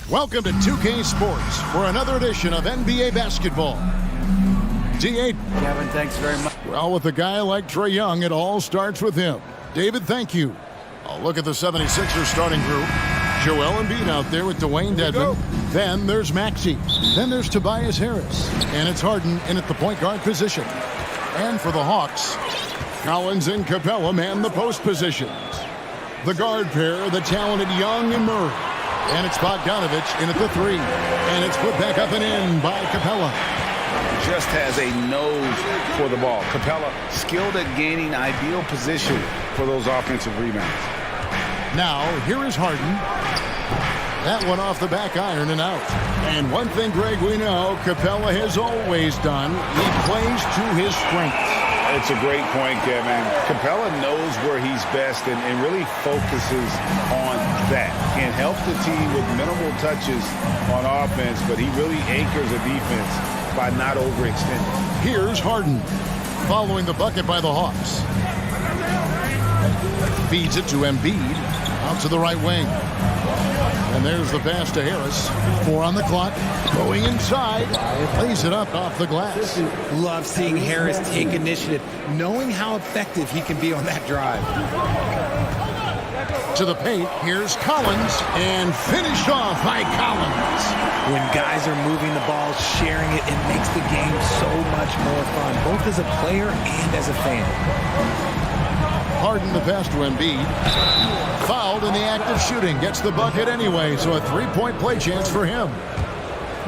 Welcome to 2K Sports for another edition of NBA basketball. D8. Kevin, thanks very much. Well, with a guy like Trae Young, it all starts with him. David, thank you. I'll look at the 76ers starting group. Joel Embiid out there with Dwayne Dedmon. Then there's Maxey. Then there's Tobias Harris. And it's Harden in at the point guard position. And for the Hawks, Collins and Capella man the post positions. The guard pair, the talented Young and Murray. And it's Bogdanovich in at the three. And it's put back up and in by Capella. Just has a nose for the ball. Capella skilled at gaining ideal position for those offensive rebounds. Now, here is Harden. That one off the back iron and out. And one thing, Greg, we know Capella has always done. He plays to his strengths. It's a great point, Kevin. Capella knows where he's best and really focuses on that. Can help the team with minimal touches on offense, but he really anchors a defense by not overextending. Here's Harden following the bucket by the Hawks. Feeds it to Embiid out to the right wing. And there's the pass to Harris. 4 on the clock. Going inside. Lays it up off the glass. Love seeing Harris take initiative, knowing how effective he can be on that drive. To the paint. Here's Collins. And finished off by Collins. When guys are moving the ball, sharing it, it makes the game so much more fun, both as a player and as a fan. Harden the pass to Embiid. Fouled in the act of shooting. Gets the bucket anyway, so a three-point play chance for him.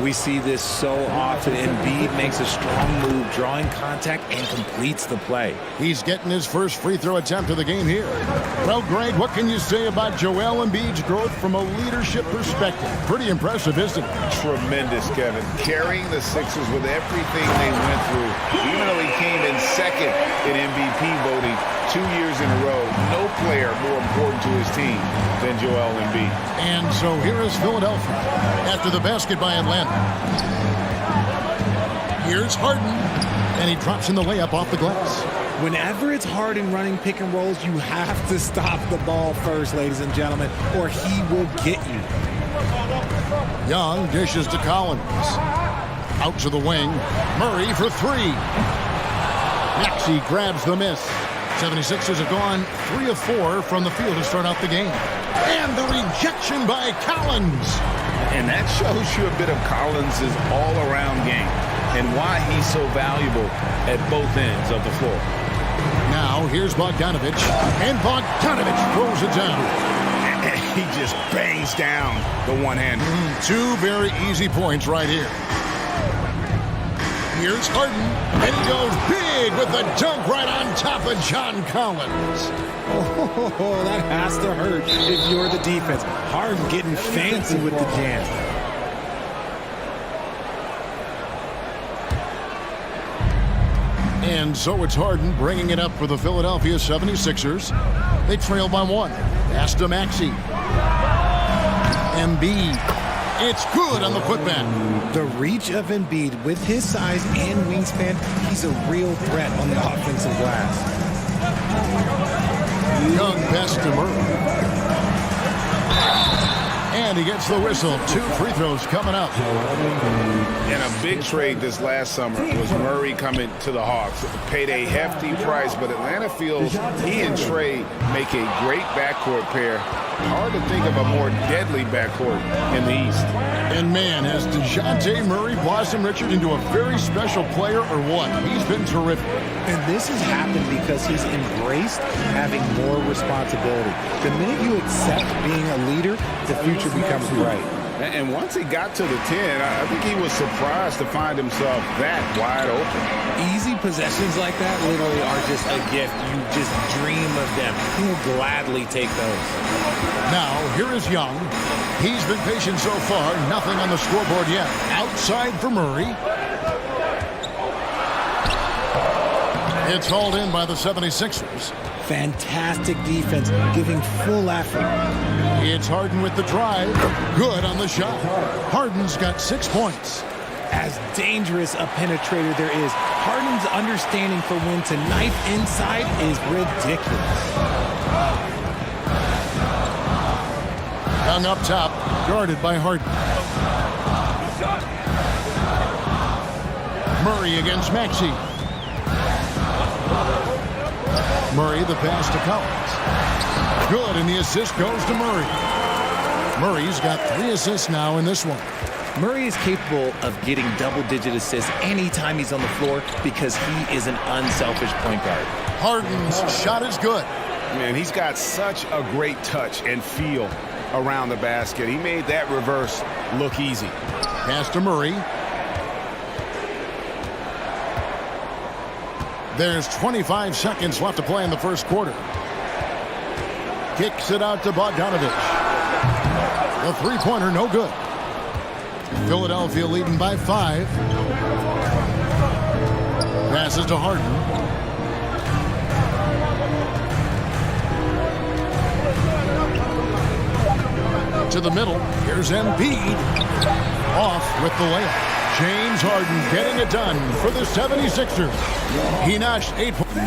We see this so often. Embiid makes a strong move, drawing contact, and completes the play. He's getting his first free throw attempt of the game here. Well, Greg, what can you say about Joel Embiid's growth from a leadership perspective? Pretty impressive, isn't it? Tremendous, Kevin. Carrying the Sixers with everything they went through, even though he came in second in MVP voting 2 years in a row. No player more important to his team than Joel Embiid. And so here is Philadelphia after the basket by Atlanta. Here's Harden, and he drops in the layup off the glass. Whenever it's Harden running pick and rolls, you have to stop the ball first, ladies and gentlemen, or he will get you. Young dishes to Collins. Out to the wing. Murray for three. Maxey grabs the miss. 76ers have gone 3 of 4 from the field to start out the game. And the rejection by Collins. And that shows you a bit of Collins' all-around game and why he's so valuable at both ends of the floor. Now, here's Bogdanovich. And Bogdanovich throws it down. He just bangs down the one-hander. 2 very easy points right here. Here's Harden, and he goes big with the dunk right on top of John Collins. Oh, that has to hurt if you're the defense. Harden getting fancy with the jam. And so it's Harden bringing it up for the Philadelphia 76ers. They trail by 1. Pass to Maxey. Embiid. It's good on the putback. The reach of Embiid with his size and wingspan, he's a real threat on the offensive glass. Young pass to Murray. And he gets the whistle. 2 free throws coming up. And a big trade this last summer was Murray coming to the Hawks. Paid a hefty price, but Atlanta feels he and Trae make a great backcourt pair. Hard to think of a more deadly backcourt in the East. And man, has DeJounte Murray blossomed Richard into a very special player or what? He's been terrific. And this has happened because he's embraced having more responsibility. The minute you accept being a leader, the future becomes bright. And once he got to the 10, I think he was surprised to find himself that wide open. Easy possessions like that literally are just a gift. You just dream of them. He'll gladly take those. Now, here is Young. He's been patient so far. Nothing on the scoreboard yet. Outside for Murray. It's hauled in by the 76ers. Fantastic defense, giving full effort. It's Harden with the drive. Good on the shot. Harden's got 6 points. As dangerous a penetrator there is, Harden's understanding for when to knife inside is ridiculous. Young up top, guarded by Harden. Murray against Maxey. Murray, the pass to Collins. Good, and the assist goes to Murray. Murray's got 3 assists now in this one. Murray is capable of getting double-digit assists anytime he's on the floor because he is an unselfish point guard. Harden's shot is good. Man, he's got such a great touch and feel around the basket. He made that reverse look easy. Pass to Murray. There's 25 seconds left to play in the first quarter. Kicks it out to Bogdanovich. The three-pointer, no good. Philadelphia leading by 5. Passes to Harden. To the middle. Here's Embiid. Off with the layup. James Harden getting it done for the 76ers. He notched 8 points.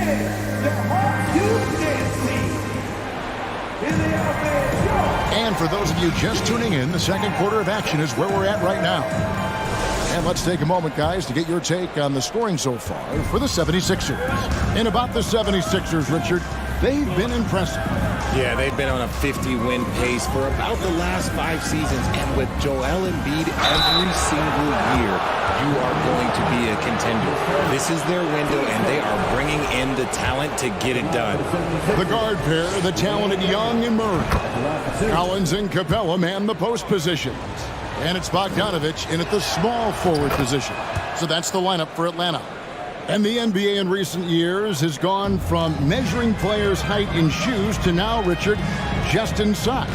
And for those of you just tuning in, the second quarter of action is where we're at right now. And let's take a moment, guys, to get your take on the scoring so far for the 76ers. And about the 76ers, Richard, they've been impressive. Yeah, they've been on a 50-win pace for about the last 5 seasons. And with Joel Embiid every single year, you are going to be a contender. This is their window, and they are bringing in the talent to get it done. The guard pair, the talented Young and Murray. Collins and Capella man the post positions. And it's Bogdanovich in at the small forward position. So that's the lineup for Atlanta. And the NBA in recent years has gone from measuring players' height in shoes to now, Richard, just in socks.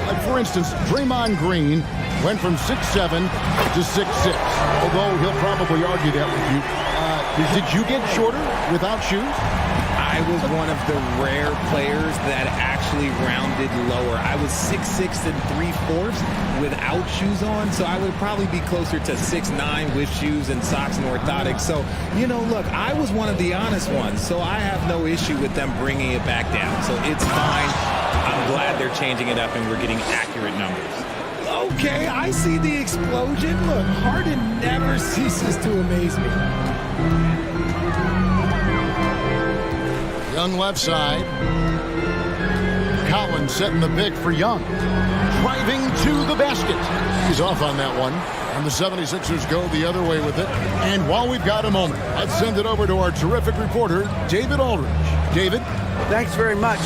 Like, for instance, Draymond Green went from 6'7" to 6'6", although he'll probably argue that with you. Did you get shorter without shoes? I was one of the rare players that actually rounded lower. I was 6'6" and 3/4 without shoes on, so I would probably be closer to 6'9" with shoes and socks and orthotics. So, you know, look, I was one of the honest ones, so I have no issue with them bringing it back down. So it's fine. I'm glad they're changing it up and we're getting accurate numbers. Okay, I see the explosion. Look, Harden never ceases to amaze me. Young left side. Collins setting the pick for Young. Driving to the basket. He's off on that one. And the 76ers go the other way with it. And while we've got a moment, let's send it over to our terrific reporter, David Aldridge. David? Thanks very much.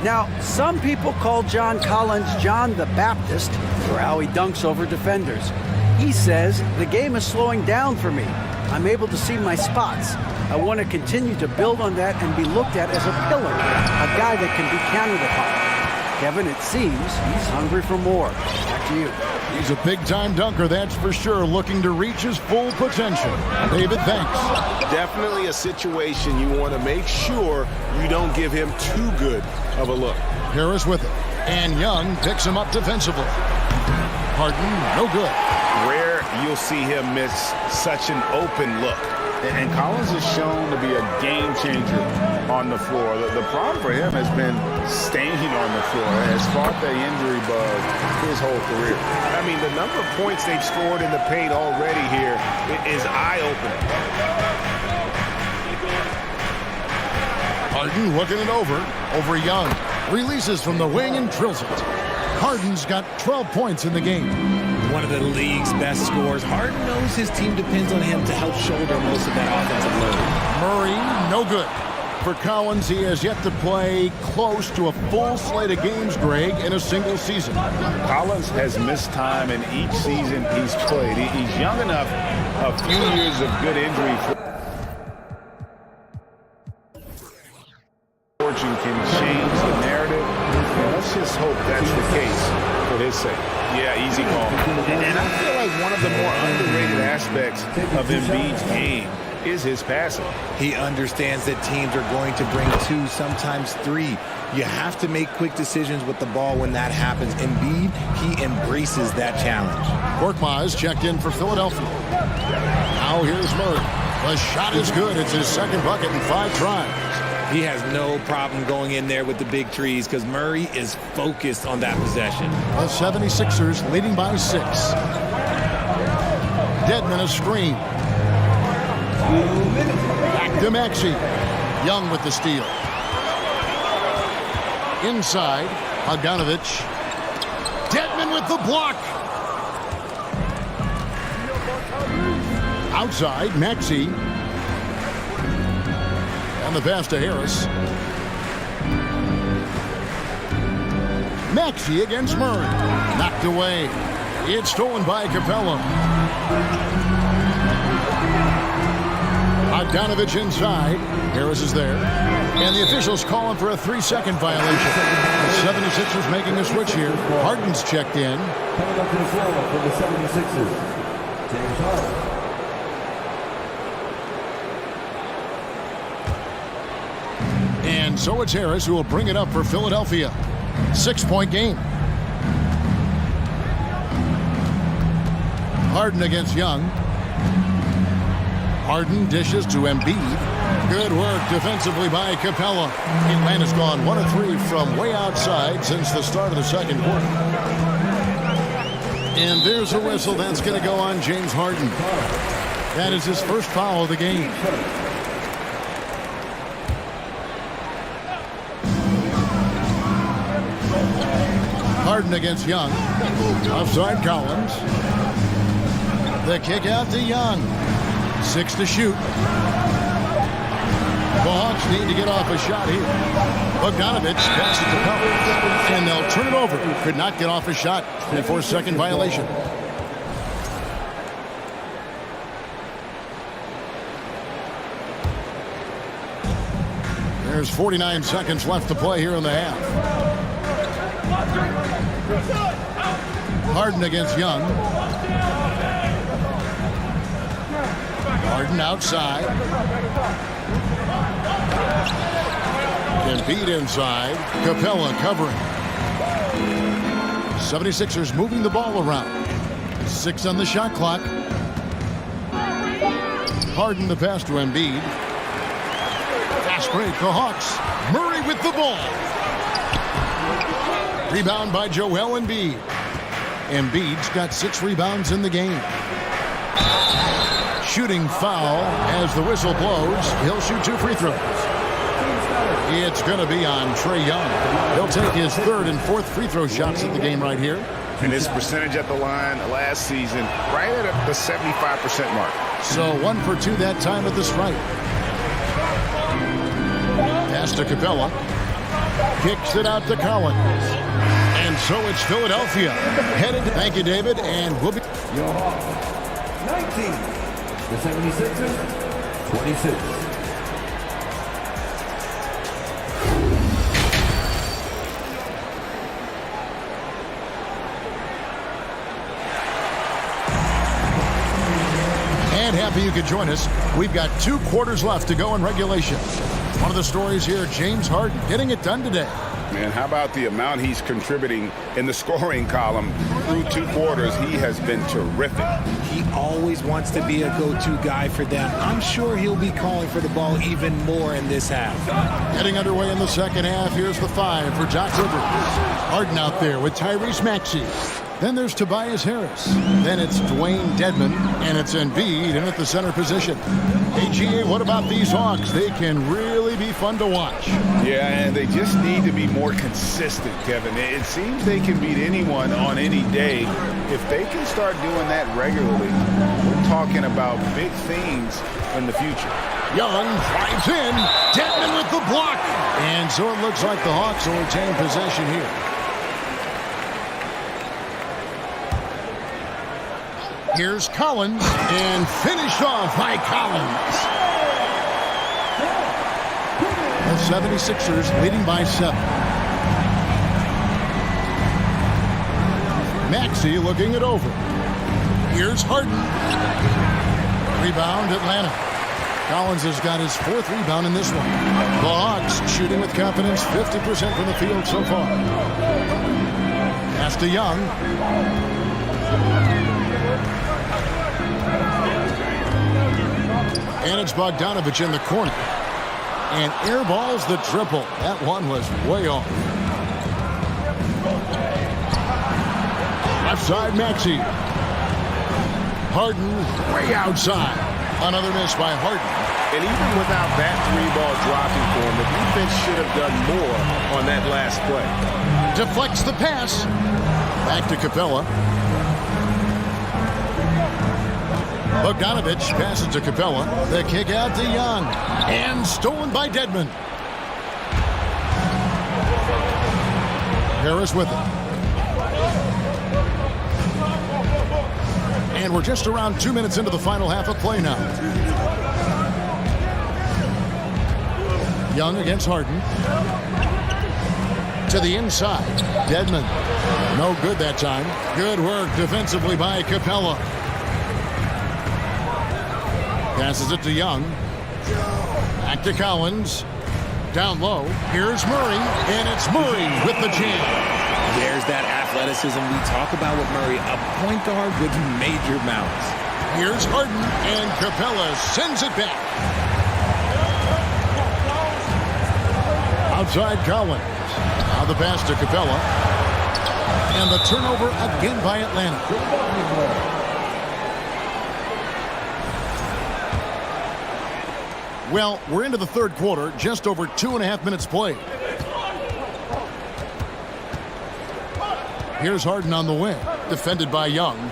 Now, some people call John Collins John the Baptist for how he dunks over defenders. He says, the game is slowing down for me. I'm able to see my spots. I want to continue to build on that and be looked at as a pillar, a guy that can be counted upon. Kevin, it seems he's hungry for more. Back to you. He's a big-time dunker, that's for sure, looking to reach his full potential. David, thanks. Definitely a situation you want to make sure you don't give him too good of a look. Harris with it. And Young picks him up defensively. Harden, no good. Rare you'll see him miss such an open look. And Collins is shown to be a game changer on the floor. The problem for him has been staying on the floor. Has fought the injury bug his whole career. I mean, the number of points they've scored in the paint already here is eye-opening. Harden looking it over Young. Releases from the wing and drills it. Harden's got 12 points in the game. One of the league's best scorers. Harden knows his team depends on him to help shoulder most of that offensive load. Murray, no good. for Collins, he has yet to play close to a full slate of games, Greg, in a single season. Collins has missed time in each season he's played. He's young enough, a few years of good injury fortune can change the narrative. And let's just hope that's the case for his sake. Yeah, easy call. And I feel like one of the more underrated aspects of Embiid's game is his passing. He understands that teams are going to bring 2, sometimes 3. You have to make quick decisions with the ball when that happens. Embiid, he embraces that challenge. Korkmaz checked in for Philadelphia. Now here's Murray. The shot is good. It's his second bucket in 5 tries. He has no problem going in there with the big trees because Murray is focused on that possession. The 76ers leading by 6. Dedmon a screen. Back to Maxey. Young with the steal. Inside, Bogdanovic. Dedmon with the block. Outside, Maxey. On the pass to Harris. Maxey against Murray. Knocked away. It's stolen by Capella. Bogdanovic inside. Harris is there. And the officials calling for a 3-second violation. The 76ers making a switch here. Harden's checked in. Coming up to the floor for the 76ers, James Harden. And so it's Harris who will bring it up for Philadelphia. 6-point game. Harden against Young. Harden dishes to Embiid. Good work defensively by Capella. Atlanta's gone 1 of 3 from way outside since the start of the second quarter. And there's a whistle that's going to go on James Harden. That is his first foul of the game. Harden against Young. Offside Collins. The kick out to Young. 6 to shoot. The Hawks need to get off a shot here. Bogdanovic passes it to Collins. And they'll turn it over. Could not get off a shot. 4-second violation. There's 49 seconds left to play here in the half. Harden against Young. Harden outside. Embiid inside. Capella covering. 76ers moving the ball around. 6 on the shot clock. Harden the pass to Embiid. Fast break, the Hawks. Murray with the ball. Rebound by Joel Embiid. Embiid's got 6 rebounds in the game. Shooting foul as the whistle blows. He'll shoot 2 free throws. It's going to be on Trae Young. He'll take his 3rd and 4th free throw shots at the game right here. And his percentage at the line last season, right at the 75% mark. So 1 for 2 that time at the stripe. Pass to Capella. Kicks it out to Collins. And so it's Philadelphia headed. Thank you, David. And we'll be. Your Hawks, 19. The 76ers, 26. And happy you could join us. We've got 2 quarters left to go in regulation. One of the stories here, James Harden getting it done today. Man, how about the amount he's contributing in the scoring column through 2 quarters? He has been terrific. He always wants to be a go-to guy for them. I'm sure he'll be calling for the ball even more in this half. Getting underway in the second half. Here's the 5 for Doc Rivers. Harden out there with Tyrese Maxey. Then there's Tobias Harris. Then it's Dwayne Dedmon. And it's Embiid in at the center position. Hey, GA, what about these Hawks? They can really be fun to watch. Yeah, and they just need to be more consistent, Kevin. It seems they can beat anyone on any day. If they can start doing that regularly, we're talking about big things in the future. Young drives in. Dedmon with the block. And so it looks like the Hawks will retain possession here. Here's Collins, and finished off by Collins. The 76ers leading by 7. Maxey looking it over. Here's Harden. Rebound, Atlanta. Collins has got his 4th rebound in this one. The Hawks shooting with confidence, 50% from the field so far. Pass to Young. And it's Bogdanovich in the corner. And airballs the triple. That one was way off. Left side, Maxey. Harden way outside. Another miss by Harden. And even without that 3-ball dropping for him, the defense should have done more on that last play. Deflects the pass. Back to Capella. Bogdanovich passes to Capella. The kick out to Young. And stolen by Dedmon. Harris with it. And we're just around 2 minutes into the final half of play now. Young against Harden. To the inside. Dedmon. No good that time. Good work defensively by Capella. Passes it to Young. Back to Collins. Down low. Here's Murray. And it's Murray with the jam. There's that athleticism we talk about with Murray. A point guard with major mouths. Here's Harden. And Capella sends it back. Outside Collins. Now the pass to Capella. And the turnover again by Atlanta. Well, we're into the third quarter, just over 2.5 minutes played. Here's Harden on the wing, defended by Young.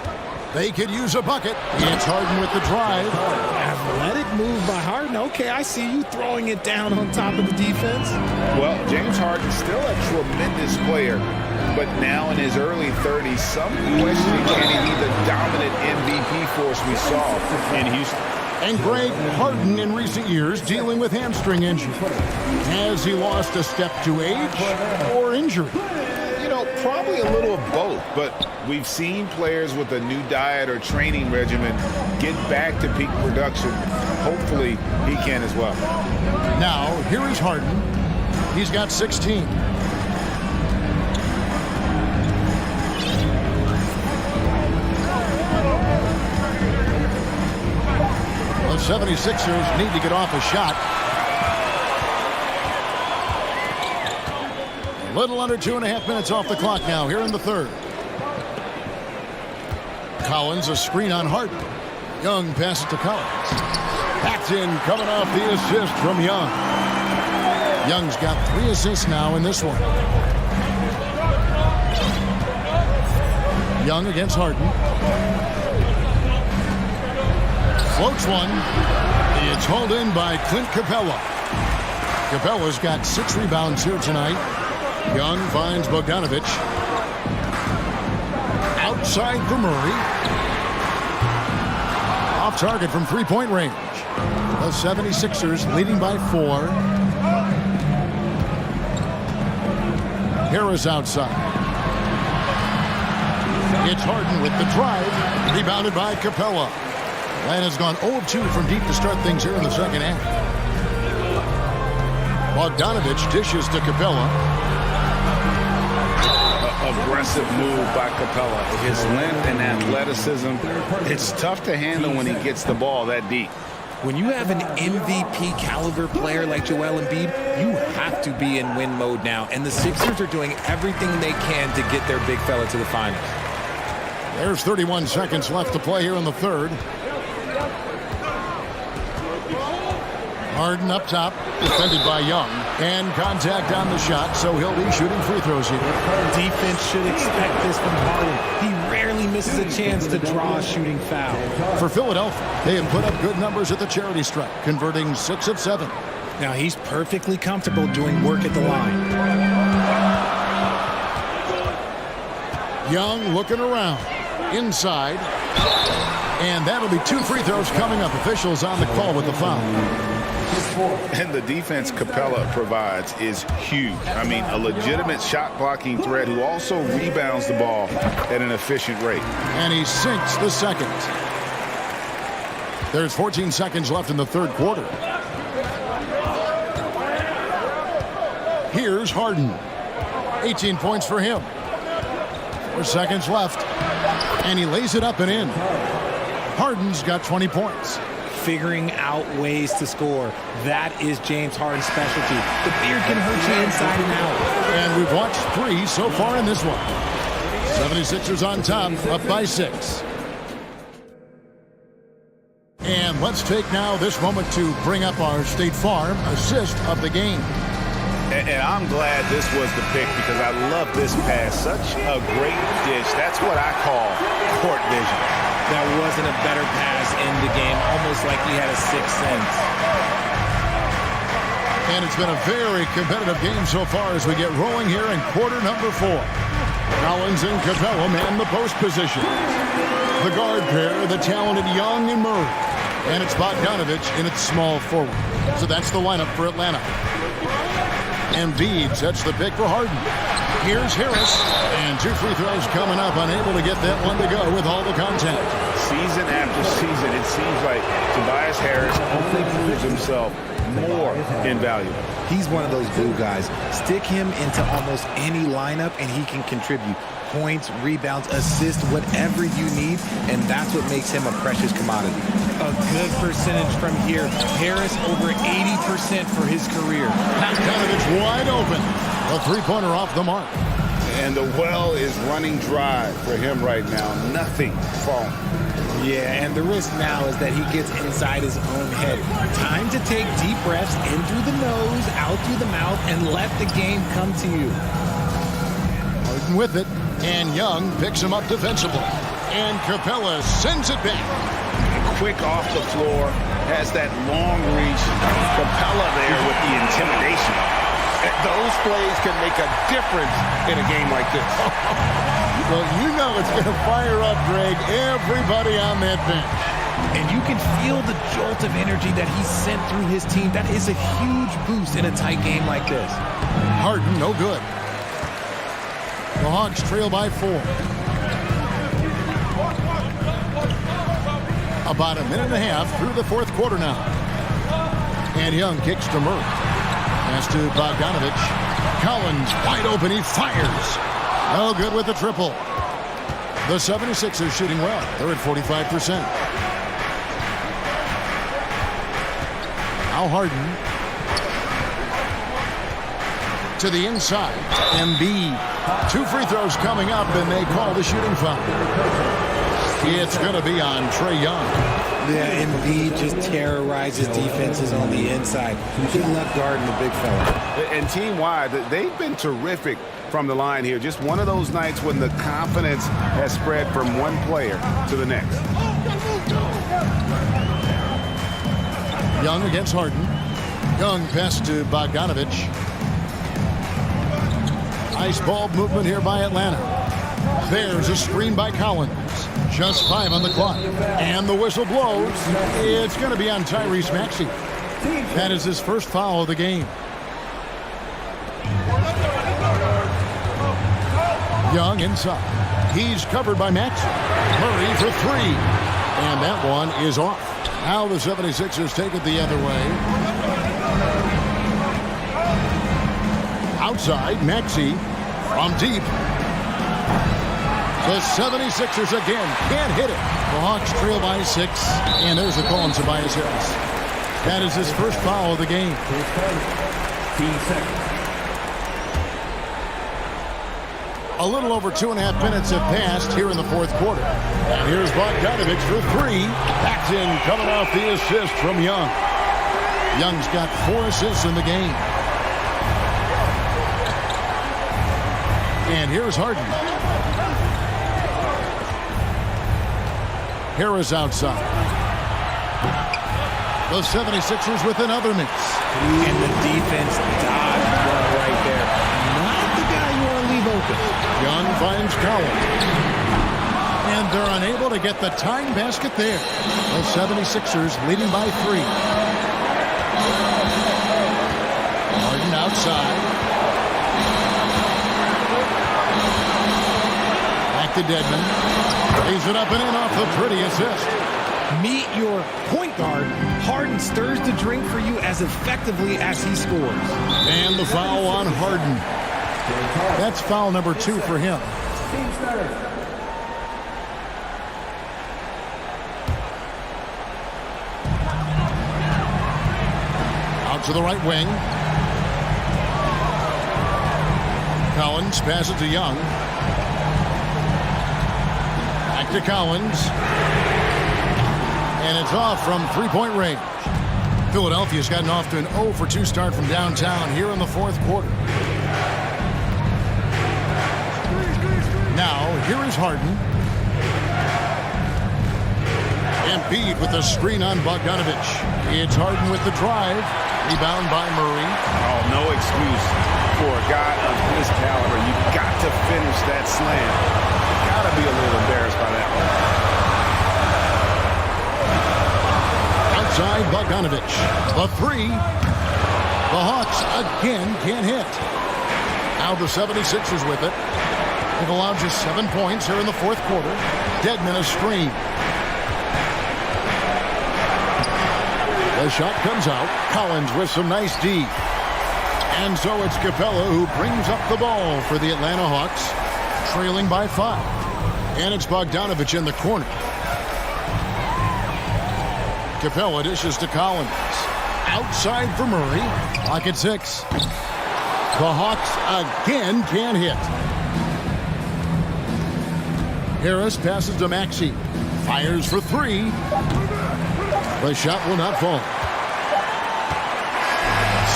They could use a bucket. It's Harden with the drive. Athletic move by Harden. Okay, I see you throwing it down on top of the defense. Well, James Harden's still a tremendous player, but now in his early 30s, some question can he be the dominant MVP force we saw in Houston. And Greg, Harden in recent years dealing with hamstring injury. Has he lost a step to age or injury? You know, probably a little of both, but we've seen players with a new diet or training regimen get back to peak production. Hopefully, he can as well. Now, here is Harden. He's got 16. The 76ers need to get off a shot. A little under 2.5 minutes off the clock now here in the third. Collins, a screen on Harden. Young passes to Collins. That's in, coming off the assist from Young. Young's got 3 assists now in this one. Young against Harden. Floats one. It's hauled in by Clint Capella. Capella's got 6 rebounds here tonight. Young finds Bogdanovich. Outside for Murray. Off target from 3-point range. The 76ers leading by 4. Harris outside. It's Harden with the drive. Rebounded by Capella. Atlanta's gone 0 of 2 from deep to start things here in the second half. Bogdanovich dishes to Capella. Aggressive move by Capella. His length and athleticism, it's tough to handle when he gets the ball that deep. When you have an MVP caliber player like Joel Embiid, you have to be in win mode now. And the Sixers are doing everything they can to get their big fella to the finals. There's 31 seconds left to play here in the third. Harden up top, defended by Young, and contact on the shot, so he'll be shooting free throws here. Defense should expect this from Harden. He rarely misses a chance to draw a shooting foul. For Philadelphia, they have put up good numbers at the charity stripe, converting 6 of 7. Now he's perfectly comfortable doing work at the line. Young looking around, inside, and that'll be 2 free throws coming up. Officials on the call with the foul. And the defense Capella provides is huge. I mean, a legitimate shot-blocking threat who also rebounds the ball at an efficient rate. And he sinks the second. There's 14 seconds left in the third quarter. Here's Harden. 18 points for him. 4 seconds left. And he lays it up and in. Harden's got 20 points. Figuring out ways to score. That is James Harden's specialty. The beard can hurt you inside and out. And we've watched 3 so far in this one. 76ers on top, up by 6. And let's take now this moment to bring up our State Farm assist of the game. And I'm glad this was the pick because I love this pass. Such a great dish. That's what I call court vision. That wasn't a better pass in the game, almost like he had a sixth sense. And it's been a very competitive game so far as we get rolling here in quarter number 4. Collins and Capella man the post position. The guard pair, the talented Young and Murray. And it's Bogdanovich in its small forward. So that's the lineup for Atlanta. Embiid sets the pick for Harden. Here's Harris, and 2 free throws coming up, unable to get that one to go with all the contact. Season after season, it seems like Tobias Harris only proves himself more invaluable. He's one of those glue guys. Stick him into almost any lineup, and he can contribute points, rebounds, assists, whatever you need, and that's what makes him a precious commodity. A good percentage from here. Harris over 80% for his career. Bogdanovich wide open. A 3-pointer off the mark. And the well is running dry for him right now. Nothing falling. Yeah, and the risk now is that he gets inside his own head. Time to take deep breaths in through the nose, out through the mouth, and let the game come to you. Harden with it, and Young picks him up defensively. And Capella sends it back. Quick off the floor, has that long reach. Capella there with the intimidation. Those plays can make a difference in a game like this. Well, you know it's going to fire up, Greg, everybody on that bench. And you can feel the jolt of energy that he sent through his team. That is a huge boost in a tight game like this. Harden, no good. The Hawks trail by 4. About a minute and a half through the fourth quarter now. And Young kicks to Murray. Pass to Bogdanovich. Collins wide open. He fires. No good with the triple. The 76ers shooting well. They're at 45%. Now Harden. To the inside. Embiid. 2 free throws coming up, and they call the shooting foul. It's going to be on Trae Young. Yeah, Embiid just terrorizes defenses on the inside. Good luck guarding the big fella. And team-wide, they've been terrific from the line here. Just one of those nights when the confidence has spread from one player to the next. Young against Harden. Young pass to Bogdanovich. Nice ball movement here by Atlanta. There's a screen by Collins. Just 5 on the clock. And the whistle blows. It's going to be on Tyrese Maxey. That is his first foul of the game. Young inside. He's covered by Maxey. Murray for 3. And that one is off. Now the 76ers take it the other way. Outside, Maxey from deep. The 76ers again can't hit it. The Hawks trail by 6. And there's the call on Tobias Harris. That is his first foul of the game. 15 seconds. A little over 2.5 minutes have passed here in the fourth quarter. And here's Bogdanovich for three. That's in, coming off the assist from Young. Young's got 4 assists in the game. And here's Harden. Harris outside. The 76ers with another miss. And the defense dodged one right there. Not the guy you want to leave open. Young finds Collins. And they're unable to get the tying basket there. The 76ers leading by 3. Harden outside. Back to Dedmon. Lays it up and in off the pretty assist. Meet your point guard. Harden stirs the drink for you as effectively as he scores. And the foul on Harden. That's foul number 2 for him. Out to the right wing. Collins passes to Young. Back to Collins. And it's off from three-point range. Philadelphia's gotten off to an 0 for 2 start from downtown here in the fourth quarter. Now, here is Harden. Embiid with the screen on Bogdanovich. It's Harden with the drive. Rebound by Murray. Oh, no excuse for a guy of his caliber. You've got to finish that slam. You've got to be a little embarrassed by that one. Outside Bogdanovich. The 3. The Hawks again can't hit. Now the 76ers with it. It allowed just 7 points here in the fourth quarter. Dedmon a screen. The shot comes out. Collins with some nice D. And so it's Capella who brings up the ball for the Atlanta Hawks, trailing by 5. And it's Bogdanovich in the corner. Capella dishes to Collins. Outside for Murray. Clock at 6. The Hawks again can't hit. Harris passes to Maxey. Fires for 3. The shot will not fall.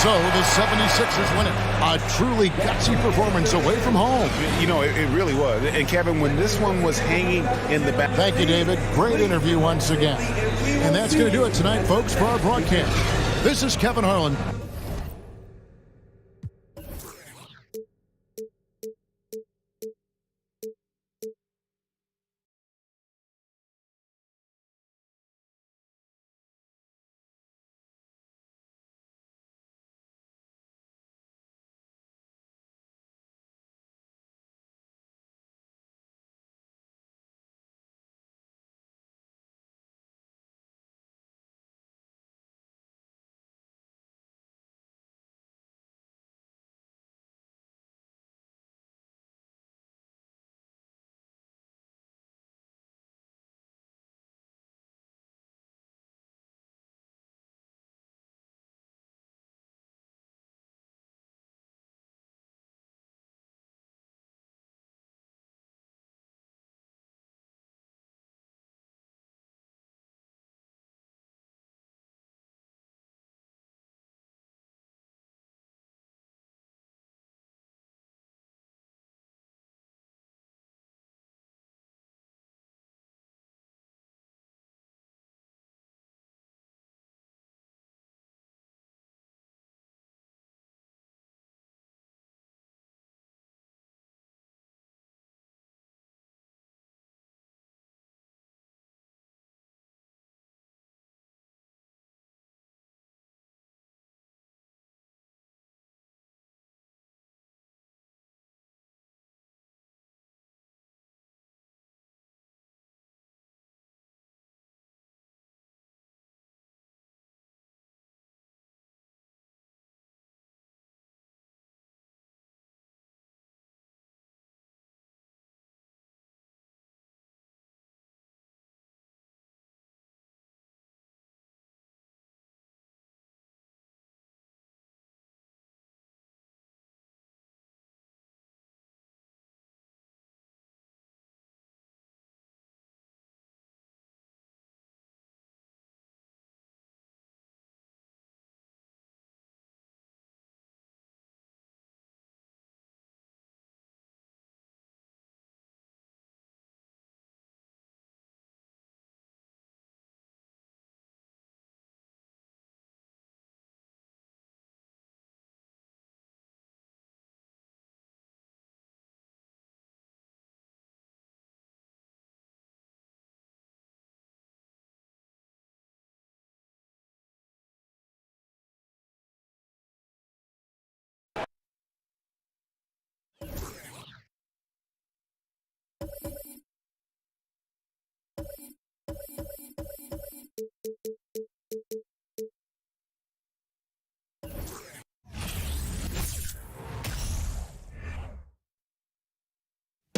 So the 76ers win it. A truly gutsy performance away from home. You know, it really was. And Kevin, when this one was hanging in the back. Thank you, David. Great interview once again. And that's going to do it tonight, folks, for our broadcast. This is Kevin Harlan.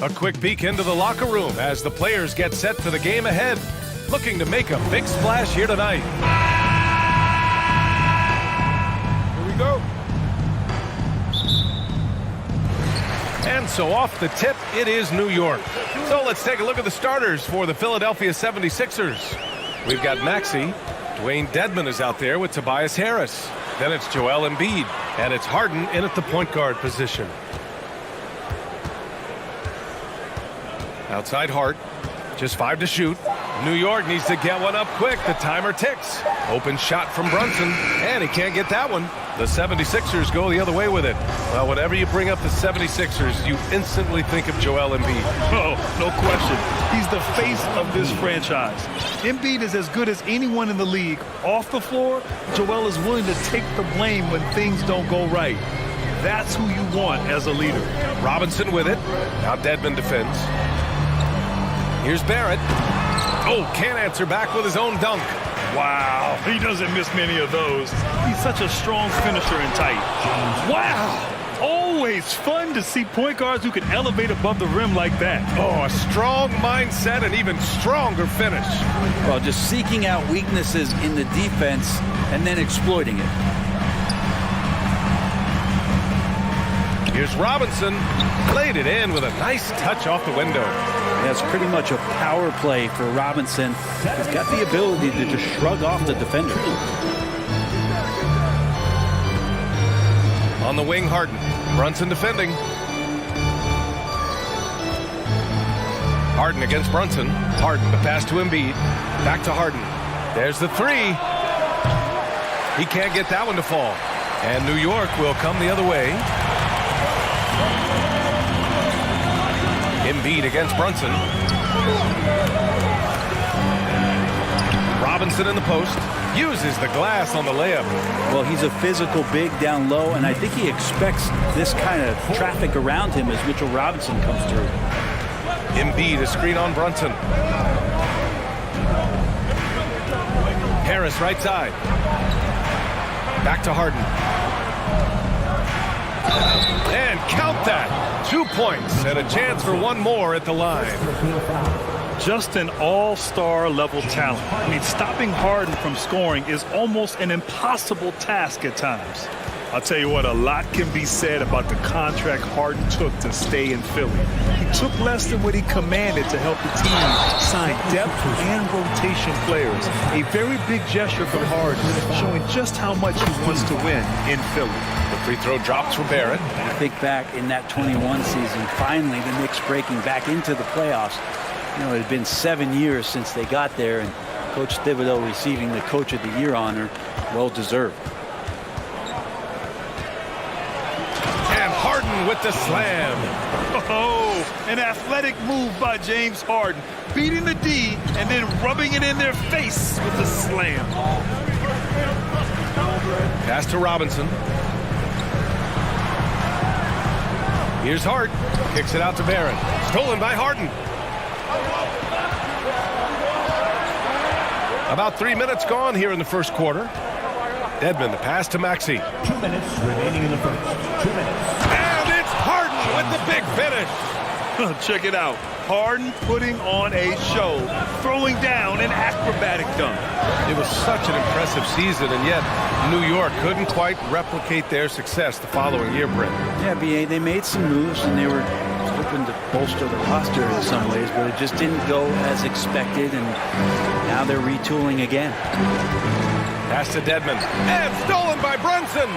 A quick peek into the locker room as the players get set for the game ahead. Looking to make a big splash here tonight. Here we go. And so off the tip, it is New York. So let's take a look at the starters for the Philadelphia 76ers. We've got Maxey. Dwayne Dedmon is out there with Tobias Harris. Then it's Joel Embiid. And it's Harden in at the point guard position. Outside Hart. Just 5 to shoot. New York needs to get one up quick. The timer ticks. Open shot from Brunson. And he can't get that one. The 76ers go the other way with it. Well, whenever you bring up the 76ers, you instantly think of Joel Embiid. Oh, no question. He's the face of this franchise. Embiid is as good as anyone in the league. Off the floor, Joel is willing to take the blame when things don't go right. That's who you want as a leader. Robinson with it. Now Dedmon defends. Here's Barrett. Oh, can't answer back with his own dunk. Wow, he doesn't miss many of those. He's such a strong finisher and tight. Wow, always fun to see point guards who can elevate above the rim like that. Oh, a strong mindset and even stronger finish. Well, just seeking out weaknesses in the defense and then exploiting it. Here's Robinson. Laid it in with a nice touch off the window. That's pretty much a power play for Robinson. He's got the ability to just shrug off the defender. On the wing, Harden. Brunson defending. Harden against Brunson. Harden, the pass to Embiid. Back to Harden. There's the three. He can't get that one to fall. And New York will come the other way. Embiid against Brunson. Robinson in the post. Uses the glass on the layup. Well, he's a physical big down low, and I think he expects this kind of traffic around him as Mitchell Robinson comes through. Embiid, a screen on Brunson. Harris right side. Back to Harden. And count that. 2 points and a chance for one more at the line. Just an all-star level talent. I mean, stopping Harden from scoring is almost an impossible task at times. I'll tell you what, a lot can be said about the contract Harden took to stay in Philly. He took less than what he commanded to help the team sign depth and rotation players. A very big gesture from Harden, showing just how much he wants to win in Philly. The free throw drops for Barrett. I think back in that 21 season, finally the Knicks breaking back into the playoffs. You know, it had been 7 years since they got there, and Coach Thibodeau receiving the Coach of the Year honor, well deserved. And Harden with the slam. Oh, an athletic move by James Harden, beating the D and then rubbing it in their face with the slam. Pass to Robinson. Here's Hart. Kicks it out to Barrett. Stolen by Harden. About 3 minutes gone here in the first quarter. Dedmon, the pass to Maxey. 2 minutes remaining in the first. 2 minutes. And it's Harden with the big finish. Check it out. Harden putting on a show, throwing down an acrobatic dunk. It was such an impressive season, and yet New York couldn't quite replicate their success the following year, Brent. Yeah, BA, they made some moves, and they were hoping to bolster the roster in some ways, but it just didn't go as expected, and now they're retooling again. Pass to Dedmon. And stolen by Brunson.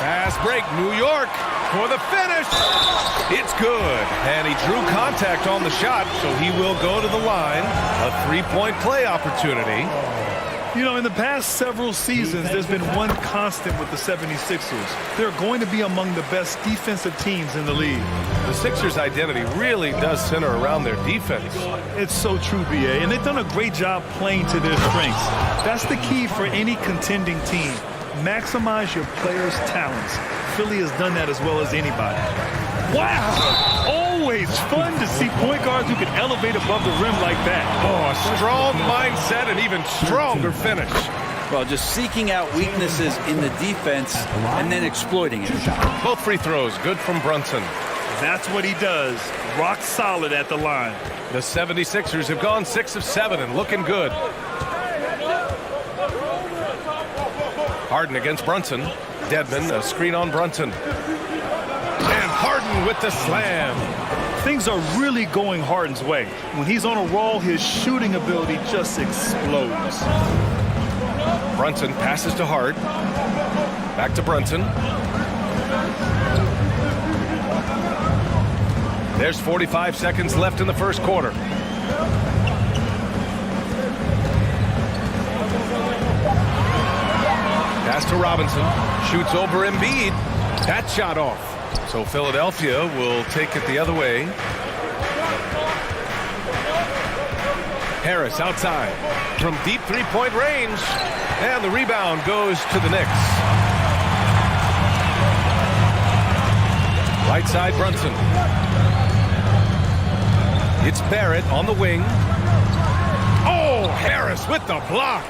Fast break, New York for the finish. It's good. And he drew contact on the shot, so he will go to the line. A three-point play opportunity. You know, in the past several seasons, there's been one constant with the 76ers. They're going to be among the best defensive teams in the league. The Sixers' identity really does center around their defense. It's so true, BA, and they've done a great job playing to their strengths. That's the key for any contending team. Maximize your players' talents. Philly has done that as well as anybody. Wow! Always fun to see point guards who can elevate above the rim like that. Oh, a strong mindset and even stronger finish. Well, just seeking out weaknesses in the defense and then exploiting it. Both free throws good from Brunson. That's what he does. Rock solid at the line. The 76ers have gone 6 of 7 and looking good. Harden against Brunson. Dedmon, a screen on Brunson. And Harden with the slam. Things are really going Harden's way. When he's on a roll, his shooting ability just explodes. Brunson passes to Hart. Back to Brunson. There's 45 seconds left in the first quarter. Pass to Robinson. Shoots over Embiid. That shot off. So Philadelphia will take it the other way. Harris outside from deep three-point range. And the rebound goes to the Knicks. Right side Brunson. It's Barrett on the wing. Oh, Harris with the block.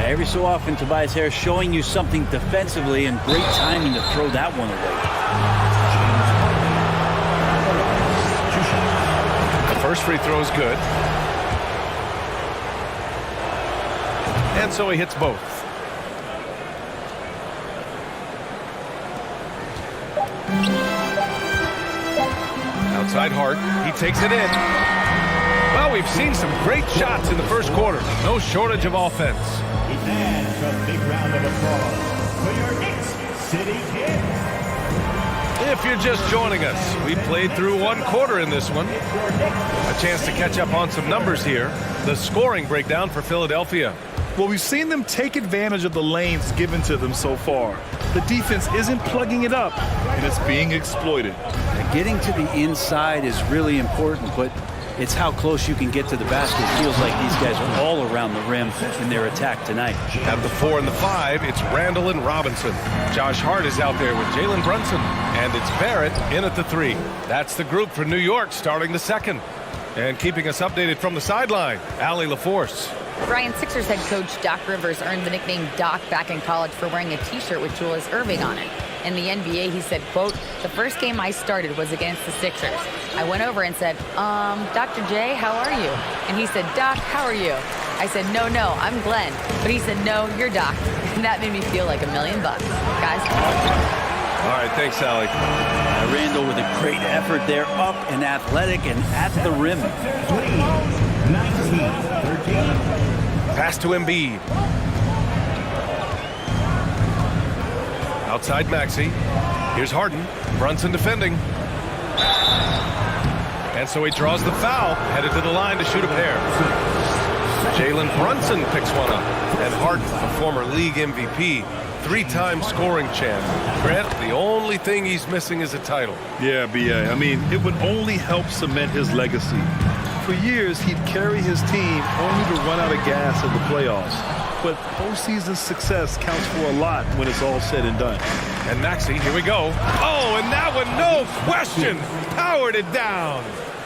Every so often, Tobias Harris showing you something defensively, and great timing to throw that one away. The first free throw is good. And so he hits both. Outside Hart. He takes it in. Well, we've seen some great shots in the first quarter. No shortage of offense. And a big round of applause for your Knicks City Kings. If you're just joining us, we played through one quarter in this one. A chance to catch up on some numbers here. The scoring breakdown for Philadelphia. Well, we've seen them take advantage of the lanes given to them so far. The defense isn't plugging it up, and it's being exploited. Getting to the inside is really important, but it's how close you can get to the basket. It feels like these guys are all around the rim in their attack tonight. At the 4 and the 5, it's Randall and Robinson. Josh Hart is out there with Jalen Brunson. And it's Barrett in at the 3. That's the group for New York starting the second. And keeping us updated from the sideline, Allie LaForce. Brian, Sixers head coach Doc Rivers earned the nickname Doc back in college for wearing a T-shirt with Julius Erving on it. In the NBA, he said, quote, "The first game I started was against the Sixers. I went over and said, Dr. J, how are you?" And he said, "Doc, how are you?" I said, no, I'm Glenn. But he said, "No, you're Doc." And that made me feel like $1 million. Guys. All right, thanks, Allie. Randall with a great effort there, up and athletic and at the rim. 19-13. Pass to Embiid. Outside Maxey. Here's Harden. Brunson defending. And so he draws the foul, headed to the line to shoot a pair. Jalen Brunson picks one up. And Harden, a former league MVP, 3-time scoring champ. Grant, the only thing he's missing is a title. Yeah, B.A. I mean, it would only help cement his legacy. For years, he'd carry his team only to run out of gas in the playoffs. But postseason success counts for a lot when it's all said and done. And Maxey, here we go. Oh, and that one, no question, powered it down.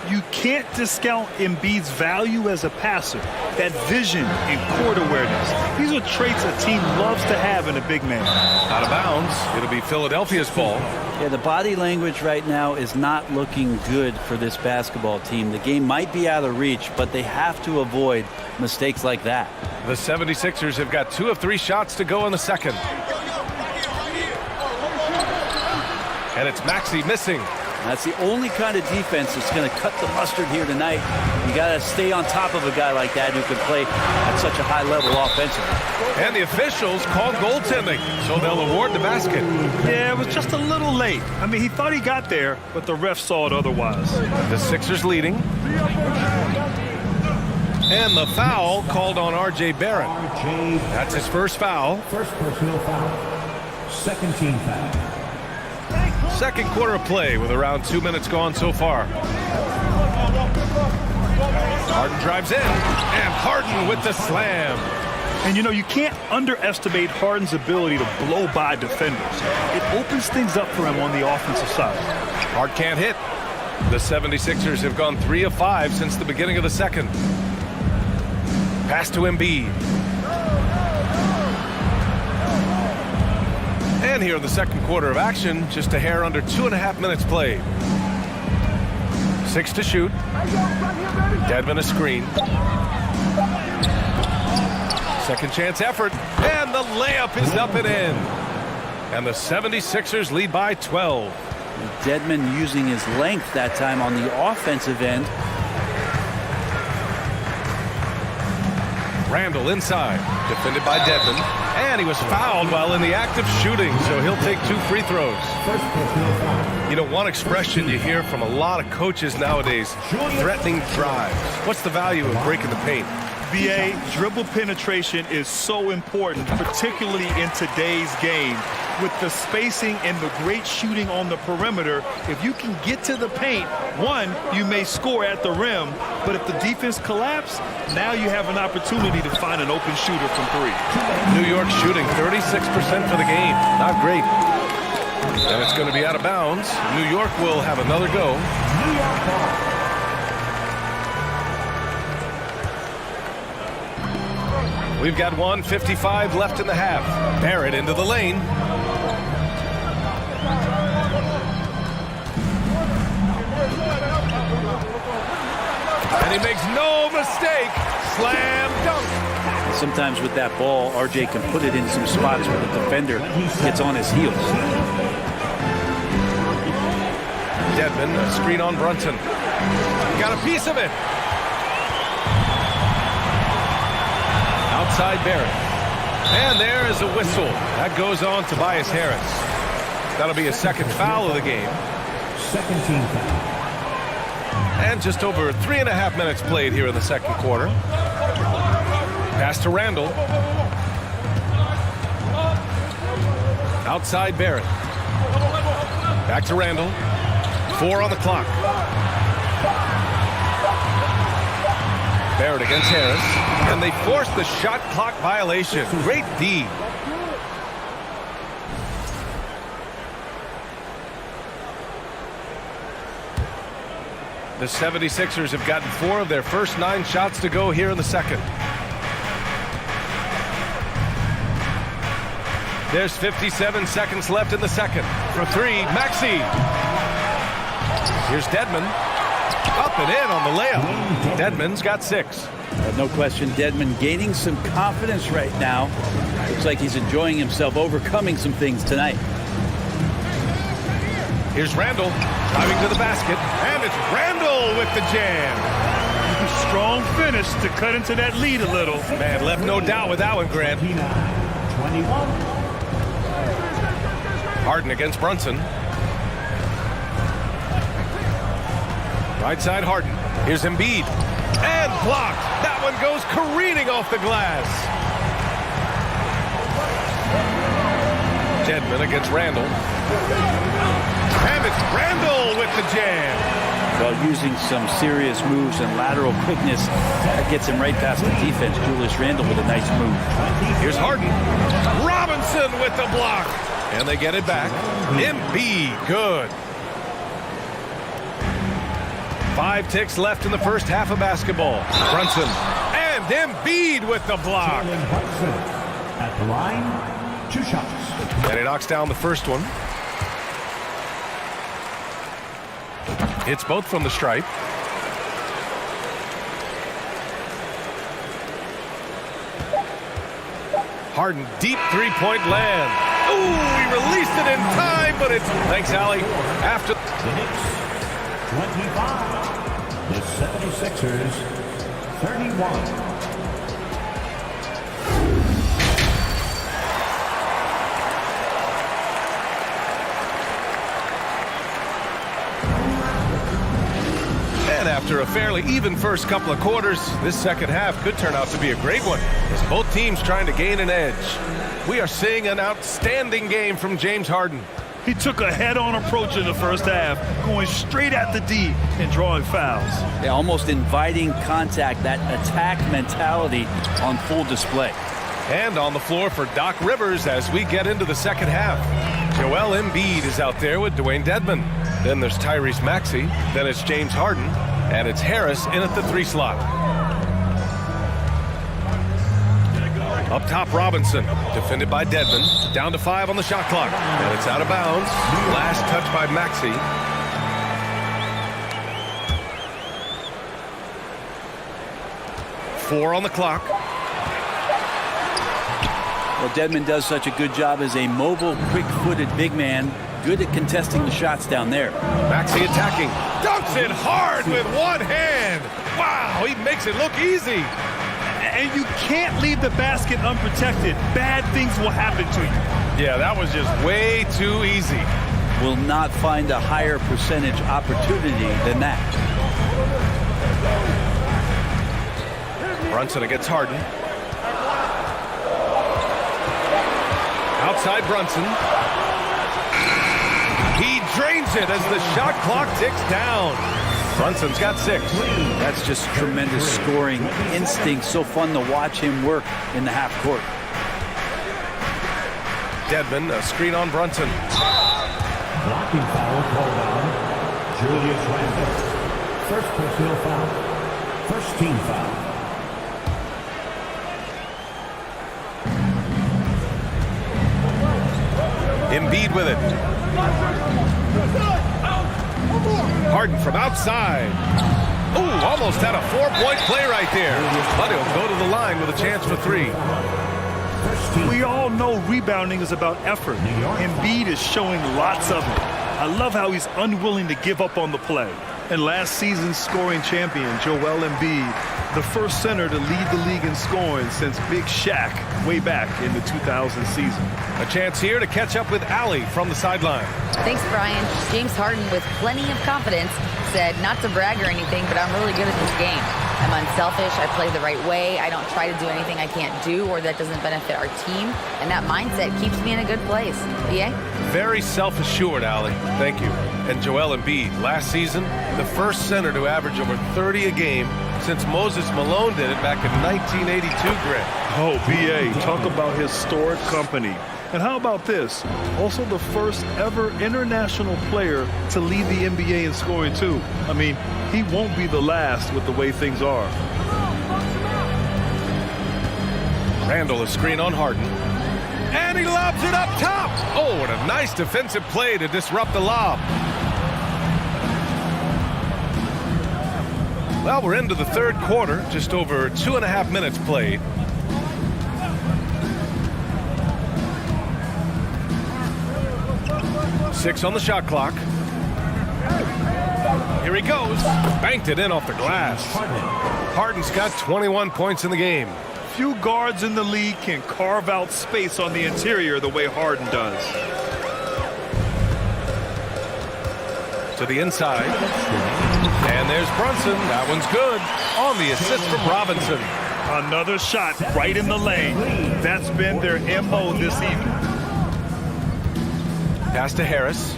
You can't discount Embiid's value as a passer. That vision and court awareness. These are traits a team loves to have in a big man. Out of bounds. It'll be Philadelphia's ball. Yeah, the body language right now is not looking good for this basketball team. The game might be out of reach, but they have to avoid mistakes like that. The 76ers have got 2 of 3 shots to go in the second. And it's Maxey missing. That's the only kind of defense that's going to cut the mustard here tonight. You got to stay on top of a guy like that who can play at such a high level offensively. And the officials called goaltending, so they'll award the basket. Yeah, it was just a little late. I mean, he thought he got there, but the ref saw it otherwise. The Sixers leading. And the foul called on R.J. Barrett. That's his first foul. First personal foul. Second team foul. Second quarter of play with around 2 minutes gone so far. Harden drives in, and Harden with the slam. And, you know, you can't underestimate Harden's ability to blow by defenders. It opens things up for him on the offensive side. Hart can't hit. The 76ers have gone 3 of 5 since the beginning of the second. Pass to Embiid. And here in the second quarter of action, just a hair under 2.5 minutes played. 6 to shoot. Dedmon a screen. Second chance effort, and the layup is up and in. And the 76ers lead by 12. Dedmon using his length that time on the offensive end. Randall inside, defended by Dedmon, and he was fouled while in the act of shooting, so he'll take 2 free throws. You know, one expression you hear from a lot of coaches nowadays, threatening drives. What's the value of breaking the paint? BA, dribble penetration is so important, particularly in today's game. With the spacing and the great shooting on the perimeter, if you can get to the paint, one, you may score at the rim, but if the defense collapses, now you have an opportunity to find an open shooter from 3. New York shooting 36% for the game. Not great. And it's going to be out of bounds. New York will have another go. New York ball. We've got 1:55 left in the half. Barrett into the lane. And he makes no mistake. Slam dunk. Sometimes with that ball, RJ can put it in some spots where the defender gets on his heels. Dedmon, a screen on Brunson. Got a piece of it. Outside Barrett. And there is a whistle. That goes on Tobias Harris. That'll be a second foul of the game. Second team foul. And just over 3.5 minutes played here in the second quarter. Pass to Randall. Outside Barrett. Back to Randall. 4 on the clock. Barrett against Harris. And they force the shot clock violation. Great D. The 76ers have gotten 4 of their first 9 shots to go here in the second. There's 57 seconds left in the second. For 3, Maxey. Here's Dedmon. Up and in on the layup. Dedmon's got 6. No question, Dedmon gaining some confidence right now. Looks like he's enjoying himself, overcoming some things tonight. Here's Randall driving to the basket, and it's Randall with the jam. Strong finish to cut into that lead a little. Man, left no doubt with that one, Grant. 21. Harden against Brunson. Right side Harden. Here's Embiid. And blocked. That one goes careening off the glass. Dedmon against Randall. And it's Randall with the jam. Well, using some serious moves and lateral quickness, that gets him right past the defense. Julius Randle with a nice move. Here's Harden. Robinson with the block. And they get it back. Embiid, good. 5 ticks left in the first half of basketball. Brunson and Embiid with the block. At the line, 2 shots. And he knocks down the first one. Hits both from the stripe. Harden, deep three-point land. Ooh, he released it in time, but it's... Thanks, Allie. After... The Knicks, 25. The 76ers, 31. And after a fairly even first couple of quarters, this second half could turn out to be a great one, as both teams trying to gain an edge. We are seeing an outstanding game from James Harden. He took a head-on approach in the first half, going straight at the D and drawing fouls. Yeah, almost inviting contact, that attack mentality on full display. And on the floor for Doc Rivers as we get into the second half. Joel Embiid is out there with Dwayne Dedmon. Then there's Tyrese Maxey. Then it's James Harden. And it's Harris in at the 3 slot. Up top, Robinson, defended by Dedmon. Down to 5 on the shot clock. And it's out of bounds. Last touch by Maxey. 4 on the clock. Well, Dedmon does such a good job as a mobile, quick-footed big man. Good at contesting the shots down there. Maxey attacking. Dunks it hard with one hand. Wow, he makes it look easy. And you can't leave the basket unprotected. Bad things will happen to you. Yeah, that was just way too easy. Will not find a higher percentage opportunity than that. Brunson against Harden. Outside Brunson. He drains it as the shot clock ticks down. Brunson's got 6. That's just tremendous scoring instinct. So fun to watch him work in the half court. Dedmon, a screen on Brunson. Blocking foul called on Julius Randle. First personal foul. First team foul. Embiid with it. Harden from outside. Ooh, almost had a 4-point play right there. But he'll go to the line with a chance for 3. We all know rebounding is about effort. Embiid is showing lots of it. I love how he's unwilling to give up on the play. And last season's scoring champion, Joel Embiid, the first center to lead the league in scoring since Big Shaq way back in the 2000 season. A chance here to catch up with Allie from the sideline. Thanks, Brian. James Harden, with plenty of confidence, said not to brag or anything, but I'm really good at this game. I'm unselfish. I play the right way. I don't try to do anything I can't do or that doesn't benefit our team. And that mindset keeps me in a good place. BA? Very self-assured, Allie. Thank you. And Joel Embiid, last season, the first center to average over 30 a game since Moses Malone did it back in 1982, Greg. Oh, BA, talk about historic company. And how about this? Also the first ever international player to lead the NBA in scoring, too. I mean, he won't be the last with the way things are. Randle, a screen on Harden. And he lobs it up top. Oh, what a nice defensive play to disrupt the lob. Well, we're into the third quarter, just over 2.5 minutes played. Six on the shot clock. Here he goes. Banked it in off the glass. Harden's got 21 points in the game. Few guards in the league can carve out space on the interior the way Harden does. To the inside. And there's Brunson. That one's good. On the assist from Robinson. Another shot right in the lane. That's been their MO this evening. Pass to Harris.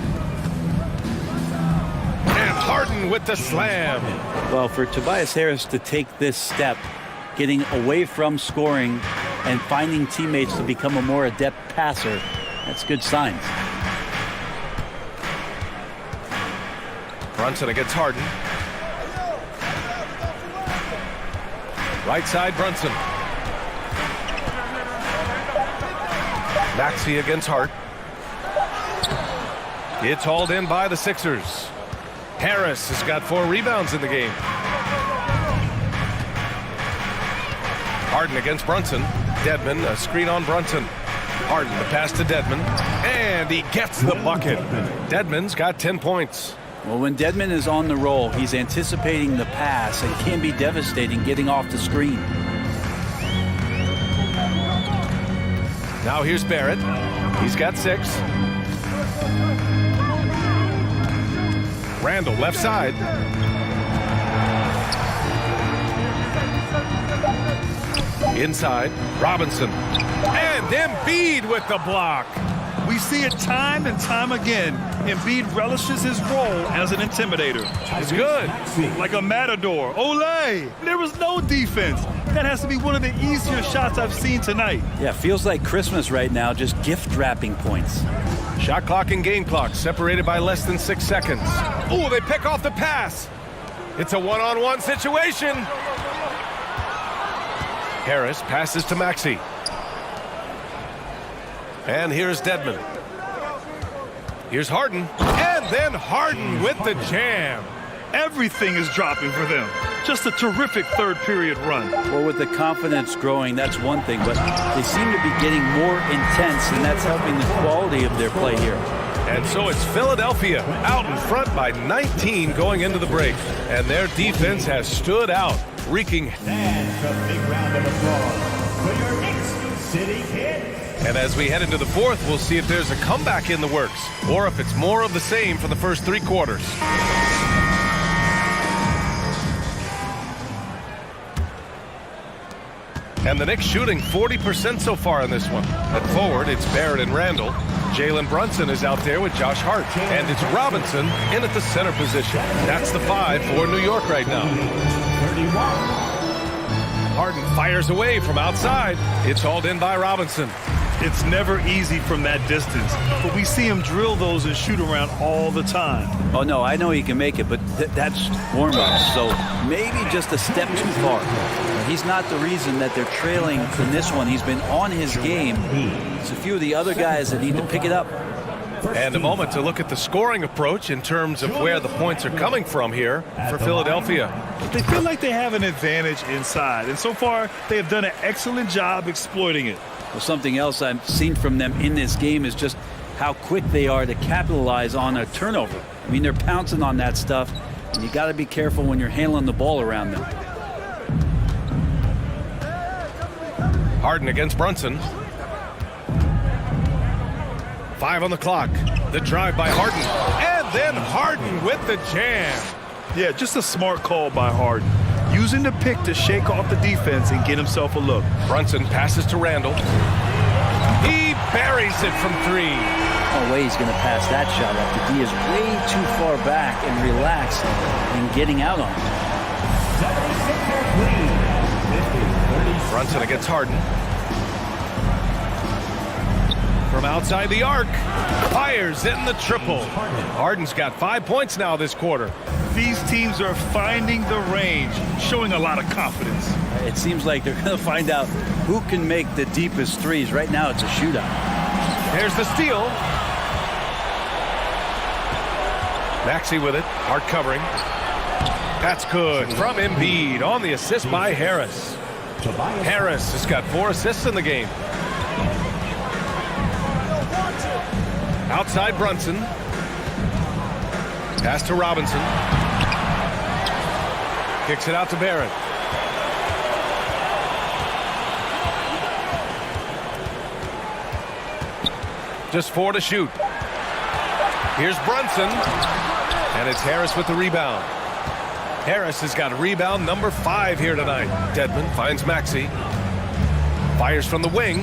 And Harden with the slam. Well, for Tobias Harris to take this step, getting away from scoring and finding teammates to become a more adept passer, that's good signs. Brunson against Harden. Right side, Brunson. Maxey against Hart. It's hauled in by the Sixers. Harris has got 4 rebounds in the game. Harden against Brunson. Dedmon, a screen on Brunson. Harden, the pass to Dedmon. And he gets the bucket. Dedmon's got 10 points. Well, when Dedmon is on the roll, he's anticipating the pass and can be devastating getting off the screen. Now here's Barrett. He's got 6. Randle, left side. Inside, Robinson. And Embiid with the block. We see it time and time again. Embiid relishes his role as an intimidator. It's good. Like a matador. Olay! There was no defense. That has to be one of the easier shots I've seen tonight. Yeah, feels like Christmas right now, just gift wrapping points. Shot clock and game clock separated by less than 6 seconds. Oh, they pick off the pass. It's a one-on-one situation. Harris passes to Maxey. And here's Dedmon. Here's Harden. And then Harden with the jam. Everything is dropping for them. Just a terrific third period run. Well, with the confidence growing, that's one thing, but they seem to be getting more intense, and that's helping the quality of their play here. And so it's Philadelphia out in front by 19 going into the break. And their defense has stood out, wreaking. That's a big round of applause for your Knicks City Kids. And as we head into the fourth, we'll see if there's a comeback in the works or if it's more of the same for the first three quarters. And the Knicks shooting 40% so far in this one. At forward, it's Barrett and Randall. Jalen Brunson is out there with Josh Hart. And it's Robinson in at the center position. That's the 5 for New York right now. 31. Harden fires away from outside. It's hauled in by Robinson. It's never easy from that distance, but we see him drill those and shoot around all the time. Oh, no, I know he can make it, but that's warm-up, so maybe just a step too far. He's not the reason that they're trailing in this one. He's been on his game. It's a few of the other guys that need to pick it up. And a moment to look at the scoring approach in terms of where the points are coming from here for Philadelphia. They feel like they have an advantage inside, and so far they have done an excellent job exploiting it. Well, something else I've seen from them in this game is just how quick they are to capitalize on a turnover. I mean, they're pouncing on that stuff, and you got to be careful when you're handling the ball around them. Harden against Brunson. 5 on the clock. The drive by Harden. And then Harden with the jam. Yeah, just a smart call by Harden. Using the pick to shake off the defense and get himself a look. Brunson passes to Randall. He buries it from 3. No way he's going to pass that shot after D is way too far back and relaxed in getting out on it. Brunson against Harden. From outside the arc. Fires in the triple. Harden's got 5 points now this quarter. These teams are finding the range, showing a lot of confidence. It seems like they're going to find out who can make the deepest threes. Right now, it's a shootout. There's the steal. Maxey with it. Hart covering. That's good. From Embiid on the assist by Harris. Harris has got 4 assists in the game. Outside Brunson. Pass to Robinson. Kicks it out to Barrett. Just 4 to shoot. Here's Brunson. And it's Harris with the rebound. Harris has got rebound number 5 here tonight. Dedmon finds Maxey. Fires from the wing.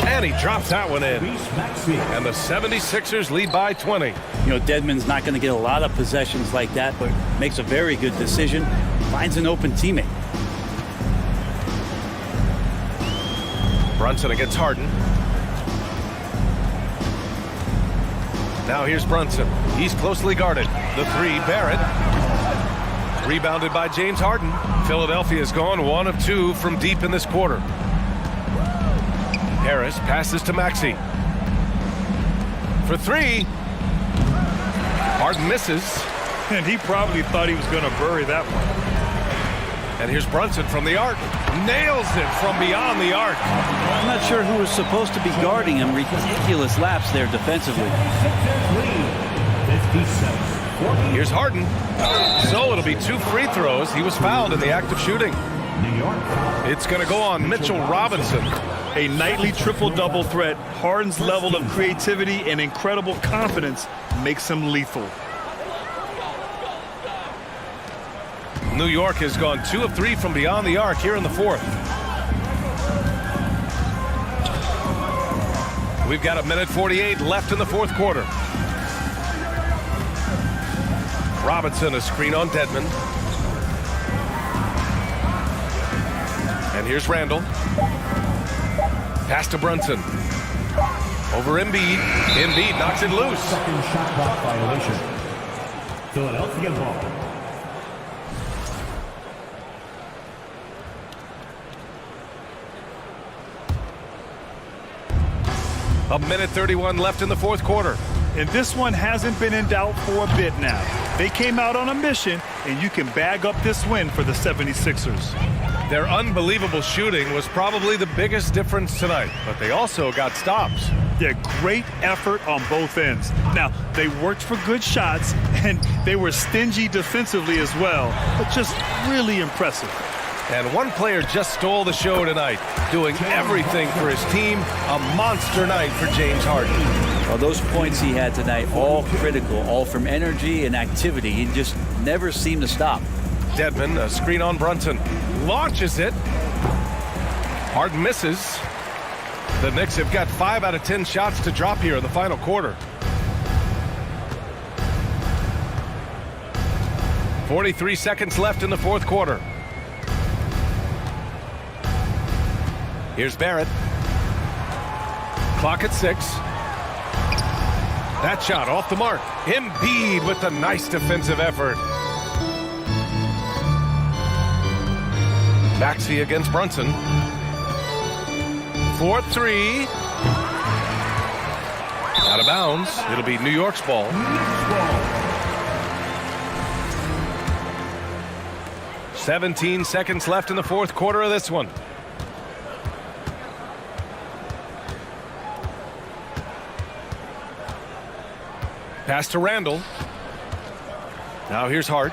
And he drops that one in. And the 76ers lead by 20. You know, Dedmon's not going to get a lot of possessions like that, but makes a very good decision. Finds an open teammate. Brunson against Harden. Now here's Brunson. He's closely guarded. The 3, Barrett. Rebounded by James Harden. Philadelphia's gone 1 of 2 from deep in this quarter. Harris passes to Maxey. For 3. Harden misses. And he probably thought he was going to bury that one. And here's Brunson from the arc. Nails it from beyond the arc. I'm not sure who was supposed to be guarding him. Ridiculous lapse there defensively. Here's Harden. So it'll be 2 free throws. He was fouled in the act of shooting. It's going to go on Mitchell Robinson. A nightly triple-double threat. Harden's level of creativity and incredible confidence makes him lethal. New York has gone 2 of 3 from beyond the arc here in the fourth. We've got 1:48 left in the fourth quarter. Robinson, a screen on Dedmon. And here's Randall. Pass to Brunson. Over Embiid. Embiid knocks it loose. Second shot clock violation. Philadelphia ball. A 1:31 left in the fourth quarter. And this one hasn't been in doubt for a bit now. They came out on a mission, and you can bag up this win for the 76ers. Their unbelievable shooting was probably the biggest difference tonight, but they also got stops. Yeah, great effort on both ends. Now, they worked for good shots, and they were stingy defensively as well, but just really impressive. And one player just stole the show tonight, doing everything for his team. A monster night for James Harden. Well, those points he had tonight, all critical, all from energy and activity. He just never seemed to stop. Dedmon, a screen on Brunson, launches it. Harden misses. The Knicks have got 5 out of 10 shots to drop here in the final quarter. 43 seconds left in the fourth quarter. Here's Barrett. Clock at 6. That shot off the mark. Embiid with a nice defensive effort. Maxey against Brunson. 4-3. Out of bounds. It'll be New York's ball. 17 seconds left in the fourth quarter of this one. Pass to Randall. Now here's Hart.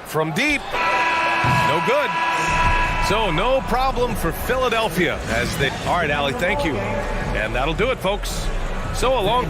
From deep. No good. So no problem for Philadelphia as they... All right, Allie, thank you. And that'll do it, folks. So along...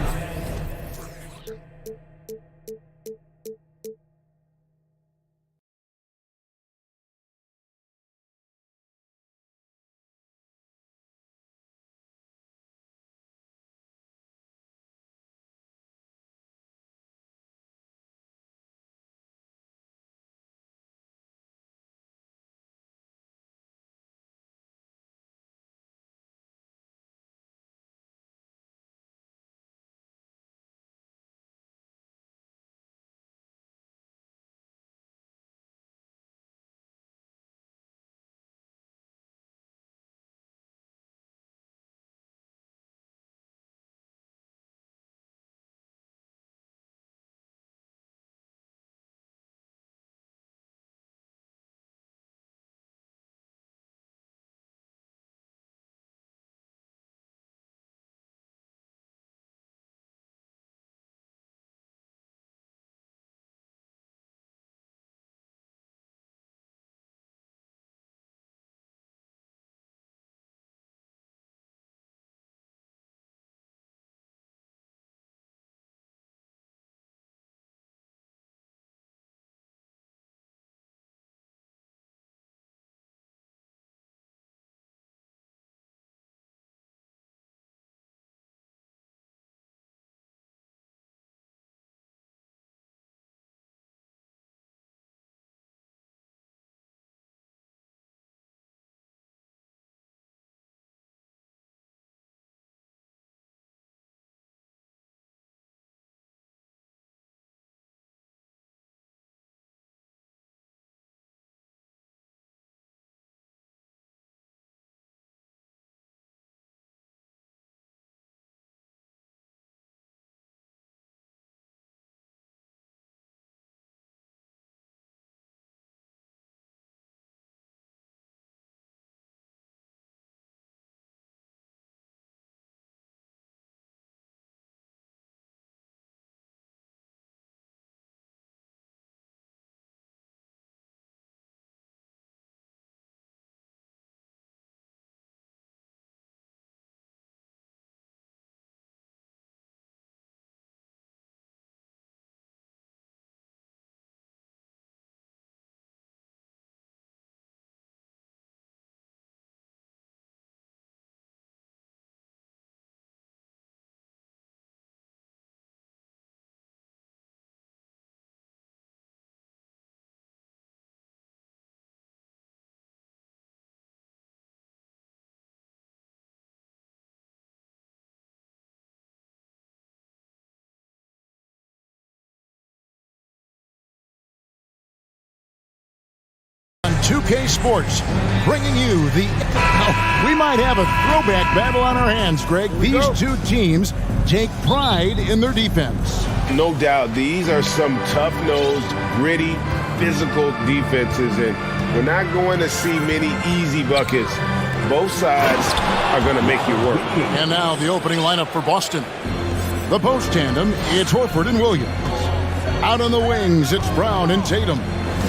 2K Sports, bringing you the... we might have a throwback battle on our hands, Greg. These two teams take pride in their defense. No doubt, these are some tough-nosed, gritty, physical defenses, and we're not going to see many easy buckets. Both sides are going to make you work. And now the opening lineup for Boston. The post tandem, it's Horford and Williams. Out on the wings, it's Brown and Tatum.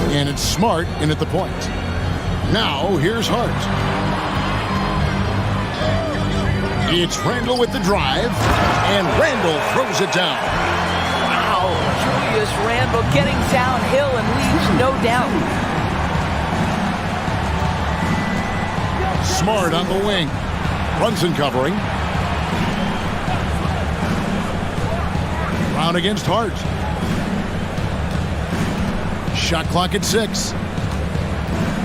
And it's Smart in at the point. Now, here's Hart. It's Randall with the drive, and Randall throws it down. Wow, Julius Randall getting downhill and leaves no doubt. Smart on the wing. Brunson covering. Brown against Hart. Shot clock at 6.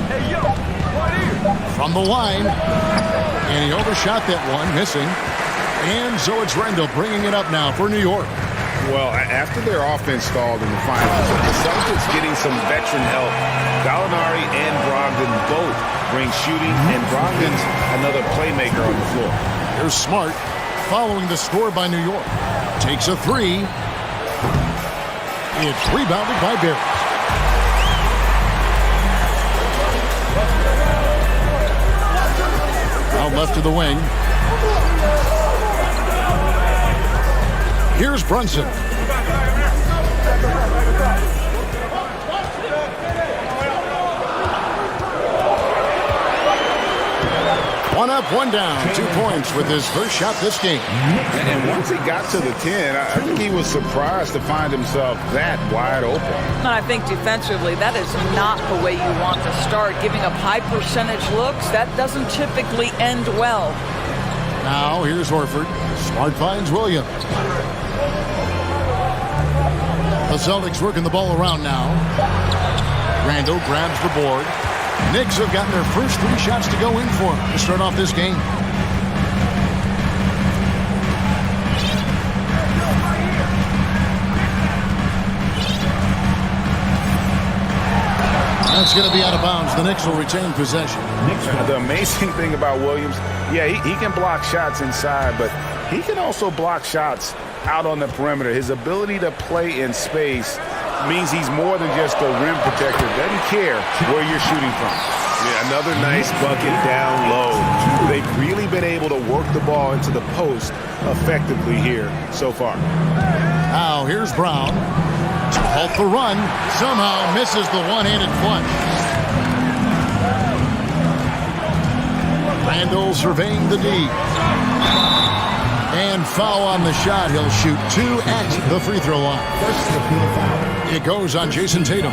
Hey, yo, right here. From the line. And he overshot that one, missing. And so it's Randall bringing it up now for New York. Well, after their offense stalled in the finals, the Celtics getting some veteran help. Gallinari and Brogdon both bring shooting, and Brogdon's another playmaker on the floor. Here's Smart following the score by New York. Takes a 3. It's rebounded by Barrett. Out left to the wing. Here's Brunson. One up, one down. 2 points with his first shot this game. And once he got to the 10, I think he was surprised to find himself that wide open. And I think defensively, that is not the way you want to start. Giving up high percentage looks, that doesn't typically end well. Now, here's Horford. Smart finds Williams. The Celtics working the ball around now. Randall grabs the board. Knicks have gotten their first 3 shots to go in for him to start off this game. That's going to be out of bounds. The Knicks will retain possession. The amazing thing about Williams, yeah, he can block shots inside, but he can also block shots out on the perimeter. His ability to play in space means he's more than just a rim protector. Doesn't care where you're shooting from. Yeah, another nice bucket down low. They've really been able to work the ball into the post effectively here so far. Now here's Brown to halt the run. Somehow misses the one-handed flush. Randall surveying the D. And foul on the shot. He'll shoot 2 at the free throw line. It goes on Jason Tatum.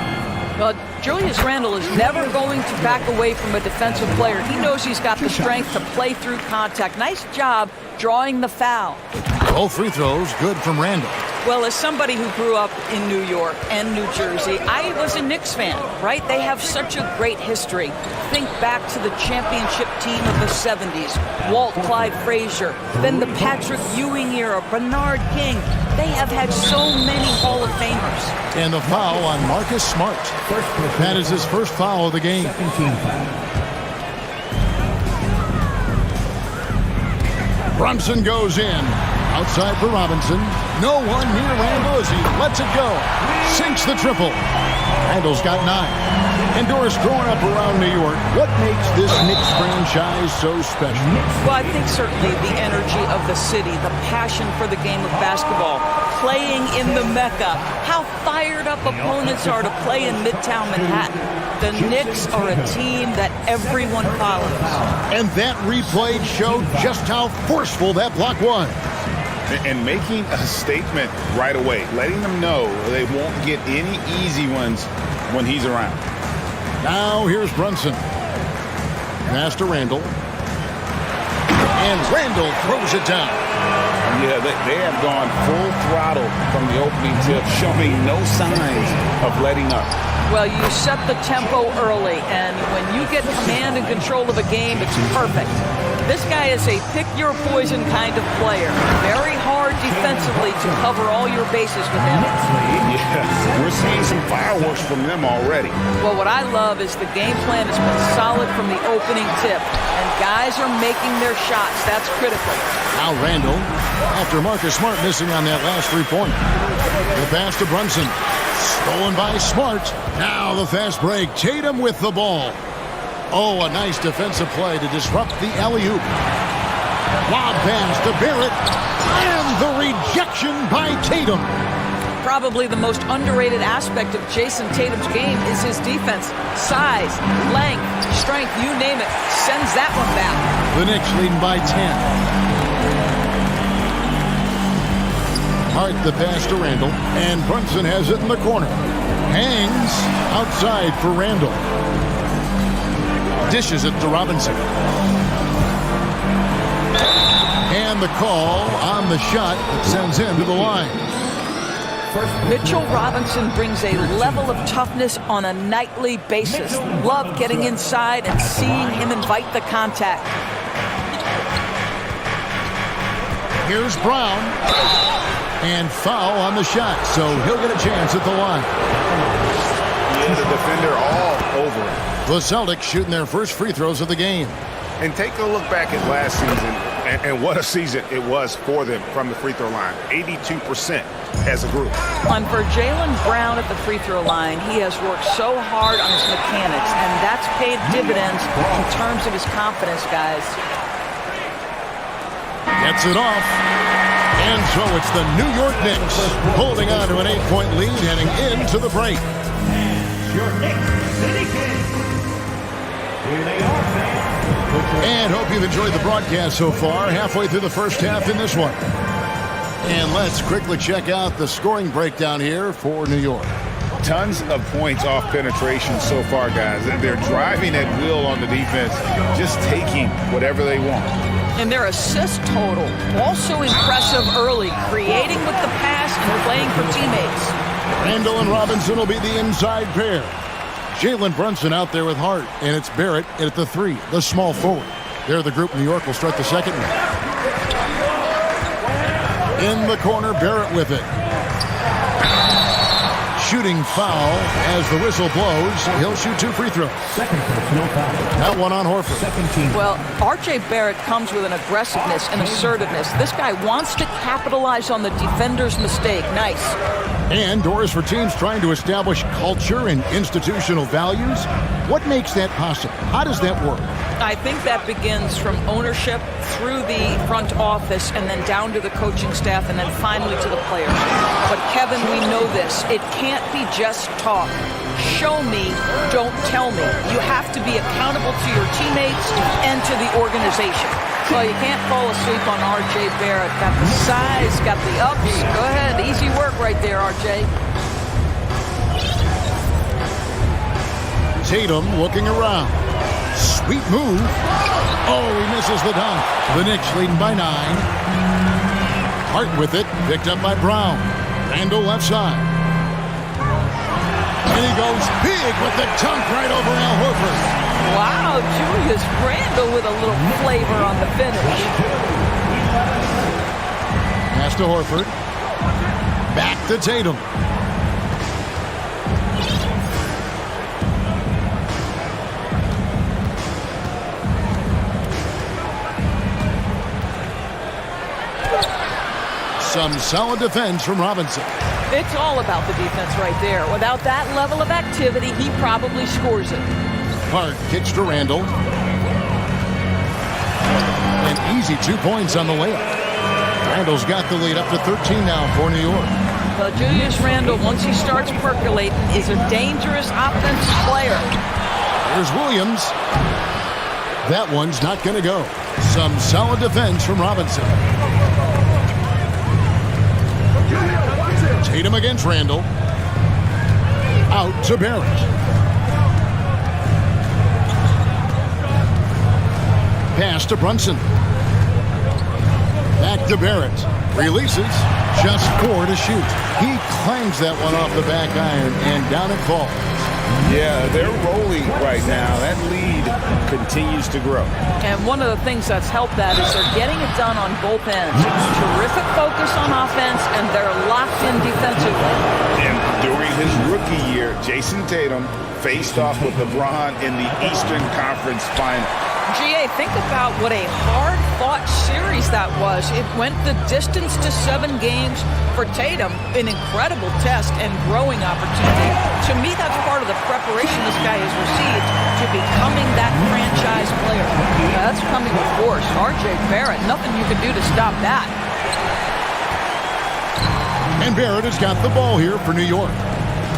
Well, Julius Randall is never going to back away from a defensive player. He knows he's got the strength to play through contact. Nice job drawing the foul. Both free throws good from Randall. Well, as somebody who grew up in New York and New Jersey, I was a Knicks fan, right? They have such a great history. Think back to the championship team of the 70s. Walt Clyde Frazier, then the Patrick Ewing era, Bernard King. They have had so many Hall of Famers. And the foul on Marcus Smart. That is his first foul of the game. Brunson goes in. Outside for Robinson. No one near Randall as he lets it go. Sinks the triple. Randall's got 9. And Doris, growing up around New York, what makes this Knicks franchise so special? Well, I think certainly the energy of the city, the passion for the game of basketball, playing in the Mecca, how fired up opponents are to play in Midtown Manhattan. The Knicks are a team that everyone follows. And that replay showed just how forceful that block was. And making a statement right away, letting them know they won't get any easy ones when he's around. Now here's Brunson. Pass to Randall. And Randall throws it down. Yeah, they have gone full throttle from the opening tip, showing no signs of letting up. Well, you set the tempo early, and when you get command and control of a game, it's perfect. This guy is a pick-your-poison kind of player. Very hard defensively to cover all your bases with him. Yeah, we're seeing some fireworks from them already. Well, what I love is the game plan has been solid from the opening tip, and guys are making their shots. That's critical. Now Randall, after Marcus Smart missing on that last three-pointer. The pass to Brunson. Stolen by Smart. Now the fast break. Tatum with the ball. Oh, a nice defensive play to disrupt the alley-oop. Lob pass to Barrett. And the rejection by Tatum. Probably the most underrated aspect of Jason Tatum's game is his defense. Size, length, strength, you name it. Sends that one back. The Knicks leading by 10. Hart the pass to Randall. And Brunson has it in the corner. Hangs outside for Randall. Dishes it to Robinson. And the call on the shot that sends him to the line. Mitchell Robinson brings a level of toughness on a nightly basis. Love getting inside and seeing him invite the contact. Here's Brown. And foul on the shot, so he'll get a chance at the line. Yeah, the defender all over him. The Celtics shooting their first free throws of the game. And take a look back at last season, and what a season it was for them from the free throw line. 82% as a group. And for Jaylen Brown at the free throw line, he has worked so hard on his mechanics, and that's paid dividends in terms of his confidence, guys. Gets it off. And so it's the New York Knicks holding on to an 8-point lead heading into the break. Your Knicks City Kings. Here they are, fans. And hope you've enjoyed the broadcast so far. Halfway through the first half in this one. And let's quickly check out the scoring breakdown here for New York. Tons of points off penetration so far, guys. They're driving at will on the defense, just taking whatever they want. And their assist total, also impressive early, creating with the pass and playing for teammates. Randall and Robinson will be the inside pair. Jalen Brunson out there with Hart, and it's Barrett at the 3, the small forward. There the group. New York will start the second one. In the corner, Barrett with it. Shooting foul as the whistle blows. He'll shoot 2 free throws. Second personal foul. That one on Horford. Second team. Well, R.J. Barrett comes with an aggressiveness and assertiveness. This guy wants to capitalize on the defender's mistake. Nice. And doors for teams trying to establish culture and institutional values. What makes that possible? How does that work? I think that begins from ownership through the front office and then down to the coaching staff and then finally to the players. But Kevin, we know this. It can't be just talk. Show me, don't tell me. You have to be accountable to your teammates and to the organization. Well, you can't fall asleep on R.J. Barrett. Got the size, got the ups. Go ahead, easy work right there, R.J. Tatum looking around. Sweet move. Oh, he misses the dunk. The Knicks leading by 9. Hart with it, picked up by Brown. Randall left side. And he goes big with the dunk right over Al Horford. Wow, Julius Randle with a little flavor on the finish. Pass to Horford. Back to Tatum. Some solid defense from Robinson. It's all about the defense right there. Without that level of activity, he probably scores it. Hart kicks to Randall. An easy 2 points on the layup. Randall's got the lead up to 13 now for New York. Well, Julius Randle, once he starts percolating, is a dangerous offensive player. Here's Williams. That one's not going to go. Some solid defense from Robinson. Tatum against Randall. Out to Barrett. Pass to Brunson. Back to Barrett. Releases. Just 4 to shoot. He clangs that one off the back iron, and down it falls. Yeah, they're rolling right now. That lead continues to grow. And one of the things that's helped that is they're getting it done on both ends. Terrific focus on offense, and they're locked in defensively. And during his rookie year, Jason Tatum faced off with LeBron in the Eastern Conference Final. GA, think about what a hard-fought series that was. It went the distance to 7 games for Tatum, an incredible test and growing opportunity. To me, that's part of the preparation this guy has received to becoming that franchise player. That's coming with force. RJ Barrett, nothing you can do to stop that. And Barrett has got the ball here for New York.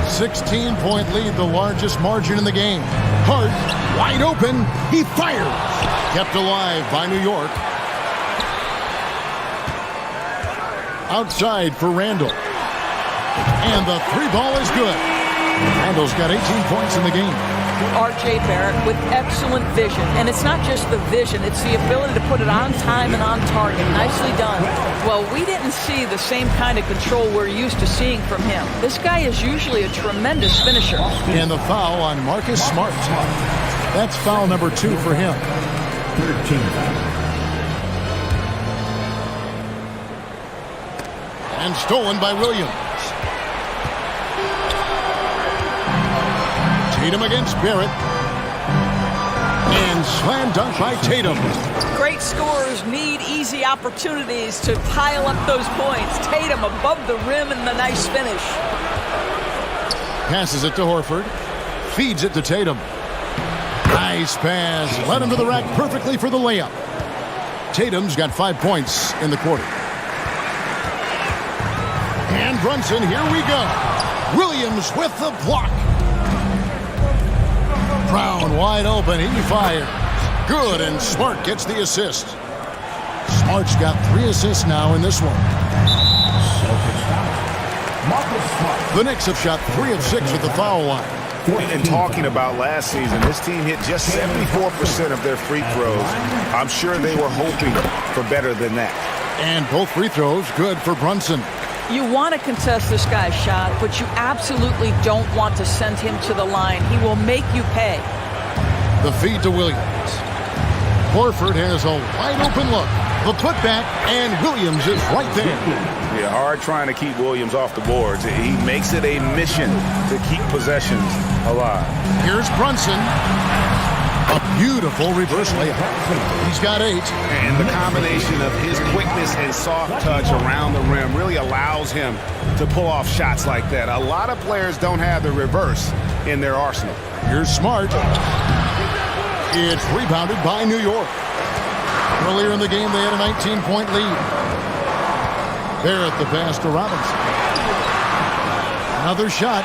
16-point lead, the largest margin in the game. Hart, wide open, he fires. Kept alive by New York. Outside for Randall. And the 3 ball is good. Randall's got 18 points in the game. RJ Barrett with excellent vision. And it's not just the vision, it's the ability to put it on time and on target. Nicely done. Well, we didn't see the same kind of control we're used to seeing from him. This guy is usually a tremendous finisher. And the foul on Marcus Smart. That's foul number 2 for him. 13. And stolen by Williams. Tatum against Barrett. And slam dunk by Tatum. Great scorers need easy opportunities to pile up those points. Tatum above the rim and the nice finish. Passes it to Horford. Feeds it to Tatum. Nice pass. Led him to the rack perfectly for the layup. Tatum's got 5 points in the quarter. And Brunson, here we go. Williams with the block. Brown wide open. He fires. Good, and Smart gets the assist. Smart's got 3 assists now in this one. The Knicks have shot 3 of 6 at the foul line. And talking about last season, this team hit just 74% of their free throws. I'm sure they were hoping for better than that. And both free throws good for Brunson. You want to contest this guy's shot, but you absolutely don't want to send him to the line. He will make you pay. The feed to Williams. Horford has a wide open look. The putback, and Williams is right there. Yeah, hard trying to keep Williams off the boards. He makes it a mission to keep possessions alive. Here's Brunson. A beautiful reverse layup. He's got 8. And the combination of his quickness and soft touch around the rim really allows him to pull off shots like that. A lot of players don't have the reverse in their arsenal. Here's Smart. It's rebounded by New York. Earlier in the game, they had a 19-point lead. Barrett the pass to Robinson. Another shot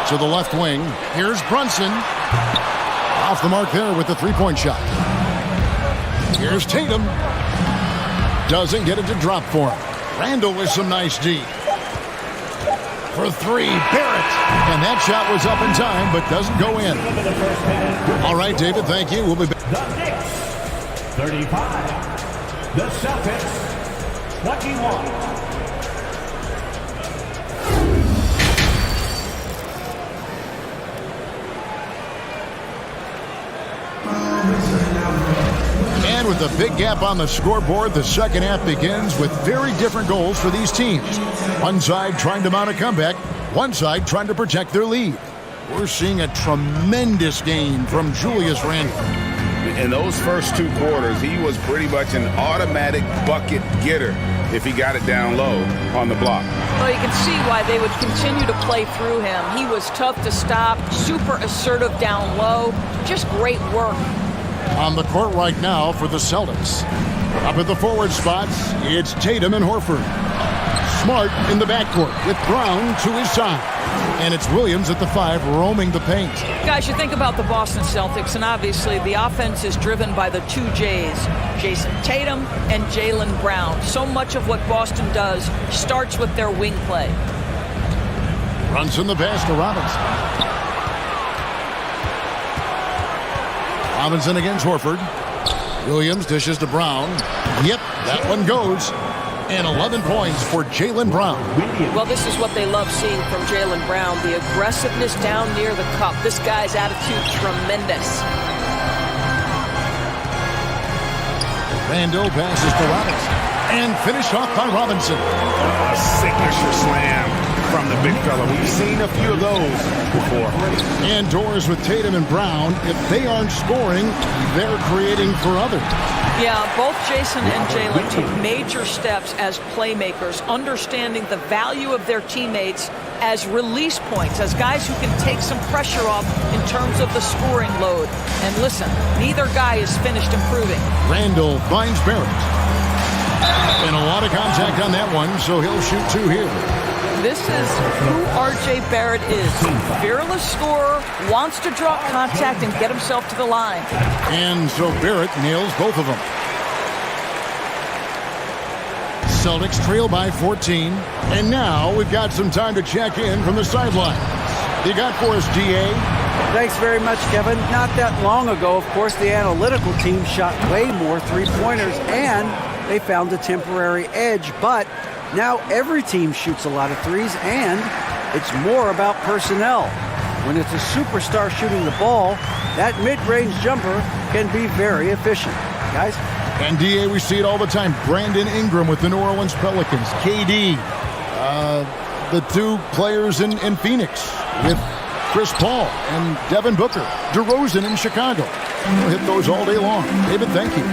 to the left wing. Here's Brunson. Off the mark there with the 3-point shot. Here's Tatum. Doesn't get it to drop for him. Randall with some nice D. For 3, Barrett. And that shot was up in time, but doesn't go in. All right, David, thank you. We'll be back. The Knicks, 35. The Celtics, 21. And with a big gap on the scoreboard, the second half begins with very different goals for these teams. One side trying to mount a comeback, one side trying to protect their lead. We're seeing a tremendous game from Julius Randle. In those first 2 quarters, he was pretty much an automatic bucket getter if he got it down low on the block. Well, you can see why they would continue to play through him. He was tough to stop, super assertive down low, just great work. On the court right now for the Celtics. Up at the forward spots, it's Tatum and Horford. Smart in the backcourt with Brown to his side. And it's Williams at the 5 roaming the paint. Guys, you think about the Boston Celtics, and obviously the offense is driven by the 2 J's, Jason Tatum and Jaylen Brown. So much of what Boston does starts with their wing play. Brunson the pass to Robinson. Robinson against Horford. Williams dishes to Brown. Yep, that one goes. And 11 points for Jaylen Brown. Well, this is what they love seeing from Jaylen Brown, the aggressiveness down near the cup. This guy's attitude, tremendous. Randall passes to Robinson. And finished off by Robinson. A signature slam from the big fella. We've seen a few of those before. Indoors with Tatum and Brown. If they aren't scoring, they're creating for others. Yeah, both Jason and Jaylen took major steps as playmakers, understanding the value of their teammates as release points, as guys who can take some pressure off in terms of the scoring load. And listen, neither guy is finished improving. Randall finds Barrett. And a lot of contact on that one, so he'll shoot 2 here. This is who R.J. Barrett is. Fearless scorer, wants to draw contact and get himself to the line. And so Barrett nails both of them. Celtics trail by 14. And now we've got some time to check in from the sidelines. You got for us, D.A.? Thanks very much, Kevin. Not that long ago, of course, the analytical team shot way more three-pointers, and they found a temporary edge. But now every team shoots a lot of threes, and it's more about personnel. When it's a superstar shooting the ball, that mid-range jumper can be very efficient. Guys? And, D.A., we see it all the time. Brandon Ingram with the New Orleans Pelicans. KD, the 2 players in Phoenix with Chris Paul and Devin Booker. DeRozan in Chicago. We'll hit those all day long. David, thank you.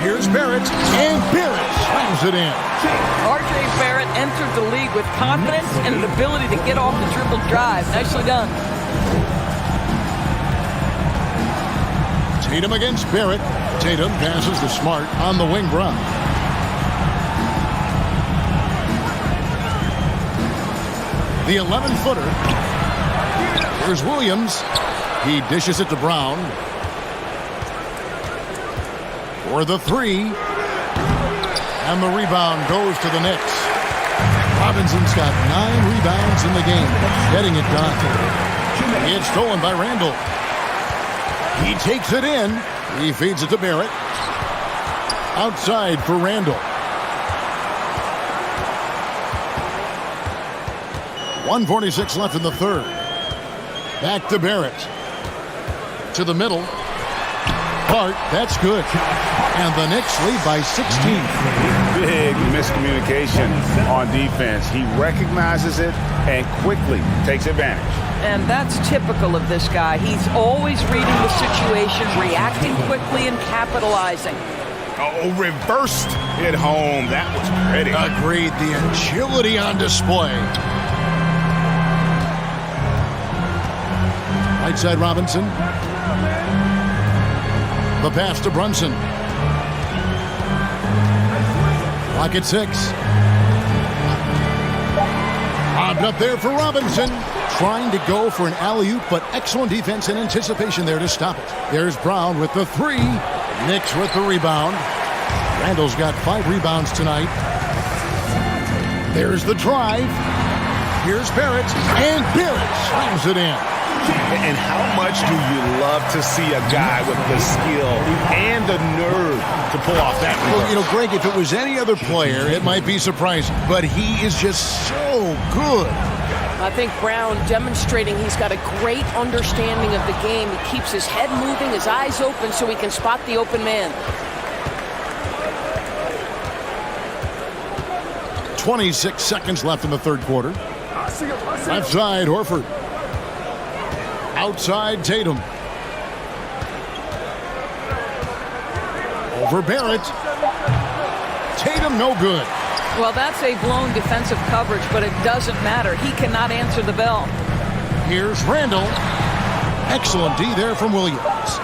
Here's Barrett, and Barrett slams it in. R.J. Barrett entered the league with confidence and an ability to get off the dribble drive. Nicely done. Tatum against Barrett. Tatum passes to Smart on the wing. Brown. The 11-footer. Here's Williams. He dishes it to Brown. For the 3. And the rebound goes to the Knicks. Robinson's got 9 rebounds in the game. Getting it done. It's stolen by Randall. He takes it in. He feeds it to Barrett. Outside for Randall. 1:46 left in the third. Back to Barrett. To the middle. Hart, that's good. And the Knicks lead by 16. Big miscommunication on defense. He recognizes it and quickly takes advantage. And that's typical of this guy. He's always reading the situation, reacting quickly, and capitalizing. Oh, reversed it home. That was pretty. Agreed. The agility on display. Right side Robinson. The pass to Brunson. Clock at 6. Lobbed up there for Robinson. Trying to go for an alley-oop, but excellent defense and anticipation there to stop it. There's Brown with the 3. Knicks with the rebound. Randall's got 5 rebounds tonight. There's the drive. Here's Barrett, and Barrett slams it in. And how much do you love to see a guy with the skill and the nerve to pull off that reverse? Well, you know, Greg, if it was any other player, it might be surprising, but he is just so good. I think Brown demonstrating he's got a great understanding of the game. He keeps his head moving, his eyes open so he can spot the open man. 26 seconds left in the third quarter. Left side, Horford. Outside, Tatum. Over Barrett. Tatum, no good. Well, that's a blown defensive coverage, but it doesn't matter. He cannot answer the bell. Here's Randall. Excellent D there from Williams.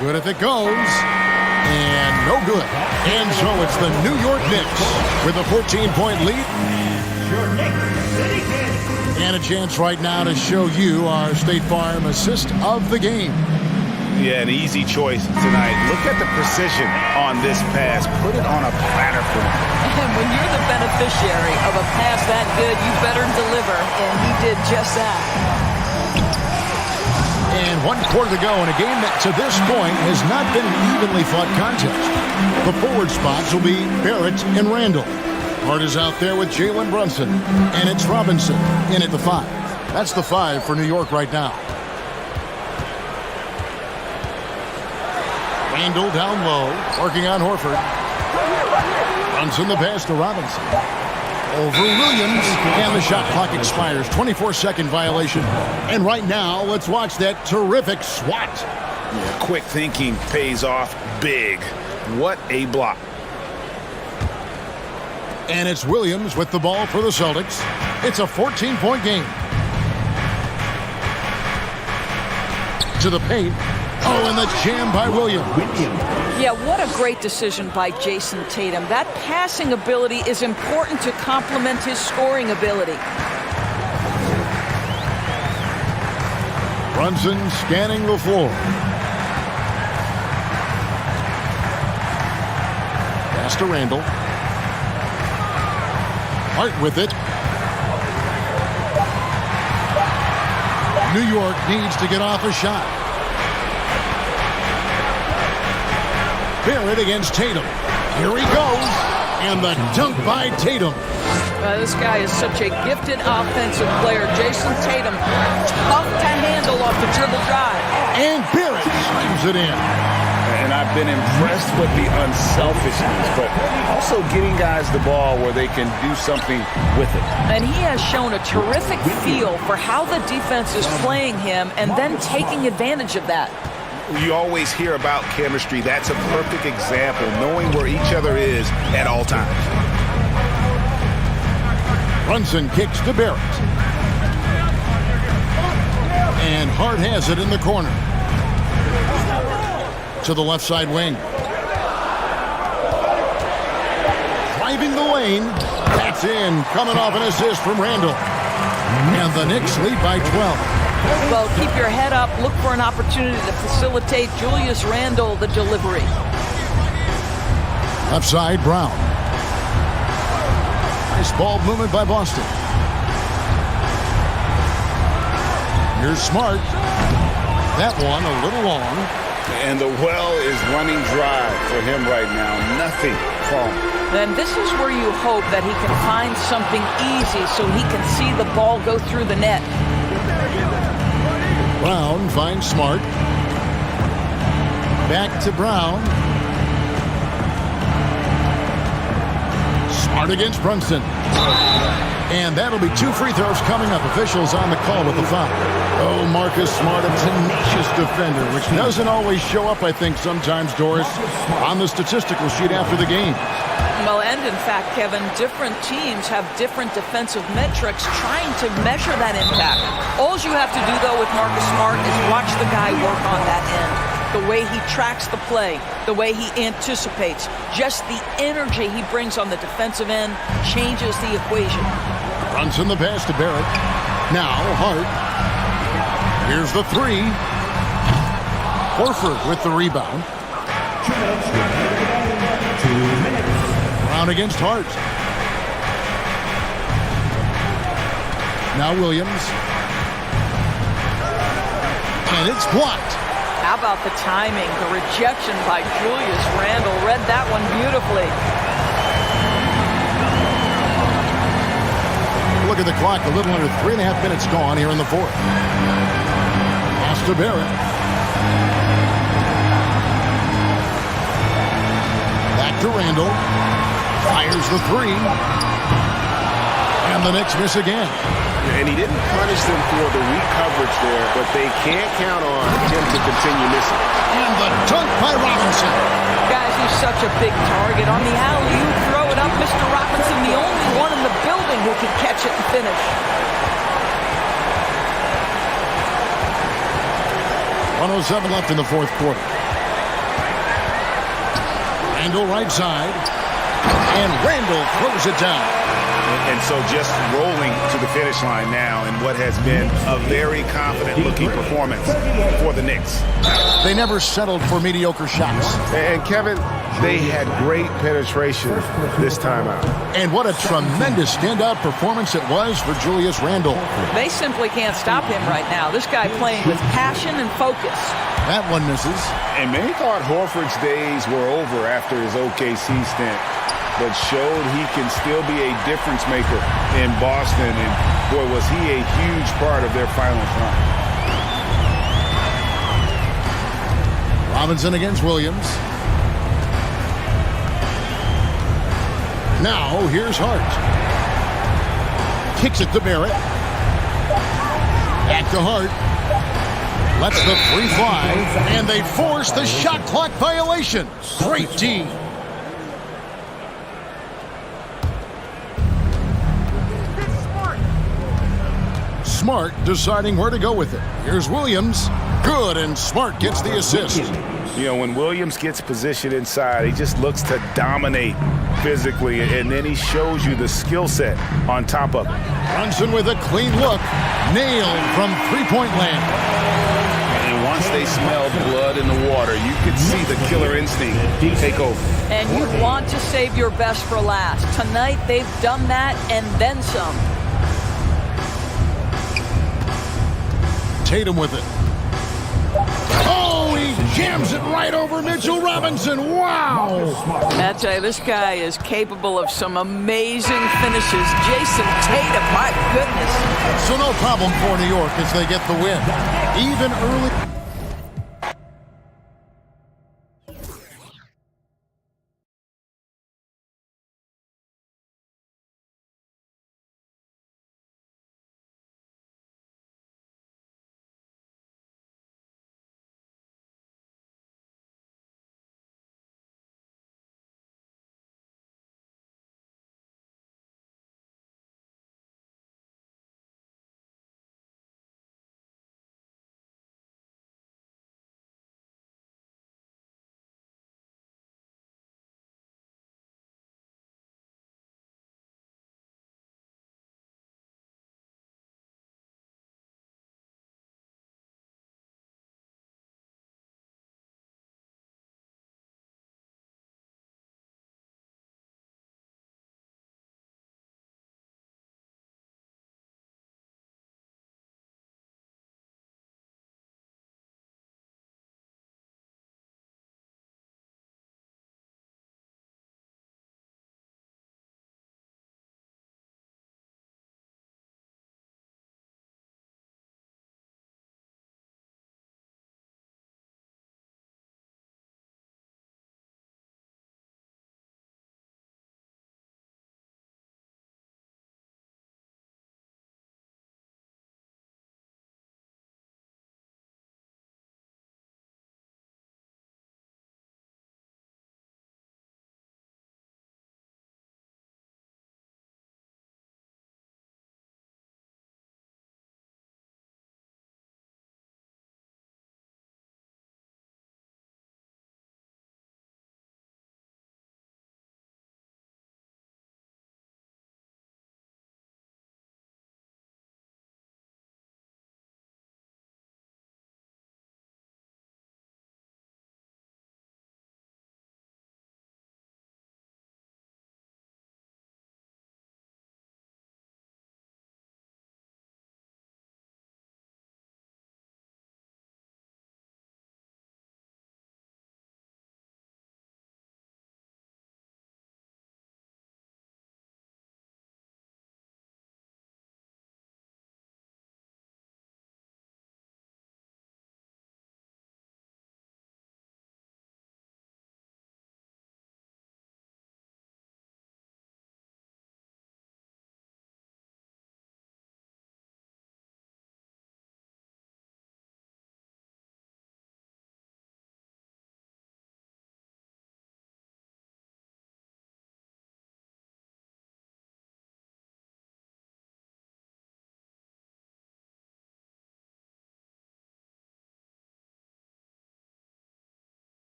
Good if it goes. And no good. And so it's the New York Knicks with a 14-point lead. And a chance right now to show you our State Farm assist of the game. Yeah, an easy choice tonight. Look at the precision on this pass. Put it on a platter for him. And when you're the beneficiary of a pass that good, you better deliver. And he did just that. And 1 quarter to go in a game that to this point has not been an evenly fought contest. The forward spots will be Barrett and Randall. Hart is out there with Jalen Brunson, and it's Robinson in at the 5. That's the 5 for New York right now. Randall down low, working on Horford. Brunson the pass to Robinson. Over Williams, and the shot clock expires. 24-second violation. And right now, let's watch that terrific swat. Yeah, quick thinking pays off big. What a block. And it's Williams with the ball for the Celtics. It's a 14-point game. To the paint. Oh, and the jam by Williams. Yeah, what a great decision by Jason Tatum. That passing ability is important to complement his scoring ability. Brunson scanning the floor. Pass to Randall. Hart with it. New York needs to get off a shot. Barrett against Tatum. Here he goes. And the dunk by Tatum. This guy is such a gifted offensive player. Jason Tatum, tough to handle off the dribble drive. And Barrett slams it in. And I've been impressed with the unselfishness, but also getting guys the ball where they can do something with it. And he has shown a terrific feel for how the defense is playing him and then taking advantage of that. You always hear about chemistry. That's a perfect example, knowing where each other is at all times. Brunson kicks to Barrett. And Hart has it in the corner. To the left side wing. Driving the lane. That's in. Coming off an assist from Randall. And the Knicks lead by 12. Well, keep your head up. Look for an opportunity to facilitate Julius Randle the delivery. Left side, Brown. Nice ball movement by Boston. Here's Smart. That one a little long. And the well is running dry for him right now. Nothing falling. Then this is where you hope that he can find something easy so he can see the ball go through the net. Brown finds Smart. Back to Brown. Smart against Brunson. And that'll be 2 free throws coming up. Officials on the call with the foul. Oh, Marcus Smart, a tenacious defender, which doesn't always show up, I think, sometimes, Doris, on the statistical sheet after the game. Well, and in fact, Kevin, different teams have different defensive metrics trying to measure that impact. All you have to do, though, with Marcus Smart is watch the guy work on that end. The way he tracks the play, the way he anticipates, just the energy he brings on the defensive end changes the equation. Runs in the pass to Barrett. Now, Hart. Here's the 3. Horford with the rebound. Brown against Hart. Now Williams. And it's blocked. How about the timing, the rejection by Julius Randle? Read that one beautifully. Look at the clock, a little under 3.5 minutes gone here in the 4th. Pass to Barrett. Back to Randle. Fires the 3. And the Knicks miss again. And he didn't punish them for the weak coverage there, but they can't count on him to continue missing. And the dunk by Robinson. Guys, he's such a big target. On the alley-oop, throw it up. Mr. Robinson, the only one in the building who can catch it and finish. 1:07 left in the 4th quarter. Randall right side. And Randall throws it down. And so just rolling to the finish line now in what has been a very confident-looking performance for the Knicks. They never settled for mediocre shots. And Kevin, they had great penetration this time out. And what a tremendous standout performance it was for Julius Randle. They simply can't stop him right now. This guy playing with passion and focus. That one misses. And many thought Horford's days were over after his OKC stint, but showed he can still be a difference maker in Boston. And boy, was he a huge part of their finals run. Robinson against Williams. Now, here's Hart. Kicks it to Barrett. Back to Hart. Lets the three fly. And they force the shot clock violation. Great D. Smart deciding where to go with it. Here's Williams. Good, and Smart gets the assist. You know, when Williams gets positioned inside, he just looks to dominate physically, and then he shows you the skill set on top of it. Brunson with a clean look. Nailed from three-point land. And once they smelled blood in the water, you could see the killer instinct take over. And you want to save your best for last. Tonight, they've done that and then some. Tatum with it. Oh, he jams it right over Mitchell Robinson. Wow. I tell you, this guy is capable of some amazing finishes. Jason Tatum, my goodness. So no problem for New York as they get the win. Even early.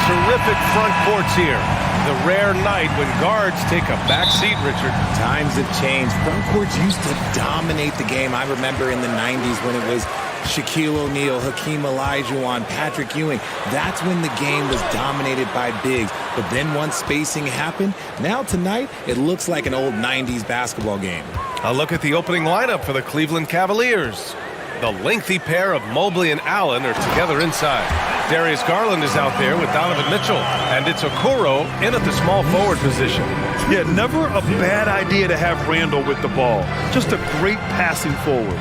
terrific front courts here. The rare night when guards take a back seat, Richard. Times have changed. Front courts used to dominate the game. I remember in the 90s when it was Shaquille O'Neal, Hakeem Olajuwon, Patrick Ewing. That's when the game was dominated by bigs. But then once spacing happened, now tonight it looks like an old 90s basketball game. A look at the opening lineup for the Cleveland Cavaliers. The lengthy pair of Mobley and Allen are together inside. Darius Garland is out there with Donovan Mitchell, and it's Okoro in at the small forward position. Yeah, never a bad idea to have Randall with the ball. Just a great passing forward.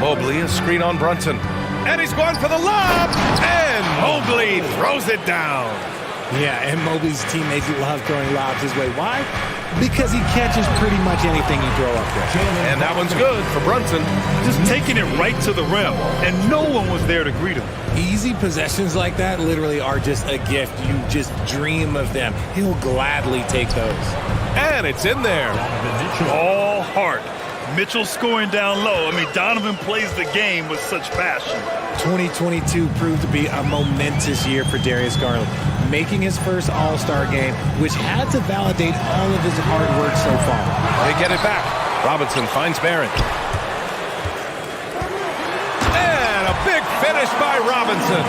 Mobley, a screen on Brunson. And he's going for the lob, and Mobley throws it down. Yeah, and Mobley's teammates love throwing lobs his way. Why? Because he catches pretty much anything you throw up there. And that one's good for Brunson. Just taking it right to the rim, and no one was there to greet him. Easy possessions like that literally are just a gift. You just dream of them. He'll gladly take those. And it's in there. All heart. Mitchell scoring down low. I mean, Donovan plays the game with such passion. 2022 proved to be a momentous year for Darius Garland, making his first All-Star game, which had to validate all of his hard work so far. They get it back. Robinson finds Barrett. And a big finish by Robinson.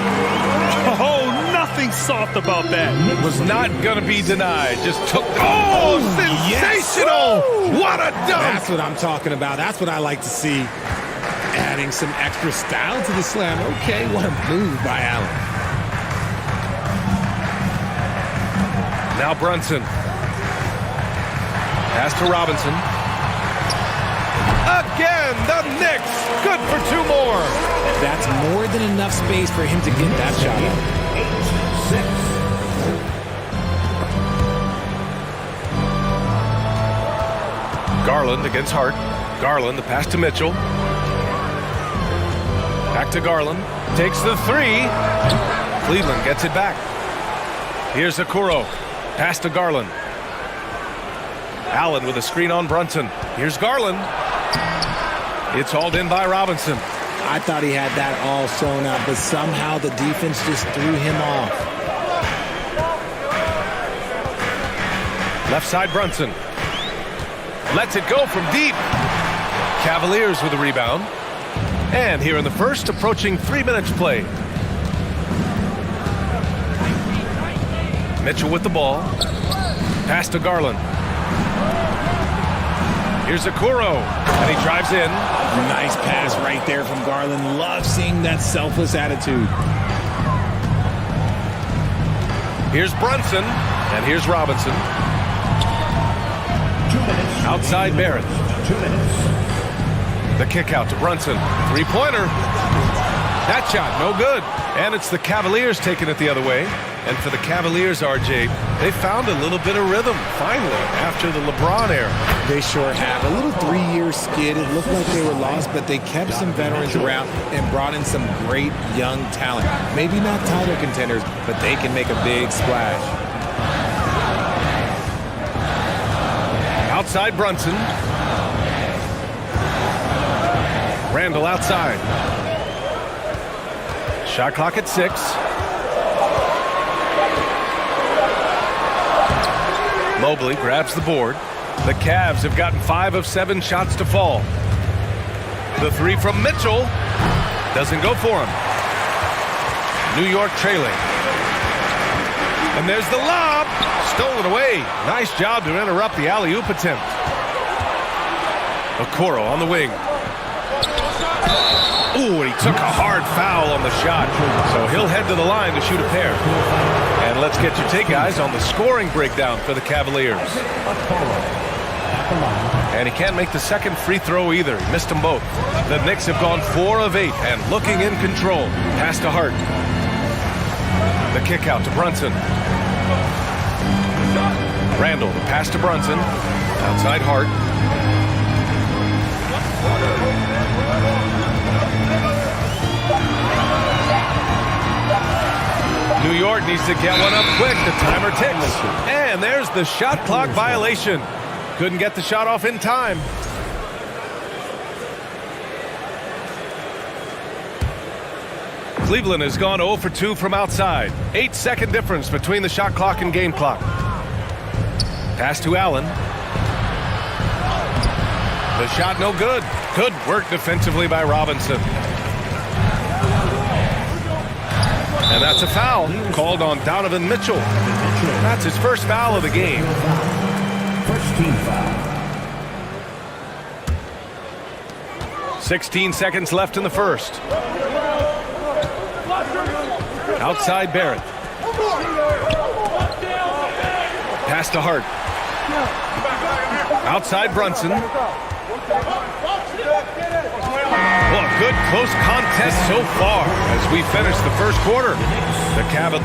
Oh, nothing soft about that. Was not going to be denied. Just took. Oh, sensational! Yes. What a dunk! That's what I'm talking about. That's what I like to see. Adding some extra style to the slam. Okay, what a move by Allen. Now Brunson. Pass to Robinson. Again, the Knicks. Good for two more. That's more than enough space for him to get that shot up. 8-6. Garland against Hart. Garland, the pass to Mitchell. Back to Garland. Takes the three. Cleveland gets it back. Here's Okoro. Pass to Garland. Allen with a screen on Brunson. Here's Garland. It's hauled in by Robinson. I thought he had that all sewn up, but somehow the defense just threw him off. Left side Brunson. Lets it go from deep. Cavaliers with a rebound. And here in the first, approaching 3 minutes play. Mitchell with the ball. Pass to Garland. Here's Okoro, and he drives in. Nice pass right there from Garland. Love seeing that selfless attitude. Here's Brunson, and here's Robinson. 2 minutes. Outside Barrett. 2 minutes. The kick out to Brunson. Three-pointer. That shot, no good. And it's the Cavaliers taking it the other way. And for the Cavaliers, RJ, they found a little bit of rhythm, finally, after the LeBron era. They sure have. A little 3-year skid. It looked like they were lost, but they kept some veterans around and brought in some great young talent. Maybe not title contenders, but they can make a big splash. Outside Brunson. Randall outside. Shot clock at 6. Mobley grabs the board. The Cavs have gotten 5 of 7 shots to fall. The three from Mitchell doesn't go for him. New York trailing. And there's the lob. Stolen away. Nice job to interrupt the alley-oop attempt. Okoro on the wing. Ooh, and he took a hard foul on the shot. So he'll head to the line to shoot a pair. And let's get your take, guys, on the scoring breakdown for the Cavaliers. And he can't make the second free throw either. He missed them both. The Knicks have gone 4 of 8 and looking in control. Pass to Hart. The kick out to Brunson. Randall, the pass to Brunson. Outside Hart. New York needs to get one up quick. The timer ticks. And there's the shot clock violation. Couldn't get the shot off in time. Cleveland has gone 0 for 2 from outside. 8-second difference between the shot clock and game clock. Pass to Allen. The shot no good. Good work defensively by Robinson. And that's a foul called on Donovan Mitchell. That's his first foul of the game. First team foul. 16 seconds left in the first. Outside Barrett. Pass to Hart. Outside Brunson. Well, a good close contest so far as we finish the first quarter. The Cavaliers.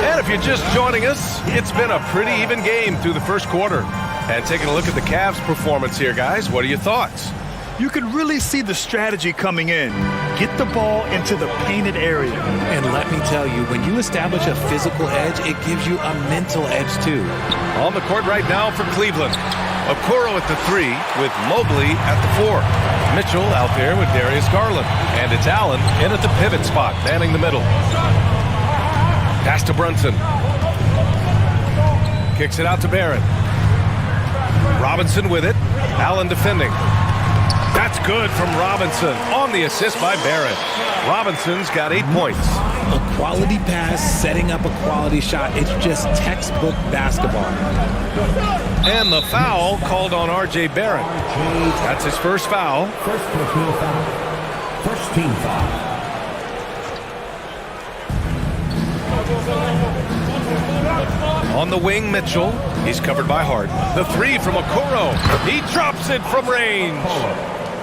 And if you're just joining us, it's been a pretty even game through the first quarter. And taking a look at the Cavs' performance here, guys, what are your thoughts? You can really see the strategy coming in. Get the ball into the painted area. And let me tell you, when you establish a physical edge, it gives you a mental edge too. On the court right now for Cleveland. Okoro at the 3 with Mobley at the 4. Mitchell out there with Darius Garland. And it's Allen in at the pivot spot, manning the middle. Pass to Brunson. Kicks it out to Barrett. Robinson with it. Allen defending. That's good from Robinson on the assist by Barrett. Robinson's got 8 points. A quality pass, setting up a quality shot. It's just textbook basketball. And the foul called on R.J. Barrett. That's his first foul. First personal foul. First team foul. On the wing, Mitchell. He's covered by Hart. The 3 from Okoro. He drops it from range.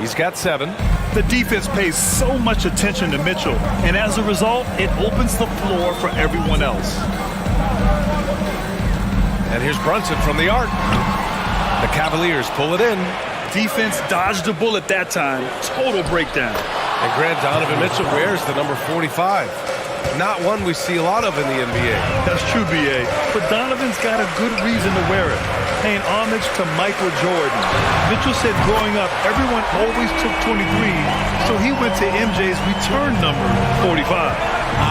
He's got 7. The defense pays so much attention to Mitchell, and as a result, it opens the floor for everyone else. And here's Brunson from the arc. The Cavaliers pull it in. Defense dodged a bullet that time. Total breakdown. And Grant, Donovan Mitchell wears the number 45. Not one we see a lot of in the NBA. That's true, B.A. But Donovan's got a good reason to wear it, paying homage to Michael Jordan. Mitchell said growing up, everyone always took 23, so he went to MJ's return number, 45.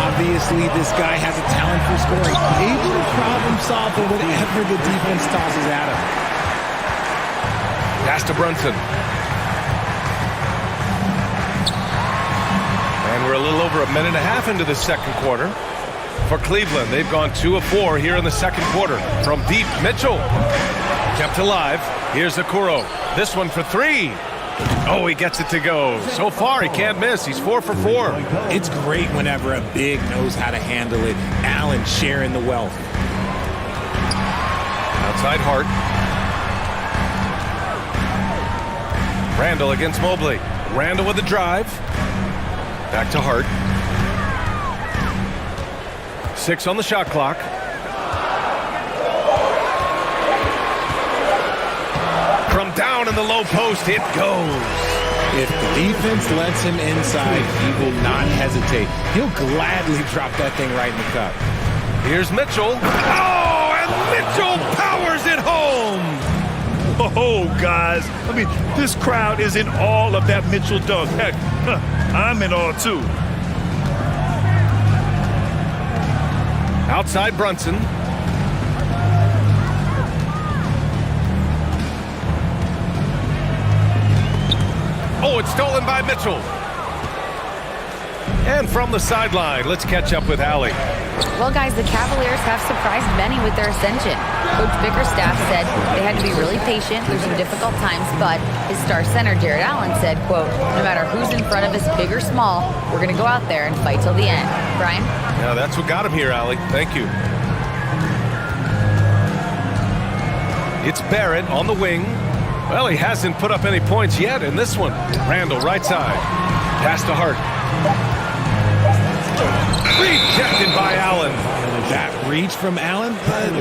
Obviously, this guy has a talent for scoring. Able to problem solve for whatever the defense tosses at him. Pass to Brunson. And we're a little over a minute and a half into the second quarter. For Cleveland, they've gone 2 of 4 here in the second quarter. From deep, Mitchell. Kept alive. Here's Okoro. This one for 3. Oh, he gets it to go. So far, he can't miss. He's 4 for 4. It's great whenever a big knows how to handle it. Allen sharing the wealth. Outside Hart. Randall against Mobley. Randall with the drive. Back to Hart. 6 on the shot clock. From down in the low post, it goes. If the defense lets him inside, he will not hesitate. He'll gladly drop that thing right in the cup. Here's Mitchell. Oh, and Mitchell powers it home. Oh, guys. I mean, this crowd is in awe of that Mitchell dunk. Heck, I'm in awe, too. Outside Brunson. Oh, it's stolen by Mitchell. And from the sideline, let's catch up with Allie. Well, guys, the Cavaliers have surprised many with their ascension. Coach Bickerstaff said they had to be really patient through some difficult times, but his star center, Jared Allen, said, quote, no matter who's in front of us, big or small, we're going to go out there and fight till the end. Brian? Yeah, that's what got him here, Allie. Thank you. It's Barrett on the wing. Well, he hasn't put up any points yet in this one. Randall, right side. Pass to Hart. Rejected by Allen. That reach from Allen,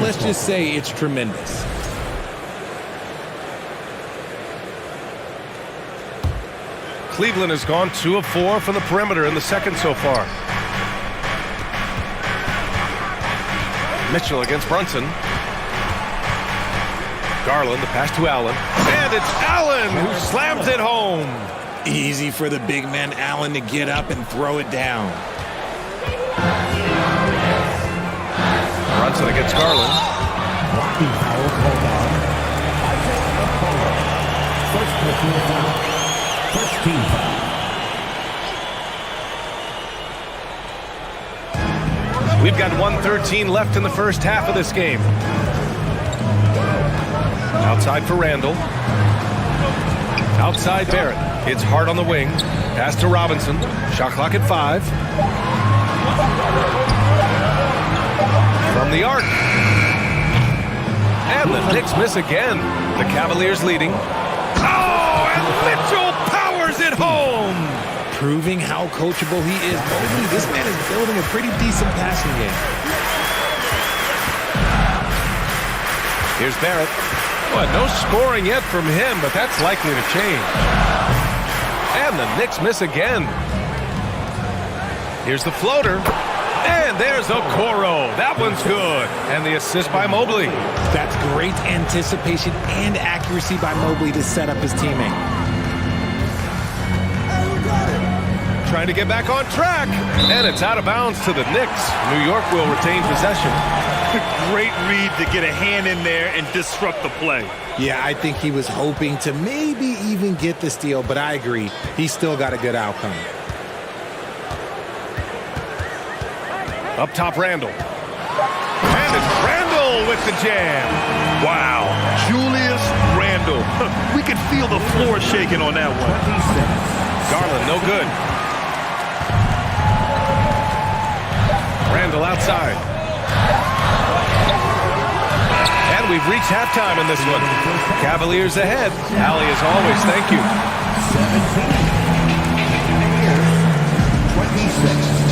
let's just say it's tremendous. Cleveland has gone 2 of 4 from the perimeter in the second so far. Mitchell against Brunson. Garland, the pass to Allen. And it's Allen who slams it home. Easy for the big man Allen to get up and throw it down. Brunson against Garland. Blocking foul called on. First personal foul. First team foul. We've got 1:13 left in the first half of this game. Outside for Randall. Outside Barrett. It's Hart on the wing. Pass to Robinson. Shot clock at 5. From the arc. And the Knicks miss again. The Cavaliers leading. Oh, and Mitchell powers it home. Proving how coachable he is. Mobley, this man is building a pretty decent passing game. Here's Barrett. Well, no scoring yet from him, but that's likely to change. And the Knicks miss again. Here's the floater. And there's Okoro. That one's good. And the assist by Mobley. That's great anticipation and accuracy by Mobley to set up his teammate. Trying to get back on track. And it's out of bounds to the Knicks. New York will retain possession. Great read to get a hand in there and disrupt the play. Yeah, I think he was hoping to maybe even get the steal, but I agree. He still got a good outcome. Up top, Randall. And it's Randall with the jam. Wow, Julius Randle. We could feel the floor shaking on that one. Garland, no good. Randall outside. And we've reached halftime in this one. Cavaliers ahead. Allie, as always, thank you. 26.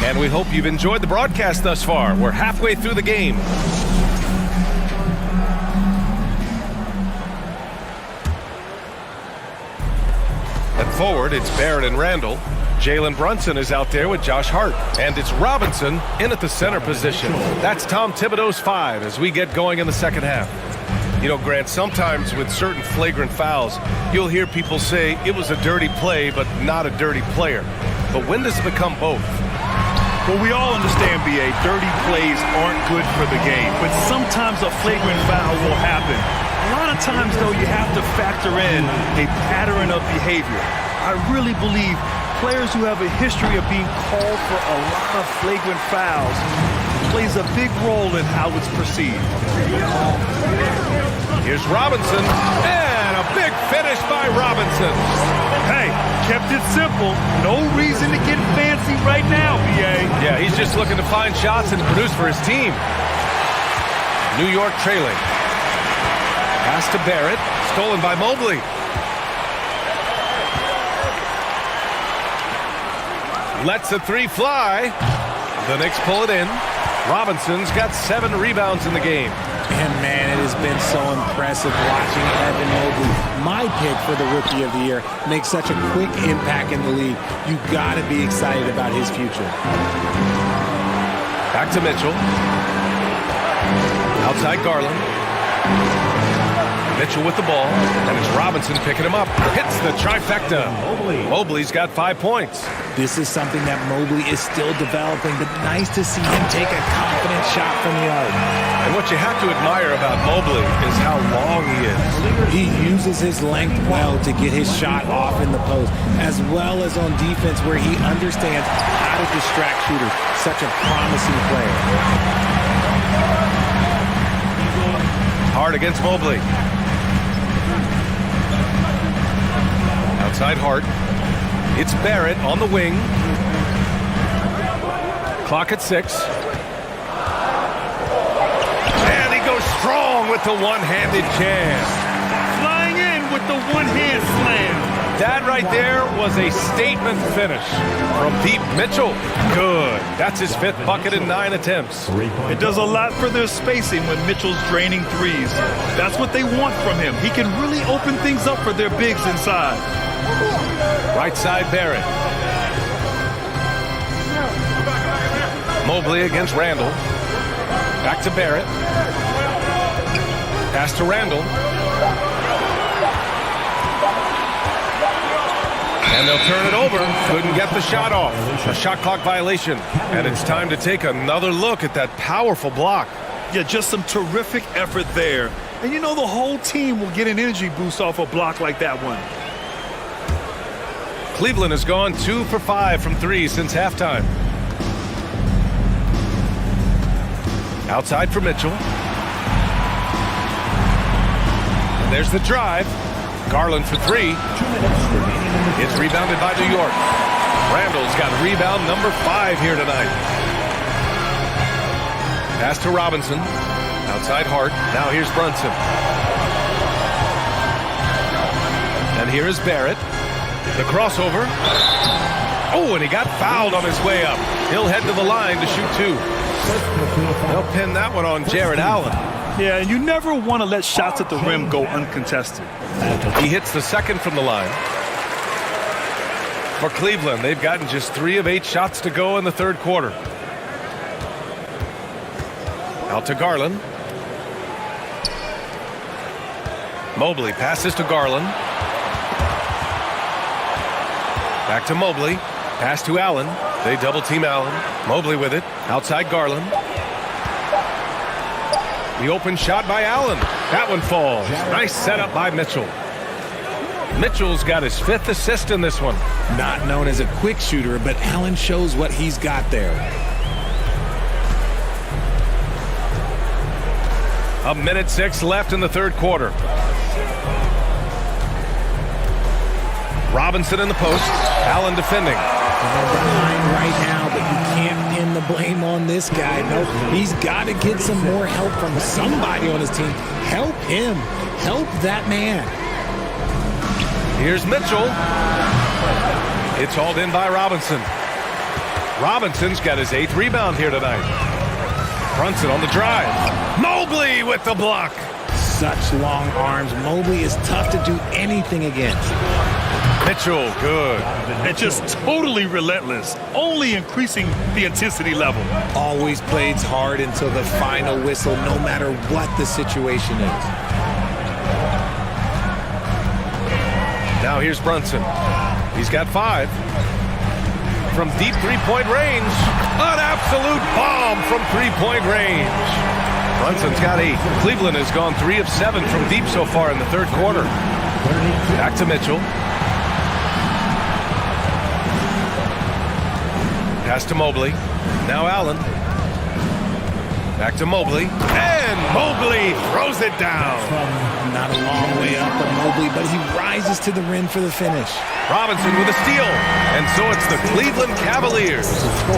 And we hope you've enjoyed the broadcast thus far. We're halfway through the game. At forward, it's Barrett and Randall. Jalen Brunson is out there with Josh Hart. And it's Robinson in at the center position. That's Tom Thibodeau's 5 as we get going in the second half. You know, Grant, sometimes with certain flagrant fouls, you'll hear people say it was a dirty play, but not a dirty player. But when does it become both? Well, we all understand, B.A., dirty plays aren't good for the game, but sometimes a flagrant foul will happen. A lot of times, though, you have to factor in a pattern of behavior. I really believe players who have a history of being called for a lot of flagrant fouls plays a big role in how it's perceived. Here's Robinson, and a big finish by Robinson. Hey, kept it simple. No reason to get fancy right now, B.A. Yeah, he's just looking to find shots and produce for his team. New York trailing. Pass to Barrett, stolen by Mobley. Lets the 3 fly. The Knicks pull it in. Robinson's got 7 rebounds in the game. And, man, it has been so impressive watching Evan Mobley, my pick for the Rookie of the Year, make such a quick impact in the league. You got to be excited about his future. Back to Mitchell. Outside Garland. Mitchell with the ball, and it's Robinson picking him up. Hits the trifecta. Mobley's got 5 points. This is something that Mobley is still developing, but nice to see him take a confident shot from the arc. And what you have to admire about Mobley is how long he is. He uses his length well to get his shot off in the post, as well as on defense where he understands how to distract shooters. Such a promising player. Hart against Mobley. Outside Hart. It's Barrett on the wing. Clock at 6. And he goes strong with the one-handed jam. Flying in with the one-hand slam. That right there was a statement finish from deep. Mitchell, good. That's his 5th bucket in 9 attempts. It does a lot for their spacing when Mitchell's draining threes. That's what they want from him. He can really open things up for their bigs inside. Right side, Barrett. Mobley against Randall. Back to Barrett. Pass to Randall. And they'll turn it over. Couldn't get the shot off. A shot clock violation. And it's time to take another look at that powerful block. Yeah, just some terrific effort there. And you know the whole team will get an energy boost off a block like that one. Cleveland has gone 2 for 5 from 3 since halftime. Outside for Mitchell. And there's the drive. Garland for 3. It's rebounded by New York. Randall's got rebound number 5 here tonight. Pass to Robinson. Outside Hart. Now here's Brunson. And here is Barrett. The crossover. Oh, and he got fouled on his way up. He'll head to the line to shoot 2. They'll pin that one on Jared Allen. Yeah, and you never want to let shots at the rim go uncontested. He hits the 2nd from the line. For Cleveland, they've gotten just 3 of 8 shots to go in the 3rd quarter. Out to Garland. Mobley passes to Garland. Back to Mobley. Pass to Allen. They double team Allen. Mobley with it. Outside Garland. The open shot by Allen. That one falls. Nice setup by Mitchell. Mitchell's got his 5th assist in this one. Not known as a quick shooter, but Allen shows what he's got there. A minute 6 left in the 3rd quarter. Robinson in the post. Allen defending. They're behind right now, but you can't pin the blame on this guy. No, he's got to get some more help from somebody on his team. Help him. Help that man. Here's Mitchell. It's hauled in by Robinson. Robinson's got his 8th rebound here tonight. Brunson on the drive. Mobley with the block. Such long arms. Mobley is tough to do anything against. Mitchell, good. And just totally relentless, only increasing the intensity level. Always plays hard until the final whistle, no matter what the situation is. Now here's Brunson. He's got 5. From deep 3-point range. An absolute bomb from 3-point range. Brunson's got 8. Cleveland has gone 3 of 7 from deep so far in the 3rd quarter. Back to Mitchell. Pass to Mobley. Now Allen. Back to Mobley. And Mobley throws it down. Not a long way up for Mobley, but he rises to the rim for the finish. Robinson with a steal. And so it's the Cleveland Cavaliers.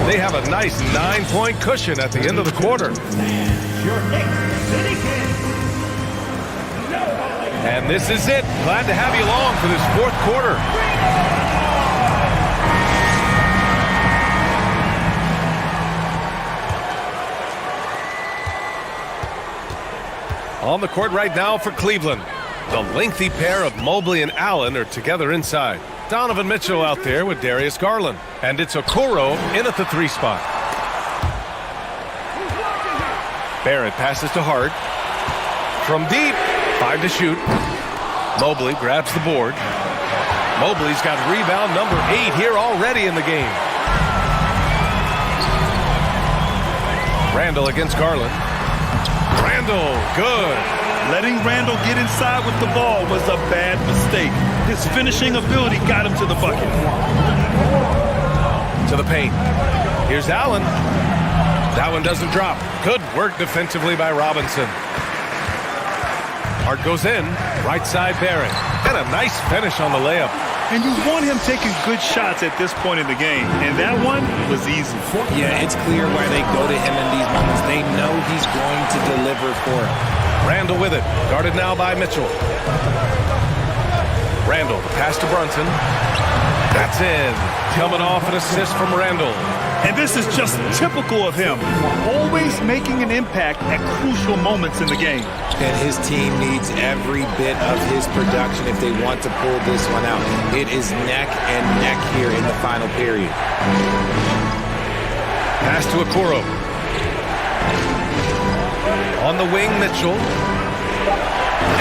They have a nice 9-point cushion at the end of the quarter. And this is it. Glad to have you along for this 4th quarter. On the court right now for Cleveland. The lengthy pair of Mobley and Allen are together inside. Donovan Mitchell out there with Darius Garland. And it's Okoro in at the 3 spot. Barrett passes to Hart. From deep, 5 to shoot. Mobley grabs the board. Mobley's got rebound number 8 here already in the game. Randall against Garland. Randall, good. Letting Randall get inside with the ball was a bad mistake. His finishing ability got him to the bucket. To the paint. Here's Allen. That one doesn't drop. Good work defensively by Robinson. Hart goes in. Right side Barrett. And a nice finish on the layup. And you want him taking good shots at this point in the game. And that one was easy. Yeah, it's clear why they go to him in these moments. They know he's going to deliver for him. Randall with it. Guarded now by Mitchell. Randall, the pass to Brunson. That's in. Coming off an assist from Randall. And this is just typical of him, always making an impact at crucial moments in the game. And his team needs every bit of his production if they want to pull this one out. It is neck and neck here in the final period. Pass to Okoro. On the wing, Mitchell.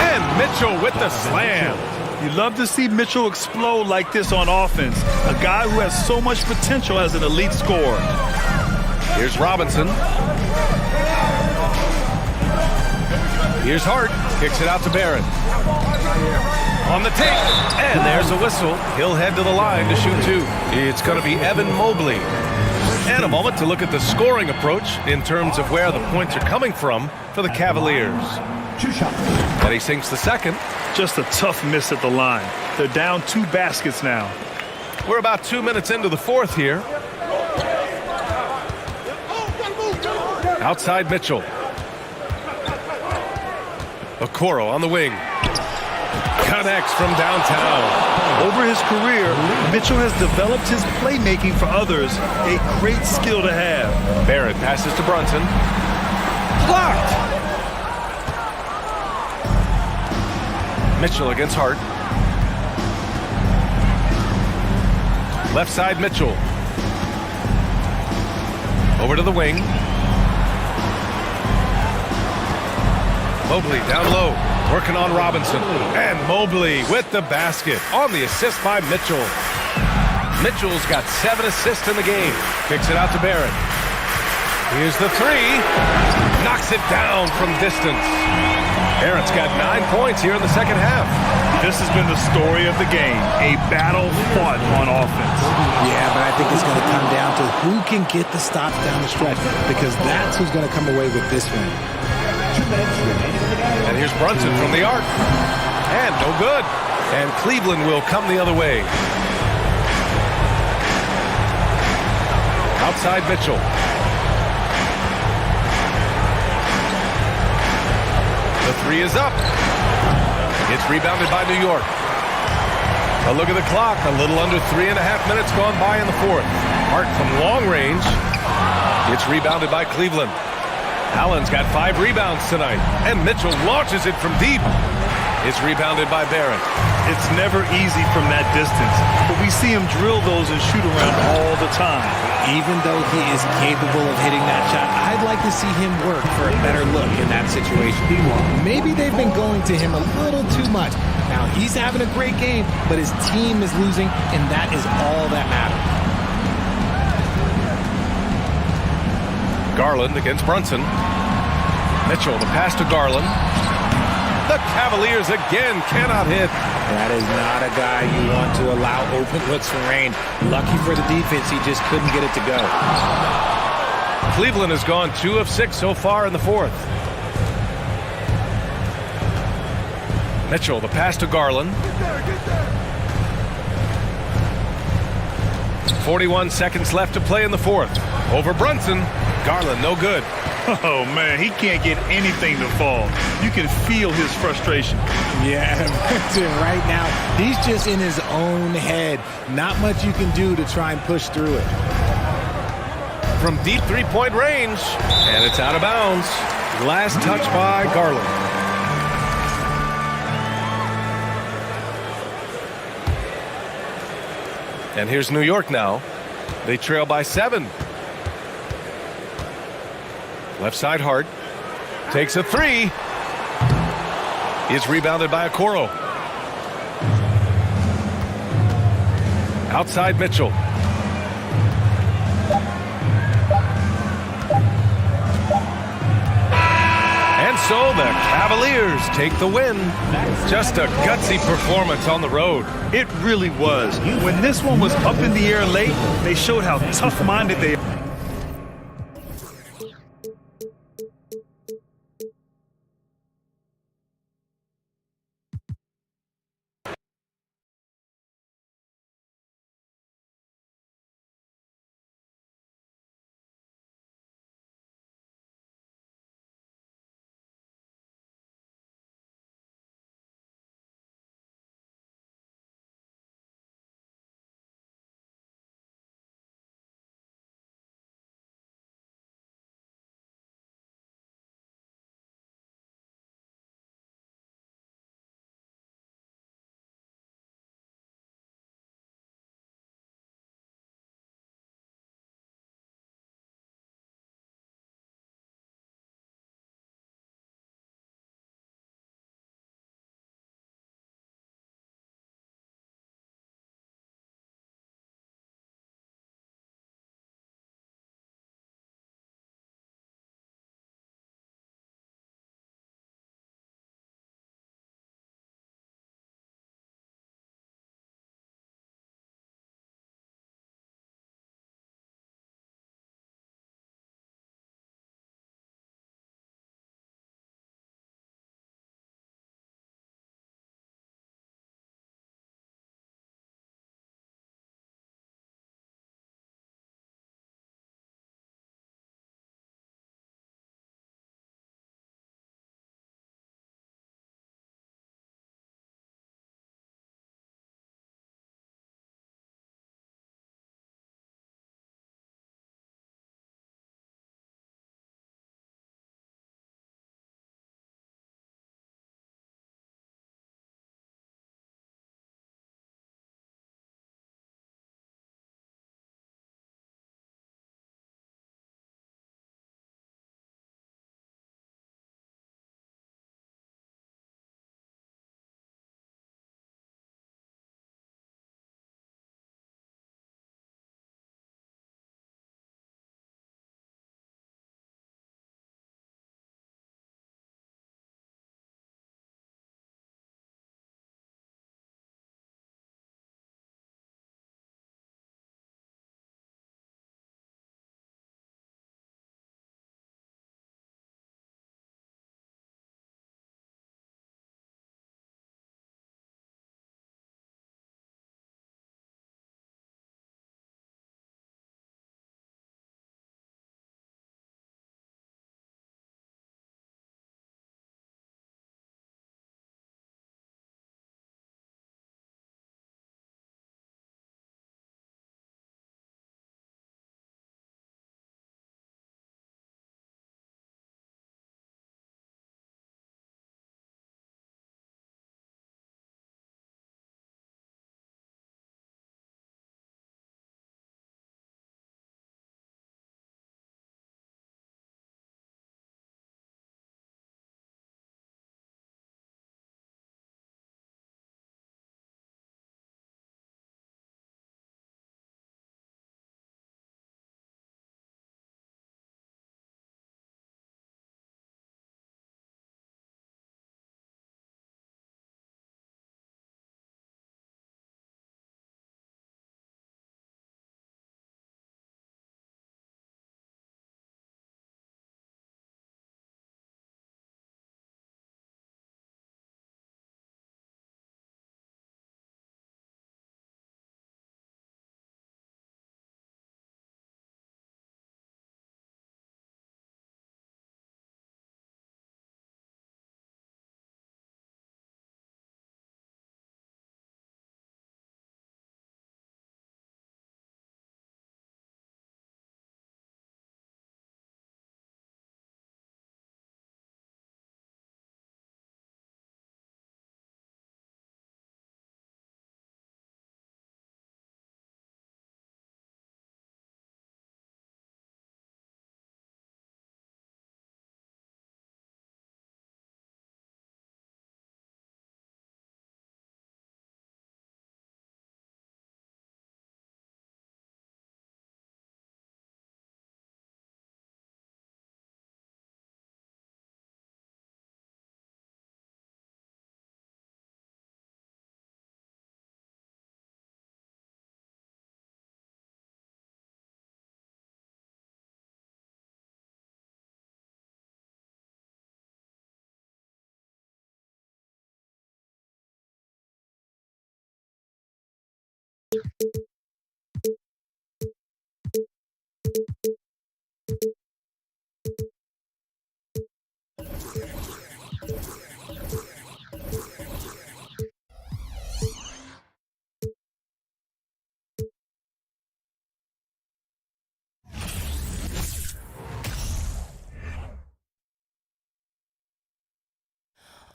And Mitchell with the slam. You love to see Mitchell explode like this on offense. A guy who has so much potential as an elite scorer. Here's Robinson. Here's Hart. Kicks it out to Barrett. On the take. And there's a whistle. He'll head to the line to shoot two. It's going to be Evan Mobley. And a moment to look at the scoring approach in terms of where the points are coming from for the Cavaliers. And he sinks the second. Just a tough miss at the line. They're down 2 baskets now. We're about 2 minutes into the fourth here. Outside Mitchell. Okoro on the wing. Connects from downtown. Over his career, Mitchell has developed his playmaking for others, a great skill to have. Barrett passes to Brunson. Blocked. Mitchell against Hart. Left side Mitchell. Over to the wing. Mobley down low. Working on Robinson. And Mobley with the basket on the assist by Mitchell. Mitchell's got 7 assists in the game. Kicks it out to Barrett. Here's the three. Knocks it down from distance. Barrett's got 9 points here in the second half. This has been the story of the game, a battle fought on offense. Yeah, but I think it's going to come down to who can get the stops down the stretch, because that's who's going to come away with this one. And here's Brunson from the arc. And no good. And Cleveland will come the other way. Outside Mitchell. The three is up. It's rebounded by New York. A look at the clock. A little under 3.5 minutes gone by in the fourth. Hart from long range. It's rebounded by Cleveland. Allen's got 5 rebounds tonight. And Mitchell launches it from deep. It's rebounded by Barrett. It's never easy from that distance, but we see him drill those and shoot around all the time. Even though he is capable of hitting that shot, I'd like to see him work for a better look in that situation. Maybe they've been going to him a little too much. Now, he's having a great game, but his team is losing, and that is all that matters. Garland against Brunson. Mitchell, the pass to Garland. The Cavaliers again cannot hit. That is not a guy you want to allow open looks from range. Lucky for the defense, he just couldn't get it to go. Cleveland has gone 2 of 6 so far in the fourth. Mitchell, the pass to Garland. 41 seconds left to play in the fourth. Over Brunson. Garland, no good. Oh, man, he can't get anything to fall. You can feel his frustration. Yeah, right now, he's just in his own head. Not much you can do to try and push through it. From deep three-point range, and it's out of bounds. Last touch by Garland. And here's New York now. They trail by 7. Left side Hart. Takes a 3. Is rebounded by Okoro. Outside Mitchell. And so the Cavaliers take the win. Just a gutsy performance on the road. It really was. When this one was up in the air late, they showed how tough-minded they are.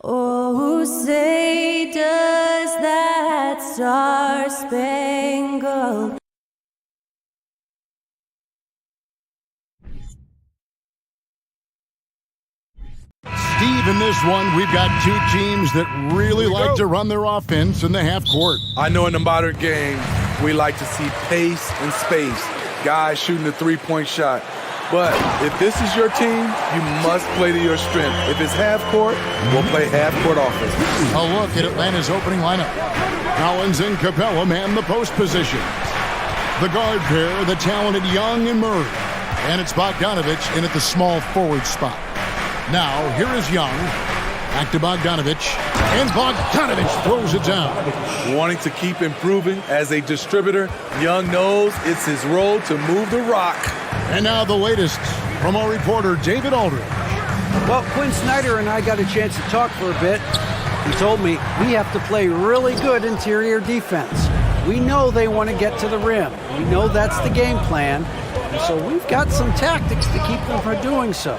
Oh, say does that star-spangled Steve, in this one, we've got two teams that really like to run their offense in the half court. I know in the modern game, we like to see pace and space, guys shooting the three-point shot. But if this is your team, you must play to your strength. If it's half court, we'll play half court offense. A look at Atlanta's opening lineup. Collins and Capella man the post position. The guard pair, the talented Young and Murray. And it's Bogdanovich in at the small forward spot. Now, here is Young. Back to Bogdanovich. And Bogdanovich throws it down. Wanting to keep improving as a distributor, Young knows it's his role to move the rock. And now the latest from our reporter, David Aldridge. Well, Quinn Snyder and I got a chance to talk for a bit. He told me we have to play really good interior defense. We know they want to get to the rim. We know that's the game plan. And so we've got some tactics to keep them from doing so.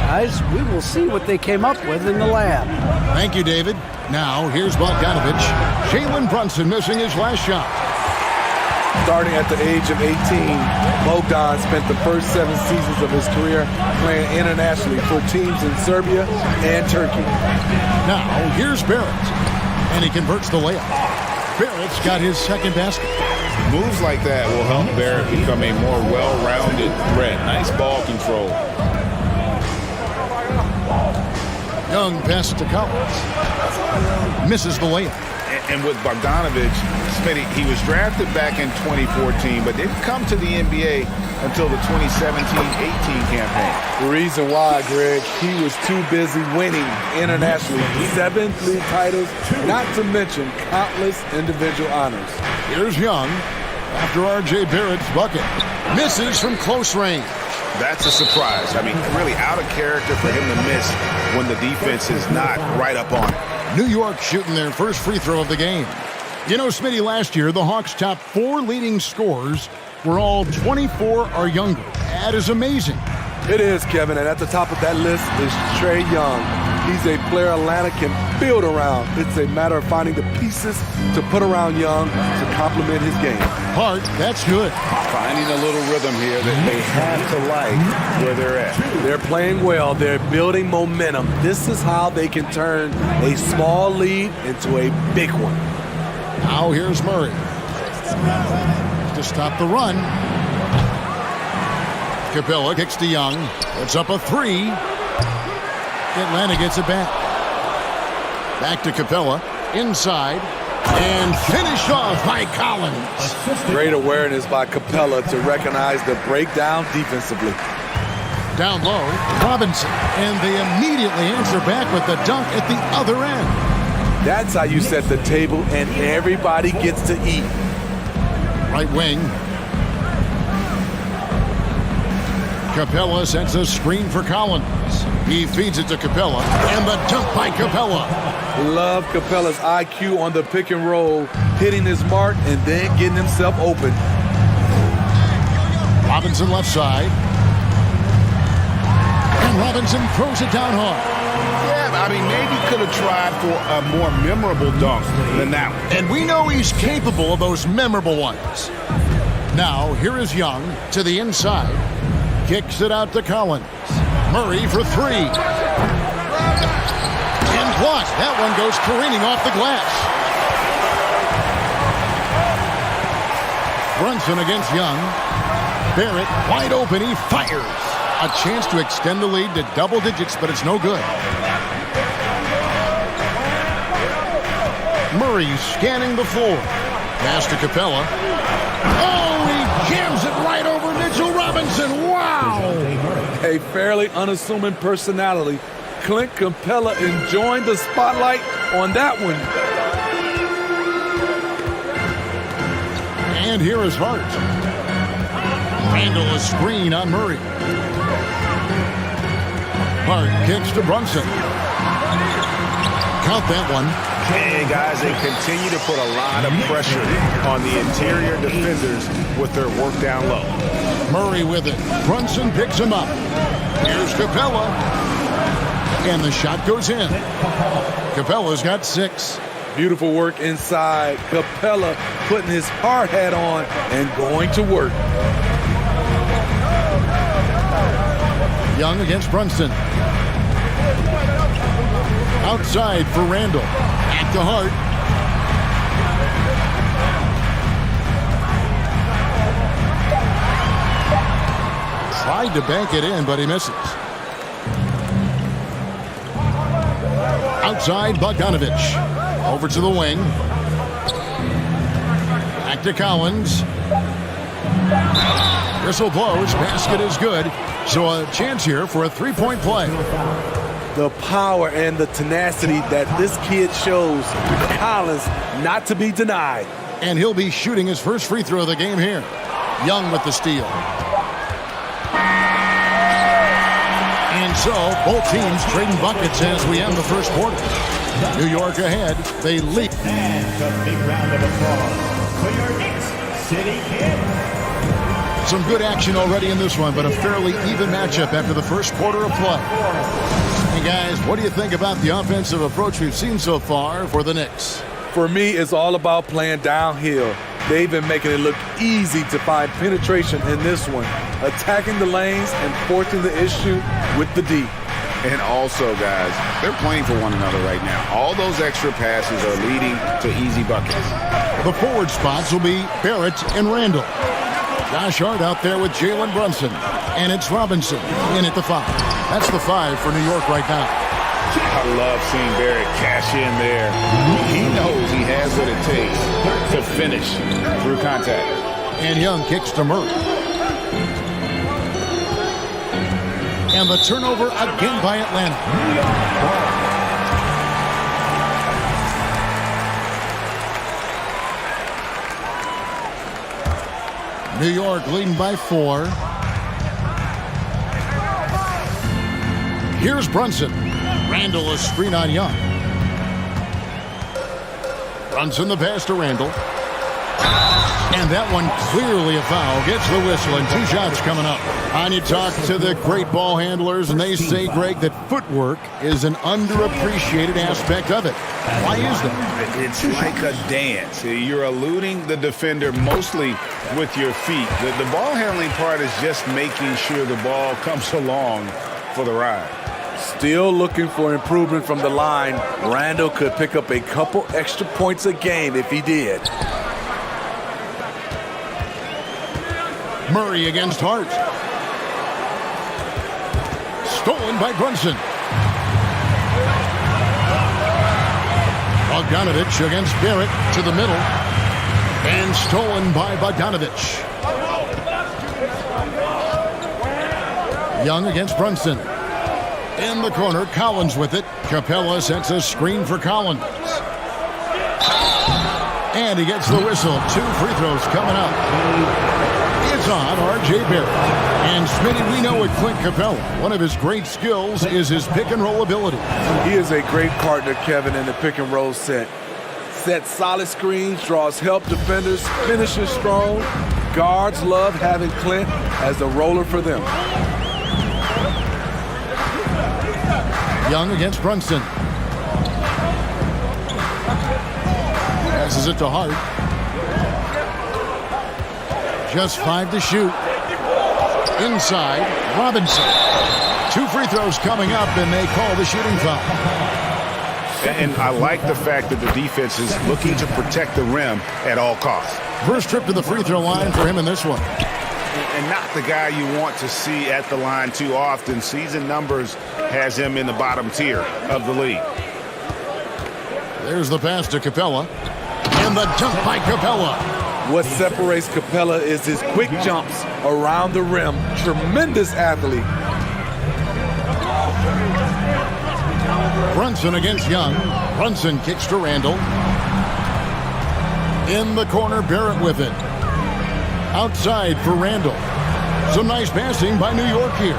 Guys, we will see what they came up with in the lab. Thank you, David. Now, here's Bogdanovich. Jalen Brunson missing his last shot. Starting at the age of 18, Bogdan spent the first 7 seasons of his career playing internationally for teams in Serbia and Turkey. Now, here's Barrett. And he converts the layup. Barrett's got his second basket. Moves like that will help Barrett become a more well-rounded threat. Nice ball control. Young pass to Collins. Misses the layup. And with Bogdanovich, Smitty, he was drafted back in 2014, but didn't come to the NBA until the 2017-18 campaign. The reason why, Greg, he was too busy winning internationally. 7 league titles, not to mention countless individual honors. Here's Young after R.J. Barrett's bucket. Misses from close range. That's a surprise. I mean, really out of character for him to miss when the defense is not right up on it. New York shooting their first free throw of the game. You know, Smitty, last year, the Hawks' top 4 leading scorers were all 24 or younger. That is amazing. It is, Kevin, and at the top of that list is Trae Young. He's a player Atlanta can build around. It's a matter of finding the pieces to put around Young to complement his game. Hart, that's good. Finding a little rhythm here that they have to like where they're at. They're playing well. They're building momentum. This is how they can turn a small lead into a big one. Now here's Murray to stop the run. Capella kicks to Young. It's up a 3. Atlanta gets it back. Back to Capella. Inside. And finished off by Collins. Great awareness by Capella to recognize the breakdown defensively. Down low, Robinson. And they immediately answer back with the dunk at the other end. That's how you set the table and everybody gets to eat. Right wing. Capella sends a screen for Collins. He feeds it to Capella, and the dunk by Capella. Love Capella's IQ on the pick and roll, hitting his mark and then getting himself open. Robinson left side. And Robinson throws it down hard. Yeah, I mean, maybe could have tried for a more memorable dunk than that one. And we know he's capable of those memorable ones. Now, here is Young to the inside. Kicks it out to Collins. Murray for 3. And blocked. That one goes careening off the glass. Brunson against Young. Barrett wide open. He fires. A chance to extend the lead to double digits, but it's no good. Murray scanning the floor. Pass to Capella. Oh, he jams it right over Mitchell Robinson. Wow! A fairly unassuming personality. Clint Capella enjoying the spotlight on that one. And here is Hart. Handle a screen on Murray. Hart kicks to Brunson. Count that one. And guys, they continue to put a lot of pressure on the interior defenders with their work down low. Murray with it. Brunson picks him up. Here's Capella. And the shot goes in. Capella's got 6. Beautiful work inside. Capella putting his hard hat on and going to work. Young against Brunson. Outside for Randall. Back to Hart. Tried to bank it in, but he misses. Outside, Bogdanovich. Over to the wing. Back to Collins. Whistle blows. Basket is good. So a chance here for a three-point play. The power and the tenacity that this kid shows. Collins not to be denied. And he'll be shooting his first free throw of the game here. Young with the steal. And so both teams trading buckets as we end the first quarter. New York ahead. They lead. And a big round of applause for your Knicks City Kid. Some good action already in this one, but a fairly even matchup after the first quarter of play. Hey guys, what do you think about the offensive approach we've seen so far for the Knicks? For me, it's all about playing downhill. They've been making it look easy to find penetration in this one, attacking the lanes and forcing the issue with the D. And also, guys, they're playing for one another right now. All those extra passes are leading to easy buckets. The forward spots will be Barrett and Randall. Josh Hart out there with Jalen Brunson. And it's Robinson in at the 5. That's the 5 for New York right now. I love seeing Barrett cash in there. He knows he has what it takes to finish through contact. And Young kicks to Murray. And the turnover again by Atlanta. New York leading by 4. Here's Brunson. Randall a screen on Young. Brunson the pass to Randall. And that one clearly a foul. Gets the whistle and 2 shots coming up. And you talk to the great ball handlers and they say, Greg, that footwork is an underappreciated aspect of it. Why is that? It's like a dance. You're eluding the defender mostly with your feet. The ball handling part is just making sure the ball comes along for the ride. Still looking for improvement from the line. Randall could pick up a couple extra points a game if he did. Murray against Hart. Stolen by Brunson. Bogdanovich against Barrett to the middle. And stolen by Bogdanovich. Young against Brunson. In the corner, Collins with it. Capella sets a screen for Collins. And he gets the whistle. 2 free throws coming up. It's on R.J. Barrett. And Smitty, we know with Clint Capella, one of his great skills is his pick and roll ability. He is a great partner, Kevin, in the pick and roll set. Sets solid screens, draws help defenders, finishes strong. Guards love having Clint as the roller for them. Young against Brunson. Passes it to Hart. Just 5 to shoot. Inside, Robinson. 2 free throws coming up, and they call the shooting foul. And I like the fact that the defense is looking to protect the rim at all costs. First trip to the free throw line for him in this one. And not the guy you want to see at the line too often. Season numbers has him in the bottom tier of the league. There's the pass to Capella. And the jump by Capella. What separates Capella is his quick jumps around the rim. Tremendous athlete. Brunson against Young. Brunson kicks to Randall. In the corner, Barrett with it. Outside for Randall. Some nice passing by New York here.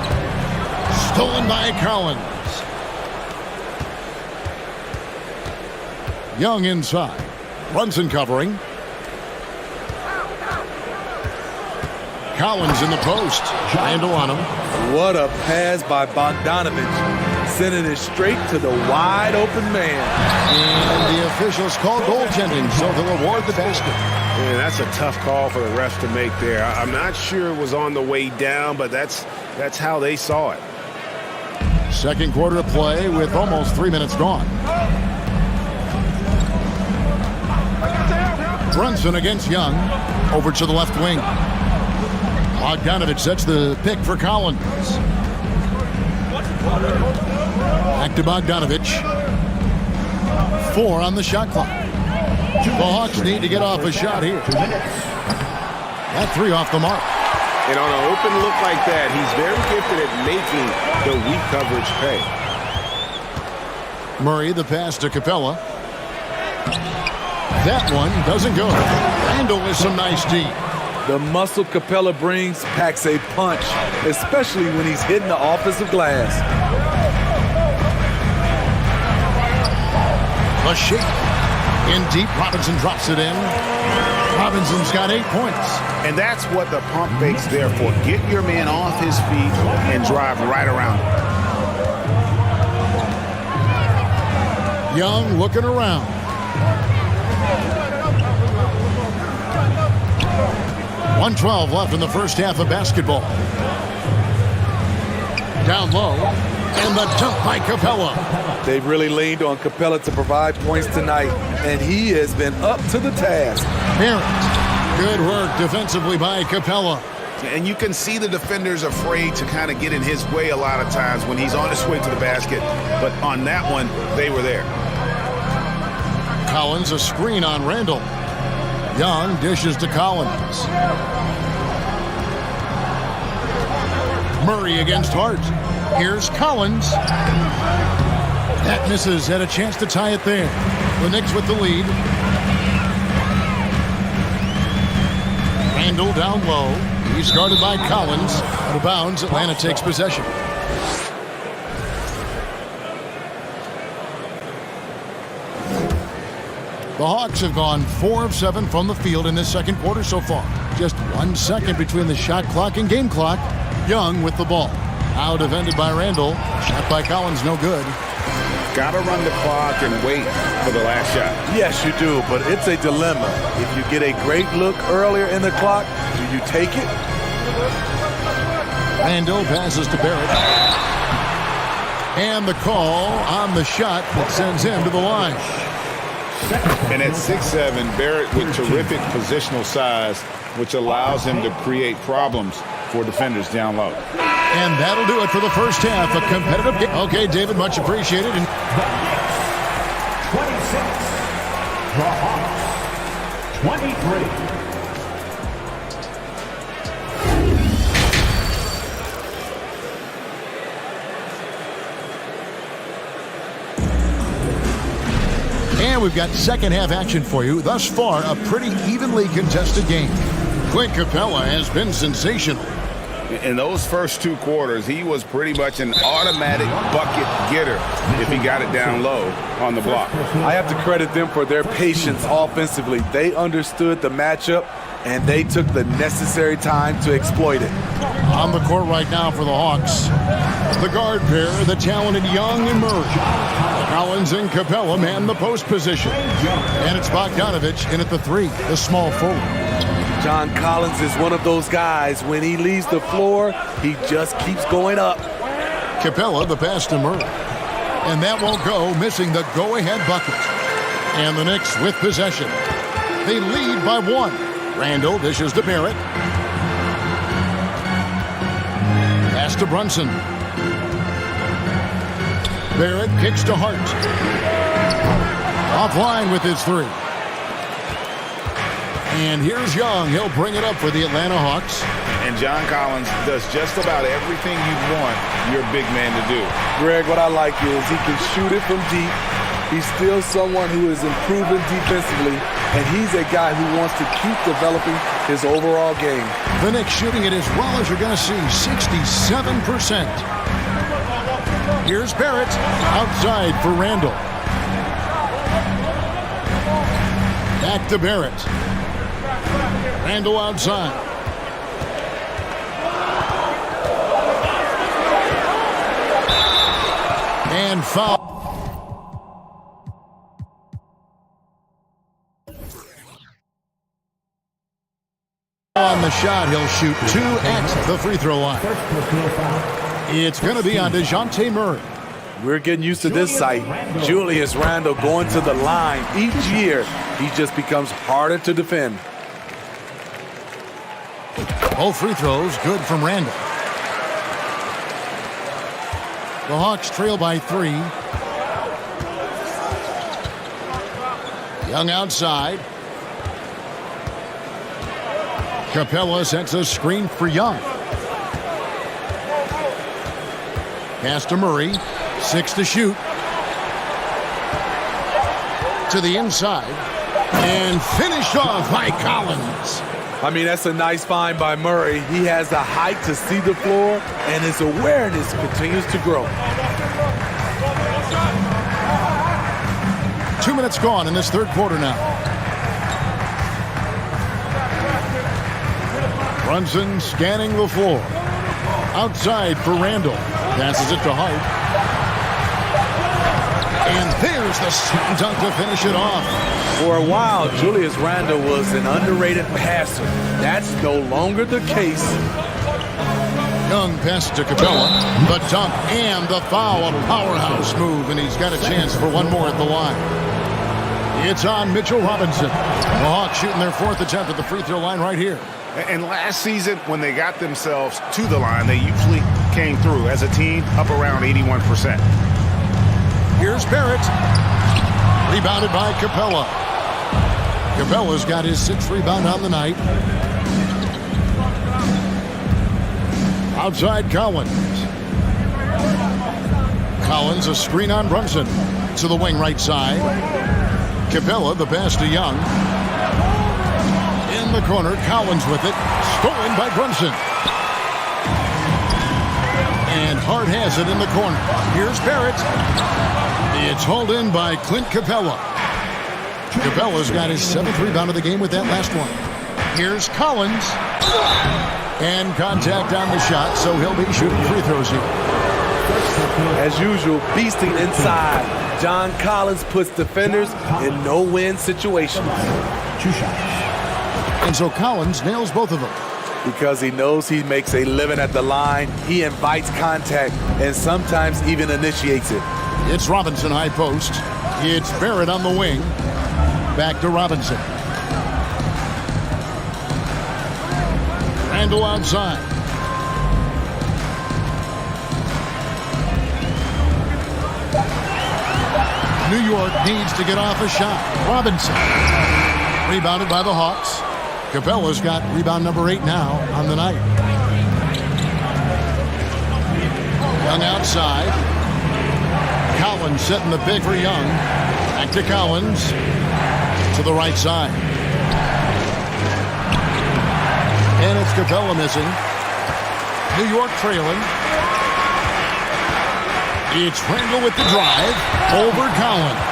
Stolen by Collins. Young inside. Brunson covering. Collins in the post. Randall on him. What a pass by Bogdanovich. Sending it straight to the wide open man. And the officials call goaltending, so they'll award the basket. Man, that's a tough call for the refs to make there. I'm not sure it was on the way down, but that's how they saw it. Second quarter of play with almost 3 minutes gone. Brunson against Young. Over to the left wing. Bogdanovich sets the pick for Collins. Back to Bogdanovich. 4 on the shot clock. The Hawks need to get off a shot here. That 3 off the mark. And on an open look like that, he's very gifted at making the weak coverage pay. Murray, the pass to Capella. That one doesn't go. Randall with some nice D. The muscle Capella brings packs a punch, especially when he's hitting the offensive glass. A shake. In deep, Robinson drops it in. Robinson's got 8 points. And that's what the pump fake's there for. Get your man off his feet and drive right around him. Young looking around. .112 left in the first half of basketball. Down low. And the dunk by Capella. They've really leaned on Capella to provide points tonight, and he has been up to the task. Barrett. Good work defensively by Capella. And you can see the defenders afraid to kind of get in his way a lot of times when he's on his way to the basket. But on that one, they were there. Collins, a screen on Randall. Young dishes to Collins. Murray against Hart. Here's Collins. That misses. Had a chance to tie it there. The Knicks with the lead. Randall down low. He's guarded by Collins. Out of bounds. Atlanta takes possession. The Hawks have gone 4 of 7 from the field in this second quarter so far. Just 1 second between the shot clock and game clock. Young with the ball. Now defended by Randall. Shot by Collins, no good. Got to run the clock and wait for the last shot. Yes, you do, but it's a dilemma. If you get a great look earlier in the clock, do you take it? Randall passes to Barrett. And the call on the shot that sends him to the line. And at 6'7", Barrett with terrific positional size, which allows him to create problems for defenders down low. And that'll do it for the first half. A competitive game. Okay, David, much appreciated. 26. The Hawks, 23. And we've got second half action for you. Thus far, a pretty evenly contested game. Clint Capella has been sensational. In those first 2 quarters, he was pretty much an automatic bucket getter if he got it down low on the block. I have to credit them for their patience offensively. They understood the matchup, and they took the necessary time to exploit it. On the court right now for the Hawks, the guard pair, the talented Young and Murray. Collins and Capella man the post position. And it's Bogdanovich in at the 3, the small forward. John Collins is one of those guys. When he leaves the floor, he just keeps going up. Capella, the pass to Murray. And that won't go, missing the go-ahead bucket. And the Knicks with possession. They lead by 1. Randall dishes to Barrett. Pass to Brunson. Barrett kicks to Hart. Offline with his 3. And here's Young. He'll bring it up for the Atlanta Hawks. And John Collins does just about everything you'd want your big man to do. Greg, what I like is he can shoot it from deep. He's still someone who is improving defensively, and he's a guy who wants to keep developing his overall game. The Knicks shooting it as well as you're going to see, 67%. Here's Barrett outside for Randall. Back to Barrett. Randall outside. And foul. the shot. He'll shoot 2 at the free throw line. It's going to be on DeJounte Murray. We're getting used to this sight. Julius Randle going to the line. Each year, he just becomes harder to defend. Both free throws good from Randle. The Hawks trail by 3. Young outside. Capella sets a screen for Young. Pass to Murray. 6 to shoot. To the inside. And finished off by Collins. I mean, that's a nice find by Murray. He has the height to see the floor, and his awareness continues to grow. 2 minutes gone in this third quarter now. Brunson scanning the floor. Outside for Randle. Passes it to Hart. And there's the slam dunk to finish it off. For a while, Julius Randle was an underrated passer. That's no longer the case. Young pass to Capella. The dunk and the foul. A powerhouse move, and he's got a chance for one more at the line. It's on Mitchell Robinson. The Hawks shooting their 4th attempt at the free throw line right here. And last season, when they got themselves to the line, they usually came through as a team up around 81%. Here's Barrett. Rebounded by Capella. Capella's got his 6th rebound on the night. Outside Collins. Collins, a screen on Brunson. To the wing right side. Capella, the pass to Young. In the corner, Collins with it. Stolen by Brunson. And Hart has it in the corner. Here's Barrett. It's hauled in by Clint Capella. Capella's got his 7th rebound of the game with that last one. Here's Collins. And contact on the shot, so he'll be shooting free throws here. As usual, beasting inside. John Collins puts defenders in no-win situations. 2 shots. And so Collins nails both of them. Because he knows he makes a living at the line, he invites contact and sometimes even initiates it. It's Robinson high post. It's Barrett on the wing. Back to Robinson. Randle outside. New York needs to get off a shot. Robinson. Rebounded by the Hawks. Capella's got rebound number 8 now on the night. Young outside. Collins setting the pick for Young. Back to Collins. To the right side. And it's Capella missing. New York trailing. It's Randle with the drive. Over Collins.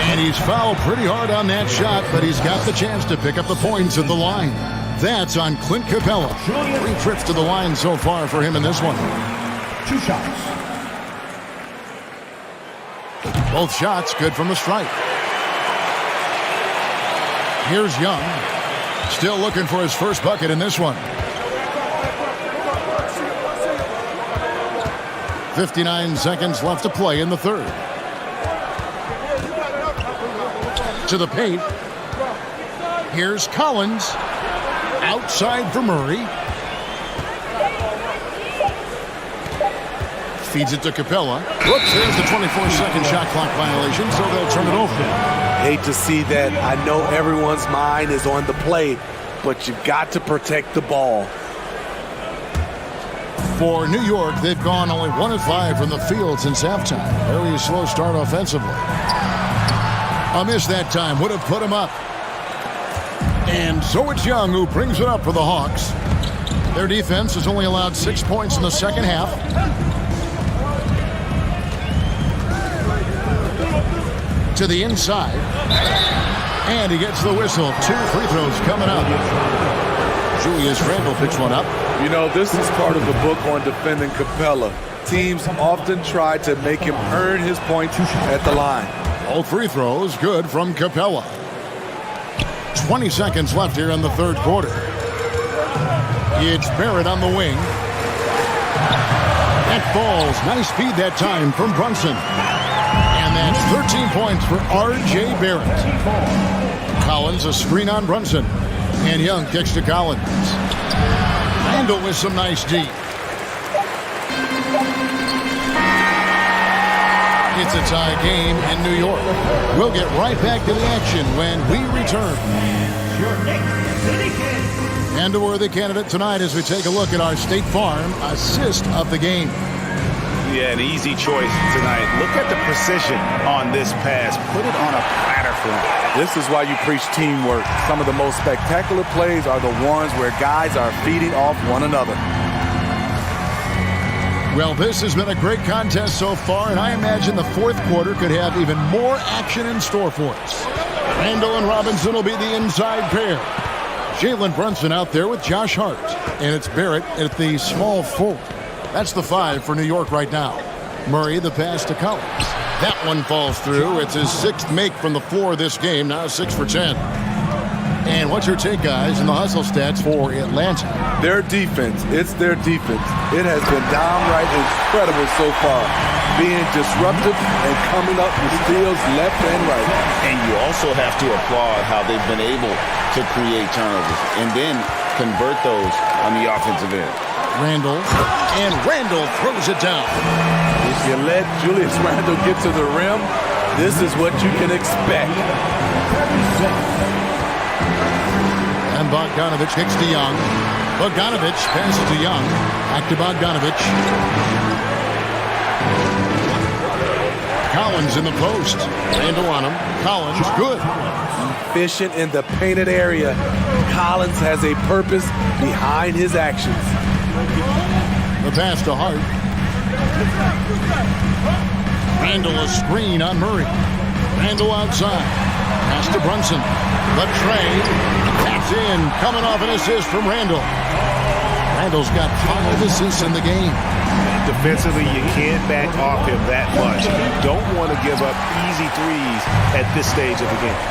And he's fouled pretty hard on that shot, but he's got the chance to pick up the points at the line. That's on Clint Capella. 3 trips to the line so far for him in this one. 2 shots. Both shots good from the stripe. Here's Young. Still looking for his first bucket in this one. 59 seconds left to play in the third. To the paint. Here's Collins. Outside for Murray. Feeds it to Capella. Whoops, there's the 24-second shot clock violation, so they'll turn it over. Hate to see that. I know everyone's mind is on the play, but you've got to protect the ball. For New York, they've gone only 1 of 5 from the field since halftime. Very slow start offensively. A miss that time would have put him up. And so it's Young who brings it up for the Hawks. Their defense has only allowed 6 points in the second half. To the inside. And he gets the whistle. 2 free throws coming up. Julius Randle picks one up. You know, this is part of the book on defending Capella. Teams often try to make him earn his points at the line. All free throws good from Capella. 20 seconds left here in the third quarter. It's Barrett on the wing. That falls. Nice speed that time from Brunson. And that's 13 points for R.J. Barrett. Collins, a screen on Brunson. And Young kicks to Collins. Randall with some nice D. It's a tie game in New York. We'll get right back to the action when we return. And a worthy candidate tonight as we take a look at our State Farm assist of the game. Yeah, an easy choice tonight. Look at the precision on this pass. Put it on a platter for him. This is why you preach teamwork. Some of the most spectacular plays are the ones where guys are feeding off one another. Well, this has been a great contest so far, and I imagine the fourth quarter could have even more action in store for us. Randall and Robinson will be the inside pair. Jalen Brunson out there with Josh Hart. And it's Barrett at the small forward. That's the 5 for New York right now. Murray, the pass to Collins. That one falls through. It's his 6th make from the floor this game, now 6 for 10. And what's your take, guys, in the hustle stats for Atlanta? Their defense. It's their defense. It has been downright incredible so far. Being disruptive and coming up with steals left and right. And you also have to applaud how they've been able to create turnovers and then convert those on the offensive end. Randall, and Randall throws it down. If you let Julius Randall get to the rim, this is what you can expect. And Bogdanovich kicks to Young. Bogdanovich passes to Young. Back to Bogdanovich. Collins in the post. Randall on him. Collins, good. Efficient in the painted area. Collins has a purpose behind his actions. The pass to Hart. Randall a screen on Murray. Randall outside. Pass to Brunson. The trade. Taps in. Coming off an assist from Randall. Randall's got 5 assists in the game. Defensively, you can't back off him that much. You don't want to give up easy threes at this stage of the game.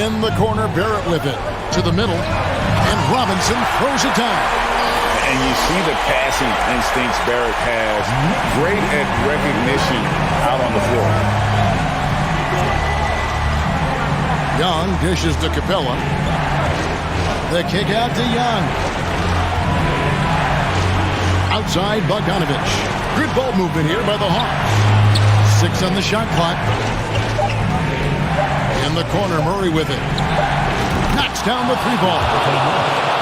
In the corner, Barrett with it. To the middle. And Robinson throws it down. And you see the passing instincts Barrett has. Great at recognition out on the floor. Young dishes to Capella. The kick out to Young. Outside, Bogdanovich. Good ball movement here by the Hawks. 6 on the shot clock. In the corner, Murray with it. Knocks down the 3-ball.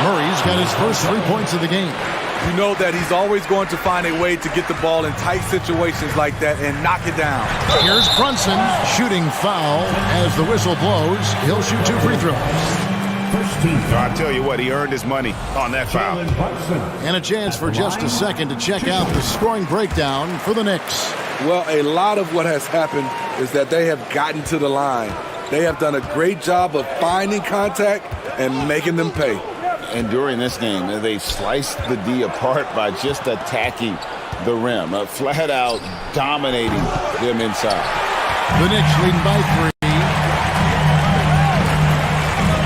Murray's got his first 3 points of the game. You know that he's always going to find a way to get the ball in tight situations like that and knock it down. Here's Brunson shooting foul as the whistle blows. He'll shoot 2 free throws. I tell you what, he earned his money on that foul. And a chance for just a second to check out the scoring breakdown for the Knicks. Well, a lot of what has happened is that they have gotten to the line. They have done a great job of finding contact and making them pay. And during this game, they sliced the D apart by just attacking the rim, flat out dominating them inside. The Knicks leading by 3.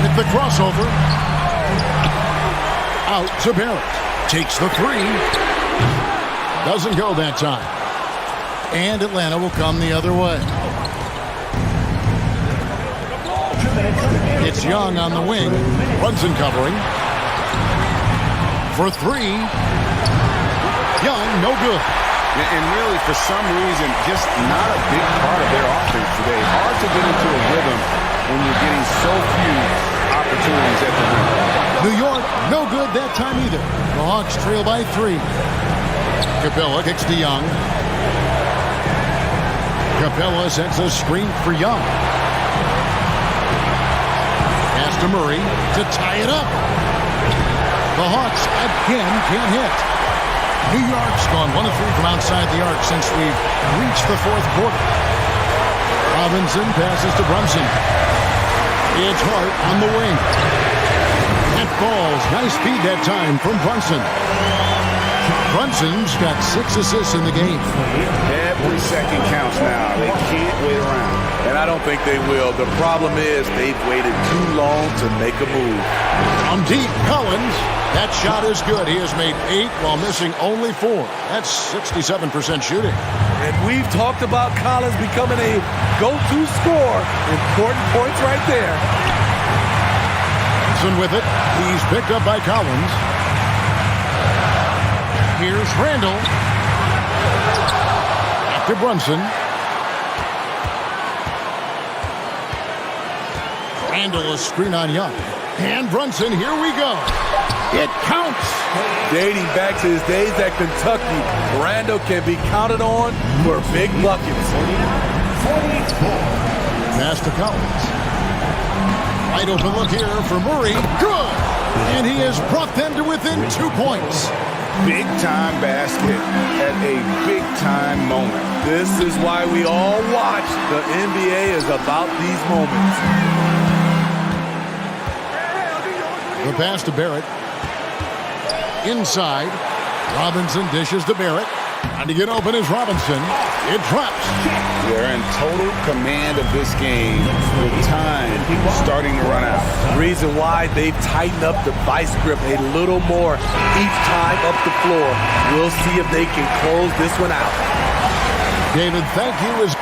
At the crossover. Out to Barrett. Takes the 3. Doesn't go that time. And Atlanta will come the other way. It's Young on the wing. Brunson covering. For 3. Young, no good. And really, for some reason, just not a big part of their offense today. Hard to get into a rhythm when you're getting so few opportunities at the rim. New York, no good that time either. The Hawks trail by 3. Capella kicks to Young. Capella sets a screen for Young. Pass to Murray to tie it up. The Hawks again can't hit. New York's gone 1 of 3 from outside the arc since we've reached the 4th quarter. Robinson passes to Brunson. It's Hart on the wing. It falls. Nice speed that time from Brunson. Brunson's got 6 assists in the game. Every second counts now. They can't wait around. And I don't think they will. The problem is they've waited too long to make a move. From deep, Collins. That shot is good. He has made 8 while missing only 4. That's 67% shooting. And we've talked about Collins becoming a go-to scorer. Important points right there. Brunson with it. He's picked up by Collins. Here's Randall. After Brunson. Randall is screen on Young. And Brunson, here we go. It counts. Dating back to his days at Kentucky, Randall can be counted on for big buckets. Pass to Collins. Wide open look here for Murray. Good. And he has brought them to within 2 points. Big time basket at a big time moment. This is why we all watch. The NBA is about these moments. The pass to Barrett. Inside. Robinson dishes to Barrett. Trying to get open is Robinson. It drops. They're in total command of this game with time starting to run out. Reason why they've tightened up the vice grip a little more each time up the floor. We'll see if they can close this one out. David, thank you.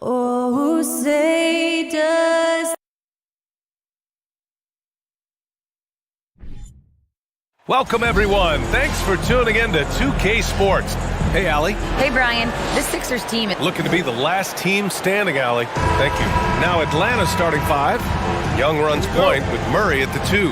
Oh, say does Welcome, everyone. Thanks for tuning in to 2K Sports. Hey, Allie. Hey, Brian. This Sixers team is looking to be the last team standing, Allie. Thank you. Now Atlanta's starting 5. Young runs point with Murray at the 2.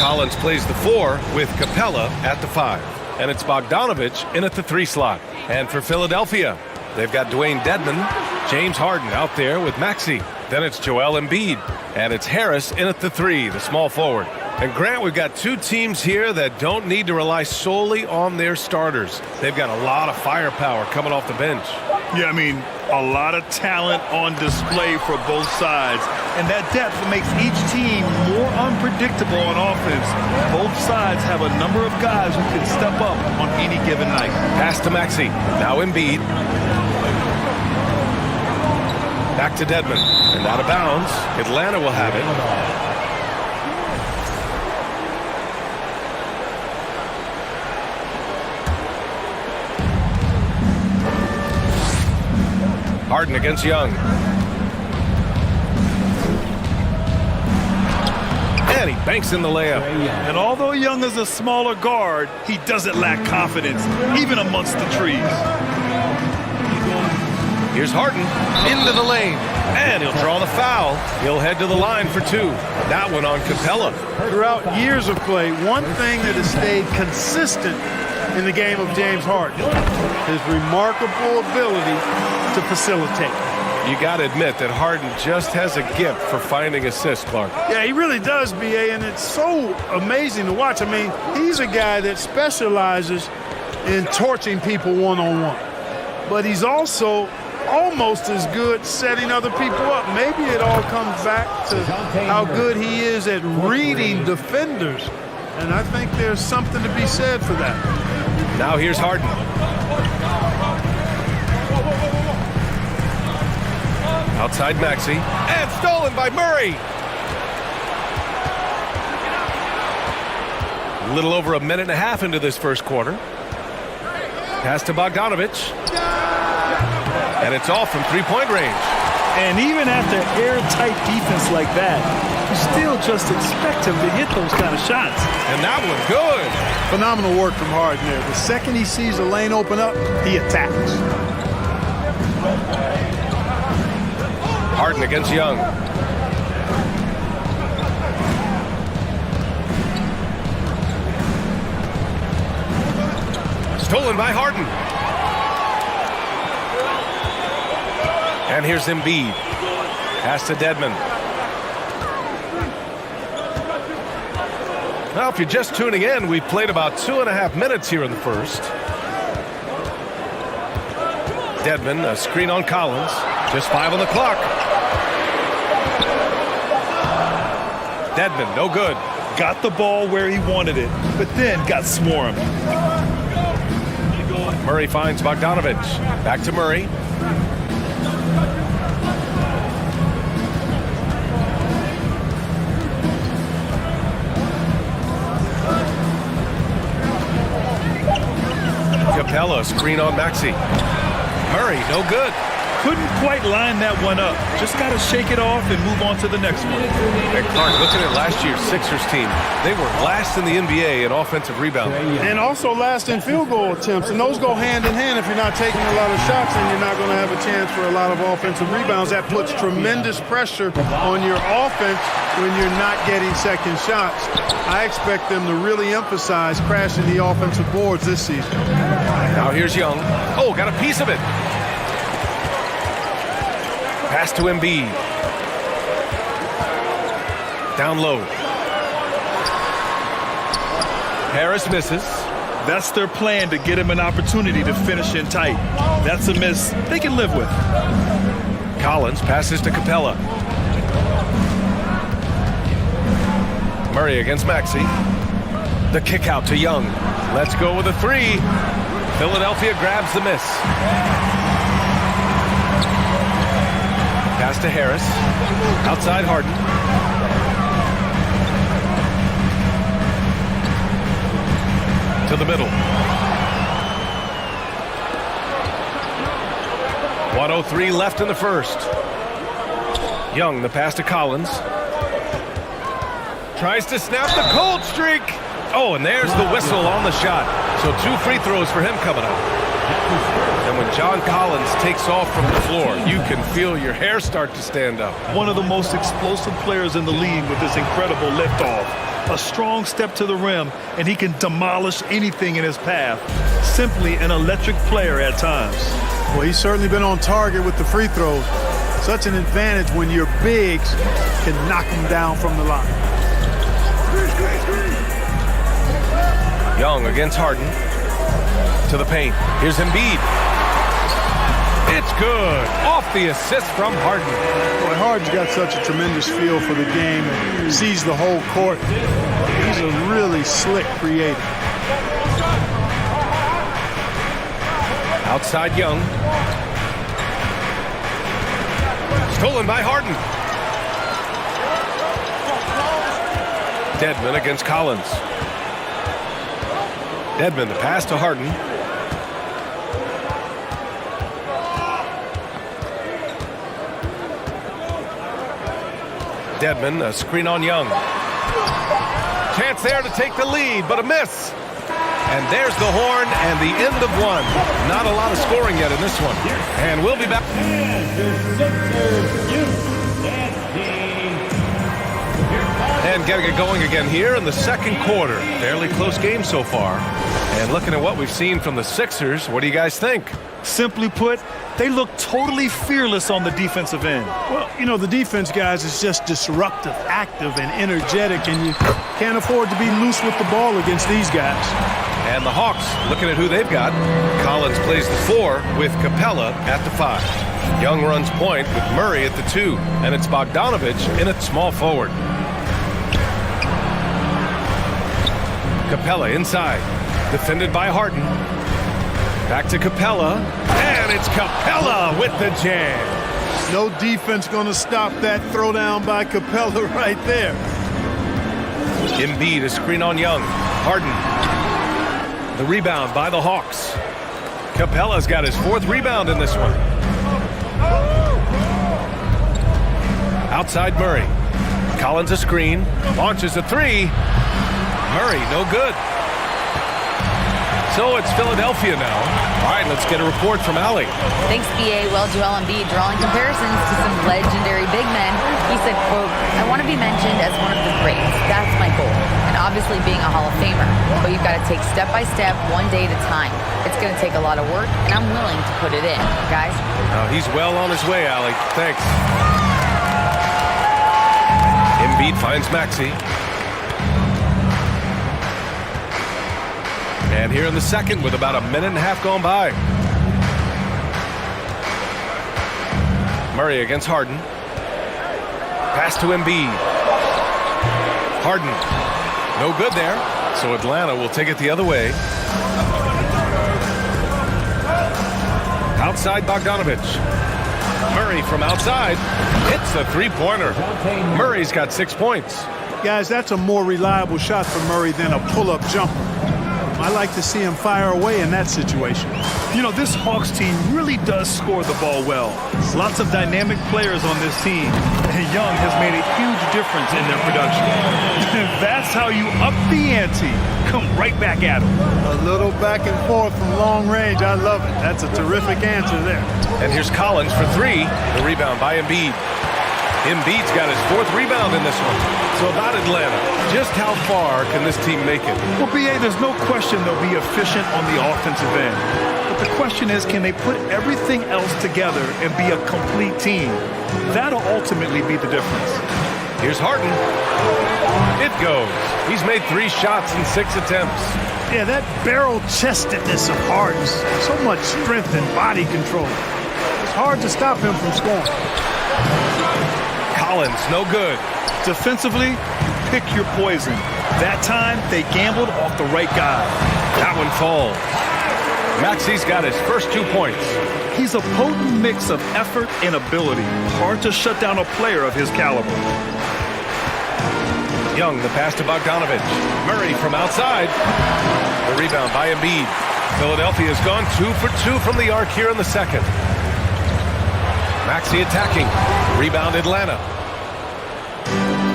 Collins plays the 4 with Capella at the 5. And it's Bogdanovich in at the 3 slot. And for Philadelphia, they've got Dwayne Dedmon, James Harden out there with Maxey. Then it's Joel Embiid. And it's Harris in at the 3, the small forward. And Grant, we've got 2 teams here that don't need to rely solely on their starters. They've got a lot of firepower coming off the bench. Yeah, I mean, a lot of talent on display for both sides. And that depth makes each team more unpredictable on offense. Both sides have a number of guys who can step up on any given night. Pass to Maxey. Now Embiid. Back to Dedmon. And out of bounds. Atlanta will have it. Harden against Young. And he banks in the layup. And although Young is a smaller guard, he doesn't lack confidence, even amongst the trees. Here's Harden into the lane. And he'll draw the foul. He'll head to the line for 2. That one on Capella. Throughout years of play, one thing that has stayed consistent in the game of James Harden, his remarkable ability to facilitate. You got to admit that Harden just has a gift for finding assists, Clark. Yeah, he really does, B.A., and it's so amazing to watch. I mean, he's a guy that specializes in torching people one-on-one. But he's also almost as good setting other people up. Maybe it all comes back to how good he is at reading defenders. And I think there's something to be said for that. Now here's Harden. Outside Maxey. And stolen by Murray. A little over a minute and a half into this first quarter. Pass to Bogdanovich. And it's off from three-point range. And even after airtight defense like that, you still just expect him to hit those kind of shots. And that one good. Phenomenal work from Harden there. The second he sees a lane open up, he attacks. Harden against Young. Stolen by Harden. And here's Embiid. Pass to Dedmon. Now, if you're just tuning in, we've played about 2.5 minutes here in the first. Dedmon, a screen on Collins. Just 5 on the clock. Dedmon, no good. Got the ball where he wanted it, but then got swarmed. Murray finds Bogdanovich. Back to Murray. Capella, screen on Maxey. Murray, no good. Couldn't quite line that one up. Just got to shake it off and move on to the next one. And Clark, looking at last year's Sixers team, they were last in the NBA in offensive rebounding. And also last in field goal attempts. And those go hand in hand. If you're not taking a lot of shots, then you're not going to have a chance for a lot of offensive rebounds. That puts tremendous pressure on your offense when you're not getting second shots. I expect them to really emphasize crashing the offensive boards this season. Now here's Young. Oh, got a piece of it. Pass to Embiid. Down low. Harris misses. That's their plan, to get him an opportunity to finish in tight. That's a miss they can live with. Collins passes to Capella. Murray against Maxey. The kick out to Young. Let's go with a 3. Philadelphia grabs the miss. Pass to Harris. Outside Harden. To the middle. 1:03 left in the first. Young, the pass to Collins. Tries to snap the cold streak. Oh, and there's the whistle on the shot. So 2 free throws for him coming up. And when John Collins takes off from the floor, you can feel your hair start to stand up. One of the most explosive players in the league with this incredible liftoff. A strong step to the rim, and he can demolish anything in his path. Simply an electric player at times. Well, he's certainly been on target with the free throws. Such an advantage when your bigs can knock him down from the line. Young against Harden. To the paint. Here's Embiid. It's good. Off the assist from Harden. Boy, Harden's got such a tremendous feel for the game and sees the whole court. He's a really slick creator. Outside Young. Stolen by Harden. Dedmon against Collins. Dedmon, the pass to Harden. Dedmon, a screen on Young. Chance there to take the lead, but a miss. And there's the horn and the end of one. Not a lot of scoring yet in this one. And we'll be back. And getting it going again here in the second quarter. Fairly close game so far. And looking at what we've seen from the Sixers, what do you guys think? Simply put, they look totally fearless on the defensive end. Well, you know, the defense, guys, is just disruptive, active, and energetic, and you can't afford to be loose with the ball against these guys. And the Hawks, looking at who they've got. Collins plays the 4 with Capella at the 5. Young runs point with Murray at the 2, and it's Bogdanovich in at small forward. Capella inside, defended by Harden. Back to Capella, and it's Capella with the jam. No defense going to stop that throwdown by Capella right there. Embiid, a screen on Young. Harden. The rebound by the Hawks. Capella's got his 4th rebound in this one. Outside Murray. Collins a screen. Launches a 3. Murray, no good. So it's Philadelphia now. All right, let's get a report from Allie. Thanks, BA. Well, Joel Embiid drawing comparisons to some legendary big men. He said, quote, "I want to be mentioned as one of the greats. That's my goal. And obviously being a Hall of Famer. But you've got to take step by step, one day at a time. It's going to take a lot of work, and I'm willing to put it in. Guys?" He's well on his way, Allie. Thanks. Embiid finds Maxey. And here in the second with about a minute and a half gone by. Murray against Harden. Pass to Embiid. Harden. No good there. So Atlanta will take it the other way. Outside Bogdanovich. Murray from outside. Hits the 3-pointer. Murray's got 6 points. Guys, that's a more reliable shot for Murray than a pull-up jumper. I like to see him fire away in that situation. You know, this Hawks team really does score the ball well. Lots of dynamic players on this team, and Young has made a huge difference in their production. That's how you up the ante. Come right back at him. A little back and forth from long range. I love it. That's a terrific answer there. And here's Collins for 3. The rebound by Embiid. Embiid's got his 4th rebound in this one. So about Atlanta, just how far can this team make it? Well, BA, there's no question they'll be efficient on the offensive end. But the question is, can they put everything else together and be a complete team? That'll ultimately be the difference. Here's Harden. It goes. He's made 3 shots in 6 attempts. Yeah, that barrel-chestedness of Harden's, so much strength and body control. It's hard to stop him from scoring. Collins, no good. Defensively, pick your poison. That time, they gambled off the right guy. That one falls. Maxey's got his first 2 points. He's a potent mix of effort and ability. Hard to shut down a player of his caliber. Young, the pass to Bogdanovich. Murray from outside. The rebound by Embiid. Philadelphia's gone 2 for 2 from the arc here in the second. Maxey attacking. Rebound Atlanta.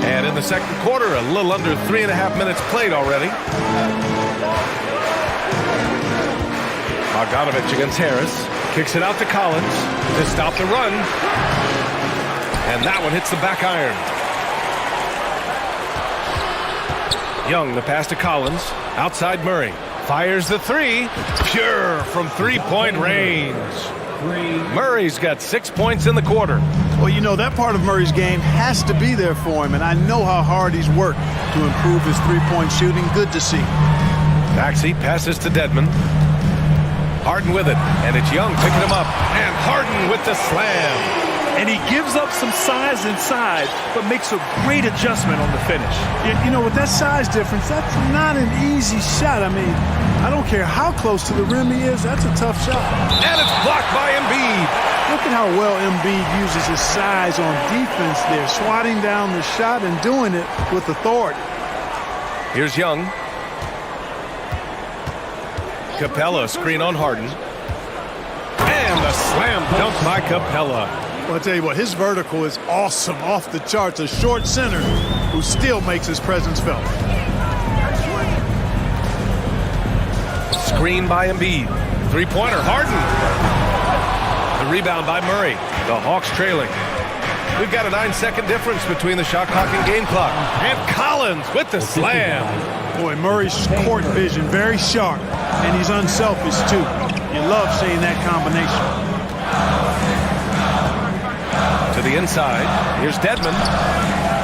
And in the second quarter, a little under 3.5 minutes played already. Bogdanovich against Harris. Kicks it out to Collins to stop the run. And that one hits the back iron. Young, the pass to Collins. Outside Murray. Fires the three. Pure from three-point range. Murray's got 6 points in the quarter. Well, you know, that part of Murray's game has to be there for him, and I know how hard he's worked to improve his three-point shooting. Good to see. Maxey passes to Dedmon. Harden with it, and it's Young picking him up. And Harden with the slam. And he gives up some size inside, but makes a great adjustment on the finish. You know, with that size difference, that's not an easy shot. I mean, I don't care how close to the rim he is, that's a tough shot. And it's blocked by Embiid. Look at how well Embiid uses his size on defense there, swatting down the shot and doing it with authority. Here's Young. Capella, screen on Harden. And the slam dunk by Capella. Well, I'll tell you what, his vertical is awesome, off the charts. A short center who still makes his presence felt. Screen by Embiid. Three-pointer, Harden. The rebound by Murray. The Hawks trailing. We've got a 9-second difference between the shot clock and game clock. And Collins with the slam. Boy, Murray's court vision very sharp, and he's unselfish too. You love seeing that combination. To the inside. Here's Dedmon.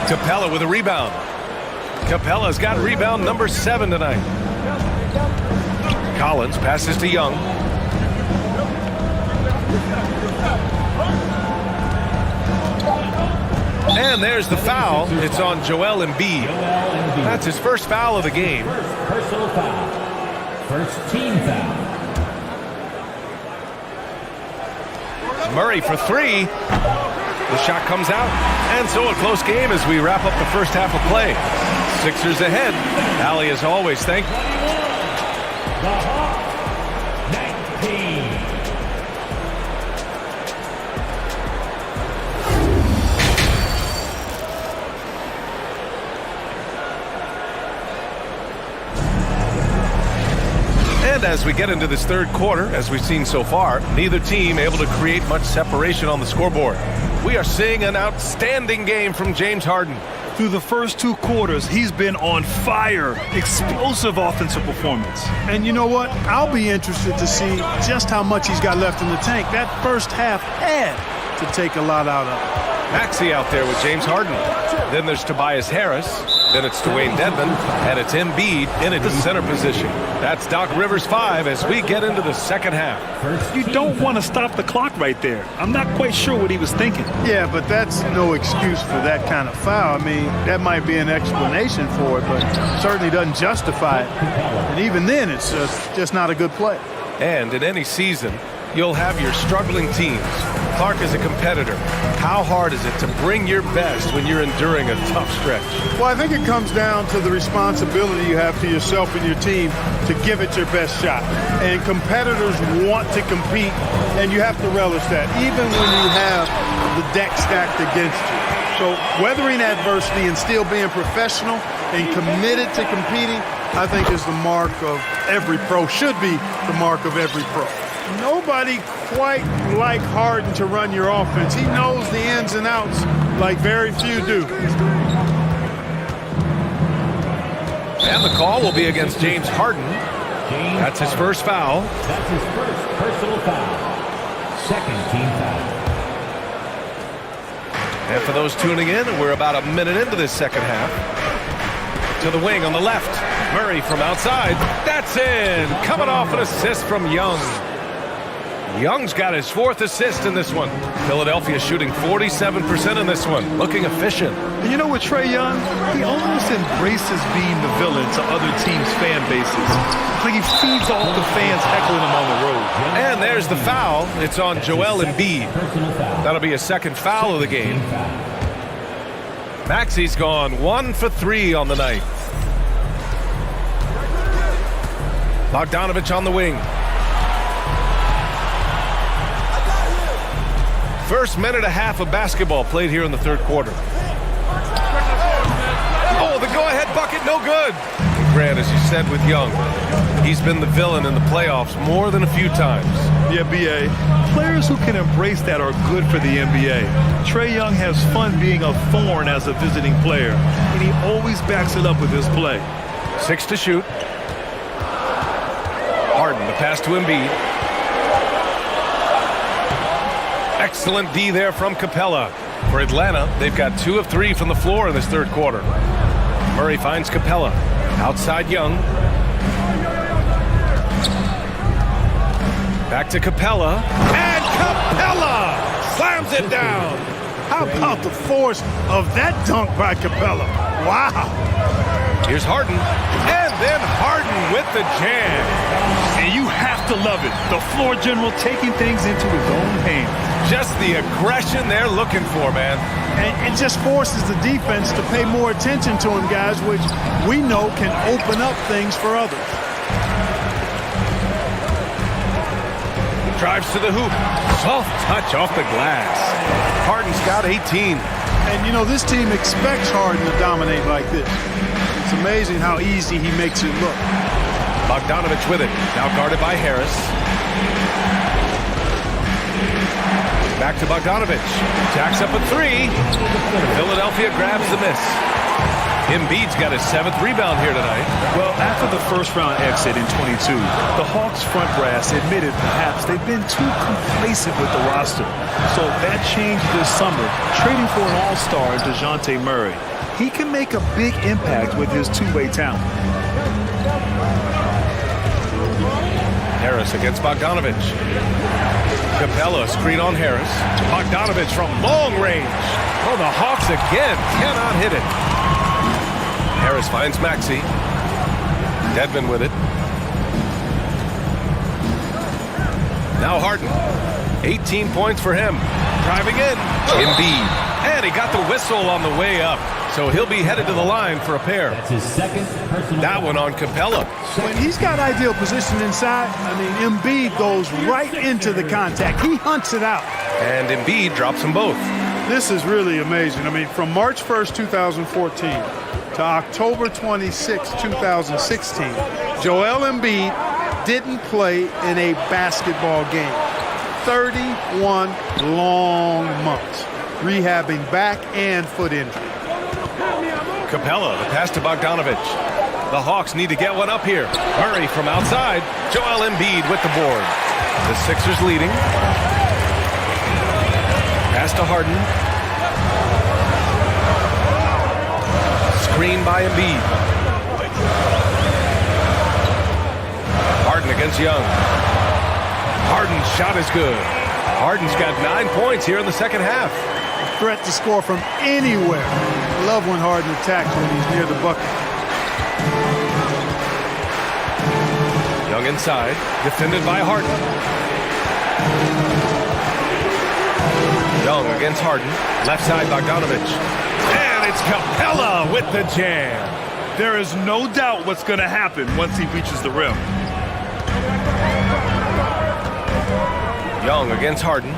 Capella with a rebound. Capella's got rebound number 7 tonight. Collins passes to Young. And there's the foul. It's on Joel Embiid. That's his first foul of the game. Personal foul. First team foul. Murray for three. The shot comes out. And so a close game as we wrap up the first half of play. Sixers ahead. Allie, as always, thank you. The Hawks, 19. And as we get into this third quarter, as we've seen so far, neither team able to create much separation on the scoreboard. We are seeing an outstanding game from James Harden. Through the first 2 quarters, he's been on fire. Explosive offensive performance. And you know what? I'll be interested to see just how much he's got left in the tank. That first half had to take a lot out of it. Maxey out there with James Harden. Then there's Tobias Harris. Then it's Dwayne Dedmon. And it's Embiid in a center position. That's Doc Rivers 5 as we get into the second half. You don't want to stop the clock right there. I'm not quite sure what he was thinking. Yeah, but that's no excuse for that kind of foul. I mean, that might be an explanation for it, but certainly doesn't justify it. And even then, it's just not a good play. And in any season, you'll have your struggling teams. Clark is a competitor. How hard is it to bring your best when you're enduring a tough stretch? Well, I think it comes down to the responsibility you have to yourself and your team to give it your best shot. And competitors want to compete, and you have to relish that, even when you have the deck stacked against you. So weathering adversity and still being professional and committed to competing, I think is the mark of every pro, should be the mark of every pro. Nobody quite like Harden to run your offense. He knows the ins and outs like very few do. And the call will be against James Harden. That's his first foul. That's his first personal foul. Second team foul. And for those tuning in, we're about a minute into this second half. To the wing on the left. Murray from outside. That's in. Coming off an assist from Young. Young's got his 4th assist in this one. Philadelphia shooting 47% in this one. Looking efficient. And you know what, Trae Young? He almost embraces being the villain to other teams' fan bases. It's like he feeds off the fans heckling him on the road. And there's the foul. It's on Joel Embiid. That'll be a second foul of the game. Maxey's gone 1 for 3 on the night. Bogdanovich on the wing. First minute and a half of basketball played here in the third quarter. go-ahead bucket, no good. And Grant, as you said with Young, he's been the villain in the playoffs more than a few times. Yeah, B.A. Players who can embrace that are good for the NBA. Trae Young has fun being a thorn as a visiting player, and he always backs it up with his play. 6 to shoot. Harden, the pass to Embiid. Excellent D there from Capella. For Atlanta, they've got 2 of 3 from the floor in this third quarter. Murray finds Capella. Outside Young. Back to Capella. And Capella slams it down. How about the force of that dunk by Capella? Wow. Here's Harden. And then Harden with the jam. And you have to love it. The floor general taking things into his own hands. Just the aggression they're looking for, man. And just forces the defense to pay more attention to him, guys, which we know can open up things for others. Drives to the hoop. Soft touch off the glass. Harden's got 18. And, you know, this team expects Harden to dominate like this. It's amazing how easy he makes it look. Bogdanovich with it. Now guarded by Harris. Back to Bogdanovich. Jacks up a 3. Philadelphia grabs the miss. Embiid's got his 7th rebound here tonight. Well, after the first-round exit in 22, the Hawks front brass admitted perhaps they've been too complacent with the roster. So that changed this summer, trading for an all-star, DeJounte Murray. He can make a big impact with his two-way talent. Harris against Bogdanovich. Capella, screen on Harris. Bogdanovich from long range. Oh, the Hawks again cannot hit it. Harris finds Maxey. Dedmon with it. Now Harden. 18 points for him. Driving in. Embiid. And he got the whistle on the way up. So he'll be headed to the line for a pair. That's his second personal. That one on Capella. When he's got ideal position inside, I mean, Embiid goes right into the contact. He hunts it out. And Embiid drops them both. This is really amazing. I mean, from March 1st, 2014 to October 26, 2016, Joel Embiid didn't play in a basketball game. 31 long months, rehabbing back and foot injury. Capella, the pass to Bogdanovich. The Hawks need to get one up here. Murray from outside. Joel Embiid with the board. The Sixers leading. Pass to Harden. Screen by Embiid. Harden against Young. Harden's shot is good. Harden's got 9 points here in the second half. Threat to score from anywhere. I love when Harden attacks when he's near the bucket. Young inside, defended by Harden. Young against Harden, left side Bogdanovich. And it's Capella with the jam. There is no doubt what's going to happen once he reaches the rim. Young against Harden.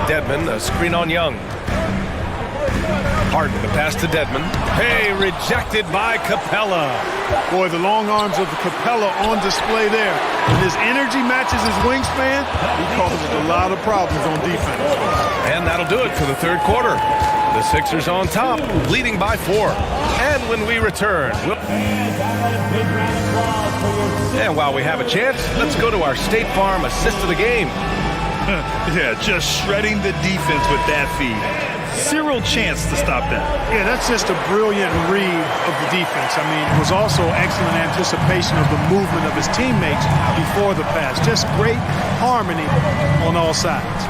Dedmon, a screen on Young. Harden, the pass to Dedmon. Hey, rejected by Capella. Boy, the long arms of Capella on display there. When his energy matches his wingspan, he causes a lot of problems on defense. And that'll do it for the third quarter. The Sixers on top, leading by 4. And when we return, and while we have a chance, let's go to our State Farm assist of the game. Yeah, just shredding the defense with that feed. Zero chance to stop that. Yeah, that's just a brilliant read of the defense. I mean, it was also excellent anticipation of the movement of his teammates before the pass. Just great harmony on all sides.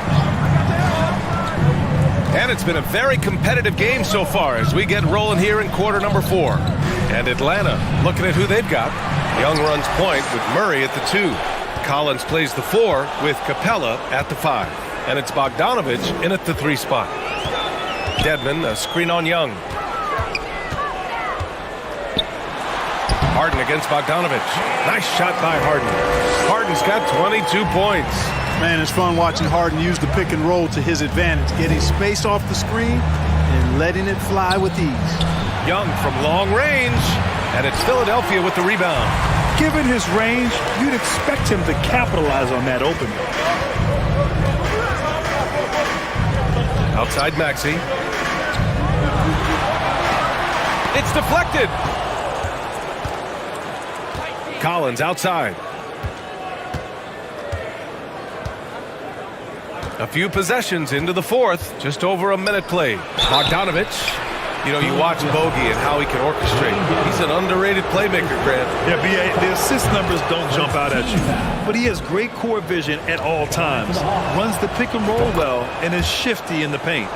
And it's been a very competitive game so far as we get rolling here in quarter number 4. And Atlanta looking at who they've got. Young runs point with Murray at the 2. Collins plays the 4 with Capella at the 5. And it's Bogdanovich in at the 3 spot. Dedmon, a screen on Young. Harden against Bogdanovich. Nice shot by Harden. Harden's got 22 points. Man, it's fun watching Harden use the pick and roll to his advantage, getting space off the screen and letting it fly with ease. Young from long range, and it's Philadelphia with the rebound. Given his range, you'd expect him to capitalize on that opening. Outside Maxey. It's deflected. Collins outside. A few possessions into the fourth. Just over a minute played. Bogdanovich. You know, you watch Bogey and how he can orchestrate. He's an underrated playmaker, Grant. Yeah, B.A., the assist numbers don't jump out at you. But he has great core vision at all times. Runs the pick and roll well and is shifty in the paint.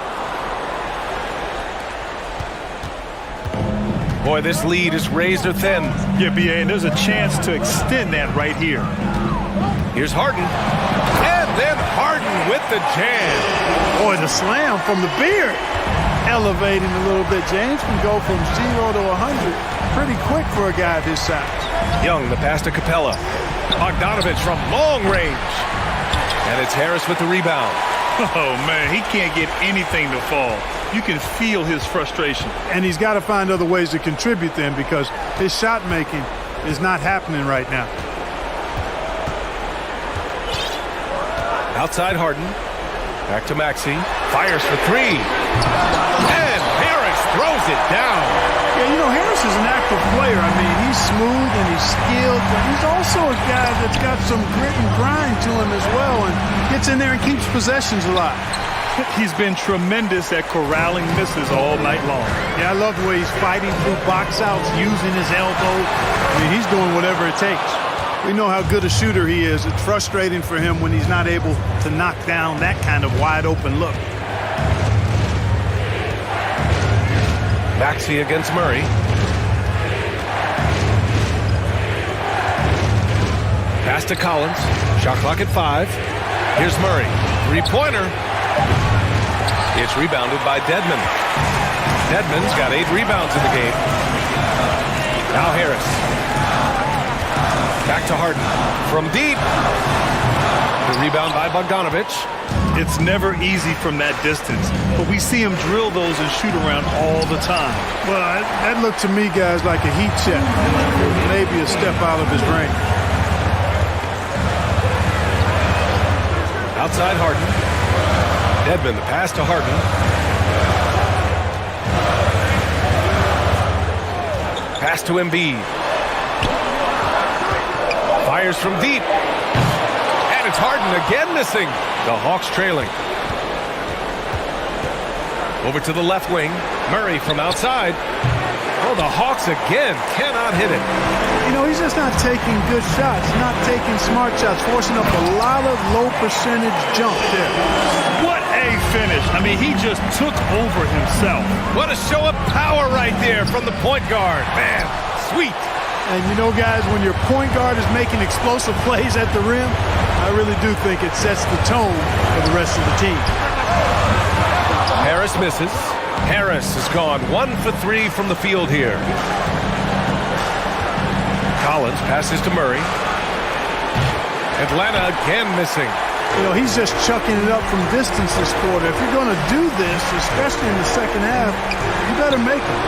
Boy, this lead is razor thin. Yeah, B.A., and there's a chance to extend that right here. Here's Harden. And then Harden with the jam. Boy, the slam from the beard. Elevating a little bit. James can go from 0 to 100 pretty quick for a guy of his size. Young, the pass to Capella. Bogdanovich from long range. And it's Harris with the rebound. Oh, man, he can't get anything to fall. You can feel his frustration. And he's got to find other ways to contribute then, because his shot making is not happening right now. Outside Harden. Back to Maxey. Fires for three. And Harris throws it down. Yeah, you know, Harris is an active player. I mean, he's smooth and he's skilled, but he's also a guy that's got some grit and grind to him as well, and gets in there and keeps possessions alive. He's been tremendous at corralling misses all night long. Yeah, I love the way he's fighting through box outs, using his elbow. I mean, he's doing whatever it takes. We know how good a shooter he is. It's frustrating for him when he's not able to knock down that kind of wide open look. Maxey against Murray. Pass to Collins. Shot clock at 5. Here's Murray. Three-pointer. It's rebounded by Dedmon. Dedmon's got 8 rebounds in the game. Now Harris. Back to Harden. From deep. The rebound by Bogdanovich. It's never easy from that distance, but we see him drill those and shoot around all the time. Well, that looked to me, guys, like a heat check. Maybe a step out of his range. Outside Harden. Dedmon, the pass to Harden. Pass to Embiid. Fires from deep. And it's Harden again missing. The Hawks trailing. Over to the left wing. Murray from outside. Oh, the Hawks again cannot hit it. You know, he's just not taking good shots, not taking smart shots, forcing up a lot of low percentage jump there. What a finish. I mean, he just took over himself. What a show of power right there from the point guard. Man, sweet. And you know, guys, when your point guard is making explosive plays at the rim, I really do think it sets the tone for the rest of the team. Harris misses. Harris has gone 1 for 3 from the field here. Collins passes to Murray. Atlanta again missing. You know, he's just chucking it up from distance this quarter. If you're going to do this, especially in the second half, you better make it.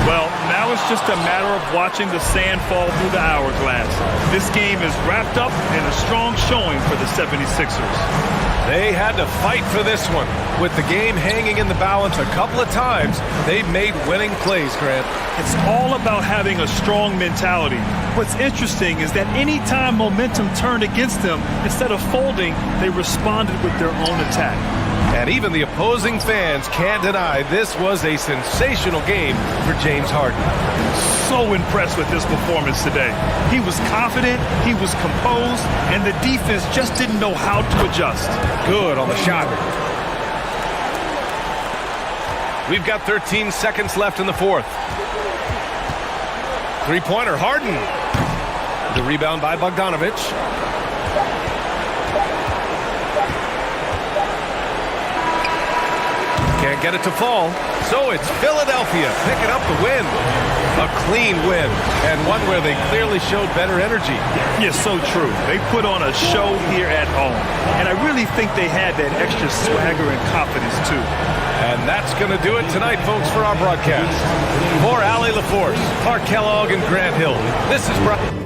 Well, now it's just a matter of watching the sand fall through the hourglass. This game is wrapped up in a strong showing for the 76ers. They had to fight for this one. With the game hanging in the balance a couple of times, they've made winning plays, Grant. It's all about having a strong mentality. What's interesting is that any time momentum turned against them, instead of folding, they responded with their own attack. And even the opposing fans can't deny this was a sensational game for James Harden. So impressed with this performance today. He was confident, he was composed, and the defense just didn't know how to adjust. Good on the shot. We've got 13 seconds left in the fourth. Three-pointer, Harden. The rebound by Bogdanovich. Can't get it to fall. So it's Philadelphia picking up the win. A clean win, and one where they clearly showed better energy. Yes, so true. They put on a show here at home, and I really think they had that extra swagger and confidence, too. And that's going to do it tonight, folks, for our broadcast. For Allie LaForce, Clark Kellogg, and Grant Hill, this is Brian.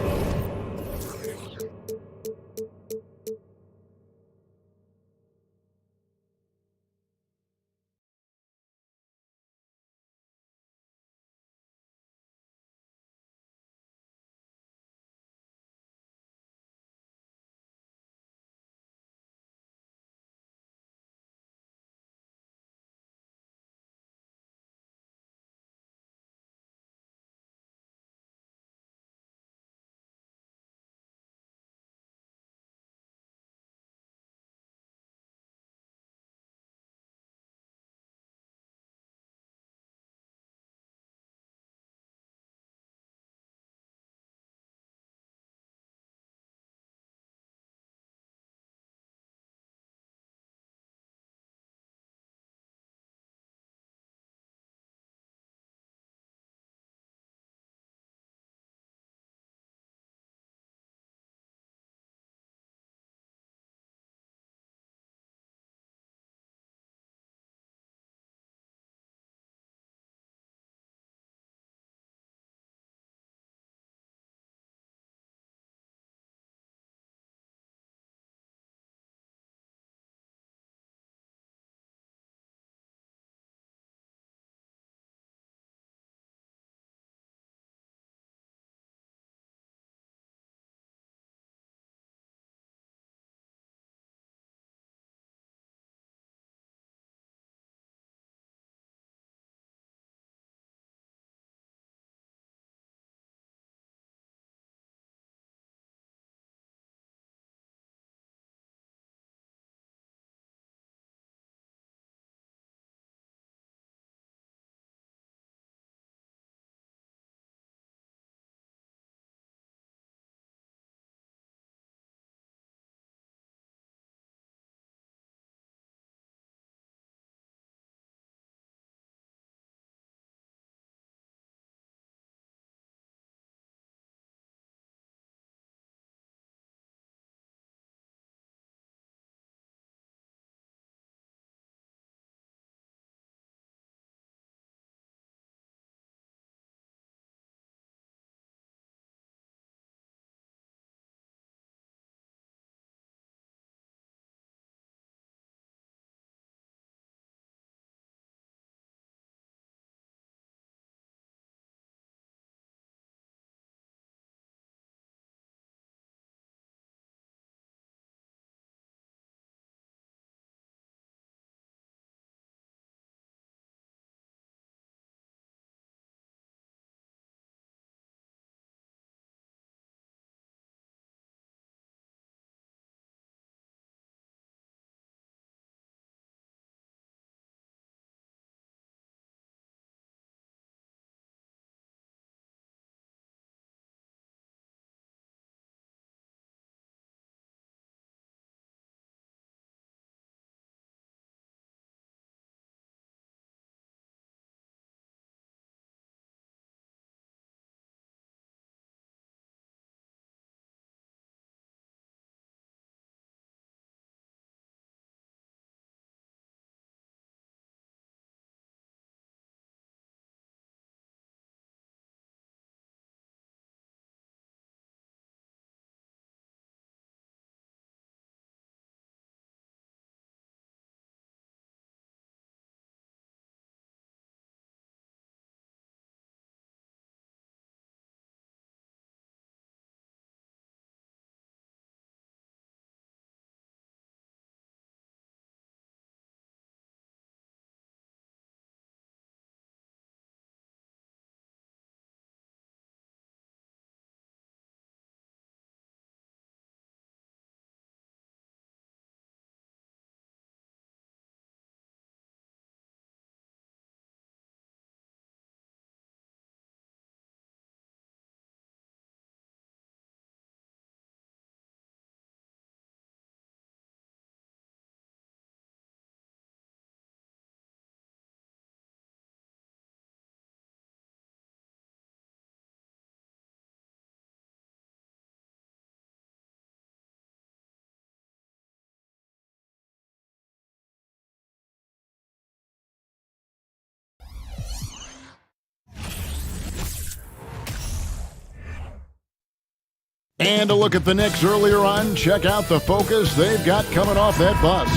And a look at the Knicks earlier on. Check out the focus they've got coming off that bus.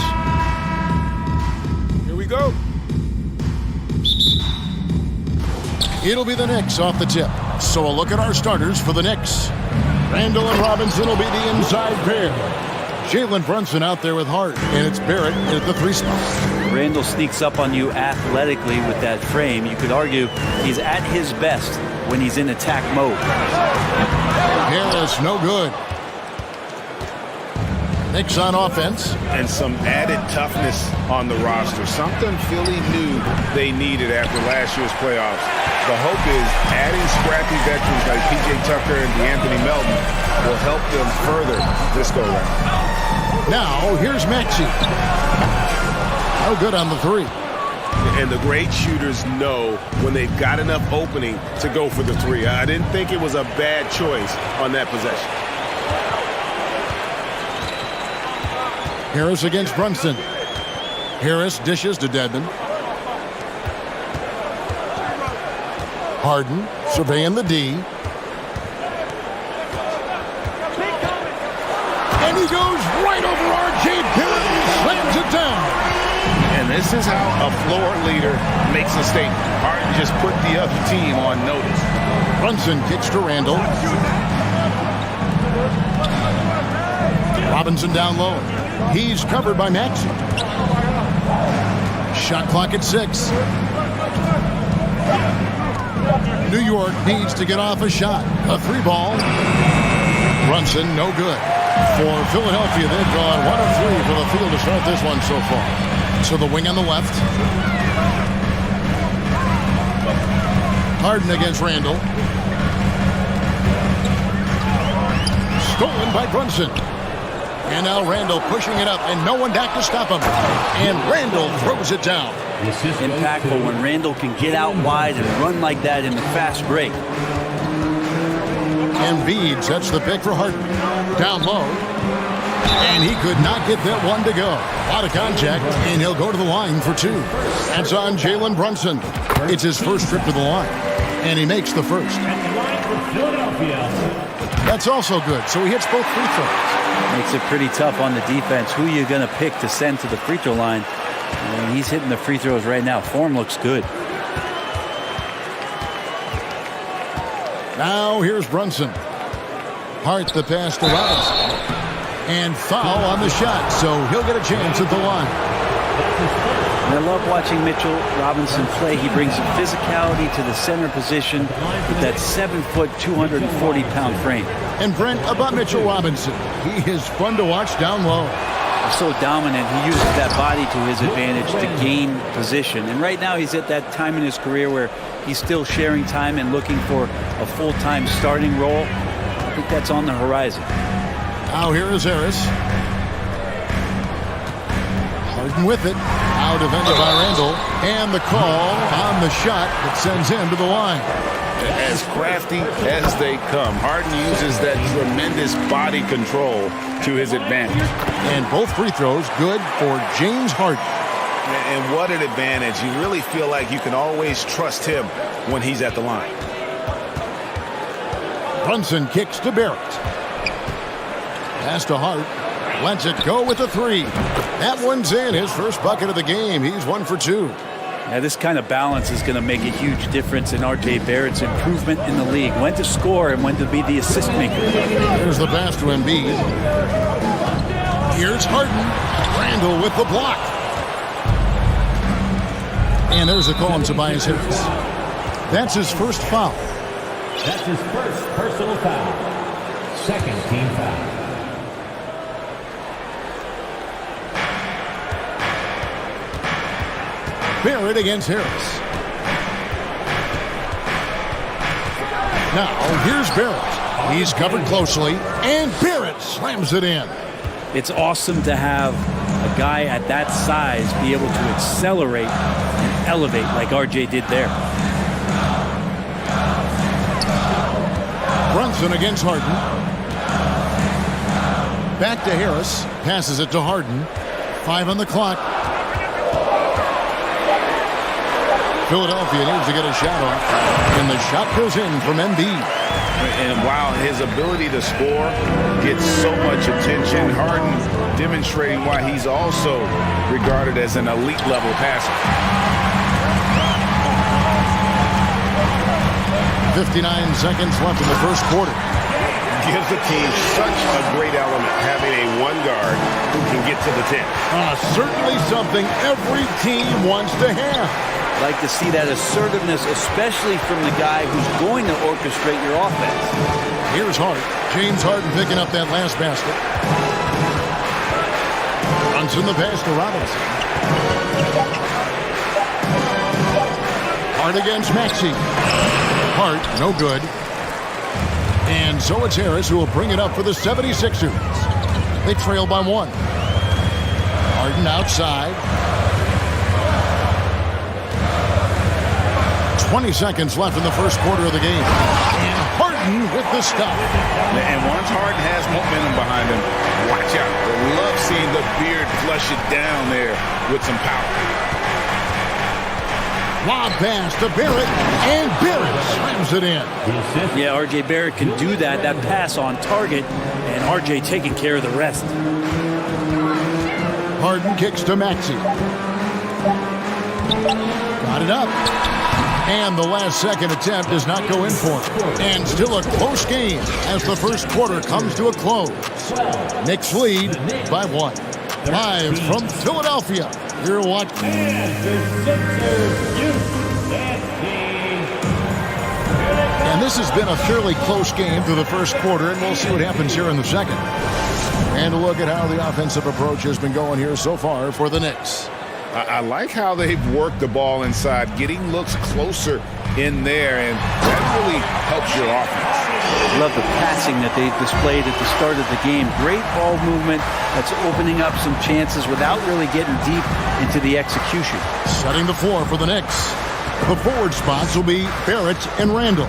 Here we go. It'll be the Knicks off the tip. So a look at our starters for the Knicks. Randall and Robinson will be the inside pair. Jalen Brunson out there with Hart, and it's Barrett at the 3 spot. Randall sneaks up on you athletically with that frame. You could argue he's at his best when he's in attack mode. Harris, no good. Knicks on offense. And some added toughness on the roster. Something Philly knew they needed after last year's playoffs. The hope is adding scrappy veterans like P.J. Tucker and DeAnthony Melton will help them further this go-round. Now, here's Maxey. No good on the 3. And the great shooters know when they've got enough opening to go for the 3. I didn't think it was a bad choice on that possession. Harris against Brunson. Harris dishes to Dedmon. Harden surveying the D. And he goes right over R.J. Barrett and slams it down. And this is how a floor leader makes a statement. Harden just put the other team on notice. Brunson kicks to Randall. Robinson down low. He's covered by Maxey. Shot clock at 6. New York needs to get off a shot. A 3-ball. Brunson, no good. For Philadelphia, they've gone 1 of 3 for the field to start this one so far. So the wing on the left. Harden against Randall. Stolen by Brunson. And now Randall pushing it up, and no one back to stop him. And Randall throws it down. Impactful when Randall can get out wide and run like that in the fast break. Embiid sets the pick for Harden. Down low. And he could not get that one to go. A lot of contact, and he'll go to the line for 2. That's on Jalen Brunson. It's his first trip to the line, and he makes the first. That's also good, so he hits both free throws. Makes it pretty tough on the defense. Who are you going to pick to send to the free throw line? And he's hitting the free throws right now. Form looks good. Now here's Brunson. Hart the pass to Robinson. And foul on the shot, so he'll get a chance at the line. And I love watching Mitchell Robinson play. He brings a physicality to the center position with that 7-foot, 240-pound frame. And Brent, about Mitchell Robinson, he is fun to watch down low. So dominant, he uses that body to his advantage to gain position. And right now he's at that time in his career where he's still sharing time and looking for a full-time starting role. I think that's on the horizon. Now here is Harris. Harden with it. Now defended by Randall. And the call on the shot that sends him to the line. As crafty as they come, Harden uses that tremendous body control to his advantage. And both free throws good for James Harden. And what an advantage. You really feel like you can always trust him when he's at the line. Brunson kicks to Barrett. Pass to Hart. Lets it go with the 3. That one's in. His first bucket of the game. He's 1 for 2. Now, this kind of balance is going to make a huge difference in R.J. Barrett's improvement in the league. When to score and when to be the assist maker. Here's the pass to Embiid. Here's Harden. Randall with the block. And there's a call on Tobias Harris. That's his first foul. That's his first personal foul. Second team foul. Barrett against Harris. Now, here's Barrett. He's covered closely, and Barrett slams it in. It's awesome to have a guy at that size be able to accelerate and elevate like RJ did there. Brunson against Harden. Back to Harris. Passes it to Harden. 5 on the clock. Philadelphia needs to get a shot off, and the shot goes in from Embiid. And while his ability to score gets so much attention, Harden demonstrating why he's also regarded as an elite level passer. 59 seconds left in the first quarter. Gives the team such a great element having a one guard who can get to the 10. Certainly something every team wants to have. Like to see that assertiveness, especially from the guy who's going to orchestrate your offense. Here's Harden. James Harden picking up that last basket. Brunson the pass to Robinson. Hart against Maxey. Hart, no good. And so it's Harris who will bring it up for the 76ers. They trail by 1. Harden outside. 20 seconds left in the first quarter of the game. And Harden with the stop. And once Harden has momentum behind him, watch out. I love seeing the beard flush it down there with some power. Lob pass to Barrett, and Barrett slams it in. Yeah, R.J. Barrett can do that. That pass on target, and R.J. taking care of the rest. Harden kicks to Maxey. Got it up. And the last second attempt does not go in for him. And still a close game as the first quarter comes to a close. Knicks lead by 1. Live from Philadelphia, you're watching. And this has been a fairly close game through the first quarter, and we'll see what happens here in the second. And a look at how the offensive approach has been going here so far for the Knicks. I like how they've worked the ball inside, getting looks closer in there, and that really helps your offense. Love the passing that they displayed at the start of the game. Great ball movement that's opening up some chances without really getting deep into the execution. Setting the floor for the Knicks. The forward spots will be Barrett and Randall.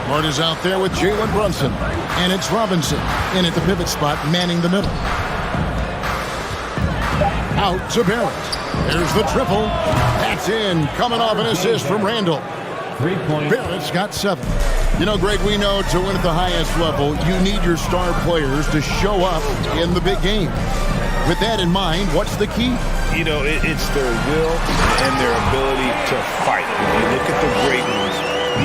Hart is out there with Jalen Brunson, and it's Robinson in at the pivot spot, manning the middle. Out to Barrett. There's the triple. That's in. Coming off an assist from Randall. Barrett's got 7. You know, Greg, we know to win at the highest level, you need your star players to show up in the big game. With that in mind, what's the key? You know, it's their will and their ability to fight. If you look at the great ones,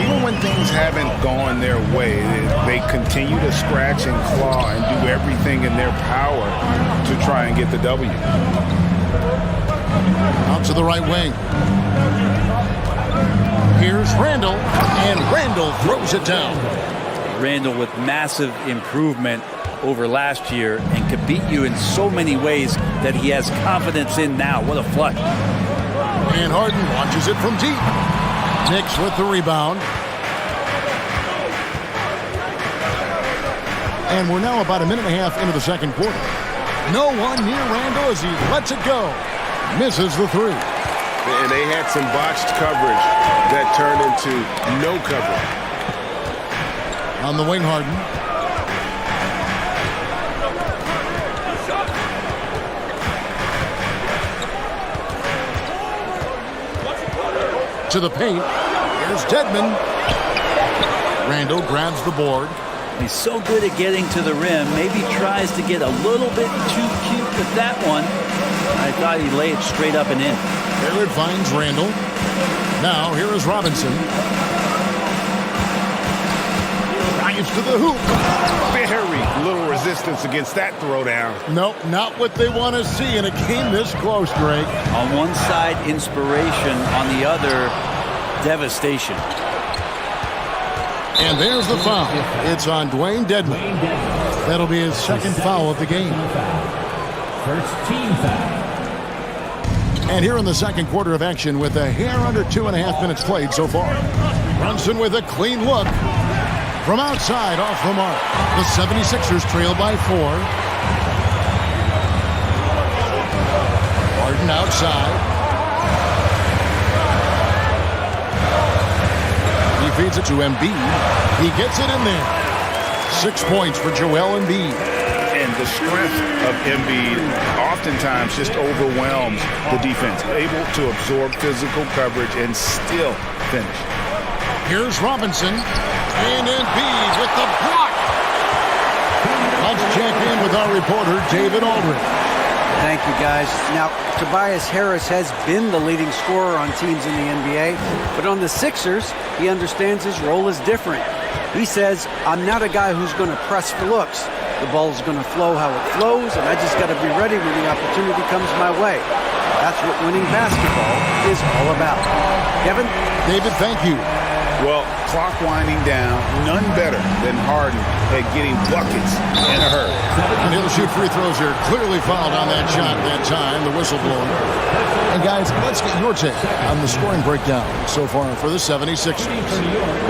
even when things haven't gone their way, they continue to scratch and claw and do everything in their power to try and get the W. Out to the right wing. Here's Randall, and Randall throws it down. Randall with massive improvement over last year and could beat you in so many ways that he has confidence in now. What a flush. And Harden launches it from deep. Knicks with the rebound. And we're now about a minute and a half into the second quarter. No one near Randall as he lets it go. Misses the 3. And they had some botched coverage that turned into no coverage. On the wing, Harden. To the paint. Here's Dedmon. Randall grabs the board. He's so good at getting to the rim. Maybe tries to get a little bit too cute with that one. I thought he laid it straight up and in. Barrett finds Randall. Now here is Robinson. Drives to the hoop. Very little resistance against that throwdown. Nope, not what they want to see, and it came this close, Greg. On one side, inspiration. On the other, devastation. And there's the foul. It's on Dwayne Dedmon. That'll be his second foul of the game. First team foul. And here in the second quarter of action with a hair under 2.5 minutes played so far. Brunson with a clean look. From outside, off the mark. The 76ers trail by 4. Harden outside. He feeds it to Embiid. He gets it in there. 6 points for Joel Embiid. And the strength of Embiid oftentimes just overwhelms the defense, able to absorb physical coverage and still finish. Here's Robinson, and Embiid with the block. Let's check in with our reporter, David Aldridge. Thank you, guys. Now, Tobias Harris has been the leading scorer on teams in the NBA, but on the Sixers, he understands his role is different. He says, I'm not a guy who's going to press for looks. The ball's going to flow how it flows, and I just got to be ready when the opportunity comes my way. That's what winning basketball is all about. Kevin? David, thank you. Well, clock winding down, none better than Harden at getting buckets in a hurry. And he'll shoot free throws here. Clearly fouled on that shot that time, the whistle blowing. And guys, let's get your take on the scoring breakdown so far for the 76ers.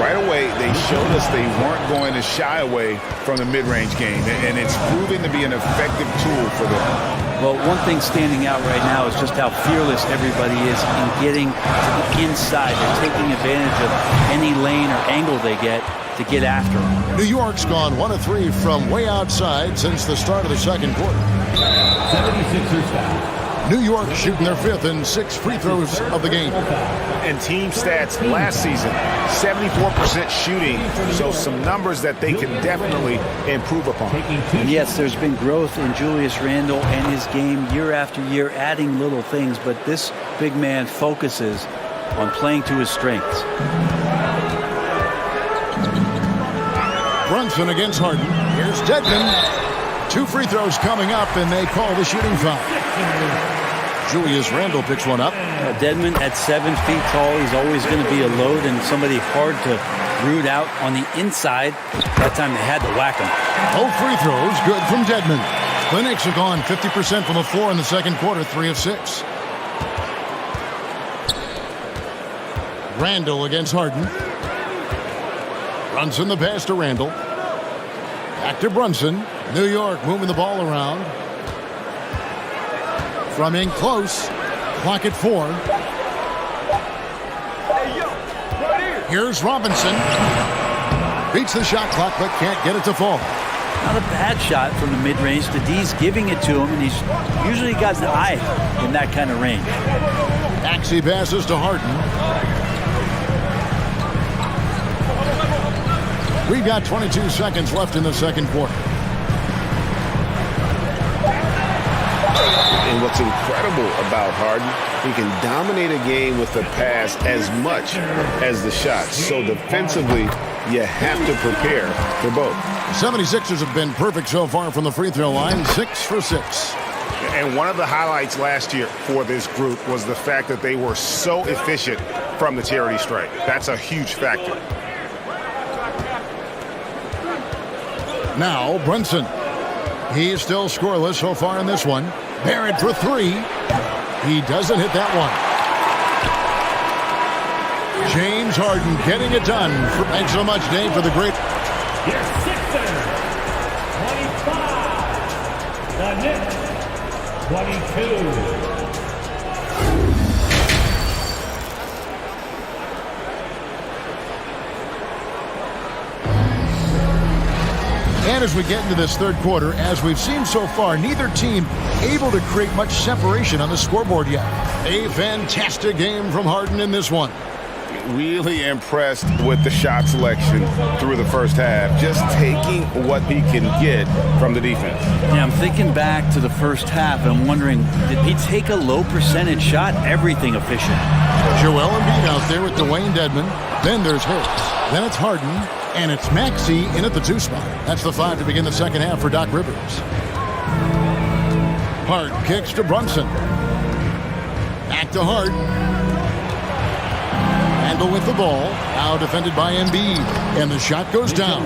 Right away, they showed us they weren't going to shy away from the mid-range game, and it's proving to be an effective tool for them. Well, one thing standing out right now is just how fearless everybody is in getting to the inside. They're taking advantage of any lane or angle they get to get after them. New York's gone 1 of 3 from way outside since the start of the second quarter. 76ers foul. New York shooting their 5th and 6 free throws of the game. And team stats last season, 74% shooting, so some numbers that they can definitely improve upon. And yes, there's been growth in Julius Randle and his game year after year, adding little things, but this big man focuses on playing to his strengths. Brunson against Harden. Here's Dedmon. 2 free throws coming up, and they call the shooting foul. Julius Randle picks one up. Dedmon at 7 feet tall. He's always going to be a load and somebody hard to root out on the inside. That time they had to whack him. Both free throws good from Dedmon. The Knicks have gone 50% from the floor in the second quarter, 3 of 6. Randle against Harden. Brunson the pass to Randle. Back to Brunson. New York moving the ball around. From in close. Clock at 4. Here's Robinson. Beats the shot clock, but can't get it to fall. Not a bad shot from the mid-range. The D's giving it to him, and he's usually got an eye in that kind of range. Maxey passes to Harden. We've got 22 seconds left in the second quarter. And what's incredible about Harden, he can dominate a game with the pass as much as the shots. So defensively, you have to prepare for both. The 76ers have been perfect so far from the free throw line, 6 for 6. And one of the highlights last year for this group was the fact that they were so efficient from the charity stripe. That's a huge factor. Now Brunson. He is still scoreless so far in this one. Barrett for 3. He doesn't hit that one. James Harden getting it done. Thanks so much, Dave, for the great. Your Sixers, 25. The Knicks, 22. And as we get into this third quarter, as we've seen so far, neither team able to create much separation on the scoreboard yet. A fantastic game from Harden in this one. Really impressed with the shot selection through the first half, just taking what he can get from the defense. Yeah, I'm thinking back to the first half, and I'm wondering, did he take a low percentage shot? Everything efficient. Joel Embiid out there with Dwayne Dedmon. Then there's Harris. Then it's Harden. And it's Maxey in at the 2 spot. That's the 5 to begin the second half for Doc Rivers. Hart kicks to Brunson. Back to Hart. Randle with the ball. Now defended by Embiid. And the shot goes down.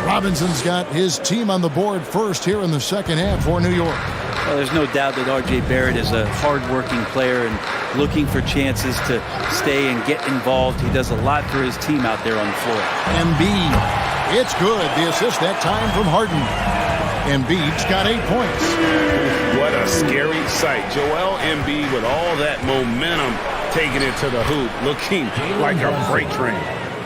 Robinson's got his team on the board first here in the second half for New York. Well, there's no doubt that R.J. Barrett is a hard-working player and looking for chances to stay and get involved. He does a lot for his team out there on the floor. Embiid, it's good. The assist that time from Harden. Embiid's got 8 points. What a scary sight. Joel Embiid with all that momentum taking it to the hoop, looking like a freight train.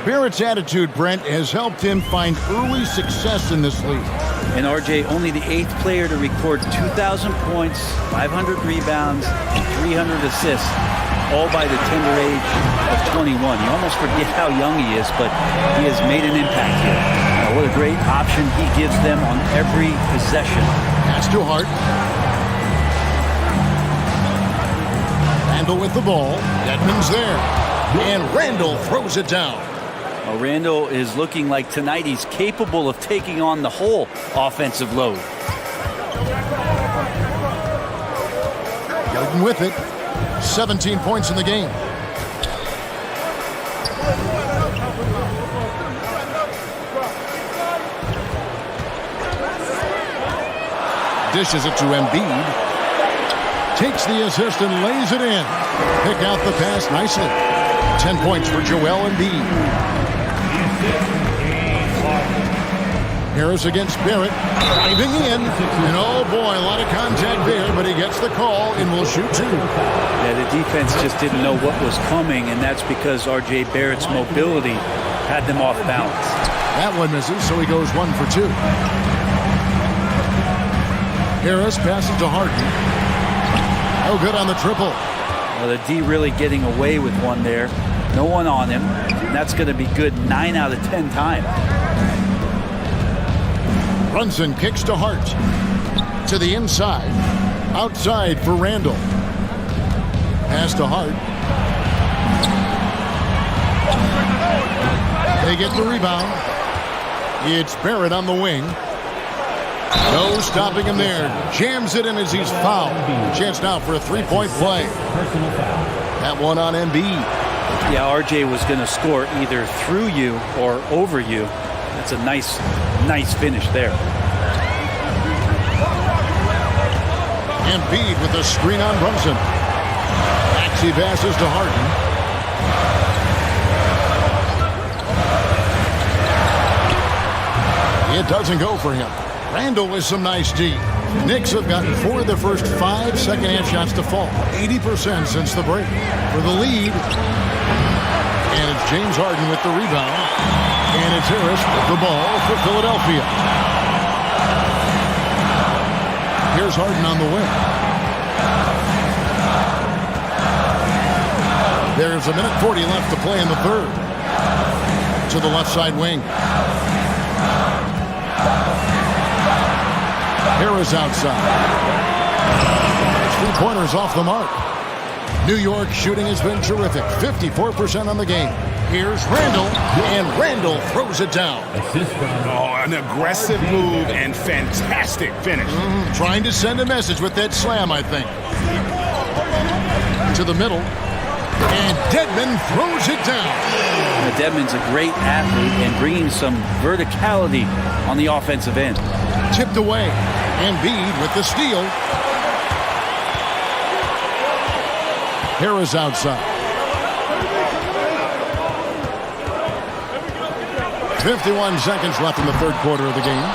Barrett's attitude, Brent, has helped him find early success in this league. And RJ, only the 8th player to record 2,000 points, 500 rebounds, and 300 assists, all by the tender age of 21. You almost forget how young he is, but he has made an impact here. What a great option he gives them on every possession. Pass to Hart. Randall with the ball. Dedmon's there. And Randall throws it down. Well, Randall is looking like tonight he's capable of taking on the whole offensive load. Yoden with it. 17 points in the game. Dishes it to Embiid. Takes the assist and lays it in. Pick out the pass nicely. 10 points for Joel Embiid. Harris against Barrett. Driving in. And oh boy, a lot of contact there, but he gets the call and will shoot 2. Yeah, the defense just didn't know what was coming, and that's because R.J. Barrett's mobility had them off balance. That one misses, so he goes 1 for 2. Harris passes to Harden. Oh, good on the triple. Well, the D really getting away with one there. No one on him. And that's going to be good 9 out of 10 times. Brunson kicks to Hart. To the inside. Outside for Randall. Pass to Hart. They get the rebound. It's Barrett on the wing. No stopping him there. Jams it in as he's fouled. Chance now for a 3-point play. That one on Embiid. Yeah, RJ was going to score either through you or over you. That's a nice finish there. Embiid with the screen on Brunson. Maxey passes to Harden. It doesn't go for him. Randall with some nice D. Knicks have gotten 4 of the first 5 second-half shots to fall. 80% since the break. For the lead. And it's James Harden with the rebound. And it's Harris with the ball for Philadelphia. Here's Harden on the wing. There's 1:40 left to play in the third. To the left side wing. Harris outside. 3-pointers off the mark. New York shooting has been terrific. 54% on the game. Here's Randall, and Randall throws it down. Oh, an aggressive move and fantastic finish. Trying to send a message with that slam, I think. To the middle, and Dedmon throws it down. Dedmon's a great athlete and bringing some verticality on the offensive end. Tipped away. Embiid with the steal. Harris outside. 51 seconds left in the third quarter of the game.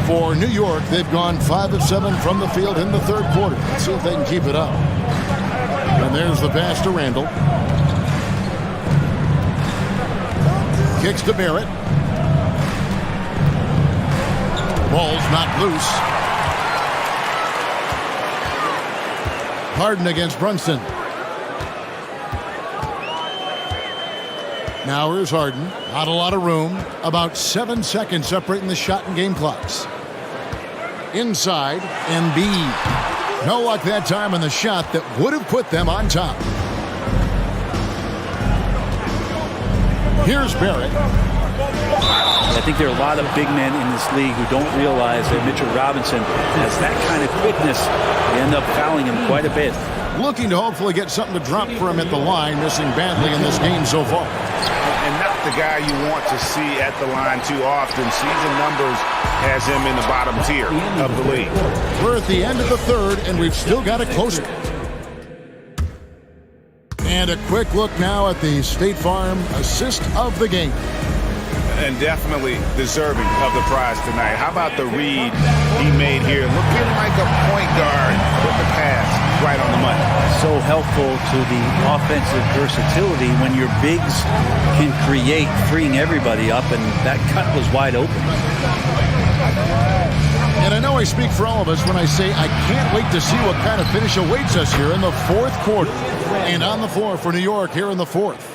For New York, they've gone 5 of 7 from the field in the third quarter. Let's see if they can keep it up. And there's the pass to Randall. Kicks to Barrett. Ball's not loose. Harden against Brunson. Now here's Harden. Not a lot of room. About 7 seconds separating the shot and game clocks. Inside, Embiid. No luck that time on the shot that would have put them on top. Here's Barrett. I think there are a lot of big men in this league who don't realize that Mitchell Robinson has that kind of quickness. They end up fouling him quite a bit. Looking to hopefully get something to drop for him at the line, missing badly in this game so far. And not the guy you want to see at the line too often. Season numbers has him in the bottom tier of the league. We're at the end of the third, and we've still got it closer. And a quick look now at the State Farm assist of the game. and definitely deserving of the prize tonight. How about the read he made here? Looking like a point guard with the pass right on the money. So helpful to the offensive versatility when your bigs can create, freeing everybody up, and that cut was wide open. And I know I speak for all of us when I say I can't wait to see what kind of finish awaits us here in the fourth quarter. And on the floor for New York here in the fourth,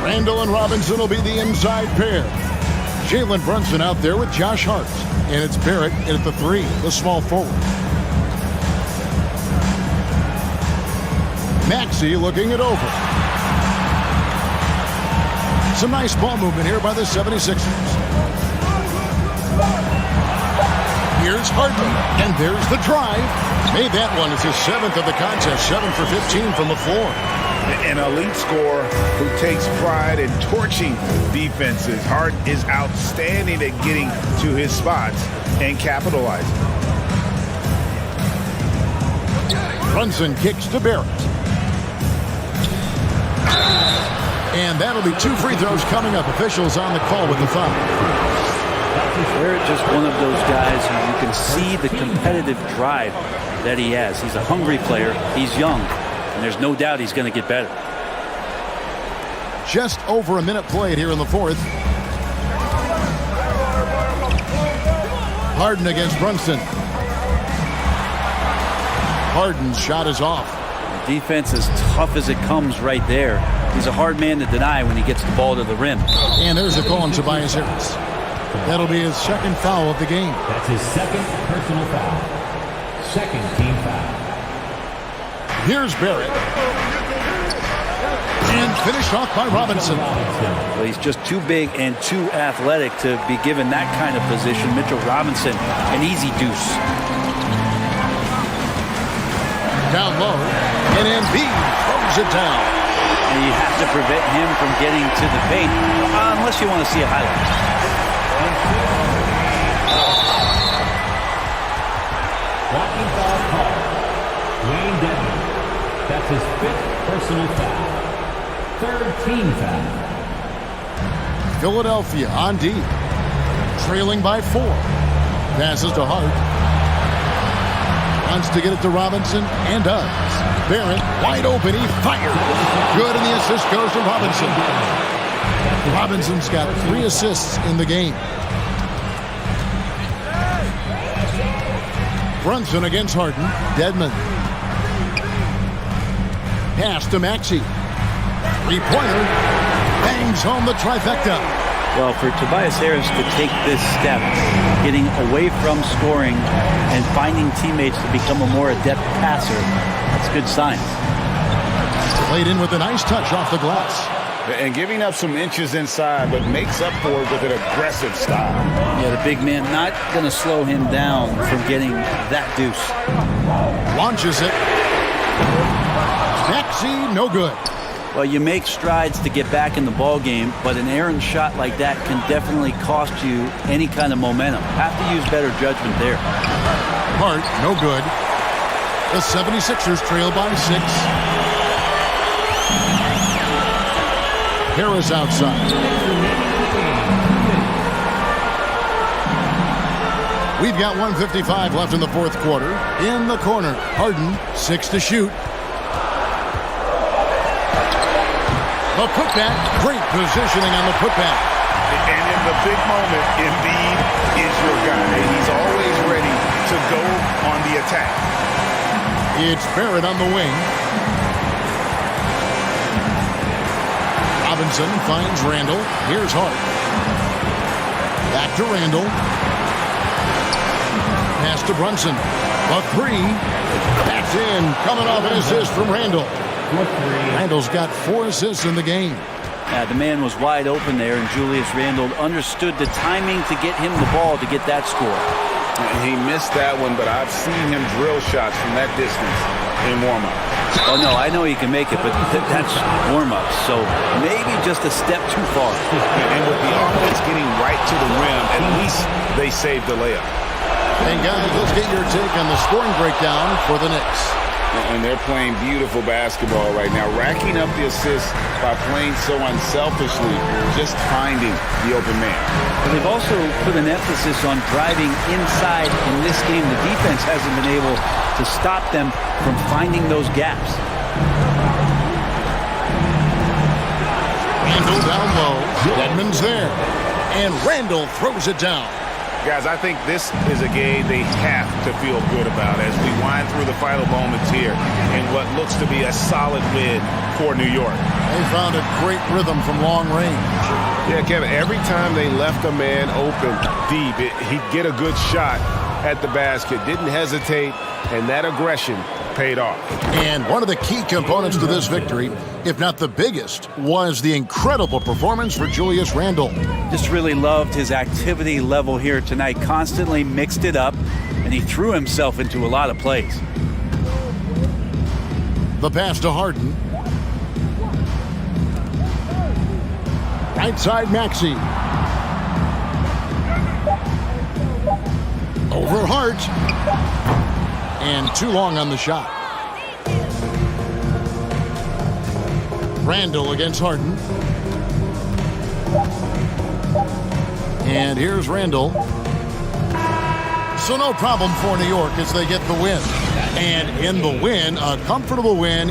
Randall and Robinson will be the inside pair. Jalen Brunson out there with Josh Hart. And it's Barrett at the 3, the small forward. Maxey looking it over. Some nice ball movement here by the 76ers. Here's Harden, and there's the drive. Made that one. It's his 7th of the contest, 7 for 15 from the floor. An elite scorer who takes pride in torching defenses. Hart is outstanding at getting to his spots and capitalizing. Brunson kicks to Barrett. And that'll be 2 free throws coming up. Officials on the call with the foul. Barrett just one of those guys who you can see the competitive drive that he has. He's a hungry player. He's young. And there's no doubt he's going to get better. Just over a minute played here in the fourth. Harden against Brunson. Harden's shot is off. The defense is tough as it comes right there. He's a hard man to deny when he gets the ball to the rim. And there's a call on Tobias Harris. That'll be his 2nd foul of the game. That's his 2nd personal foul. 2nd team foul. Here's Barrett. And finished off by Robinson. Well, he's just too big and too athletic to be given that kind of position. Mitchell Robinson, an easy deuce. Down low. And Embiid throws it down. And you have to prevent him from getting to the paint, unless you want to see a highlight. Blocking foul call. Dwayne Dedmon. That's his 5th personal foul. 3rd team foul. Philadelphia on D. Trailing by 4. Passes to Hart. Wants to get it to Robinson and does. Barrett wide open. He fired. Good, and the assist goes to Robinson. Robinson's got 3 assists in the game. Brunson against Harden. Dedmon. Pass to Maxey. 3-pointer. Bangs home the trifecta. Well, for Tobias Harris to take this step, getting away from scoring and finding teammates to become a more adept passer, that's a good sign. Played in with a nice touch off the glass. And giving up some inches inside, but makes up for it with an aggressive style. Yeah, the big man not going to slow him down from getting that deuce. Launches it. Maxey, no good. Well, you make strides to get back in the ball game, but an errant shot like that can definitely cost you any kind of momentum. Have to use better judgment there. Hart, no good. The 76ers trail by 6. Harris outside. We've got 1:55 left in the fourth quarter. In the corner, Harden, 6 to shoot. The putback, great positioning on the putback. And in the big moment, Embiid is your guy. He's always ready to go on the attack. It's Barrett on the wing. Robinson finds Randall. Here's Hart. Back to Randall. Pass to Brunson. A 3. That's in. Coming off an assist from Randall. Randall's got 4 assists in the game. The man was wide open there, and Julius Randle understood the timing to get him the ball to get that score. He missed that one, but I've seen him drill shots from that distance in warm-up. Oh, no, I know he can make it, but that's warm-up, so maybe just a step too far. And with the offense getting right to the rim, at least they saved the layup. And guys, let's get your take on the scoring breakdown for the Knicks. and they're playing beautiful basketball right now, racking up the assists by playing so unselfishly, just finding the open man. But they've also put an emphasis on driving inside in this game. The defense hasn't been able to stop them from finding those gaps. Randall down low. Dedmon's there. And Randall throws it down. Guys, I think this is a game they have to feel good about as we wind through the final moments here in what looks to be a solid win for New York. They found a great rhythm from long range. Yeah, Kevin, every time they left a man open deep, he'd get a good shot at the basket, didn't hesitate, and that aggression paid off. And one of the key components to this victory, if not the biggest, was the incredible performance for Julius Randle. Just really loved his activity level here tonight. Constantly mixed it up, and he threw himself into a lot of plays. The pass to Harden. Right side Maxey. Over Hart. And too long on the shot. Randall against Harden. And here's Randall. So no problem for New York as they get the win. And in the win, a comfortable win.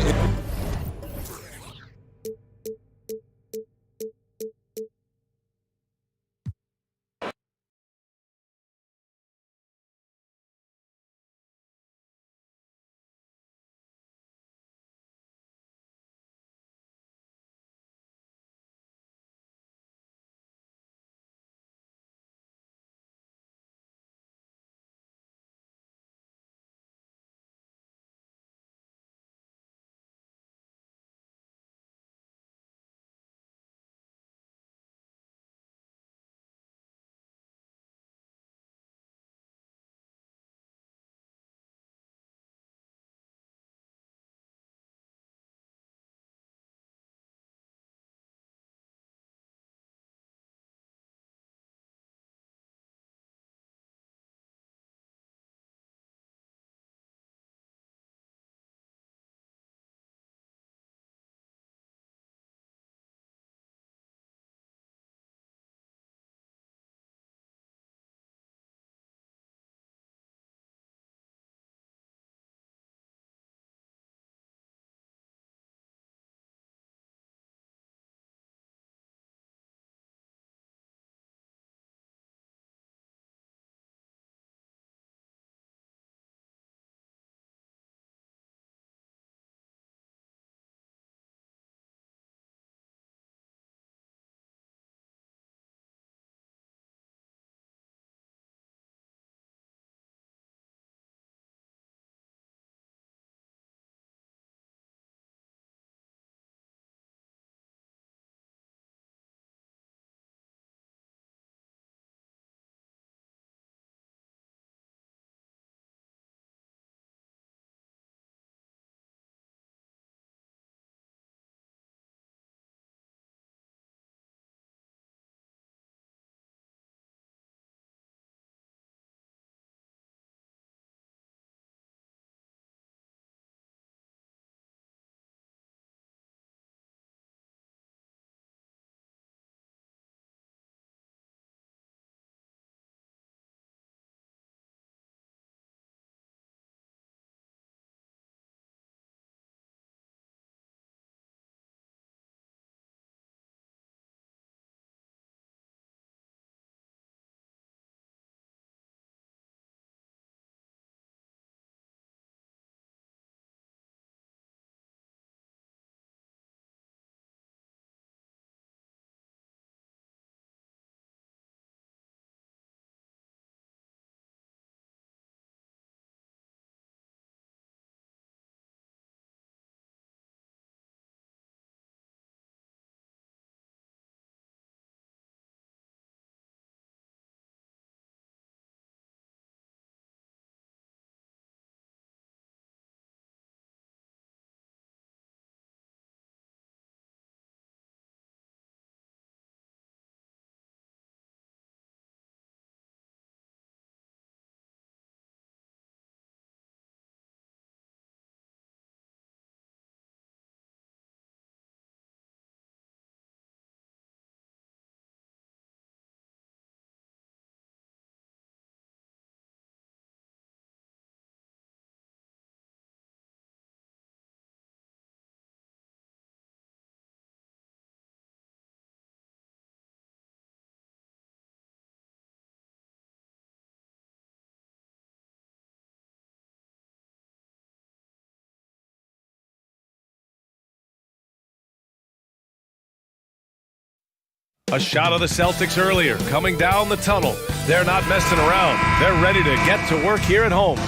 A shot of the Celtics earlier, coming down the tunnel. They're not messing around. They're ready to get to work here at home.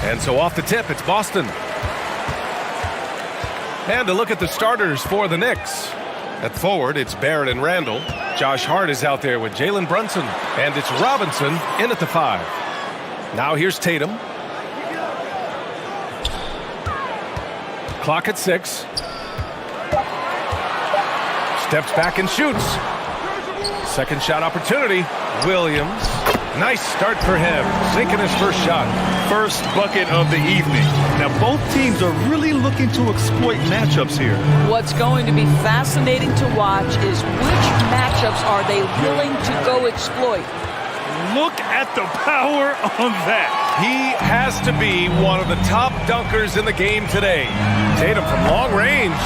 And so off the tip, it's Boston. And a look at the starters for the Knicks. At forward, it's Barrett and Randall. Josh Hart is out there with Jalen Brunson. And it's Robinson in at the 5. Now here's Tatum. Clock at 6. Steps back and shoots. Second shot opportunity. Williams. Nice start for him. Sinking his first shot. First bucket of the evening. Now both teams are really looking to exploit matchups here. What's going to be fascinating to watch is which matchups are they willing to go exploit. Look at the power on that. He has to be one of the top dunkers in the game today. Tatum from long range.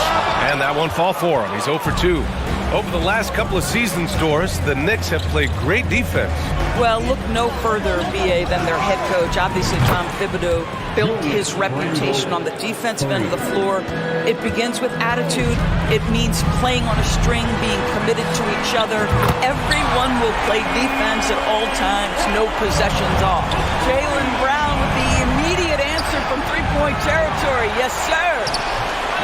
And that won't fall for him. He's 0 for 2. Over the last couple of seasons, Doris, the Knicks have played great defense. Well, look no further, BA, than their head coach. Obviously, Tom Thibodeau built his reputation on the defensive end of the floor. It begins with attitude. It means playing on a string, being committed to each other. Everyone will play defense at all times, no possessions off. Jaylen Brown with the immediate answer from three-point territory. Yes, sir.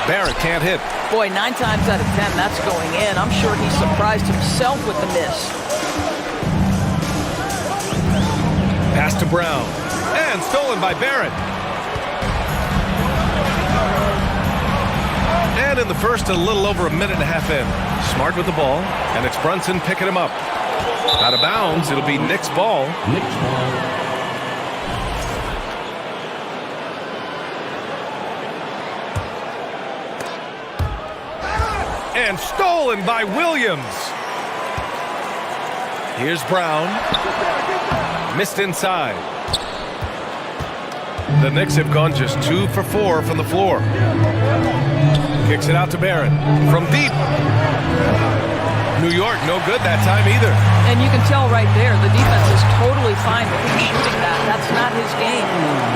Barrett can't hit. Boy, 9 times out of 10, that's going in. I'm sure he surprised himself with the miss. Pass to Brown. And stolen by Barrett. And in the first, a little over a minute and a half in. Smart with the ball. And it's Brunson picking him up. Out of bounds. It'll be Knicks ball. Knicks ball. And stolen by Williams. Here's Brown. Missed inside. The Knicks have gone just 2 for 4 from the floor. Kicks it out to Barrett. From deep. New York, no good that time either. And you can tell right there, the defense is totally fine with him shooting that. That's not his game.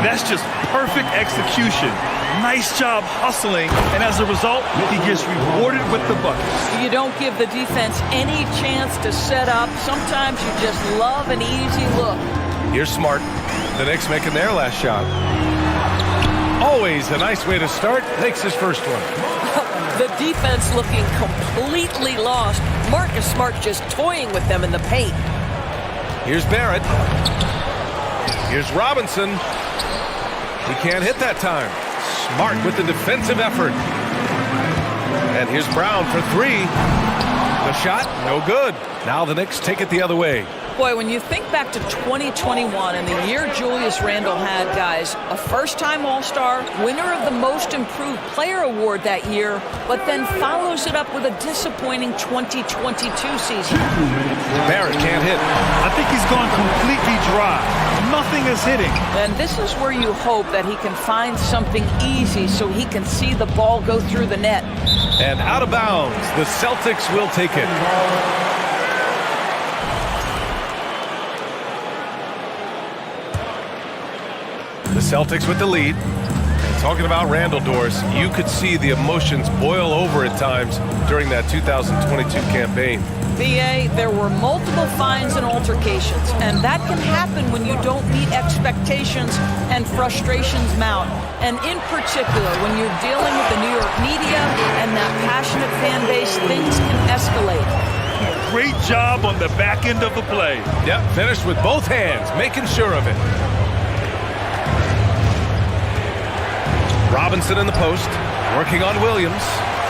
That's just perfect execution. Nice job hustling, and as a result, he gets rewarded with the buckets. You don't give the defense any chance to set up. Sometimes you just love an easy look. Here's Smart. The Knicks making their last shot. Always a nice way to start. Makes his first one. The defense looking completely lost. Marcus Smart just toying with them in the paint. Here's Barrett. Here's Robinson. He can't hit that time. Smart with the defensive effort. And here's Brown for 3. The shot, no good. Now the Knicks take it the other way. Boy, when you think back to 2021 and the year Julius Randle had, guys, a first-time All-Star, winner of the Most Improved Player Award that year, but then follows it up with a disappointing 2022 season. Barrett can't hit. I think he's gone completely dry. Nothing is hitting. And this is where you hope that he can find something easy so he can see the ball go through the net. And out of bounds, the Celtics will take it. The Celtics with the lead. And talking about Randall, Doris, you could see the emotions boil over at times during that 2022 campaign. BA, there were multiple fines and altercations, and that can happen when you don't meet expectations and frustrations mount. And in particular, when you're dealing with the New York media and that passionate fan base, things can escalate. Great job on the back end of the play. Yep, finished with both hands, making sure of it. Robinson in the post, working on Williams.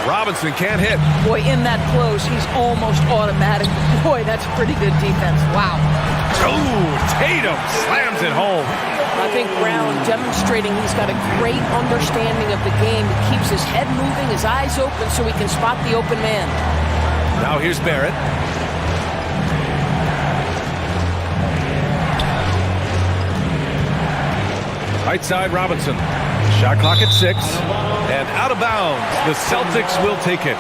Robinson can't hit. Boy, in that close, he's almost automatic. Boy, that's pretty good defense. Wow. Oh, Tatum slams it home. I think Brown demonstrating he's got a great understanding of the game. He keeps his head moving, his eyes open so he can spot the open man. Now here's Barrett. Right side, Robinson. Shot clock at 6. And out of bounds. The Celtics will take it.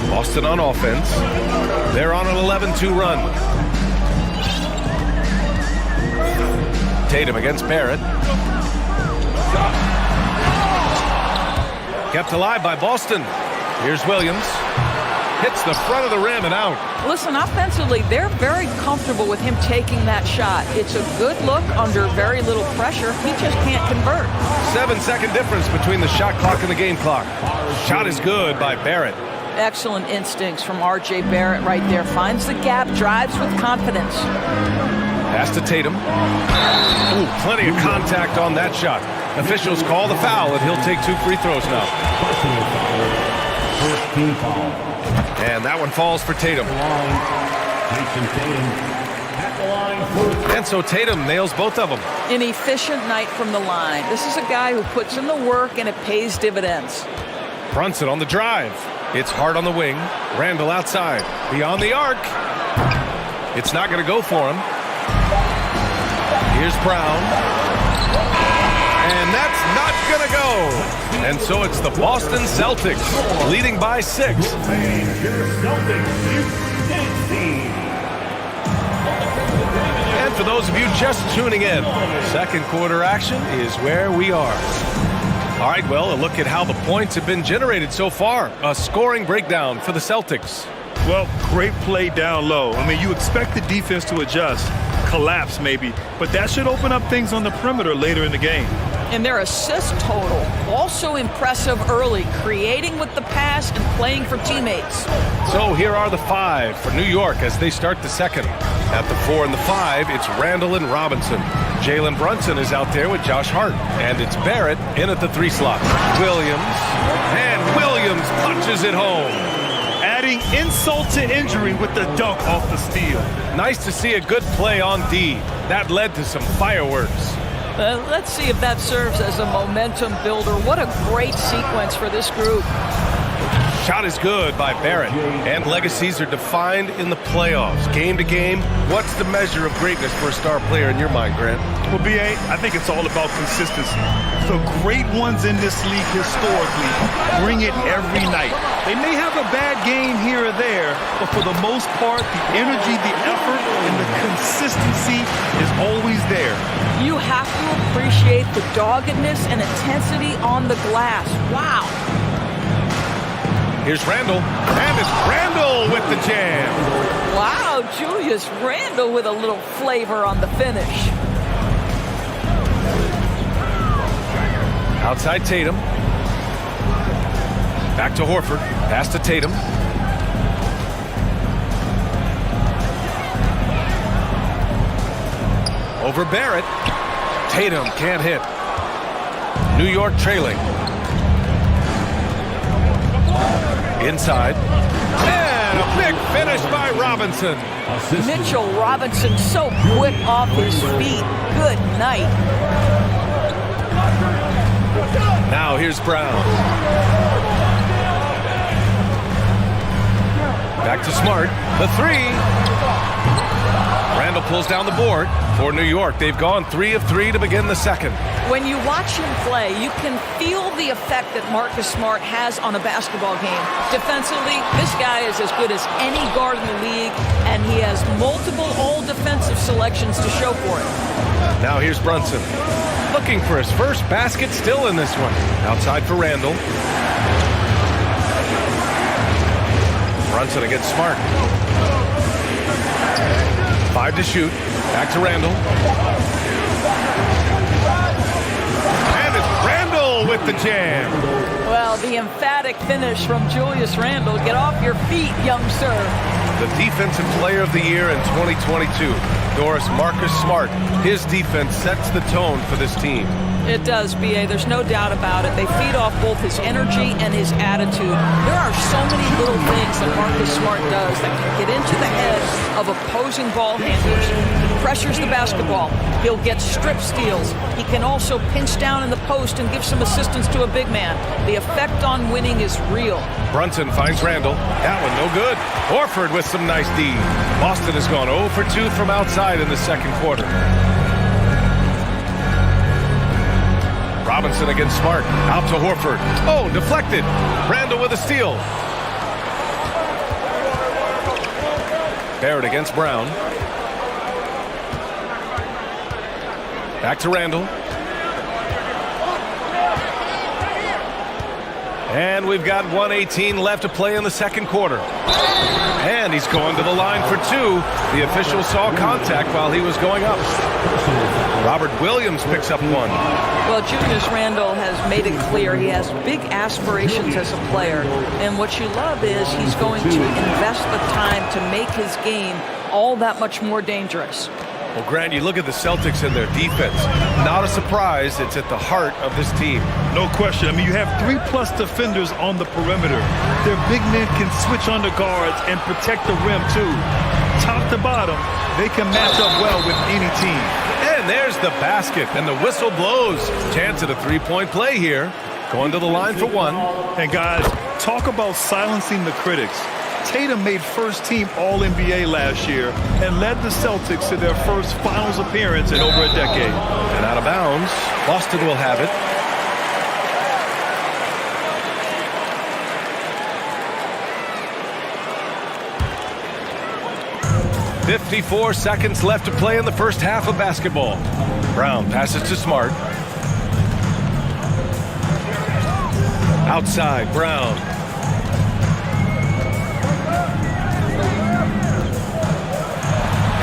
Boston on offense. They're on an 11-2 run. Tatum against Barrett. Kept alive by Boston. Here's Williams. Hits the front of the rim and out. Listen, offensively, they're very comfortable with him taking that shot. It's a good look under very little pressure. He just can't convert. 7-second difference between the shot clock and the game clock. Shot is good by Barrett. Excellent instincts from R.J. Barrett right there. Finds the gap, drives with confidence. Pass to Tatum. Ooh, plenty of contact on that shot. Officials call the foul, and he'll take 2 free throws now. And that one falls for Tatum. And so Tatum nails both of them. An efficient night from the line. This is a guy who puts in the work, and it pays dividends. Brunson on the drive. It's hard on the wing. Randall outside. Beyond the arc. It's not going to go for him. Here's Brown. And that's not going to go. And so it's the Boston Celtics leading by 6. And for those of you just tuning in, second quarter action is where we are. All right, well, a look at how the points have been generated so far. A scoring breakdown for the Celtics. Well, great play down low. I mean, you expect the defense to adjust, collapse maybe, but that should open up things on the perimeter later in the game. And their assist total, also impressive early, creating with the pass and playing for teammates. So here are the 5 for New York as they start the second. At the 4 and the 5, it's Randall and Robinson. Jalen Brunson is out there with Josh Hart. And it's Barrett in at the 3 slot. Williams. And Williams punches it home. Adding insult to injury with the dunk off the steal. Nice to see a good play on D. That led to some fireworks. Let's see if that serves as a momentum builder. What a great sequence for this group. Shot is good by Barrett. And legacies are defined in the playoffs. Game to game, what's the measure of greatness for a star player in your mind, Grant? Well, B.A., I think it's all about consistency. The great ones in this league historically bring it every night. They may have a bad game here or there, but for the most part, the energy, the effort, and the consistency is always there. You have to appreciate the doggedness and intensity on the glass. Wow. Here's Randall, and it's Randall with the jam. Wow, Julius Randall with a little flavor on the finish. Outside Tatum. Back to Horford, pass to Tatum. Over Barrett. Tatum can't hit. New York trailing. Inside. And a big finish by Robinson. Mitchell Robinson so quick off his feet. Good night. Now here's Brown. Back to Smart. The 3. Randall pulls down the board for New York. They've gone 3 of 3 to begin the second. When you watch him play, you can feel the effect that Marcus Smart has on a basketball game. Defensively, this guy is as good as any guard in the league, and he has multiple all-defensive selections to show for it. Now here's Brunson. Looking for his first basket, still in this one. Outside for Randall. Brunson against Smart. 5 to shoot. Back to Randall. And it's Randall with the jam. Well, the emphatic finish from Julius Randall. Get off your feet, young sir. The Defensive Player of the Year in 2022. Doris Marcus Smart. His defense sets the tone for this team. It does, B.A. There's no doubt about it. They feed off both his energy and his attitude. There are so many little things that Marcus Smart does that can get into the heads of opposing ball handlers. He pressures the basketball. He'll get strip steals. He can also pinch down in the post and give some assistance to a big man. The effect on winning is real. Brunson finds Randall. That one no good. Horford with some nice D. Boston has gone 0 for 2 from outside in the second quarter. Robinson against Smart. Out to Horford. Oh, deflected. Randall with a steal. Barrett against Brown. Back to Randall. And we've got 1:18 left to play in the second quarter. And he's going to the line for two. The official saw contact while he was going up. Robert Williams picks up one. Well, Julius Randle has made it clear he has big aspirations as a player. And what you love is he's going to invest the time to make his game all that much more dangerous. Well, Grant, you look at the Celtics and their defense. Not a surprise. It's at the heart of this team. No question. I mean, you have 3+ defenders on the perimeter. Their big men can switch under guards and protect the rim, too. Top to bottom, they can match up well with any team. And there's the basket, and the whistle blows. Chance at a three-point play here. Going to the line for one. And, guys, talk about silencing the critics. Tatum made first-team All-NBA last year and led the Celtics to their first finals appearance in over a decade. And out of bounds, Boston will have it. .54 seconds left to play in the first half of basketball. Brown passes to Smart. Outside, Brown.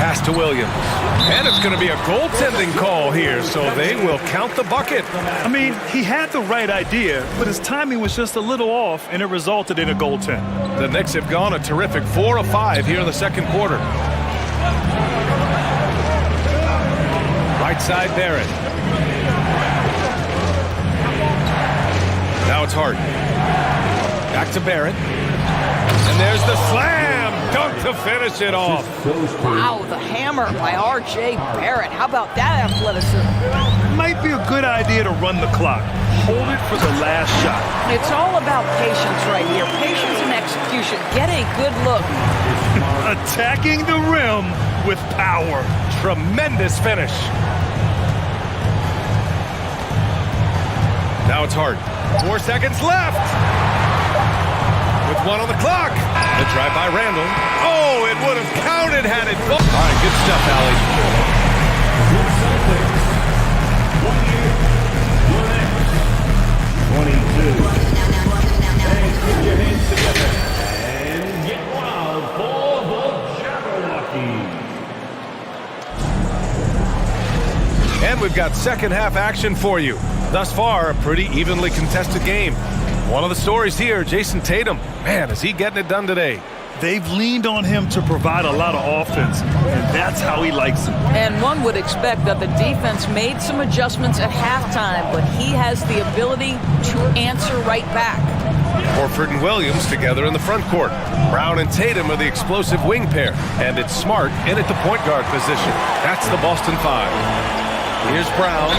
Pass to Williams. And it's going to be a goaltending call here, so they will count the bucket. I mean, he had the right idea, but his timing was just a little off, and it resulted in a goaltend. The Knicks have gone a terrific 4 of 5 here in the second quarter. Right side, Barrett. Now it's Hart. Back to Barrett. And there's the slam. Dunk to finish it off. Wow, the hammer by R.J. Barrett. How about that athleticism? Might be a good idea to run the clock. Hold it for the last shot. It's all about patience right here. Patience and execution. Get a good look. Attacking the rim with power. Tremendous finish. Now it's Hart. 4 seconds left. With one on the clock. The drive by Randall. Oh, it would have counted had it. All right, good stuff, Allie. Hey, put your hands together and get wild for the Jabberwocky. And we've got second half action for you. Thus far, a pretty evenly contested game. One of the stories here, Jason Tatum. Man, is he getting it done today? They've leaned on him to provide a lot of offense, and that's how he likes it. And one would expect that the defense made some adjustments at halftime, but he has the ability to answer right back. Horford and Williams together in the front court. Brown and Tatum are the explosive wing pair, and it's Smart in at the point guard position. That's the Boston Five. Here's Brown,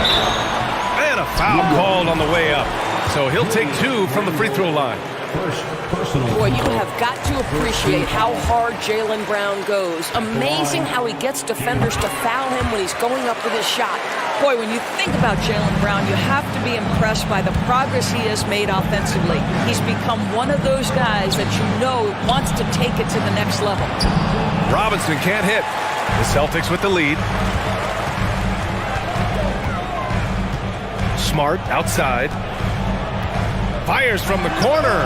and a foul called on the way up. So he'll take 2 from the free throw line. Boy, you have got to appreciate how hard Jaylen Brown goes. Amazing how he gets defenders to foul him when he's going up with his shot. Boy, when you think about Jaylen Brown, you have to be impressed by the progress he has made offensively. He's become one of those guys that you know wants to take it to the next level. Robinson can't hit. The Celtics with the lead. Smart outside. Fires from the corner.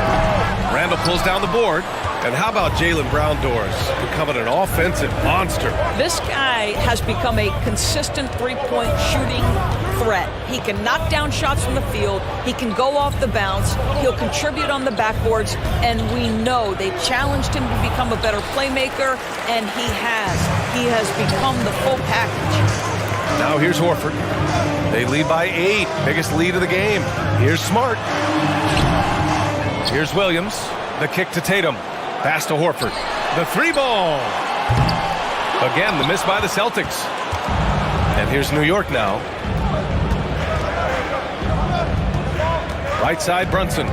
Randall pulls down the board. And how about Jaylen Brown doors? Becoming an offensive monster. This guy has become a consistent three-point shooting threat. He can knock down shots from the field. He can go off the bounce. He'll contribute on the backboards. And we know they challenged him to become a better playmaker, and he has. He has become the full package. Now here's Horford. They lead by 8. Biggest lead of the game. Here's Smart. Here's Williams. The kick to Tatum. Pass to Horford. The 3-ball. Again, the miss by the Celtics. And here's New York now. Right side, Brunson.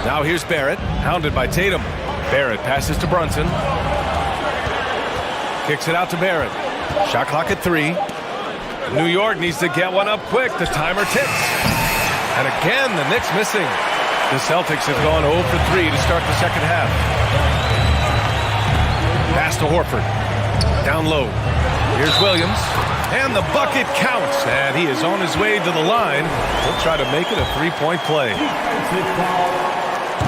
Now here's Barrett. Hounded by Tatum. Barrett passes to Brunson. Kicks it out to Barrett. Shot clock at 3. New York needs to get one up quick. The timer ticks. And again, the Knicks missing. The Celtics have gone 0 for 3 to start the second half. Pass to Horford. Down low. Here's Williams. And the bucket counts. And he is on his way to the line. He'll try to make it a three-point play.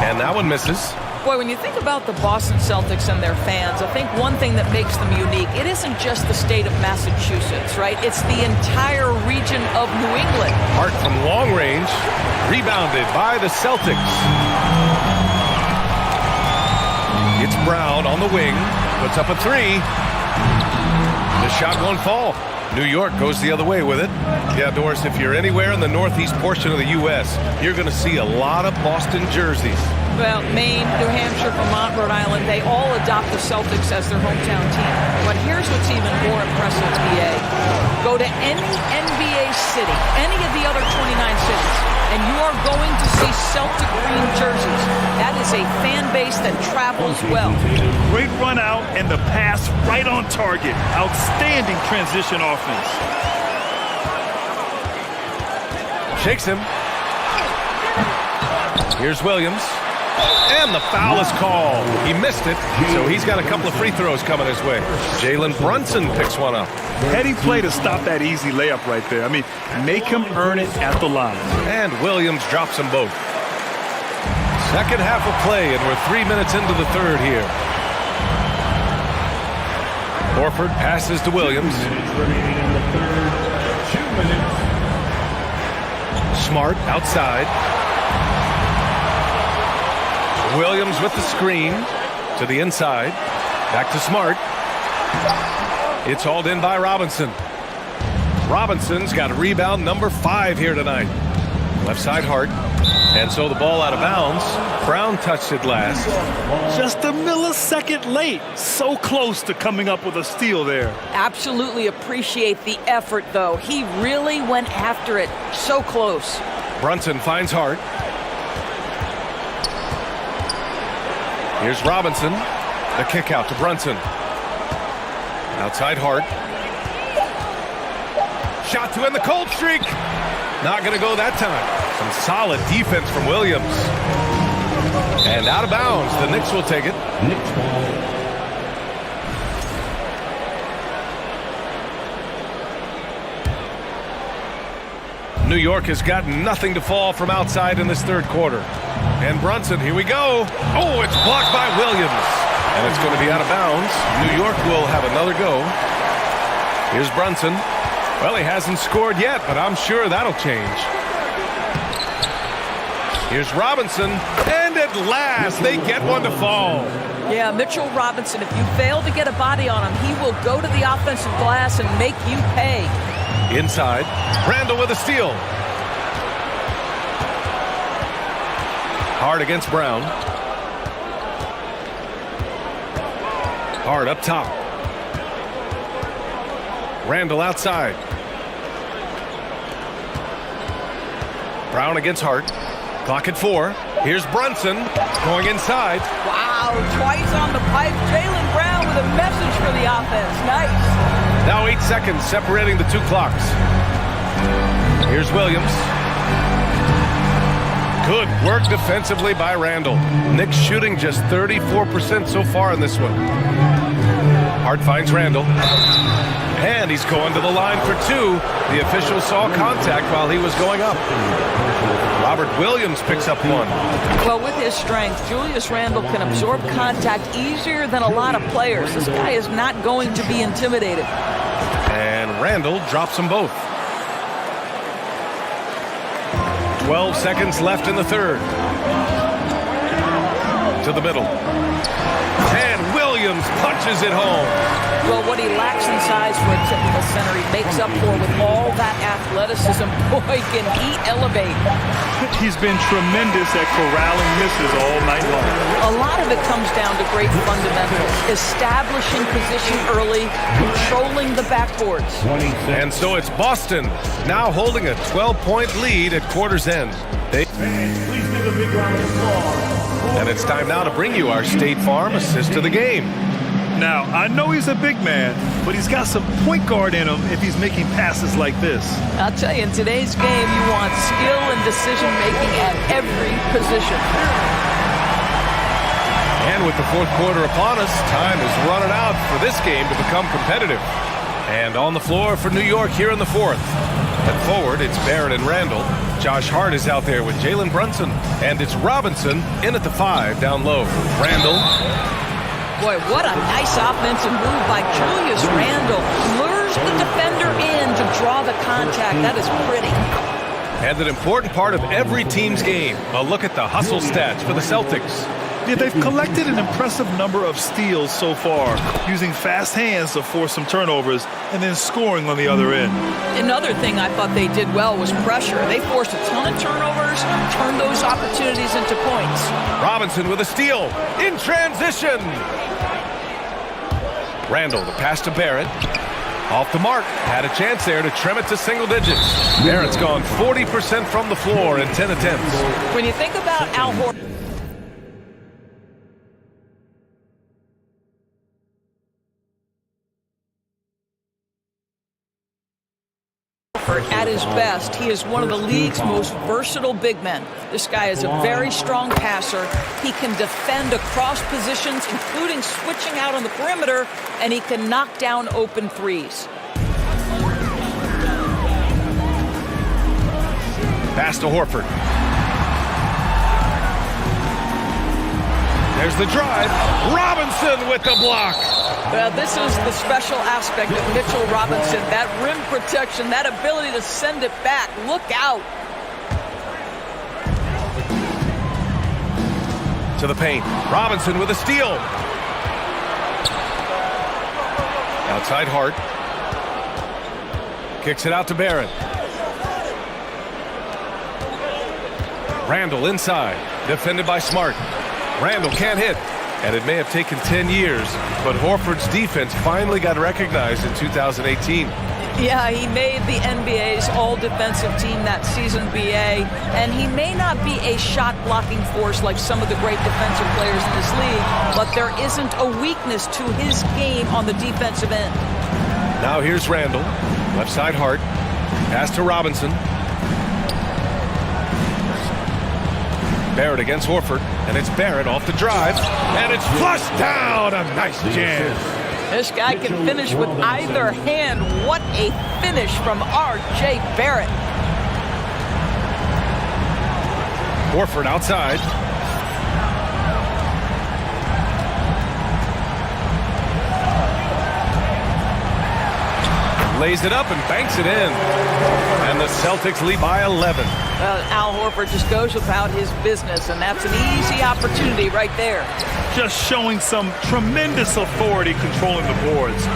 And that one misses. Boy, when you think about the Boston Celtics and their fans, I think one thing that makes them unique, it isn't just the state of Massachusetts, right? It's the entire region of New England. Hart from long range. Rebounded by the Celtics. It's Brown on the wing. Puts up a three. The shot won't fall. New York goes the other way with it. Yeah, Doris, if you're anywhere in the northeast portion of the U.S., you're going to see a lot of Boston jerseys. Well, Maine, New Hampshire, Vermont, Rhode Island, they all adopt the Celtics as their hometown team. But here's what's even more impressive, BA. Go to any NBA city, any of the other 29 cities, and you are going to see Celtic green jerseys. That is a fan base that travels well. Great run out and the pass right on target. Outstanding transition offense. Shakes him. Here's Williams. And the foul is called. He missed it, so he's got a couple of free throws coming his way. Jalen Brunson picks one up. Heady play to stop that easy layup right there. I mean, make him earn it at the line. And Williams drops them both. Second half of play, and we're 3 minutes into the third here. Horford passes to Williams. Smart outside. Williams with the screen to the inside. Back to Smart. It's hauled in by Robinson. Robinson's got rebound number 5 here tonight. Left side Hart. And so the ball out of bounds. Brown touched it last. Just a millisecond late. So close to coming up with a steal there. Absolutely appreciate the effort, though. He really went after it. So close. Brunson finds Hart. Here's Robinson. The kick out to Brunson. Outside Hart. Shot to end the cold streak. Not going to go that time. Some solid defense from Williams. And out of bounds. The Knicks will take it. Knicks ball. New York has got nothing to fall from outside in this third quarter. And Brunson, here we go. Oh, it's blocked by Williams. And it's going to be out of bounds. New York will have another go. Here's Brunson. Well, he hasn't scored yet, but I'm sure that'll change. Here's Robinson. And at last, they get one to fall. Yeah, Mitchell Robinson, if you fail to get a body on him, he will go to the offensive glass and make you pay. Inside, Randall with a steal. Hard against Brown. Hard up top. Randall outside. Brown against Hart. Clock at 4. Here's Brunson going inside. Wow, twice on the pipe. Jaylen Brown with a message for the offense. Nice. Now 8 seconds separating the two clocks. Here's Williams. Good work defensively by Randall. Knicks shooting just 34% so far in this one. Hart finds Randall. And he's going to the line for 2. The official saw contact while he was going up. Robert Williams picks up 1. Well, with his strength, Julius Randle can absorb contact easier than a lot of players. This guy is not going to be intimidated. And Randall drops them both. 12 seconds left in the third. To the middle. And Williams punches it home. Well, what he lacks in size for a typical center, he makes up for with all that athleticism. Boy, can he elevate. He's been tremendous at corralling misses all night long. A lot of it comes down to great fundamentals. Establishing position early, controlling the backboards. And so it's Boston now holding a 12-point lead at quarter's end. And it's time now to bring you our State Farm assist to the game. Now, I know he's a big man, but he's got some point guard in him if he's making passes like this. I'll tell you, in today's game, you want skill and decision-making at every position. And with the fourth quarter upon us, time is running out for this game to become competitive. And on the floor for New York here in the fourth. At forward, it's Barrett and Randall. Josh Hart is out there with Jalen Brunson. And it's Robinson in at the 5 down low. Randall. Boy, what a nice offensive move by Julius Randall. Lures the defender in to draw the contact. That is pretty. And an important part of every team's game. A look at the hustle stats for the Celtics. Yeah, they've collected an impressive number of steals so far, using fast hands to force some turnovers and then scoring on the other end. Another thing I thought they did well was pressure. They forced a ton of turnovers, turned those opportunities into points. Robinson with a steal in transition. Randall, the pass to Barrett. Off the mark. Had a chance there to trim it to single digits. Barrett's gone 40% from the floor in 10 attempts. When you think about Al Horford at his best, he is one of the league's most versatile big men. This guy is a very strong passer. He can defend across positions, including switching out on the perimeter, and he can knock down open threes. Pass to Horford. There's the drive. Robinson with the block. Well, this is the special aspect of Mitchell Robinson. That rim protection, that ability to send it back. Look out. To the paint. Robinson with a steal. Outside Hart. Kicks it out to Barrett. Randall inside. Defended by Smart. Randall can't hit. And it may have taken 10 years, but Horford's defense finally got recognized in 2018. Yeah, he made the NBA's all-defensive team that season, BA, and he may not be a shot-blocking force like some of the great defensive players in this league, but there isn't a weakness to his game on the defensive end. Now here's Randall. Left side Hart. Pass to Robinson. Barrett against Horford, and it's Barrett off the drive, and it's flushed down. A nice jam. This guy can finish with either hand. What a finish from R.J. Barrett. Horford outside. Lays it up and banks it in. And the Celtics lead by 11. Al Horford just goes about his business, and that's an easy opportunity right there. Just showing some tremendous authority controlling the boards.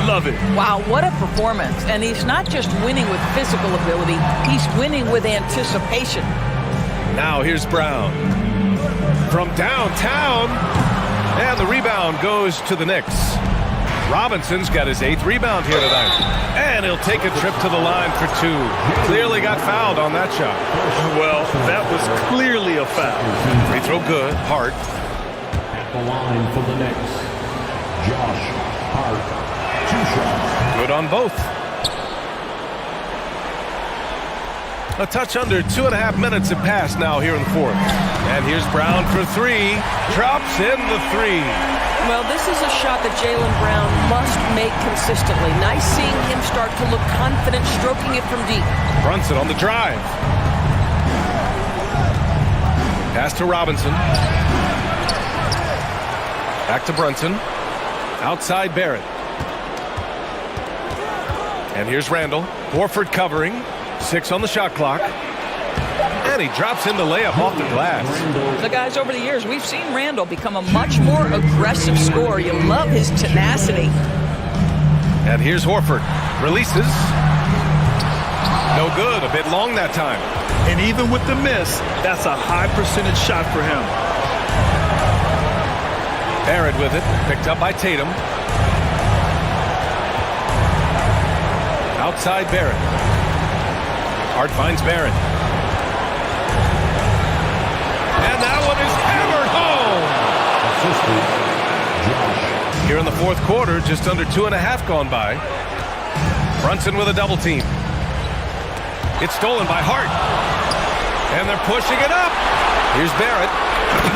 Love it. Wow, what a performance. And he's not just winning with physical ability, he's winning with anticipation. Now here's Brown. From downtown. And the rebound goes to the Knicks. Robinson's got his 8th rebound here tonight. And he'll take a trip to the line for 2. Clearly got fouled on that shot. Well, that was clearly a foul. Free throw good. Hart. At the line for the Knicks, Josh Hart. 2 shots. Good on both. A touch under 2.5 minutes have passed now here in the fourth. And here's Brown for 3. Drops in the 3. Well, this is a shot that Jaylen Brown must make consistently. Nice seeing him start to look confident, stroking it from deep. Brunson on the drive. Pass to Robinson. Back to Brunson. Outside Barrett. And here's Randall. Horford covering. 6 on the shot clock. And he drops in the layup off the glass. So, guys, over the years, we've seen Randall become a much more aggressive scorer. You love his tenacity. And here's Horford. Releases. No good. A bit long that time. And even with the miss, that's a high percentage shot for him. Barrett with it. Picked up by Tatum. Outside Barrett. Hart finds Barrett. And that one is hammered home. Here in the fourth quarter, just under 2.5 gone by. Brunson with a double team. It's stolen by Hart. And they're pushing it up. Here's Barrett.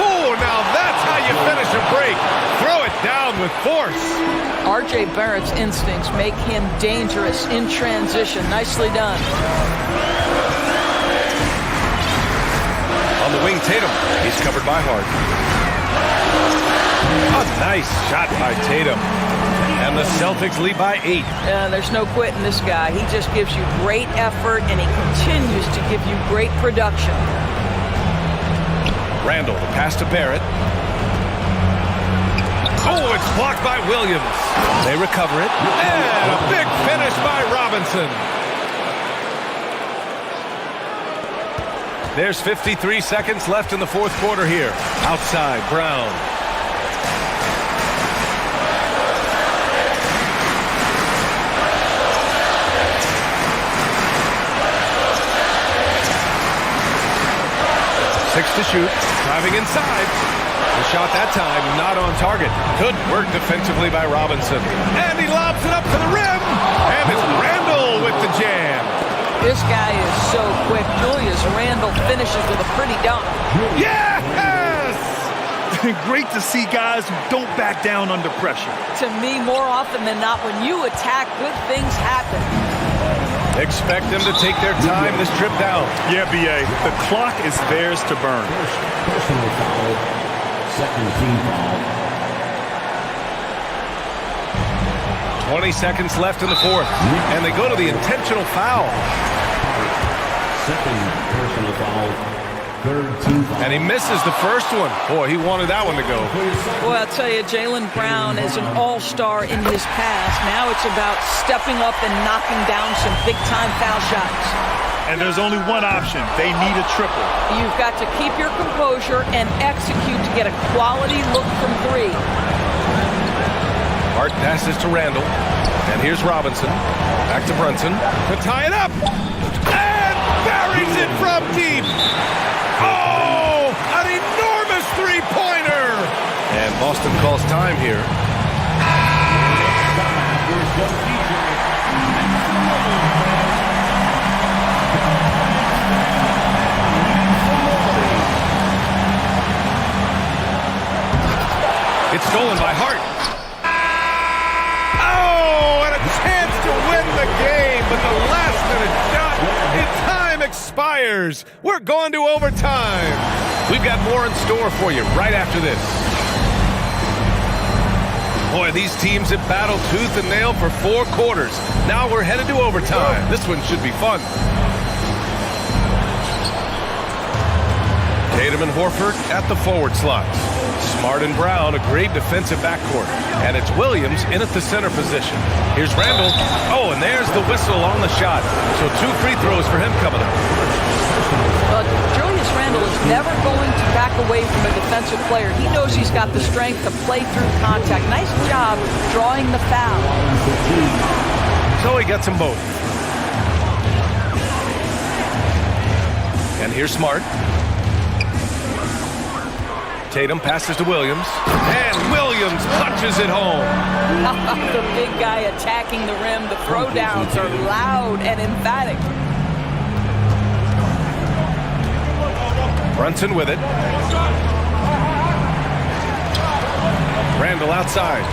Oh, now that's how you you finish a break? Throw it down with force. R.J. Barrett's instincts make him dangerous in transition. Nicely done. On the wing, Tatum. He's covered by Harden. A nice shot by Tatum. And the Celtics lead by 8. There's no quitting this guy. He just gives you great effort, and he continues to give you great production. Randall, the pass to Barrett. Oh, it's blocked by Williams. They recover it. And a big finish by Robinson. There's 53 seconds left in the fourth quarter here. Outside, Brown. Six to shoot. Driving inside. The shot that time not on target. Good work defensively by Robinson. And he lobs it up to the rim. And it's Randall with the jam. This guy is so quick. Julius Randle finishes with a pretty dunk. Yes! Great to see guys who don't back down under pressure. To me, more often than not, when you attack, good things happen. Expect them to take their time this trip down. Yeah, B.A. The clock is theirs to burn. Personal foul. Second team foul. 20 seconds left in the fourth. And they go to the intentional foul. Second personal foul. Third team foul. And he misses the first one. Boy, he wanted that one to go. Boy, I'll tell you, Jaylen Brown is an all-star in his past. Now it's about stepping up and knocking down some big-time foul shots. And there's only one option. They need a triple. You've got to keep your composure and execute to get a quality look from three. Hart passes to Randall. And here's Robinson. Back to Brunson to tie it up. And buries it from deep. Oh, an enormous three-pointer. And Boston calls time here. It's stolen by Hart. Oh, and a chance to win the game, but the last-minute shot in time expires. We're going to overtime. We've got more in store for you right after this. Boy, these teams have battled tooth and nail for 4 quarters. Now we're headed to overtime. This one should be fun. Tatum and Horford at the forward slots. Smart and Brown, a great defensive backcourt. And it's Williams in at the center position. Here's Randall. Oh, and there's the whistle on the shot. So 2 free throws for him coming up. But Julius Randle is never going to back away from a defensive player. He knows he's got the strength to play through contact. Nice job drawing the foul. So he gets them both. And here's Smart. Tatum passes to Williams. And Williams punches it home. The big guy attacking the rim. The throwdowns are loud and emphatic. Brunson with it. Randall outside.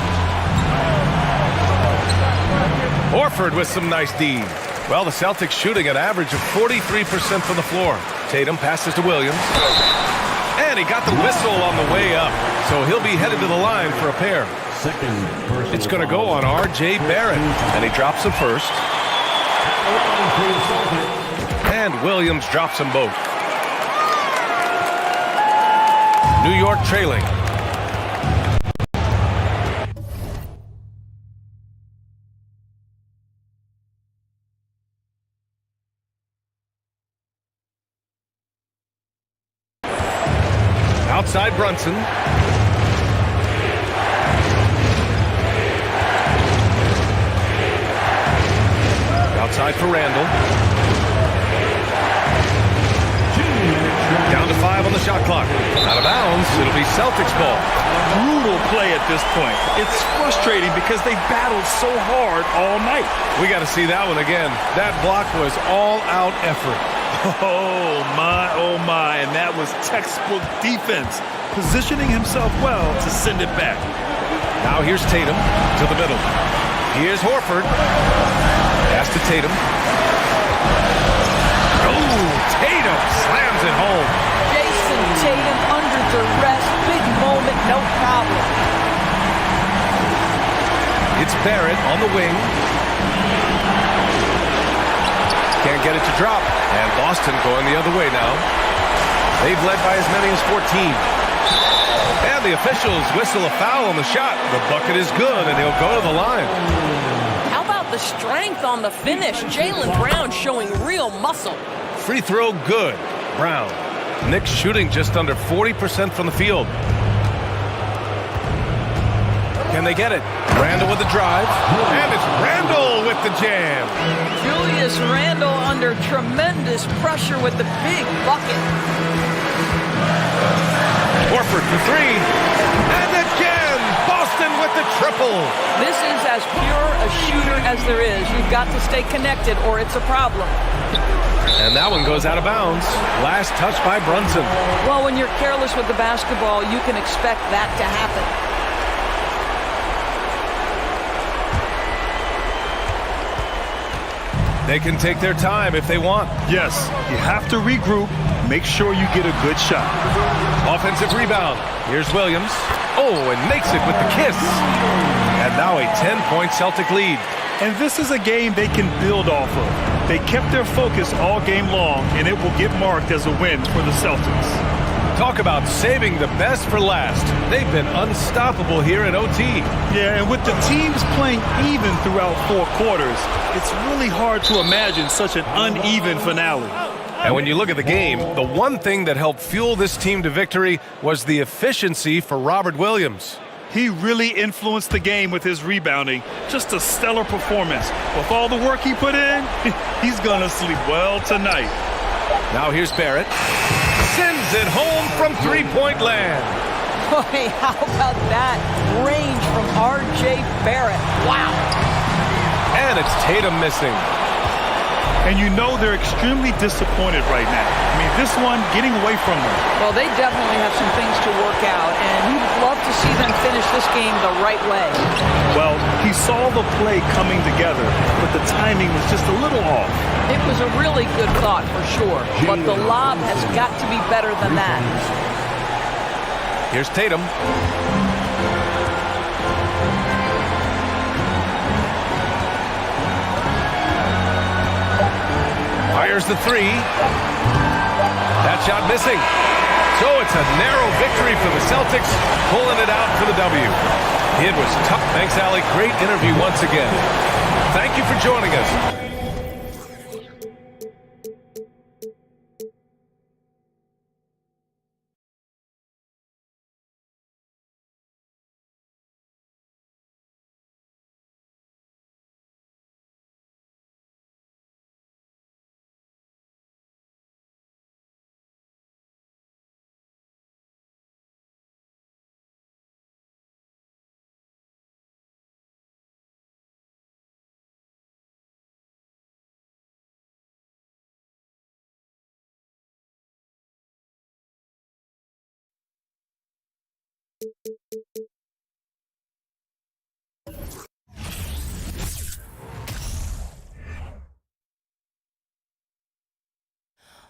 Horford with some nice D. Well, the Celtics shooting an average of 43% from the floor. Tatum passes to Williams. And he got the whistle on the way up. So he'll be headed to the line for a pair. It's going to go on R.J. Barrett. And he drops the first. And Williams drops them both. New York trailing. Outside Brunson. Outside for Randall. Down to 5 on the shot clock. Out of bounds. It'll be Celtics ball. Brutal play at this point. It's frustrating because they battled so hard all night. We got to see that one again. That block was all-out effort. Oh, my, and that was textbook defense. positioning himself well to send it back. Now here's Tatum to the middle. Here's Horford. Pass to Tatum. Oh, Tatum slams it home. Jason Tatum under duress. Big moment, no problem. It's Barrett on the wing. Can't get it to drop. And Boston going the other way now. They've led by as many as 14. And the officials whistle a foul on the shot. The bucket is good, and he'll go to the line. How about the strength on the finish? Jaylen Brown showing real muscle. Free throw good. Brown. Knicks shooting just under 40% from the field. Can they get it? Randle with the drive. And it's Randle with the jam. Julius Randle under tremendous pressure with the big bucket. Horford for three. And again, Boston with the triple. This is as pure a shooter as there is. You've got to stay connected or it's a problem. And that one goes out of bounds. Last touch by Brunson. Well, when you're careless with the basketball, you can expect that to happen. They can take their time if they want. Yes, you have to regroup. Make sure you get a good shot. Offensive rebound. Here's Williams. Oh, and makes it with the kiss. And now a 10-point Celtic lead. And this is a game they can build off of. They kept their focus all game long, and it will get marked as a win for the Celtics. Talk about saving the best for last. They've been unstoppable here in OT. Yeah, and with the teams playing even throughout 4 quarters, it's really hard to imagine such an uneven finale. And when you look at the game, the one thing that helped fuel this team to victory was the efficiency for Robert Williams. He really influenced the game with his rebounding. Just a stellar performance. With all the work he put in, he's going to sleep well tonight. Now here's Barrett. Sends it home from three-point land. Boy, how about that range from R.J. Barrett. Wow. And it's Tatum missing. And you know they're extremely disappointed right now. I mean, this one getting away from them. Well, they definitely have some things to work out, and he'd love to see them finish this game the right way. Well, he saw the play coming together, but the timing was just a little off. It was a really good thought for sure, but the lob has got to be better than that. Here's Tatum. Fires the three. That shot missing. So it's a narrow victory for the Celtics, pulling it out for the W. It was tough. Thanks, Allie. Great interview once again. Thank you for joining us.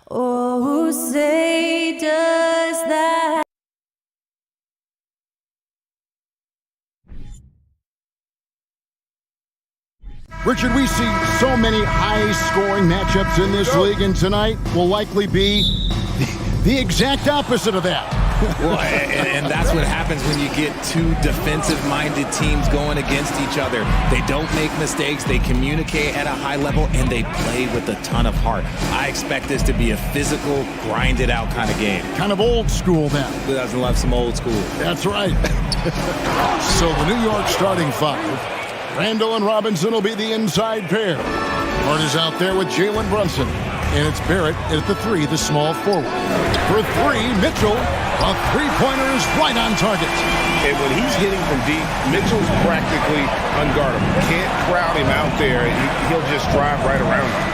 Oh, say does that Richard, we see so many high-scoring matchups in this league, and tonight will likely be the exact opposite of that. Well, and that's what happens when you get two defensive-minded teams going against each other. They don't make mistakes, they communicate at a high level, and they play with a ton of heart. I expect this to be a physical, grinded-out kind of game. Kind of old school, then. Who doesn't love some old school? That's right. So the New York starting five. Randle and Robinson will be the inside pair. Hart is out there with Jalen Brunson. And it's Barrett at the three, the small forward. For three, Mitchell. A three-pointer is right on target. And when he's hitting from deep, Mitchell's practically unguardable. Can't crowd him out there. He'll just drive right around him.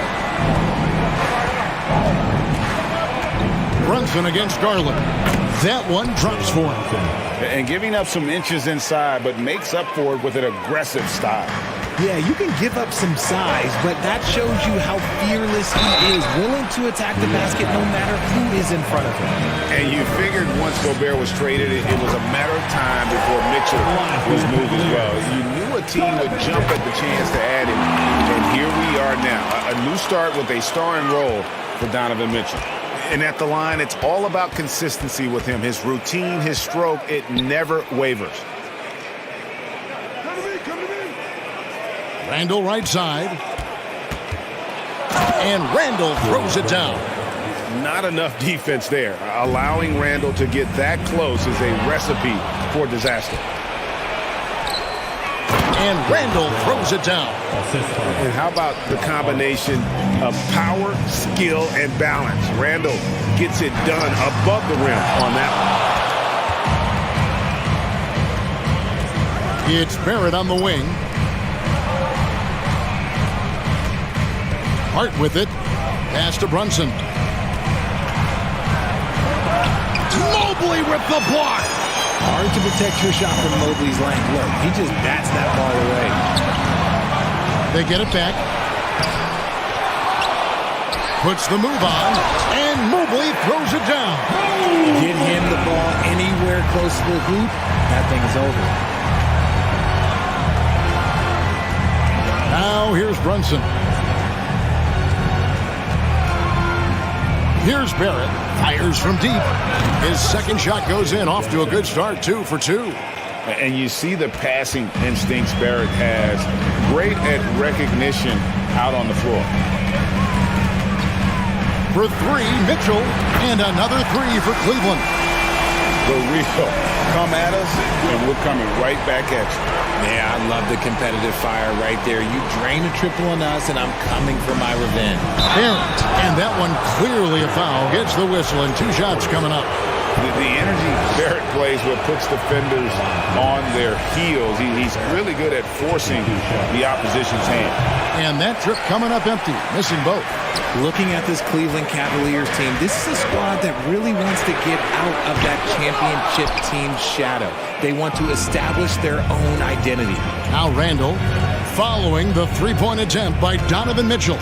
Brunson against Garland. That one drops for him. And giving up some inches inside, but makes up for it with an aggressive style. Yeah, you can give up some size, but that shows you how fearless he is, willing to attack the basket no matter who is in front of him. And you figured once Gobert was traded, it was a matter of time before Mitchell was moved as well. You knew a team would jump at the chance to add him, and here we are now. A new start with a starring role for Donovan Mitchell. And at the line, it's all about consistency with him. His routine, his stroke, it never wavers. Randall right side. And Randall throws it down. Not enough defense there. Allowing Randall to get that close is a recipe for disaster. And Randall throws it down. And how about the combination of power, skill, and balance? Randall gets it done above the rim on that one. It's Barrett on the wing. Hart with it. Pass to Brunson. Mobley with the block. Hard to protect your shot from Mobley's length. Look, he just bats that ball away. They get it back. Puts the move on. And Mobley throws it down. Get him the ball anywhere close to the hoop. That thing is over. Now here's Brunson. Here's Barrett. Fires from deep. His second shot goes in. Off to a good start. 2 for 2. And you see the passing instincts Barrett has. Great at recognition out on the floor. For 3, Mitchell. And another 3 for Cleveland. The real come at us, and we're coming right back at you. Yeah, I love the competitive fire right there. You drain a triple on us, and I'm coming for my revenge. Barrett, and that one clearly a foul. Gets the whistle, and 2 shots coming up. The energy Barrett plays with puts defenders on their heels. He's really good at forcing the opposition's hand. And that trip coming up empty, missing both. Looking at this Cleveland Cavaliers team, this is a squad that really wants to get out of that championship team's shadow. They want to establish their own identity. Now Randall following the three-point attempt by Donovan Mitchell.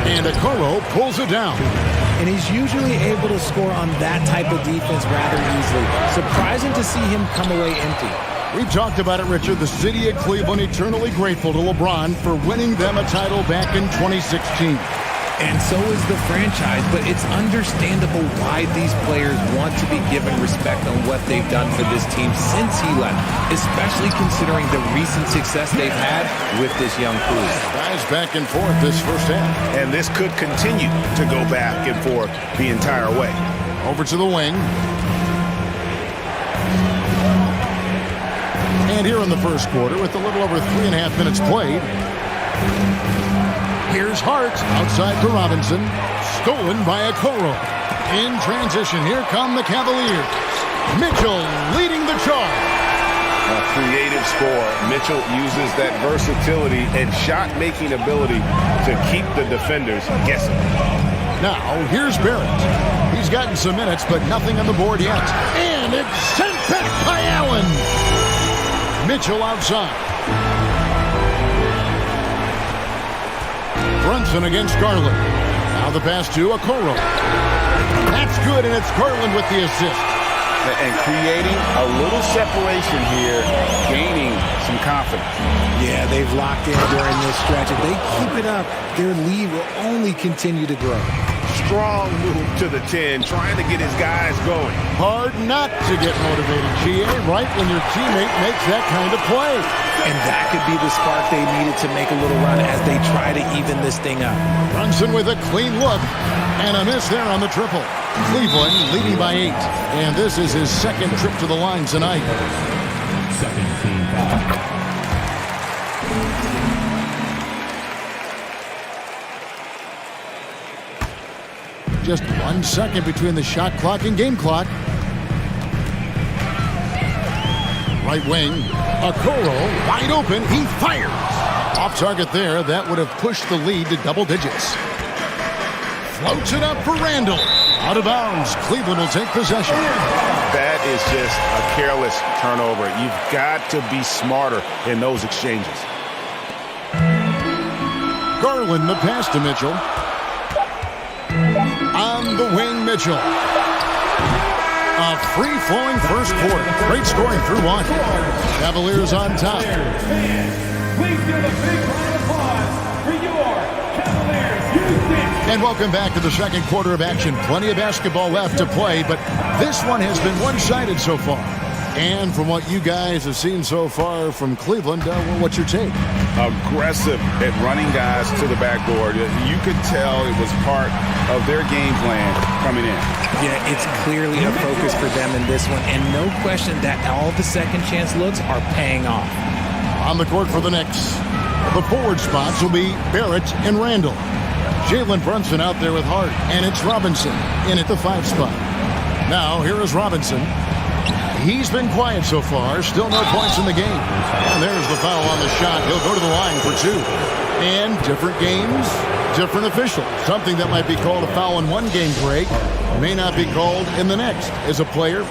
And Okoro pulls it down. And he's usually able to score on that type of defense rather easily. Surprising to see him come away empty. We talked about it, Richard. The city of Cleveland eternally grateful to LeBron for winning them a title back in 2016. And so is the franchise, but it's understandable why these players want to be given respect on what they've done for this team since he left, especially considering the recent success they've had with this young crew. Guys back and forth this first half. And this could continue to go back and forth the entire way. Over to the wing. And here in the first quarter, with a little over 3.5 minutes played, here's Hart outside to Robinson. Stolen by Okoro. In transition, here come the Cavaliers. Mitchell leading the charge. A creative score. Mitchell uses that versatility and shot-making ability to keep the defenders guessing. Now, here's Barrett. He's gotten some minutes, but nothing on the board yet. And it's sent back by Allen. Mitchell outside. Brunson against Garland. Now the pass to Okoro. That's good, and it's Garland with the assist. And creating a little separation here, gaining some confidence. Yeah, they've locked in during this stretch. If they keep it up, their lead will only continue to grow. Strong move to the 10, trying to get his guys going. Hard not to get motivated, GA, right when your teammate makes that kind of play. And that could be the spark they needed to make a little run as they try to even this thing up. Brunson with a clean look, and a miss there on the triple. Cleveland leading by 8, and this is his second trip to the line tonight. Second team foul. Just 1 second between the shot clock and game clock. Right wing, Okoro wide open. He fires. Off target there. That would have pushed the lead to double digits. Floats it up for Randall. Out of bounds. Cleveland will take possession. That is just a careless turnover. You've got to be smarter in those exchanges. Garland, the pass to Mitchell. On the wing, Mitchell. A free-flowing first quarter. Great scoring through one. Cavaliers on top. Please give a big round of applause for your Cavaliers. And welcome back to the second quarter of action. Plenty of basketball left to play, but this one has been one-sided so far. And from what you guys have seen so far from Cleveland, what's your take? Aggressive at running guys to the backboard. You could tell it was part of their game plan coming in. Yeah, it's clearly a focus for them in this one, and no question that all the second chance looks are paying off. On the court for the Knicks, the forward spots will be Barrett and Randall. Jalen Brunson out there with Hart, and it's Robinson in at the 5 spot. Now, here is Robinson. He's been quiet so far. Still no points in the game. And there's the foul on the shot. He'll go to the line for 2. And different games, different officials. Something that might be called a foul in one game break may not be called in the next. As a player,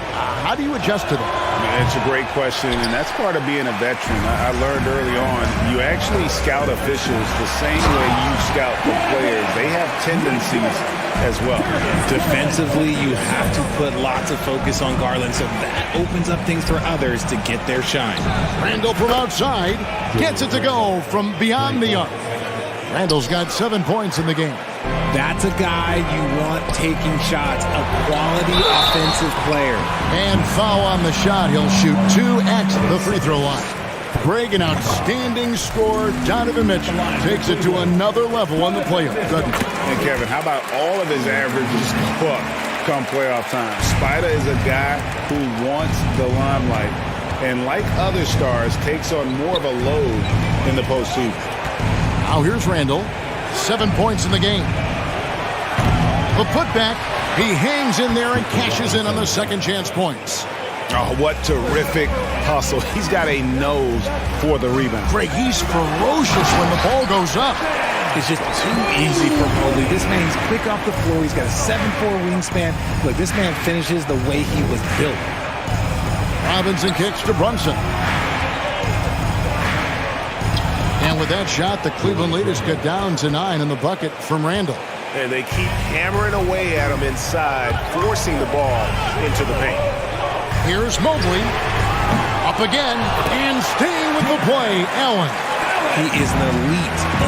how do you adjust to that? It's a great question, and that's part of being a veteran. I learned early on, you actually scout officials the same way you scout the players. They have tendencies as well. Defensively, you have to put lots of focus on Garland, so that opens up things for others to get their shine. Randall from outside gets it to go from beyond the arc. Randall's got 7 points in the game. That's a guy you want taking shots, a quality offensive player. And foul on the shot. He'll shoot 2 at the free throw line. Greg, an outstanding scorer. Donovan Mitchell takes it to another level on the playoff. And Kevin, how about all of his averages go up come playoff time? Spider is a guy who wants the limelight, and like other stars, takes on more of a load in the postseason. Now here's Randall. 7 points in the game. The putback. He hangs in there and cashes in on the second chance points. Oh, what terrific hustle. He's got a nose for the rebound. Greg, he's ferocious when the ball goes up. It's just too easy for Mobley. This man's quick off the floor. He's got a 7'4" wingspan. Look, this man finishes the way he was built. Robinson kicks to Brunson. And with that shot, the Cleveland leaders get down to 9 in the bucket from Randall. And they keep hammering away at him inside, forcing the ball into the paint. Here's Mobley. Up again, and staying with the play, Allen. He is an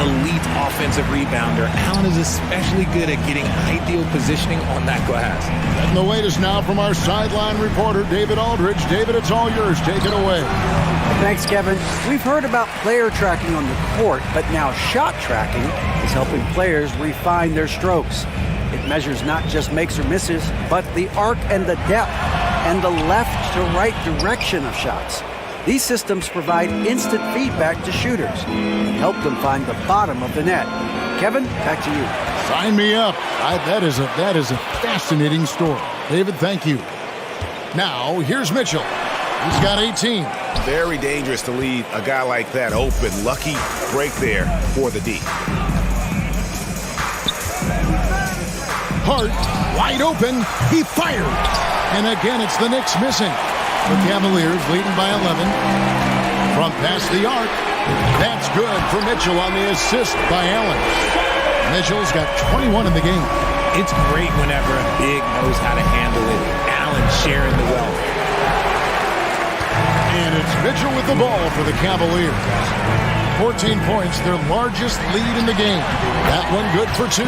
elite offensive rebounder. Allen is especially good at getting ideal positioning on that glass. And the wait is now from our sideline reporter, David Aldridge. David, it's all yours. Take it away. Thanks, Kevin. We've heard about player tracking on the court, but now shot tracking is helping players refine their strokes. It measures not just makes or misses, but the arc and the depth and the left to right direction of shots. These systems provide instant feedback to shooters and help them find the bottom of the net. Kevin, back to you. Sign me up. That is a fascinating story. David, thank you. Now, here's Mitchell. He's got 18. Very dangerous to leave a guy like that open. Lucky break there for the D. Hart, wide open. He fired. And again, it's the Knicks missing. The Cavaliers leading by 11. From past the arc. That's good for Mitchell on the assist by Allen. Mitchell's got 21 in the game. It's great whenever a big knows how to handle it. Allen sharing the wealth. And it's Mitchell with the ball for the Cavaliers. 14 points, their largest lead in the game. That one good for 2.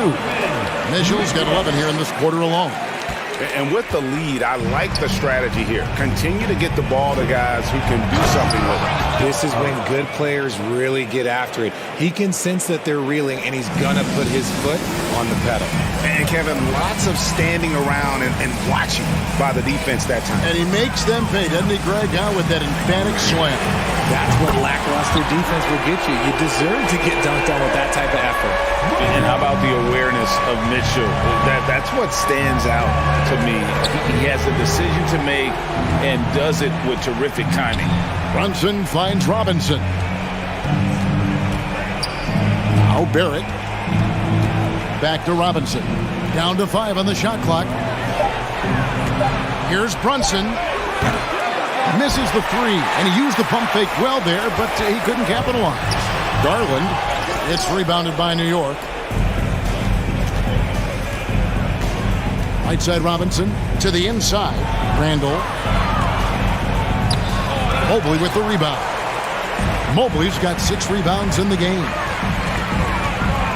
Mitchell's got 11 here in this quarter alone. And with the lead, I like the strategy here. Continue to get the ball to guys who can do something with it. This is when good players really get after it. He can sense that they're reeling, and he's going to put his foot on the pedal. And Kevin, lots of standing around and watching by the defense that time. And he makes them pay, doesn't he, Greg, with that emphatic slam. That's what lackluster defense will get you. You deserve to get dunked on with that type of effort. And how about the awareness of Mitchell? That's what stands out to me. He has a decision to make and does it with terrific timing. Brunson finds Robinson. Now Barrett. Back to Robinson. Down to 5 on the shot clock. Here's Brunson. Misses the 3, and he used the pump fake well there, but he couldn't capitalize. Garland. It's rebounded by New York. Right side Robinson to the inside. Randall. Mobley with the rebound. Mobley's got 6 rebounds in the game.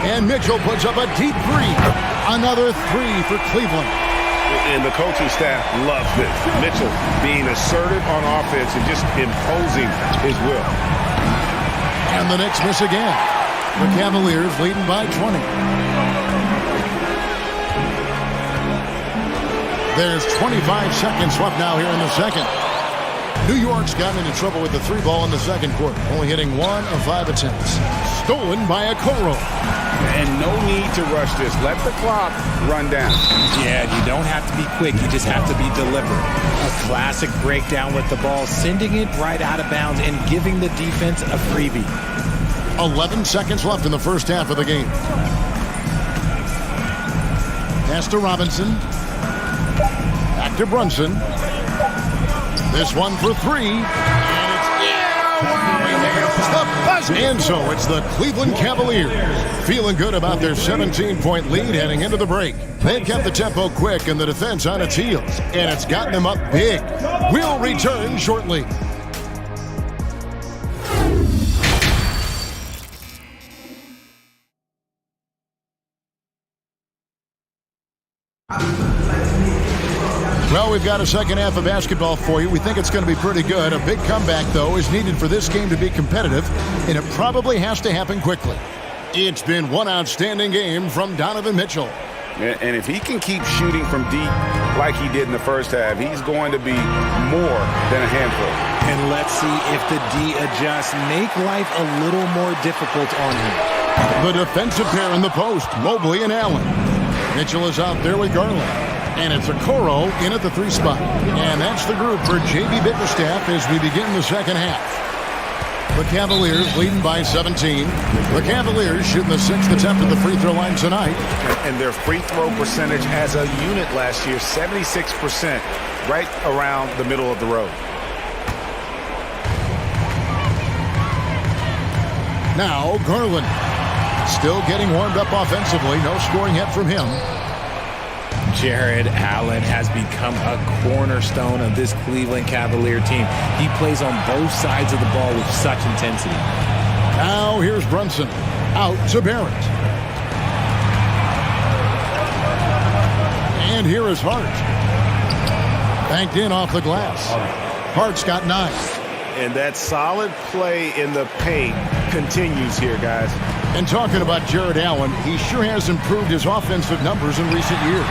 And Mitchell puts up a deep 3. Another 3 for Cleveland. And the coaching staff loves this. Mitchell being assertive on offense and just imposing his will. And the Knicks miss again. The Cavaliers leading by 20. There's 25 seconds left now here in the second. New York's gotten into trouble with the 3 ball in the second quarter, only hitting 1 of 5 attempts. Stolen by Okoro. And no need to rush this. Let the clock run down. Yeah, you don't have to be quick. You just have to be deliberate. A classic breakdown with the ball, sending it right out of bounds and giving the defense a freebie. 11 seconds left in the first half of the game. Pass to Robinson. Back to Brunson. This one for 3. And so it's the Cleveland Cavaliers feeling good about their 17-point lead heading into the break. They've kept the tempo quick and the defense on its heels, and it's gotten them up big. We'll return shortly. Well, we've got a second half of basketball for you. We think it's going to be pretty good. A big comeback, though, is needed for this game to be competitive, and it probably has to happen quickly. It's been one outstanding game from Donovan Mitchell. And if he can keep shooting from deep like he did in the first half, he's going to be more than a handful. And let's see if the D adjusts, make life a little more difficult on him. The defensive pair in the post, Mobley and Allen. Mitchell is out there with Garland. And it's Okoro in at the 3 spot. And that's the group for J.B. Bickerstaff as we begin the second half. The Cavaliers leading by 17. The Cavaliers shooting the 6th attempt at the free throw line tonight. And their free throw percentage as a unit last year, 76%, right around the middle of the road. Now Garland still getting warmed up offensively. No scoring yet from him. Jared Allen has become a cornerstone of this Cleveland Cavalier team. He plays on both sides of the ball with such intensity. Now here's Brunson. Out to Barrett. And here is Hart. Banked in off the glass. Hart's got 9. And that solid play in the paint continues here, guys. And talking about Jared Allen, he sure has improved his offensive numbers in recent years.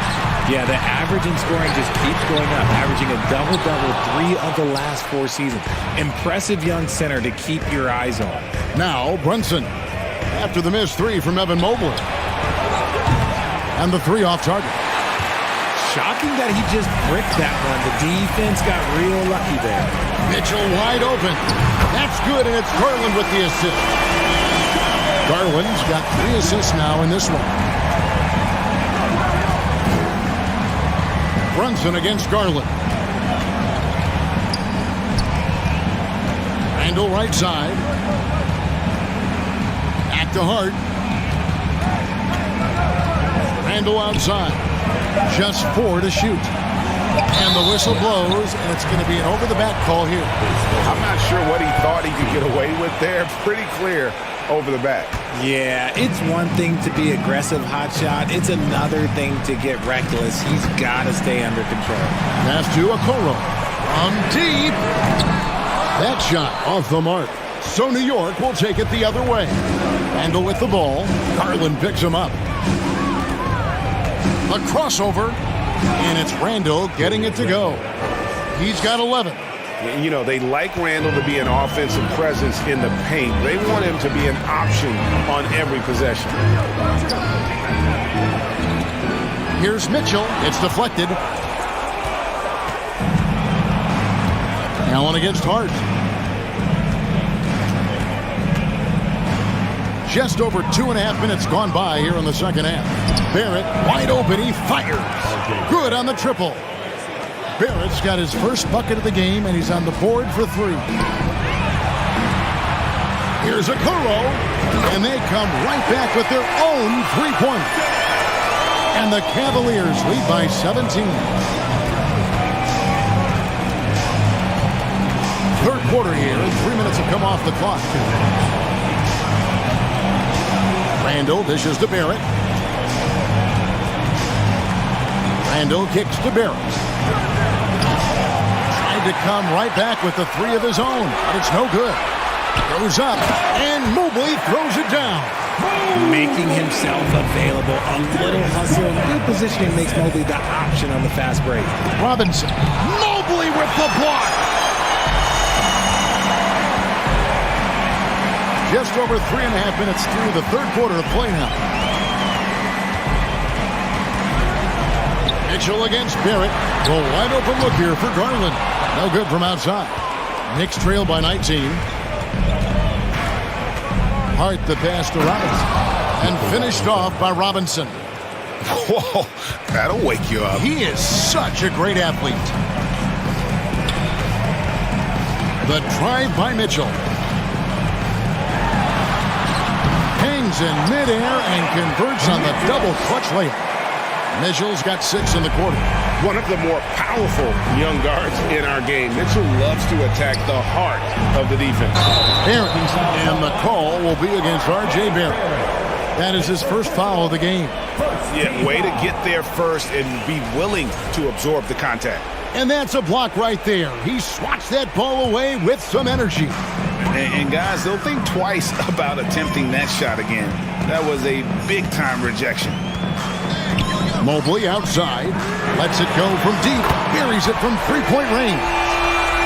Yeah, the average in scoring just keeps going up, averaging a double-double 3 of the last 4 seasons. Impressive young center to keep your eyes on. Now Brunson after the missed 3 from Evan Mobley. And the 3 off target. Shocking that he just bricked that one. The defense got real lucky there. Mitchell wide open. That's good, and it's Garland with the assist. Garland's got 3 assists now in this one. Brunson against Garland. Randall right side. Back to Hart. Randall outside. Just 4 to shoot. And the whistle blows, and it's going to be an over-the-back call here. I'm not sure what he thought he could get away with there. Pretty clear over the back. Yeah, it's one thing to be aggressive hot shot. It's another thing to get reckless. He's got to stay under control. Pass to Okoro. On deep. That shot off the mark. So New York will take it the other way. Randall with the ball. Garland picks him up. A crossover. And it's Randall getting it to go. He's got 11. You know, they like Randall to be an offensive presence in the paint. They want him to be an option on every possession. Here's Mitchell. It's deflected. Allen against Hart. Just over 2.5 minutes gone by here in the second half. Barrett wide open. He fires. Good on the triple. Barrett's got his first bucket of the game, and he's on the board for 3. Here's a Kuro, and they come right back with their own 3-pointer. And the Cavaliers lead by 17. Third quarter here, 3 minutes have come off the clock. Randall dishes to Barrett. Randall kicks to Barrett. Tried to come right back with the 3 of his own, but it's no good. Goes up, and Mobley throws it down. Making himself available. A little hustle. Good positioning makes Mobley the option on the fast break. Robinson. Mobley with the block. Just over 3.5 minutes through the third quarter of play now. Mitchell against Barrett. A wide open look here for Garland. No good from outside. Knicks trail by 19. Hart the pass to Robinson. And finished off by Robinson. Whoa, that'll wake you up. He is such a great athlete. The drive by Mitchell. Hangs in midair and converts on the double clutch layup. Mitchell's got 6 in the quarter. One of the more powerful young guards in our game. Mitchell loves to attack the heart of the defense. Barrett, and the call will be against R.J. Barrett. That is his first foul of the game. Yeah, way to get there first and be willing to absorb the contact. And that's a block right there. He swats that ball away with some energy. And guys, they'll think twice about attempting that shot again. That was a big-time rejection. Mobley outside. Lets it go from deep. Buries it from 3-point range.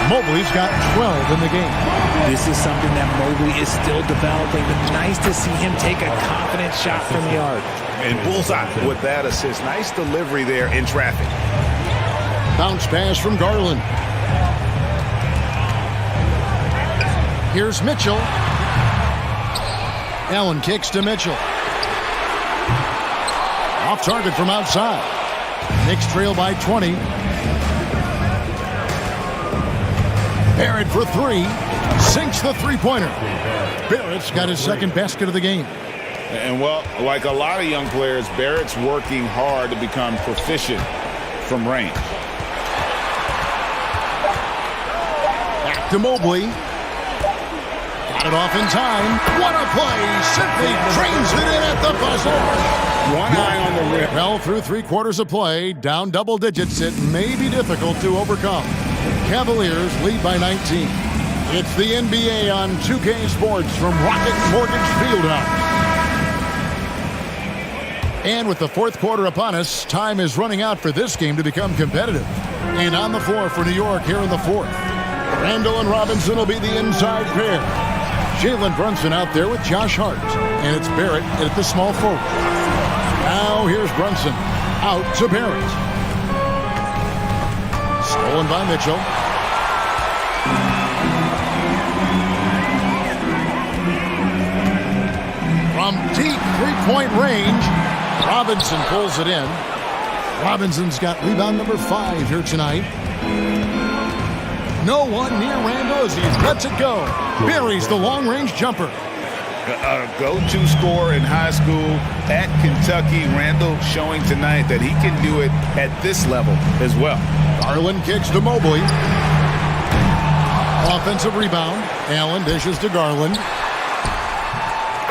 Mobley's got 12 in the game. This is something that Mobley is still developing, but nice to see him take a confident shot from the arc. And bullseye with that assist. Nice delivery there in traffic. Bounce pass from Garland. Here's Mitchell. Allen kicks to Mitchell. Off target from outside. Knicks trail by 20. Barrett for 3. Sinks the 3-pointer. Barrett's got his second basket of the game. And, well, like a lot of young players, Barrett's working hard to become proficient from range. Back to Mobley. Got it off in time. What a play. Simply trains it in at the buzzer. One eye on the rim. Well, through 3 quarters of play, down double digits, it may be difficult to overcome. Cavaliers lead by 19. It's the NBA on 2K Sports from Rocket Mortgage Fieldhouse. And with the fourth quarter upon us, time is running out for this game to become competitive. And on the floor for New York here in the fourth. Randall and Robinson will be the inside pair. Jalen Brunson out there with Josh Hart. And it's Barrett at the small forward. Now here's Brunson. Out to Barrett. Stolen by Mitchell. From deep 3-point range, Robinson pulls it in. Robinson's got rebound number 5 here tonight. No one near Randall as he lets it go. Buries the long-range jumper. A go-to scorer in high school at Kentucky. Randall showing tonight that he can do it at this level as well. Garland kicks to Mobley. Offensive rebound. Allen dishes to Garland.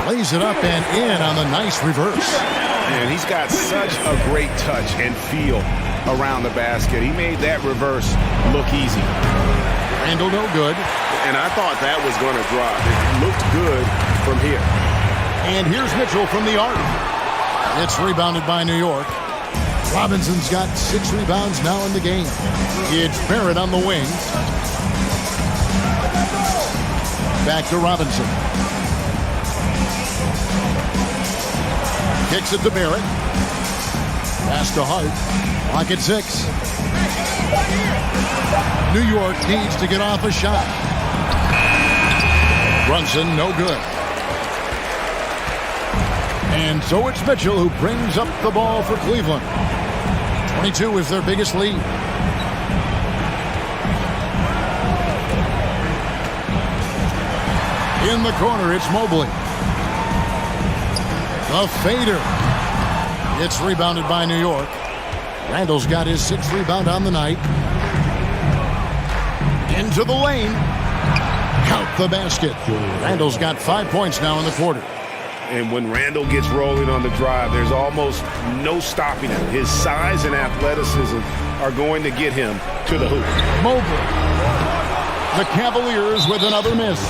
Lays it up and in on the nice reverse. And he's got such a great touch and feel around the basket. He made that reverse look easy. Randall no good. And I thought that was going to drop. It looked good from here. And here's Mitchell from the arc. It's rebounded by New York. Robinson's got 6 rebounds now in the game. It's Barrett on the wing. Back to Robinson. Kicks it to Barrett. Pass to Hart. Clock at 6. New York needs to get off a shot. Brunson, no good. And so it's Mitchell who brings up the ball for Cleveland. 22 is their biggest lead. In the corner, it's Mobley. The fader. It's rebounded by New York. Randall's got his 6th rebound on the night. Into the lane. Count the basket. Randall's got 5 points now in the quarter. And when Randall gets rolling on the drive, there's almost no stopping him. His size and athleticism are going to get him to the hoop. Mobley. The Cavaliers with another miss.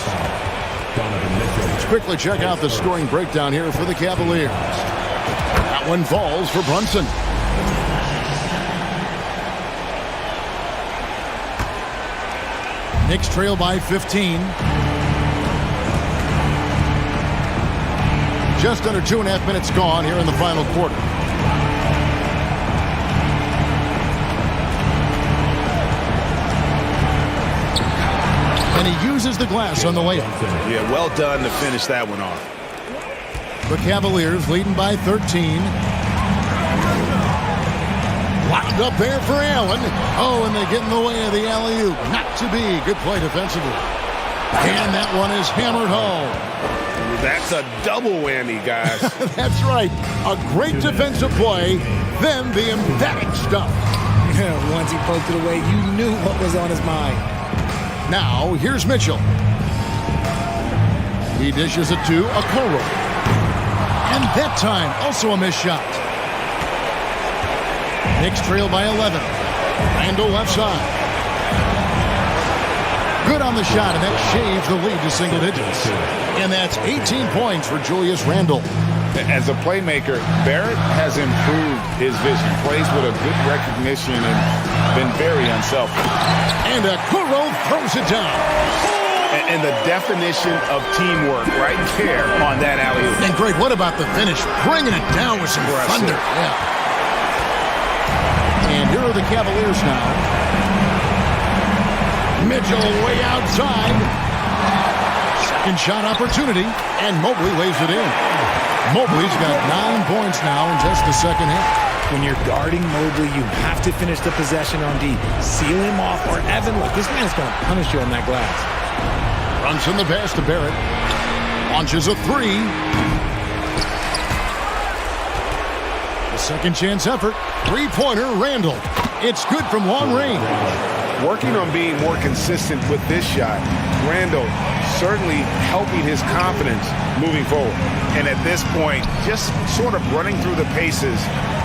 Let's quickly check out the scoring breakdown here for the Cavaliers. That one falls for Brunson. Knicks trail by 15. Just under 2.5 minutes gone here in the final quarter. And he uses the glass on the layup. Yeah, well done to finish that one off. The Cavaliers leading by 13. Locked up there for Allen. Oh, and they get in the way of the alley-oop. Not to be. Good play defensively. And that one is hammered home. That's a double whammy, guys. That's right. A great defensive play, then the emphatic stuff. Once he poked it away, you knew what was on his mind. Now, here's Mitchell. He dishes it to Okoro. And that time, also a missed shot. Knicks trail by 11. Randall left side. Good on the shot, and that shaves the lead to single digits. And that's 18 points for Julius Randle. As a playmaker, Barrett has improved his vision. Plays with a good recognition and been very unselfish. And Okoro throws it down. And the definition of teamwork right there on that alley-oop. And great, what about the finish? Bringing it down with some thunder. Yeah. And here are the Cavaliers now. Mitchell way outside. Second shot opportunity, and Mobley lays it in. Mobley's got 9 points now in just the second half. When you're guarding Mobley, you have to finish the possession on D. Seal him off, or Evan, look, this man's going to punish you on that glass. Brunson the pass to Barrett. Launches a three. The second chance effort. Three-pointer, Randall. It's good from long range. Working on being more consistent with this shot. Randall certainly helping his confidence moving forward. And at this point, just sort of running through the paces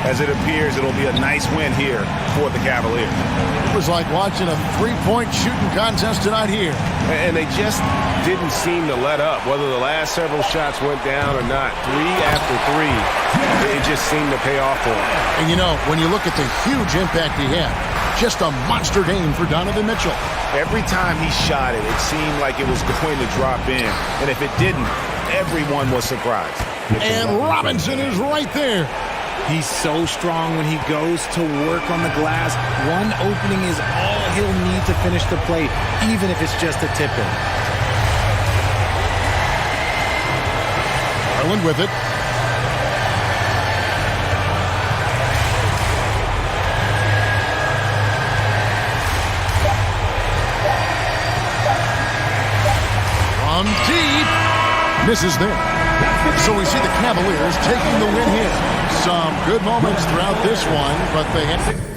as it appears it'll be a nice win here for the Cavaliers. It was like watching a three-point shooting contest tonight here. And they just didn't seem to let up, whether the last several shots went down or not. Three after three, it just seemed to pay off for him. And you know, when you look at the huge impact he had, just a monster game for Donovan Mitchell. Every time he shot it, it seemed like it was going to drop in. And if it didn't, everyone was surprised. And Robinson is right there. He's so strong when he goes to work on the glass. One opening is all he'll need to finish the play, even if it's just a tip-in. Garland with it. From deep. Misses there. So we see the Cavaliers taking the win here. Some good moments throughout this one, but they had to...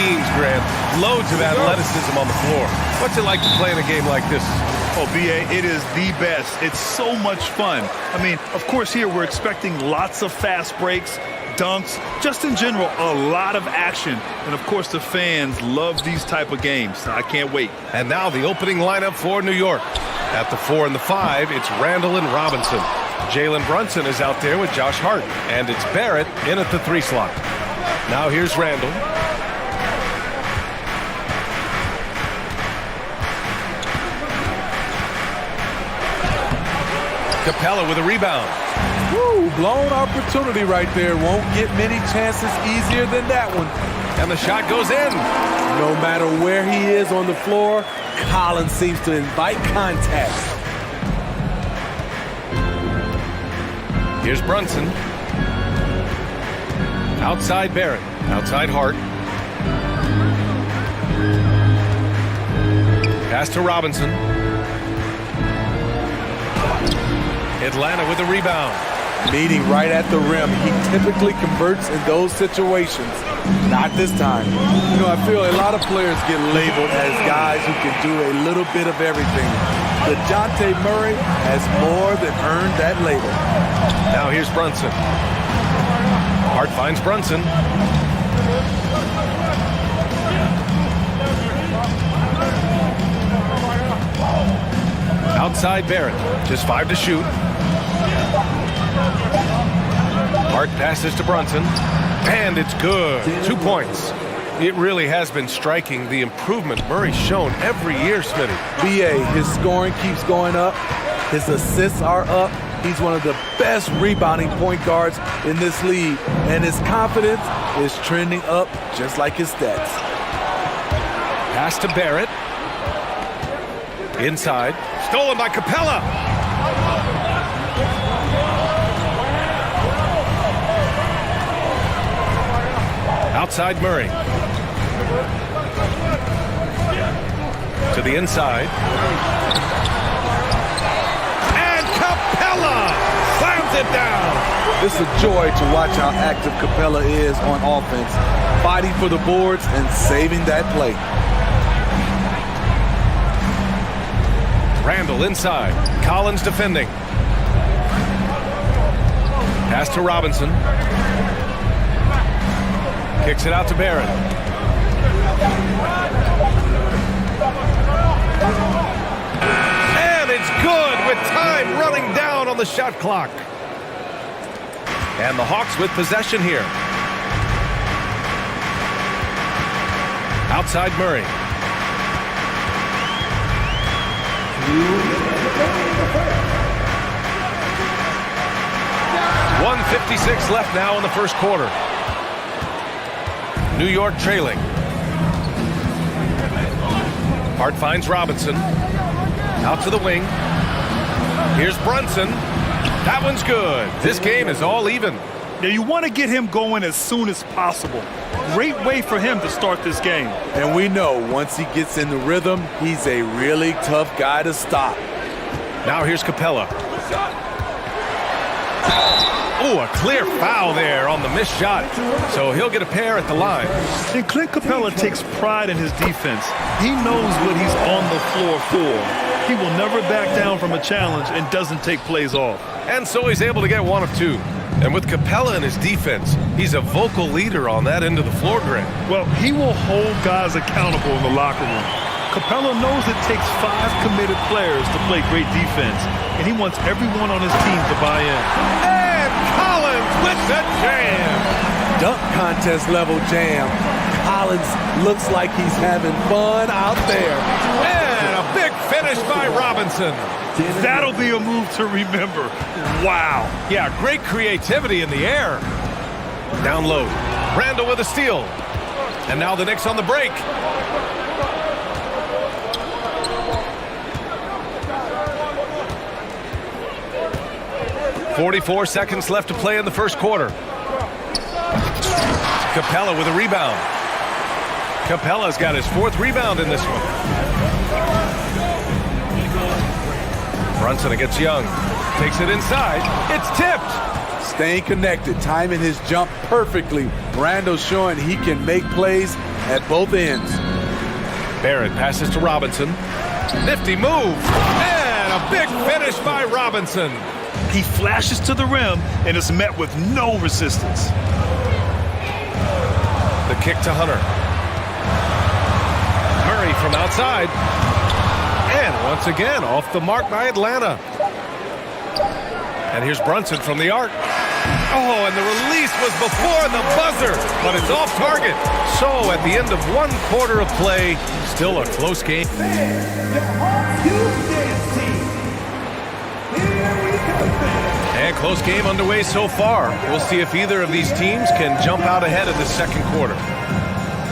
teams, Grant. Loads of athleticism on the floor. What's it like to play in a game like this? Oh, B.A., it is the best. It's so much fun. I mean, of course, here we're expecting lots of fast breaks, dunks, just in general, a lot of action. And, of course, the fans love these type of games. I can't wait. And now the opening lineup for New York. At the 4 and the 5, it's Randall and Robinson. Jalen Brunson is out there with Josh Hart. And it's Barrett in at the 3 slot. Now here's Randall. Capella with a rebound. Woo, blown opportunity right there. Won't get many chances easier than that one. And the shot goes in. No matter where he is on the floor, Collins seems to invite contact. Here's Brunson. Outside Barrett. Outside Hart. Pass to Robinson. Atlanta with a rebound. Meeting right at the rim. He typically converts in those situations. Not this time. You know, I feel a lot of players get labeled as guys who can do a little bit of everything. DeJounte Murray has more than earned that label. Now here's Brunson. Hart finds Brunson. Outside Barrett. Just 5 to shoot. Hart passes to Brunson. And it's good. 2 points. It really has been striking the improvement Murray's shown every year, Smitty. B.A., his scoring keeps going up. His assists are up. He's one of the best rebounding point guards in this league. And his confidence is trending up just like his stats. Pass to Barrett. Inside. Stolen by Capella. Outside Murray. To the inside. And Capella slams it down. It's a joy to watch how active Capella is on offense, fighting for the boards and saving that play. Randall inside. Collins defending. Pass to Robinson. Kicks it out to Barrett. And it's good with time running down on the shot clock. And the Hawks with possession here. Outside Murray. 1:56 left now in the first quarter. New York trailing. Hart finds Robinson. Out to the wing. Here's Brunson. That one's good. This game is all even. Now you want to get him going as soon as possible. Great way for him to start this game. And we know once he gets in the rhythm, he's a really tough guy to stop. Now here's Capella. Oh, a clear foul there on the missed shot. So he'll get a pair at the line. And Clint Capella takes pride in his defense. He knows what he's on the floor for. He will never back down from a challenge and doesn't take plays off. And so he's able to get 1 of 2. And with Capella in his defense, he's a vocal leader on that end of the floor, Grant. Well, he will hold guys accountable in the locker room. Capella knows it takes 5 committed players to play great defense, and he wants everyone on his team to buy in. And Collins with the jam. Dunk contest level jam. Collins looks like he's having fun out there. And a big finish by Robinson. That'll be a move to remember. Wow. Yeah, great creativity in the air. Down low. Randall with a steal. And now the Knicks on the break. .44 seconds left to play in the first quarter. Capella with a rebound. Capella's got his 4th rebound in this one. Brunson against Young. Takes it inside. It's tipped. Staying connected, timing his jump perfectly. Randall showing he can make plays at both ends. Barrett passes to Robinson. Nifty move. And a big finish by Robinson. He flashes to the rim and is met with no resistance. The kick to Hunter. Murray from outside. And once again, off the mark by Atlanta. And here's Brunson from the arc. Oh, and the release was before the buzzer, but it's off target. So at the end of 1 quarter of play, still a close game. And close game underway so far. We'll see if either of these teams can jump out ahead in the second quarter.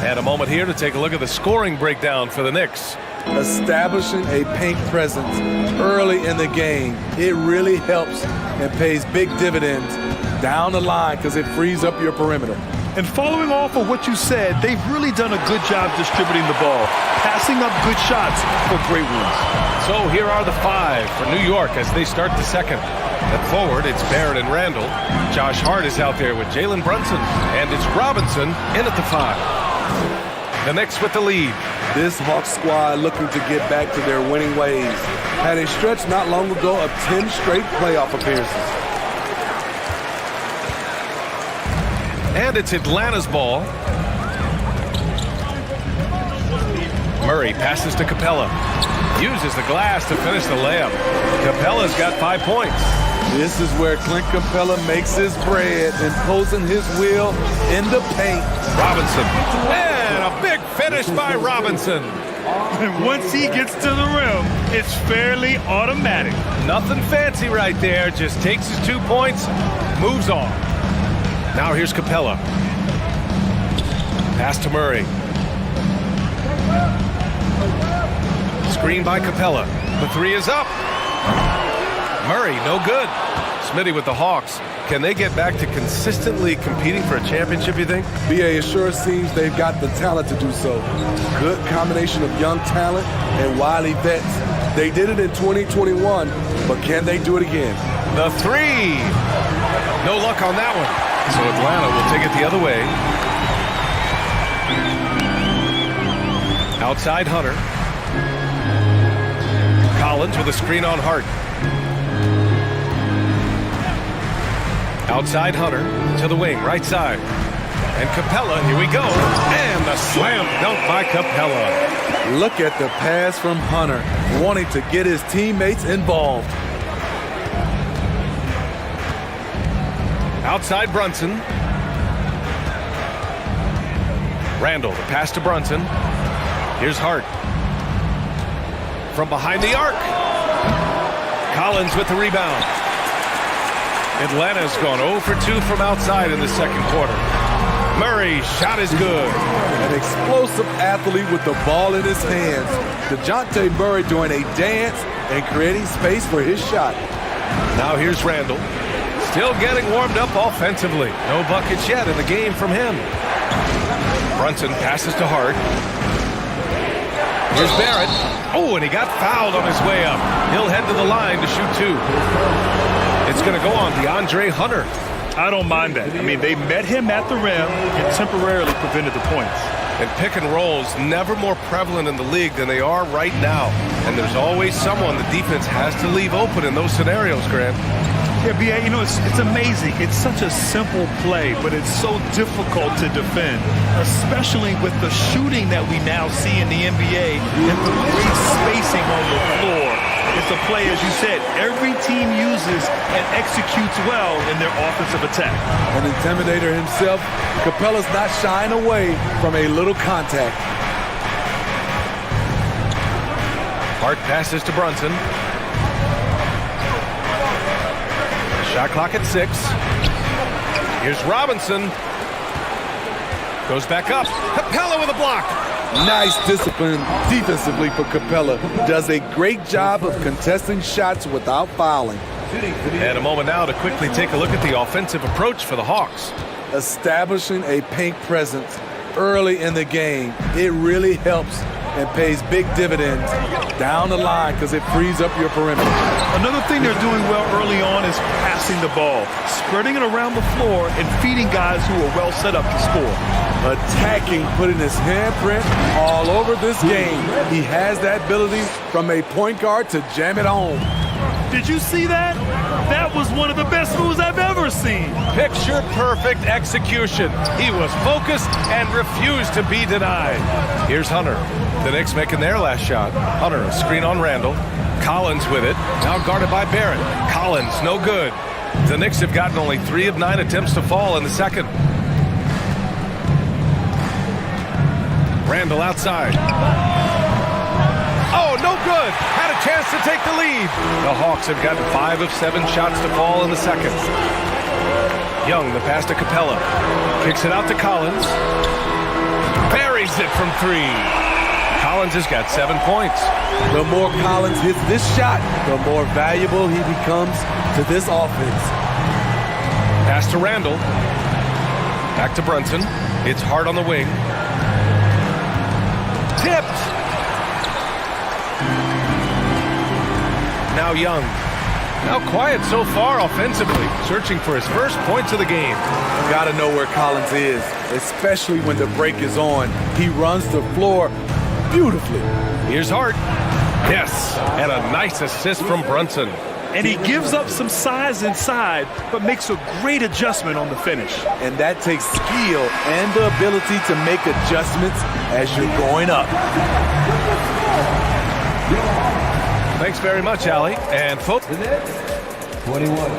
And a moment here to take a look at the scoring breakdown for the Knicks. Establishing a paint presence early in the game, it really helps and pays big dividends down the line because it frees up your perimeter. And following off of what you said, they've really done a good job distributing the ball, passing up good shots for great wins. So here are the 5 for New York as they start the second. At forward, it's Barrett and Randall. Josh Hart is out there with Jalen Brunson. And it's Robinson in at the 5. The Knicks with the lead. This Hawks squad looking to get back to their winning ways. Had a stretch not long ago of 10 straight playoff appearances. And it's Atlanta's ball. Murray passes to Capella. Uses the glass to finish the layup. Capella's got 5 points. This is where Clint Capella makes his bread, imposing his will in the paint. Robinson. And a big finish by Robinson. And once he gets to the rim, it's fairly automatic. Nothing fancy right there. Just takes his 2 points, moves on. Now here's Capella. Pass to Murray. Screen by Capella. The 3 is up. Murray, no good. Smitty with the Hawks. Can they get back to consistently competing for a championship, you think? BA, it sure seems they've got the talent to do so. Good combination of young talent and wily vets. They did it in 2021, but can they do it again? The 3. No luck on that one. So Atlanta will take it the other way. Outside Hunter. Collins with a screen on Hart. Outside Hunter to the wing, right side. And Capella, here we go. And the slam dunk by Capella. Look at the pass from Hunter, wanting to get his teammates involved. Outside Brunson. Randall, the pass to Brunson. Here's Hart. From behind the arc. Collins with the rebound. Atlanta's gone 0 for 2 from outside in the second quarter. Murray, shot is good. An explosive athlete with the ball in his hands. DeJounte Murray doing a dance and creating space for his shot. Now here's Randall. Still getting warmed up offensively. No buckets yet in the game from him. Brunson passes to Hart. Here's Barrett. Oh, and he got fouled on his way up. He'll head to the line to shoot 2. It's going to go on DeAndre Hunter. I don't mind that. I mean, they met him at the rim and temporarily prevented the points. And pick and rolls never more prevalent in the league than they are right now. And there's always someone the defense has to leave open in those scenarios, Grant. Yeah, B.A., you know, it's amazing. It's such a simple play, but it's so difficult to defend, especially with the shooting that we now see in the NBA and the great spacing on the floor. It's a play, as you said, every team uses and executes well in their offensive attack. An intimidator himself, Capella's not shying away from a little contact. Hart passes to Brunson. Shot clock at 6. Here's Robinson. Goes back up. Capella with a block. Nice discipline defensively for Capella. Does a great job of contesting shots without fouling. And a moment now to quickly take a look at the offensive approach for the Hawks. Establishing a paint presence early in the game. It really helps and pays big dividends down the line because it frees up your perimeter. Another thing they're doing well early on is passing the ball, spreading it around the floor and feeding guys who are well set up to score. Attacking, putting his handprint all over this game. He has that ability from a point guard to jam it home. Did you see that? That was one of the best moves I've ever seen. Picture perfect execution. He was focused and refused to be denied. Here's Hunter. The Knicks making their last shot. Hunter, a screen on Randall. Collins with it. Now guarded by Barrett. Collins, no good. The Knicks have gotten only 3 of 9 attempts to fall in the second. Randall outside. Oh, no good. Had a chance to take the lead. The Hawks have gotten 5 of 7 shots to fall in the second. Young, the pass to Capella. Kicks it out to Collins. Buries it from 3. Collins has got 7 points. The more Collins hits this shot, the more valuable he becomes to this offense. Pass to Randall. Back to Brunson. It's hard on the wing. Tipped. Now Young. Now quiet so far offensively, searching for his first points of the game. Got to know where Collins is, especially when the break is on. He runs the floor beautifully. Here's Hart. Yes, and a nice assist from Brunson. And he gives up some size inside, but makes a great adjustment on the finish. And that takes skill and the ability to make adjustments as you're going up. Thanks very much, Allie. And folks. 21.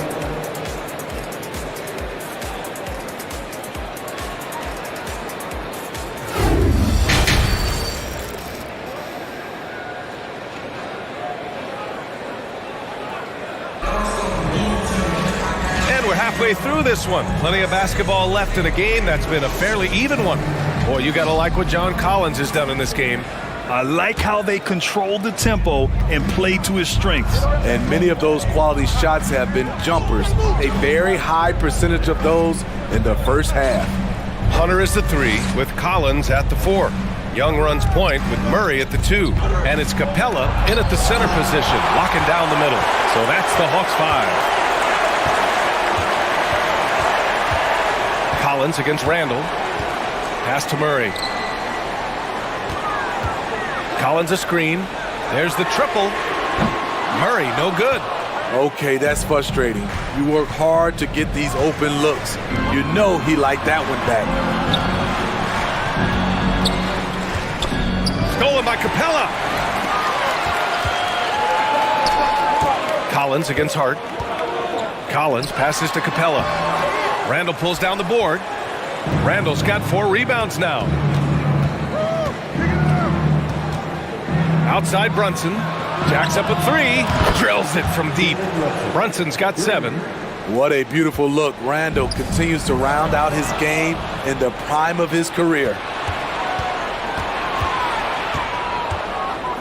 Halfway through this one. Plenty of basketball left in a game that's been a fairly even one. Boy, you got to like what John Collins has done in this game. I like how they control the tempo and play to his strengths. And many of those quality shots have been jumpers. A very high percentage of those in the first half. Hunter is the 3 with Collins at the 4. Young runs point with Murray at the 2. And it's Capella in at the center position, locking down the middle. So that's the Hawks 5. Collins against Randall. Pass to Murray. Collins a screen. There's the triple. Murray, no good. Okay, that's frustrating. You work hard to get these open looks. You know he liked that one back. Stolen by Capella. Collins against Hart. Collins passes to Capella. Randall pulls down the board. Randall's got 4 rebounds now. Outside Brunson. Jacks up a 3. Drills it from deep. Brunson's got 7. What a beautiful look. Randall continues to round out his game in the prime of his career.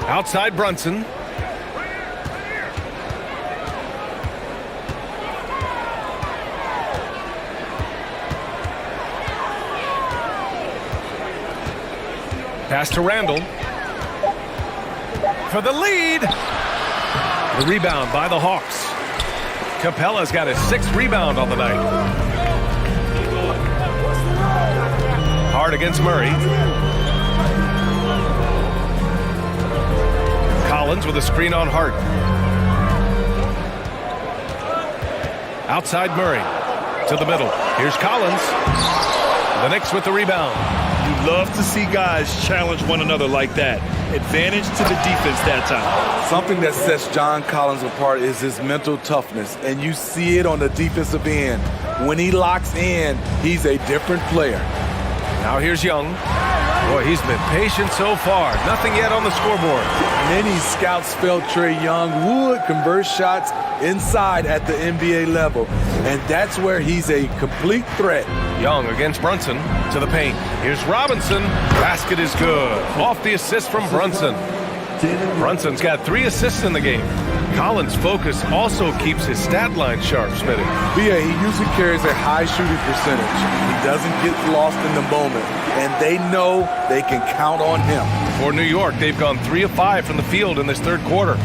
Outside Brunson. Pass to Randall. For the lead. The rebound by the Hawks. Capella's got his 6th rebound on the night. Hart against Murray. Collins with a screen on Hart. Outside Murray. To the middle. Here's Collins. The Knicks with the rebound. You love to see guys challenge one another like that. Advantage to the defense that time. Something that sets John Collins apart is his mental toughness, and you see it on the defensive end. When he locks in, he's a different player. Now here's Young. Boy, he's been patient so far. Nothing yet on the scoreboard. Many scouts felt Trae Young would convert shots inside at the NBA level, and that's where he's a complete threat. Young against Brunson to the paint. Here's Robinson. Basket is good. Off the assist from Brunson. Brunson's got 3 assists in the game. Collins' focus also keeps his stat line sharp, Smitty. BA, he usually carries a high shooting percentage. He doesn't get lost in the moment, and they know they can count on him. For New York, they've gone 3 of 5 from the field in this third quarter.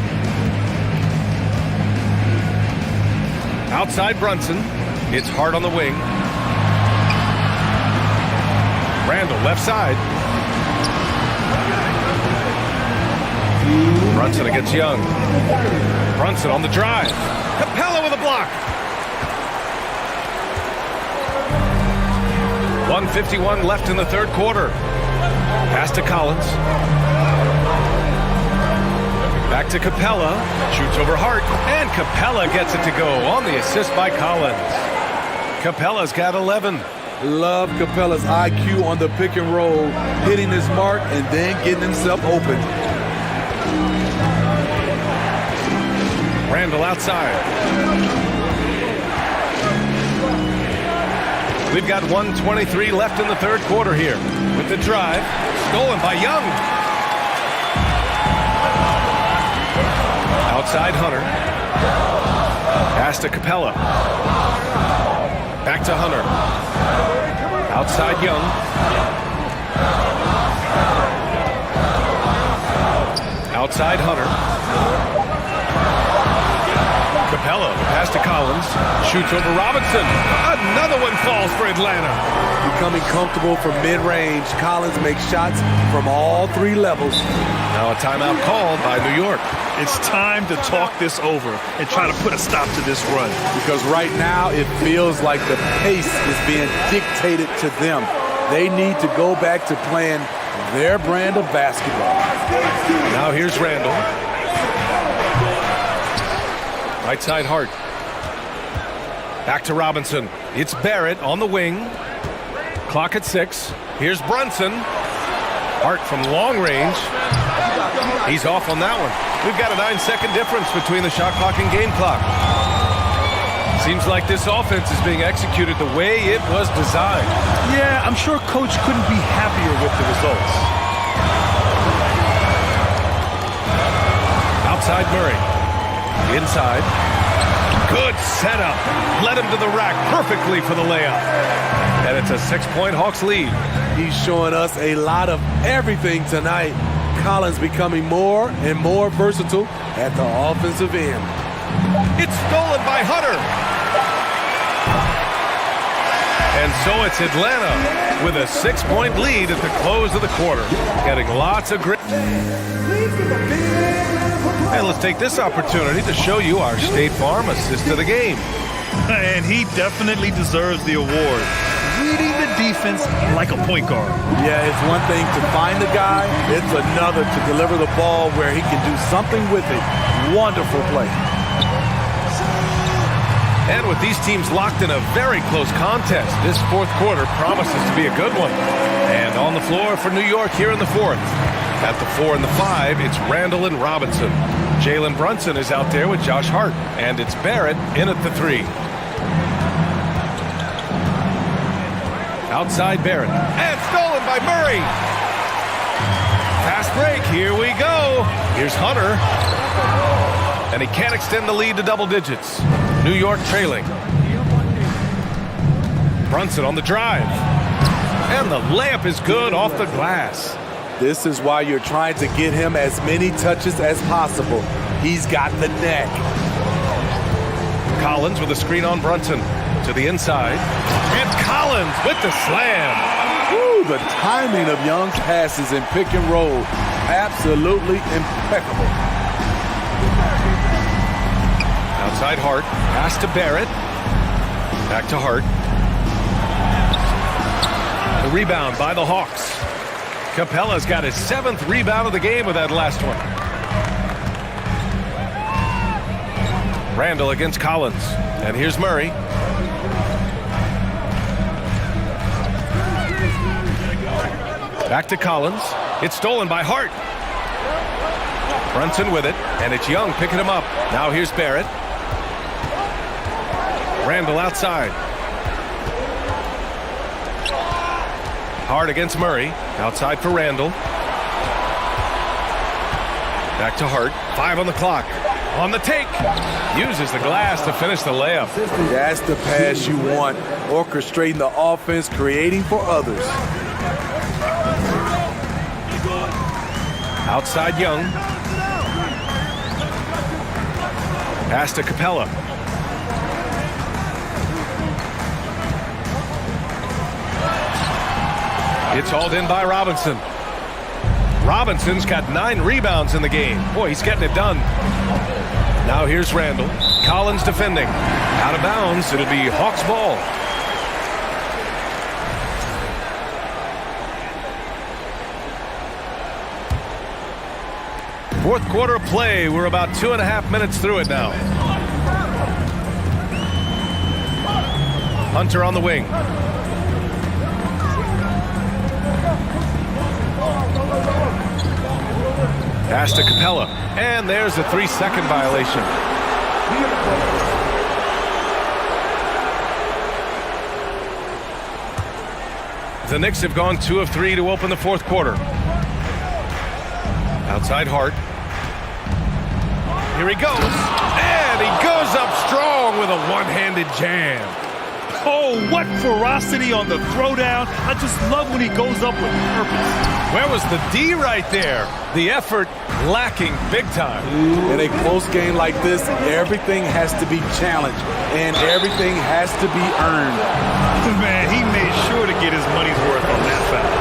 Outside Brunson. It's Hart on the wing. Randall left side. Brunson against Young. Brunson on the drive. Capella with a block. 1:51 left in the third quarter. Pass to Collins. Back to Capella. Shoots over Hart. And Capella gets it to go on the assist by Collins. Capella's got 11. Love Capella's IQ on the pick and roll, hitting his mark and then getting himself open. Randall outside. We've got 1:23 left in the third quarter here. With the drive, stolen by Young. Outside Hunter. Pass to Capella. Back to Hunter. Outside Young. Outside Hunter. Capella, pass to Collins. Shoots over Robinson. Another one falls for Atlanta. Becoming comfortable from mid-range, Collins makes shots from all three levels. Now a timeout called by New York. It's time to talk this over and try to put a stop to this run. Because right now it feels like the pace is being dictated to them. They need to go back to playing their brand of basketball. Now here's Randall. Right side Hart. Back to Robinson. It's Barrett on the wing. Clock at 6. Here's Brunson. Hart from long range. He's off on that one. We've got a 9-second difference between the shot clock and game clock. Seems like this offense is being executed the way it was designed. Yeah, I'm sure Coach couldn't be happier with the results. Outside Murray. Inside. Good setup. Led him to the rack perfectly for the layup. And it's a 6-point Hawks lead. He's showing us a lot of everything tonight. Collins becoming more and more versatile at the offensive end. It's stolen by Hunter. And so it's Atlanta with a 6-point lead at the close of the quarter. Getting lots of grit. And let's take this opportunity to show you our State Farm assist of the game. And he definitely deserves the award. Reading the defense like a point guard. Yeah, it's one thing to find the guy. It's another to deliver the ball where he can do something with it. Wonderful play. And with these teams locked in a very close contest, this fourth quarter promises to be a good one. And on the floor for New York here in the fourth. At the 4 and the 5, it's Randall and Robinson. Jalen Brunson is out there with Josh Hart. And it's Barrett in at the 3. Outside Barrett. And stolen by Murray. Fast break. Here we go. Here's Hunter. And he can't extend the lead to double digits. New York trailing. Brunson on the drive. And the layup is good off the glass. This is why you're trying to get him as many touches as possible. He's got the neck. Collins with a screen on Brunson. To the inside. And Collins with the slam. Woo, the timing of Young's passes in pick and roll. Absolutely impeccable. Outside Hart. Pass to Barrett. Back to Hart. The rebound by the Hawks. Capella's got his 7th rebound of the game with that last one. Randall against Collins. And here's Murray. Back to Collins. It's stolen by Hart. Brunson with it. And it's Young picking him up. Now here's Barrett. Randall outside. Hart against Murray. Outside for Randall. Back to Hart. 5 on the clock. On the take. Uses the glass to finish the layup. That's the pass you want. Orchestrating the offense, creating for others. Outside Young. Pass to Capella. It's hauled in by Robinson. Robinson's got 9 rebounds in the game. Boy, he's getting it done. Now here's Randall. Collins defending. Out of bounds. It'll be Hawks ball. Fourth quarter play. We're about 2.5 minutes through it now. Hunter on the wing. Pass to Capella. And there's a 3-second violation. The Knicks have gone 2 of 3 to open the fourth quarter. Outside Hart. Here he goes. And he goes up strong with a one-handed jam. Oh, what ferocity on the throwdown. I just love when he goes up with purpose. Where was the D right there? The effort lacking big time. In a close game like this, everything has to be challenged and everything has to be earned. Man, he made sure to get his money's worth on that foul.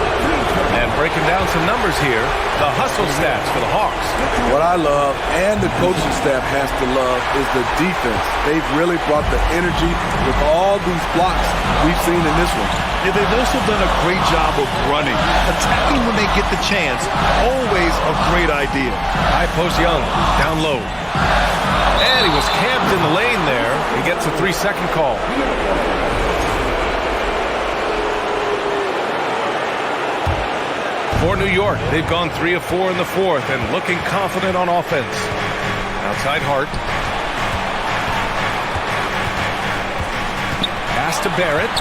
And breaking down some numbers here, the hustle stats for the Hawks. What I love, and the coaching staff has to love, is the defense. They've really brought the energy with all these blocks we've seen in this one. Yeah, they've also done a great job of running. Attacking when they get the chance, always a great idea. High post Young, down low. And he was camped in the lane there. He gets a 3-second call. For New York, they've gone 3 of 4 in the fourth and looking confident on offense. Outside Hart. Pass to Barrett.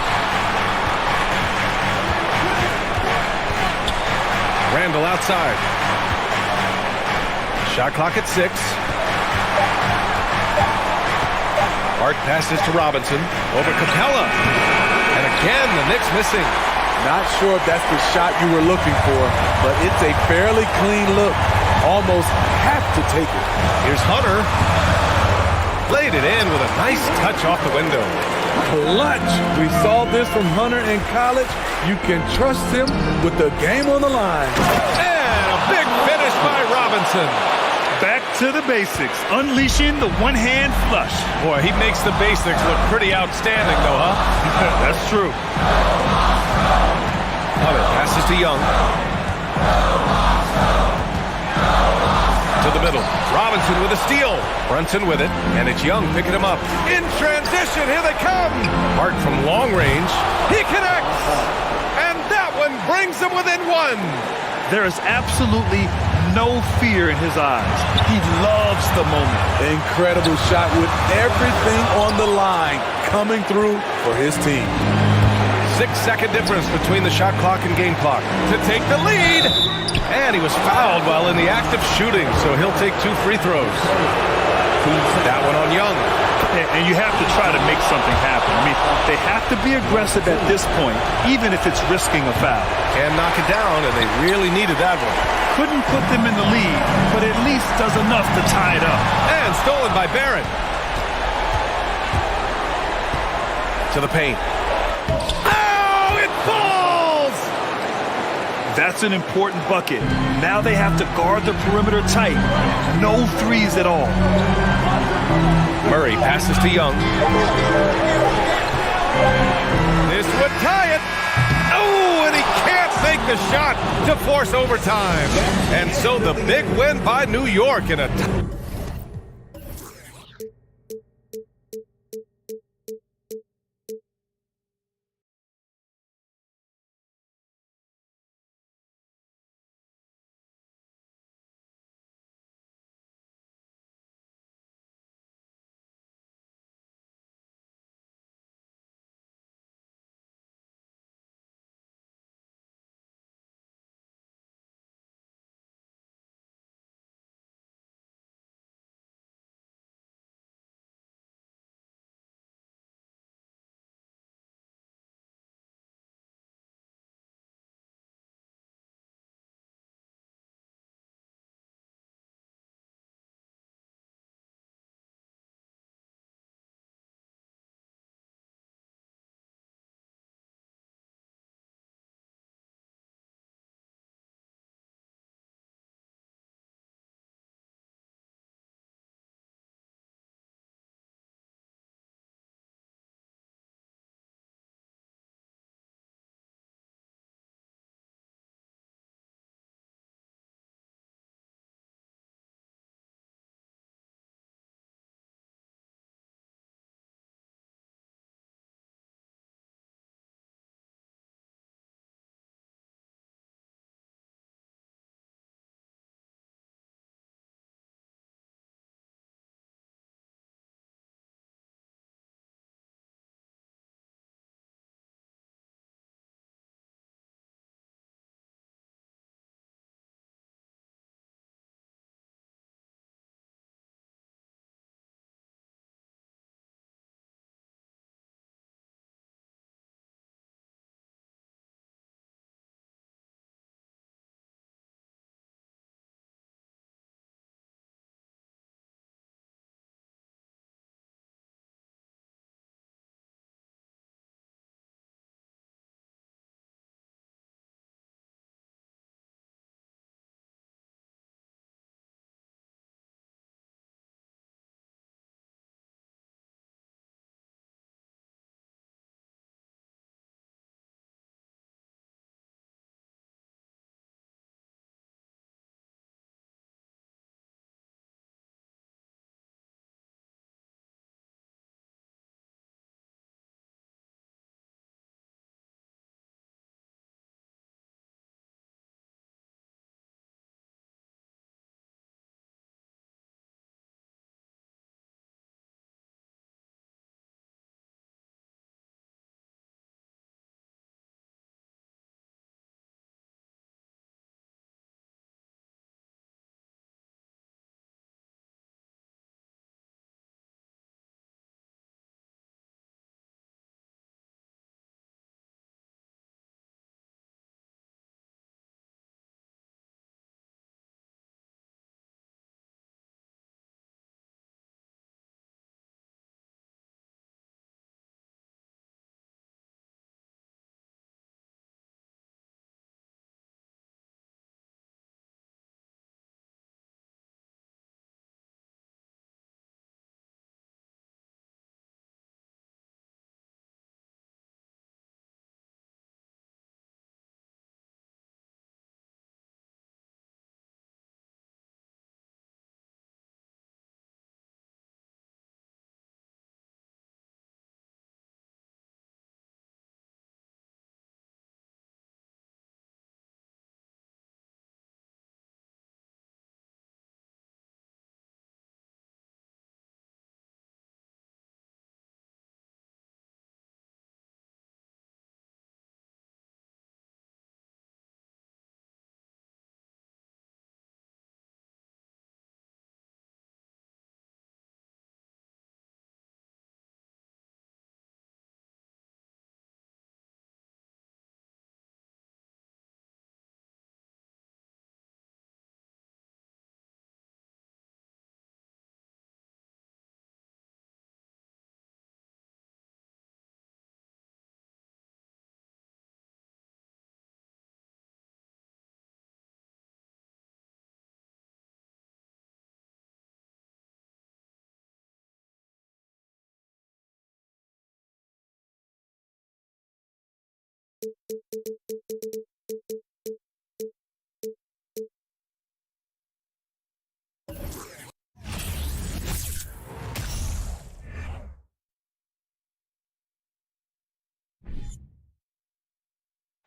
Randall outside. Shot clock at 6. Hart passes to Robinson. Over Capella. And again, the Knicks missing. Not sure if that's the shot you were looking for, but it's a fairly clean look. Almost have to take it. Here's Hunter. Laid it in with a nice touch off the window. Clutch. We saw this from Hunter in college. You can trust him with the game on the line. And a big finish by Robinson. Back to the basics. Unleashing the one-hand flush. Boy, he makes the basics look pretty outstanding, though, huh? That's true. Hunter passes to Young. To the middle. Robinson with a steal. Brunson with it. And it's Young picking him up. In transition, here they come. Hart from long range. He connects. And that one brings them within 1. There is absolutely no fear in his eyes. He loves the moment. Incredible shot with everything on the line coming through for his team. 6-second difference between the shot clock and game clock to take the lead. And he was fouled while in the act of shooting, so he'll take 2 free throws. That one on Young. And you have to try to make something happen. I mean, they have to be aggressive at this point, even if it's risking a foul. Can knock it down, and they really needed that one. Couldn't put them in the lead, but at least does enough to tie it up. And stolen by Barrett. To the paint. Oh, it falls! That's an important bucket. Now they have to guard the perimeter tight. No threes at all. Murray passes to Young. This would tie it. Oh, and he can't make the shot to force overtime. And so the big win by New York in a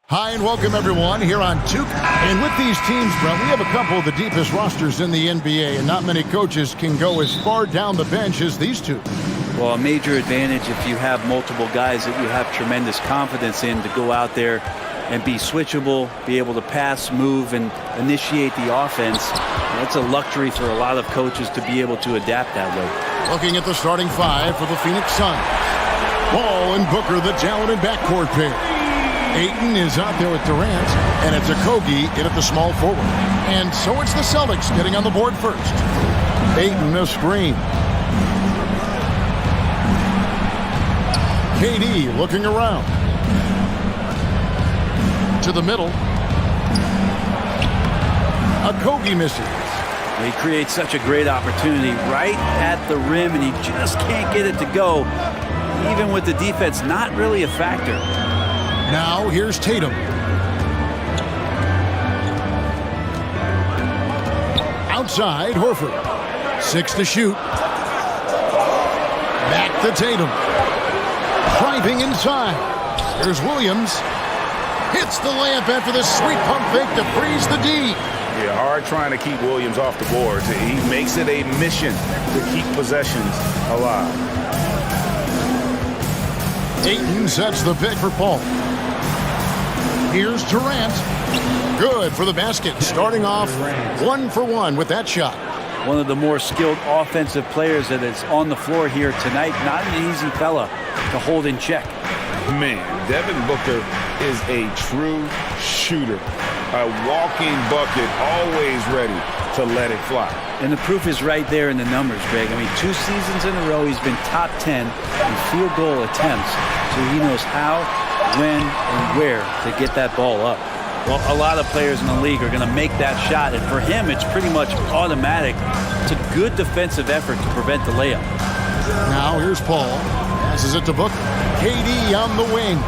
Hi, and welcome, everyone, here on Tuke. And with these teams, Brent, we have a couple of the deepest rosters in the NBA, and not many coaches can go as far down the bench as these two. Well, a major advantage if you have multiple guys that you have tremendous confidence in to go out there and be switchable, be able to pass, move, and initiate the offense. That's a luxury for a lot of coaches to be able to adapt that way. Looking at the starting five for the Phoenix Suns. Ball and Booker, the talented backcourt pair. Ayton is out there with Durant, and it's Okogie in at the small forward. And so it's the Celtics getting on the board first. Ayton, a screen. KD looking around. To the middle. Okogie misses. He creates such a great opportunity right at the rim, and he just can't get it to go. Even with the defense not really a factor. Now here's Tatum. Outside, Horford. 6 to shoot. Back to Tatum. Driving inside. Here's Williams. Hits the layup after the sweet pump fake to freeze the D. Yeah, hard trying to keep Williams off the boards. He makes it a mission to keep possessions alive. Ayton sets the pick for Paul. Here's Durant. Good for the basket. Starting off 1 for 1 with that shot. One of the more skilled offensive players that is on the floor here tonight. Not an easy fella to hold in check. Man, Devin Booker is a true shooter. A walking bucket, always ready to let it fly. And the proof is right there in the numbers, Greg. I mean, 2 seasons in a row, he's been top 10 in field goal attempts. So he knows how, when, and where to get that ball up. Well, a lot of players in the league are going to make that shot, and for him, it's pretty much automatic. It's a good defensive effort to prevent the layup. Now here's Paul. Passes it to Booker. KD on the wing.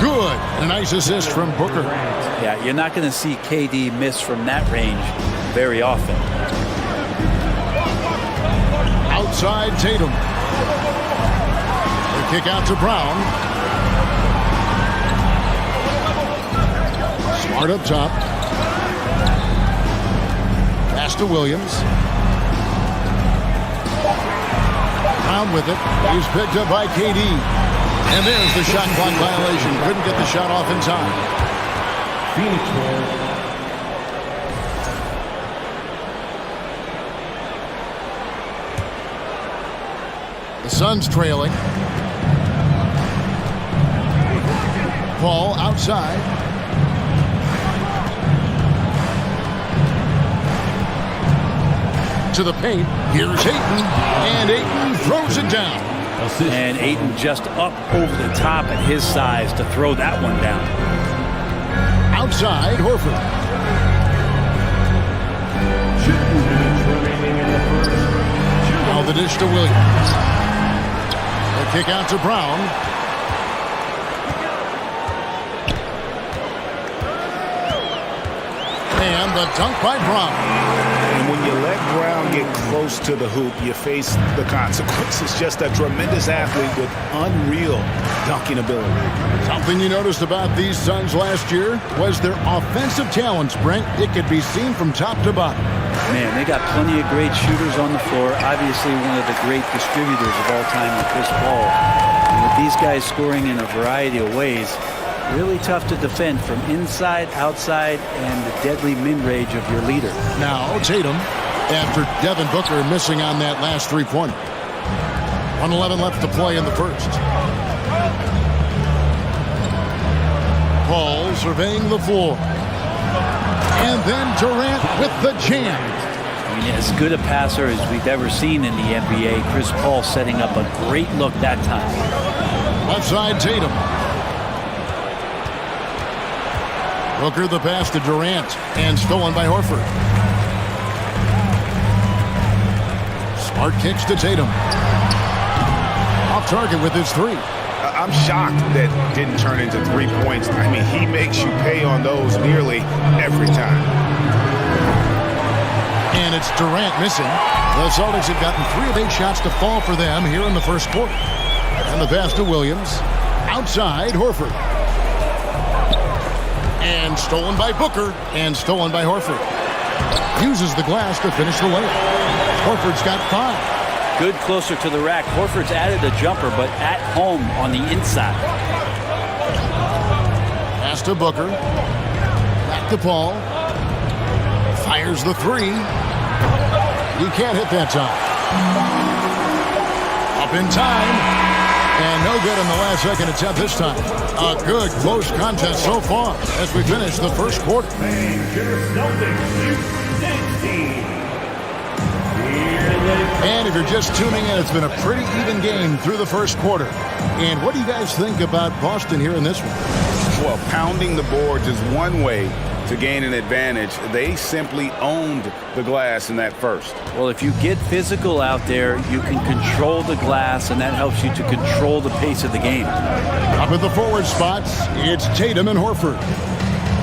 Good. A nice assist from Booker. Yeah, you're not going to see KD miss from that range very often. Outside Tatum. The kick out to Brown. Smart up top. Pass to Williams. Brown with it. He's picked up by KD. And there's the shot clock violation. Couldn't get the shot off in time. Phoenix The Suns trailing. Paul outside. To the paint. Here's Ayton. And Ayton throws it down. And Ayton just up over the top at his size to throw that one down. Outside, Horford. Now the dish to Williams. The kick out to Brown. And the dunk by Brown. And when you let Brown get close to the hoop, you face the consequences. Just a tremendous athlete with unreal dunking ability. Something you noticed about these Suns last year was their offensive talents, Brent. It could be seen from top to bottom. Man, they got plenty of great shooters on the floor. Obviously, one of the great distributors of all time with Chris Paul. And with these guys scoring in a variety of ways, really tough to defend from inside, outside, and the deadly mid-range of your leader. Now Tatum, after Devin Booker missing on that last three-pointer. 1:11 left to play in the first. Paul surveying the floor. And then Durant with the jam. I mean, as good a passer as we've ever seen in the NBA. Chris Paul setting up a great look that time. Left side Tatum. Booker the pass to Durant, and stolen by Horford. Smart kicks to Tatum. Off target with his three. I'm shocked that didn't turn into 3 points. I mean, he makes you pay on those nearly every time. And it's Durant missing. The Celtics have gotten 3 of 8 shots to fall for them here in the first quarter. And the pass to Williams. Outside, Horford. And stolen by Booker. And stolen by Horford. Uses the glass to finish the layup. Horford's got 5. Good closer to the rack. Horford's added a jumper, but at home on the inside. Pass to Booker. Back to Paul. Fires the 3. He can't hit that time. Up in time. And no good in the last second attempt this time. A good close contest so far as we finish the first quarter. And if you're just tuning in, it's been a pretty even game through the first quarter. And what do you guys think about Boston here in this one? Well, pounding the boards is one way to gain an advantage. They simply owned the glass in that first. Well, if you get physical out there, you can control the glass, and that helps you to control the pace of the game. Up at the forward spots, it's Tatum and Horford.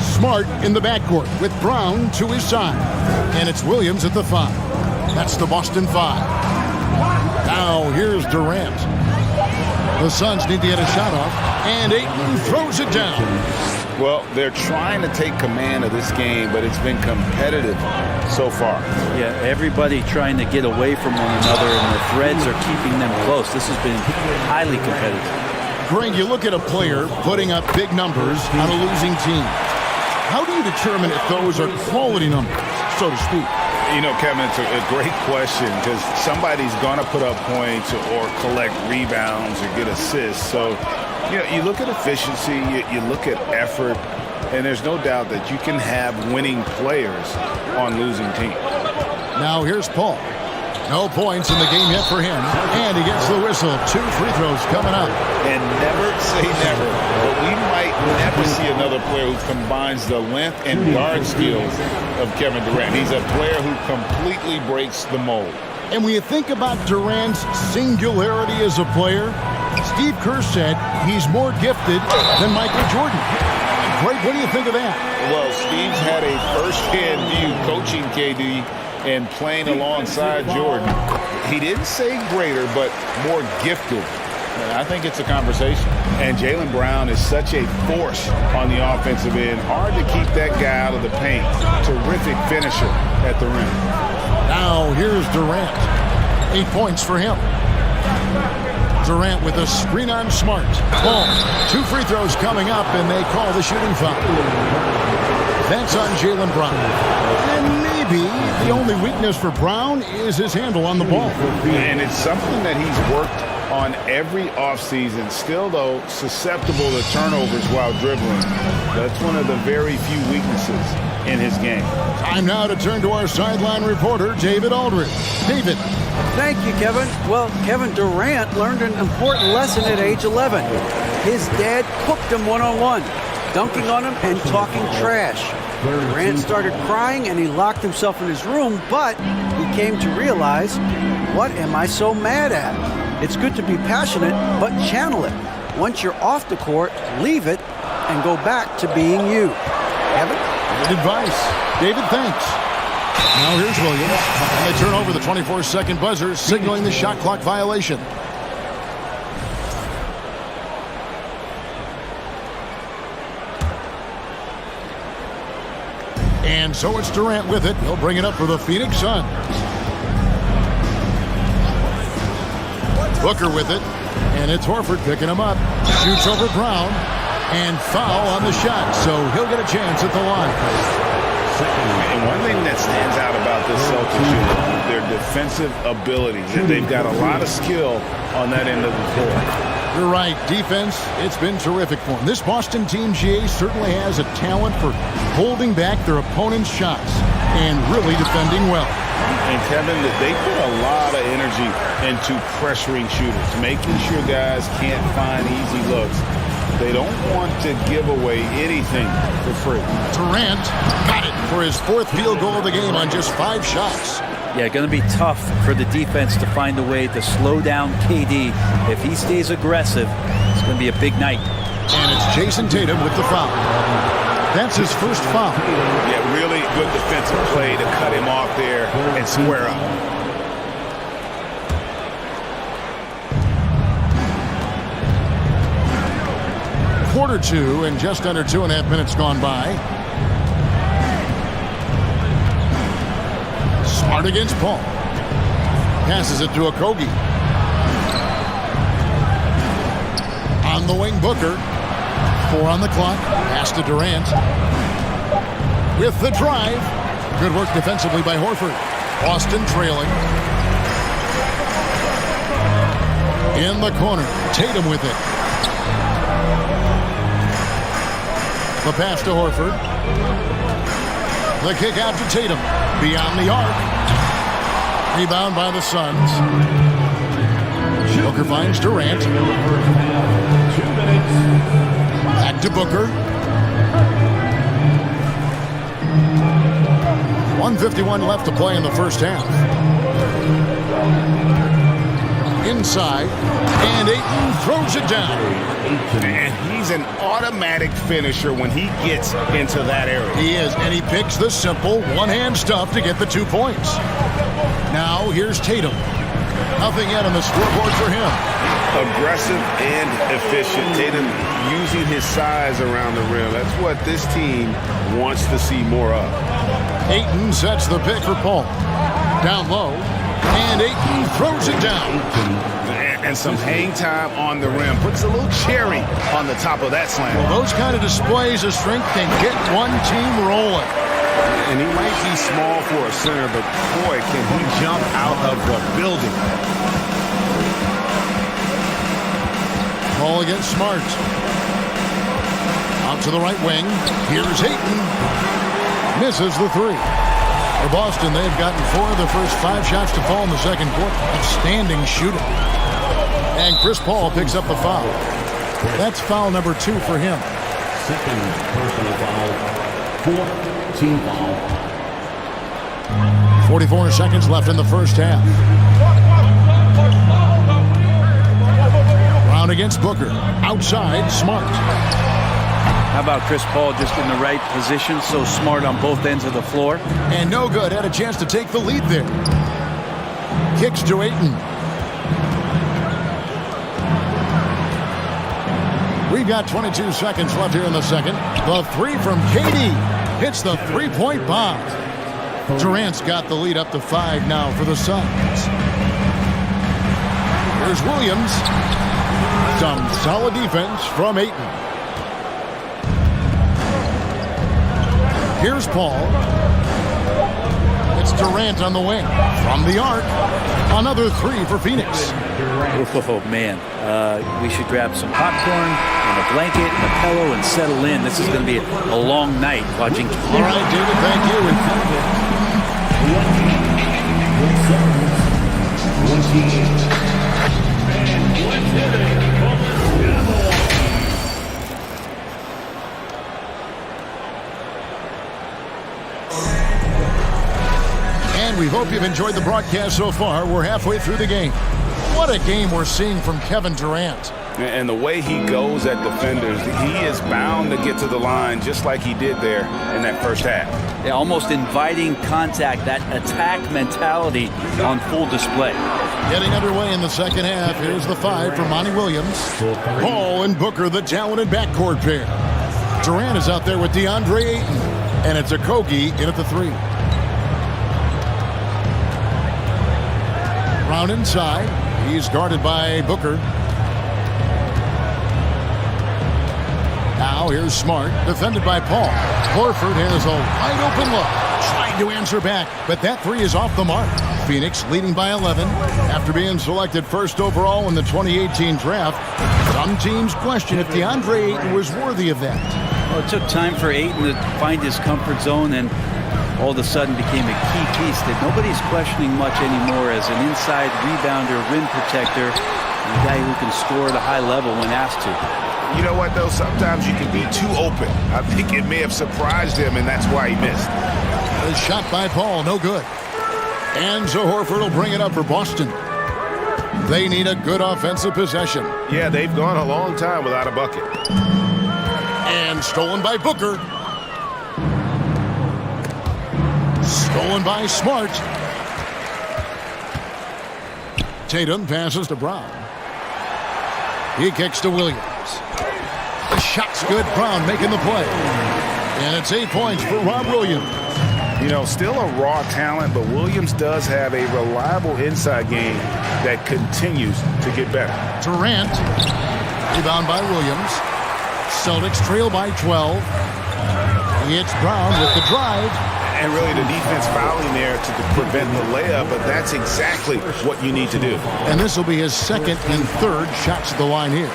Smart in the backcourt with Brown to his side. And it's Williams at the 5. That's the Boston 5. Now here's Durant. The Suns need to get a shot off, and Ayton throws it down. Well, they're trying to take command of this game, but it's been competitive so far. Yeah, everybody trying to get away from one another, and the threads are keeping them close. This has been highly competitive. Greg, you look at a player putting up big numbers on a losing team. How do you determine if those are quality numbers, so to speak? You know, Kevin, it's a great question because somebody's going to put up points or collect rebounds or get assists. So, you know, you look at efficiency, you look at effort, and there's no doubt that you can have winning players on losing teams. Now here's Paul. No points in the game yet for him, and he gets the whistle. 2 free throws coming up. And never say never, but we might never see another player who combines the length and guard skills of Kevin Durant. He's a player who completely breaks the mold. And when you think about Durant's singularity as a player, Steve Kerr said he's more gifted than Michael Jordan. Greg, what do you think of that? Well, Steve's had a first-hand view coaching KD and playing alongside Jordan. He didn't say greater, but more gifted. And I think it's a conversation. And Jaylen Brown is such a force on the offensive end. Hard to keep that guy out of the paint. Terrific finisher at the rim. Now here's Durant. 8 points for him. Durant with a screen on Smart. Ball. 2 free throws coming up, and they call the shooting foul. That's on Jaylen Brown. And maybe the only weakness for Brown is his handle on the ball. And it's something that he's worked on every offseason. Still, though, susceptible to turnovers while dribbling. That's one of the very few weaknesses in his game. Time now to turn to our sideline reporter, David Aldridge. David. Thank you, Kevin. Well, Kevin Durant learned an important lesson at age 11. His dad cooked him one-on-one, dunking on him and talking trash. Durant started crying and he locked himself in his room, but he came to realize, what am I so mad at? It's good to be passionate, but channel it. Once you're off the court, leave it and go back to being you. Kevin? Good advice. David, thanks. Now here's Williams. And they turn over the 24-second buzzer, signaling the shot clock violation. And so it's Durant with it. He'll bring it up for the Phoenix Suns. Booker with it. And it's Horford picking him up. Shoots over Brown. And foul on the shot. So he'll get a chance at the line. And one thing that stands out about this Celtics unit, their defensive abilities. They've got a lot of skill on that end of the floor. You're right. Defense, it's been terrific for them. This Boston team, GA, certainly has a talent for holding back their opponent's shots and really defending well. And Kevin, they put a lot of energy into pressuring shooters, making sure guys can't find easy looks. They don't want to give away anything for free. Durant got it for his 4th field goal of the game on just 5 shots. Yeah, going to be tough for the defense to find a way to slow down KD. If he stays aggressive, it's going to be a big night. And it's Jason Tatum with the foul. That's his first foul. Yeah, really good defensive play to cut him off there and square up. Quarter two and just under 2.5 minutes gone by. Smart against Paul. Passes it to Okogie. On the wing, Booker. 4 on the clock. Pass to Durant. With the drive. Good work defensively by Horford. Boston trailing. In the corner. Tatum with it. The pass to Horford. The kick out to Tatum. Beyond the arc. Rebound by the Suns. Booker finds Durant. 2 minutes. Back to Booker. 1:51 left to play in the first half. Inside, and Ayton throws it down. And he's an automatic finisher when he gets into that area. He is, and he picks the simple one-hand stuff to get the 2 points. Now, here's Tatum. Nothing yet on the scoreboard for him. Aggressive and efficient. Tatum using his size around the rim. That's what this team wants to see more of. Ayton sets the pick for Paul. Down low, and Ayton throws it down. And some hang time on the rim. Puts a little cherry on the top of that slam. Well, those kind of displays of strength can get one team rolling. And he might be small for a center, but boy, can he jump out of the building. Ball against Smart. Out to the right wing. Here's Ayton. Misses the 3. For Boston, they've gotten 4 of the first 5 shots to fall in the second quarter. Outstanding shooting. And Chris Paul picks up the foul. That's foul number 2 for him. Second personal foul. 4th team foul. 44 seconds left in the first half. Brown against Booker. Outside, Smart. How about Chris Paul just in the right position, so smart on both ends of the floor? And no good. Had a chance to take the lead there. Kicks to Ayton. We've got 22 seconds left here in the second. The 3 from KD hits the 3-point bomb. Durant's got the lead up to 5 now for the Suns. Here's Williams. Some solid defense from Ayton. Here's Paul. It's Durant on the wing. From the arc. Another 3 for Phoenix. Oh, man. We should grab some popcorn and a blanket and a pillow and settle in. This is going to be a long night watching. All right, David, thank you. And we hope you've enjoyed the broadcast so far. We're halfway through the game. What a game we're seeing from Kevin Durant. And the way he goes at defenders, he is bound to get to the line just like he did there in that first half. Yeah, almost inviting contact, that attack mentality on full display. Getting underway in the second half. Here's the 5 for Monty Williams. Paul and Booker, the talented backcourt pair. Durant is out there with DeAndre Ayton. And it's Okogie in at the 3. Brown inside. He's guarded by Booker. Now here's Smart, defended by Paul. Horford has a wide open look, trying to answer back, but that 3 is off the mark. Phoenix leading by 11 after being selected first overall in the 2018 draft. Some teams question if DeAndre Ayton was worthy of that. Well, it took time for Ayton to find his comfort zone and all of a sudden became a key piece that nobody's questioning much anymore as an inside rebounder, rim protector, and a guy who can score at a high level when asked to. You know what, though? Sometimes you can be too open. I think it may have surprised him, and that's why he missed. A shot by Paul, no good. And so Horford will bring it up for Boston. They need a good offensive possession. Yeah, they've gone a long time without a bucket. And stolen by Booker. Stolen by Smart. Tatum passes to Brown. He kicks to Williams. A shot's good. Brown making the play. And it's 8 points for Rob Williams. You know, still a raw talent, but Williams does have a reliable inside game that continues to get better. Durant, rebound by Williams. Celtics trail by 12. It's Brown with the drive. And really the defense fouling there to prevent the layup, but that's exactly what you need to do. And this will be his second and third shots at the line here.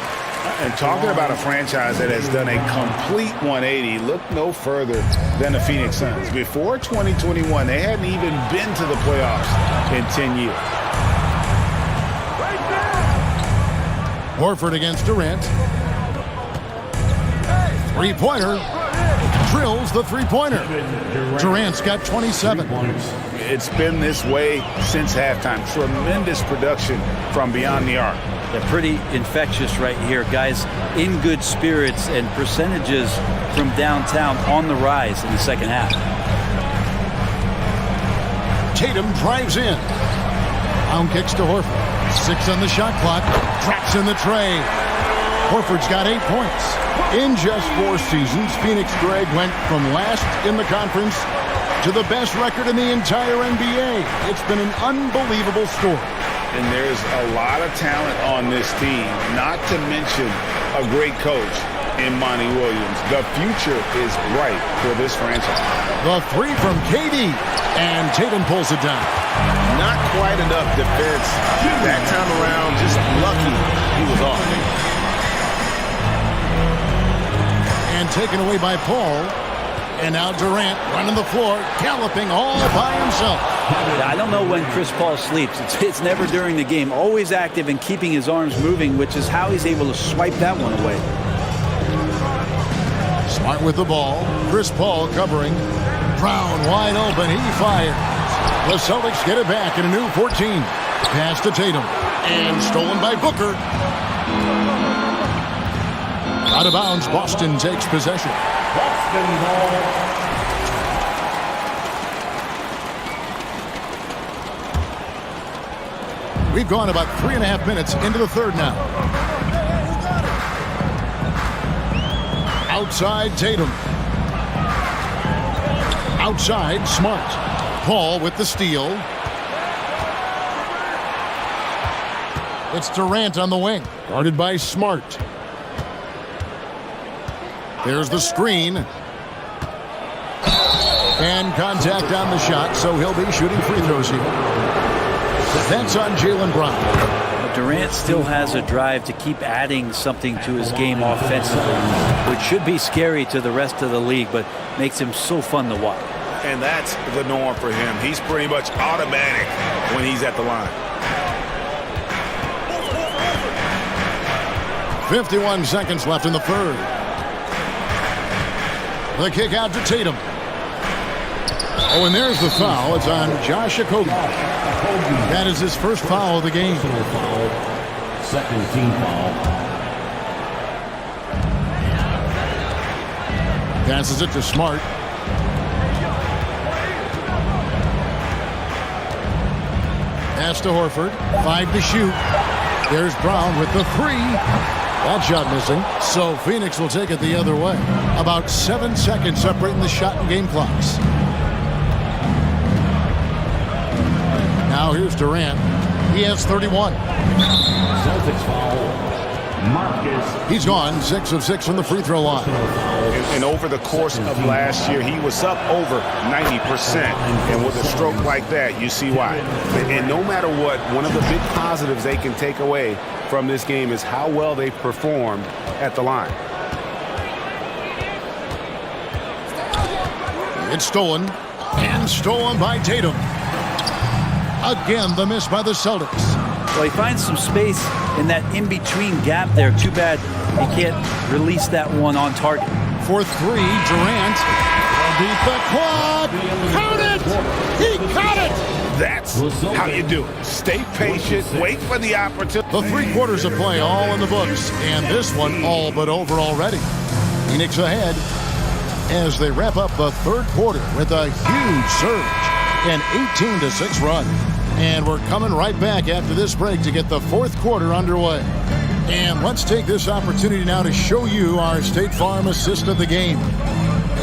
And talking about a franchise that has done a complete 180, look no further than the Phoenix Suns. Before 2021, they hadn't even been to the playoffs in 10 years. Horford against Durant. Three-pointer. Drills the three-pointer. Durant's got 27. It's been this way since halftime. Tremendous production from beyond the arc. They're pretty infectious right here. Guys in good spirits and percentages from downtown on the rise in the second half. Tatum drives in. Brown kicks to Horford. 6 on the shot clock. Drops in the tray. Horford's got 8 points. In just 4 seasons, Phoenix, Greg, went from last in the conference to the best record in the entire NBA. It's been an unbelievable story. And there's a lot of talent on this team, not to mention a great coach in Monty Williams. The future is bright for this franchise. The three from KD, and Tatum pulls it down. Not quite enough defense that time around, just lucky he was off. And taken away by Paul. And now Durant running the floor, galloping all by himself. I don't know when Chris Paul sleeps. It's never during the game. Always active and keeping his arms moving, which is how he's able to swipe that one away. Smart with the ball. Chris Paul covering. Brown wide open. He fires. The Celtics get it back in a new 14. Pass to Tatum. And stolen by Booker. Out of bounds, Boston takes possession. Boston ball. We've gone about 3.5 minutes into the third now. Outside, Tatum. Outside, Smart. Paul with the steal. It's Durant on the wing, guarded by Smart. There's the screen. And contact on the shot, so he'll be shooting free throws here. That's on Jaylen Brown. Durant still has a drive to keep adding something to his game offensively, which should be scary to the rest of the league, but makes him so fun to watch. And that's the norm for him. He's pretty much automatic when he's at the line. 51 seconds left in the third. The kick out to Tatum. Oh, and there's the foul. It's on Josh Okogie. That is his first foul of the game. Second team foul. Passes it to Smart. Pass to Horford. 5 to shoot. There's Brown with the 3. That shot missing. So Phoenix will take it the other way. About 7 seconds separating the shot and game clocks. Now here's Durant. He has 31. Celtics foul. Marcus. He's gone 6 of 6 from the free throw line. And over the course of last year, he was up over 90%. And with a stroke like that, you see why. And no matter what, one of the big positives they can take away from this game is how well they performed at the line. It's stolen. And stolen by Tatum. Again, the miss by the Celtics. Well, he finds some space in that in-between gap there. Too bad he can't release that one on target. For 3, Durant beat the clock. Count it! He caught it! That's how you do it. Stay patient, wait for the opportunity. The 3 quarters of play all in the books, and this one all but over already. Phoenix ahead as they wrap up the third quarter with a huge surge. An 18-6 run. And we're coming right back after this break to get the fourth quarter underway. And let's take this opportunity now to show you our State Farm assist of the game.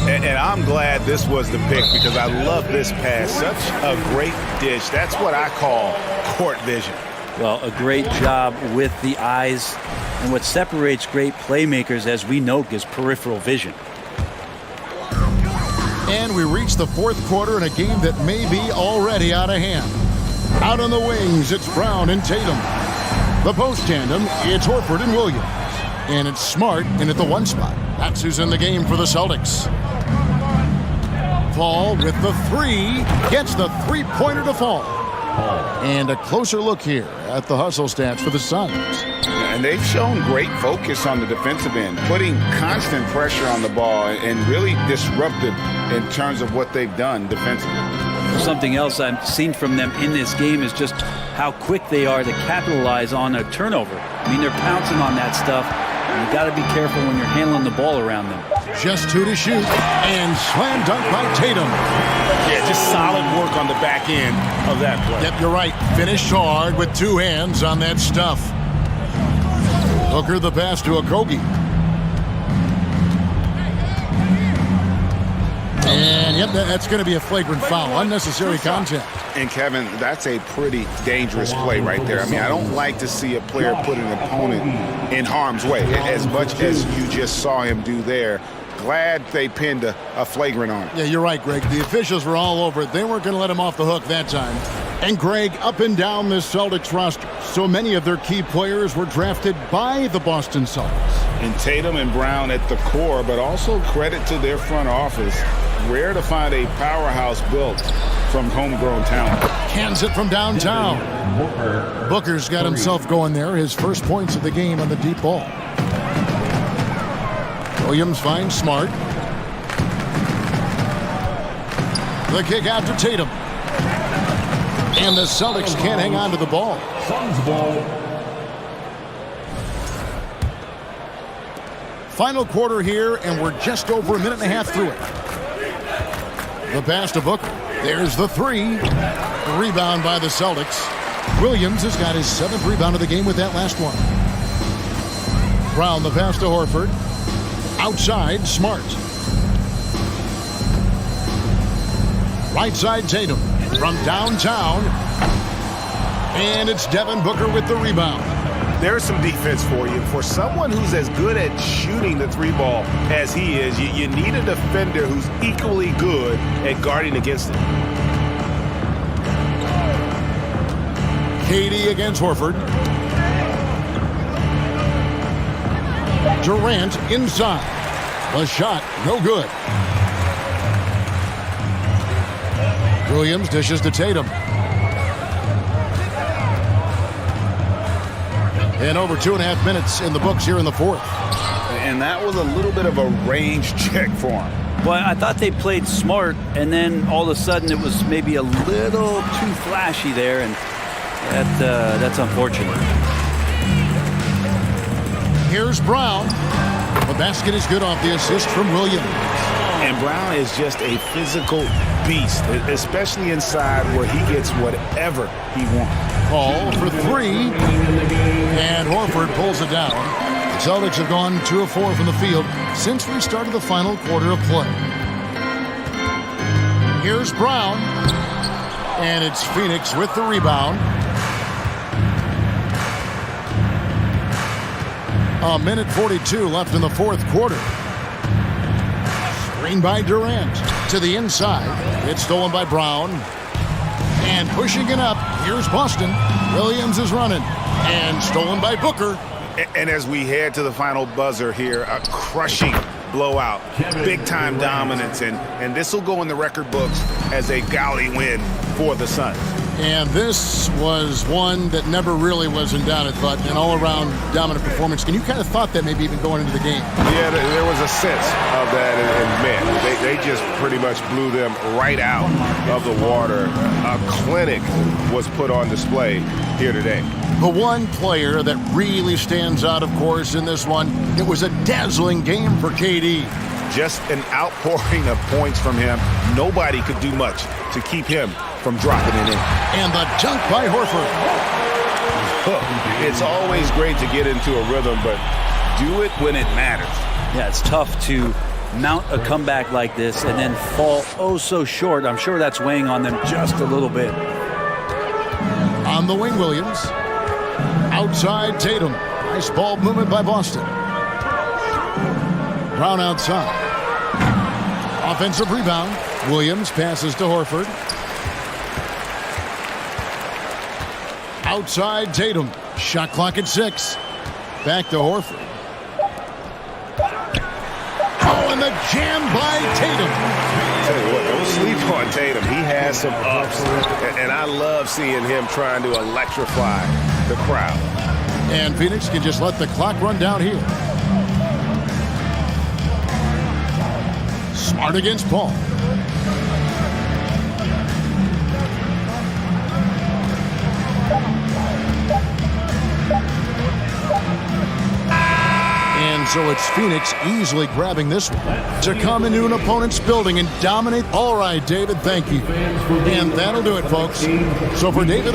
And I'm glad this was the pick because I love this pass. Such a great dish. That's what I call court vision. Well, a great job with the eyes. And what separates great playmakers, as we know, is peripheral vision. And we reach the fourth quarter in a game that may be already out of hand. Out on the wings, it's Brown and Tatum. The post tandem, it's Horford and Williams. And it's Smart in at the 1 spot. That's who's in the game for the Celtics. Paul with the 3, gets the three-pointer to fall. And a closer look here at the hustle stats for the Suns. And they've shown great focus on the defensive end, putting constant pressure on the ball and really disruptive in terms of what they've done defensively. Something else I've seen from them in this game is just how quick they are to capitalize on a turnover. I mean, they're pouncing on that stuff, and you got to be careful when you're handling the ball around them. Just 2 to shoot, and slam dunk by Tatum. Yeah, just solid work on the back end of that play. Yep, you're right. Finished hard with 2 hands on that stuff. Booker the pass to Okogie. And yep, that's going to be a flagrant foul. Unnecessary contact. And Kevin, that's a pretty dangerous play right there. I mean, I don't like to see a player put an opponent in harm's way as much as you just saw him do there. Glad they pinned a flagrant on him. Yeah, you're right, Greg. The officials were all over it. They weren't going to let him off the hook that time. And Greg, up and down this Celtics roster, so many of their key players were drafted by the Boston Celtics. And Tatum and Brown at the core, but also credit to their front office. Rare to find a powerhouse built from homegrown talent. Cans it from downtown. Booker's got himself going there. His first points of the game on the deep ball. Williams finds Smart. The kick out to Tatum. And the Celtics can't hang on to the ball. Suns ball. Final quarter here, and we're just over a minute and a half through it. The pass to Booker. There's the 3. Rebound by the Celtics. Williams has got his 7th rebound of the game with that last one. Brown the pass to Horford. Outside, Smart. Right side, Tatum. From downtown. And it's Devin Booker with the rebound. There's some defense for you. For someone who's as good at shooting the 3-ball as he is, you need a defender who's equally good at guarding against it. KD against Horford. Durant inside. The shot, no good. Williams dishes to Tatum. And over 2.5 minutes in the books here in the fourth. And that was a little bit of a range check for him. Well, I thought they played smart, and then all of a sudden it was maybe a little too flashy there, and that's unfortunate. Here's Brown. The basket is good off the assist from Williams. And Brown is just a physical beast, especially inside where he gets whatever he wants. Paul for 3. And Horford pulls it down. The Celtics have gone 2 of 4 from the field since we started the final quarter of play. Here's Brown. And it's Phoenix with the rebound. A minute 42 left in the fourth quarter. Screen by Durant to the inside. It's stolen by Brown. And pushing it up, here's Boston. Williams is running. And stolen by Booker. And as we head to the final buzzer here, a crushing blowout. Big-time dominance. And this will go in the record books as a gaudy win for the Suns. And this was one that never really was in doubt, but an all-around dominant performance. And you kind of thought that maybe even going into the game. Yeah, there was a sense of that. And man, they just pretty much blew them right out of the water. A clinic was put on display here today. The one player that really stands out, of course, in this one, it was a dazzling game for KD. Just an outpouring of points from him. Nobody could do much to keep him from dropping it in. And the dunk by Horford. It's always great to get into a rhythm, but do it when it matters. Yeah, it's tough to mount a comeback like this and then fall oh so short. I'm sure that's weighing on them just a little bit. On the wing, Williams. Outside, Tatum. Nice ball movement by Boston. Brown outside. Offensive rebound. Williams passes to Horford. Outside, Tatum. Shot clock at 6. Back to Horford. Oh, and the jam by Tatum. Tell you what, don't sleep on Tatum. He has some ups, and I love seeing him trying to electrify the crowd. And Phoenix can just let the clock run down here. Smart against Paul. And so it's Phoenix easily grabbing this one to come into an opponent's building and dominate. All right, David, thank you. And that'll do it, folks. So for David...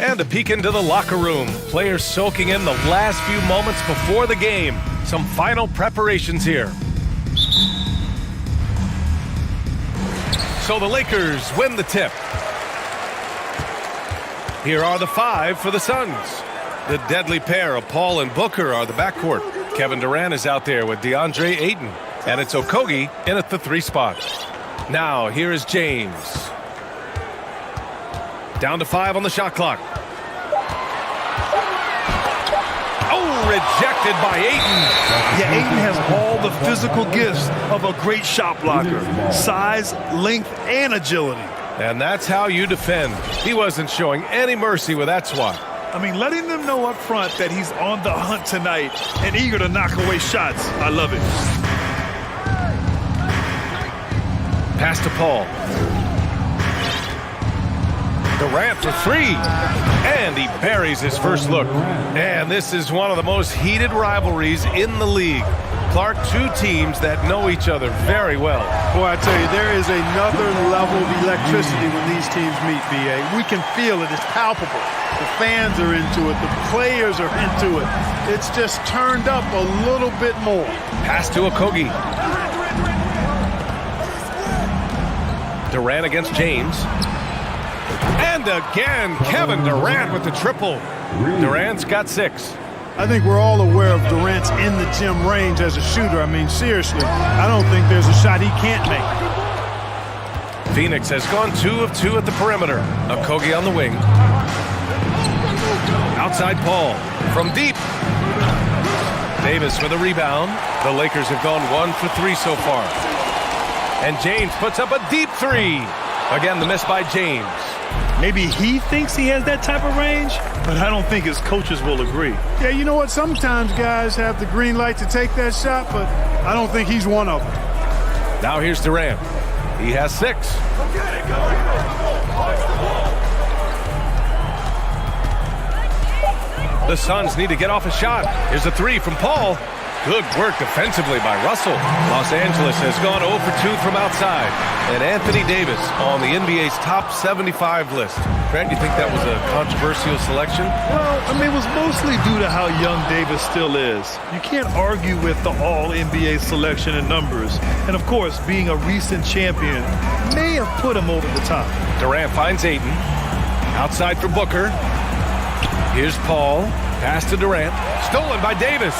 And a peek into the locker room. Players soaking in the last few moments before the game. Some final preparations here. So the Lakers win the tip. Here are the 5 for the Suns. The deadly pair of Paul and Booker are the backcourt. Kevin Durant is out there with DeAndre Ayton. And it's Okogie in at the 3 spot. Now here is James. Down to 5 on the shot clock. Oh, rejected by Ayton. Yeah, Ayton has all the physical gifts of a great shot blocker. Size, length, and agility. And that's how you defend. He wasn't showing any mercy with that swat. I mean, letting them know up front that he's on the hunt tonight and eager to knock away shots. I love it. Pass to Paul. Durant for 3, and he buries his first look. And this is one of the most heated rivalries in the league. Clark, two teams that know each other very well. Boy, I tell you, there is another level of electricity when these teams meet, B.A. We can feel it. It's palpable. The fans are into it. The players are into it. It's just turned up a little bit more. Pass to Okogie. Durant against James. And again, Kevin Durant with the triple. Durant's got 6. I think we're all aware of Durant's in the gym range as a shooter. I mean, seriously, I don't think there's a shot he can't make. Phoenix has gone 2 of 2 at the perimeter. Okogie on the wing. Outside Paul from deep. Davis with a rebound. The Lakers have gone 1 for 3 so far. And James puts up a deep 3. Again, the miss by James. Maybe he thinks he has that type of range, but I don't think his coaches will agree. Yeah, you know what? Sometimes guys have the green light to take that shot, but I don't think he's one of them. Now here's Durant. He has 6. The Suns need to get off a shot. Here's a 3 from Paul. Good work defensively by Russell. Los Angeles has gone 0 for 2 from outside. And Anthony Davis on the NBA's top 75 list. Grant, you think that was a controversial selection? Well, I mean, it was mostly due to how young Davis still is. You can't argue with the all-NBA selection and numbers. And, of course, being a recent champion may have put him over the top. Durant finds Ayton. Outside for Booker. Here's Paul. Pass to Durant. Stolen by Davis.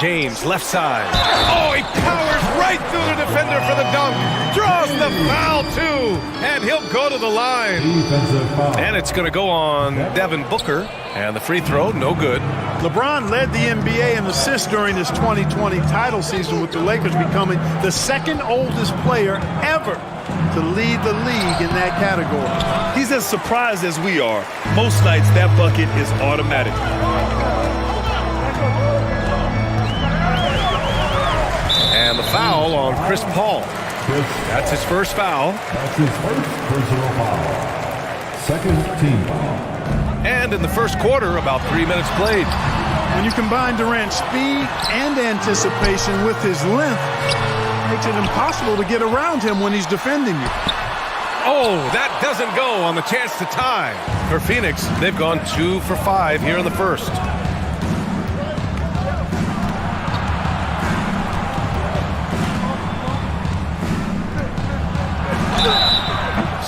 James, left side. Oh, he powers right through the defender for the dunk. Draws the foul, too. And he'll go to the line. And it's going to go on Devin Booker. And the free throw, no good. LeBron led the NBA in assists during this 2020 title season, with the Lakers becoming the second oldest player ever to lead the league in that category. He's as surprised as we are. Most nights, that bucket is automatic. And the foul on Chris Paul. That's his first foul. That's his first personal foul. Second team foul. And in the first quarter, about 3 minutes played. When you combine Durant's speed and anticipation with his length, it makes it impossible to get around him when he's defending you. Oh, that doesn't go on the chance to tie. For Phoenix, they've gone 2 for 5 here in the first.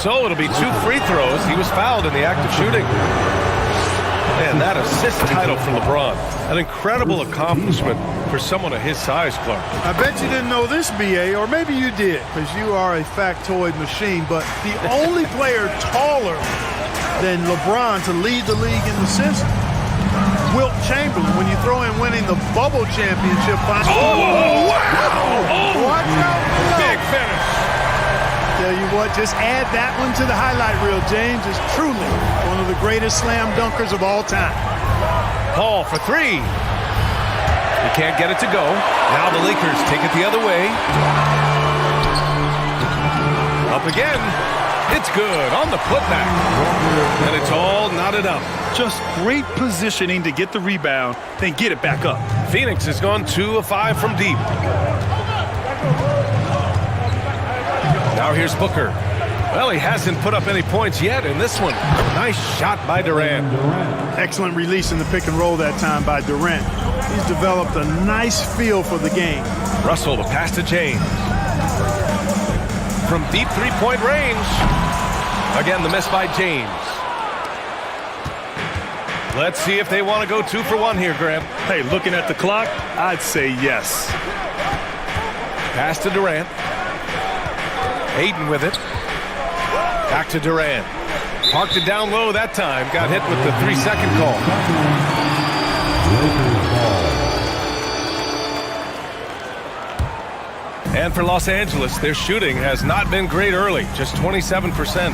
So it'll be 2 free throws. He was fouled in the act of shooting. And that assist title for LeBron. An incredible accomplishment for someone of his size, Clark. I bet you didn't know this, B.A., or maybe you did, because you are a factoid machine, but the only player taller than LeBron to lead the league in assists, Wilt Chamberlain, when you throw in winning the bubble championship final. Oh, wow! Oh, watch out! Big finish. Tell you what, just add that one to the highlight reel. James is truly one of the greatest slam dunkers of all time. Paul for 3. He can't get it to go. Now the Lakers take it the other way. Up again. It's good on the putback. And it's all knotted up. Just great positioning to get the rebound, then get it back up. Phoenix has gone 2 of 5 from deep. Now here's Booker. Well, he hasn't put up any points yet in this one. Nice shot by Durant. Excellent release in the pick and roll that time by Durant. He's developed a nice feel for the game. Russell, the pass to James. From deep three-point range. Again, the miss by James. Let's see if they want to go 2 for 1 here, Graham. Hey, looking at the clock, I'd say yes. Pass to Durant. Ayton with it. Back to Durant. Parked it down low that time. Got hit with the 3-second call. And for Los Angeles, their shooting has not been great early. Just 27%.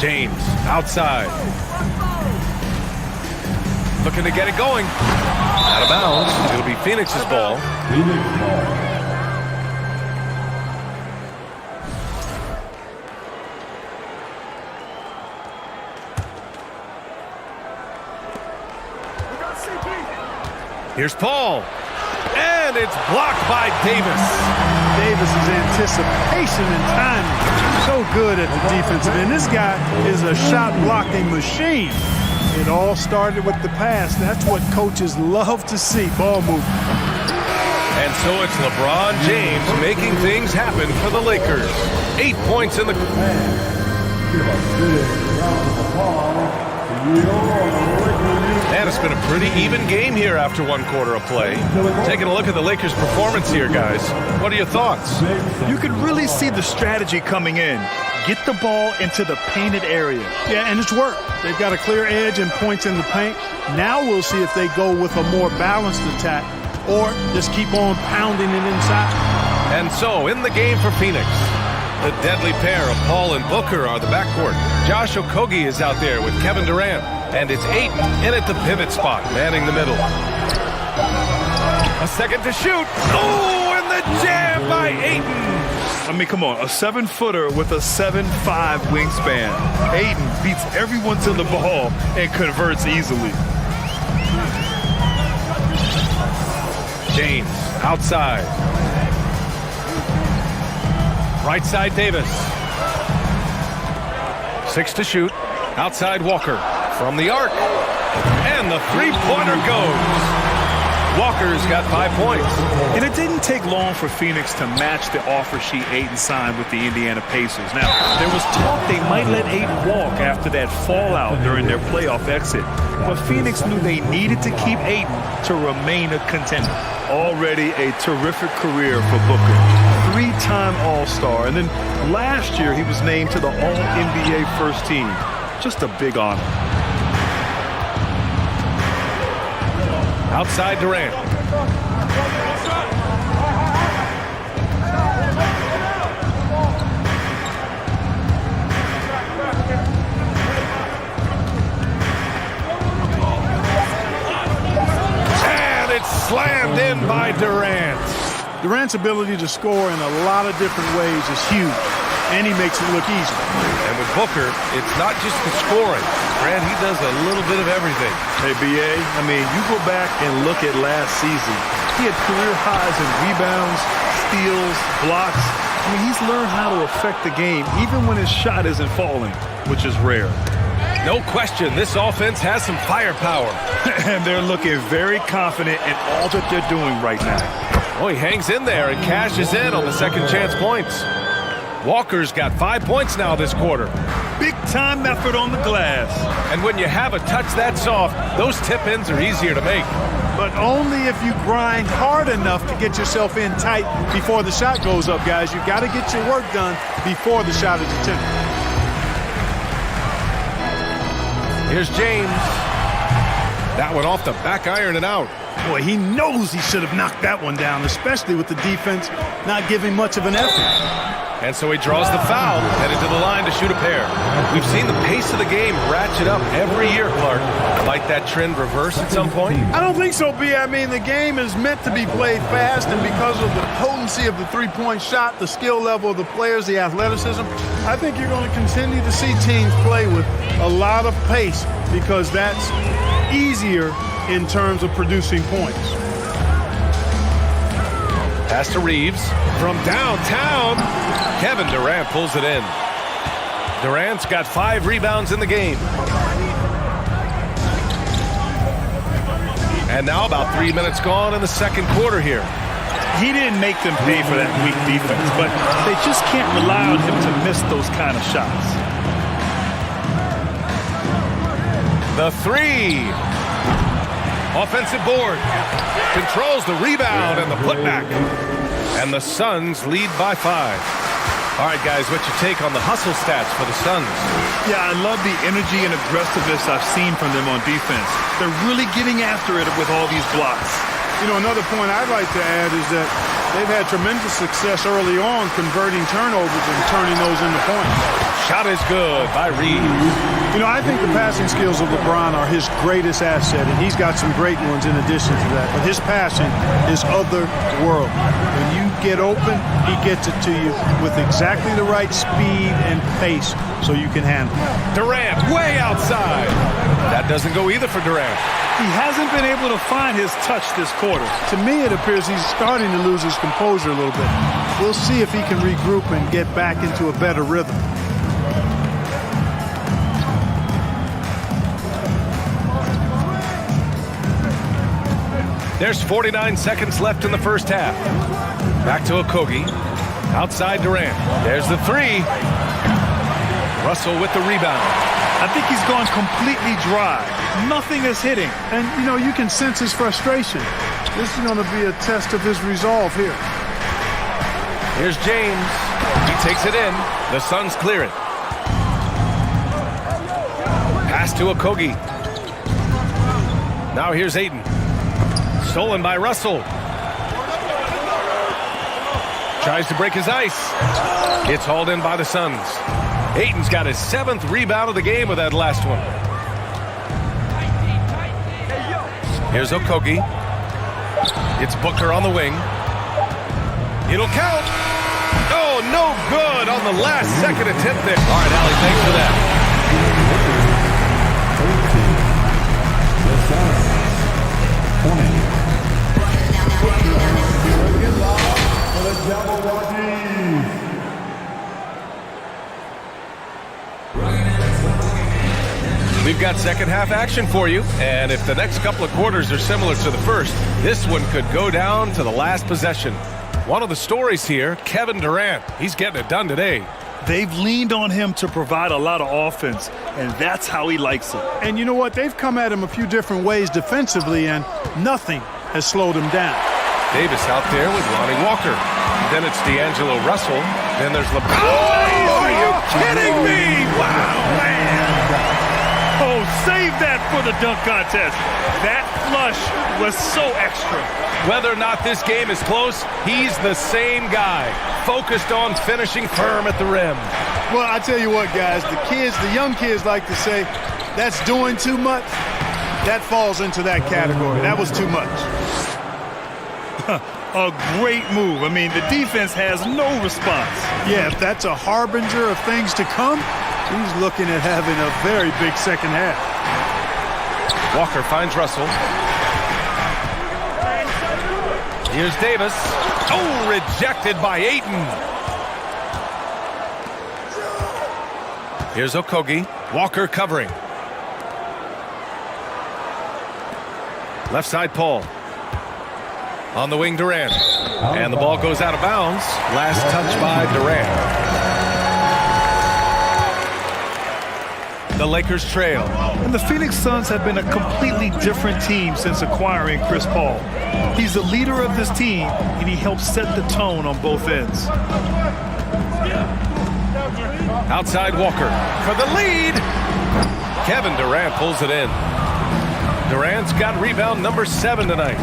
James outside. Looking to get it going. Out of bounds. It'll be Phoenix's ball. Here's Paul. And it's blocked by Davis. Davis's anticipation and timing. So good at the defensive end. This guy is a shot blocking machine. It all started with the pass. That's what coaches love to see. Ball movement. And so it's LeBron James making things happen for the Lakers. 8 points in the... And it's been a pretty even game here after one quarter of play. Taking a look at the Lakers' performance here, guys. What are your thoughts? You could really see the strategy coming in. Get the ball into the painted area. Yeah, and it's worked. They've got a clear edge and points in the paint. Now we'll see if they go with a more balanced attack or just keep on pounding it inside. And so, in the game for Phoenix, the deadly pair of Paul and Booker are the backcourt. Josh Okogie is out there with Kevin Durant. And it's Ayton in at the pivot spot, manning the middle. A second to shoot. Oh, and the jam by Ayton. I mean, come on, a 7-footer with a 7'5" wingspan. Ayton beats everyone to the ball and converts easily. James outside. Right side Davis. 6 to shoot. Outside Walker. From the arc. And the three-pointer goes. Walker's got 5 points. And it didn't take long for Phoenix to match the offer sheet Ayton signed with the Indiana Pacers. Now, there was talk they might let Ayton walk after that fallout during their playoff exit. But Phoenix knew they needed to keep Ayton to remain a contender. Already a terrific career for Booker. 3-time All-Star. And then last year, he was named to the All-NBA first team. Just a big honor. Outside Durant. And it's slammed in by Durant. Durant's ability to score in a lot of different ways is huge, and he makes it look easy. And with Booker, it's not just the scoring. Grant, he does a little bit of everything. Hey, B.A., I mean, you go back and look at last season. He had career highs in rebounds, steals, blocks. I mean, he's learned how to affect the game, even when his shot isn't falling, which is rare. No question, this offense has some firepower. And they're looking very confident in all that they're doing right now. Oh, he hangs in there and cashes in on the second chance points. Walker's got 5 points now this quarter. Big time effort on the glass. And when you have a touch that soft, those tip-ins are easier to make. But only if you grind hard enough to get yourself in tight before the shot goes up, guys. You've got to get your work done before the shot is attempted. Here's James. That one off the back iron and out. Boy, he knows he should have knocked that one down, especially with the defense not giving much of an effort. And so he draws the foul, headed to the line to shoot a pair. We've seen the pace of the game ratchet up every year, Clark. Might that trend reverse at some point? I don't think so, B. I mean, the game is meant to be played fast, and because of the potency of the three-point shot, the skill level of the players, the athleticism, I think you're going to continue to see teams play with a lot of pace because that's easier in terms of producing points. Pass to Reeves from downtown. Kevin Durant pulls it in. Durant's got 5 rebounds in the game. And now about 3 minutes gone in the second quarter here. He didn't make them pay for that weak defense, but they just can't rely on him to miss those kind of shots. The 3. Offensive board. Controls the rebound and the putback. And the Suns lead by 5. All right, guys, what's your take on the hustle stats for the Suns? Yeah, I love the energy and aggressiveness I've seen from them on defense. They're really getting after it with all these blocks. You know, another point I'd like to add is that they've had tremendous success early on converting turnovers and turning those into points. Shot is good by Reed. You know, I think the passing skills of LeBron are his greatest asset, and he's got some great ones in addition to that. But his passing is otherworldly. When you get open, he gets it to you with exactly the right speed and pace so you can handle it. Durant way outside. That doesn't go either for Durant. He hasn't been able to find his touch this quarter. To me, it appears he's starting to lose his composure a little bit. We'll see if he can regroup and get back into a better rhythm. There's 49 seconds left in the first half. Back to Okogie. Outside Durant. There's the three. Russell with the rebound. I think he's gone completely dry. Nothing is hitting. And, you know, you can sense his frustration. This is going to be a test of his resolve here. Here's James. He takes it in. The Suns clear it. Pass to Okogie. Now here's Ayton. Stolen by Russell. Tries to break his ice. It's hauled in by the Suns. Ayton's got his 7th rebound of the game with that last one. Here's Okogie. It's Booker on the wing. It'll count. Oh, no good on the last second attempt there. All right, Allie, thanks for that. We've got second half action for you, and if the next couple of quarters are similar to the first, this one could go down to the last possession. One of the stories here, Kevin Durant. He's getting it done today. They've leaned on him to provide a lot of offense, and that's how he likes it. And you know what? They've come at him a few different ways defensively, and nothing has slowed him down. Davis out there with Lonnie Walker. Then it's D'Angelo Russell. Then there's LeBron. Oh, are you kidding me? Wow, man. Oh, save that for the dunk contest. That flush was so extra. Whether or not this game is close, he's the same guy, focused on finishing firm at the rim. Well, I tell you what, guys, the young kids like to say, that's doing too much. That falls into that category. That was too much. A great move. I mean, the defense has no response. Yeah, if that's a harbinger of things to come, he's looking at having a very big second half. Walker finds Russell. Here's Davis. Oh, rejected by Ayton. Here's Okogie. Walker covering. Left side, Paul. On the wing, Durant. And the ball goes out of bounds. Last touch by Durant. The Lakers trail. And the Phoenix Suns have been a completely different team since acquiring Chris Paul. He's the leader of this team, and he helps set the tone on both ends. Outside Walker for the lead. Kevin Durant pulls it in. Durant's got rebound number 7 tonight.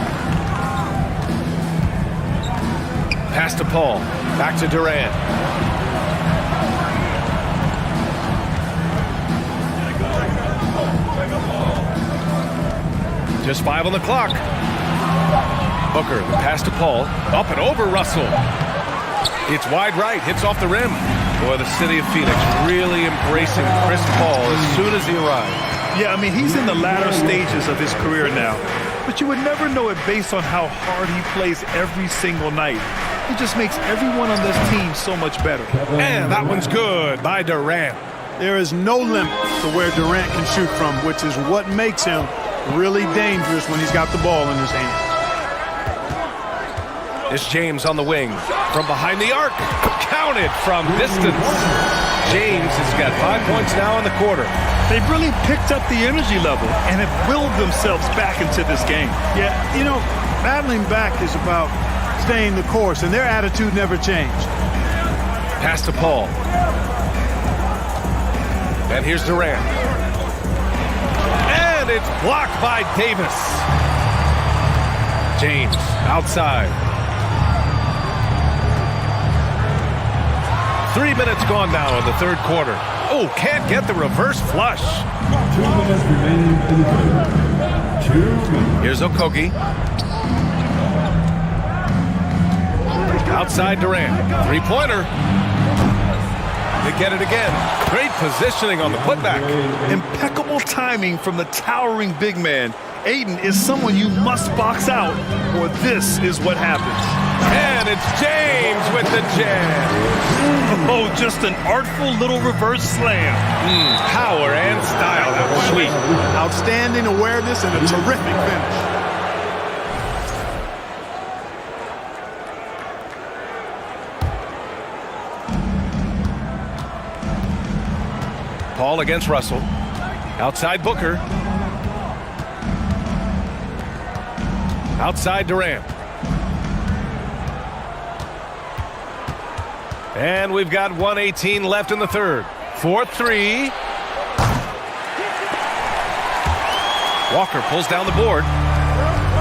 Pass to Paul. Back to Durant. Just 5 on the clock. Booker, the pass to Paul. Up and over Russell. It's wide right. Hits off the rim. Boy, the city of Phoenix really embracing Chris Paul as soon as he arrived. Yeah, I mean, he's in the latter stages of his career now. But you would never know it based on how hard he plays every single night. It just makes everyone on this team so much better. And that one's good by Durant. There is no limit to where Durant can shoot from, which is what makes him really dangerous when he's got the ball in his hand. It's James on the wing. From behind the arc. Counted from distance. James has got 5 points now in the quarter. They've really picked up the energy level and have willed themselves back into this game. Yeah, you know, battling back is about staying the course, and their attitude never changed. Pass to Paul. And here's Durant. And it's blocked by Davis. James outside. 3 minutes gone now in the third quarter. Oh, can't get the reverse flush. 2 minutes remaining in the third. 2 minutes. Here's Okogie. Outside Durant. Three-pointer. They get it again. Great positioning on the putback. Impeccable timing from the towering big man. Ayton is someone you must box out, or this is what happens. And it's James with the jam. Oh, just an artful little reverse slam. Power and style. That was sweet. Outstanding awareness and a terrific finish. Paul against Russell. Outside Booker. Outside Durant. And we've got 1:18 left in the third. 4-3. Walker pulls down the board.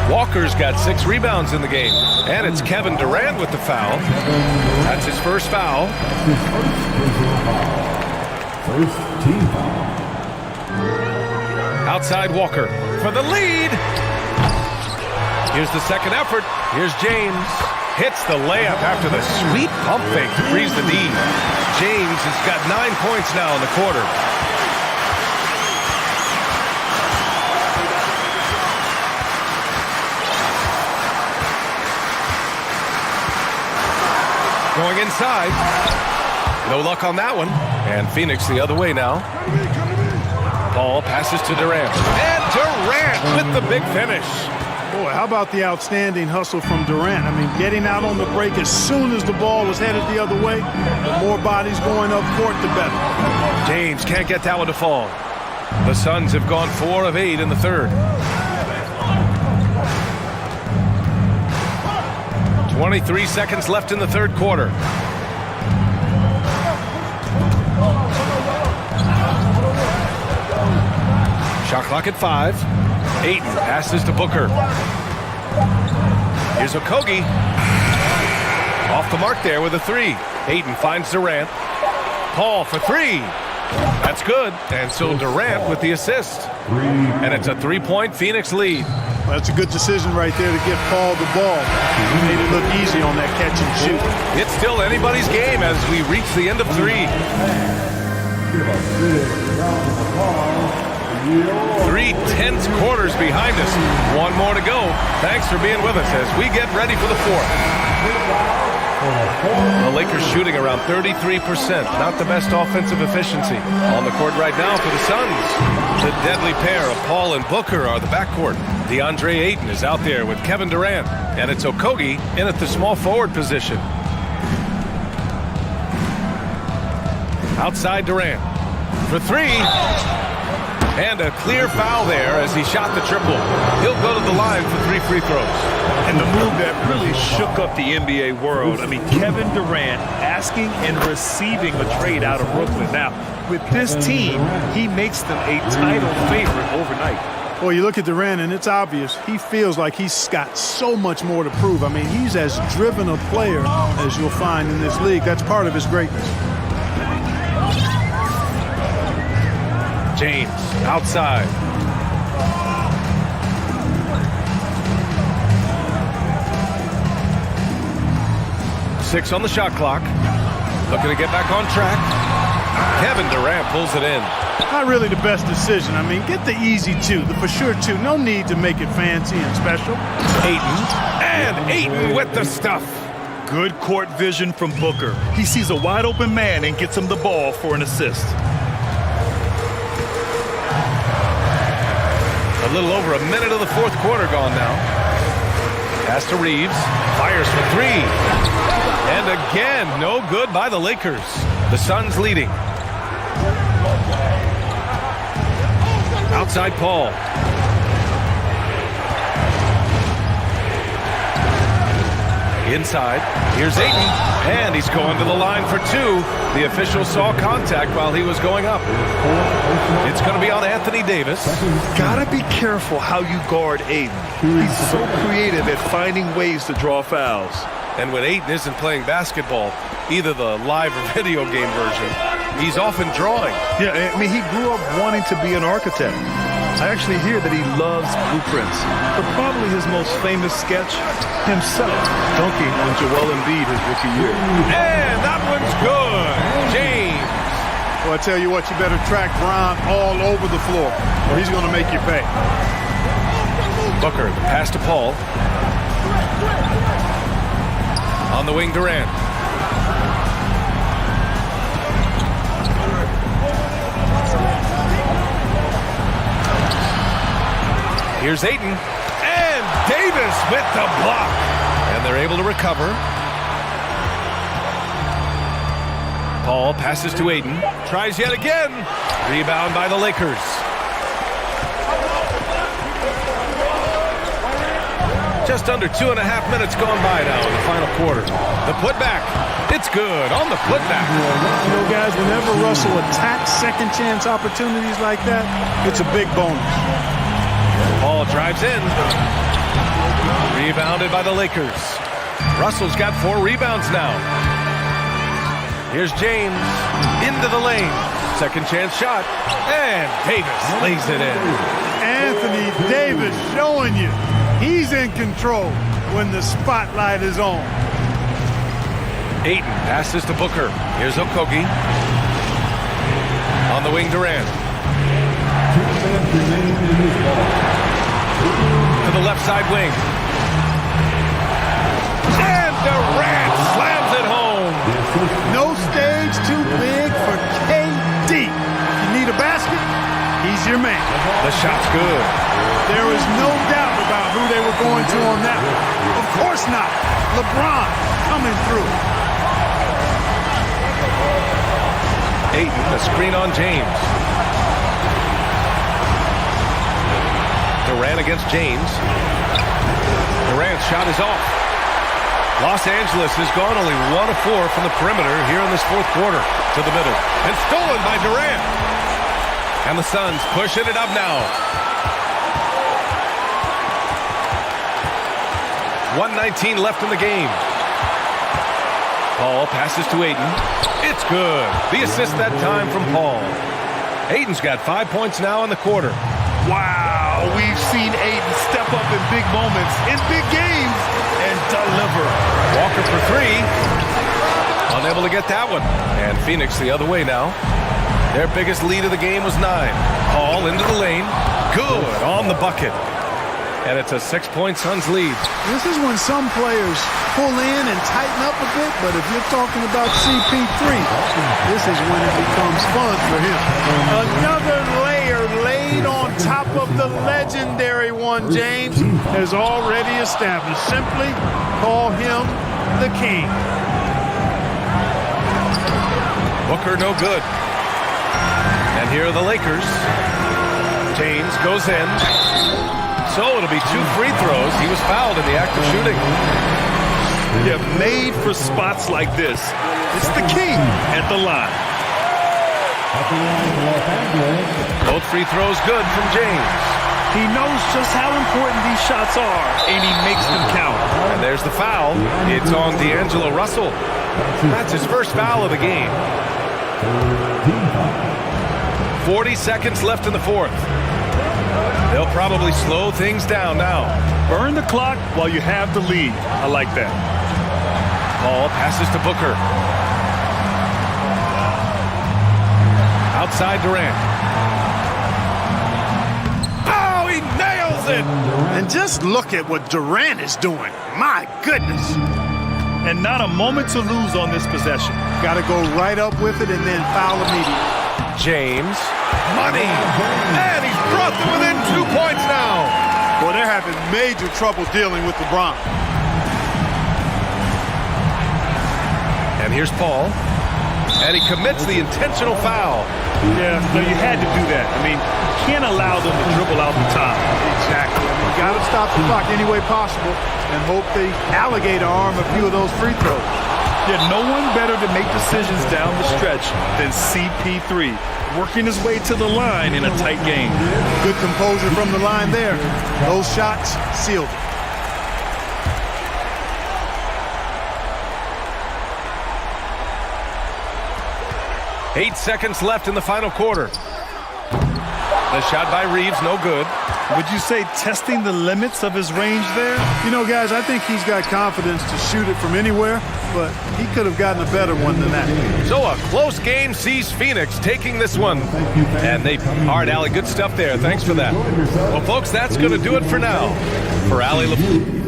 Walker's got 6 rebounds in the game. And it's Kevin Durant with the foul. That's his first foul. First team foul. Outside Walker for the lead. Here's the second effort. Here's James. Hits the layup after the sweet pump fake to freeze the D. James has got 9 points now in the quarter. Going inside. No luck on that one. And Phoenix the other way now. Paul passes to Durant. And Durant with the big finish. Boy, how about the outstanding hustle from Durant? I mean, getting out on the break as soon as the ball was headed the other way. The more bodies going up court, the better. James can't get that one to fall. The Suns have gone 4 of 8 in the third. 23 seconds left in the third quarter. Shot clock at 5. Ayton passes to Booker. Here's Okogie. Off the mark there with a 3. Ayton finds Durant. Paul for 3. That's good. And so Durant with the assist. And it's a 3-point Phoenix lead. Well, that's a good decision right there to give Paul the ball. He made it look easy on that catch and shoot. It's still anybody's game as we reach the end of 3. 3 tense quarters behind us. 1 more to go. Thanks for being with us as we get ready for the 4th. The Lakers shooting around 33%. Not the best offensive efficiency. On the court right now for the Suns. The deadly pair of Paul and Booker are the backcourt. DeAndre Ayton is out there with Kevin Durant. And it's Okogie in at the small forward position. Outside Durant for 3. And a clear foul there as he shot the triple. He'll go to the line for 3 free throws. And the move that really shook up the NBA world. I mean, Kevin Durant asking and receiving a trade out of Brooklyn. Now, with this team, he makes them a title favorite overnight. Well, you look at Durant, and it's obvious. He feels like he's got so much more to prove. I mean, he's as driven a player as you'll find in this league. That's part of his greatness. James outside. Six on the shot clock. Looking to get back on track. Kevin Durant pulls it in. Not really the best decision. I mean, get the easy 2, the for sure 2. No need to make it fancy and special. Ayton with the stuff. Good court vision from Booker. He sees a wide open man and gets him the ball for an assist. A little over a minute of the 4th quarter gone now. Pass to Reeves. Fires for 3. And again, no good by the Lakers. The Suns leading. Outside Paul. Inside. Here's Ayton. And he's going to the line for 2. The official saw contact while he was going up. It's going to be on Anthony Davis. Gotta be careful how you guard Ayton. He's so creative at finding ways to draw fouls. And when Ayton isn't playing basketball, either the live or video game version, he's often drawing. Yeah, I mean, he grew up wanting to be an architect. I actually hear that he loves blueprints, but probably his most famous sketch, himself dunking on Joel Embiid his rookie year. And that one's good. James. Well, I tell you what, you better track Bron all over the floor, or he's going to make you pay. Booker, the pass to Paul. On the wing, Durant. Here's Ayton, and Davis with the block. And they're able to recover. Paul passes to Ayton, tries yet again. Rebound by the Lakers. Just under 2.5 minutes gone by now in the final quarter. The putback, it's good on the putback. You know, guys, whenever Russell attacks second chance opportunities like that, it's a big bonus. Paul drives in. Rebounded by the Lakers. Russell's got 4 rebounds now. Here's James into the lane. Second chance shot. And Davis lays it in. Anthony Davis showing you he's in control when the spotlight is on. Ayton passes to Booker. Here's Okogie. On the wing, Durant. To the left side wing. And Durant slams it home. No stage too big for KD. You need a basket? He's your man. The shot's good. There is no doubt about who they were going to on that one. Of course not. LeBron coming through. Ayton, the screen on James. Durant against James. Durant's shot is off. Los Angeles has gone only 1 of 4 from the perimeter here in this fourth quarter. To the middle. And stolen by Durant. And the Suns pushing it up now. 1:19 left in the game. Paul passes to Ayton. It's good. The assist that time from Paul. Ayton's got 5 points now in the quarter. Wow, we've seen Ayton step up in big moments, in big games, and deliver. Walker for 3. Unable to get that one. And Phoenix the other way now. Their biggest lead of the game was 9. Paul into the lane. Good on the bucket. And it's a 6-point Suns lead. This is when some players pull in and tighten up a bit, but if you're talking about CP3, this is when it becomes fun for him. Another layer laid on top of the legendary one James has already established. Simply call him the king. Booker no good. And here are the Lakers. James goes in. So it'll be 2 free throws. He was fouled in the act of shooting. Yeah, made for spots like this. It's the king at the line. Both free throws good from James. He knows just how important these shots are, and he makes them count. And there's the foul. It's on D'Angelo Russell. That's his first foul of the game. 40 seconds left in the fourth. They'll probably slow things down now. Burn the clock while you have the lead. I like that. Paul passes to Booker. Outside Durant. Oh, he nails it! And just look at what Durant is doing. My goodness. And not a moment to lose on this possession. Got to go right up with it and then foul immediately. James. Money. And he's brought them within 2 points now. Well, they're having major trouble dealing with LeBron. And here's Paul. And he commits the intentional foul. Yeah, no, you had to do that. I mean, you can't allow them to dribble out the top. Exactly. I mean, got to stop the clock any way possible and hope they alligator arm a few of those free throws. Yeah, no one better to make decisions down the stretch than CP3, working his way to the line in a tight game. Good composure from the line there. Those shots sealed it. 8 seconds left in the final quarter. The shot by Reeves, no good. Would you say testing the limits of his range there? You know, guys, I think he's got confidence to shoot it from anywhere, but he could have gotten a better one than that. So a close game sees Phoenix taking this one. And they hard, Allie. Good stuff there. Thanks for that. Well, folks, that's going to do it for now. For Allie LeBlanc.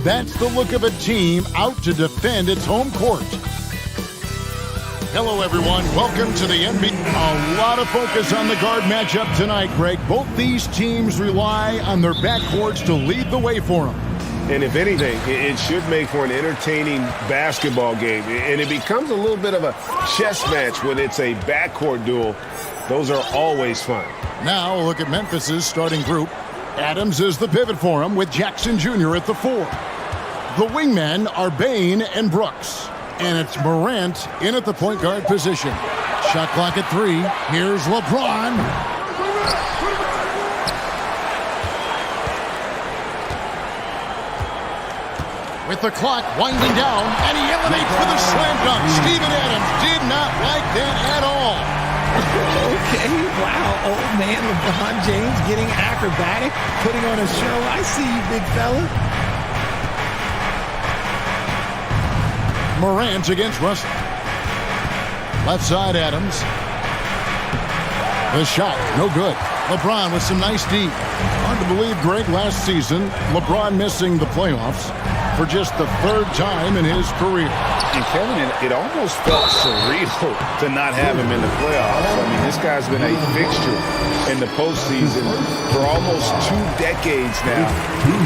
That's the look of a team out to defend its home court. Hello, everyone. Welcome to the NBA. A lot of focus on the guard matchup tonight, Greg. Both these teams rely on their backcourts to lead the way for them. And if anything, it should make for an entertaining basketball game. And it becomes a little bit of a chess match when it's a backcourt duel. Those are always fun. Now, a look at Memphis's starting group. Adams is the pivot for him with Jackson Jr. at the 4. The wingmen are Bain and Brooks. And it's Morant in at the point guard position. Shot clock at 3. Here's LeBron. With the clock winding down, and he eliminates with a slam dunk. Steven Adams did not like that at all. Okay, wow, old man LeBron James getting acrobatic, putting on a show. I see you, big fella. Morant against Russell. Left side, Adams. The shot, no good. LeBron with some nice D. Hard to believe, Greg, last season, LeBron missing the playoffs for just the third time in his career. And Kevin, it almost felt surreal to not have him in the playoffs. I mean, this guy's been a fixture in the postseason for almost 2 decades now.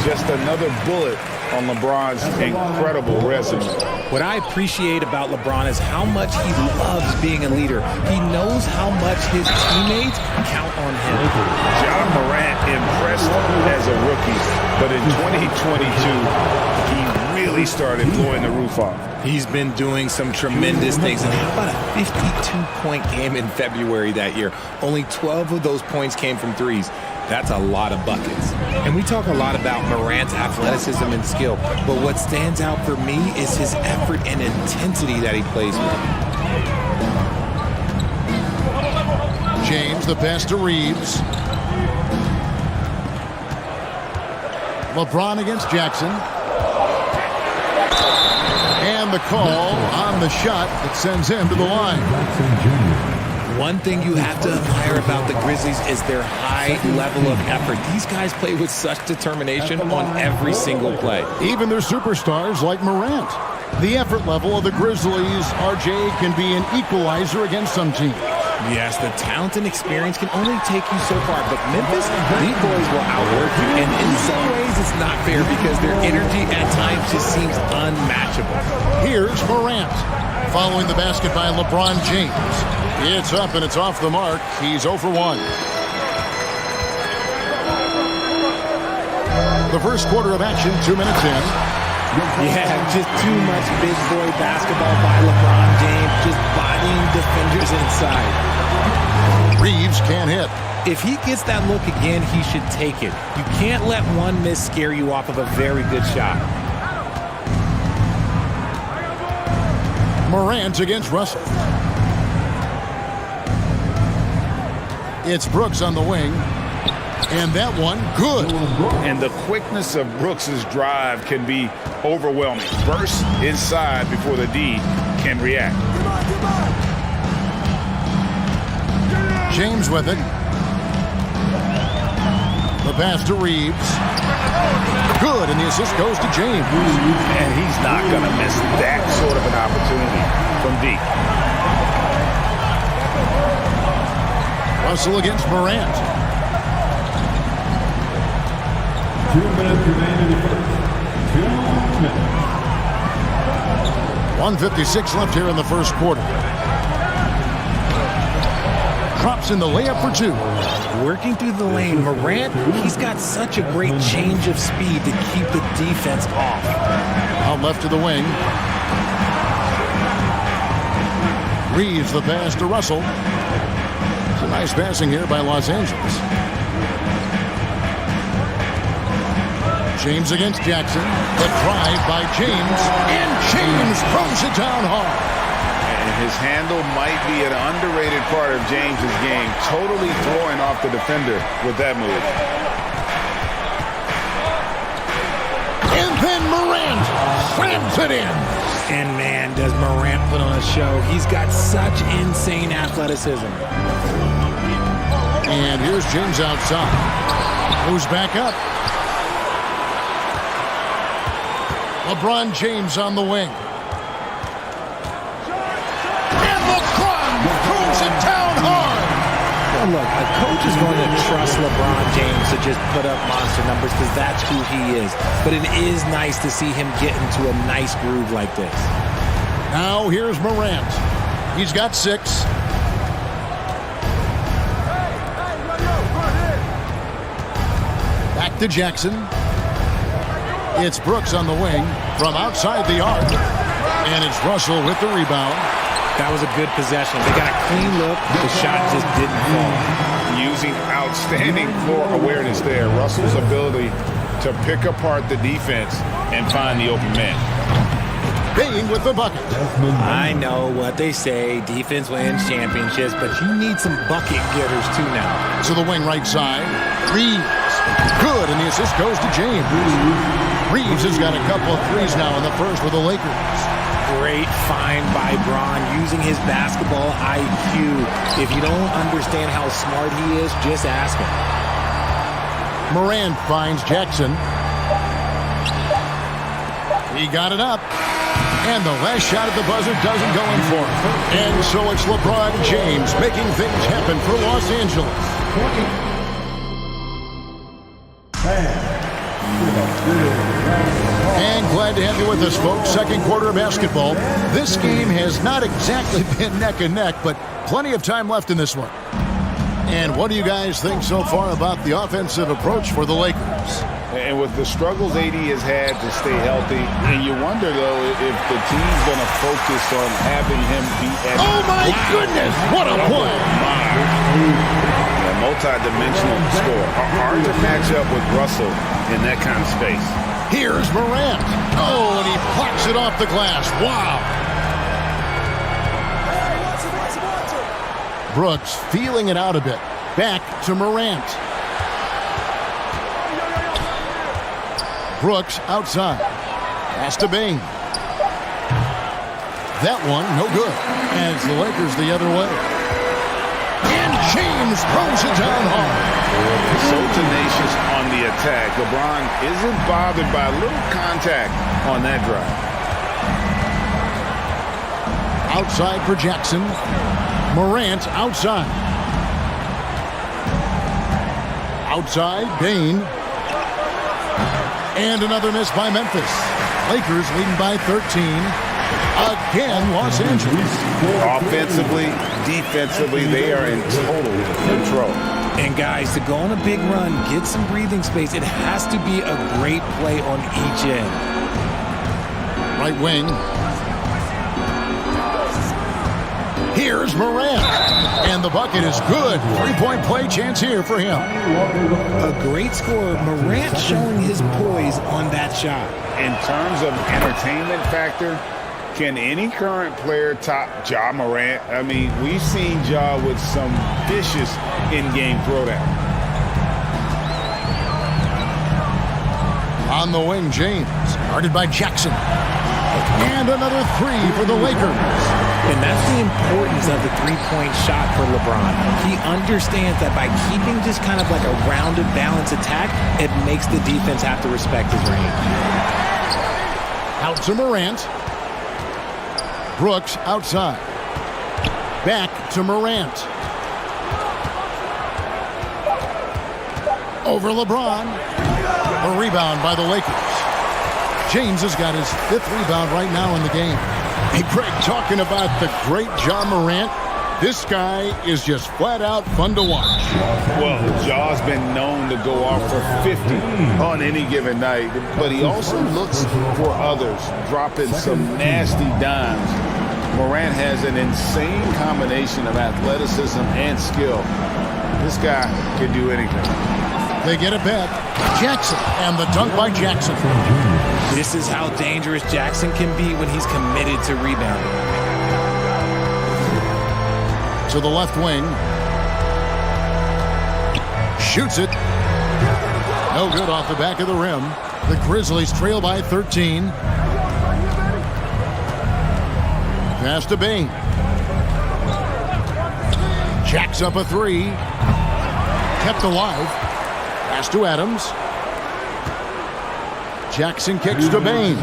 Just another bullet on LeBron's incredible resume. What I appreciate about LeBron is how much he loves being a leader. He knows how much his teammates count on him. John Morant impressed as a rookie, but in 2022, he really started blowing the roof off. He's been doing some tremendous things. And how about a 52-point game in February that year? Only 12 of those points came from threes. That's a lot of buckets. And we talk a lot about Morant's athleticism and skill, but what stands out for me is his effort and intensity that he plays with. James, the pass to Reeves. LeBron against Jackson. And the call on the shot that sends him to the line. One thing you have to admire about the Grizzlies is their high level of effort. These guys play with such determination on every single play. Even their superstars like Morant. The effort level of the Grizzlies, RJ, can be an equalizer against some teams. Yes, the talent and experience can only take you so far, but Memphis, these boys will outwork you, and in some ways it's not fair because their energy at times just seems unmatchable. Here's Morant, following the basket by LeBron James. It's up and it's off the mark. He's 0 for 1. The first quarter of action, 2 minutes in. Yeah, just too much big boy basketball by LeBron James, just bodying defenders inside. Reeves can't hit. If he gets that look again, he should take it. You can't let one miss scare you off of a very good shot. Morant against Russell. It's Brooks on the wing. And that one, good. And the quickness of Brooks' drive can be overwhelming. Burst inside before the D can react. James with it. The pass to Reeves. Good, and the assist goes to James. And he's not going to miss that sort of an opportunity from deep. Russell against Morant. 2 minutes remaining in the first. 2 minutes. 1:56 left here in the first quarter. Drops in the layup for 2. Working through the lane, Morant, he's got such a great change of speed to keep the defense off. Out left to the wing. Reeves the pass to Russell. It's a nice passing here by Los Angeles. James against Jackson. The drive by James. And James throws it down hard. And his handle might be an underrated part of James's game. Totally throwing off the defender with that move. And then Morant slams it in. And man, does Morant put on a show. He's got such insane athleticism. And here's James outside. Moves back up. LeBron James on the wing. And LeBron throws it down hard. Well, look, a coach is going to trust LeBron James to just put up monster numbers because that's who he is. But it is nice to see him get into a nice groove like this. Now here's Morant. He's got 6. Back to Jackson. It's Brooks on the wing from outside the arc. And it's Russell with the rebound. That was a good possession. They got a clean look. The shot just didn't fall. Using outstanding floor awareness there. Russell's ability to pick apart the defense and find the open man. Bang with the bucket. I know what they say. Defense wins championships, but you need some bucket getters too now. To the wing right side. Reeves. Good, and the assist goes to James. Reeves has got a couple of threes now in the first for the Lakers. Great find by Bron using his basketball IQ. If you don't understand how smart he is, just ask him. Morant finds Jackson. He got it up. And the last shot at the buzzer doesn't go in for him. And so it's LeBron James making things happen for Los Angeles. And glad to have you with us, folks. Second quarter of basketball. This game has not exactly been neck and neck, but plenty of time left in this one. And what do you guys think so far about the offensive approach for the Lakers? And with the struggles AD has had to stay healthy, and you wonder, though, if the team's going to focus on having him be at... Oh, my goodness! What a play! A multi-dimensional score. Hard to match up with Russell in that kind of space. Here's Morant. Oh, and he plucks it off the glass. Wow! Brooks feeling it out a bit. Back to Morant. Brooks outside. Pass to Bing. That one, no good. As the Lakers the other way. And James throws it down hard. So tenacious on the attack. LeBron isn't bothered by a little contact on that drive. Outside for Jackson. Morant outside. Outside, Bane. And another miss by Memphis. Lakers leading by 13. Again, Los Angeles. Offensively, defensively, they are in total control. And guys, to go on a big run, get some breathing space, it has to be a great play on each end. Right wing. Here's Morant. And the bucket is good. Three-point play chance here for him. A great scorer. Morant showing his poise on that shot. In terms of entertainment factor, can any current player top Ja Morant? I mean, we've seen Ja with some vicious in-game throwdown. On the wing, James. Guarded by Jackson. And another three for the Lakers. And that's the importance of the three-point shot for LeBron. He understands that by keeping just kind of like a rounded, balanced attack, it makes the defense have to respect his range. Out to Morant. Brooks outside. Back to Morant. Over LeBron. A rebound by the Lakers. James has got his fifth rebound right now in the game. Hey, Greg, talking about the great Ja Morant, this guy is just flat out fun to watch. Well, Ja's been known to go off for 50 on any given night, but he also looks for others, dropping some nasty dimes. Morant has an insane combination of athleticism and skill. This guy can do anything. They get it back. Jackson, and the dunk by Jackson. This is how dangerous Jackson can be when he's committed to rebounding. To the left wing. Shoots it. No good off the back of the rim. The Grizzlies trail by 13. Pass to Bing. Jacks up a three. Kept alive. Pass to Adams. Jackson kicks to Bane.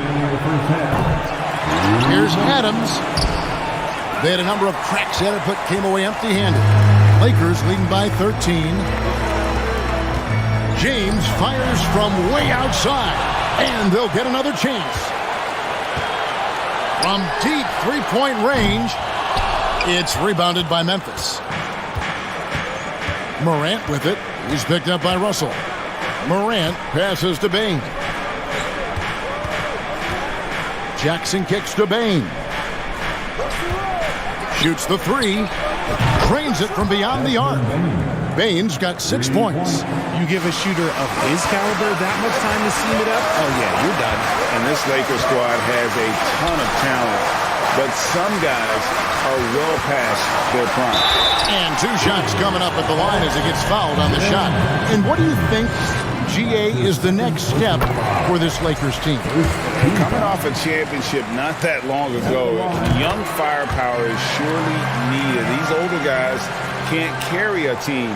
Here's Adams. They had a number of cracks at it, but came away empty-handed. Lakers leading by 13. James fires from way outside, and they'll get another chance. From deep three-point range, it's rebounded by Memphis. Morant with it. He's picked up by Russell. Morant passes to Bane. Jackson kicks to Bane. Shoots the three. Drains it from beyond the arc. Bane's got 6 points. You give a shooter of his caliber that much time to seam it up, oh yeah, you're done. And this Lakers squad has a ton of talent, but some guys are well past their prime. And 2 shots coming up at the line as it gets fouled on the shot. And what do you think, GA, is the next step for this Lakers team? Coming off a championship not that long ago, young firepower is surely needed. These older guys can't carry a team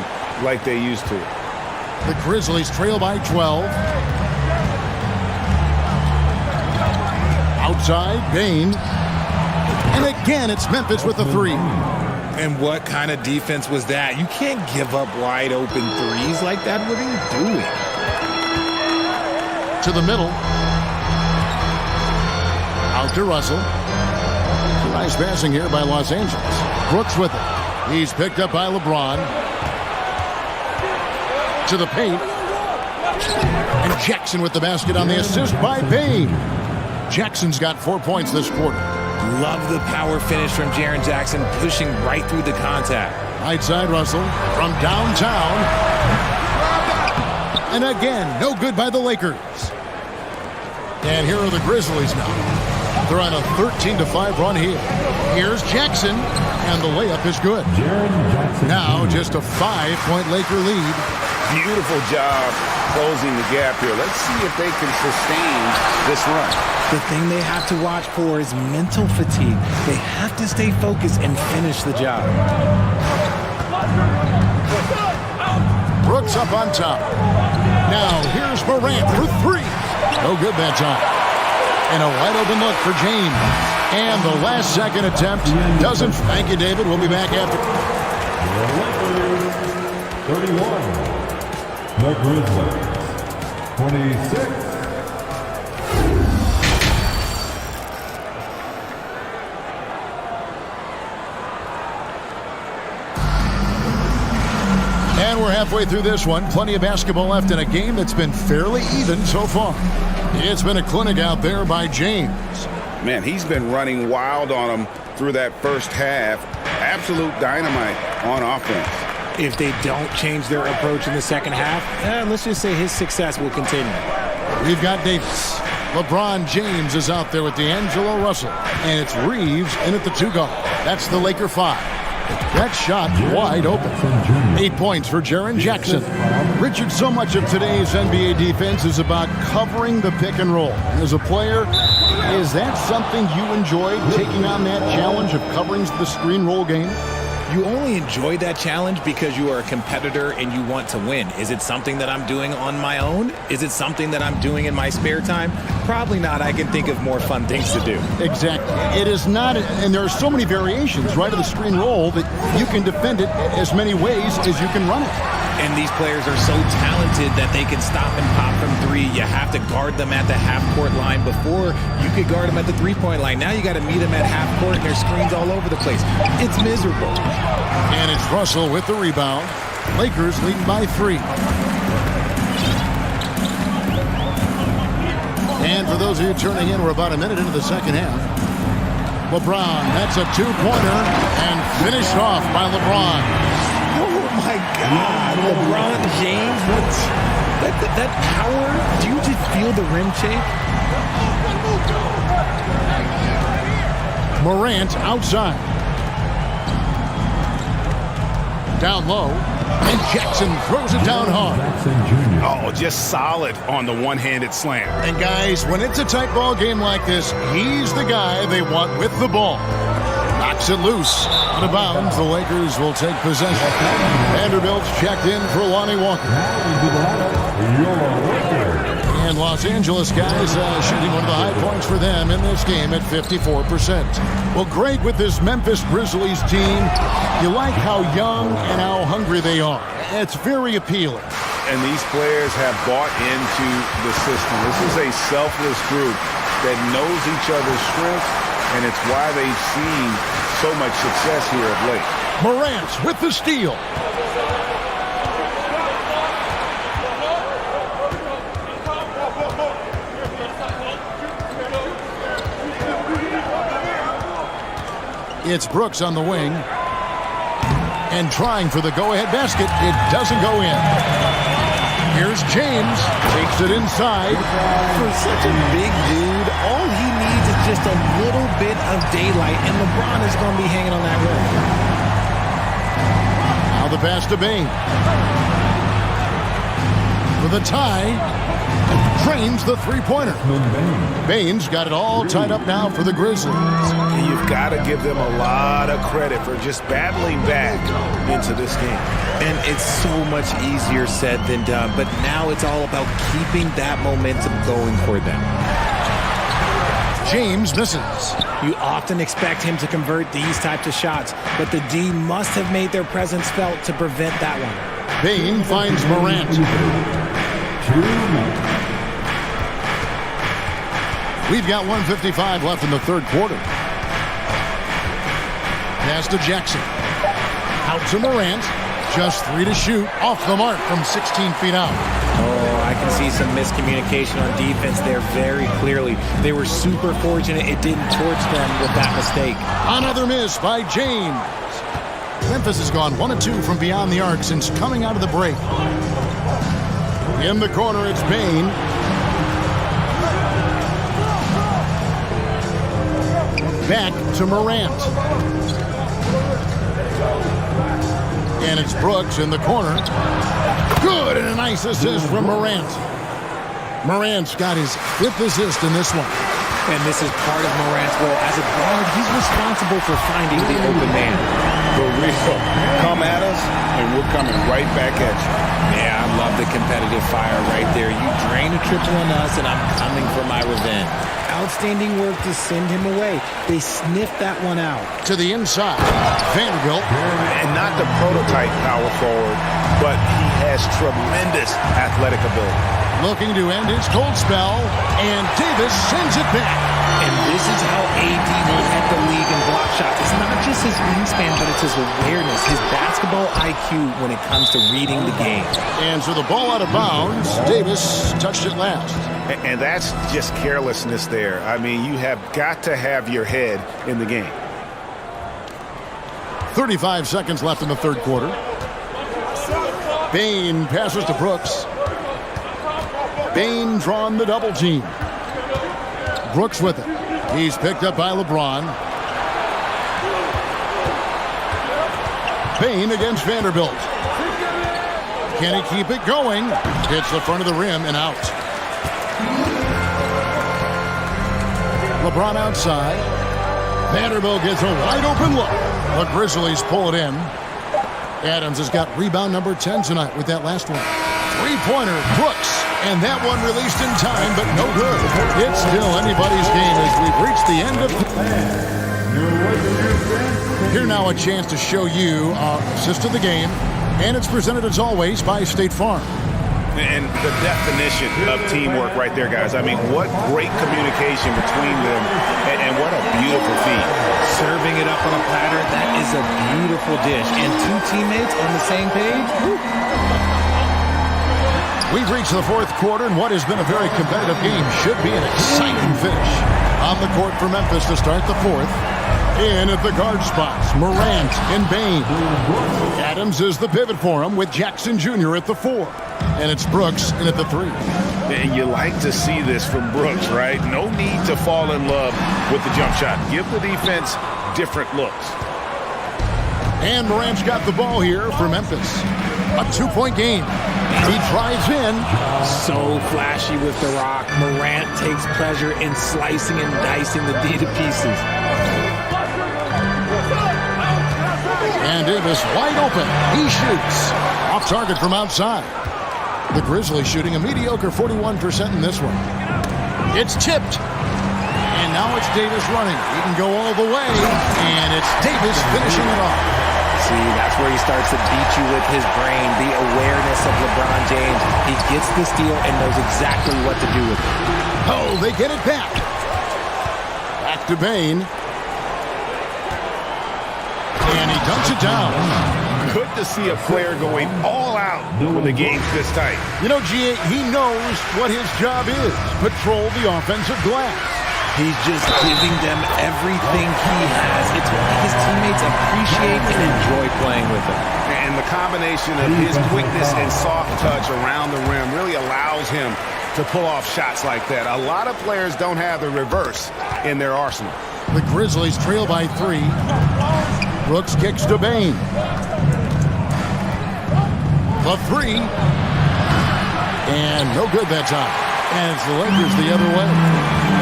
like they used to. The Grizzlies trail by 12. Outside, Bane. And again, it's Memphis with the three. And what kind of defense was that? You can't give up wide open threes like that. What are you doing? To the middle. Out to Russell. Nice passing here by Los Angeles. Brooks with it. He's picked up by LeBron. To the paint. And Jackson with the basket on the assist by Bane. Jackson's got 4 points this quarter. Love the power finish from Jaren Jackson, pushing right through the contact. Right side Russell from downtown. And again, no good by the Lakers. And here are the Grizzlies now. They're on a 13-5 run here. Here's Jackson, and the layup is good. Now just a 5-point Laker lead. Beautiful job closing the gap here. Let's see if they can sustain this run. The thing they have to watch for is mental fatigue. They have to stay focused and finish the job. Brooks up on top. Now here's Morant for three. No good that time. And a wide open look for James. And the last second attempt doesn't. Thank you, David. We'll be back after. 31. The Grizzlies. 26. And we're halfway through this one. Plenty of basketball left in a game that's been fairly even so far. It's been a clinic out there by James. Man, he's been running wild on him through that first half. Absolute dynamite on offense. If they don't change their approach in the second half, let's just say his success will continue. We've got Davis. LeBron James is out there with D'Angelo Russell. And it's Reeves in at the 2 guard. That's the Laker 5. That shot wide open. 8 points for Jaren Jackson. Richard, so much of today's NBA defense is about covering the pick and roll. As a player, is that something you enjoyed, taking on that challenge of covering the screen roll game? You only enjoy that challenge because you are a competitor and you want to win. Is it something that I'm doing on my own? Is it something that I'm doing in my spare time? Probably not. I can think of more fun things to do. Exactly. It is not, and there are so many variations, right, of the screen roll that you can defend it as many ways as you can run it. And these players are so talented that they can stop and pop from three. You have to guard them at the half-court line. Before, you could guard them at the three-point line. Now you got to meet them at half-court, and there's screens all over the place. It's miserable. And it's Russell with the rebound. Lakers leading by 3. And for those of you turning in, we're about a minute into the second half. LeBron, that's a 2-pointer, and finished off by LeBron. Oh, my God. LeBron James, what's that power? Do you just feel the rim shake? Morant outside. Down low. And Jackson throws it down hard. Oh, just solid on the one-handed slam. And guys, when it's a tight ball game like this, he's the guy they want with the ball. Knocks it loose. Out of bounds, the Lakers will take possession. Vanderbilt's checked in for Lonnie Walker. And Los Angeles guys shooting one of the high points for them in this game at 54%. Well, great with this Memphis Grizzlies team. You like how young and how hungry they are. It's very appealing. And these players have bought into the system. This is a selfless group that knows each other's strengths, and it's why they've seen so much success here of late. Morant with the steal. It's Brooks on the wing. And trying for the go-ahead basket. It doesn't go in. Here's James. Takes it inside. For such a big dude, all he needs is just a little bit of daylight, and LeBron is going to be hanging on that rim. Now the pass to Bane. For the tie. Drains the three-pointer. Bane's got it all tied up now for the Grizzlies. You've got to give them a lot of credit for just battling back into this game. And it's so much easier said than done, but now it's all about keeping that momentum going for them. James misses. You often expect him to convert these types of shots, but the D must have made their presence felt to prevent that one. Bane finds Morant. We've got 1:55 left in the third quarter. Pass to Jackson. Out to Morant. Just 3 to shoot. Off the mark from 16 feet out. Oh, I can see some miscommunication on defense there very clearly. They were super fortunate it didn't torch them with that mistake. Another miss by James. Memphis has gone 1 of 2 from beyond the arc since coming out of the break. In the corner, it's Bane. Back to Morant. And it's Brooks in the corner. Good, and a nice assist from Morant. Morant's got his 5th assist in this one. And this is part of Morant's role. As a guard, he's responsible for finding the open man. For real. Come at us, and we're coming right back at you. Yeah, I love the competitive fire right there. You drain a triple on us, and I'm coming for my revenge. Outstanding work to send him away. They sniffed that one out. To the inside, Vanderbilt. And not the prototype power forward, but he has tremendous athletic ability. Looking to end his cold spell, and Davis sends it back. And this is how AD will head the league in block shots. It's not just his wingspan, but it's his awareness, his basketball IQ when it comes to reading the game. And so the ball out of bounds. Davis touched it last. And that's just carelessness there. I mean, you have got to have your head in the game. 35 seconds left in the third quarter. Bane passes to Brooks. Bane drawn the double team. Brooks with it. He's picked up by LeBron. Bane against Vanderbilt. Can he keep it going? Hits the front of the rim and out. LeBron outside. Vanderbilt gets a wide open look. The Grizzlies pull it in. Adams has got rebound number 10 tonight with that last one. Three-pointer, Brooks. And that one released in time, but no good. It's still anybody's game as we've reached the end of Here now a chance to show you our assist of the game. And it's presented as always by State Farm. And the definition of teamwork right there, guys. I mean, what great communication between them, and what a beautiful feed. Serving it up on a platter, that is a beautiful dish. And 2 teammates on the same page. Woo. We've reached the fourth quarter, and what has been a very competitive game should be an exciting finish. On the court for Memphis to start the fourth. In at the guard spots, Morant and Bane. Adams is the pivot for him with Jackson Jr. at the 4. And it's Brooks in at the 3. And you like to see this from Brooks, right? No need to fall in love with the jump shot. Give the defense different looks. And Morant's got the ball here for Memphis. A 2-point game. He drives in. So flashy with the rock. Morant takes pleasure in slicing and dicing the D to pieces. And Davis wide open. He shoots. Off target from outside. The Grizzlies shooting a mediocre 41% in this one. It's tipped. And now it's Davis running. He can go all the way. And it's Davis finishing it off. See, that's where he starts to beat you with his brain, the awareness of LeBron James. He gets the steal and knows exactly what to do with it. Oh, they get it back. Back to Bane. And he dunks it down. Good to see a player going all out when the game's this tight. You know, G.A., he knows what his job is. Patrol the offensive glass. He's just giving them everything he has. It's why his teammates appreciate and enjoy playing with him. And the combination of his quickness and soft touch around the rim really allows him to pull off shots like that. A lot of players don't have the reverse in their arsenal. The Grizzlies trail by 3. Brooks kicks to Bane. The 3. And no good that time. And it's the Lakers the other way.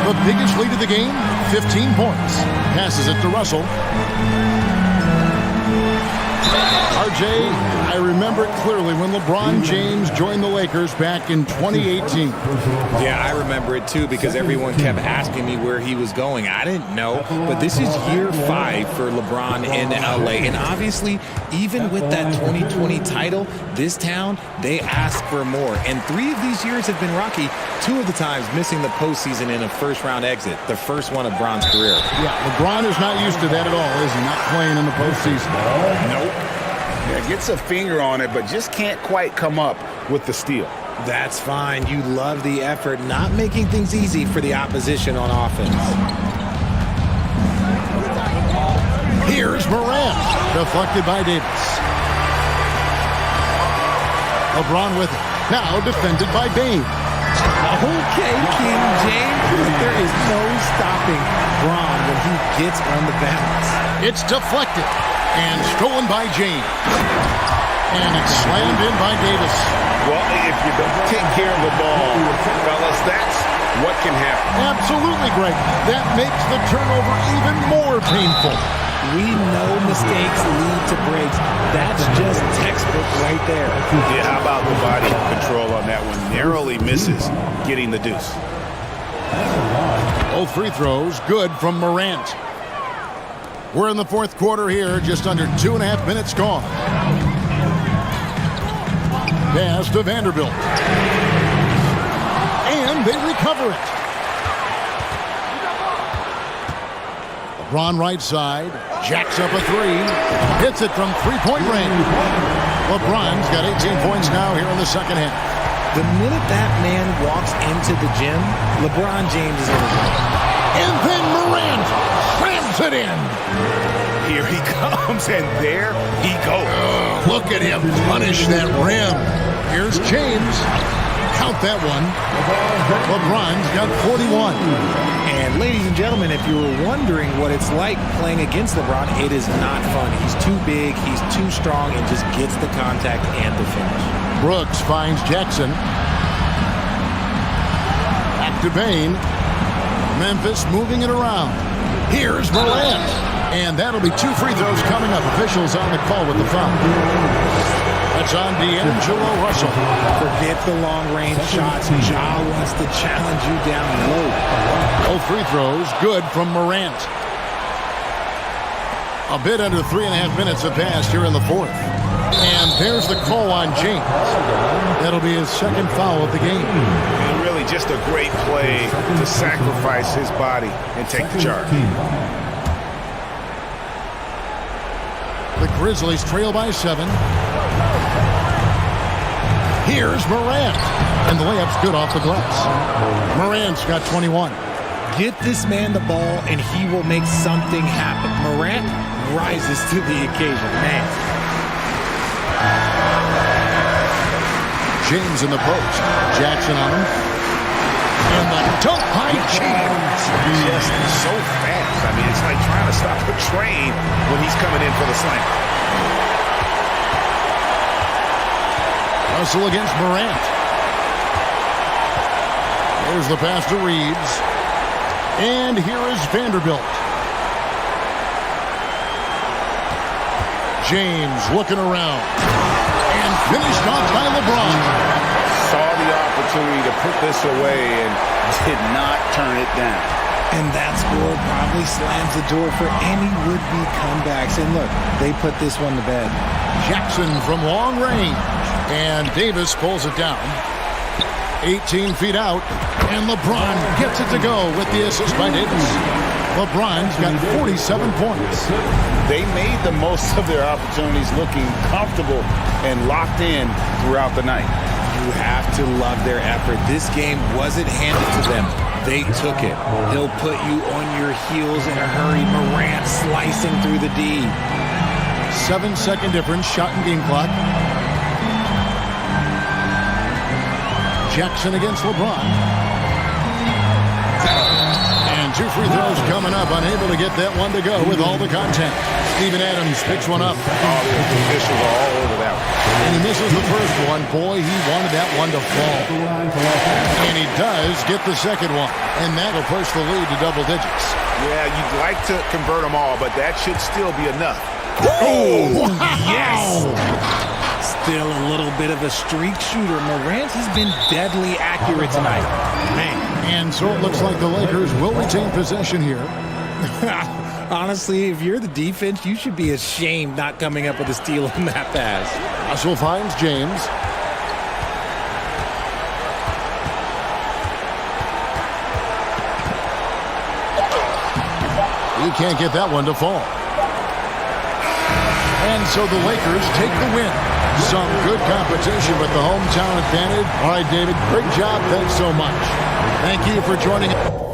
The biggest lead of the game, 15 points. Passes it to Russell. RJ Jay, I remember it clearly when LeBron James joined the Lakers back in 2018. Yeah, I remember it too because everyone kept asking me where he was going. I didn't know, but this is year 5 for LeBron in LA. And obviously, even with that 2020 title, this town, they ask for more. And 3 of these years have been rocky, 2 of the times missing the postseason in a first-round exit, the first one of Bron's career. Yeah, LeBron is not used to that at all, is he? Not playing in the postseason. Nope. Yeah, gets a finger on it, but just can't quite come up with the steal. That's fine. You love the effort, not making things easy for the opposition on offense. Here's Morant, deflected by Davis. LeBron with it. Now defended by Bane. Okay, King James. There is no stopping Bron when he gets on the bounce. It's deflected and stolen by James. And it's slammed in by Davis. Well, if you don't take care of the ball, fellas, that's what can happen. Absolutely, Greg. That makes the turnover even more painful. We know mistakes lead to breaks. That's just textbook right there. Yeah, how about the body control on that one? Narrowly misses getting the deuce. Both free throws good from Morant. We're in the fourth quarter here, just under 2.5 minutes gone. Pass to Vanderbilt. And they recover it. LeBron right side, jacks up a 3, hits it from three-point range. LeBron's got 18 points now here in the second half. The minute that man walks into the gym, LeBron James is in the game. And then Morant slams it in. Here he comes, and there he goes. Look at him punish that rim. Here's James. Count that one. LeBron's got 41. And ladies and gentlemen, if you were wondering what it's like playing against LeBron, it is not fun. He's too big, he's too strong, and just gets the contact and the finish. Brooks finds Jackson. Back to Bane. Memphis moving it around. Here's Morant. And that'll be 2 free throws coming up. Officials on the call with the foul. That's on D'Angelo Russell. Forget the long-range shots. Ja wants to challenge you down low. Both free throws good from Morant. A bit under 3.5 minutes have passed here in the fourth. And there's the call on James. That'll be his second foul of the game. And really just a great play to sacrifice his body and take the charge. The Grizzlies trail by 7. Here's Morant. And the layup's good off the glass. Morant's got 21. Get this man the ball, and he will make something happen. Morant rises to the occasion. Man. James in the post. Jackson on him. And the dunk by James. Just so fast. I mean, it's like trying to stop a train when he's coming in for the slam. Russell against Morant. There's the pass to Reeves. And here is Vanderbilt. James looking around. And finished off by LeBron. Saw the opportunity to put this away and did not turn it down. And that score probably slams the door for any would-be comebacks. And look, they put this one to bed. Jackson from long range. And Davis pulls it down. 18 feet out. And LeBron gets it to go with the assist by Davis. LeBron's got 47 points. They made the most of their opportunities, looking comfortable and locked in throughout the night. You have to love their effort. This game wasn't handed to them. They took it. He'll put you on your heels in a hurry. Morant slicing through the D. 7-second difference, shot and game clock. Jackson against LeBron. And 2 free throws coming up. Unable to get that one to go with all the contact. Steven Adams picks one up. Oh, the officials are all over that one. And he misses the first one. Boy, he wanted that one to fall. And he does get the second one. And that'll push the lead to double digits. Yeah, you'd like to convert them all, but that should still be enough. Oh, wow. Yes! bit of a streak shooter. Morant has been deadly accurate tonight. Man. And so it looks like the Lakers will retain possession here. Honestly, if you're the defense, you should be ashamed not coming up with a steal on that pass. Russell finds James. He can't get that one to fall. And so the Lakers take the win. Some good competition, but the hometown advantage. All right, David, great job. Thanks so much. Thank you for joining us.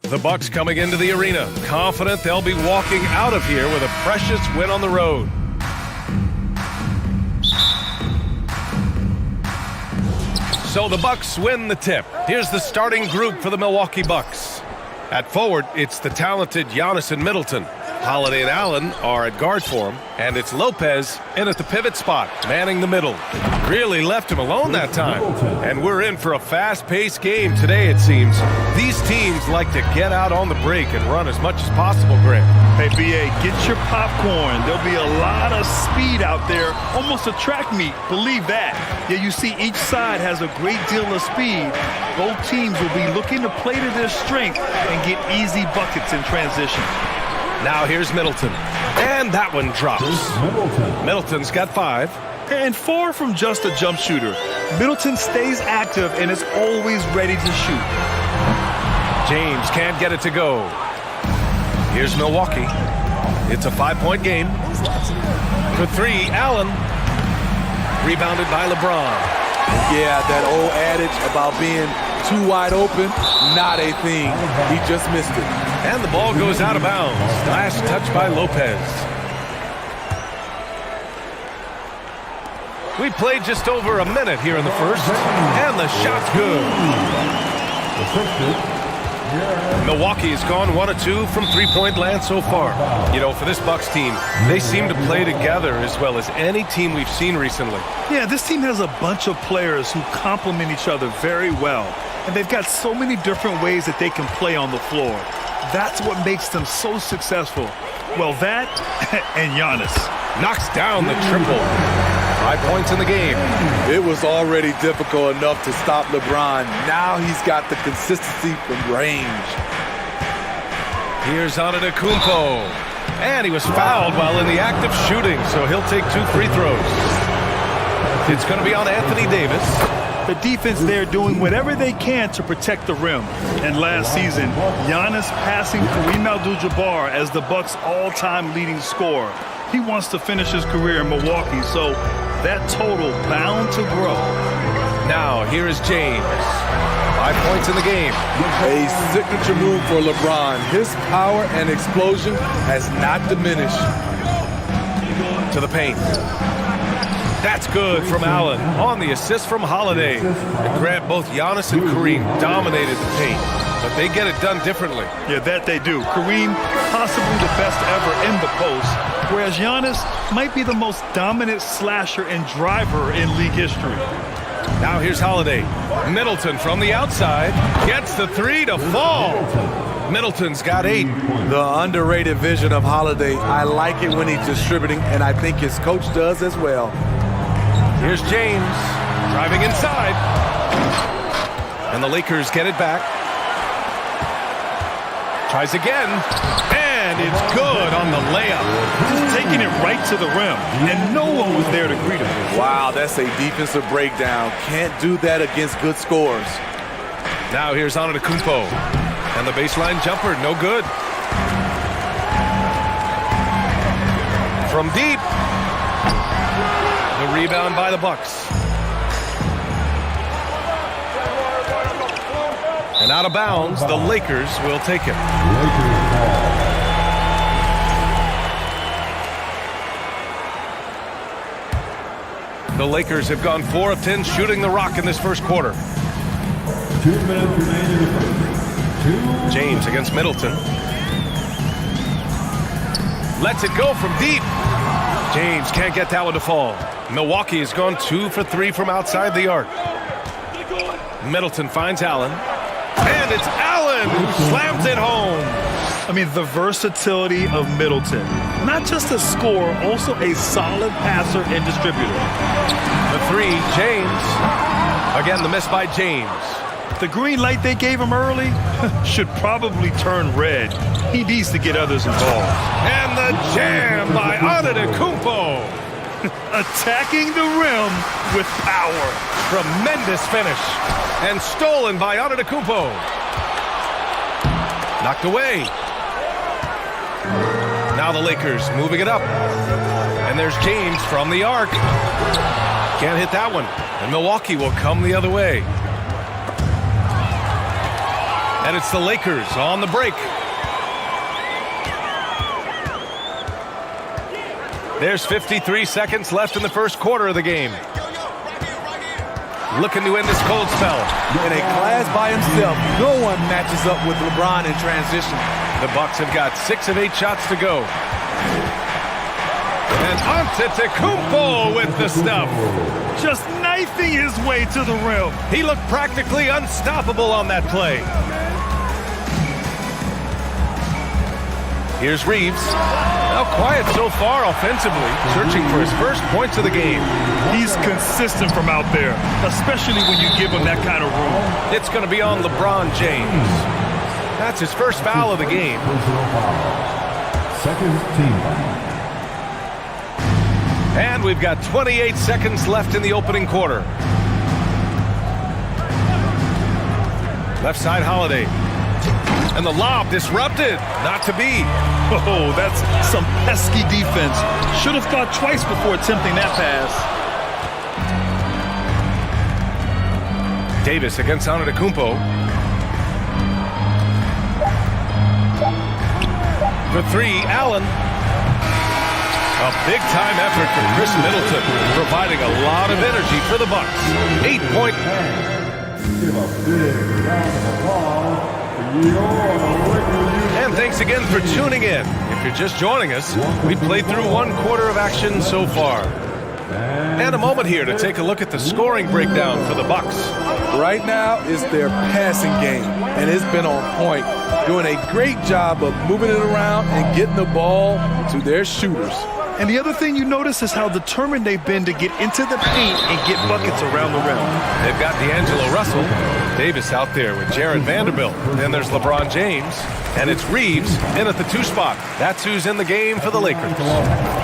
The Bucks coming into the arena, confident they'll be walking out of here with a precious win on the road. So the Bucks win the tip. Here's the starting group for the Milwaukee Bucks. At forward, it's the talented Giannis and Middleton. Holiday and Allen are at guard for him, and it's Lopez in at the pivot spot, manning the middle. Really left him alone that time. And we're in for a fast-paced game today, it seems. These teams like to get out on the break and run as much as possible, Grant. Hey, BA, get your popcorn. There'll be a lot of speed out there, almost a track meet. Believe that. Yeah, you see each side has a great deal of speed. Both teams will be looking to play to their strength and get easy buckets in transition. Now here's Middleton. And that one drops. Middleton's got 5. And far from just a jump shooter, Middleton stays active and is always ready to shoot. James can't get it to go. Here's Milwaukee. It's a 5-point game. For 3, Allen. Rebounded by LeBron. Yeah, that old adage about being too wide open, not a thing. He just missed it. And the ball goes out of bounds. Last touch by Lopez. We played just over a minute here in the first, and the shot's good. Milwaukee has gone 1 of 2 from three-point land so far. You know, for this Bucks team, they seem to play together as well as any team we've seen recently. Yeah, this team has a bunch of players who complement each other very well. And they've got so many different ways that they can play on the floor. That's what makes them so successful. Well, that and Giannis. Knocks down the triple. 5 points in the game. It was already difficult enough to stop LeBron. Now he's got the consistency from range. Here's Antetokounmpo. And he was fouled while in the act of shooting, so he'll take 2 free throws. It's going to be on Anthony Davis. The defense there doing whatever they can to protect the rim. And last season, Giannis passing Kareem Abdul-Jabbar as the Bucks' all-time leading scorer. He wants to finish his career in Milwaukee, so that total bound to grow. Now, here is James. 5 points in the game. A signature move for LeBron. His power and explosion has not diminished. To the paint. That's good from Allen on the assist from Holiday. And grab both Giannis and Kareem dominated the paint, but they get it done differently. Yeah, that they do. Kareem, possibly the best ever in the post, whereas Giannis might be the most dominant slasher and driver in league history. Now here's Holiday. Middleton from the outside gets the 3 to fall. Middleton's got 8. The underrated vision of Holiday. I like it when he's distributing, and I think his coach does as well. Here's James driving inside. And the Lakers get it back. Tries again. And it's good on the layup. Just taking it right to the rim. And no one was there to greet him. Wow, that's a defensive breakdown. Can't do that against good scores. Now here's Antetokounmpo. And the baseline jumper, no good. From deep. The rebound by the Bucks. And out of bounds, the Lakers will take it. The Lakers have gone 4 of 10 shooting the rock in this first quarter. 2 minutes remaining in the first. James against Middleton. Lets it go from deep. James can't get that one to fall. Milwaukee has gone 2 for 3 from outside the arc. Middleton finds Allen. And it's Allen who slams it home. I mean, the versatility of Middleton. Not just a scorer, also a solid passer and distributor. The 3, James. Again, the miss by James. The green light they gave him early should probably turn red. He needs to get others involved. And the jam by Antetokounmpo. Attacking the rim with power. Tremendous finish. And stolen by Antetokounmpo. Knocked away. Now the Lakers moving it up. And there's James from the arc. Can't hit that one. And Milwaukee will come the other way. And it's the Lakers on the break. There's 53 seconds left in the first quarter of the game. Looking to end this cold spell. In a class by himself, no one matches up with LeBron in transition. The Bucks have got 6 of 8 shots to go. And Antetokounmpo with the stuff. Just knifing his way to the rim. He looked practically unstoppable on that play. Here's Reeves. Now quiet so far offensively, searching for his first points of the game. He's consistent from out there, especially when you give him that kind of room. It's going to be on LeBron James. That's his first foul of the game. Second team. And we've got 28 seconds left in the opening quarter. Left side Holiday. And the lob disrupted. Not to be. Oh, that's some pesky defense. Should have thought twice before attempting that pass. Davis against Antetokounmpo. For 3, Allen. A big-time effort from Chris Middleton, providing a lot of energy for the Bucks. 8-point. And thanks again for tuning in. If you're just joining us, we played through 1 quarter of action so far. And a moment here to take a look at the scoring breakdown for the Bucks. Right now is their passing game, and it's been on point, doing a great job of moving it around and getting the ball to their shooters. And the other thing you notice is how determined they've been to get into the paint and get buckets around the rim. They've got D'Angelo Russell, Davis out there with Jared Vanderbilt. Then there's LeBron James, and it's Reeves in at the 2 spot. That's who's in the game for the Lakers.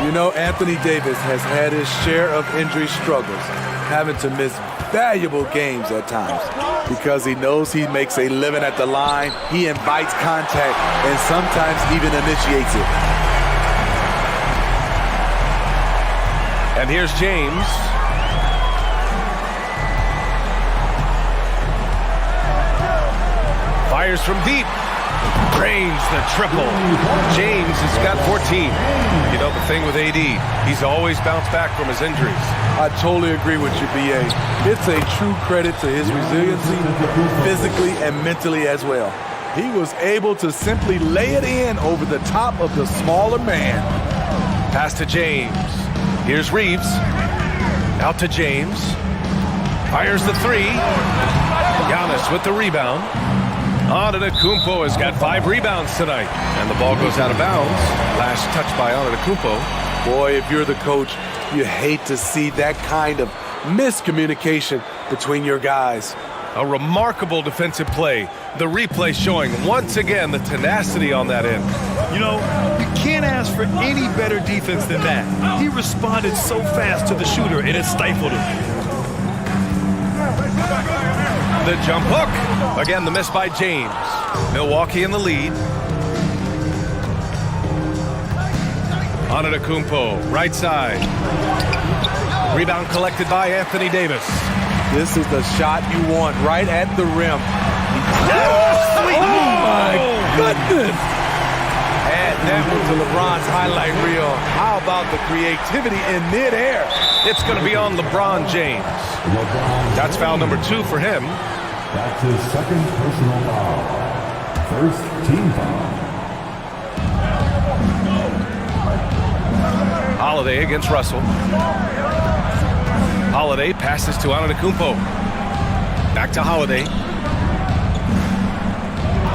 You know, Anthony Davis has had his share of injury struggles, having to miss valuable games at times because he knows he makes a living at the line. He invites contact and sometimes even initiates it. And here's James. Fires from deep. Drains the triple. James has got 14. You know the thing with AD, he's always bounced back from his injuries. I totally agree with you, B.A. It's a true credit to his resiliency, physically and mentally as well. He was able to simply lay it in over the top of the smaller man. Pass to James. Here's Reeves. Out to James. Fires the 3. Giannis with the rebound. Antetokounmpo has got 5 rebounds tonight. And the ball goes out of bounds. Last touch by Antetokounmpo. Boy, if you're the coach, you hate to see that kind of miscommunication between your guys. A remarkable defensive play. The replay showing once again the tenacity on that end. You know, you can't ask for any better defense than that. He responded so fast to the shooter, and it stifled him. The jump hook. Again, the miss by James. Milwaukee in the lead. Antetokounmpo, right side. Rebound collected by Anthony Davis. This is the shot you want right at the rim. Oh, my goodness! Add that one to LeBron's highlight reel. How about the creativity in midair? It's going to be on LeBron James. That's foul number 2 for him. That's his second personal foul. First team foul. Holiday against Russell. Holiday passes to Antetokounmpo. Back to Holiday.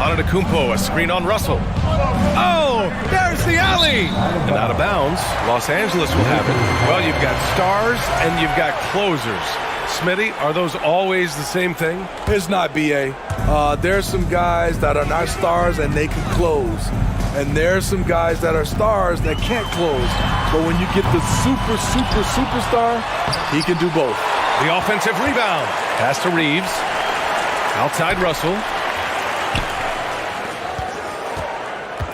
Antetokounmpo, a screen on Russell. Oh, there's the alley! And out of bounds, Los Angeles will have it. Well, you've got stars and you've got closers. Smitty, are those always the same thing? It's not, B.A. There's some guys that are not stars and they can close. And there's some guys that are stars that can't close. But when you get the superstar, he can do both. The offensive rebound. Pass to Reeves. Outside Russell.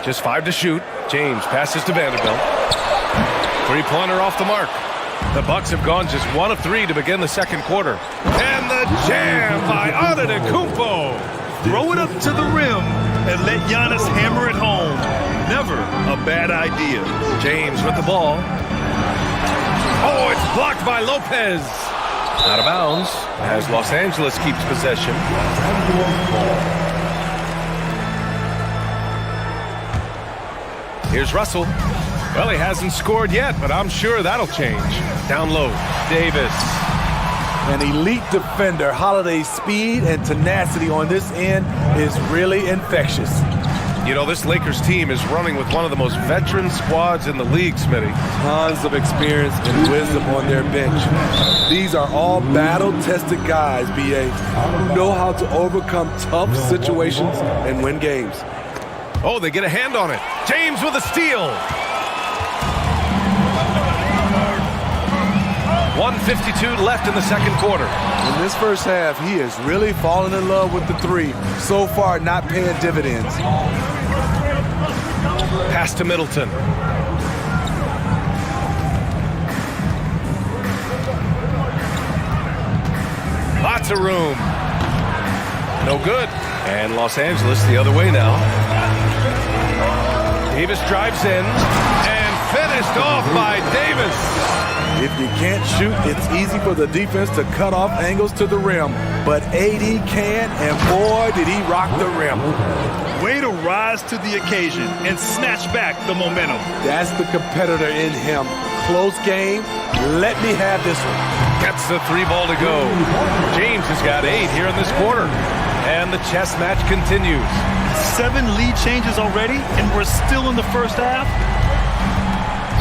Just 5 to shoot. James passes to Vanderbilt. 3-pointer off the mark. The Bucks have gone just 1 of 3 to begin the second quarter. And the jam by Antetokounmpo. Throw it up to the rim and let Giannis hammer it home. Never a bad idea. James with the ball. Oh, it's blocked by Lopez. Out of bounds as Los Angeles keeps possession. Here's Russell. Well, he hasn't scored yet, but I'm sure that'll change. Down low, Davis. An elite defender. Holiday's speed and tenacity on this end is really infectious. You know, this Lakers team is running with one of the most veteran squads in the league, Smitty. Tons of experience and wisdom on their bench. These are all battle-tested guys, B.A., who know how to overcome tough situations and win games. Oh, they get a hand on it. James with a steal. 1:52 left in the second quarter. In this first half, he has really fallen in love with the 3. So far, not paying dividends. Pass to Middleton. Lots of room. No good. And Los Angeles the other way now. Davis drives in and finishes. Finished off by Davis. If you can't shoot, it's easy for the defense to cut off angles to the rim. But AD can, and boy, did he rock the rim. Way to rise to the occasion and snatch back the momentum. That's the competitor in him. Close game. Let me have this one. Gets the 3 ball to go. James has got 8 here in this quarter. And the chess match continues. 7 lead changes already, and we're still in the first half.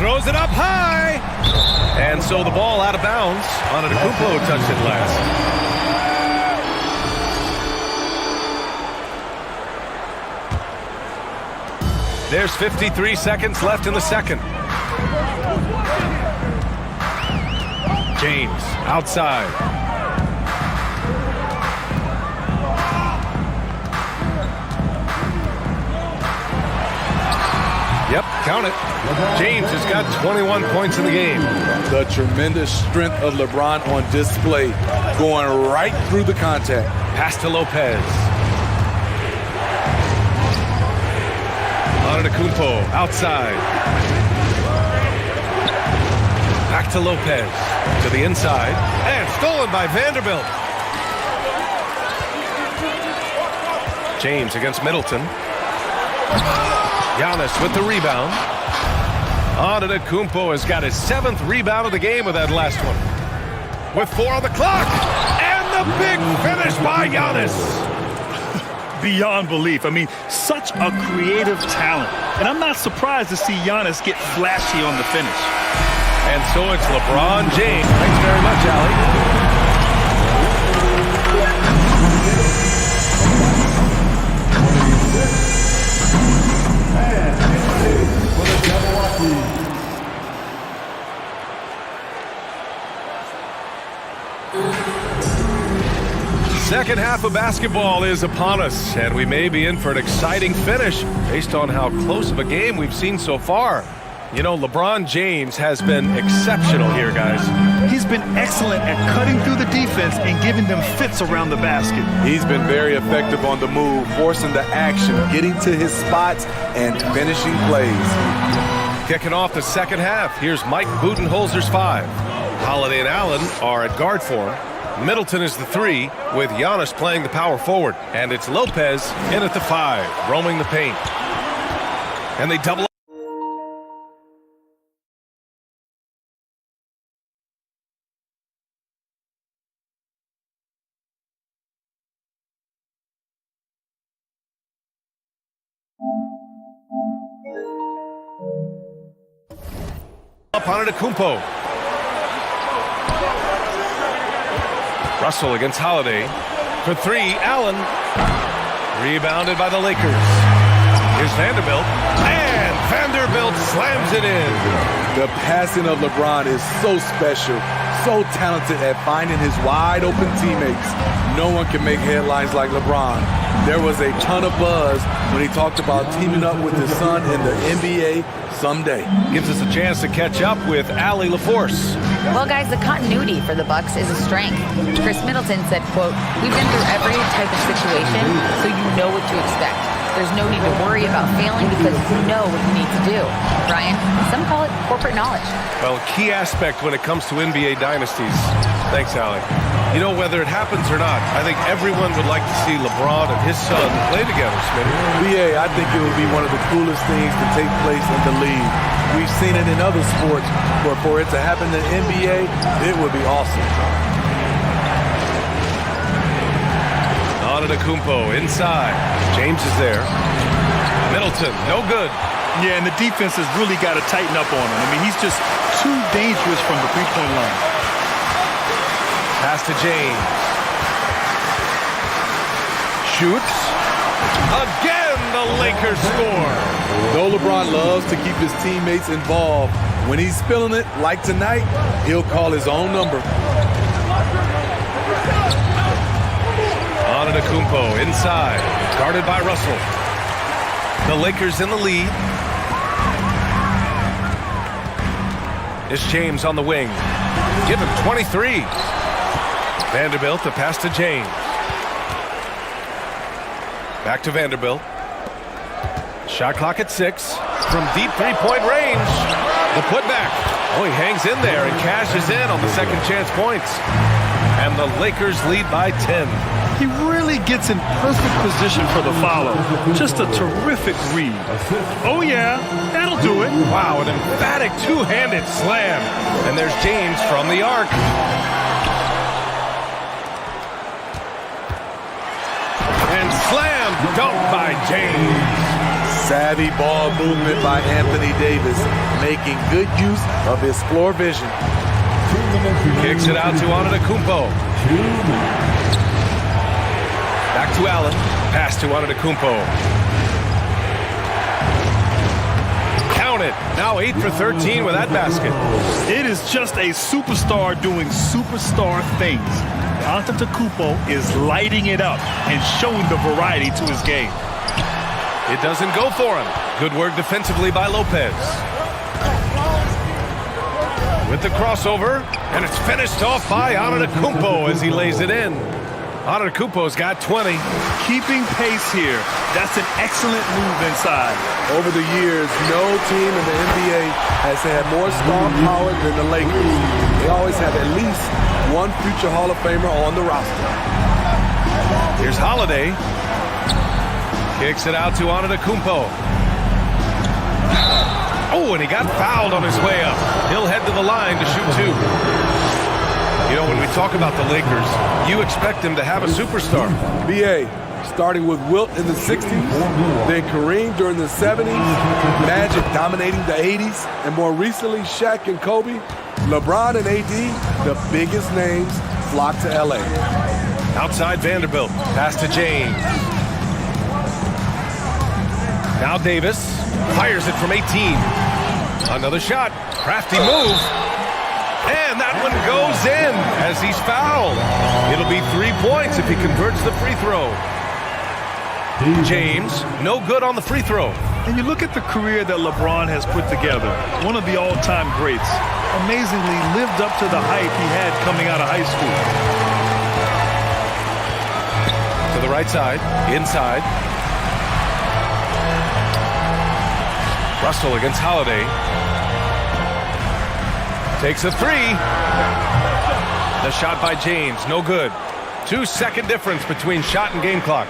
Throws it up high. And so the ball out of bounds. Antetokounmpo touched it last. There's 53 seconds left in the second. James outside. Yep, count it. James has got 21 points in the game. The tremendous strength of LeBron on display, going right through the contact. Pass to Lopez. Antetokounmpo outside. Back to Lopez. To the inside. And stolen by Vanderbilt. James against Middleton. Giannis with the rebound. Antetokounmpo has got his 7th rebound of the game with that last one. With 4 on the clock. And the big finish by Giannis. Beyond belief. I mean, such a creative talent. And I'm not surprised to see Giannis get flashy on the finish. And so it's LeBron James. Thanks very much, Allie. Second half of basketball is upon us, and we may be in for an exciting finish based on how close of a game we've seen so far. You know, LeBron James has been exceptional here, guys. He's been excellent at cutting through the defense and giving them fits around the basket. He's been very effective on the move, forcing the action, getting to his spots, and finishing plays. Kicking off the second half, here's Mike Budenholzer's 5. Holiday and Allen are at guard for him. Middleton is the 3, with Giannis playing the power forward. And it's Lopez in at the 5, roaming the paint. And they double up on Antetokounmpo. Russell against Holiday. For 3, Allen. Rebounded by the Lakers. Here's Vanderbilt. And Vanderbilt slams it in. The passing of LeBron is so special, so talented at finding his wide open teammates. No one can make headlines like LeBron. There was a ton of buzz when he talked about teaming up with his son in the NBA someday. Gives us a chance to catch up with Allie LaForce. Well, guys, the continuity for the Bucks is a strength. Chris Middleton said, quote, "We've been through every type of situation, so you know what to expect. There's no need to worry about failing because you know what you need to do." Brian, some call it corporate knowledge. Well, a key aspect when it comes to NBA dynasties. Thanks, Allie. You know, whether it happens or not, I think everyone would like to see LeBron and his son play together, Smitty. BA, I think it would be one of the coolest things to take place in the league. We've seen it in other sports, but for it to happen in the NBA, it would be awesome. Antetokounmpo inside. James is there. Middleton, no good. Yeah, and the defense has really got to tighten up on him. I mean, he's just too dangerous from the three-point line. Pass to James. Shoots. Again, the Lakers score. Though LeBron loves to keep his teammates involved, when he's feeling it, like tonight, he'll call his own number. Antetokounmpo inside, guarded by Russell. The Lakers in the lead. It's James on the wing. Give him 23. Vanderbilt, the pass to James. Back to Vanderbilt. Shot clock at 6. From deep three-point range. The putback. Oh, he hangs in there and cashes in on the second chance points. And the Lakers lead by 10. He really gets in perfect position for the follow. Just a terrific read. Oh, yeah, that'll do it. Wow, an emphatic two-handed slam. And there's James from the arc. And slam dunk by James. Savvy ball movement by Anthony Davis, making good use of his floor vision. Kicks it out to Antetokounmpo. Back to Allen. Pass to Antetokounmpo. Count it. Now 8 for 13 with that basket. It is just a superstar doing superstar things. Antetokounmpo is lighting it up and showing the variety to his game. It doesn't go for him. Good work defensively by Lopez. With the crossover, and it's finished off by Antetokounmpo as he lays it in. Antetokounmpo's got 20. Keeping pace here. That's an excellent move inside. Over the years, no team in the NBA has had more star power than the Lakers. They always have at least one future Hall of Famer on the roster. Here's Holiday. Kicks it out to Antetokounmpo. Oh, and he got fouled on his way up. He'll head to the line to shoot 2. You know, when we talk about the Lakers, you expect them to have a superstar. B.A., starting with Wilt in the 60s, then Kareem during the 70s, Magic dominating the 80s, and more recently Shaq and Kobe, LeBron and AD, the biggest names flocked to L.A. Outside Vanderbilt. Pass to James. Now Davis fires it from 18. Another shot. Crafty move. And that one goes in as he's fouled. It'll be 3 points if he converts the free throw. James, no good on the free throw. And you look at the career that LeBron has put together. One of the all-time greats. Amazingly lived up to the hype he had coming out of high school. To the right side, inside. Russell against Holiday. Takes a 3. The shot by James, no good. 2-second difference between shot and game clock.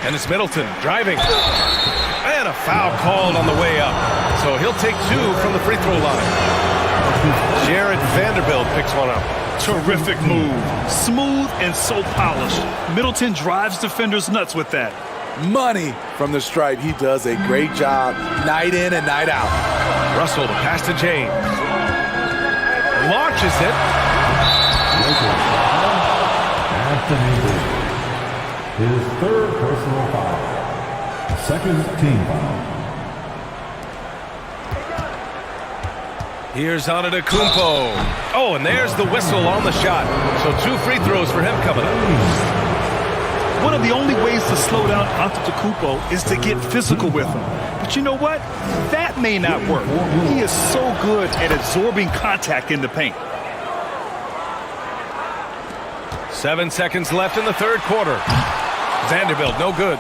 And it's Middleton driving. And a foul called on the way up. So he'll take 2 from the free throw line. Jared Vanderbilt picks one up. Terrific move. Smooth and so polished. Middleton drives defenders nuts with that. Money from the stripe. He does a great job night in and night out. Russell, the pass to James. Launches it. Anthony Davis. His third personal foul. Second team foul. Here's Antetokounmpo. Oh, and there's the whistle on the shot. So 2 free throws for him coming up. One of the only ways to slow down Antetokounmpo is to get physical with him. But you know what? That may not work. He is so good at absorbing contact in the paint. 7 seconds left in the third quarter. Vanderbilt, no good.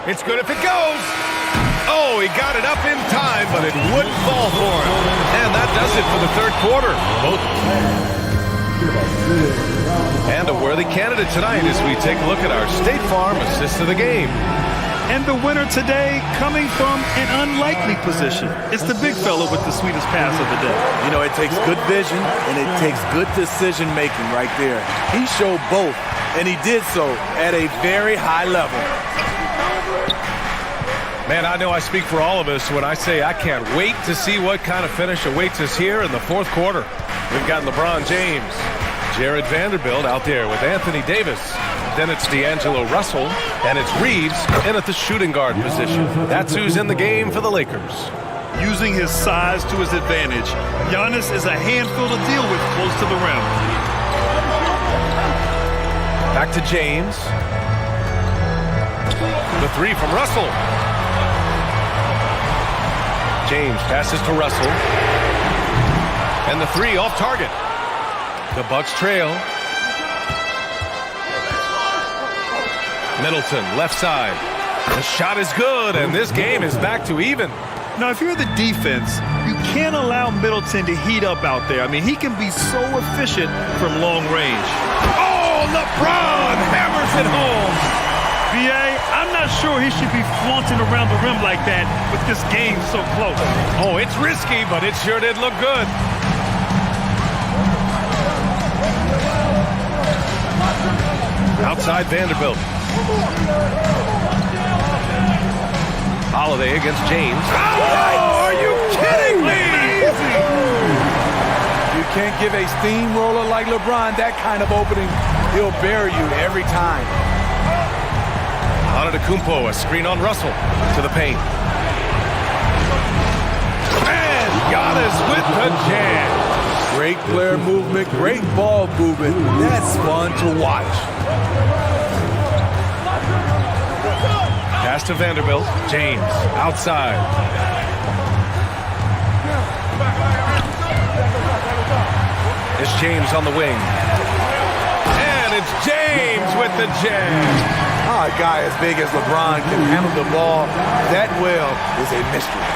It's good if it goes. Oh, he got it up in time, but it wouldn't fall for him. And that does it for the third quarter. And a worthy candidate tonight as we take a look at our State Farm assist of the game. And the winner today coming from an unlikely position. It's the big fella with the sweetest pass of the day. You know, it takes good vision and it takes good decision making right there. He showed both, and he did so at a very high level. Man, I know I speak for all of us when I say I can't wait to see what kind of finish awaits us here in the fourth quarter. We've got LeBron James, Jared Vanderbilt out there with Anthony Davis. Then it's D'Angelo Russell, and it's Reeves in at the shooting guard position. That's who's in the game for the Lakers. Using his size to his advantage, Giannis is a handful to deal with close to the rim. Back to James. The 3 from Russell. James passes to Russell. And the 3 off target. The Bucks trail. Middleton, left side. The shot is good, and this game is back to even. Now, if you're the defense, you can't allow Middleton to heat up out there. I mean, he can be so efficient from long range. Oh, LeBron hammers it home. B.A., I'm not sure he should be flaunting around the rim like that with this game so close. Oh, it's risky, but it sure did look good. Outside Vanderbilt. Holiday against James. Oh, are you kidding me? You can't give a steamroller like LeBron that kind of opening. He'll bury you every time. Antetokounmpo, a screen on Russell to the paint. And Giannis with the jam. Great player movement, great ball movement. That's fun to watch. Pass to Vanderbilt. James outside. It's James on the wing. And it's James with the jam. How a guy as big as LeBron can handle the ball that well is a mystery.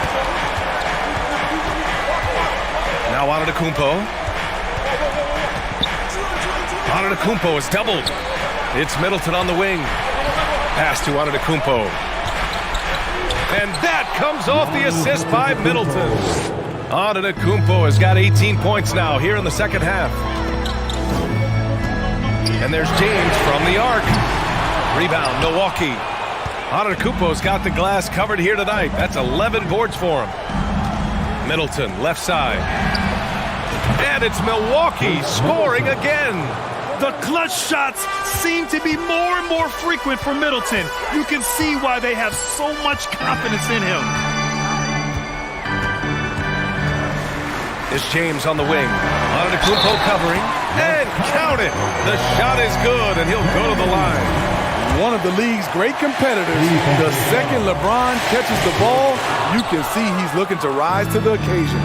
Now Antetokounmpo. Antetokounmpo is doubled. It's Middleton on the wing. Pass to Antetokounmpo. And that comes off the assist by Middleton. Antetokounmpo has got 18 points now here in the second half. And there's James from the arc. Rebound, Milwaukee. Antetokounmpo's got the glass covered here tonight. That's 11 boards for him. Middleton, left side. And it's Milwaukee scoring again. The clutch shots seem to be more and more frequent for Middleton. You can see why they have so much confidence in him. It's James on the wing. Antetokounmpo covering. And count it. The shot is good, and he'll go to the line. One of the league's great competitors. The second LeBron catches the ball, you can see he's looking to rise to the occasion.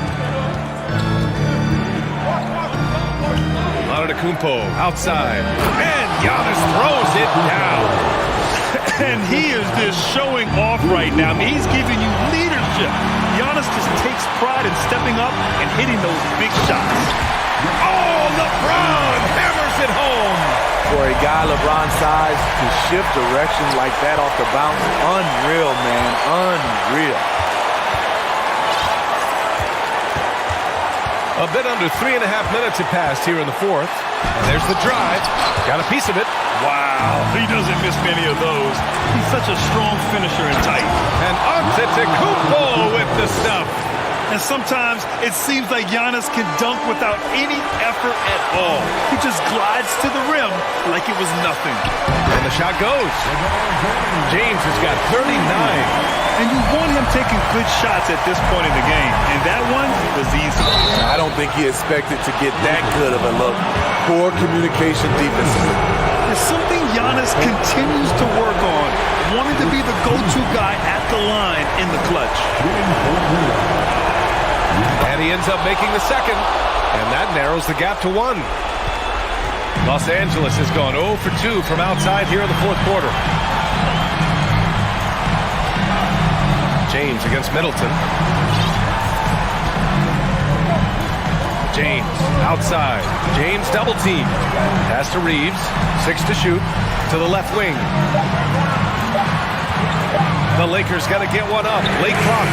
Antetokounmpo outside. And Giannis throws it down. And he is just showing off right now. I mean, he's giving you leadership. Giannis just takes pride in stepping up and hitting those big shots. Oh, LeBron hammers it home. For a guy LeBron's size to shift direction like that off the bounce, unreal, man, unreal. A bit under 3.5 minutes have passed here in the fourth. And there's the drive. Got a piece of it. Wow, he doesn't miss many of those. He's such a strong finisher and tight. And Antetokounmpo with the stuff. And sometimes it seems like Giannis can dunk without any effort at all. He just glides to the rim like it was nothing. And the shot goes. James has got 39. And you want him taking good shots at this point in the game. And that one was easy. I don't think he expected to get that good of a look. Poor communication defensively. There's something Giannis continues to work on. Wanting to be the go-to guy at the line in the clutch. And he ends up making the second. And that narrows the gap to 1. Los Angeles has gone 0 for 2 from outside here in the fourth quarter. James against Middleton. James outside. James double team. Pass to Reeves. 6 to shoot. To the left wing. The Lakers got to get one up. Late clock.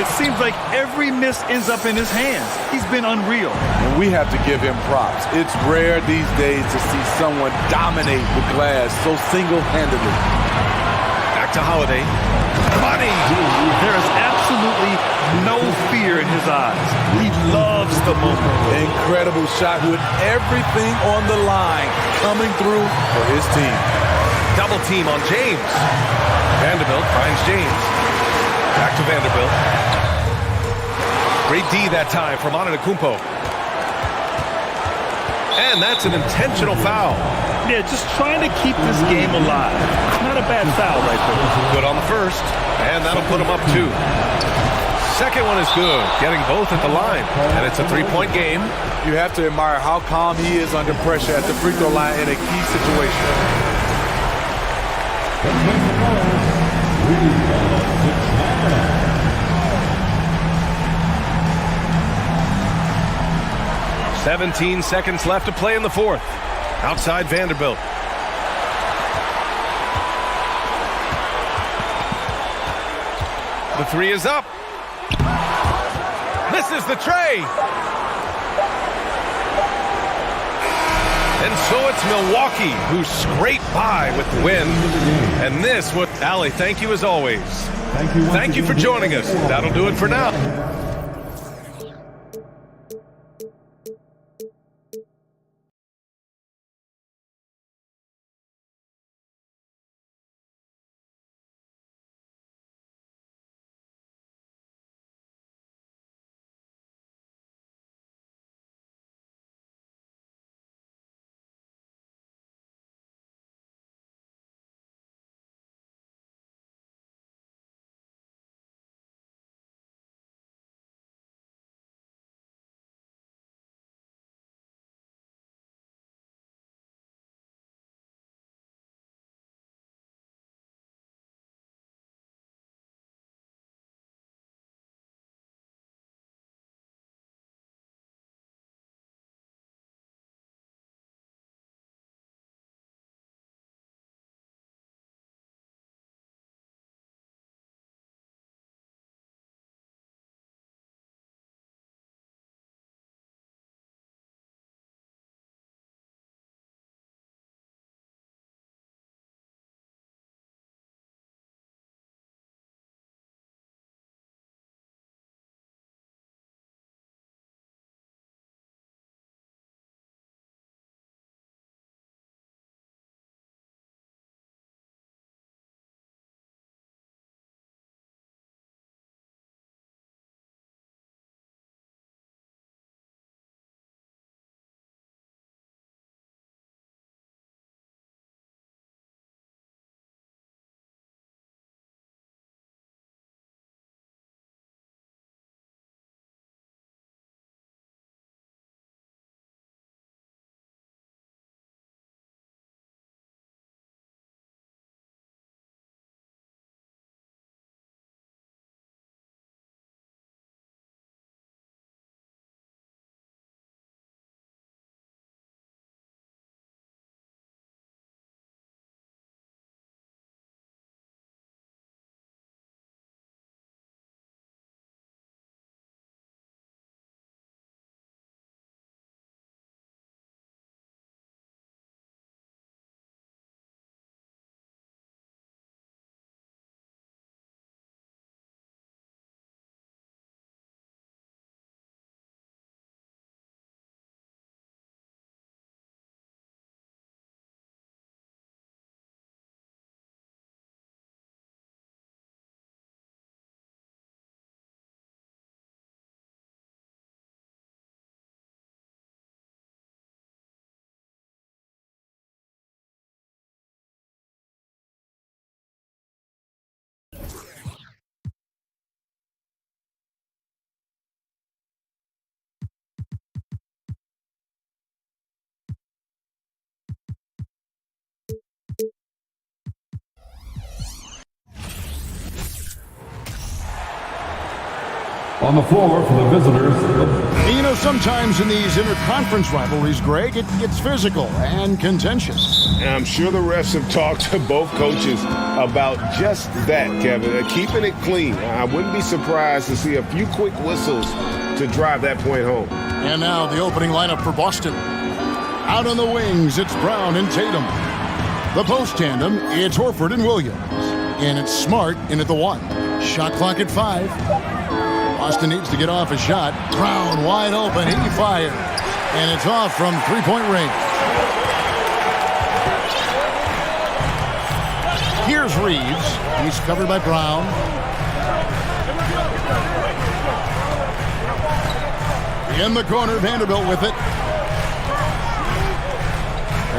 It seems like every miss ends up in his hands. He's been unreal. And we have to give him props. It's rare these days to see someone dominate the glass so single-handedly. Back to Holiday. Money! There is absolutely no fear in his eyes. He loves the moment. Incredible shot with everything on the line coming through for his team. Double team on James. Vanderbilt finds James. Back to Vanderbilt. Great D that time from Antetokounmpo. And that's an intentional foul. Yeah, just trying to keep this game alive. Not a bad foul right there. Good on the first, and that'll put him up 2. Second one is good, getting both at the line. And it's a 3-point game. You have to admire how calm he is under pressure at the free throw line in a key situation. 17 seconds left to play in the fourth. Outside Vanderbilt. The three is up. Misses the tray. And so it's Milwaukee who scrape by with the win. And this with Allie, thank you as always. Thank you for joining us. That'll do it for now. On the floor for the visitors. You know, sometimes in these interconference rivalries, Greg, it gets physical and contentious. And I'm sure the refs have talked to both coaches about just that, Kevin. Keeping it clean. I wouldn't be surprised to see a few quick whistles to drive that point home. And now the opening lineup for Boston. Out on the wings, it's Brown and Tatum. The post tandem, it's Horford and Williams. And it's Smart in at the 1. Shot clock at 5. Boston needs to get off a shot. Brown wide open. He fires. And it's off from three-point range. Here's Reeves. He's covered by Brown. In the corner, Vanderbilt with it.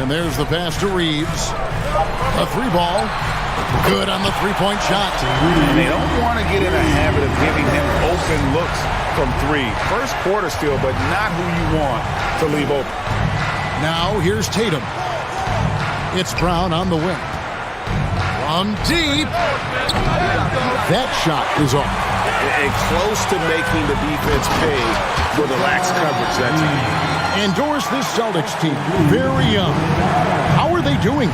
And there's the pass to Reeves. A three ball. Good on the three-point shot. They don't want to get in a habit of giving him open looks from three. First quarter still, but not who you want to leave open. Now here's Tatum. It's Brown on the wing. From deep. That shot is off. And close to making the defense pay for the lax coverage that time. Endorse this Celtics team. Very young. How are they doing?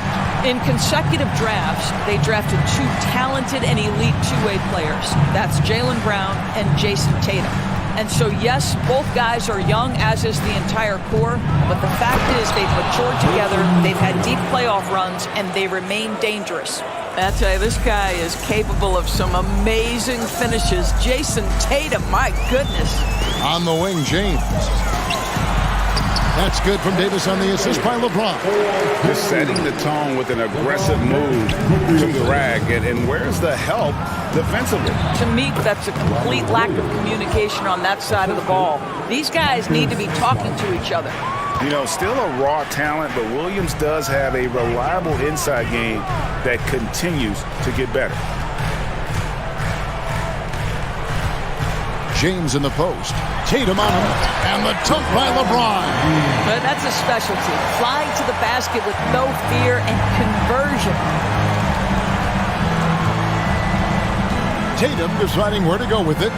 In consecutive drafts, they drafted 2 talented and elite two-way players. That's Jaylen Brown and Jason Tatum. And so, yes, both guys are young, as is the entire core. But the fact is they've matured together, they've had deep playoff runs, and they remain dangerous. I tell you, this guy is capable of some amazing finishes. Jason Tatum, my goodness. On the wing, James. That's good from Davis on the assist by LeBron. Just setting the tone with an aggressive move to the rack. And where's the help defensively? To me, that's a complete lack of communication on that side of the ball. These guys need to be talking to each other. You know, still a raw talent, but Williams does have a reliable inside game that continues to get better. James in the post. Tatum on him. And the dunk by LeBron. But that's a specialty. Flying to the basket with no fear and conversion. Tatum deciding where to go with it.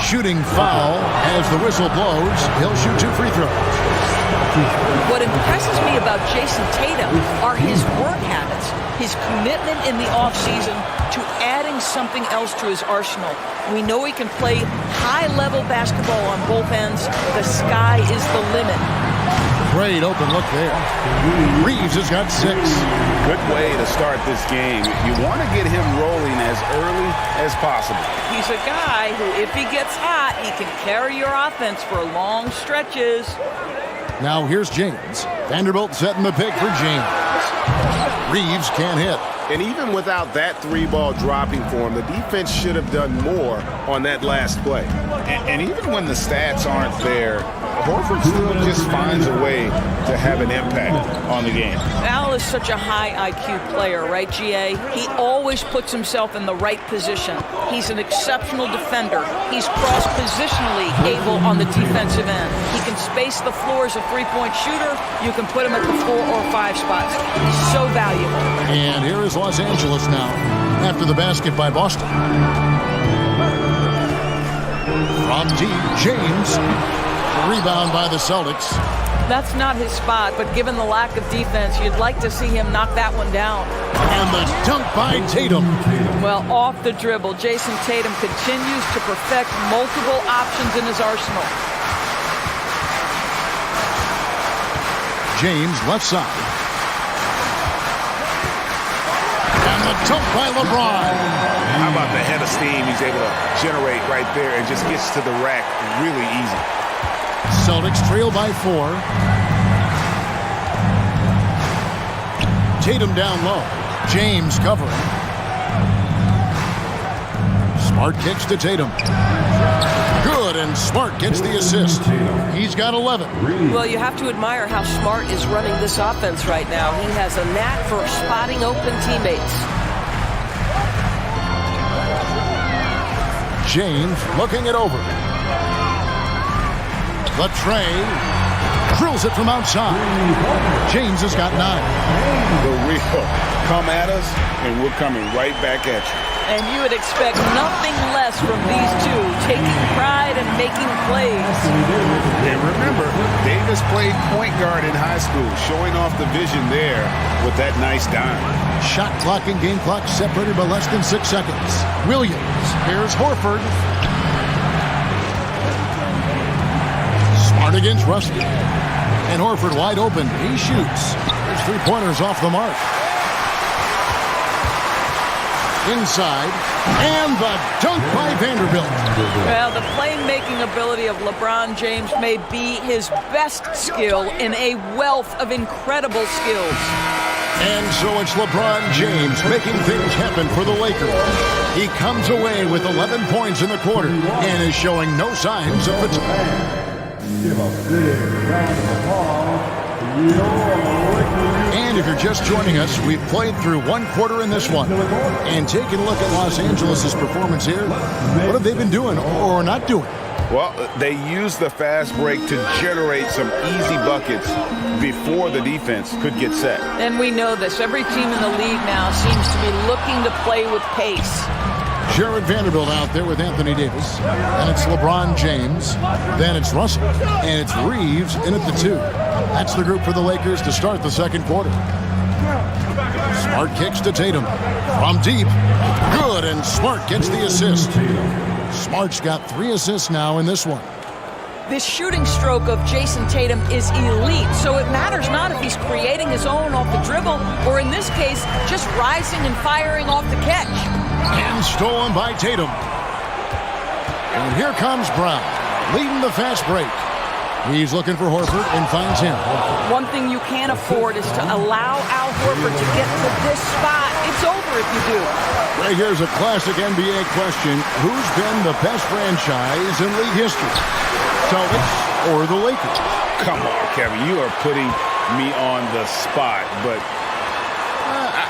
Shooting foul as the whistle blows. He'll shoot 2 free throws. What impresses me about Jason Tatum are his work habits, his commitment in the offseason to adding something else to his arsenal. We know he can play high-level basketball on both ends. The sky is the limit. Great open look there. Reeves has got 6. Good way to start this game. You want to get him rolling as early as possible. He's a guy who, if he gets hot, he can carry your offense for long stretches. Now here's James. Vanderbilt setting the pick for James. Reeves can't hit. And even without that 3-ball dropping for him, the defense should have done more on that last play. And even when the stats aren't there, Horford still just finds a way to have an impact on the game. Al is such a high IQ player, right, GA? He always puts himself in the right position. He's an exceptional defender. He's cross-positionally able on the defensive end. He can space the floor as a three-point shooter. You can put him at the 4 or 5 spots. He's so valuable. And here is Los Angeles now after the basket by Boston. From deep, James. Rebound by the Celtics. That's not his spot, but given the lack of defense, you'd like to see him knock that one down. And the dunk by Tatum. Well, off the dribble, Jason Tatum continues to perfect multiple options in his arsenal. James left side. And the dunk by LeBron. How about the head of steam he's able to generate right there and just gets to the rack really easy. Celtics trail by 4. Tatum down low. James covering. Smart kicks to Tatum. Good, and Smart gets the assist. He's got 11. Well, you have to admire how Smart is running this offense right now. He has a knack for spotting open teammates. James looking it over. Latrey drills it from outside. James has got 9. The real come at us, and we're coming right back at you. And you would expect nothing less from these two, taking pride and making plays. And remember, Davis played point guard in high school, showing off the vision there with that nice dime. Shot clock and game clock separated by less than 6 seconds. Williams, here's Horford. Smart against Rusty. And Horford wide open. He shoots. His 3-pointers off the mark. Inside. And the dunk by Vanderbilt. Well, the playmaking ability of LeBron James may be his best skill in a wealth of incredible skills. And so it's LeBron James making things happen for the Lakers. He comes away with 11 points in the quarter and is showing no signs of fatigue. And if you're just joining us, we've played through 1 quarter in this one. And taking a look at Los Angeles' performance here, what have they been doing or not doing? Well, they used the fast break to generate some easy buckets before the defense could get set. And we know this. Every team in the league now seems to be looking to play with pace. Jared Vanderbilt out there with Anthony Davis. Then it's LeBron James. Then it's Russell. And it's Reeves in at the 2. That's the group for the Lakers to start the second quarter. Smart kicks to Tatum. From deep. Good, and Smart gets the assist. Smart's got 3 assists now in this one. This shooting stroke of Jason Tatum is elite, so it matters not if he's creating his own off the dribble or, in this case, just rising and firing off the catch. And stolen by Tatum. And here comes Brown, leading the fast break. He's looking for Horford and finds him. One thing you can't afford is to allow Al Horford to get to this spot. It's over if you do. Right, here's a classic NBA question. Who's been the best franchise in league history? Celtics or the Lakers? Come on, Kevin. You are putting me on the spot, but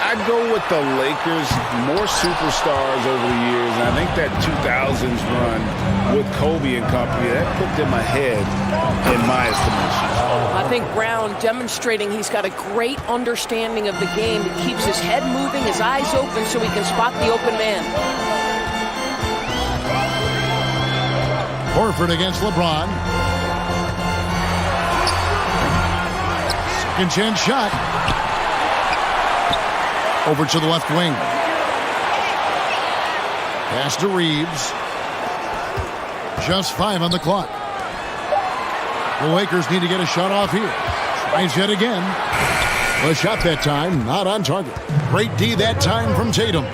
I'd go with the Lakers. More superstars over the years, and I think that 2000s run with Kobe and company, that put them ahead in my estimation. I think Brown demonstrating he's got a great understanding of the game. He keeps his head moving, his eyes open so he can spot the open man. Horford against LeBron. Second chance shot. Over to the left wing. Pass to Reeves. Just 5 on the clock. The Lakers need to get a shot off here. Tries yet again. The shot that time, not on target. Great D that time from Tatum.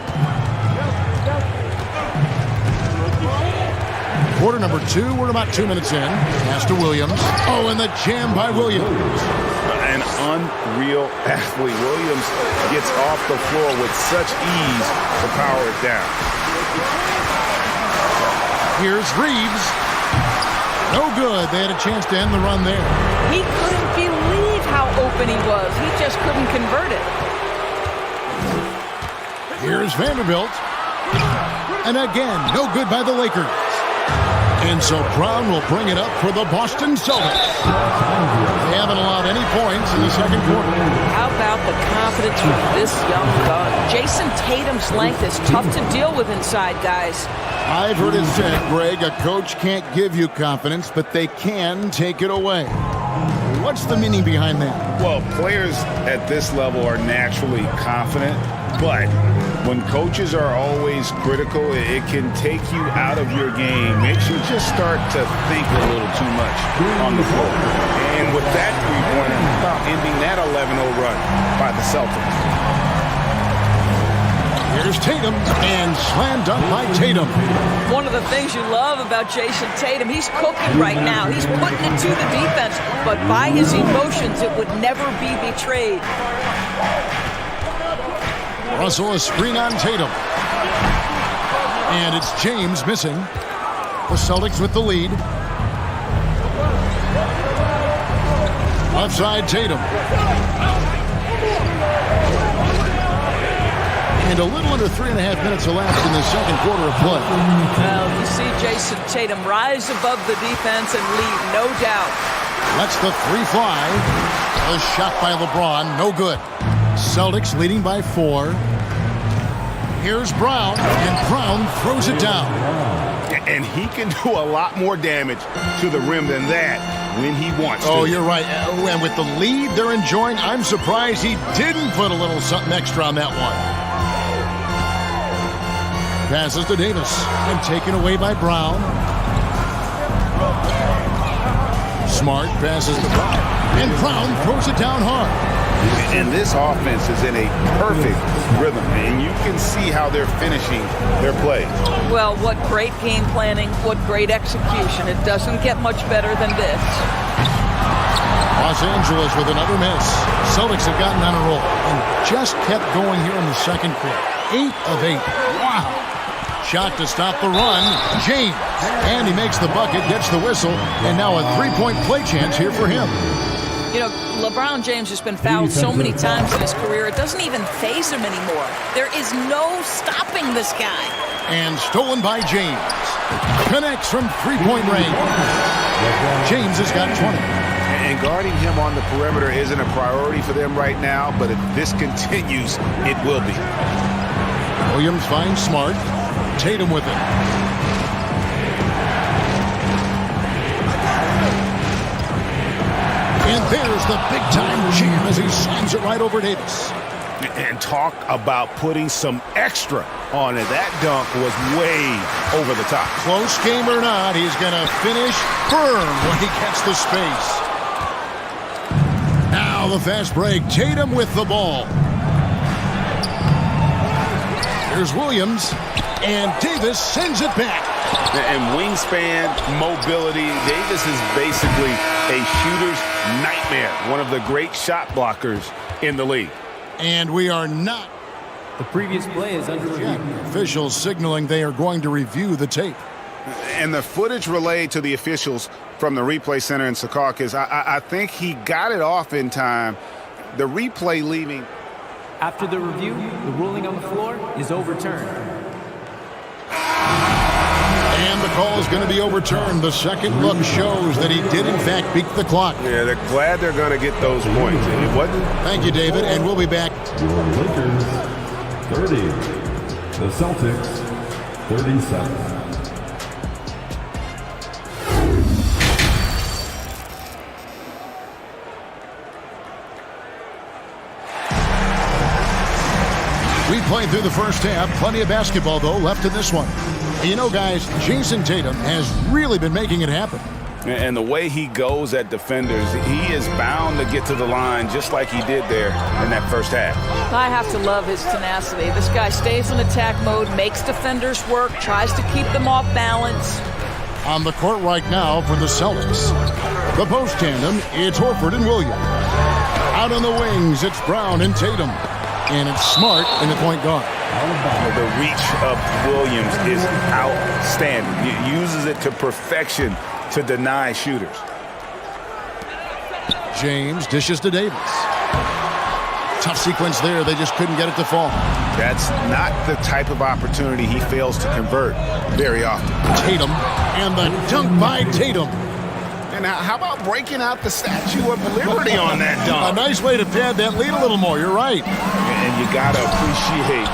Quarter number 2, we're about 2 minutes in. Pass to Williams. Oh, and the jam by Williams. An unreal athlete. Williams gets off the floor with such ease to power it down. Here's Reeves. No good. They had a chance to end the run there. He couldn't believe how open he was. He just couldn't convert it. Here's Vanderbilt. And again, no good by the Lakers. And so Brown will bring it up for the Boston Celtics. They haven't allowed any points in the second quarter. How about the confidence from this young gun? Jason Tatum's length is tough to deal with inside, guys. I've heard it said, Greg, a coach can't give you confidence, but they can take it away. What's the meaning behind that? Well, players at this level are naturally confident, but when coaches are always critical, it can take you out of your game. Makes you just start to think a little too much on the floor. And with that three-pointer, ending that 11-0 run by the Celtics. Here's Tatum, and slam dunk by Tatum. One of the things you love about Jason Tatum, he's cooking right now. He's putting it to the defense, but by his emotions, it would never be betrayed. Russell, a screen on Tatum. And it's James missing. The Celtics with the lead. Left side, Tatum. And a little under 3.5 minutes elapsed in the second quarter of play. Well, you see Jason Tatum rise above the defense and lead, no doubt. Lets the 3 fly. A shot by LeBron, no good. Celtics leading by 4. Here's Brown, and Brown throws it down. And he can do a lot more damage to the rim than that when he wants to. Oh, you're right. And with the lead they're enjoying, I'm surprised he didn't put a little something extra on that one. Passes to Davis, and taken away by Brown. Smart passes to Brown, and Brown throws it down hard. And this offense is in a perfect rhythm, and you can see how they're finishing their play. Well, what great game planning, what great execution. It doesn't get much better than this. Los Angeles with another miss. Celtics have gotten on a roll and just kept going here in the second quarter. 8 of 8. Wow. Shot to stop the run. James. And he makes the bucket, gets the whistle, and now a 3-point play chance here for him. You know, LeBron James has been fouled so many times in his career, it doesn't even faze him anymore. There is no stopping this guy. And stolen by James. Connects from 3-point range. James has got 20. And guarding him on the perimeter isn't a priority for them right now, but if this continues, it will be. Williams finds Smart. Tatum with it. And there's the big-time jam as he slams it right over Davis. And talk about putting some extra on it. That dunk was way over the top. Close game or not, he's going to finish firm when he gets the space. Now the fast break. Tatum with the ball. Here's Williams. And Davis sends it back. And wingspan, mobility. Davis is basically a shooter's nightmare. One of the great shot blockers in the league. And we are not. The previous play is under review. Officials signaling they are going to review the tape. And the footage relayed to the officials from the replay center in Secaucus, I think he got it off in time. The replay leaving. After the review, the ruling on the floor is overturned. And the call is going to be overturned. The second look shows that he did, in fact, beat the clock. Yeah, they're glad they're going to get those points. It wasn't. Thank you, David, and we'll be back. Your Lakers, 30. The Celtics, 37. We played through the first half. Plenty of basketball, though, left in this one. You know, guys, Jason Tatum has really been making it happen. And the way he goes at defenders, he is bound to get to the line just like he did there in that first half. I have to love his tenacity. This guy stays in attack mode, makes defenders work, tries to keep them off balance. On the court right now for the Celtics. The post tandem, it's Horford and Williams. Out on the wings, it's Brown and Tatum. And it's Smart in the point guard. The reach of Williams is outstanding. He uses it to perfection to deny shooters. James dishes to Davis. Tough sequence there. They just couldn't get it to fall. That's not the type of opportunity he fails to convert very often. Tatum, and the dunk by Tatum. And how about breaking out the Statue of Liberty on that dunk? A nice way to pad that lead a little more. You're right. And you got to appreciate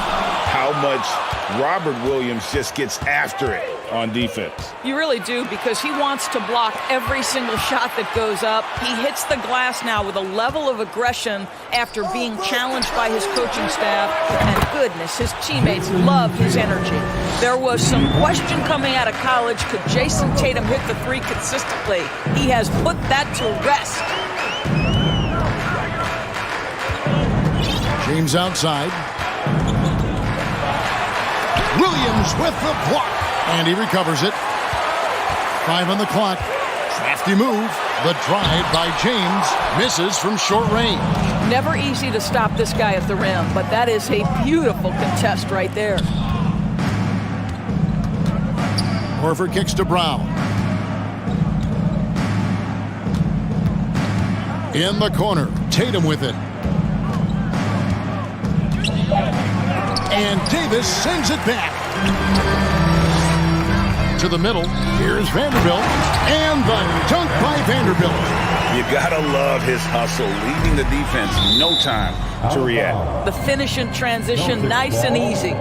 how much Robert Williams just gets after it on defense. You really do, because he wants to block every single shot that goes up. He hits the glass now with a level of aggression after being challenged by his coaching staff. And goodness, his teammates love his energy. There was some question coming out of college, could Jason Tatum hit the three consistently? He has put that to rest. James outside. Williams with the block. And he recovers it. 5 on the clock. Crafty move. The drive by James. Misses from short range. Never easy to stop this guy at the rim, but that is a beautiful contest right there. Horford kicks to Brown. In the corner. Tatum with it. And Davis sends it back. To the middle. Here's Vanderbilt. And the dunk by Vanderbilt. You gotta love his hustle, leaving the defense no time to react. The finish in transition, nice and easy.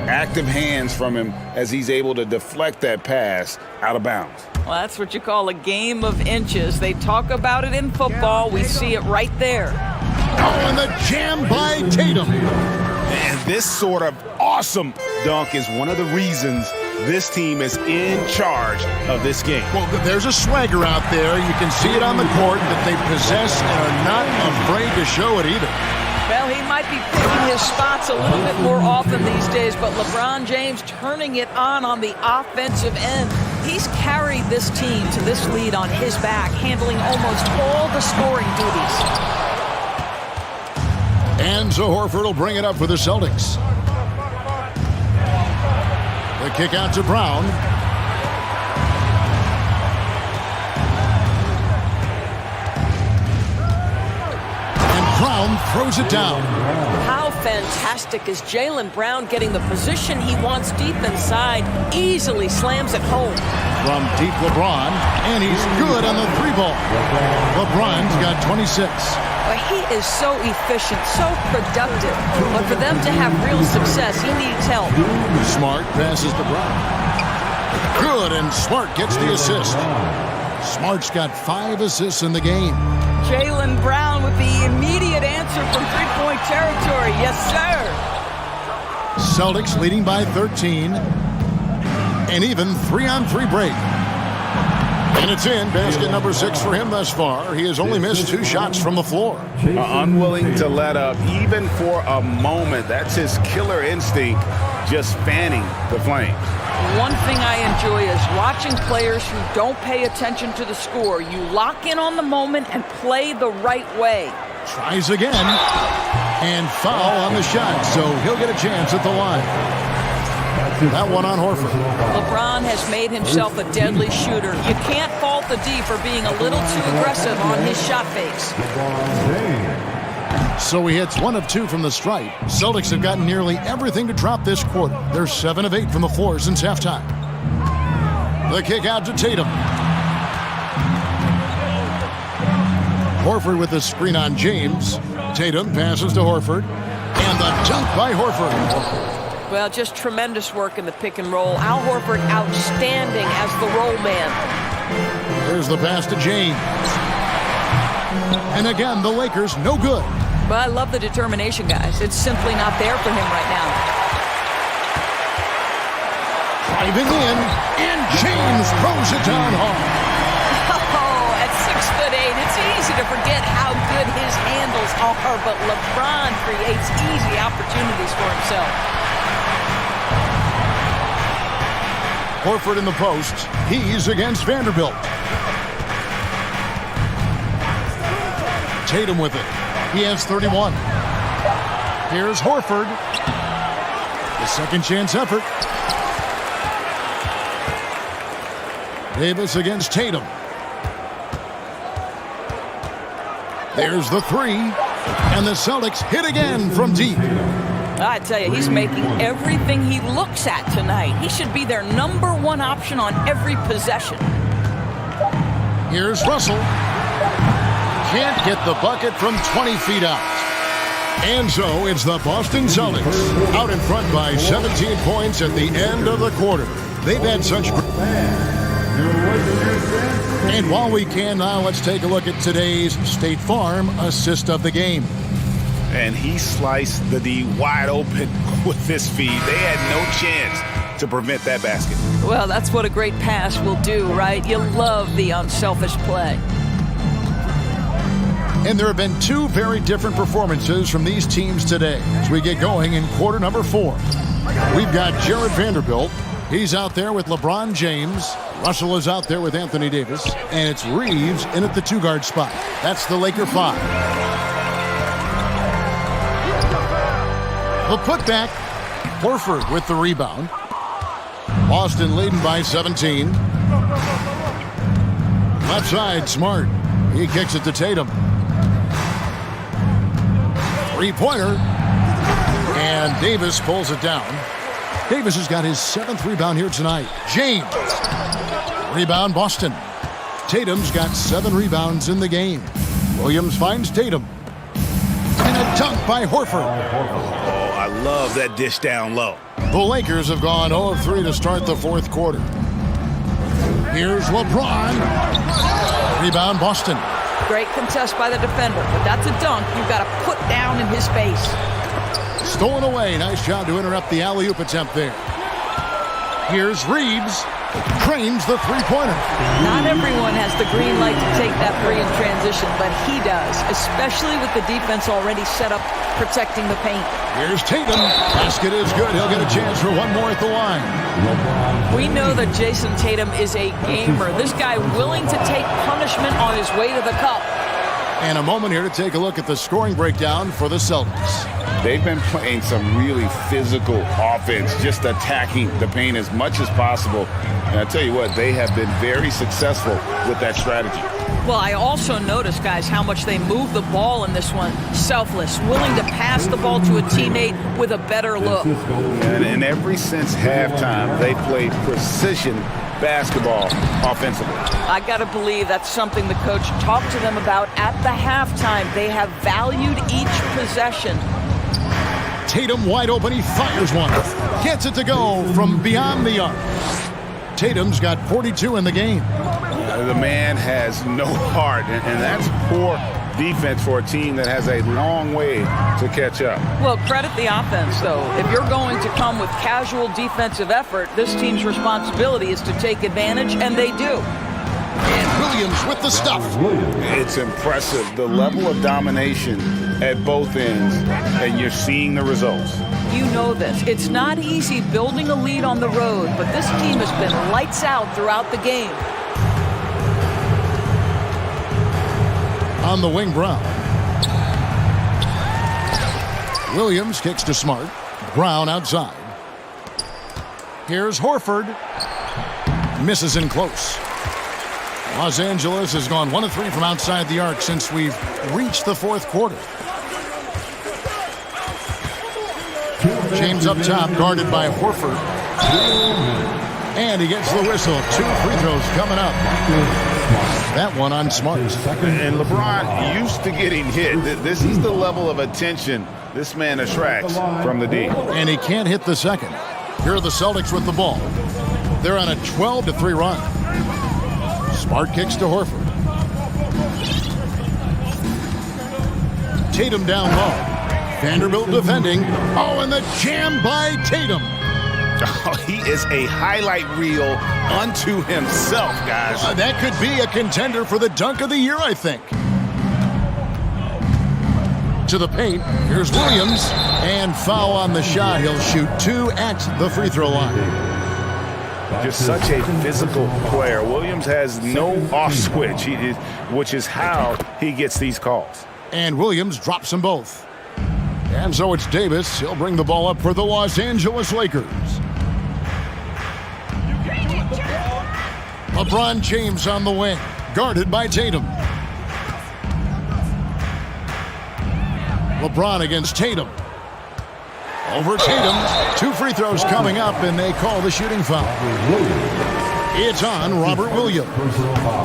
Active hands from him as he's able to deflect that pass out of bounds. Well, that's what you call a game of inches. They talk about it in football. We see it right there. Oh, and the jam by Tatum. And this sort of awesome dunk is one of the reasons this team is in charge of this game. Well, there's a swagger out there. You can see it on the court that they possess and are not afraid to show it either. Well, he might be picking his spots a little bit more often these days, but LeBron James turning it on the offensive end. He's carried this team to this lead on his back, handling almost all the scoring duties. And so Horford will bring it up for the Celtics. The kick out to Brown. And Brown throws it down. How fantastic is Jaylen Brown getting the position he wants deep inside, easily slams it home. From deep LeBron, and he's good on the 3 ball. LeBron's got 26. Well, he is so efficient, so productive. But for them to have real success, he needs help. Smart passes to Brown. Good, and Smart gets the assist. Smart's got 5 assists in the game. Jaylen Brown with the immediate answer from three-point territory. Yes, sir. Celtics leading by 13. And even 3-on-3 break. And it's in. Basket number 6 for him thus far. He has only missed 2 shots from the floor. Unwilling to let up even for a moment. That's his killer instinct, just fanning the flame. One thing I enjoy is watching players who don't pay attention to the score. You lock in on the moment and play the right way. Tries again. And foul on the shot, so he'll get a chance at the line. That one on Horford. LeBron has made himself a deadly shooter. You can't fault the D for being a little too aggressive on his shot fakes. So he hits 1 of 2 from the stripe. Celtics have gotten nearly everything to drop this quarter. They're 7 of 8 from the floor since halftime. The kick out to Tatum. Horford with the screen on James. Tatum passes to Horford. And the dunk by Horford. Well, just tremendous work in the pick and roll. Al Horford outstanding as the roll man. There's the pass to James. And again, the Lakers no good. But I love the determination, guys. It's simply not there for him right now. Driving in, and James throws it down hard. Oh, at 6'8", it's easy to forget how good his handles are, but LeBron creates easy opportunities for himself. Horford in the post. He's against Vanderbilt. Tatum with it. He has 31. Here's Horford. The second chance effort. Davis against Tatum. There's the 3. And the Celtics hit again from deep. I tell you, he's making everything he looks at tonight. He should be their #1 option on every possession. Here's Russell. Can't get the bucket from 20 feet out. And so it's the Boston Celtics out in front by 17 points at the end of the quarter. They've had such... And while we can now, let's take a look at today's State Farm assist of the game. And he sliced the D wide open with this feed. They had no chance to prevent that basket. Well, that's what a great pass will do, right? You love the unselfish play. And there have been 2 very different performances from these teams today as we get going in quarter number 4. We've got Jared Vanderbilt. He's out there with LeBron James. Russell is out there with Anthony Davis. And it's Reeves in at the 2-guard spot. That's the Laker 5. The putback. Horford with the rebound. Boston leading by 17. Left side, Smart. He kicks it to Tatum. 3-pointer. And Davis pulls it down. Davis has got his 7th rebound here tonight. James. Rebound, Boston. Tatum's got 7 rebounds in the game. Williams finds Tatum. And a dunk by Horford. I love that dish down low. The Lakers have gone 0 of 3 to start the 4th quarter. Here's LeBron. Rebound, Boston. Great contest by the defender, but that's a dunk you've got to put down in his face. Stolen away. Nice job to interrupt the alley-oop attempt there. Here's Reeves. Trains the 3-pointer. Not everyone has the green light to take that 3 in transition, but he does, especially with the defense already set up protecting the paint. Here's Tatum. Basket is good. He'll get a chance for 1 more at the line. We know that Jason Tatum is a gamer. This guy willing to take punishment on his way to the cup. And a moment here to take a look at the scoring breakdown for the Celtics. They've been playing some really physical offense, just attacking the paint as much as possible. And I tell you what, they have been very successful with that strategy. Well, I also noticed, guys, how much they move the ball in this one. Selfless, willing to pass the ball to a teammate with a better look. And ever since halftime, they played precision basketball offensively. I got to believe that's something the coach talked to them about at the halftime. They have valued each possession. Tatum wide open. He fires one. Gets it to go from beyond the arc. Tatum's got 42 in the game. The man has no heart, and that's poor defense for a team that has a long way to catch up. Well, credit the offense, though. If you're going to come with casual defensive effort, this team's responsibility is to take advantage, and they do. And Williams with the stuff. It's impressive, the level of domination at both ends, and you're seeing the results. You know this. It's not easy building a lead on the road, but this team has been lights out throughout the game. On the wing, Brown. Williams kicks to Smart. Brown outside. Here's Horford. Misses in close. Los Angeles has gone 1 of 3 from outside the arc since we've reached the fourth quarter. James up top, guarded by Horford. And he gets the whistle. 2 free throws coming up. That one on Smart. And LeBron used to getting hit. This is the level of attention this man attracts from the D. And he can't hit the second. Here are the Celtics with the ball. They're on a 12-3 run. Smart kicks to Horford. Tatum down low. Vanderbilt defending. Oh, and the jam by Tatum. Oh, he is a highlight reel unto himself, guys. That could be a contender for the dunk of the year, I think. To the paint. Here's Williams. And foul on the shot. He'll shoot 2 at the free throw line. Just such a physical player. Williams has no off switch, which is how he gets these calls. And Williams drops them both. And so it's Davis. He'll bring the ball up for the Los Angeles Lakers. LeBron James on the wing, guarded by Tatum. LeBron against Tatum. Over Tatum. 2 free throws coming up, and they call the shooting foul. It's on Robert Williams.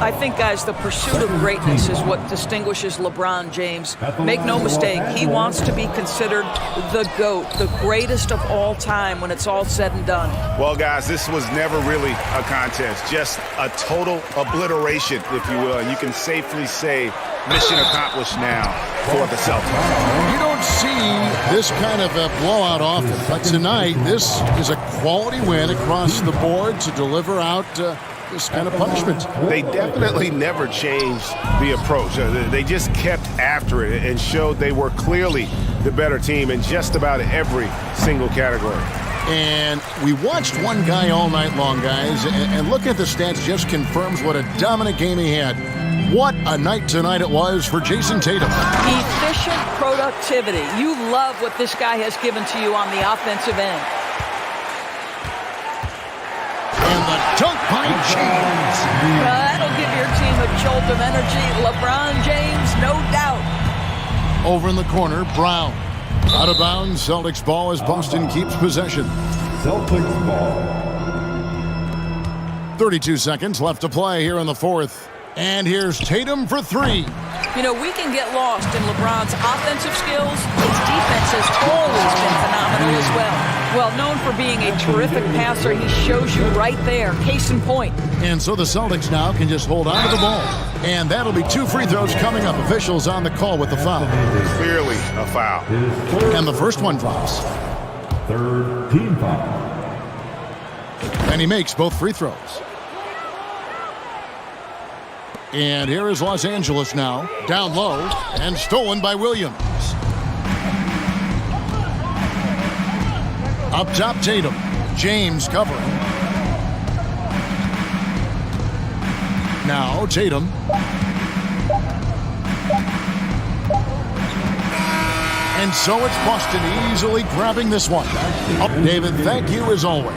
I think, guys, the pursuit of greatness is what distinguishes LeBron James. Make no mistake, he wants to be considered the GOAT, the greatest of all time when it's all said and done. Well, guys, this was never really a contest, just a total obliteration, if you will. And you can safely say mission accomplished now for the Celtics. You don't see this kind of a blowout often, but tonight this is a quality win across the board to deliver out this kind of punishment. They definitely never changed the approach. They just kept after it and showed they were clearly the better team in just about every single category. And we watched one guy all night long, guys, and looking at the stats just confirms what a dominant game he had. What a night tonight it was for Jason Tatum. Efficient productivity. You love what this guy has given to you on the offensive end. And the dunk by James. That'll give your team a jolt of energy. LeBron James, no doubt. Over in the corner, Brown. Out of bounds, Celtics ball as Boston keeps possession. Celtics ball. 32 seconds left to play here in the fourth. And here's Tatum for 3. You know, we can get lost in LeBron's offensive skills. His defense has always been phenomenal as well. Well, known for being a terrific passer, he shows you right there. Case in point. And so the Celtics now can just hold on to the ball. And that'll be 2 free throws coming up. Officials on the call with the foul. Clearly a foul. And the first one drops. Third team foul. And he makes both free throws. And here is Los Angeles now, down low, and stolen by Williams. Up top, Tatum. James covering. Now, Tatum. And so it's Boston easily grabbing this one. David, thank you as always.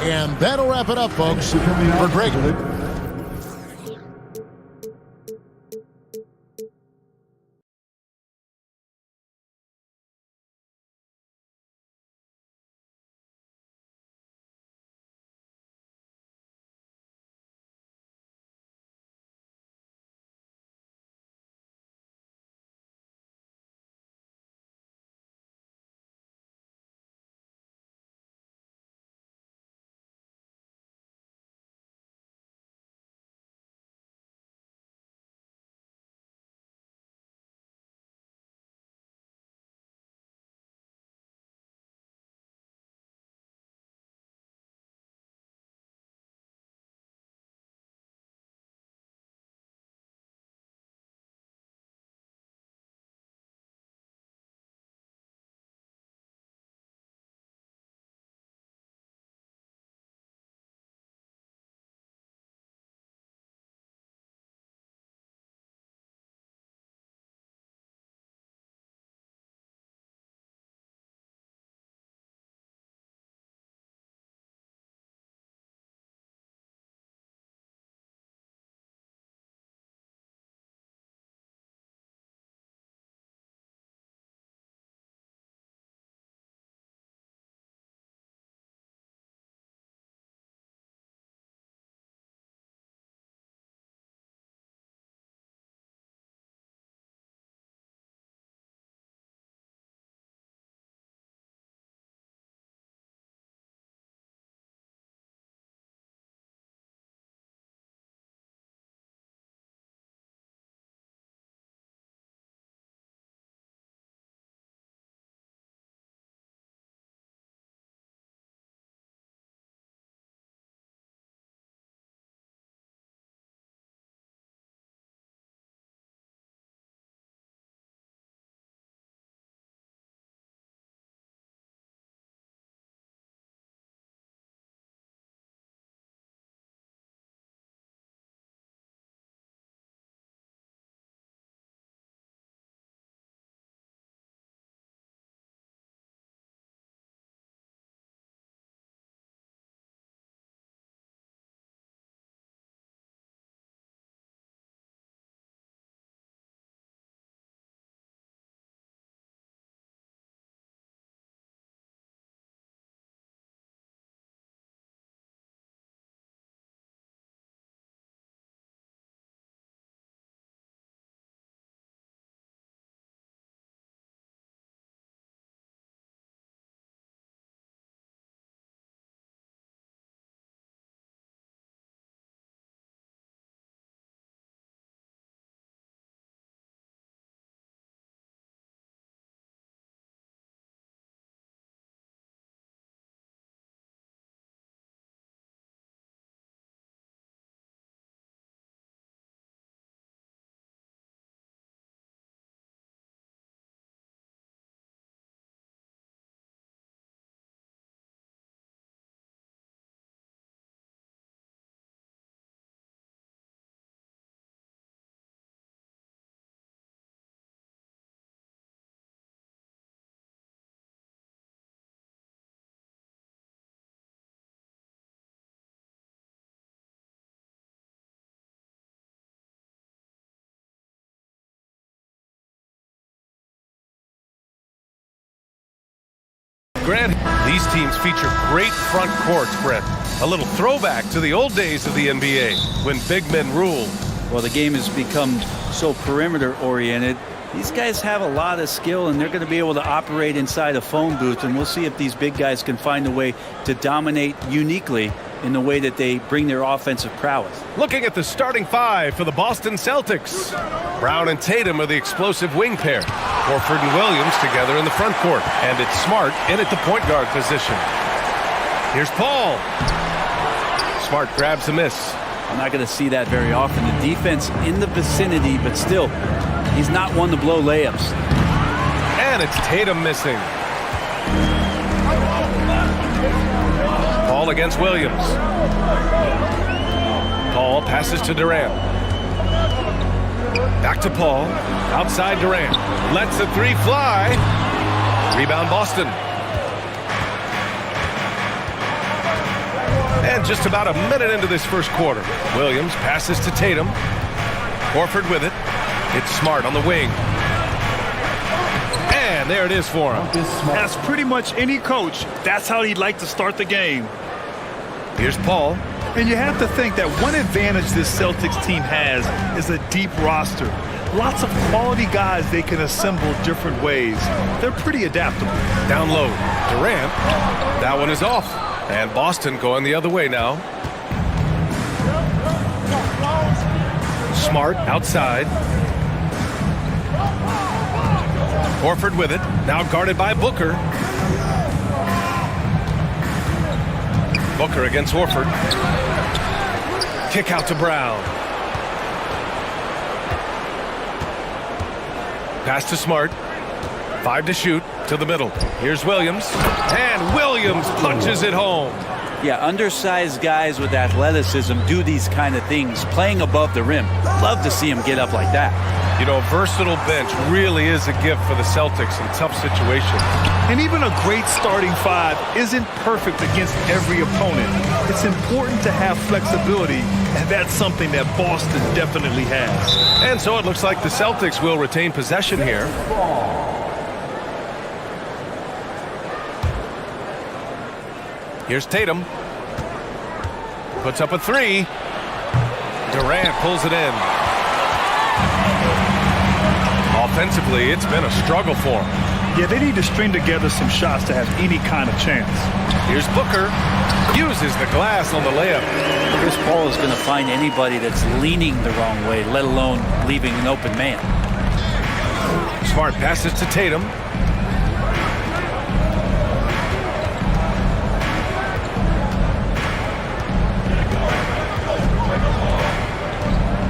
And that'll wrap it up, folks. For Greg. Grant, these teams feature great front courts, Brent. A little throwback to the old days of the NBA when big men ruled. Well, the game has become so perimeter-oriented. These guys have a lot of skill, and they're going to be able to operate inside a phone booth, and we'll see if these big guys can find a way to dominate uniquely in the way that they bring their offensive prowess. Looking at the starting five for the Boston Celtics. Brown and Tatum are the explosive wing pair. Horford and Williams together in the front court. And it's Smart in at the point guard position. Here's Paul. Smart grabs a miss. I'm not going to see that very often. The defense in the vicinity, but still, he's not one to blow layups. And it's Tatum missing. Paul against Williams. Paul passes to Durant. Back to Paul. Outside Durant. Lets the three fly. Rebound Boston. And just about a minute into this first quarter, Williams passes to Tatum. Horford with it. It's Smart on the wing. And there it is for him. As pretty much any coach, that's how he'd like to start the game. Here's Paul. And you have to think that one advantage this Celtics team has is a deep roster. Lots of quality guys they can assemble different ways. They're pretty adaptable. Down low. Durant. That one is off. And Boston going the other way now. Smart outside. Horford with it. Now guarded by Booker. Booker against Horford. Kick out to Brown. Pass to Smart. 5 to shoot to the middle. Here's Williams. And Williams punches it home. Yeah, undersized guys with athleticism do these kind of things, playing above the rim. Love to see him get up like that. You know, a versatile bench really is a gift for the Celtics in tough situations. And even a great starting five isn't perfect against every opponent. It's important to have flexibility, and that's something that Boston definitely has. And so it looks like the Celtics will retain possession here. Here's Tatum. Puts up a three. Durant pulls it in. Offensively, it's been a struggle for him. Yeah, they need to string together some shots to have any kind of chance. Here's Booker. Uses the glass on the layup. Chris Paul is going to find anybody that's leaning the wrong way, let alone leaving an open man. Smart passes to Tatum.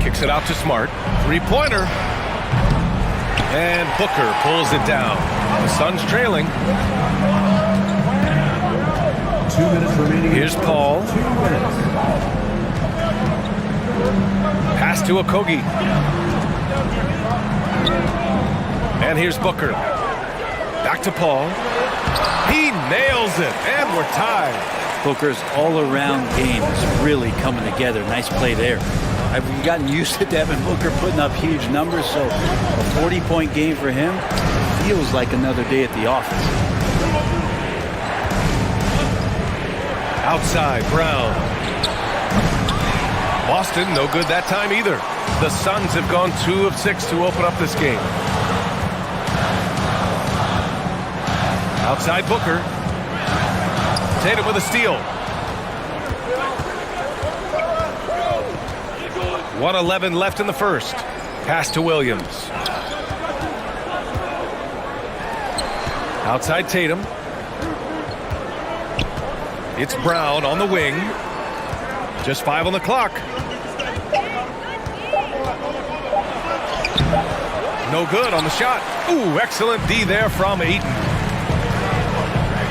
Kicks it out to Smart. Three-pointer. And Booker pulls it down. The Suns trailing. 2 minutes remaining. Here's Paul. 2 minutes. Pass to Okogie. And here's Booker. Back to Paul. He nails it. And we're tied. Booker's all-around game is really coming together. Nice play there. I've gotten used to Devin Booker putting up huge numbers, so a 40-point game for him feels like another day at the office. Outside, Brown. Boston, no good that time either. The Suns have gone 2 of 6 to open up this game. Outside Booker. Tatum with a steal. 1:11 left in the first. Pass to Williams. Outside Tatum. It's Brown on the wing. Just 5 on the clock. No good on the shot. Ooh, excellent D there from Ayton.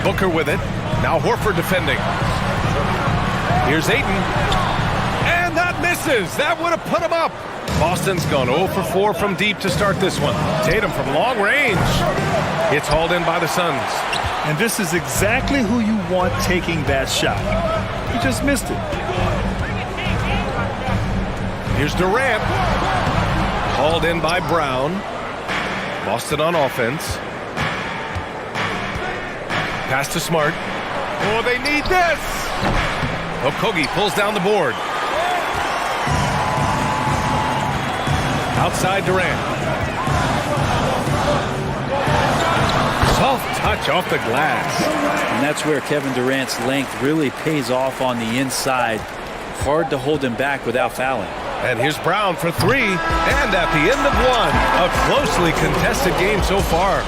Booker with it. Now Horford defending. Here's Ayton. And that misses. That would have put him up. Boston's gone 0 for 4 from deep to start this one. Tatum from long range. It's hauled in by the Suns. And this is exactly who you want taking that shot. He just missed it. Here's Durant. Hauled in by Brown. Boston on offense. Pass to Smart. Oh, they need this. Okogie pulls down the board. Outside Durant. Soft touch off the glass. And that's where Kevin Durant's length really pays off on the inside. Hard to hold him back without fouling. And here's Brown for three. And at the end of one, a closely contested game so far.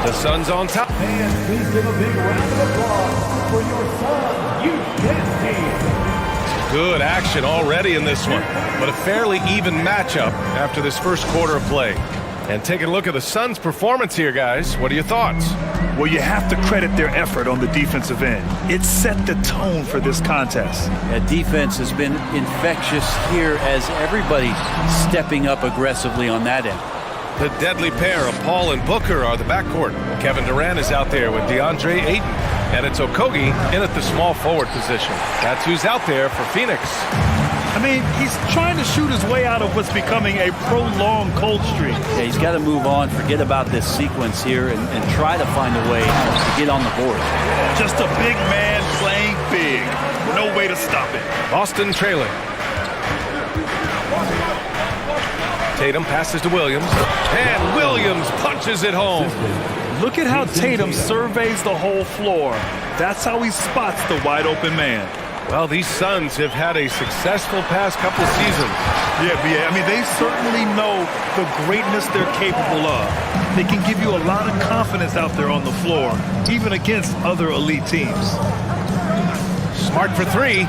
The Suns on top. And please give a big round of applause for your Sun Youth Dance Team. Good action already in this one, but a fairly even matchup after this first quarter of play. And taking a look at the Suns' performance here, guys. What are your thoughts? Well, you have to credit their effort on the defensive end. It set the tone for this contest. That defense has been infectious here as everybody stepping up aggressively on that end. The deadly pair of Paul and Booker are the backcourt. Kevin Durant is out there with DeAndre Ayton. And it's Okogie in at the small forward position. That's who's out there for Phoenix. I mean, he's trying to shoot his way out of what's becoming a prolonged cold streak. Yeah, he's got to move on, forget about this sequence here, and try to find a way to get on the board. Just a big man playing big. No way to stop it. Boston trailing. Tatum passes to Williams. And Williams punches it home. Look at how Tatum surveys the whole floor. That's how he spots the wide open man. Well, these Suns have had a successful past couple of seasons. Yeah, B.A. I mean, they certainly know the greatness they're capable of. They can give you a lot of confidence out there on the floor, even against other elite teams. Smart for three.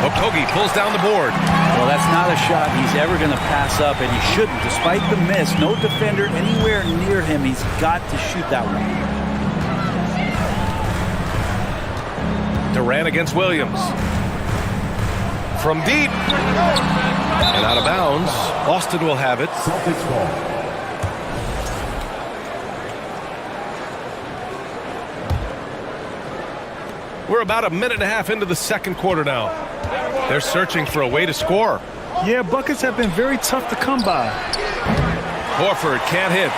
Okogie pulls down the board. Well, that's not a shot he's ever going to pass up, and he shouldn't. Despite the miss, no defender anywhere near him. He's got to shoot that one. Durant against Williams. From deep. And out of bounds. Boston will have it. Celtics ball. We're about a minute and a half into the second quarter now. They're searching for a way to score. Yeah, buckets have been very tough to come by. Horford can't hit.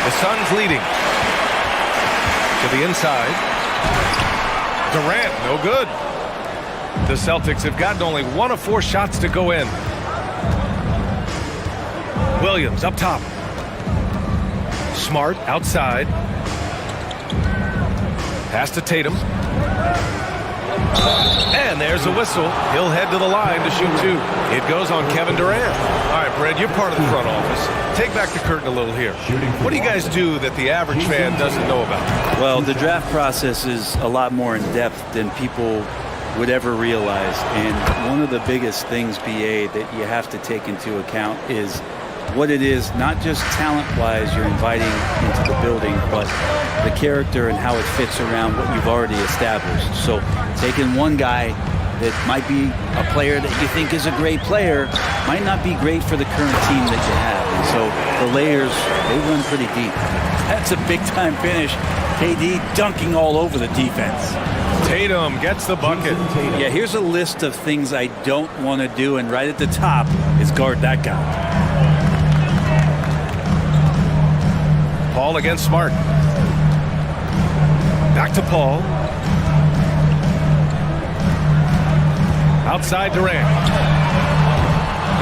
The Suns leading. To the inside. Durant, no good. The Celtics have gotten only 1 of 4 shots to go in. Williams up top. Smart outside. Pass to Tatum. And there's a whistle. He'll head to the line to shoot 2. It goes on Kevin Durant. All right, Brad, you're part of the front office. Take back the curtain a little here. What do you guys do that the average fan doesn't know about? Well, the draft process is a lot more in depth than people would ever realize. And one of the biggest things, BA, that you have to take into account is what it is, not just talent-wise you're inviting into the building, but the character and how it fits around what you've already established. So taking one guy that might be a player that you think is a great player might not be great for the current team that you have. And so the layers, they run pretty deep. That's a big-time finish. KD dunking all over the defense. Tatum gets the bucket. Yeah, here's a list of things I don't want to do, and right at the top is guard that guy. Paul against Smart. Back to Paul. Outside Durant.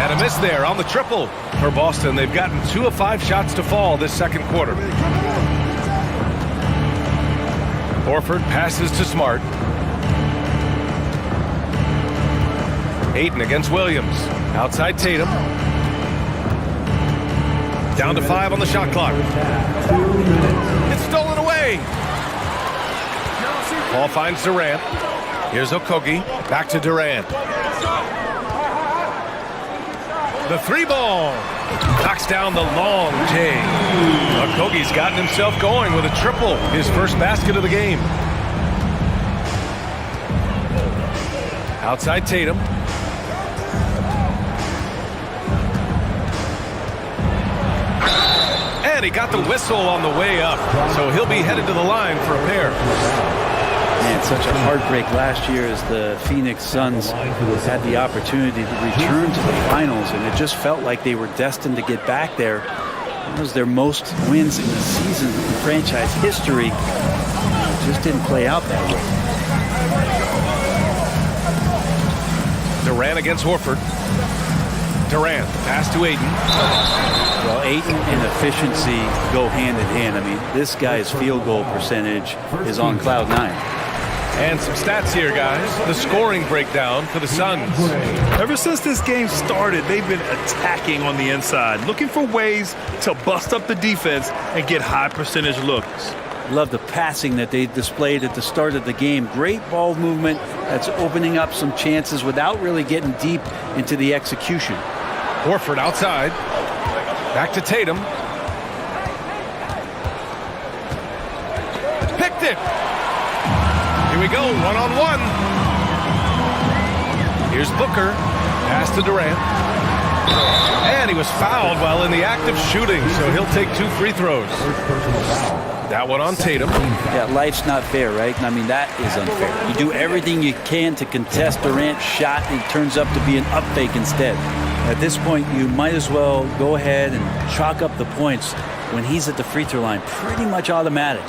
And a miss there on the triple for Boston. They've gotten 2 of 5 shots to fall this second quarter. Horford passes to Smart. Ayton against Williams. Outside Tatum. Down to 5 on the shot clock. It's stolen away. Paul finds Durant. Here's Okogie. Back to Durant. The 3-ball. Knocks down the long J. Okogie's gotten himself going with a triple. His first basket of the game. Outside Tatum. And he got the whistle on the way up. So he'll be headed to the line for a pair. Man, such a heartbreak last year as the Phoenix Suns had the opportunity to return to the finals, and it just felt like they were destined to get back there. It was their most wins in the season in franchise history. It just didn't play out that way. Durant against Horford. Durant, pass to Ayton. Well, Ayton and efficiency go hand in hand. I mean, this guy's field goal percentage is on cloud 9. And some stats here, guys. The scoring breakdown for the Suns. Ever since this game started, they've been attacking on the inside, looking for ways to bust up the defense and get high percentage looks. Love the passing that they displayed at the start of the game. Great ball movement that's opening up some chances without really getting deep into the execution. Horford outside. Back to Tatum. Picked it. Here we go, one-on-one. Here's Booker. Pass to Durant. And he was fouled while in the act of shooting, so he'll take 2 free throws. That one on Tatum. Yeah, life's not fair, right? I mean, that is unfair. You do everything you can to contest Durant's shot, and it turns up to be an up fake instead. At this point, you might as well go ahead and chalk up the points when he's at the free throw line. Pretty much automatic.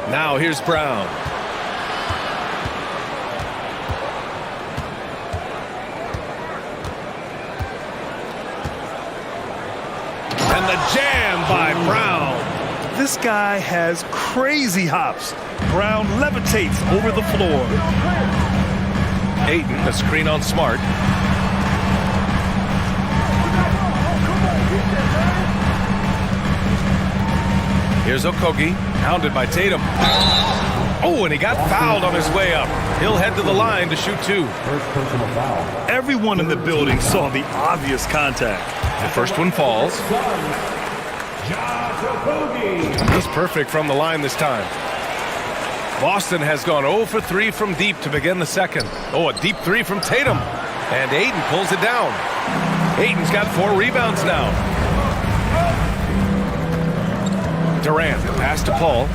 Now here's Brown. And the jam by Brown. This guy has crazy hops. Brown levitates over the floor. Ayton, a screen on Smart. Here's Okogie, hounded by Tatum. Oh, and he got fouled on his way up. He'll head to the line to shoot 2. First personal foul. Everyone in the building saw the obvious contact. The first one falls. He's perfect from the line this time. Boston has gone 0 for 3 from deep to begin the second. Oh, a deep 3 from Tatum. And Ayton pulls it down. Ayton's got 4 rebounds now. Durant, pass to Paul.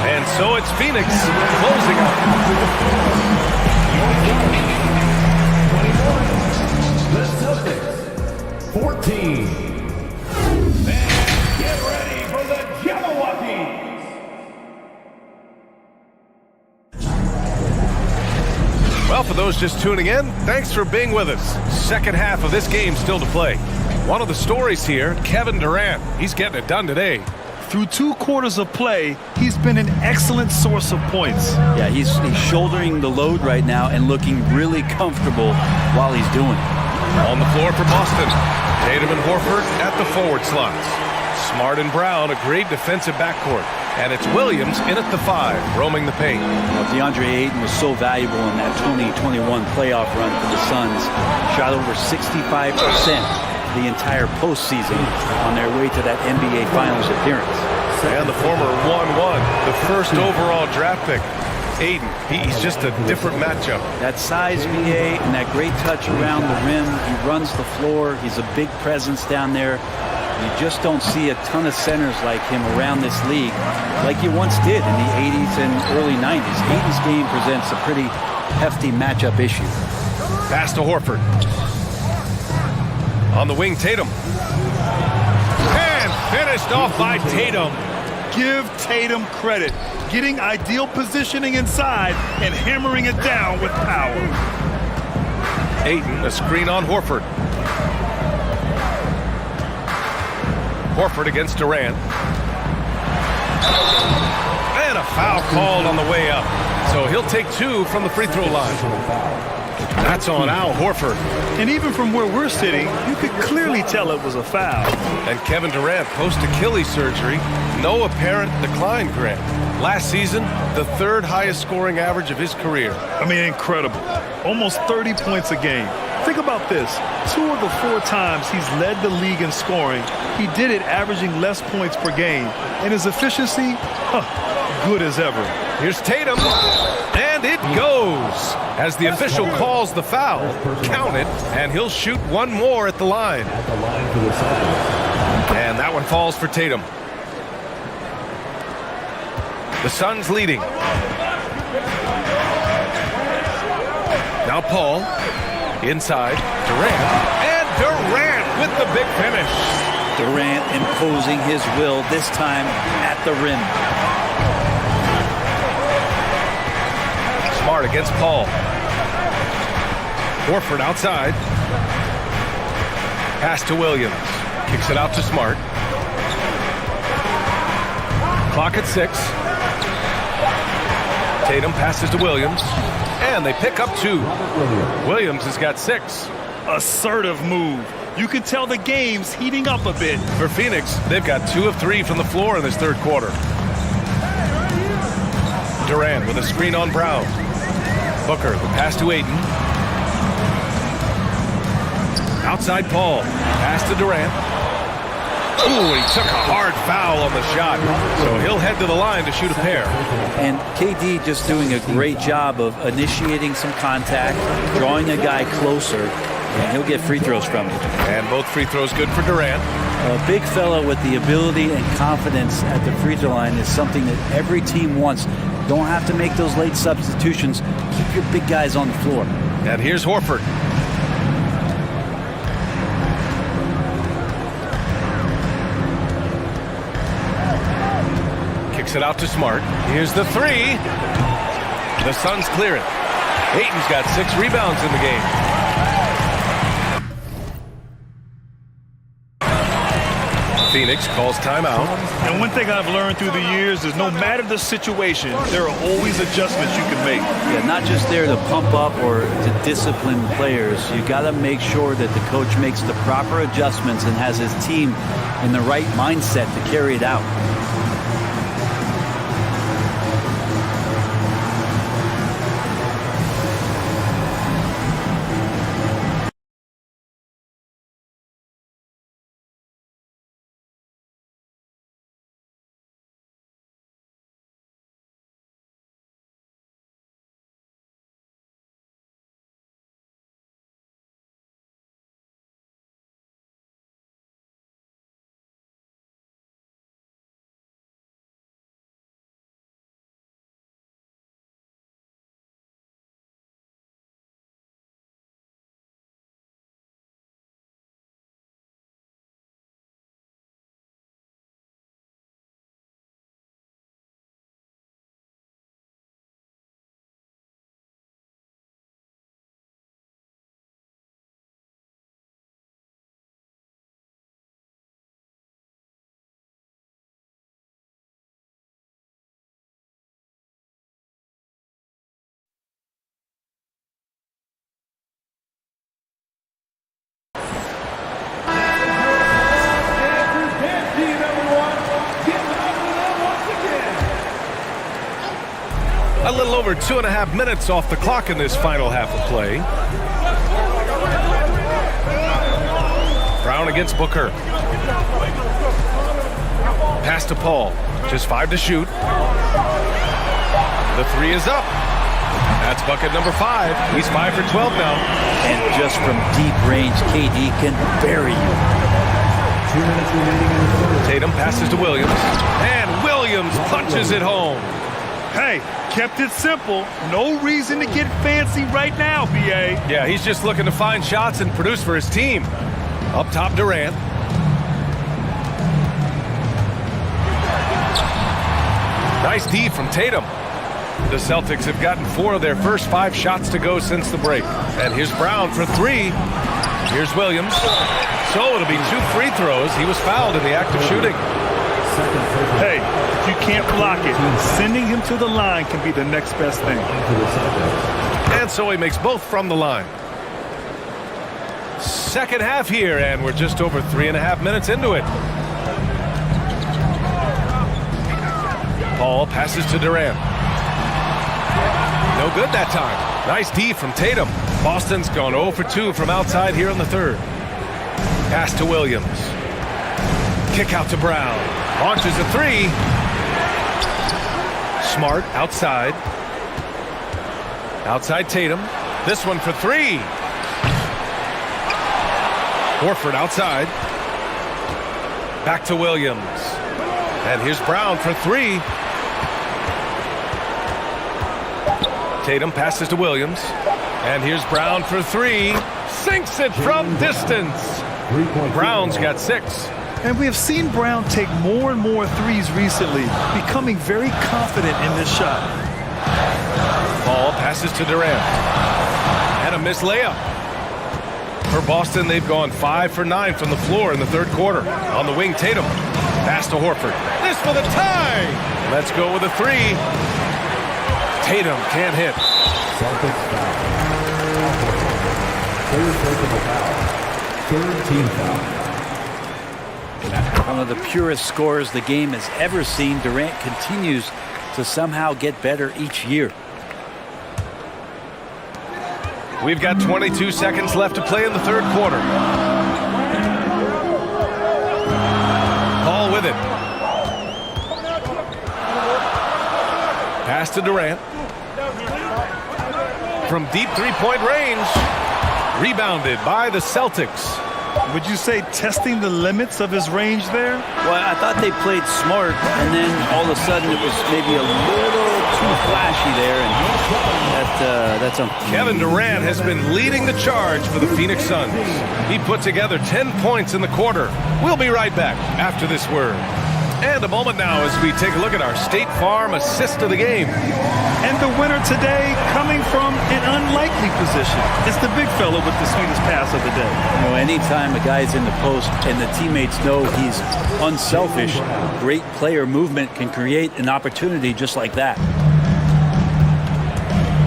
And so it's Phoenix closing out. The Celtics, 14. And get ready for the Milwaukee. Well, for those just tuning in, thanks for being with us. Second half of this game still to play. One of the stories here, Kevin Durant. He's getting it done today. Through 2 quarters of play, he's been an excellent source of points. Yeah, he's shouldering the load right now and looking really comfortable while he's doing it. On the floor for Boston, Tatum and Horford at the forward slots. Smart and Brown, a great defensive backcourt. And it's Williams in at the 5, roaming the paint. Well, DeAndre Ayton was so valuable in that 2021 playoff run for the Suns. Shot over 65% the entire postseason on their way to that NBA Finals appearance. And the former 1-1, the first overall draft pick. Ayton, he's just a different matchup. That size, VA, and that great touch around the rim. He runs the floor. He's a big presence down there. You just don't see a ton of centers like him around this league like you once did in the 80s and early 90s. Ayton's game presents a pretty hefty matchup issue. Pass to Horford. On the wing, Tatum. And finished off by Tatum. Give Tatum credit. Getting ideal positioning inside and hammering it down with power. Ayton, a screen on Horford. Horford against Durant. And a foul called on the way up. So he'll take 2 from the free throw line. That's on Al Horford. And even from where we're sitting, you could clearly tell it was a foul. And Kevin Durant, post-Achilles surgery, no apparent decline, Grant. Last season, the 3rd highest scoring average of his career. I mean, incredible. Almost 30 points a game. Think about this. 2 of the 4 times he's led the league in scoring, he did it averaging less points per game. And his efficiency, good as ever. Here's Tatum. And it goes. As the official calls the foul, count it, and he'll shoot 1 more at the line. And that one falls for Tatum. The Suns leading. Now Paul. Inside, Durant. And Durant with the big finish. Durant imposing his will, this time at the rim. Smart against Paul. Horford outside. Pass to Williams. Kicks it out to Smart. Clock at 6. Tatum passes to Williams. And they pick up 2. Williams has got 6. Assertive move. You can tell the game's heating up a bit. For Phoenix, they've got 2 of 3 from the floor in this third quarter. Durant with a screen on Brown. Booker, the pass to Ayton. Outside Paul. Pass to Durant. Ooh, he took a hard foul on the shot. So he'll head to the line to shoot a pair. And KD just doing a great job of initiating some contact, drawing a guy closer, and he'll get free throws from it. And both free throws good for Durant. A big fella with the ability and confidence at the free throw line is something that every team wants. Don't have to make those late substitutions. Keep your big guys on the floor. And here's Horford. Kicks it out to Smart. Here's the 3. The Suns clear it. Ayton's got 6 rebounds in the game. Phoenix calls timeout. And one thing I've learned through the years is no matter the situation, there are always adjustments you can make. Yeah, not just there to pump up or to discipline players. You got to make sure that the coach makes the proper adjustments and has his team in the right mindset to carry it out. A little over 2.5 minutes off the clock in this final half of play. Brown against Booker. Pass to Paul. Just 5 to shoot. The 3 is up. That's bucket number 5. He's 5 for 12 now. And just from deep range, KD can bury you. 2 minutes remaining in the third. Tatum passes to Williams. And Williams punches it home. Hey, kept it simple. No reason to get fancy right now, B.A. Yeah, he's just looking to find shots and produce for his team. Up top, Durant. Nice D from Tatum. The Celtics have gotten 4 of their first 5 shots to go since the break. And here's Brown for 3. Here's Williams. So it'll be 2 free throws. He was fouled in the act of shooting. Hey, if you can't block it, sending him to the line can be the next best thing. And so he makes both from the line. Second half here, and we're just over 3.5 minutes into it. Paul passes to Durant. No good that time. Nice D from Tatum. Boston's gone 0 for 2 from outside here in the third. Pass to Williams. Kick out to Brown. Launches a 3. Smart outside. Outside Tatum. This one for 3. Horford outside. Back to Williams. And here's Brown for 3. Tatum passes to Williams. And here's Brown for three. Sinks it from distance. Brown's got 6. And we have seen Brown take more and more threes recently, becoming very confident in this shot. Ball passes to Durant. And a missed layup. For Boston, they've gone 5 for 9 from the floor in the third quarter. On the wing, Tatum. Pass to Horford. This for the tie. Let's go with a 3. Tatum can't hit. Celtics foul. Third personal foul. Third team foul. One of the purest scorers the game has ever seen. Durant continues to somehow get better each year. We've got 22 seconds left to play in the third quarter. Paul with it. Pass to Durant. From deep three-point range. Rebounded by the Celtics. Would you say testing the limits of his range there? Well, I thought they played smart, and then all of a sudden it was maybe a little too flashy there, and that's a... Kevin Durant has been leading the charge for the Phoenix Suns. He put together 10 points in the quarter. We'll be right back after this word. And a moment now as we take a look at our State Farm assist of the game. And the winner today coming from an unlikely position. It's the big fella with the sweetest pass of the day. You know, anytime a guy's in the post and the teammates know he's unselfish, great player movement can create an opportunity just like that.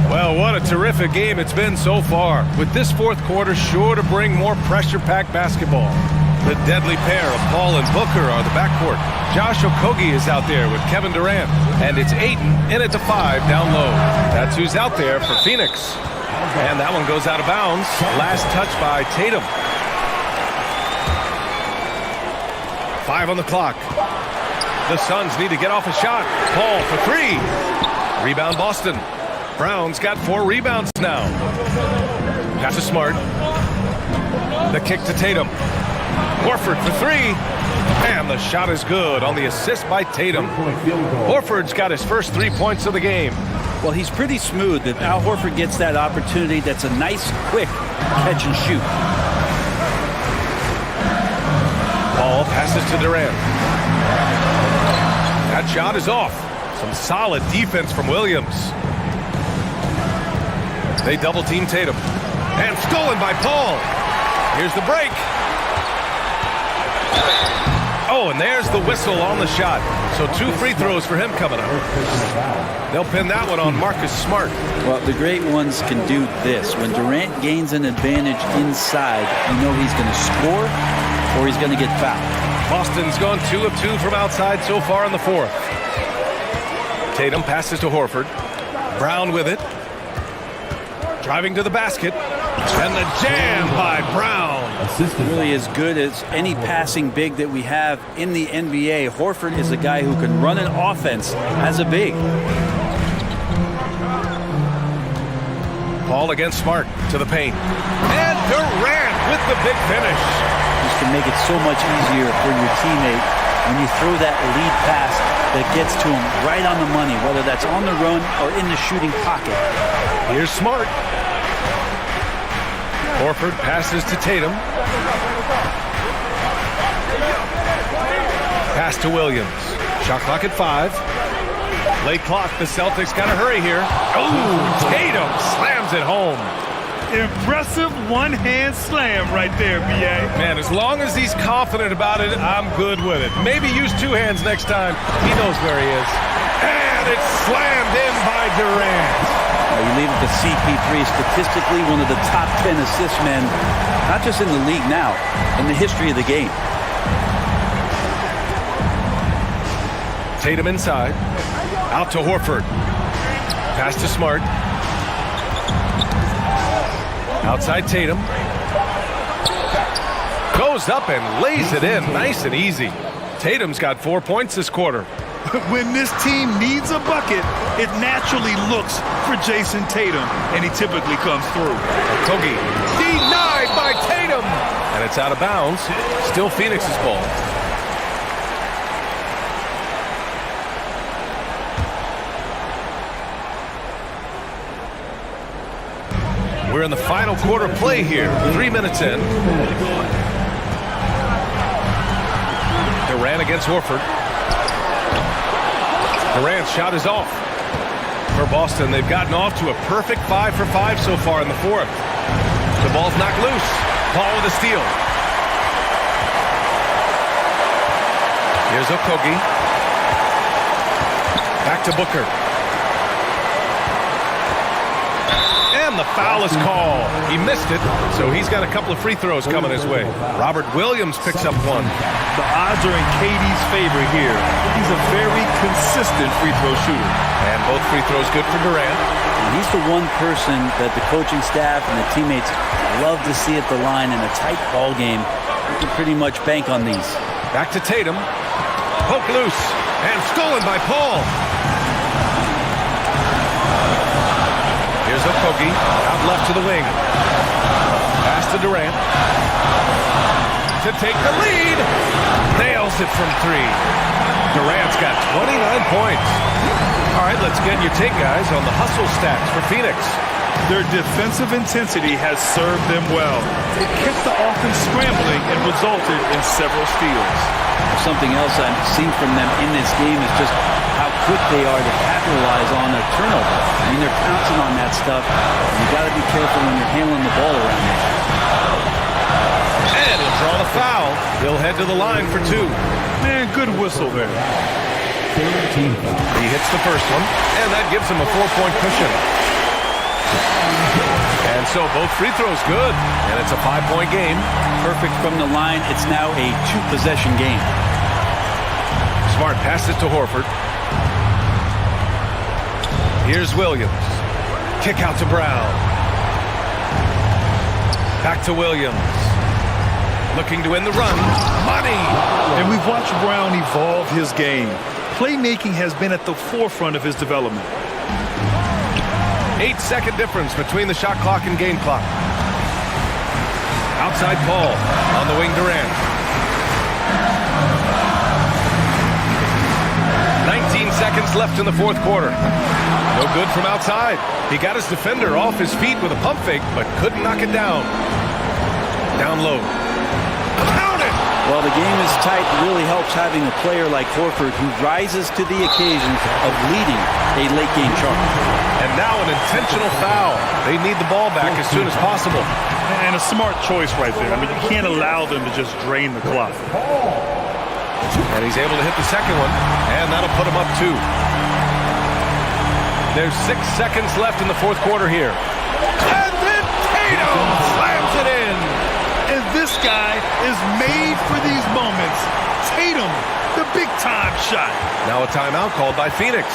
Well, what a terrific game it's been so far. With this fourth quarter sure to bring more pressure-packed basketball. The deadly pair of Paul and Booker are the backcourt. Josh Okogie is out there with Kevin Durant. And it's Ayton in at the 5 down low. That's who's out there for Phoenix. And that one goes out of bounds. Last touch by Tatum. 5 on the clock. The Suns need to get off a shot. Paul for 3. Rebound Boston. Brown's got 4 rebounds now. Pass to Smart. The kick to Tatum. Horford for 3. And the shot is good on the assist by Tatum. Horford's got his first 3 points of the game. Well, he's pretty smooth. If Al Horford gets that opportunity, that's a nice, quick catch and shoot. Ball passes to Durant. That shot is off. Some solid defense from Williams. They double team Tatum. And stolen by Paul. Here's the break. Oh, and there's the whistle on the shot. So 2 free throws for him coming up. They'll pin that one on Marcus Smart. Well, the great ones can do this. When Durant gains an advantage inside, you know he's going to score or he's going to get fouled. Boston's gone 2 of 2 from outside so far in the fourth. Tatum passes to Horford. Brown with it. Driving to the basket. And the jam by Brown. Really as good as any passing big that we have in the NBA. Horford is a guy who can run an offense as a big. Ball against Smart to the paint. And Durant with the big finish. Just to make it so much easier for your teammate when you throw that lead pass that gets to him right on the money, whether that's on the run or in the shooting pocket. Here's Smart. Horford passes to Tatum. Pass to Williams. Shot clock at 5. Late clock. The Celtics got to hurry here. Oh, Tatum slams it home. Impressive one-hand slam right there, B.A. Man, as long as he's confident about it, I'm good with it. Maybe use 2 hands next time. He knows where he is. And it's slammed in by Durant. You leave it to CP3, statistically one of the top 10 assist men, not just in the league now, in the history of the game. Tatum inside. Out to Horford. Pass to Smart. Outside Tatum. Goes up and lays it in. Nice and easy. Tatum's got 4 points this quarter. When this team needs a bucket, it naturally looks for Jason Tatum, and he typically comes through. Okogie denied by Tatum. And it's out of bounds. Still Phoenix's ball. We're in the final quarter play here. 3 minutes in. Durant against Horford. Durant's shot is off. For Boston, they've gotten off to a perfect 5 for 5 so far in the fourth. The ball's knocked loose. Paul with a steal. Here's Okogie. Back to Booker. And the foul is called. He missed it, so he's got a couple of free throws coming his way. Robert Williams picks up one. The odds are in KD's favor here. He's a very consistent free throw shooter. And both free throws good for Durant. And he's the one person that the coaching staff and the teammates love to see at the line in a tight ball game. You can pretty much bank on these. Back to Tatum. Poke loose. And stolen by Paul. Here's Okogie. Out left to the wing. Pass to Durant. To take the lead. Nails it from 3. Durant's got 29 points. All right, let's get your take, guys, on the hustle stats for Phoenix. Their defensive intensity has served them well. It kept the offense scrambling and resulted in several steals. Something else I've seen from them in this game is just how quick they are to capitalize on a turnover. I mean, they're pouncing on that stuff. You got to be careful when you're handling the ball around there. And he'll draw the foul. He'll head to the line for 2. Man, good whistle there. He hits the first one, and that gives him a 4-point cushion. And so both free throws good, and it's a 5-point game. Perfect from the line. It's now a 2-possession game. Smart passed it to Horford. Here's Williams. Kick out to Brown. Back to Williams. Looking to win the run. Money! And we've watched Brown evolve his game. Playmaking has been at the forefront of his development. 8-second difference between the shot clock and game clock. Outside Paul. On the wing, Durant. 19 seconds left in the fourth quarter. No good from outside. He got his defender off his feet with a pump fake, but couldn't knock it down. Down low. Count it! Well, the game is tight. It really helps having a player like Horford who rises to the occasion of leading a late-game charge. And now an intentional foul. They need the ball back as soon as possible. And a smart choice right there. I mean, you can't allow them to just drain the clock. And he's able to hit the second one, and that'll put him up 2. There's 6 seconds left in the fourth quarter here. And then Tatum slams it in. And this guy is made for these moments. Tatum, the big-time shot. Now a timeout called by Phoenix.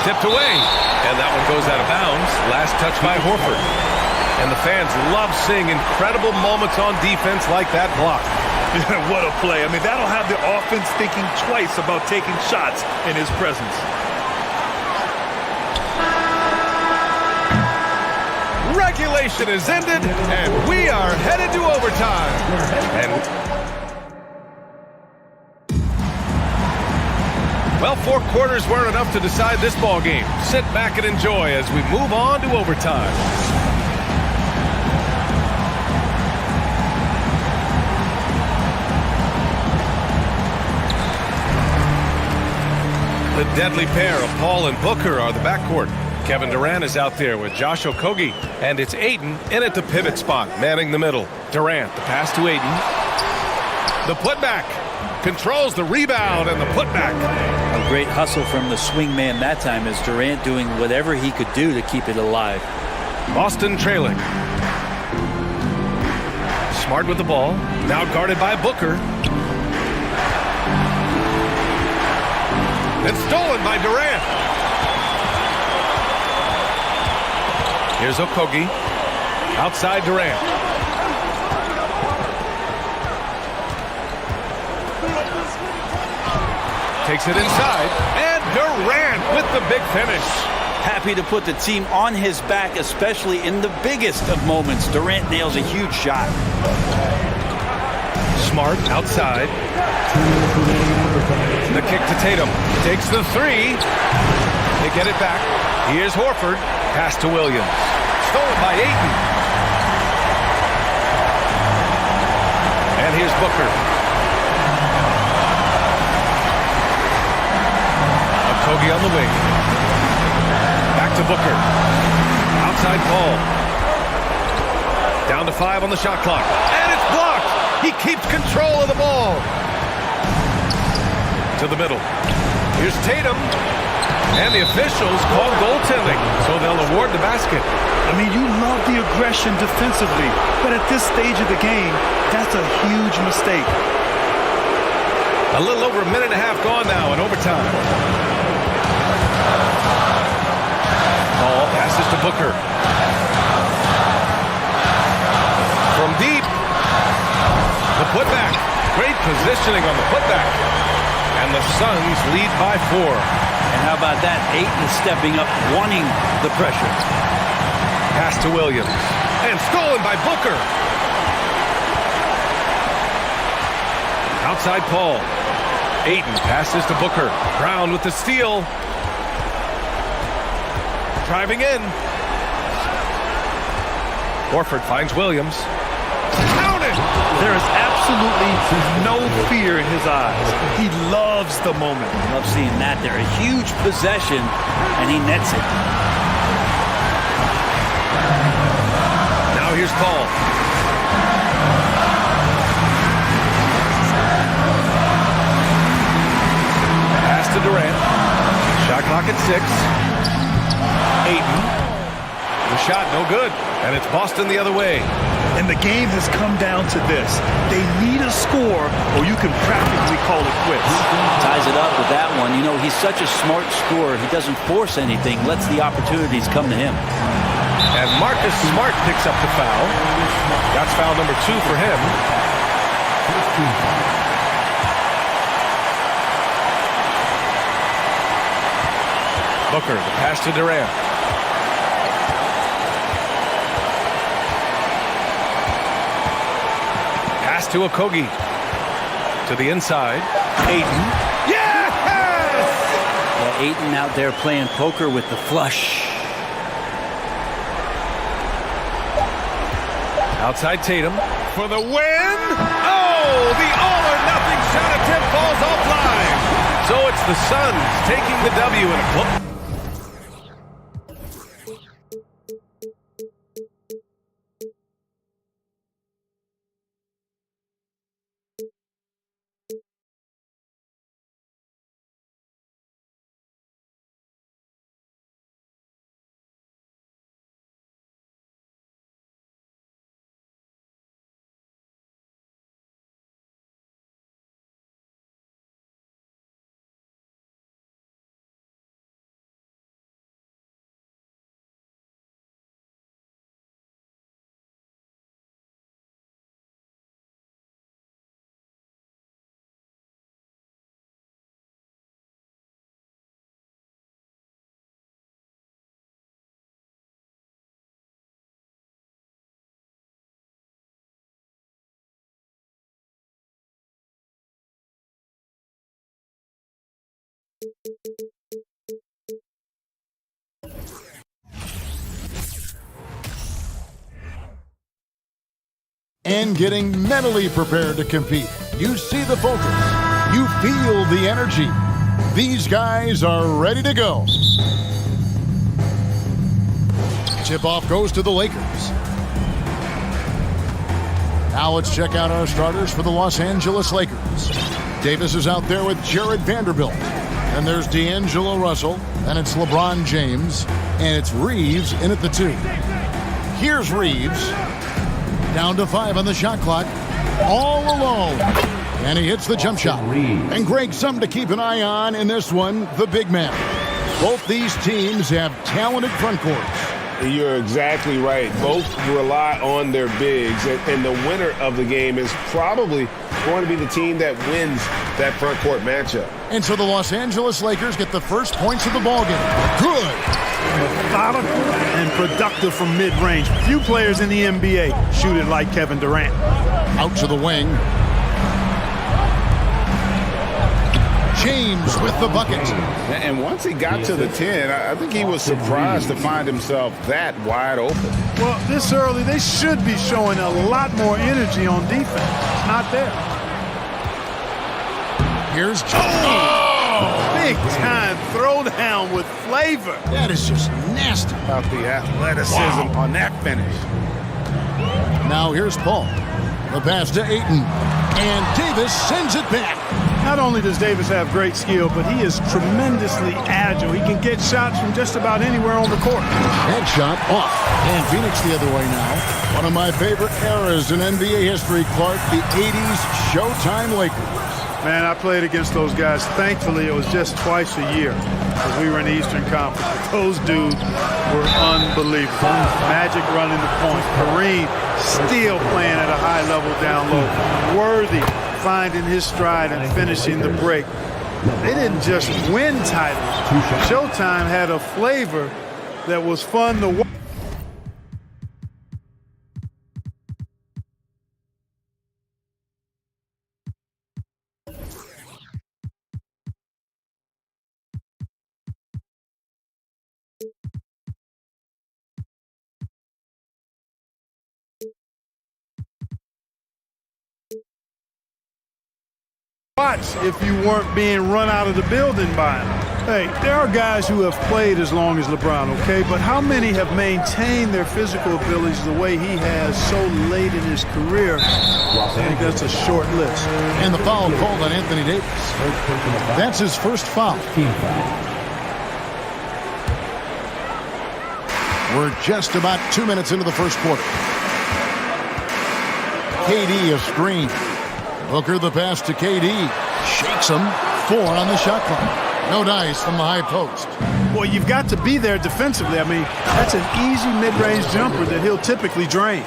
Tipped away, and that one goes out of bounds. Last touch by Horford. And the fans love seeing incredible moments on defense like that block. What a play. I mean, that'll have the offense thinking twice about taking shots in his presence. Regulation is ended, and we are headed to overtime. And well, 4 quarters weren't enough to decide this ball game. Sit back and enjoy as we move on to overtime. The deadly pair of Paul and Booker are the backcourt. Kevin Durant is out there with Josh Okogie, and it's Ayton in at the pivot spot, manning the middle. Durant, the pass to Ayton. The putback. Controls the rebound and the putback. A great hustle from the swing man that time as Durant doing whatever he could do to keep it alive. Boston trailing. Smart with the ball. Now guarded by Booker. It's stolen by Durant. Here's Okogie. Outside Durant. Takes it inside, and Durant with the big finish. Happy to put the team on his back, especially in the biggest of moments. Durant nails a huge shot. Smart outside. The kick to Tatum. Takes the three. They get it back. Here's Horford. Pass to Williams. Stolen by Ayton. And here's Booker. Okogie on the wing. Back to Booker. Outside Paul. Down to 5 on the shot clock. And it's blocked. He keeps control of the ball. To the middle. Here's Tatum. And the officials call goaltending, so they'll award the basket. I mean, you love the aggression defensively, but at this stage of the game, that's a huge mistake. A little over a minute and a half gone now in overtime. Paul passes to Booker. From deep. The putback. Great positioning on the putback. And the Suns lead by 4. And how about that? Ayton stepping up, wanting the pressure. Pass to Williams. And stolen by Booker. Outside Paul. Ayton passes to Booker. Brown with the steal. Driving in. Horford finds Williams. Counted! There is absolutely no fear in his eyes. He loves the moment. I love seeing that there. A huge possession, and he nets it. Now here's Paul. Pass to Durant. Shot clock at 6. Ayton. The shot no good, and it's Boston the other way. And the game has come down to this. They need a score, or you can practically call it quits. Ties it up with that one. You know, he's such a smart scorer. He doesn't force anything, lets the opportunities come to him. And Marcus Smart picks up the foul. That's foul number 2 for him. Booker, the pass to Durant. Pass to Okogie. To the inside. Ayton. Yes! Yeah, Ayton out there playing poker with the flush. Outside Tatum for the win. Oh, the all-or-nothing shot attempt falls offline. So it's the Suns taking the W in a close. And getting mentally prepared to compete. You see the focus. You feel the energy. These guys are ready to go. Tip-off goes to the Lakers. Now let's check out our starters for the Los Angeles Lakers. Davis is out there with Jared Vanderbilt. And there's D'Angelo Russell. And it's LeBron James. And it's Reeves in at the 2. Here's Reeves. Down to 5 on the shot clock. All alone. And he hits the jump shot. And Greg, something to keep an eye on in this one, the big man. Both these teams have talented front courts. You're exactly right. Both rely on their bigs. And the winner of the game is probably going to be the team that wins that front court matchup. And so the Los Angeles Lakers get the first points of the ballgame. Good. Methodical and productive from mid-range. Few players in the NBA shoot it like Kevin Durant. Out to the wing. James with the bucket. And once he got to the 10, I think he was surprised to find himself that wide open. Well, this early, they should be showing a lot more energy on defense. It's not there. Here's Big time throwdown with flavor. That is just nasty. About the athleticism on that finish. Now here's Paul. The pass to Ayton. And Davis sends it back. Not only does Davis have great skill, but he is tremendously agile. He can get shots from just about anywhere on the court. Headshot off. And Phoenix the other way now. One of my favorite eras in NBA history, Clark, the 80s Showtime Lakers. Man, I played against those guys. Thankfully, it was just twice a year because we were in the Eastern Conference. But those dudes were unbelievable. Magic running the point. Kareem still playing at a high level down low. Worthy finding his stride and finishing the break. They didn't just win titles. Showtime had a flavor that was fun to watch. If you weren't being run out of the building by him. Hey, there are guys who have played as long as LeBron, okay? But how many have maintained their physical abilities the way he has so late in his career? I think that's a short list. And the foul called on Anthony Davis. That's his first foul. We're just about 2 minutes into the first quarter. KD a screen. Booker the pass to KD. Shakes him. 4 on the shot clock. No dice from the high post. Well, you've got to be there defensively. I mean, that's an easy mid-range jumper that he'll typically drain.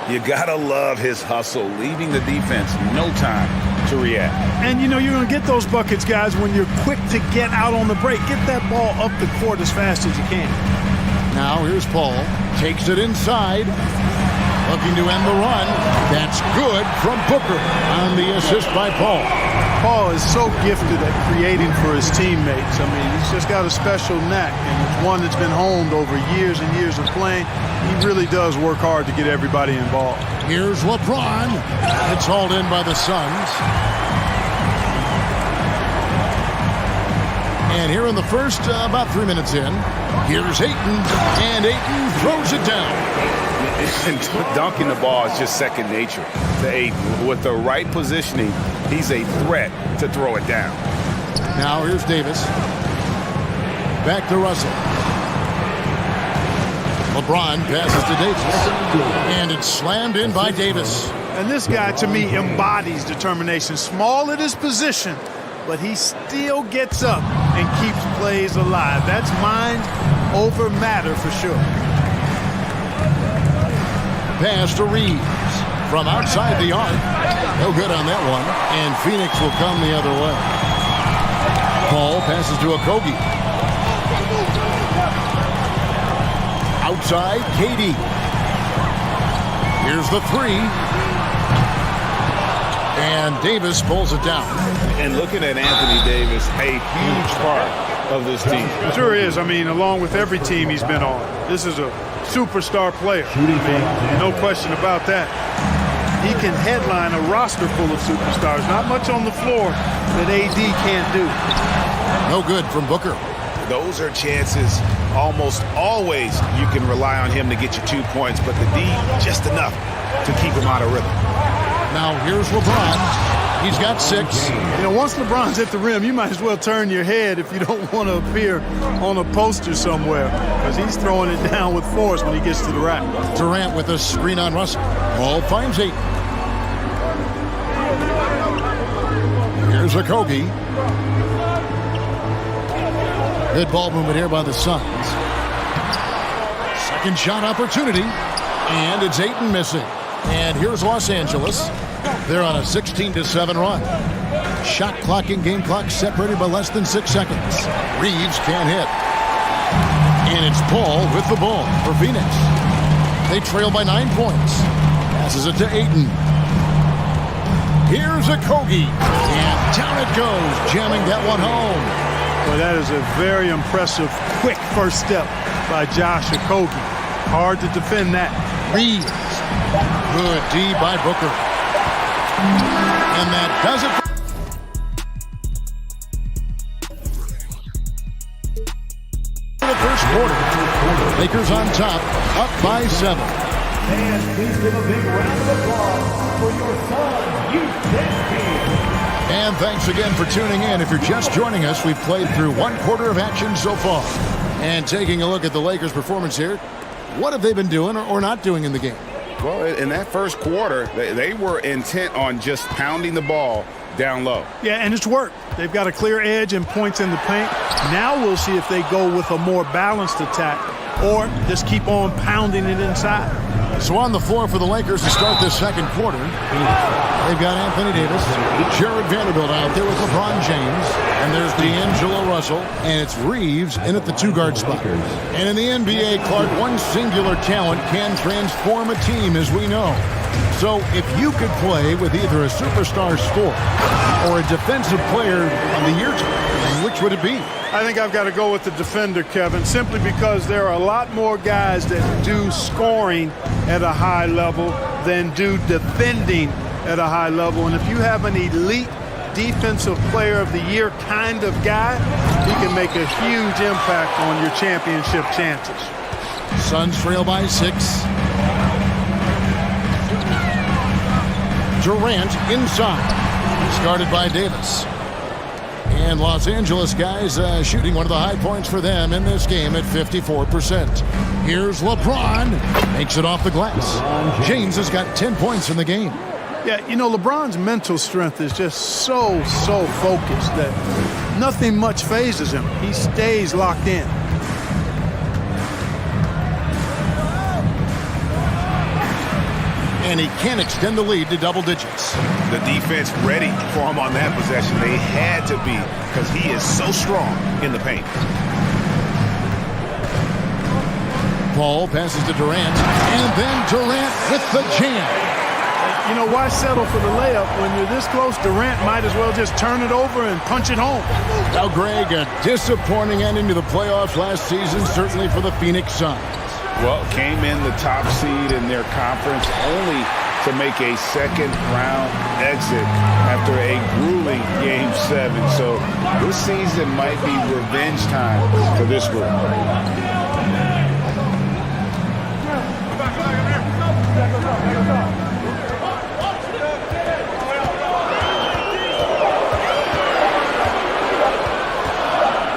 You gotta love his hustle, leaving the defense no time to react. And you know you're gonna get those buckets, guys, when you're quick to get out on the break. Get that ball up the court as fast as you can. Now here's Paul. Takes it inside. Looking to end the run. That's good from Booker on the assist by Paul. Paul is so gifted at creating for his teammates. I mean, he's just got a special knack, and it's one that's been honed over years and years of playing. He really does work hard to get everybody involved. Here's LeBron. It's hauled in by the Suns. And here in the first, about 3 minutes in, here's Ayton, and Ayton throws it down. And dunking the ball is just second nature to Ayton. With the right positioning, he's a threat to throw it down. Now here's Davis. Back to Russell. LeBron passes to Davis. And it's slammed in by Davis. And this guy, to me, embodies determination. Small at his position, but he still gets up and keeps plays alive. That's mind over matter for sure. Pass to Reeves from outside the arc. No good on that one. And Phoenix will come the other way. Paul passes to Okogie. Outside, KD. Here's the 3. And Davis pulls it down. And looking at Anthony Davis, a huge part of this team. Sure is. I mean, along with every team he's been on. This is a superstar player. I mean, no question about that. He can headline a roster full of superstars. Not much on the floor that AD can't do. No good from Booker. Those are chances almost always you can rely on him to get you 2 points, but the D, just enough to keep him out of rhythm. Now here's LeBron. He's got 6. You know, once LeBron's at the rim, you might as well turn your head if you don't want to appear on a poster somewhere, because he's throwing it down with force when he gets to the rack. Durant with a screen on Russell. Ball finds 8. Here's Okogie. Good ball movement here by the Suns. Second shot opportunity. And it's Ayton missing. And here's Los Angeles. They're on a 16-7 run. Shot clock and game clock separated by less than 6 seconds. Reeves can't hit. And it's Paul with the ball for Phoenix. They trail by 9 points. Passes it to Ayton. Here's Okogie. And down it goes, jamming that one home. Well, that is a very impressive, quick first step by Josh Okogie. Hard to defend that. Reeves. Good D by Booker. And that does it. The first quarter. Lakers on top, up by 7. And please give a big round of applause for your son, youth team. And thanks again for tuning in. If you're just joining us, we've played through 1 quarter of action so far. And taking a look at the Lakers' performance here, what have they been doing or not doing in the game? Well, in that first quarter, they were intent on just pounding the ball down low. Yeah, and it's worked. They've got a clear edge and points in the paint. Now we'll see if they go with a more balanced attack or just keep on pounding it inside. So on the floor for the Lakers to start this second quarter, they've got Anthony Davis, Jared Vanderbilt out there with LeBron James, and there's D'Angelo Russell, and it's Reeves in at the 2-guard spot. And in the NBA, Clark, one singular talent can transform a team, as we know. So if you could play with either a superstar scorer or a defensive player of the year team, which would it be? I think I've got to go with the defender, Kevin, simply because there are a lot more guys that do scoring at a high level than do defending at a high level. And if you have an elite defensive player of the year kind of guy, he can make a huge impact on your championship chances. Suns trail by 6. Durant inside. Started by Davis. And Los Angeles guys shooting one of the high points for them in this game at 54%. Here's LeBron. Makes it off the glass. James has got 10 points in the game. Yeah, you know, LeBron's mental strength is just so focused that nothing much phases him. He stays locked in. And he can extend the lead to double digits. The defense ready for him on that possession. They had to be, because he is so strong in the paint. Paul passes to Durant, and then Durant with the jam. You know, why settle for the layup when you're this close? Durant might as well just turn it over and punch it home. Now, Greg, a disappointing ending to the playoffs last season, certainly for the Phoenix Suns. Well, came in the top seed in their conference only to make a second-round exit after a grueling Game 7. So this season might be revenge time for this group.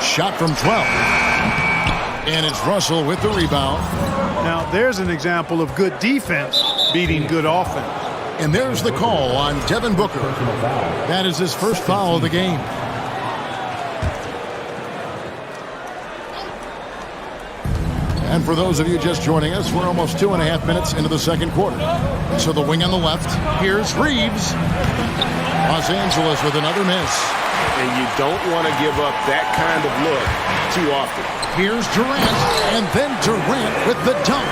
Shot from 12. And it's Russell with the rebound. Now, there's an example of good defense beating good offense. And there's the call on Devin Booker. That is his first foul of the game. And for those of you just joining us, we're almost 2.5 minutes into the second quarter. So the wing on the left, here's Reeves. Los Angeles with another miss. And you don't want to give up that kind of look too often. Here's Durant, and then Durant with the dunk.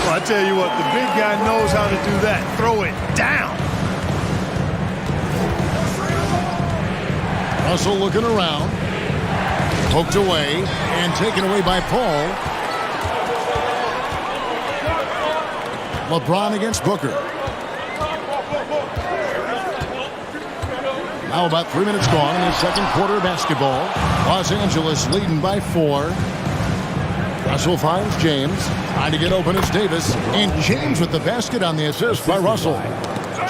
Well, I tell you what, the big guy knows how to do that. Throw it down. Russell looking around. Poked away and taken away by Paul. LeBron against Booker. Now about 3 minutes gone in the second quarter of basketball. Los Angeles leading by 4. Russell finds James. Trying to get open is Davis. And James with the basket on the assist by Russell.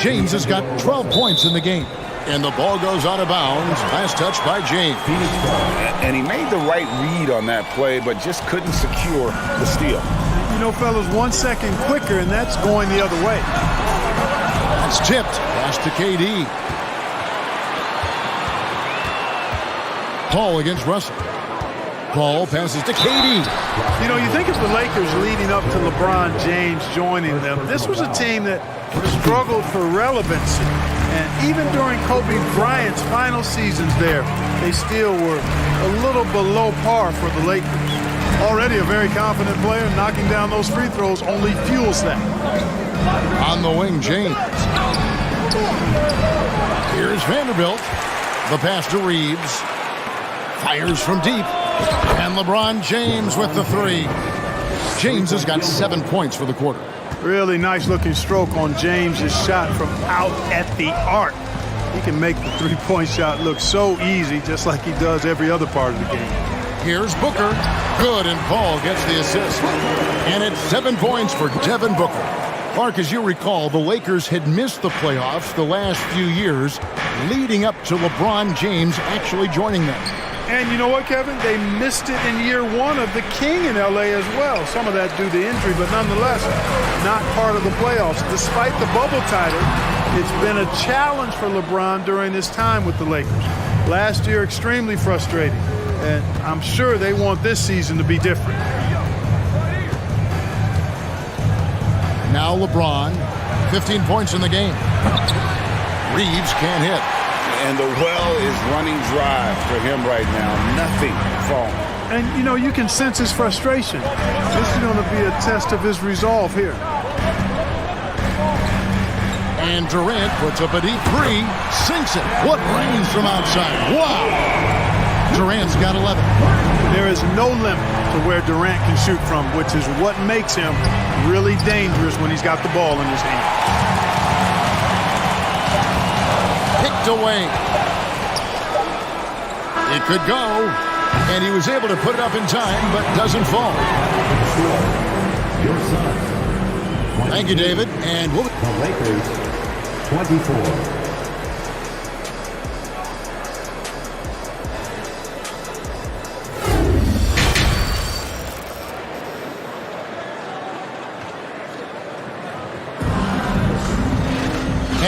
James has got 12 points in the game. And the ball goes out of bounds. Last touch by James. And he made the right read on that play, but just couldn't secure the steal. You know, fellas, 1 second quicker, and that's going the other way. That's tipped. Pass to KD. Paul against Russell. Paul passes to KD. You know, you think of the Lakers leading up to LeBron James joining them. This was a team that struggled for relevancy. And even during Kobe Bryant's final seasons there, they still were a little below par for the Lakers. Already a very confident player, knocking down those free throws only fuels that. On the wing, James. Here's Vanderbilt. The pass to Reeves. Fires from deep. And LeBron James with the three. James has got 7 points for the quarter. Really nice looking stroke on James's shot from out at the arc. He can make the three-point shot look so easy, just like he does every other part of the game. Here's Booker. Good, and Paul gets the assist. And it's 7 points for Devin Booker. Clark, as you recall, the Lakers had missed the playoffs the last few years, leading up to LeBron James actually joining them. And you know what, Kevin? They missed it in year one of the King in L.A. as well. Some of that due to injury, but nonetheless, not part of the playoffs. Despite the bubble title, it's been a challenge for LeBron during his time with the Lakers. Last year, extremely frustrating. And I'm sure they want this season to be different. Now LeBron, 15 points in the game. Reeves can't hit. And the well is running dry for him right now. Nothing falling. And, you know, you can sense his frustration. This is going to be a test of his resolve here. And Durant puts up a deep three, sinks it. What range from outside. Wow. Durant's got 11. There is no limit to where Durant can shoot from, which is what makes him really dangerous when he's got the ball in his hand. Picked away. It could go, and he was able to put it up in time, but doesn't fall. Your Suns. Thank you, David. And we'll... The Lakers, 24.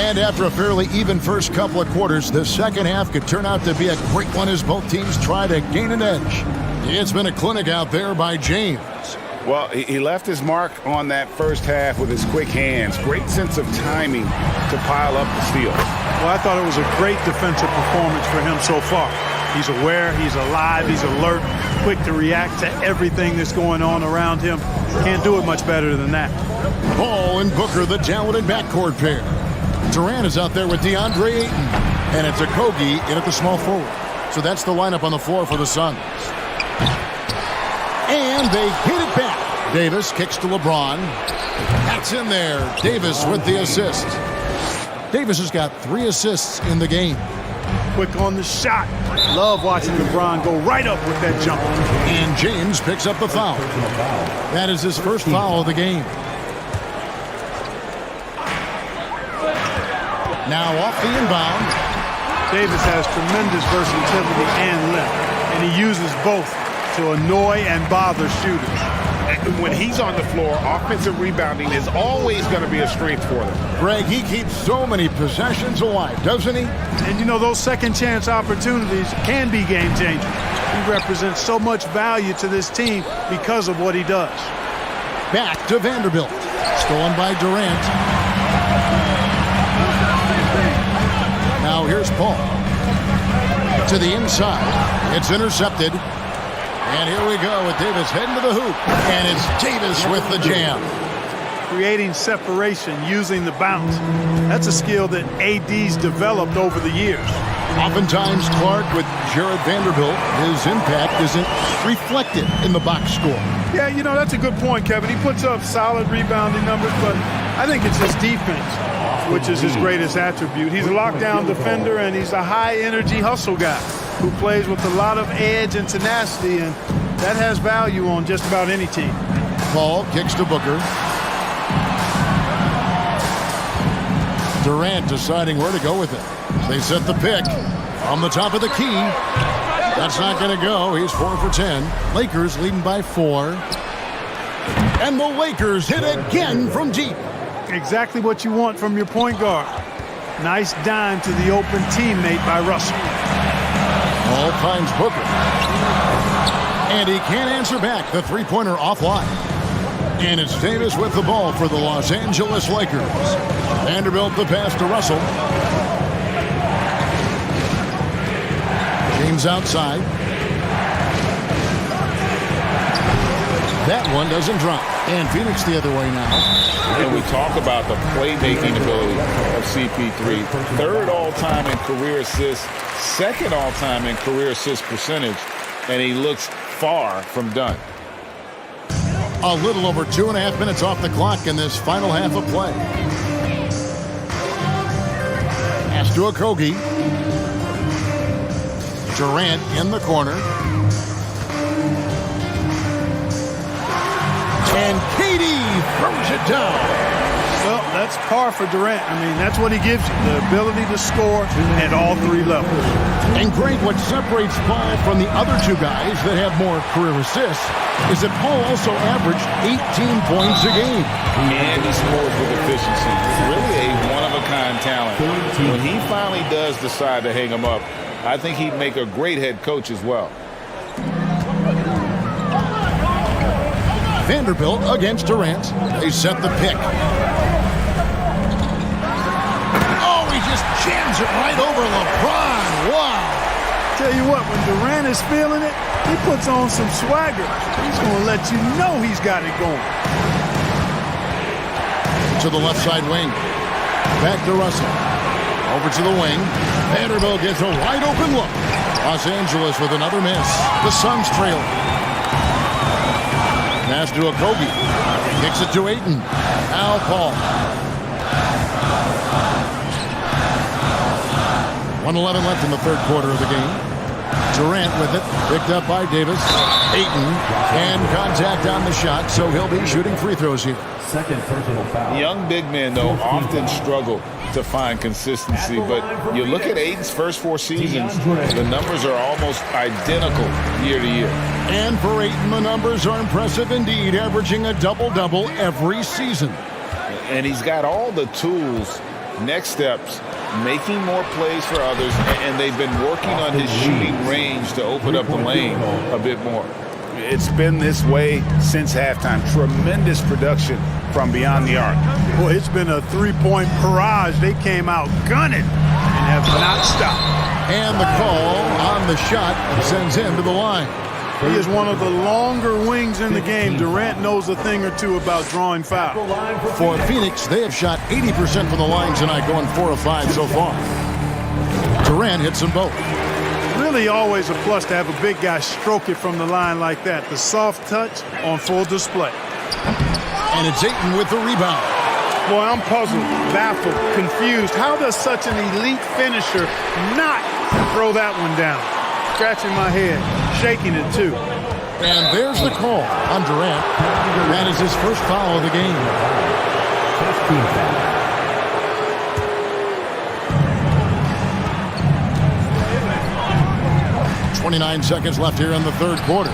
And after a fairly even first couple of quarters, the second half could turn out to be a great one as both teams try to gain an edge. It's been a clinic out there by James. Well, he left his mark on that first half with his quick hands. Great sense of timing to pile up the steals. Well, I thought it was a great defensive performance for him so far. He's aware, he's alive, he's alert, quick to react to everything that's going on around him. Can't do it much better than that. Paul and Booker, the talented backcourt pair. Durant is out there with DeAndre Ayton, and it's Okogie in at the small forward. So that's the lineup on the floor for the Suns. And they hit it back. Davis kicks to LeBron. That's in there. Davis with the assist. Davis has got 3 assists in the game. Quick on the shot. Love watching LeBron go right up with that jump. And James picks up the foul. That is his first foul of the game. Now off the inbound. Davis has tremendous versatility and length, and he uses both to annoy and bother shooters. And when he's on the floor, offensive rebounding is always going to be a strength for them. Greg, he keeps so many possessions alive, doesn't he? And you know, those second chance opportunities can be game changers. He represents so much value to this team because of what he does. Back to Vanderbilt. Stolen by Durant. Now here's Paul. To the inside. It's intercepted. And here we go with Davis heading to the hoop. And it's Davis with the jam. Creating separation using the bounce. That's a skill that AD's developed over the years. Oftentimes, Clark, with Jared Vanderbilt, his impact isn't reflected in the box score. Yeah, you know, that's a good point, Kevin. He puts up solid rebounding numbers, but I think it's his defense, which is his greatest attribute. He's a lockdown defender, and he's a high-energy hustle guy who plays with a lot of edge and tenacity, and that has value on just about any team. Paul kicks to Booker. Durant deciding where to go with it. They set the pick on the top of the key. That's not going to go. He's 4 for 10. Lakers leading by 4. And the Lakers hit again from deep. Exactly what you want from your point guard. Nice dime to the open teammate by Russell. Paul finds Booker. And he can't answer back. The three-pointer offline. And it's Davis with the ball for the Los Angeles Lakers. Vanderbilt the pass to Russell. James outside. That one doesn't drop. And Phoenix the other way now. And we talk about the playmaking ability of CP3. Third all-time in career assists, second all-time in career assist percentage, and he looks far from done. A little over 2.5 minutes off the clock in this final half of play. Pass to Okogie. Durant in the corner. And Katie throws it down. Well, that's par for Durant. I mean, that's what he gives you, the ability to score at all three levels. And Greg, what separates Paul from the other two guys that have more career assists is that Paul also averaged 18 points a game. And he scores with efficiency. Really a one-of-a-kind talent. When he finally does decide to hang him up, I think he'd make a great head coach as well. Vanderbilt against Durant. They set the pick. Oh, he just jams it right over LeBron. Wow. Tell you what, when Durant is feeling it, he puts on some swagger. He's going to let you know he's got it going. To the left side wing. Back to Russell. Over to the wing. Vanderbilt gets a wide open look. Los Angeles with another miss. The Suns trail. Pass to Okogie. Kicks it to Ayton. Now Paul. 1:11 left in the third quarter of the game. Durant with it. Picked up by Davis. Ayton. And contact on the shot, so he'll be shooting free throws here. Second personal foul. Young big men, though, often struggle to find consistency. But you look at Ayton's first 4 seasons, the numbers are almost identical year to year. And for Ayton, the numbers are impressive indeed, averaging a double-double every season. And he's got all the tools, next steps, making more plays for others, and they've been working on his shooting range to open up the lane a bit more. It's been this way since halftime. Tremendous production from beyond the arc. Boy, it's been a three-point barrage. They came out gunning and have not stopped. And the call on the shot sends him to the line. He is one of the longer wings in the game. Durant knows a thing or two about drawing fouls. For Phoenix, they have shot 80% from the line tonight, going 4 of 5 so far. Durant hits them both. Really always a plus to have a big guy stroke it from the line like that. The soft touch on full display. And it's Ayton with the rebound. Boy, I'm puzzled, baffled, confused. How does such an elite finisher not throw that one down? Scratching my head, shaking it too. And there's the call on Durant. That is his first foul of the game. 29 seconds left here in the third quarter.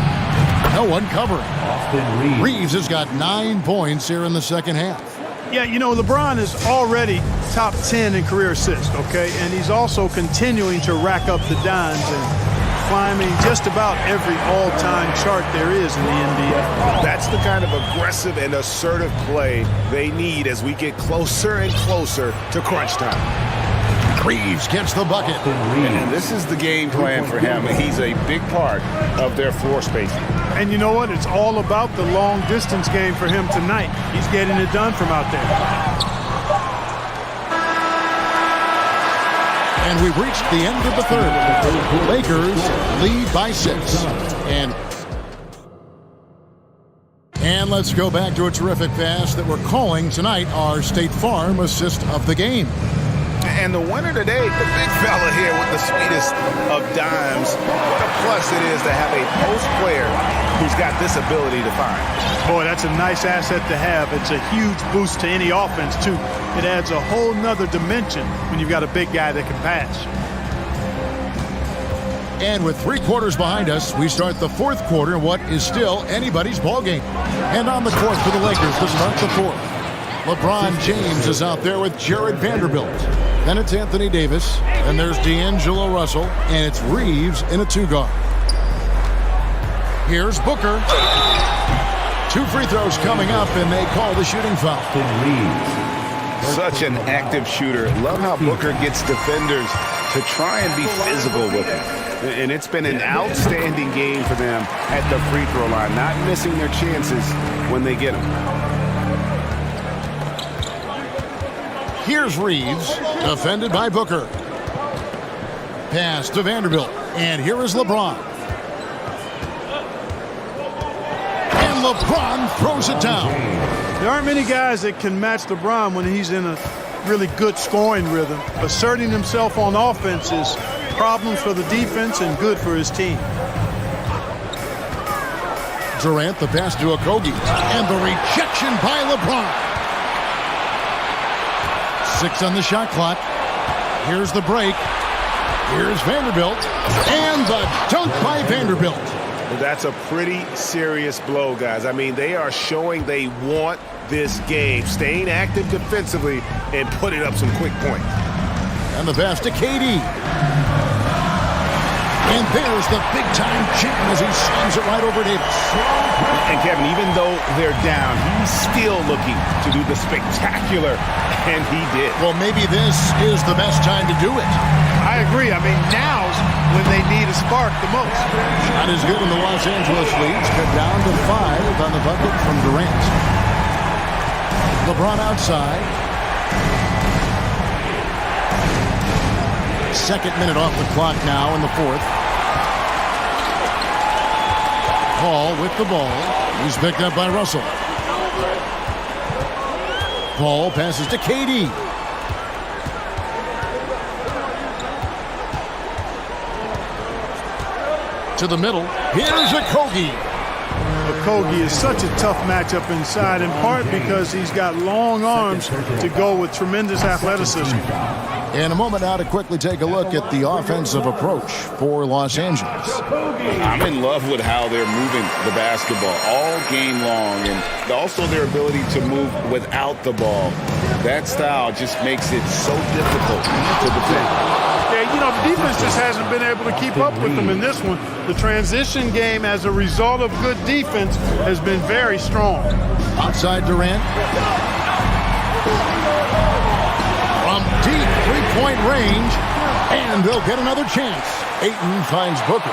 No one covering. Reeves has got 9 points here in the second half. Yeah, you know, LeBron is already top 10 in career assists, okay? And he's also continuing to rack up the dimes and climbing just about every all-time chart there is in the NBA. That's the kind of aggressive and assertive play they need as we get closer and closer to crunch time. Reeves gets the bucket. And this is the game plan for him. He's a big part of their floor spacing. And you know what? It's all about the long-distance game for him tonight. He's getting it done from out there. And we've reached the end of the third. Lakers lead by 6. And let's go back to a terrific pass that we're calling tonight our State Farm assist of the game. And the winner today, the big fella here with the sweetest of dimes. What a plus it is to have a post player who's got this ability to find. Boy, that's a nice asset to have. It's a huge boost to any offense, too. It adds a whole nother dimension when you've got a big guy that can pass. And with 3 quarters behind us, we start the fourth quarter in what is still anybody's ballgame. And on the court for the Lakers to start the fourth. LeBron James is out there with Jared Vanderbilt. Then it's Anthony Davis. Then there's D'Angelo Russell. And it's Reeves in a 2-guard. Here's Booker. 2 free throws coming up, and they call the shooting foul. Such an active shooter. Love how Booker gets defenders to try and be physical with him. And it's been an outstanding game for them at the free throw line, not missing their chances when they get them. Here's Reeves, defended by Booker. Pass to Vanderbilt, and here is LeBron. And LeBron throws it down. There aren't many guys that can match LeBron when he's in a really good scoring rhythm. Asserting himself on offense is problems for the defense and good for his team. Durant, the pass to Okogie, and the rejection by LeBron. 6 on the shot clock. Here's the break. Here's Vanderbilt, and the dunk by Vanderbilt. Well, that's a pretty serious blow, guys. I mean, they are showing they want this game, staying active defensively and putting up some quick points. And the pass to KD. And there's the big-time jam as he slams it right over Davis. And Kevin, even though they're down, he's still looking to do the spectacular, and he did. Well, maybe this is the best time to do it. I agree. I mean, now's when they need a spark the most. Shot is good, and the Los Angeles leads cut down to 5 on the bucket from Durant. LeBron outside. Second minute off the clock now in the fourth. Paul with the ball. He's picked up by Russell. Paul passes to KD. To the middle. Here's Okogie. Okogie is such a tough matchup inside, in part because he's got long arms to go with tremendous athleticism. In a moment now to quickly take a look at the offensive approach for Los Angeles. I'm in love with how they're moving the basketball all game long, and also their ability to move without the ball. That style just makes it so difficult to defend. Yeah, you know, the defense just hasn't been able to keep up with them in this one. The transition game, as a result of good defense, has been very strong. Outside Durant. From deep three-point range, and they'll get another chance. Ayton finds Booker.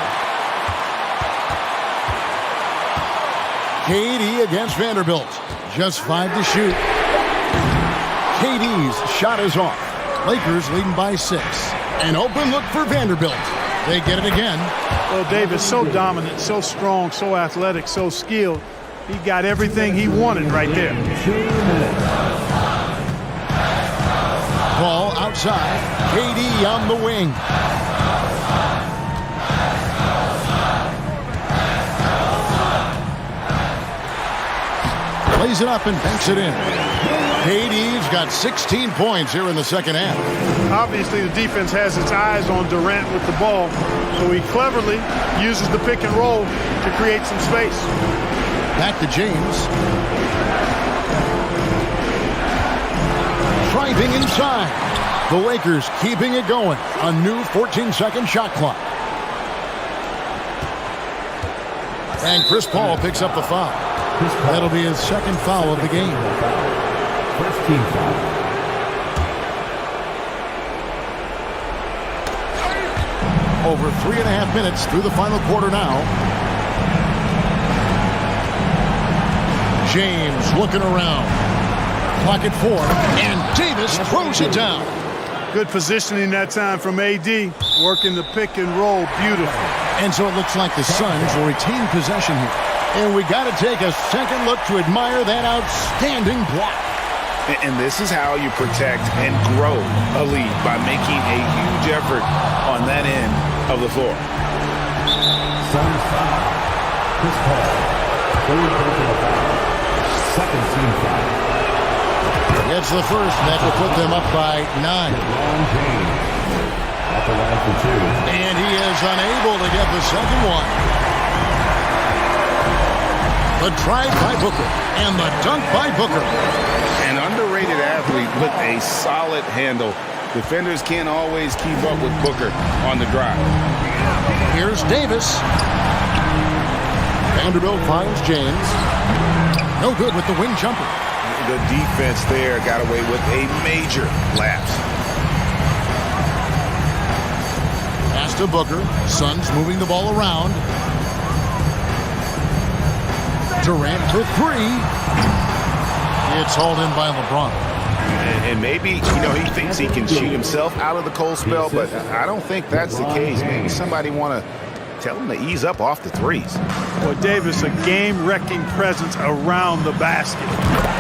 KD against Vanderbilt. Just 5 to shoot. KD's shot is off. Lakers leading by 6. An open look for Vanderbilt. They get it again. Well, Davis, so dominant, so strong, so athletic, so skilled. He got everything he wanted right there. Ball outside. KD on the wing. Plays it up and banks it in. KD's got 16 points here in the second half. Obviously, the defense has its eyes on Durant with the ball, so he cleverly uses the pick and roll to create some space. Back to James. Driving inside. The Lakers keeping it going. A new 14-second shot clock. And Chris Paul picks up the foul. That'll be his second foul of the game. First team foul. Over 3.5 minutes through the final quarter now. James looking around. Clock at 4. And Davis throws it down. Good positioning that time from AD. Working the pick and roll. Beautiful. And so it looks like the Suns will retain possession here. And we got to take a second look to admire that outstanding block. And this is how you protect and grow a lead, by making a huge effort on that end of the floor. Suns foul. Chris Paul. Third personal foul. Second team foul. It's the first that will put them up by 9. LeBron James at the line for 2. And he is unable to get the second one. The drive by Booker and the dunk by Booker. An underrated athlete with a solid handle. Defenders can't always keep up with Booker on the drive. Here's Davis. Vanderbilt finds James. No good with the wing jumper. The defense there got away with a major lapse. Pass to Booker. Suns moving the ball around. Durant for three. It's hauled in by LeBron. And maybe, he thinks he can cheat himself out of the cold spell, but I don't think that's the case. Maybe somebody want to tell him to ease up off the threes. Well, Davis, a game-wrecking presence around the basket.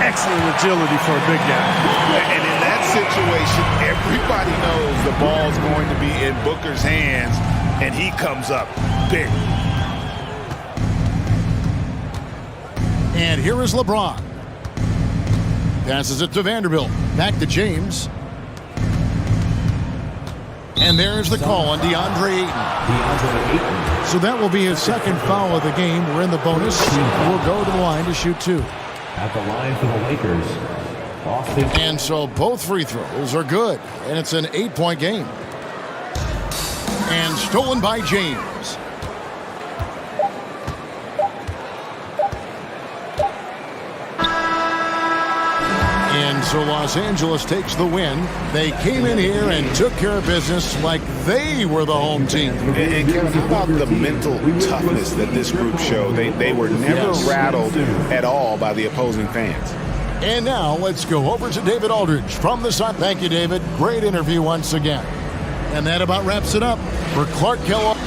Excellent agility for a big guy. And in that situation, everybody knows the ball's going to be in Booker's hands, and he comes up big. And here is LeBron. Passes it to Vanderbilt. Back to James. And there's the call on DeAndre Ayton. So that will be his second foul of the game. We're in the bonus. We'll go to the line to shoot two. At the line for the Lakers. And so both free throws are good. And it's an 8-point game. And stolen by James. And so Los Angeles takes the win. They came in here and took care of business like they were the home team. And Kevin, how about the mental toughness that this group showed? They were never rattled at all by the opposing fans. And now let's go over to David Aldridge from the side. Thank you, David. Great interview once again. And that about wraps it up for Clark Kellogg.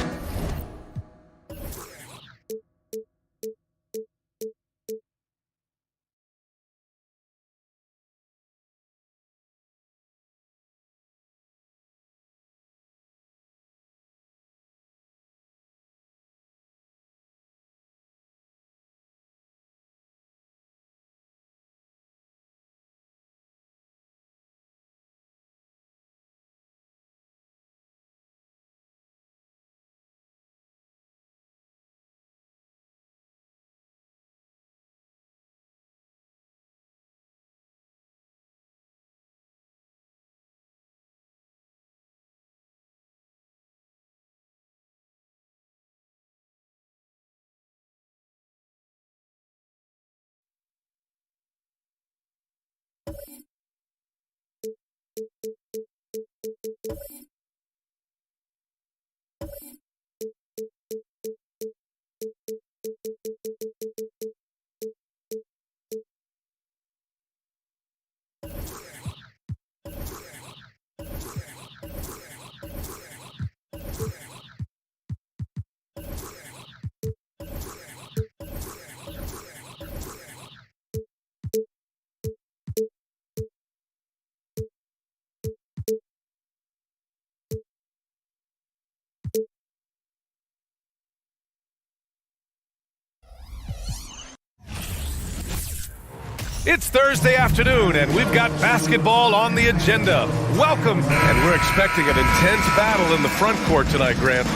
It's Thursday afternoon, and we've got basketball on the agenda. Welcome, and we're expecting an intense battle in the front court tonight, Grant.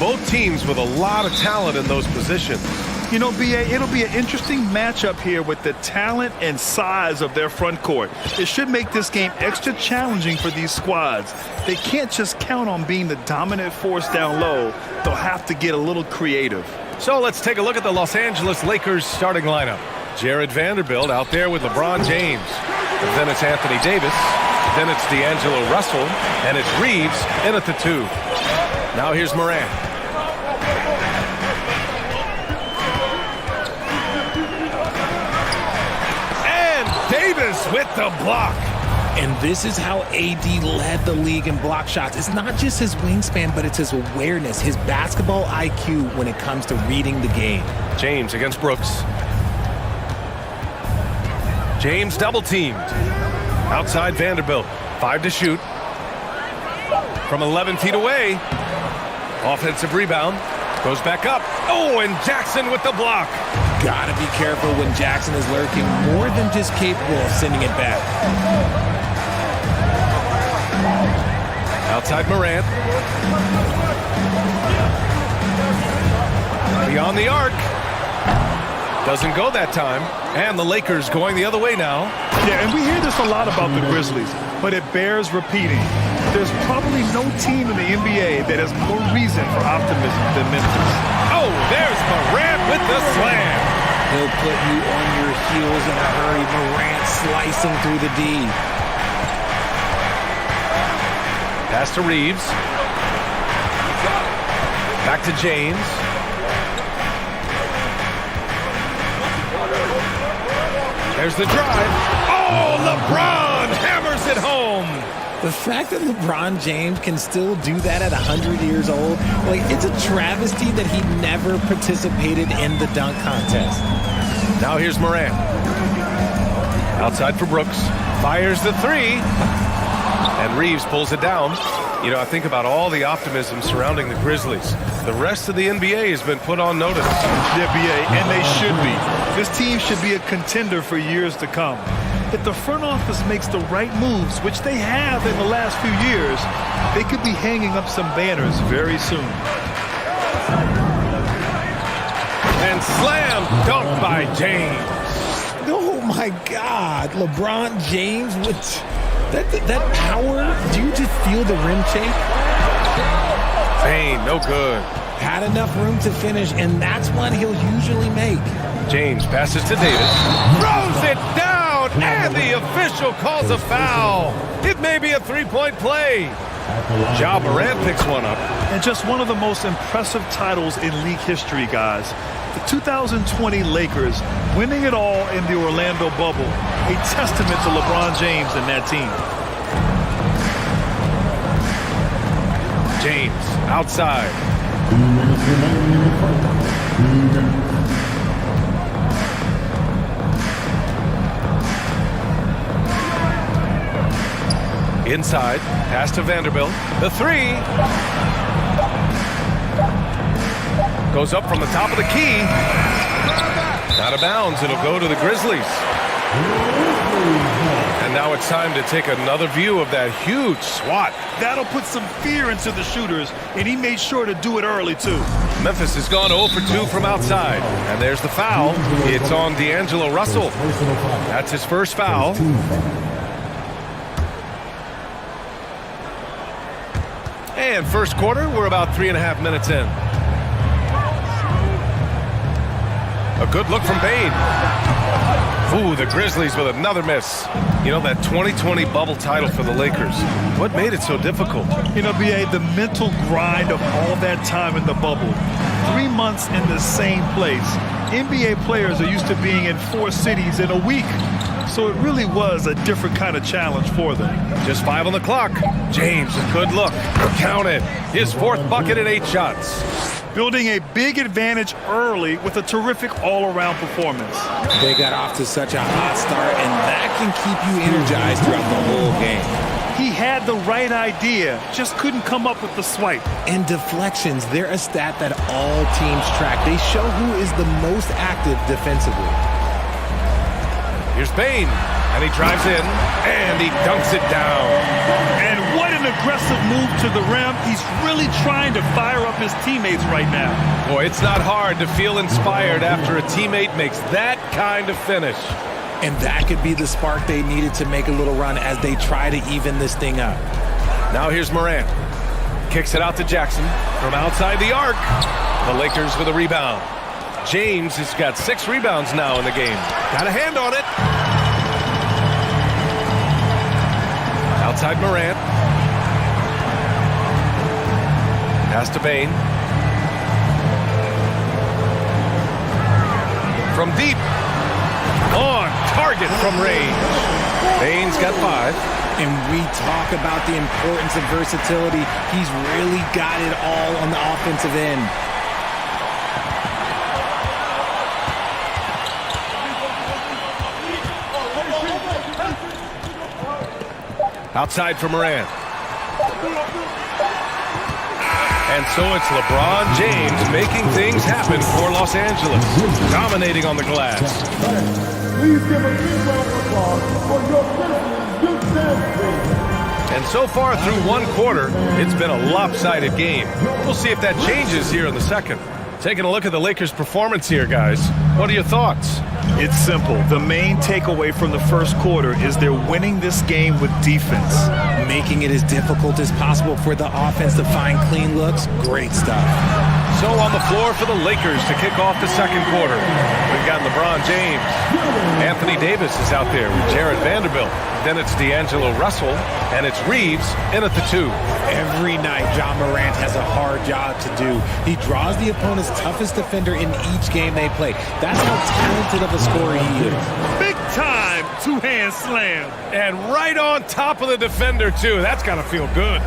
Both teams with a lot of talent in those positions. You know, B.A., it'll be an interesting matchup here with the talent and size of their front court. It should make this game extra challenging for these squads. They can't just count on being the dominant force down low. They'll have to get a little creative. So let's take a look at the Los Angeles Lakers starting lineup. Jared Vanderbilt out there with LeBron James. And then it's Anthony Davis. Then it's D'Angelo Russell. And it's Reeves in at the 2. Now here's Morant. And Davis with the block. And this is how AD led the league in block shots. It's not just his wingspan, but it's his awareness, his basketball IQ when it comes to reading the game. James against Brooks. James double teamed. Outside Vanderbilt. 5 to shoot. From 11 feet away. Offensive rebound. Goes back up. Oh, and Jackson with the block. Gotta be careful when Jackson is lurking, more than just capable of sending it back. Outside Morant. Beyond the arc. Doesn't go that time. And the Lakers going the other way now. Yeah, and we hear this a lot about the Grizzlies, but it bears repeating. There's probably no team in the NBA that has more reason for optimism than Memphis. Oh, there's Morant with the slam. He'll put you on your heels in a hurry. Morant slicing through the D. Pass to Reeves. Back to James. There's the drive. Oh, LeBron hammers it home. The fact that LeBron James can still do that at 100 years old, like, it's a travesty that he never participated in the dunk contest. Now here's Morant. Outside for Brooks. Fires the three. And Reeves pulls it down. You know, I think about all the optimism surrounding the Grizzlies. The rest of the NBA has been put on notice. The NBA, and they should be. This team should be a contender for years to come. If the front office makes the right moves, which they have in the last few years, they could be hanging up some banners very soon. And slam dunk by James. Oh my God, LeBron James with that power. Do you just feel the rim shake? Bane, no good. Had enough room to finish, and that's one he'll usually make. James passes to Davis. Throws it down, and the official calls a foul. It may be a three-point play. Ja Morant picks one up. And just one of the most impressive titles in league history, guys. The 2020 Lakers winning it all in the Orlando bubble. A testament to LeBron James and that team. James outside. Inside, pass to Vanderbilt. The three. Goes up from the top of the key. Out of bounds, it'll go to the Grizzlies. And now it's time to take another view of that huge swat. That'll put some fear into the shooters, and he made sure to do it early, too. Memphis has gone 0 for 2 from outside. And there's the foul. It's on D'Angelo Russell. That's his first foul. And first quarter, we're about 3.5 minutes in. A good look from Bane. Ooh, the Grizzlies with another miss. You know, that 2020 bubble title for the Lakers. What made it so difficult? You know, B.A., the mental grind of all that time in the bubble. 3 months in the same place. NBA players are used to being in 4 cities in a week. So it really was a different kind of challenge for them. Just 5 on the clock. James, a good look. Count it. His 4th bucket in 8 shots. Building a big advantage early with a terrific all-around performance. They got off to such a hot start, and that can keep you energized throughout the whole game. He had the right idea, just couldn't come up with the swipe. And deflections, they're a stat that all teams track. They show who is the most active defensively. Here's Bane, and he drives in, and he dunks it down. And what an aggressive move to the rim. He's really trying to fire up his teammates right now. Boy, it's not hard to feel inspired after a teammate makes that kind of finish. And that could be the spark they needed to make a little run as they try to even this thing up. Now here's Morant. Kicks it out to Jackson from outside the arc. The Lakers with a rebound. James has got 6 rebounds now in the game. Got a hand on it. Outside Morant. Pass to Bane. From deep. On target from range. Bane's got 5. And we talk about the importance of versatility. He's really got it all on the offensive end. Outside for Morant. And so it's LeBron James making things happen for Los Angeles. Dominating on the glass. Please give a big round of applause for your Grizzlies team. And so far through one quarter, it's been a lopsided game. We'll see if that changes here in the second. Taking a look at the Lakers' performance here, guys. What are your thoughts? It's simple. The main takeaway from the first quarter is they're winning this game with defense. Making it as difficult as possible for the offense to find clean looks. Great stuff. So on the floor for the Lakers to kick off the second quarter, we've got LeBron James. Anthony Davis is out there with Jared Vanderbilt. Then it's D'Angelo Russell, and it's Reeves in at the 2. Every night, John Morant has a hard job to do. He draws the opponent's toughest defender in each game they play. That's how talented of a scorer he is. Big time two-hand slam. And right on top of the defender, too. That's got to feel good.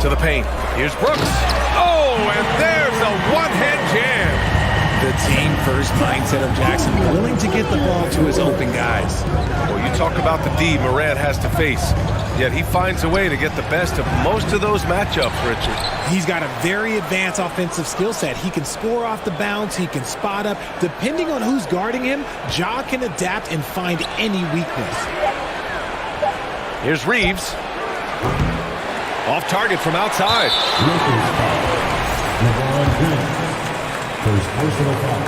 To the paint. Here's Brooks. Oh, and there's a one-hand jam. The team-first mindset of Jackson, willing to get the ball to his open guys. Well, you talk about the D Morant has to face, yet he finds a way to get the best of most of those matchups, Richard. He's got a very advanced offensive skill set. He can score off the bounce. He can spot up. Depending on who's guarding him, Ja can adapt and find any weakness. Here's Reeves. Off target from outside. First personal foul.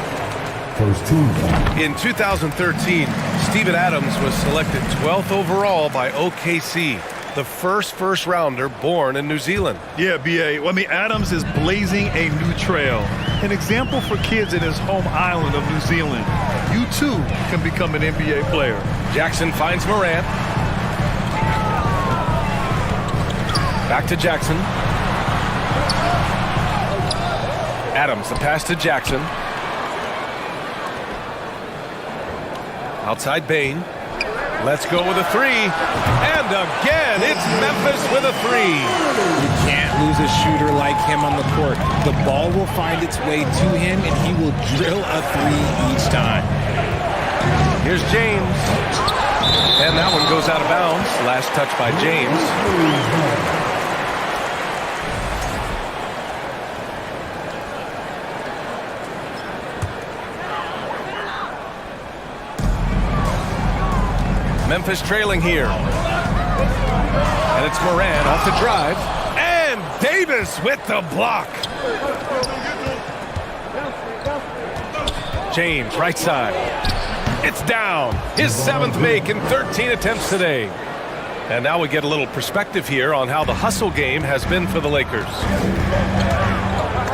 First team foul. In 2013, Steven Adams was selected 12th overall by OKC, the first rounder born in New Zealand. Yeah, B.A. Well, I mean, Adams is blazing a new trail. An example for kids in his home island of New Zealand. You, too, can become an NBA player. Jackson finds Morant. Back to Jackson. Adams, the pass to Jackson. Outside Bane. Let's go with a 3. And again, it's Memphis with a 3. You can't lose a shooter like him on the court. The ball will find its way to him, and he will drill a 3 each time. Here's James. And that one goes out of bounds. Last touch by James. Memphis trailing here. And it's Morant off the drive. And Davis with the block. James, right side. It's down. His 7th make in 13 attempts today. And now we get a little perspective here on how the hustle game has been for the Lakers.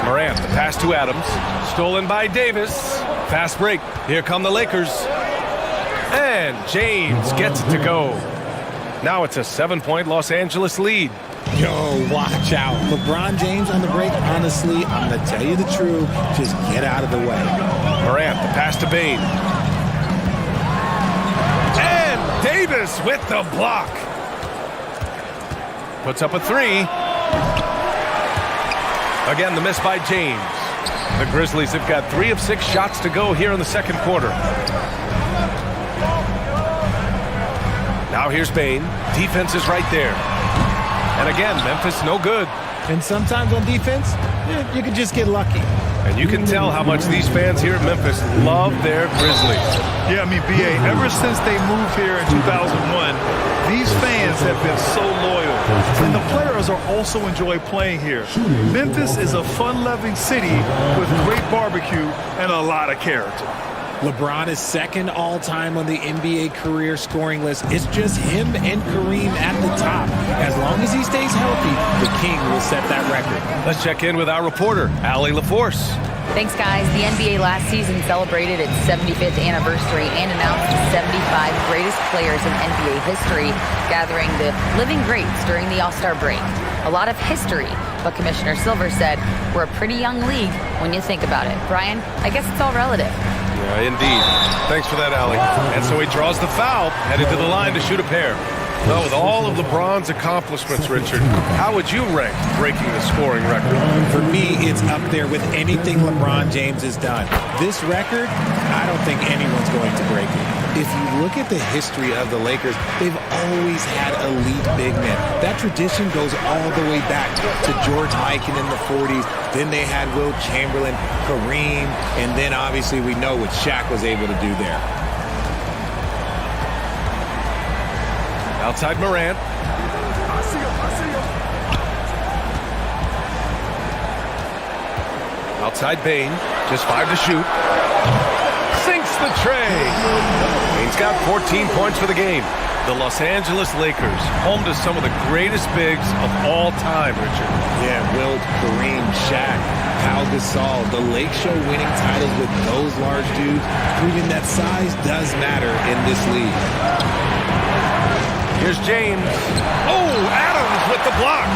Morant, the pass to Adams. Stolen by Davis. Fast break. Here come the Lakers. And James gets it to go. Now it's a 7-point Los Angeles lead. Yo, watch out. LeBron James on the break, honestly, I'm going to tell you the truth. Just get out of the way. Morant, the pass to Bane. And Davis with the block. Puts up a 3. Again, the miss by James. The Grizzlies have got 3 of 6 shots to go here in the second quarter. Now here's Bane. Defense is right there. And again, Memphis no good. And sometimes on defense, you can just get lucky. And you can tell how much these fans here at Memphis love their Grizzlies. Yeah, I mean, B.A., ever since they moved here in 2001, these fans have been so loyal. And the players are also enjoy playing here. Memphis is a fun-loving city with great barbecue and a lot of character. LeBron is second all-time on the NBA career scoring list. It's just him and Kareem at the top. As long as he stays healthy, the King will set that record. Let's check in with our reporter, Allie LaForce. Thanks, guys. The NBA last season celebrated its 75th anniversary and announced the 75 greatest players in NBA history, gathering the living greats during the All-Star break. A lot of history, but Commissioner Silver said we're a pretty young league when you think about it. Brian, I guess it's all relative. Yeah, indeed. Thanks for that, Allie. And so he draws the foul, headed to the line to shoot a pair. Well, with all of LeBron's accomplishments, Richard, how would you rank breaking the scoring record? For me, it's up there with anything LeBron James has done. This record, I don't think anyone's going to break it. If you look at the history of the Lakers, they've always had elite big men. That tradition goes all the way back to George Mikan in the 40s. Then they had Wilt Chamberlain, Kareem, and then obviously we know what Shaq was able to do there. Outside Morant. Outside Bane. Just 5 to shoot. Sinks the tray. Bane's got 14 points for the game. The Los Angeles Lakers, home to some of the greatest bigs of all time, Richard. Yeah, Wilt, Kareem, Shaq, Pau Gasol, the Lake Show winning titles with those large dudes, proving that size does matter in this league. Here's James. Oh, Adams with the block.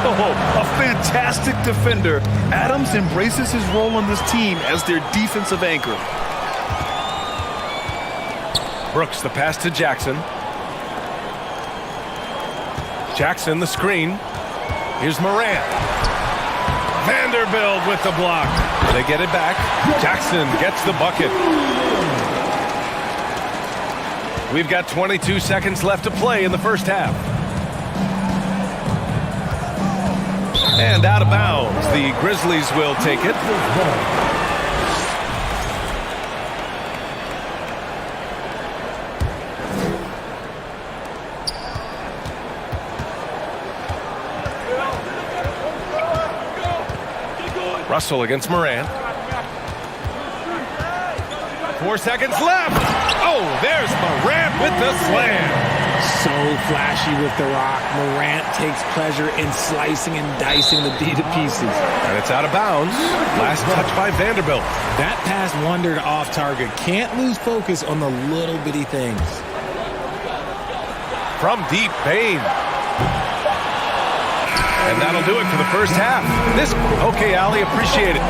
Oh, a fantastic defender. Adams embraces his role on this team as their defensive anchor. Brooks, the pass to Jackson. Jackson, the screen. Here's Morant. Vanderbilt with the block. They get it back. Jackson gets the bucket. We've got 22 seconds left to play in the first half. And out of bounds. The Grizzlies will take it. Russell against Morant. 4 seconds left. Oh, there's Morant with the slam. So flashy with the rock. Morant takes pleasure in slicing and dicing the D to pieces. And it's out of bounds. Last touch by Vanderbilt. That pass wandered off target. Can't lose focus on the little bitty things. From deep, Bane. And that'll do it for the first half. Okay, Ali, appreciate it.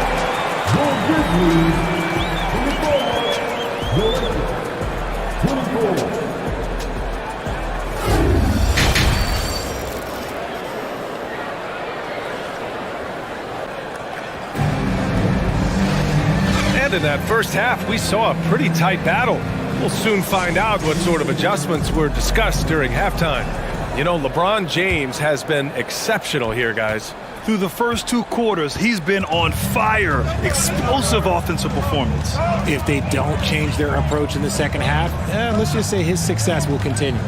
And in that first half, we saw a pretty tight battle. We'll soon find out what sort of adjustments were discussed during halftime. You know, LeBron James has been exceptional here, guys. Through the first 2 quarters, he's been on fire. Explosive offensive performance. If they don't change their approach in the second half, let's just say his success will continue.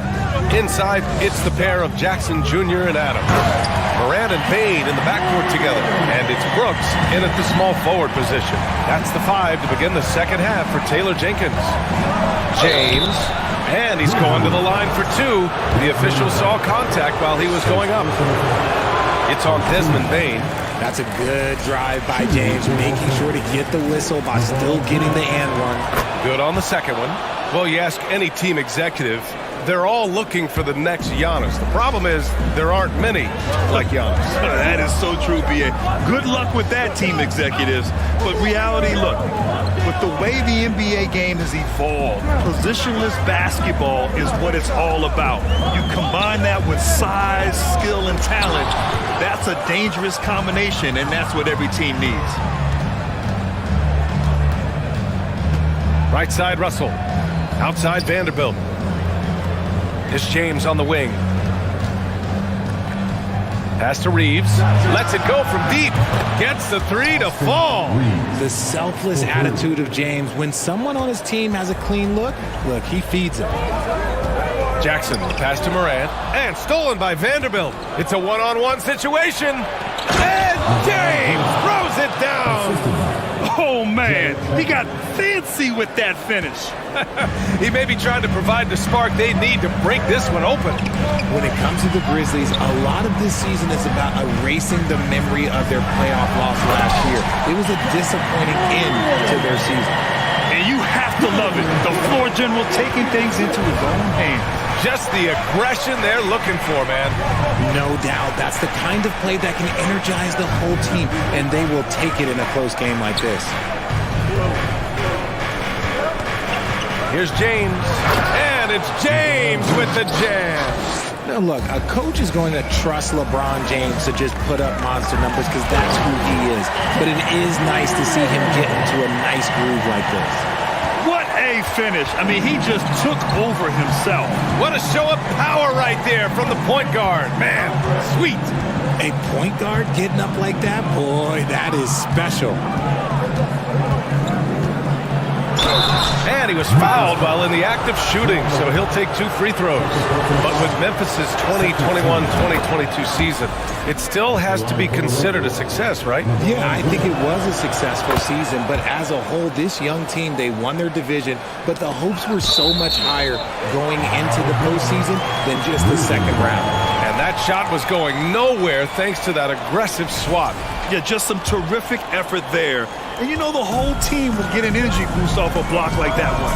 Inside, it's the pair of Jackson Jr. and Adams. Morant and Bane in the backcourt together. And it's Brooks in at the small forward position. That's the 5 to begin the second half for Taylor Jenkins. James. And he's going to the line for 2. The official saw contact while he was going up. It's on Desmond Bane. That's a good drive by James, making sure to get the whistle by still getting the and one. Good on the second one. Well, you ask any team executive, they're all looking for the next Giannis. The problem is there aren't many like Giannis. That is so true, B.A. Good luck with that, team executives. But reality, look, with the way the NBA game has evolved, positionless basketball is what it's all about. You combine that with size, skill, and talent. That's a dangerous combination, and that's what every team needs. Right side, Russell. Outside, Vanderbilt. Here's James on the wing. Pass to Reeves. Lets it go from deep. Gets the 3 to fall. The selfless attitude of James. When someone on his team has a clean look, he feeds him. Jackson, pass to Morant. And stolen by Vanderbilt. It's a one-on-one situation. And James throws it down. Oh, man. He got fancy with that finish. He may be trying to provide the spark they need to break this one open. When it comes to the Grizzlies, a lot of this season is about erasing the memory of their playoff loss last year. It was a disappointing end to their season. And you have to love it. The floor general taking things into his own hands. Just the aggression they're looking for, man. No doubt. That's the kind of play that can energize the whole team, and they will take it in a close game like this. Here's James, and it's James with the jam. Now look, a coach is going to trust LeBron James to just put up monster numbers because that's who he is. But it is nice to see him get into a nice groove like this. What a finish. I mean, he just took over himself. What a show of power right there from the point guard. Man, sweet. A point guard getting up like that? Boy, that is special. And he was fouled while in the act of shooting, so he'll take 2 free throws. But with Memphis's 2021-2022 season, it still has to be considered a success, right? Yeah, I think it was a successful season, but as a whole, this young team, they won their division, but the hopes were so much higher going into the postseason than just the second round. And that shot was going nowhere thanks to that aggressive swat. Yeah, just some terrific effort there. And you know the whole team will get an energy boost off a block like that one.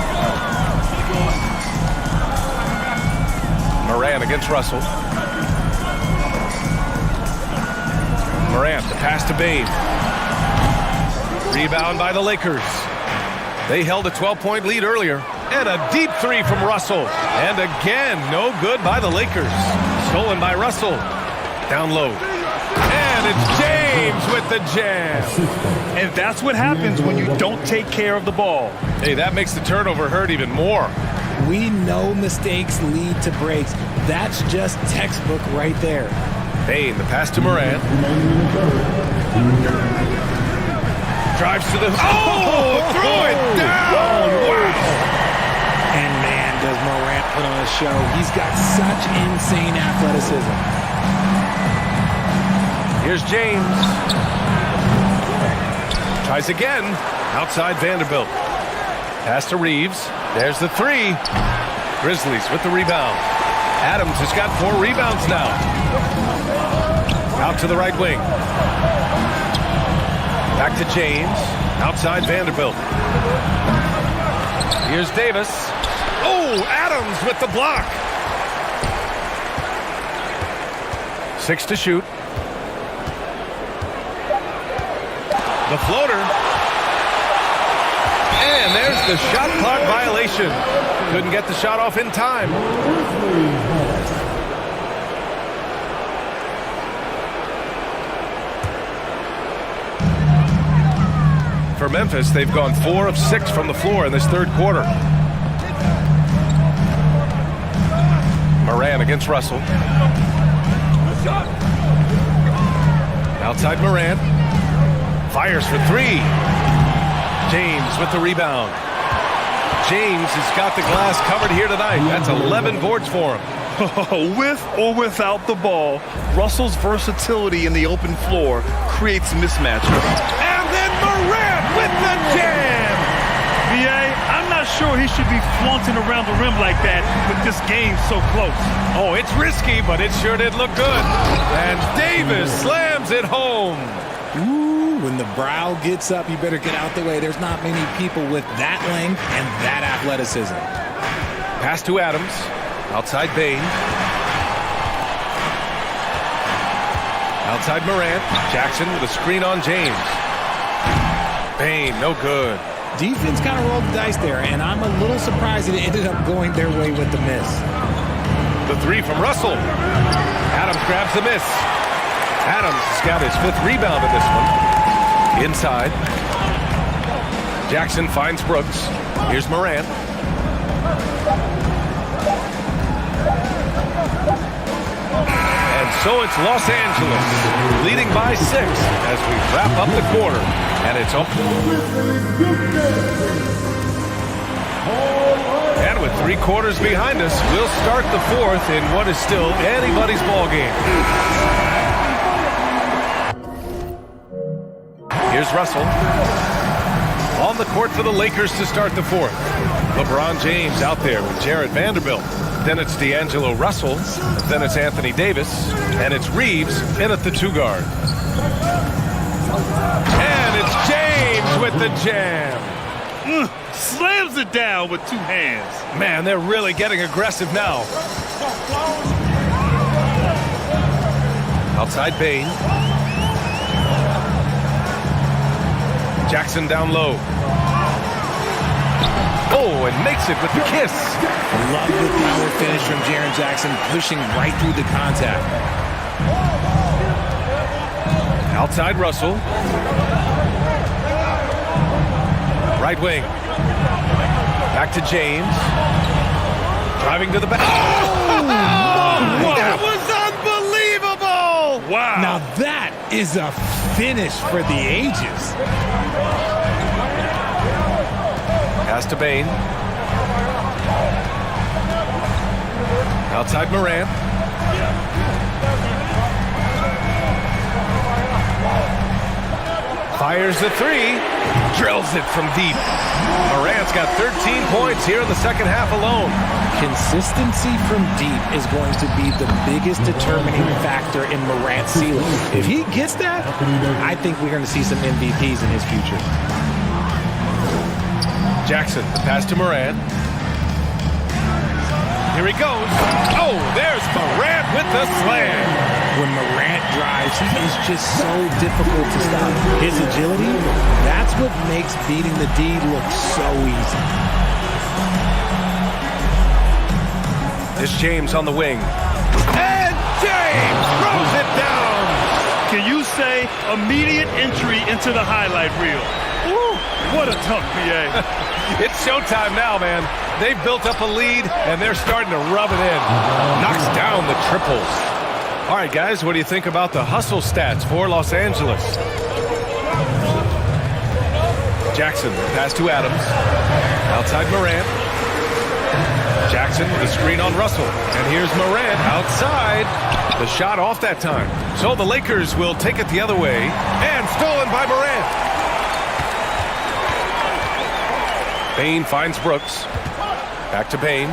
Morant against Russell. Morant, the pass to Bane. Rebound by the Lakers. They held a 12-point lead earlier. And a deep 3 from Russell. And again, no good by the Lakers. Stolen by Russell. Down low. And it's James with the jam. And that's what happens when you don't take care of the ball. Hey, that makes the turnover hurt even more. We know mistakes lead to breaks. That's just textbook right there. Bane, the pass to Morant. Drives to the... Oh! Throw it down! Wow! And man, does Morant put on a show. He's got such insane athleticism. Here's James. Tries again. Outside Vanderbilt. Pass to Reeves. There's the 3. Grizzlies with the rebound. Adams has got 4 rebounds now. Out to the right wing. Back to James. Outside Vanderbilt. Here's Davis. Oh, Adams with the block. 6 to shoot. The floater. And there's the shot clock violation. Couldn't get the shot off in time. For Memphis, they've gone 4 of 6 from the floor in this third quarter. Morant against Russell. Outside Morant. Fires for 3. James with the rebound. James has got the glass covered here tonight. That's 11 boards for him. With or without the ball, Russell's versatility in the open floor creates mismatches. And then Morant with the jam! B.A., I'm not sure he should be flaunting around the rim like that with this game so close. Oh, it's risky, but it sure did look good. And Davis slams it home. Ooh, when the brow gets up, you better get out the way. There's not many people with that length and that athleticism. Pass to Adams. Outside Bane. Outside Morant. Jackson with a screen on James. Bane, no good. Defense kind of rolled the dice there, and I'm a little surprised it ended up going their way with the miss. The 3 from Russell. Adams grabs the miss. Adams has got his 5th rebound in this one. Inside. Jackson finds Brooks. Here's Morant. And so it's Los Angeles leading by 6 as we wrap up the quarter. And it's up. And with 3 quarters behind us, we'll start the 4th in what is still anybody's ball game. Here's Russell. On the court for the Lakers to start the 4th. LeBron James out there with Jarrett Vanderbilt. Then it's D'Angelo Russell. Then it's Anthony Davis. And it's Reeves in at the 2 guard. And it's James with the jam. Slams it down with 2 hands. Man, they're really getting aggressive now. Outside Bane. Jackson down low. Oh, and makes it with the kiss. Love the power finish from Jaren Jackson, pushing right through the contact. Outside Russell. Right wing. Back to James. Driving to the back. Oh! That was unbelievable! Wow. Now that is a finish for the ages. Pass to Bane. Outside Morant. Fires the three. Drills it from deep. Morant's got 13 points here in the second half alone. Consistency from deep is going to be the biggest determining factor in Morant's ceiling. If he gets that, I think we're going to see some MVPs in his future. Jackson, the pass to Morant. Here he goes. Oh, there's Morant with the slam. When Morant drives, he is just so difficult to stop. His agility, that's what makes beating the D look so easy. It's James on the wing. And James throws it down. Can you say immediate entry into the highlight reel? Woo, what a tough PA. It's showtime now, man. They've built up a lead, and they're starting to rub it in. Knocks down the triples. All right, guys, what do you think about the hustle stats for Los Angeles? Jackson, pass to Adams. Outside Morant. Jackson with a screen on Russell. And here's Morant outside. The shot off that time. So the Lakers will take it the other way. And stolen by Morant. Bane finds Brooks. Back to Bane.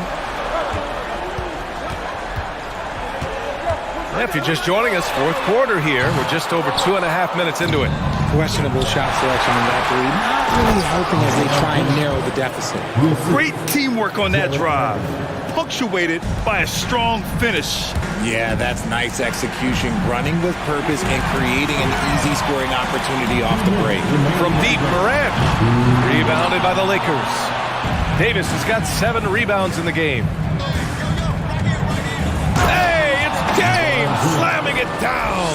If you're just joining us, fourth quarter here. We're just over 2.5 minutes into it. Questionable shot selection in that three. Not really helping as they try and narrow the deficit. Great teamwork on that drive. Punctuated by a strong finish. Yeah, that's nice execution. Running with purpose and creating an easy scoring opportunity off the break. From deep, Morant. Rebounded by the Lakers. Davis has got 7 rebounds in the game. James slamming it down.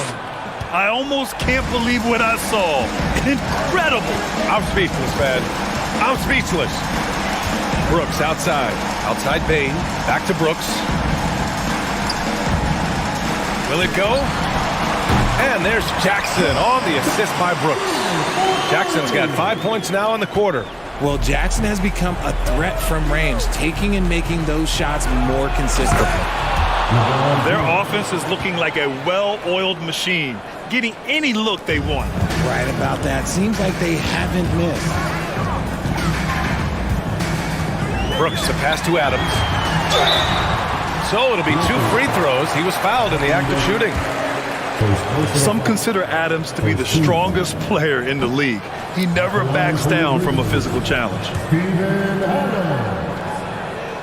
I almost can't believe what I saw. Incredible. I'm speechless, man. I'm speechless. Brooks outside. Outside Bane. Back to Brooks. Will it go? And there's Jackson on the assist by Brooks. Jackson's got 5 points now in the quarter. Well, Jackson has become a threat from range, taking and making those shots more consistently. Their offense is looking like a well-oiled machine, getting any look they want. Right about that. Seems like they haven't missed. Brooks, a pass to Adams. So it'll be 2 free throws. He was fouled in the act of shooting. Some consider Adams to be the strongest player in the league. He never backs down from a physical challenge.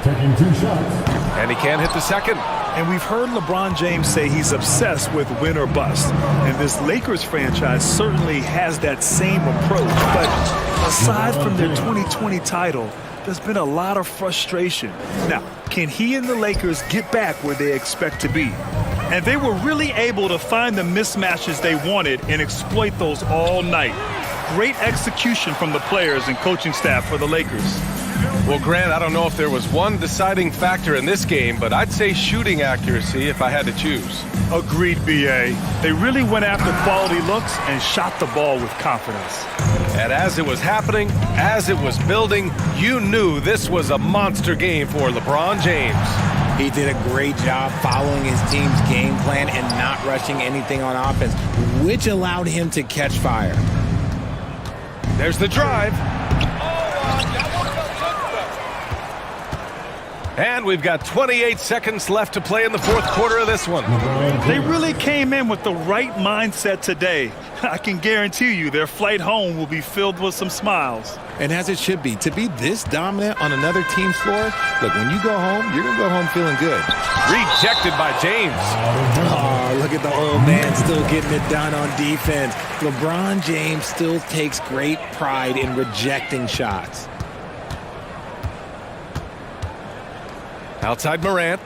Taking 2 shots. And he can't hit the second. And we've heard LeBron James say he's obsessed with win or bust. And this Lakers franchise certainly has that same approach. But aside from their 2020 title, there's been a lot of frustration. Now, can he and the Lakers get back where they expect to be? And they were really able to find the mismatches they wanted and exploit those all night. Great execution from the players and coaching staff for the Lakers. Well, Grant, I don't know if there was one deciding factor in this game, but I'd say shooting accuracy if I had to choose. Agreed, B.A. They really went after quality looks and shot the ball with confidence. And as it was happening, as it was building, you knew this was a monster game for LeBron James. He did a great job following his team's game plan and not rushing anything on offense, which allowed him to catch fire. There's the drive. And we've got 28 seconds left to play in the fourth quarter of this one. They really came in with the right mindset today. I can guarantee you their flight home will be filled with some smiles. And as it should be, to be this dominant on another team's floor, look, when you go home, you're going to go home feeling good. Rejected by James. Oh, look at the old man still getting it done on defense. LeBron James still takes great pride in rejecting shots. Outside Morant.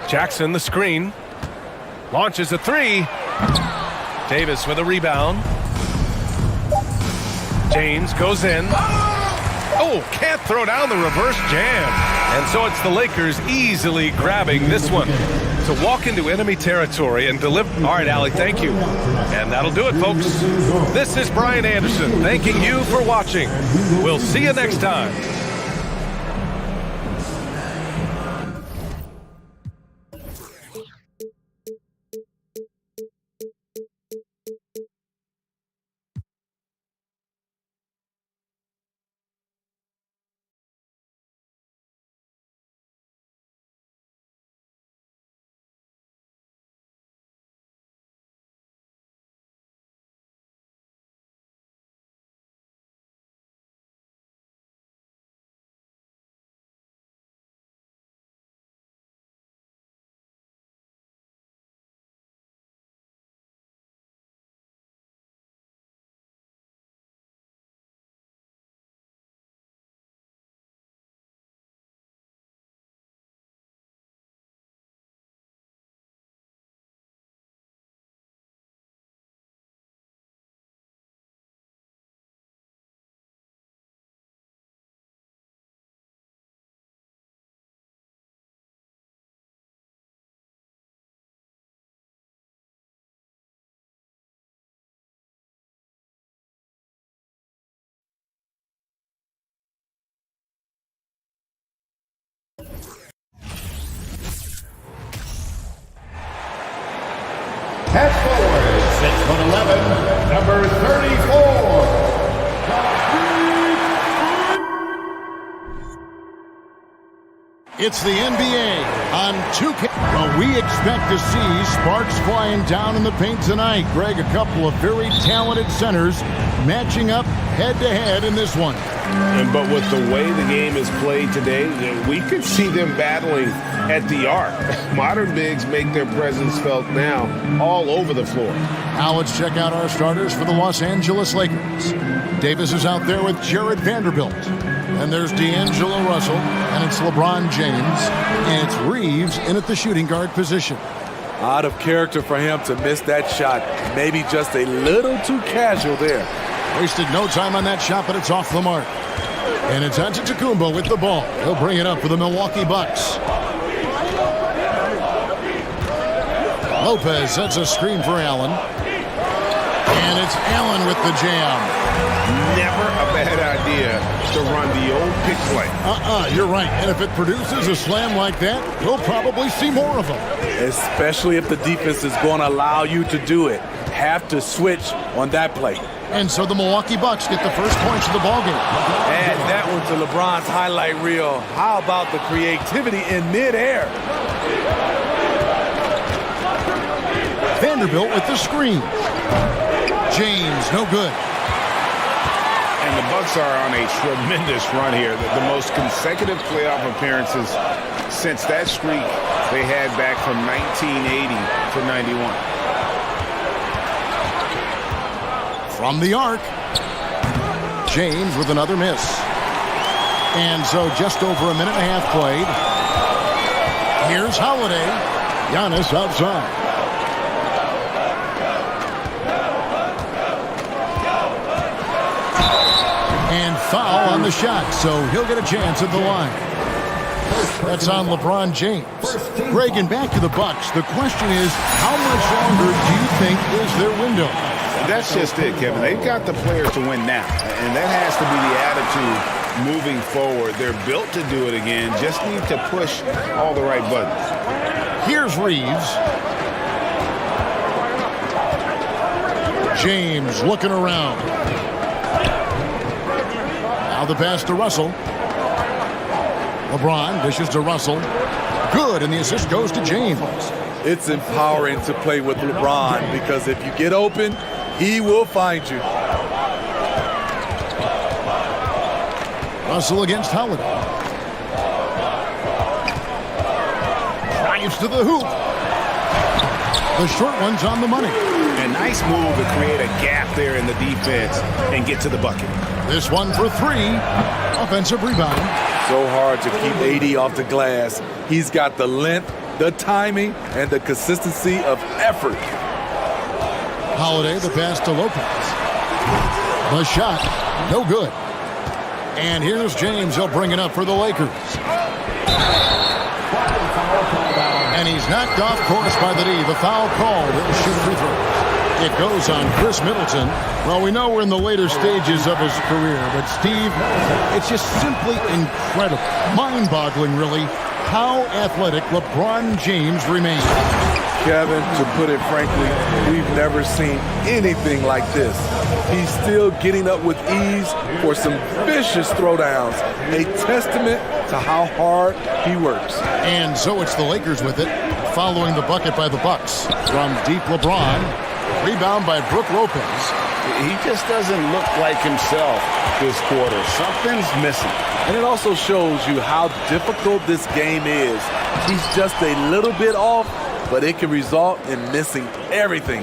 Jackson, the screen. Launches a 3. Davis with a rebound. James goes in. Oh, can't throw down the reverse jam. And so it's the Lakers easily grabbing this one to walk into enemy territory and deliver. All right, Allie, thank you. And that'll do it, folks. This is Brian Anderson thanking you for watching. We'll see you next time. At forward, 6'11", number 34. It's the NBA on 2K. Well, we expect to see sparks flying down in the paint tonight. Greg, a couple of very talented centers matching up head-to-head in this one. But with the way the game is played today, we could see them battling at the arc. Modern bigs make their presence felt now all over the floor. Now let's check out our starters for the Los Angeles Lakers. Davis is out there with Jared Vanderbilt. And there's D'Angelo Russell, and it's LeBron James, and it's Reeves in at the shooting guard position. Out of character for him to miss that shot. Maybe just a little too casual there. Wasted no time on that shot, but it's off the mark. And it's Antetokounmpo with the ball. He'll bring it up for the Milwaukee Bucks. Lopez sets a screen for Allen. And it's Allen with the jam. Never a bad idea to run the old pick play. You're right. And if it produces a slam like that, we'll probably see more of them. Especially if the defense is going to allow you to do it. Have to switch on that play. And so the Milwaukee Bucks get the first points of the ballgame. Add that one to LeBron's highlight reel. How about the creativity in midair? Vanderbilt with the screen. James, no good. And the Bucks are on a tremendous run here. The most consecutive playoff appearances since that streak they had back from 1980 to 91. From the arc, James with another miss. And so just over a minute and a half played. Here's Holiday. Giannis outside. And foul on the shot, so he'll get a chance at the line. That's on LeBron James. Greg, and back to the Bucks. The question is, how much longer do you think is their window? That's just it, Kevin. They've got the players to win now, and that has to be the attitude moving forward. They're built to do it again. Just need to push all the right buttons. Here's Reeves. James looking around. Now the pass to Russell. LeBron dishes to Russell. Good, and the assist goes to James. It's empowering to play with LeBron because if you get open, he will find you. Russell against Holiday. Drives to the hoop. The short one's on the money. A nice move to create a gap there in the defense and get to the bucket. This one for three. Offensive rebound. So hard to keep AD off the glass. He's got the length, the timing, and the consistency of effort. Holiday, the pass to Lopez. The shot, no good. And here's James. He'll bring it up for the Lakers. And he's knocked off course by the D. The foul called. He'll shoot free throws. It goes on Chris Middleton. Well, we know we're in the later stages of his career, but Steve, it's just simply incredible, mind-boggling, really, how athletic LeBron James remains. Kevin, to put it frankly, we've never seen anything like this. He's still getting up with ease for some vicious throwdowns, a testament to how hard he works. And so it's the Lakers with it, following the bucket by the Bucks. From deep LeBron, rebound by Brook Lopez. He just doesn't look like himself this quarter. Something's missing. And it also shows you how difficult this game is. He's just a little bit off, but it can result in missing everything.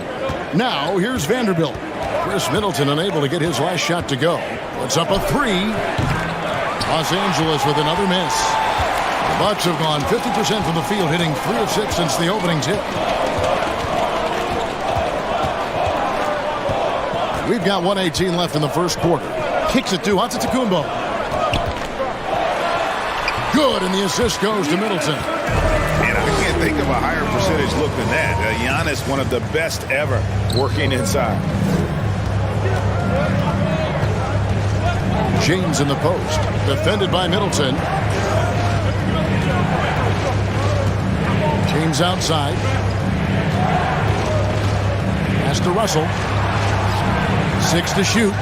Now, here's Vanderbilt. Chris Middleton unable to get his last shot to go. Puts up a three. Los Angeles with another miss. The Bucks have gone 50% from the field, hitting 3 of 6 since the opening tip. We've got 1:18 left in the first quarter. Kicks it to Antetokounmpo. Good, and the assist goes to Middleton. And I can't think of a higher percentage look than that. Giannis, one of the best ever working inside. James in the post. Defended by Middleton. James outside. Pass to Russell. 6 to shoot.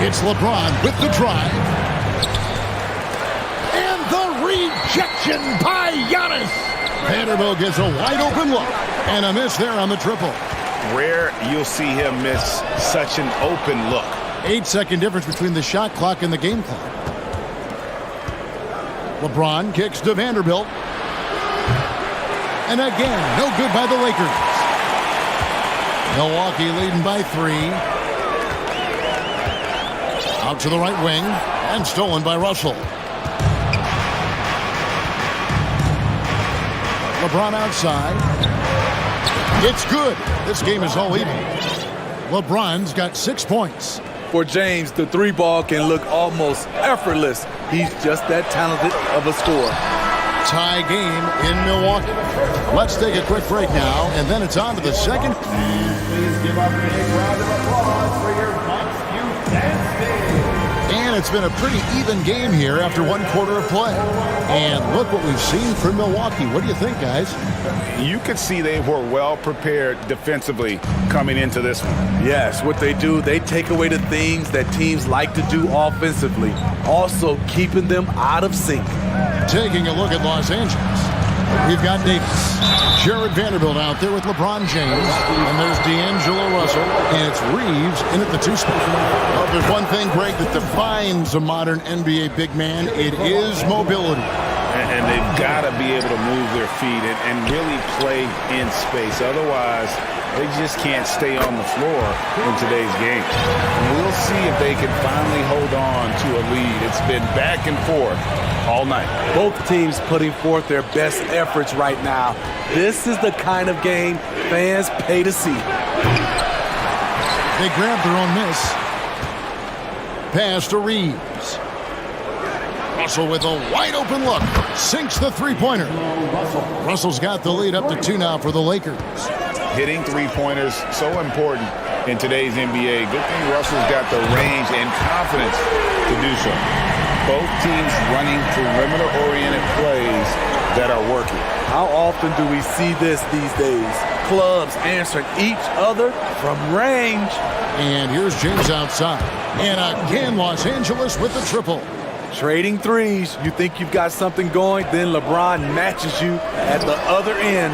It's LeBron with the drive. And the rejection by Giannis. Vanderbilt gets a wide open look. And a miss there on the triple. Rare you'll see him miss such an open look. 8-second difference between the shot clock and the game clock. LeBron kicks to Vanderbilt. And again, no good by the Lakers. Milwaukee leading by 3. Out to the right wing and stolen by Russell. LeBron outside. It's good. This game is all even. LeBron's got 6 points. For James, the 3-ball can look almost effortless. He's just that talented of a scorer. Tie game in Milwaukee. Let's take a quick break now, and then it's on to the second. Please give up a big round of applause for your Bucks Youth Dance Team. And it's been a pretty even game here after 1 quarter of play. And look what we've seen from Milwaukee. What do you think, guys? You could see they were well prepared defensively coming into this one. Yes, what they do, they take away the things that teams like to do offensively, also keeping them out of sync. Taking a look at Los Angeles. We've got Davis. Jared Vanderbilt out there with LeBron James. And there's D'Angelo Russell. And it's Reeves in at the 2 spot. Well, if there's one thing, Greg, that defines a modern NBA big man, it is mobility. And they've got to be able to move their feet and really play in space. Otherwise, they just can't stay on the floor in today's game. And we'll see if they can finally hold on to a lead. It's been back and forth all night. Both teams putting forth their best efforts right now. This is the kind of game fans pay to see. They grab their own miss. Pass to Reeves. Russell with a wide open look. Sinks the 3-pointer. Russell's got the lead up to 2 now for the Lakers. Hitting 3-pointers, so important in today's NBA. Good thing Russell's got the range and confidence to do so. Both teams running perimeter-oriented plays that are working. How often do we see this these days? Clubs answering each other from range. And here's James outside. And again, Los Angeles with the triple. Trading threes. You think you've got something going, then LeBron matches you at the other end.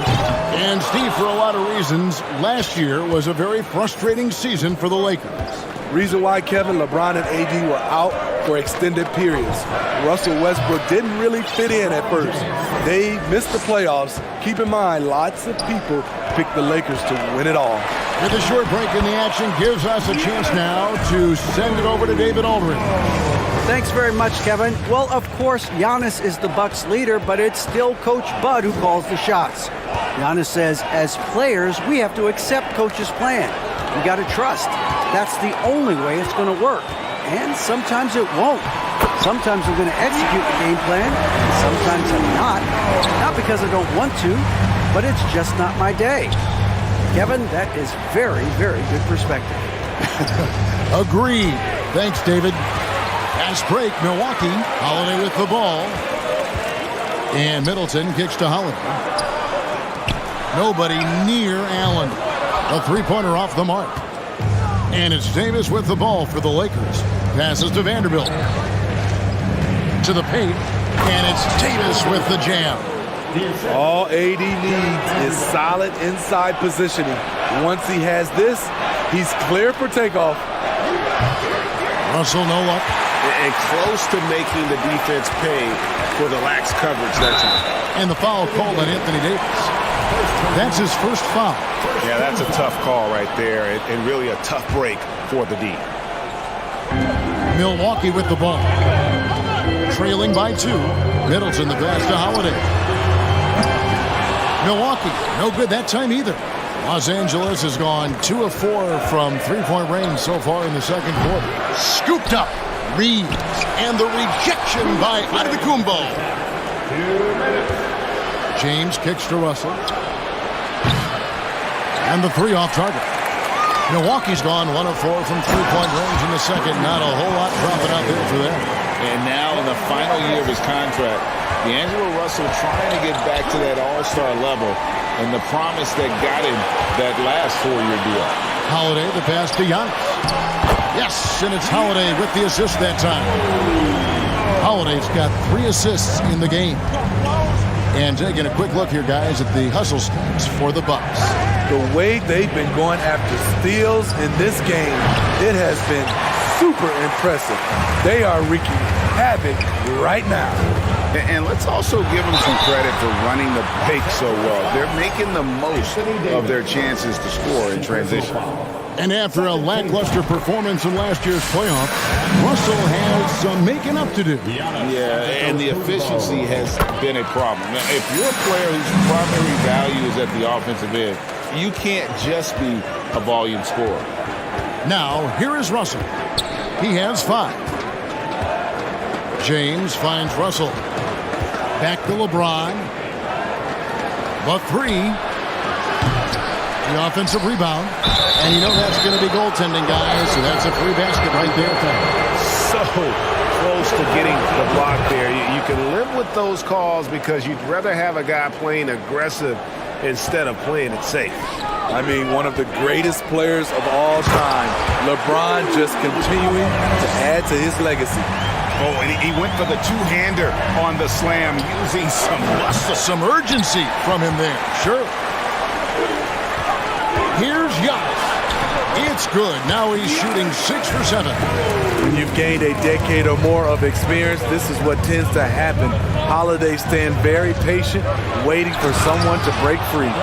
And Steve, for a lot of reasons, last year was a very frustrating season for the Lakers. Reason why, Kevin, LeBron and AD were out for extended periods. Russell Westbrook didn't really fit in at first. They missed the playoffs. Keep in mind, lots of people picked the Lakers to win it all. With a short break in the action gives us a chance now to send it over to David Aldridge. Thanks very much, Kevin. Well, of course, Giannis is the Bucks leader, but it's still Coach Bud who calls the shots. Giannis says, as players, we have to accept Coach's plan. We got to trust. That's the only way it's going to work. And sometimes it won't. Sometimes I'm going to execute the game plan, and sometimes I'm not. Not because I don't want to, but it's just not my day. Kevin, that is very, very good perspective. Agreed. Thanks, David. Fast break, Milwaukee. Holiday with the ball. And Middleton kicks to Holiday. Nobody near Allen. A 3-pointer off the mark. And it's Davis with the ball for the Lakers. Passes to Vanderbilt. To the paint. And it's Davis with the jam. All AD needs is solid inside positioning. Once he has this, he's clear for takeoff. Russell, no luck. And close to making the defense pay for the lax coverage that time. And the foul called on Anthony Davis. That's his first foul. Yeah, that's a tough call right there, and really a tough break for the D. Milwaukee with the ball. Trailing by 2. Middleton the pass to Holiday. Milwaukee, no good that time either. Los Angeles has gone 2 of 4 from 3-point range so far in the second quarter. Scooped up. Reeves. And the rejection by Antetokounmpo. James kicks to Russell. And the 3 off target. Milwaukee's gone 1 of 4 from 3-point range in the second. Not a whole lot dropping out there for them. And now in the final year of his contract, D'Angelo Russell trying to get back to that all-star level. and the promise that got him that last 4-year deal. Holiday, the pass to Giannis. Yes, and it's Holiday with the assist that time. Holiday's got 3 assists in the game. And taking a quick look here, guys, at the hustle stats for the Bucks. The way they've been going after steals in this game, it has been super impressive. They are wreaking havoc right now. And let's also give them some credit for running the break so well. They're making the most of their chances to score in transition. And after a lackluster performance in last year's playoff, Russell has some making up to do. Yeah, and the efficiency has been a problem. Now, if you're a player whose primary value is at the offensive end, you can't just be a volume scorer. Now, here is Russell. He has 5. James finds Russell. Back to LeBron. The 3. The offensive rebound. And you know that's going to be goaltending, guys. So that's a free basket right there. So close to getting the block there. You can live with those calls because you'd rather have a guy playing aggressive instead of playing it safe. I mean, one of the greatest players of all time. LeBron just continuing to add to his legacy. Oh, and he went for the two-hander on the slam, using some urgency from him there. Sure. Here's Giannis. It's good. Now he's shooting 6 for 7. When you've gained a decade or more of experience, this is what tends to happen. Holiday staying very patient, waiting for someone to break free.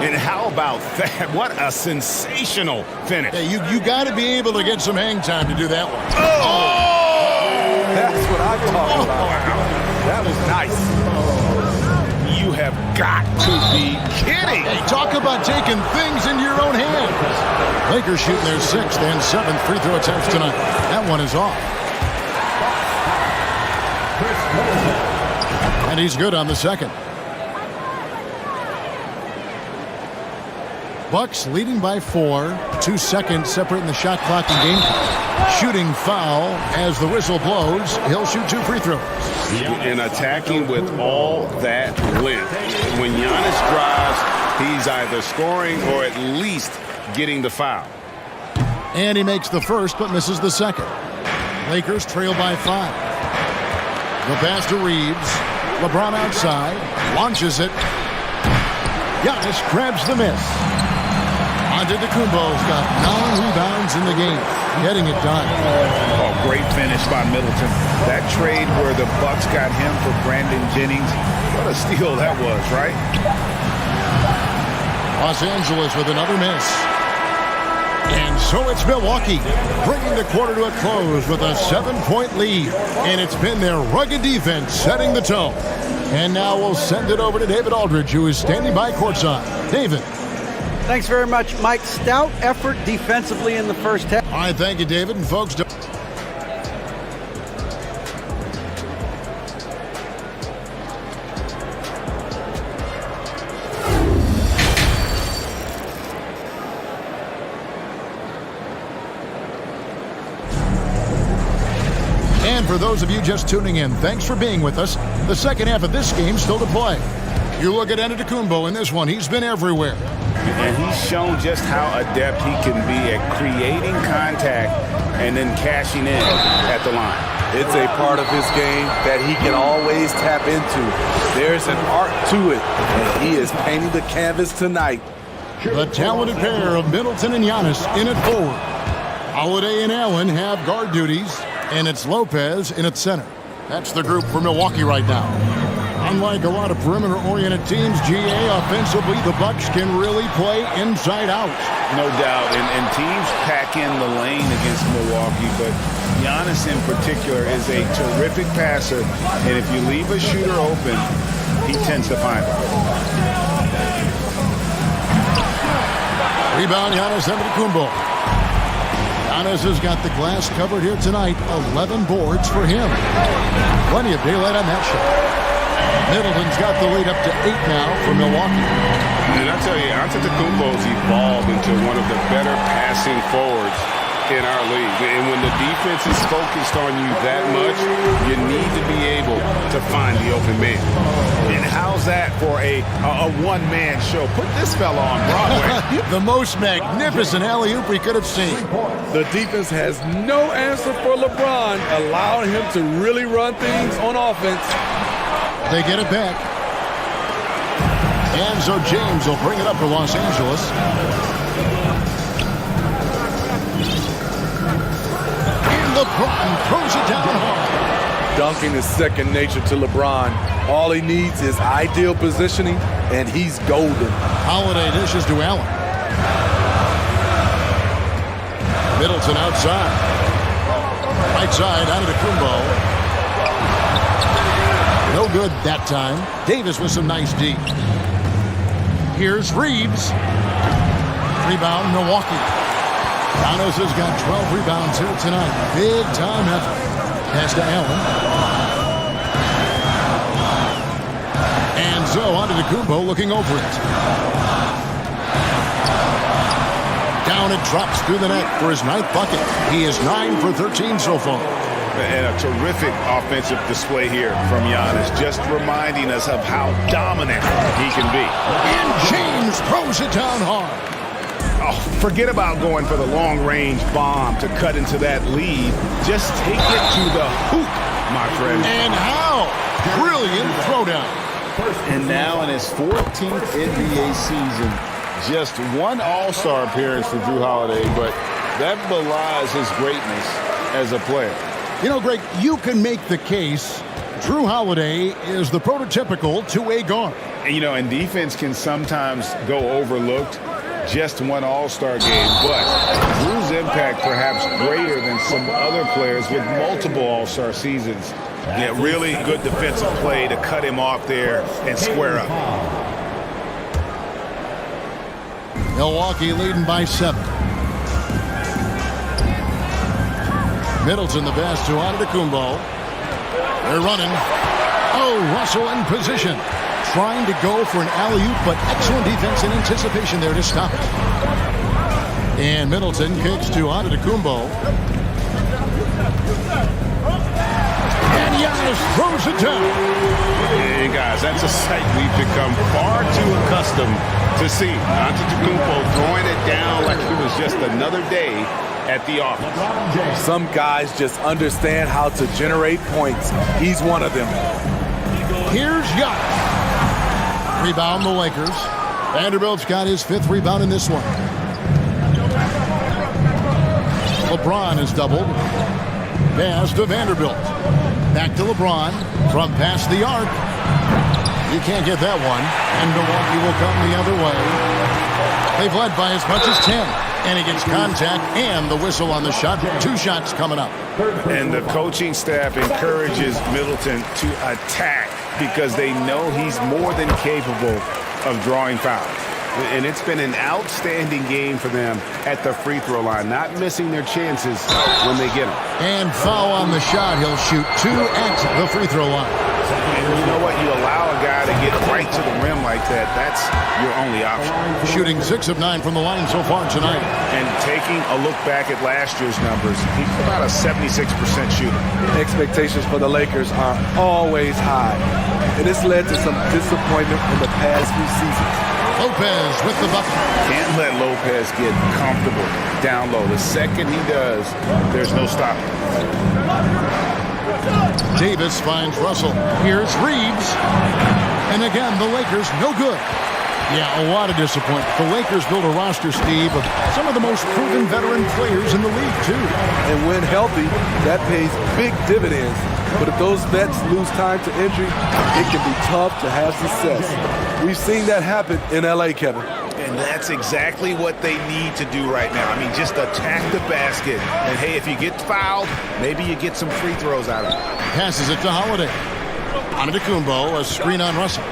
And how about that? What a sensational finish. Hey, you got to be able to get some hang time to do that one. Oh! That's what I'm talking about. That was nice. You have got to be kidding. Hey, talk about taking things into your own hands. Lakers shooting their 6th and 7th free throw attempts tonight. That one is off. And he's good on the 2nd. Bucks leading by 4. 2 seconds separating the shot clock and game clock. Shooting foul as the whistle blows. He'll shoot 2 free throws. And attacking with all that length. When Giannis drives, he's either scoring or at least getting the foul. And he makes the first but misses the 2nd. Lakers trail by 5. The pass to Reeves. LeBron outside. Launches it. Giannis grabs the miss. Antetokounmpo's got 9 rebounds in the game. Getting it done. Oh, great finish by Middleton. That trade where the Bucks got him for Brandon Jennings. What a steal that was, right? Los Angeles with another miss. And so it's Milwaukee bringing the quarter to a close with a 7-point lead. And it's been their rugged defense setting the tone. And now we'll send it over to David Aldridge, who is standing by courtside. David. Thanks very much, Mike. Stout effort defensively in the first half. All right, thank you, David. And folks, and for those of you just tuning in, thanks for being with us. The second half of this game still to play. You look at Antetokounmpo in this one. He's been everywhere. And he's shown just how adept he can be at creating contact and then cashing in at the line. It's a part of his game that he can always tap into. There's an art to it, and he is painting the canvas tonight. The talented pair of Middleton and Giannis in at forward. Holiday and Allen have guard duties, and it's Lopez in at center. That's the group for Milwaukee right now. Unlike a lot of perimeter-oriented teams, GA, offensively, the Bucks can really play inside out. No doubt, and teams pack in the lane against Milwaukee, but Giannis in particular is a terrific passer, and if you leave a shooter open, he tends to find it. Rebound, Giannis Antetokounmpo. Giannis has got the glass covered here tonight. 11 boards for him. Plenty of daylight on that shot. Middleton's got the lead up to 8 now for Milwaukee. And I tell you, Antetokounmpo's evolved into one of the better passing forwards in our league. And when the defense is focused on you that much, you need to be able to find the open man. And how's that for a one-man show? Put this fella on Broadway. The most magnificent alley-oop we could have seen. The defense has no answer for LeBron, allowing him to really run things on offense. They get it back. And so James will bring it up for Los Angeles. And LeBron throws it down hard. Dunking is second nature to LeBron. All he needs is ideal positioning, and he's golden. Holiday dishes to Allen. Middleton outside. Right side, Antetokounmpo. No good that time. Davis with some nice D. Here's Reeves. Rebound, Milwaukee. Giannis has got 12 rebounds here tonight. Big time effort. Pass to Allen. And so Antetokounmpo looking over it. Down it drops through the net for his 9th bucket. He is 9 for 13 so far. And a terrific offensive display here from Giannis, just reminding us of how dominant he can be. And James throws it down hard. Oh, forget about going for the long-range bomb to cut into that lead. Just take it to the hoop, my friend. And how? Brilliant throwdown. And now in his 14th NBA season, just one All-Star appearance for Jrue Holiday, but that belies his greatness as a player. You know, Greg, you can make the case Jrue Holiday is the prototypical two-way guard. And defense can sometimes go overlooked. Just one All-Star game, but Jrue's impact perhaps greater than some other players with multiple All-Star seasons. Yeah, really good defensive play to cut him off there and square up. Milwaukee leading by 7. Middleton the pass to Antetokounmpo. They're running. Oh, Russell in position. Trying to go for an alley-oop, but excellent defense and anticipation there to stop it. And Middleton kicks to Antetokounmpo. And Giannis throws it down. And guys, that's a sight we've become far too accustomed to seeing. Antetokounmpo throwing it down like it was just another day at the office. Some guys just understand how to generate points. He's one of them. Here's Giannis. Rebound the Lakers. Vanderbilt's got his 5th rebound in this one. LeBron is doubled. Pass to Vanderbilt. Back to LeBron from past the arc. You can't get that one. And Milwaukee will come the other way. They've led by as much as 10. And he gets contact and the whistle on the shot. 2 shots coming up. And the coaching staff encourages Middleton to attack because they know he's more than capable of drawing fouls. And it's been an outstanding game for them at the free throw line, not missing their chances when they get them. And foul on the shot. He'll shoot 2 at the free throw line. And you know what? You allow a guy to get right to the rim like that, that's your only option. Shooting 6 of 9 from the line so far tonight. And taking a look back at last year's numbers, he's about a 76% shooter. Expectations for the Lakers are always high, and it's led to some disappointment in the past few seasons. Lopez with the bucket. Can't let Lopez get comfortable down low. The second he does, there's no stopping. Davis finds Russell. Here's Reeves. And again, the Lakers no good. Yeah, a lot of disappointment. The Lakers built a roster, Steve, of some of the most proven veteran players in the league, too. And when healthy, that pays big dividends. But if those vets lose time to injury, it can be tough to have success. We've seen that happen in L.A., Kevin. And that's exactly what they need to do right now. I mean, just attack the basket. And, hey, if you get fouled, maybe you get some free throws out of it. Passes it to Holiday. Antetokounmpo, a screen on Russell.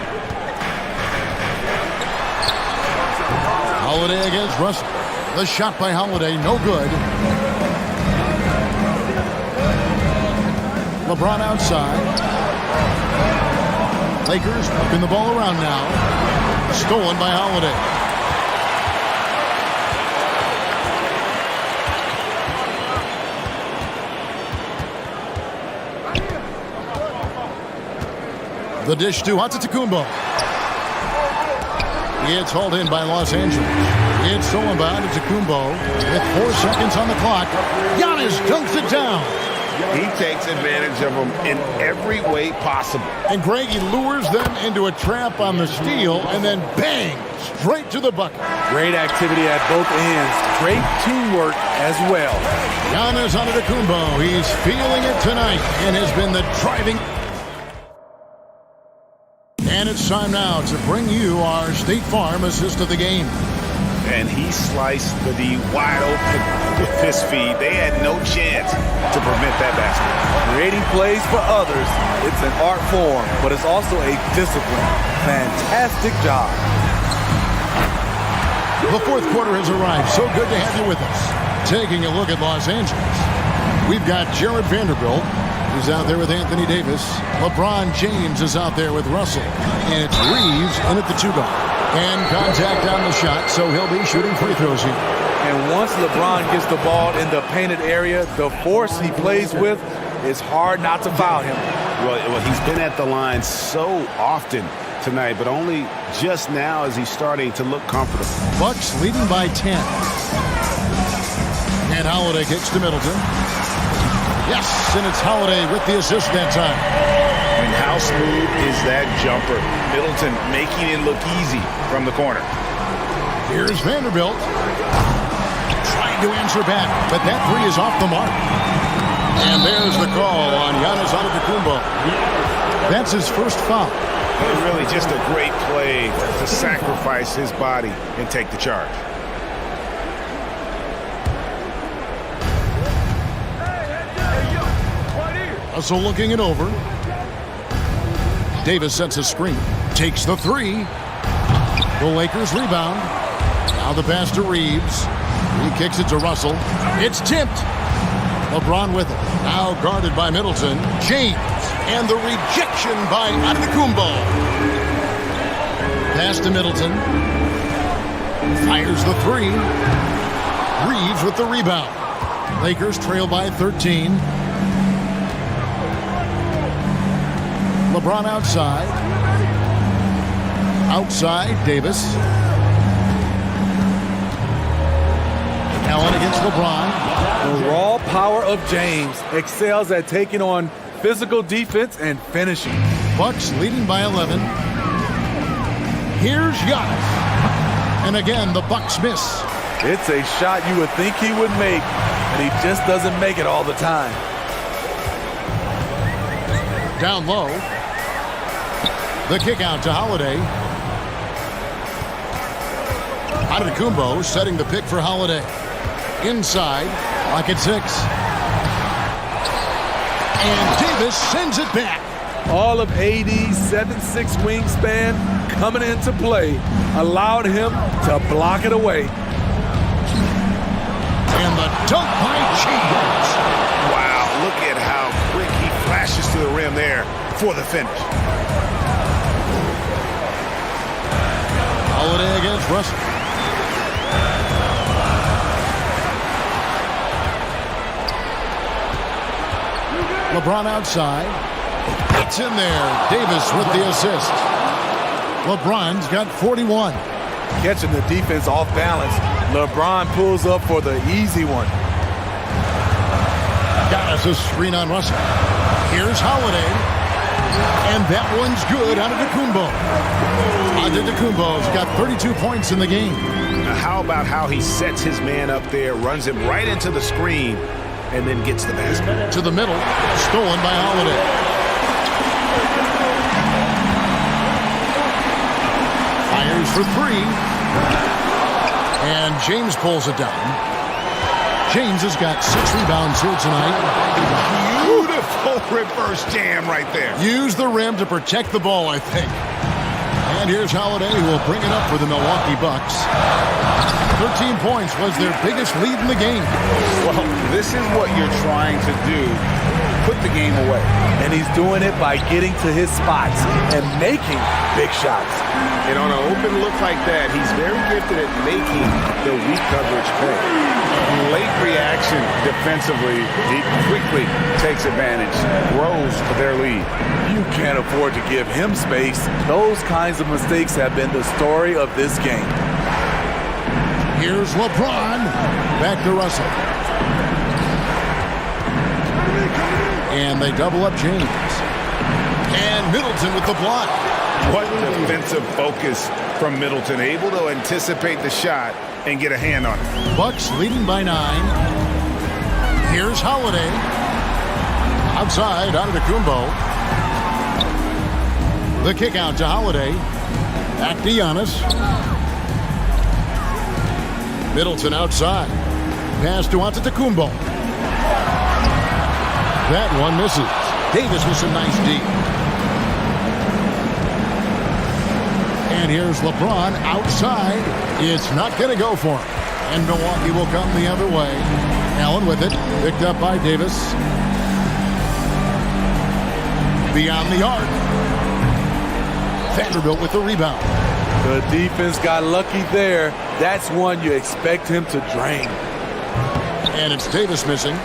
Holiday against Russell. The shot by Holiday, no good. LeBron outside. Lakers whipping the ball around now. Stolen by Holiday. The dish to Antetokounmpo. It's hauled in by Los Angeles. It's stolen by Antetokounmpo with 4 seconds on the clock. Giannis dunks it down. He takes advantage of them in every way possible. And Greg, he lures them into a trap on the steal and then bang, straight to the bucket. Great activity at both ends. Great teamwork as well. Giannis Antetokounmpo, he's feeling it tonight and has been the driving. And it's time now to bring you our State Farm assist of the game. And he sliced the D wide open with his feed. They had no chance to prevent that basket. Creating plays for others, it's an art form, but it's also a discipline. Fantastic job. The fourth quarter has arrived. So good to have you with us. Taking a look at Los Angeles, we've got Jared Vanderbilt, who's out there with Anthony Davis. LeBron James is out there with Russell. And it's Reeves in at the 2-guard. And contact on the shot, so he'll be shooting free throws here. And once LeBron gets the ball in the painted area, the force he plays with, it's hard not to foul him. Well, he's been at the line so often tonight, but only just now is he starting to look comfortable. Bucks leading by 10. And Holiday kicks to Middleton. Yes, and it's Holiday with the assist that time. And how smooth is that jumper? Middleton making it look easy from the corner. Here's Vanderbilt. Trying to answer back, but that three is off the mark. And there's the call on Giannis Antetokounmpo. That's his first foul. Really just a great play to sacrifice his body and take the charge. Russell looking it over. Davis sets a screen. Takes the three. The Lakers rebound. Now the pass to Reeves. He kicks it to Russell. It's tipped. LeBron with it. Now guarded by Middleton. James. And the rejection by Antetokounmpo. Pass to Middleton. Fires the three. Reeves with the rebound. Lakers trail by 13. LeBron outside. Outside, Davis. Allen against LeBron. The raw power of James excels at taking on physical defense and finishing. Bucks leading by 11. Here's Giannis. And again, the Bucks miss. It's a shot you would think he would make, and he just doesn't make it all the time. Down low. The kick out to Holiday. Antetokounmpo setting the pick for Holiday. Inside, lock at 6. And Davis sends it back. All of AD's 7'6" wingspan coming into play allowed him to block it away. And the dunk by Chambers. Wow, look at how quick he flashes to the rim there for the finish. Holiday against Russell. LeBron outside. It's in there. Davis with the assist. LeBron's got 41. Catching the defense off balance. LeBron pulls up for the easy one. Got us a screen on Russell. Here's Holiday. And that one's good out of Antetokounmpo. Antetokounmpo's got 32 points in the game. Now how about how he sets his man up there, runs him right into the screen, and then gets the basket. To the middle, stolen by Holiday. Fires for three. And James pulls it down. James has got 6 rebounds here tonight. Beautiful reverse jam right there. Use the rim to protect the ball, I think. And here's Holiday, who will bring it up for the Milwaukee Bucks. 13 points was their biggest lead in the game. Well, this is what you're trying to do. Put the game away. And he's doing it by getting to his spots and making big shots. And on an open look like that, he's very gifted at making the weak coverage play. Late reaction defensively, he quickly takes advantage, grows their lead. You can't afford to give him space. Those kinds of mistakes have been the story of this game. Here's LeBron. Back to Russell. And they double up James. And Middleton with the block. What defensive focus from Middleton, able to anticipate the shot and get a hand on it. Bucks leading by 9. Here's Holiday. Outside, Antetokounmpo. The kick out to Holiday. Back to Giannis. Middleton outside. Pass to Antetokounmpo. That one misses. Davis with some nice deep. And here's LeBron outside. It's not going to go for him. And Milwaukee will come the other way. Allen with it. Picked up by Davis. Beyond the arc. Vanderbilt with the rebound. The defense got lucky there. That's one you expect him to drain. And it's Davis missing.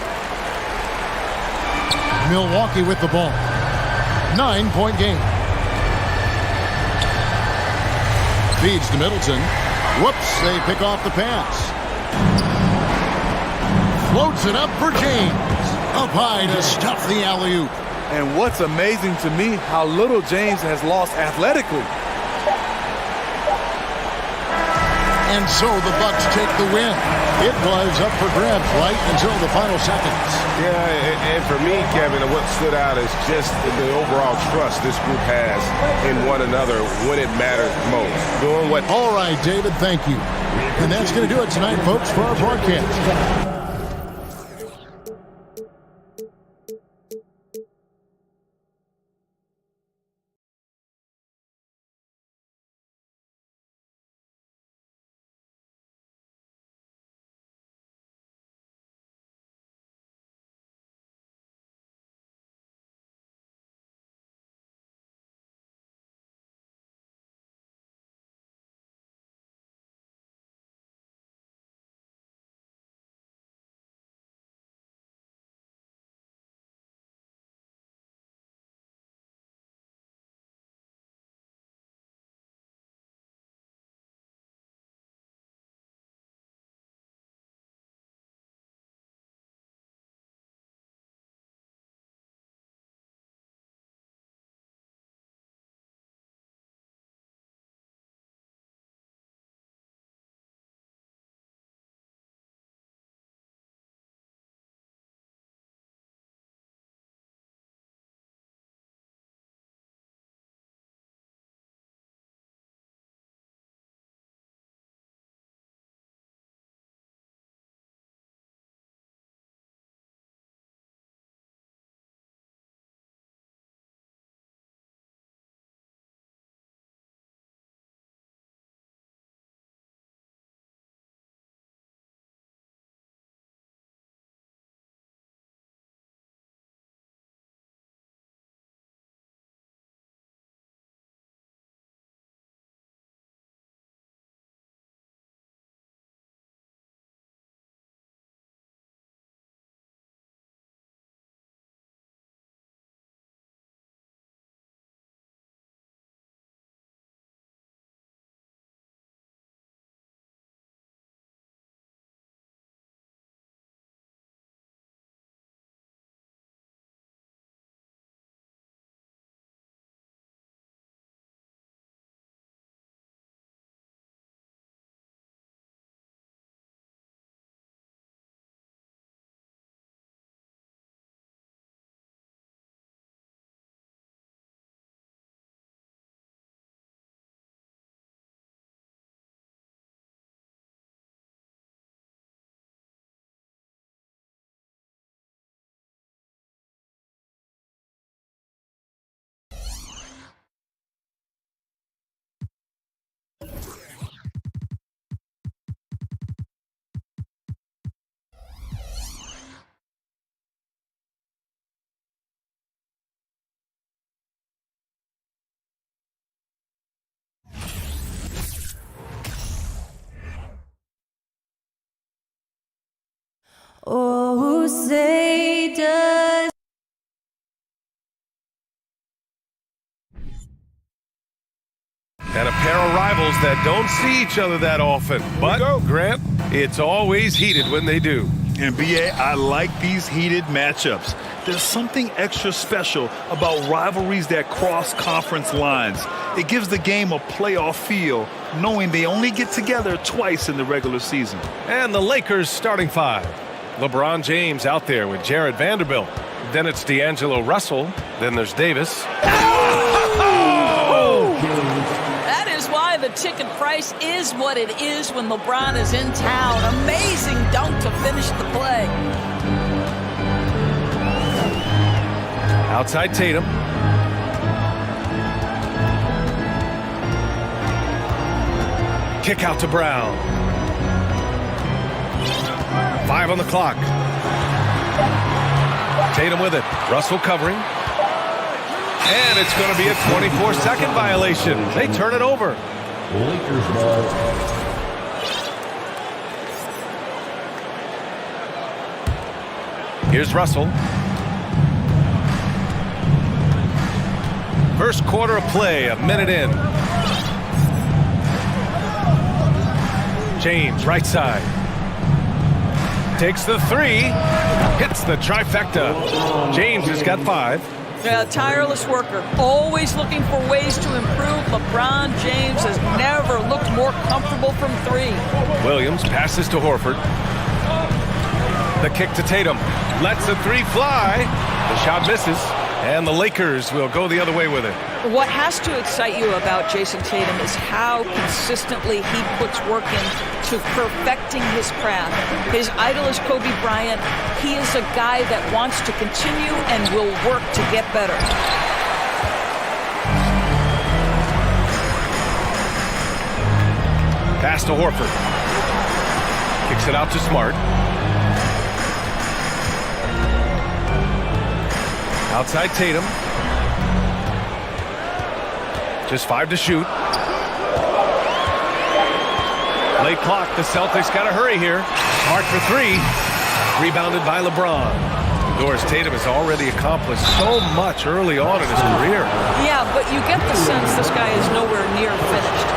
Milwaukee with the ball. 9-point game. Feeds to Middleton. Whoops, they pick off the pass. Floats it up for James. Up high to stuff the alley-oop. And what's amazing to me, how little James has lost athletically. And so the Bucks take the win. It was up for grabs right until the final seconds. Yeah, and for me, Kevin, what stood out is just the overall trust this group has in one another when it matters most. Doing what... All right, David, thank you. And that's going to do it tonight, folks, for our broadcast. Oh, say does. And a pair of rivals that don't see each other that often. But, Grant, it's always heated when they do. And BA, I like these heated matchups. There's something extra special about rivalries that cross conference lines. It gives the game a playoff feel, knowing they only get together twice in the regular season. And the Lakers starting five. LeBron James out there with Jared Vanderbilt. Then it's D'Angelo Russell. Then there's Davis. That is why the ticket price is what it is when LeBron is in town. Amazing dunk to finish the play. Outside Tatum. Kick out to Brown. 5 on the clock. Tatum with it. Russell covering. And it's going to be a 24-second violation. They turn it over. Lakers ball. Here's Russell. First quarter of play, a minute in. James, right side. Takes the three. Hits the trifecta. James has got 5. Yeah, tireless worker, always looking for ways to improve. LeBron James has never looked more comfortable from 3. Williams passes to Horford. The kick to Tatum. Lets the 3 fly. The shot misses. And the Lakers will go the other way with it. What has to excite you about Jason Tatum is how consistently he puts work into perfecting his craft. His idol is Kobe Bryant. He is a guy that wants to continue and will work to get better. Pass to Horford. Kicks it out to Smart. Outside Tatum. Just 5 to shoot. Late clock. The Celtics got to hurry here. Smart for 3. Rebounded by LeBron. Doris Tatum has already accomplished so much early on in his career. Yeah, but you get the sense this guy is nowhere near finished.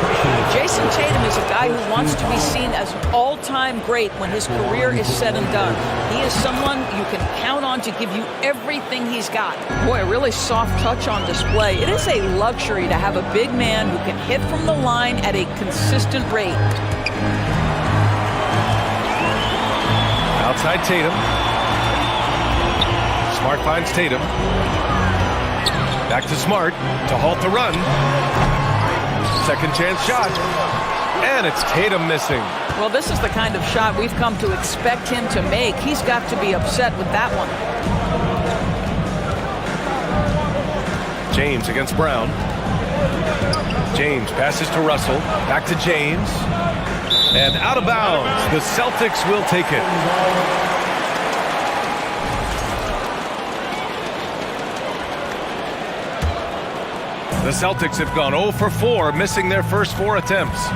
Jason Tatum is a guy who wants to be seen as an all-time great when his career is said and done. He is someone you can count on to give you everything he's got. Boy, a really soft touch on display. It is a luxury to have a big man who can hit from the line at a consistent rate. Outside Tatum. Smart finds Tatum. Back to Smart to halt the run. Second chance shot. And it's Tatum missing. Well, this is the kind of shot we've come to expect him to make. He's got to be upset with that one. James against Brown. James passes to Russell. Back to James. And out of bounds. The Celtics will take it. The Celtics have gone 0 for 4, missing their first 4 attempts.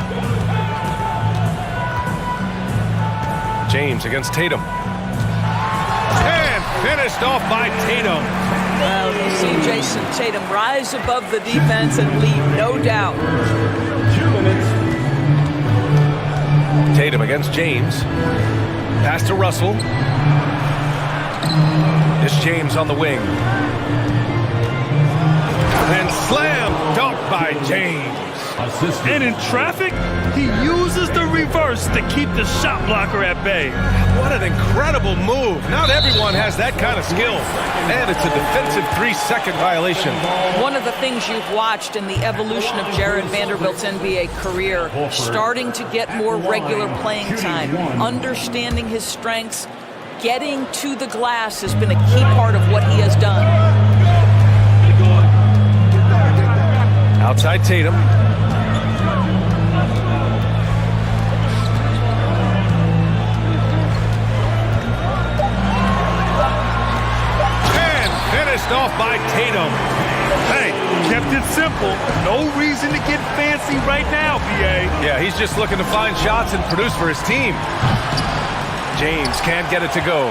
James against Tatum. And finished off by Tatum. Well, you see Jason Tatum rise above the defense and lead, no doubt. 2 minutes. Tatum against James. Pass to Russell. It's James on the wing. And slam dunk by James. And in traffic, he uses the reverse to keep the shot blocker at bay. What an incredible move. Not everyone has that kind of skill. And it's a defensive 3-second violation. One of the things you've watched in the evolution of Jared Vanderbilt's NBA career, starting to get more regular playing time, understanding his strengths, getting to the glass has been a key part of what he has done. Outside Tatum. And finished off by Tatum. Hey, kept it simple. No reason to get fancy right now, BA. Yeah, he's just looking to find shots and produce for his team. James can't get it to go.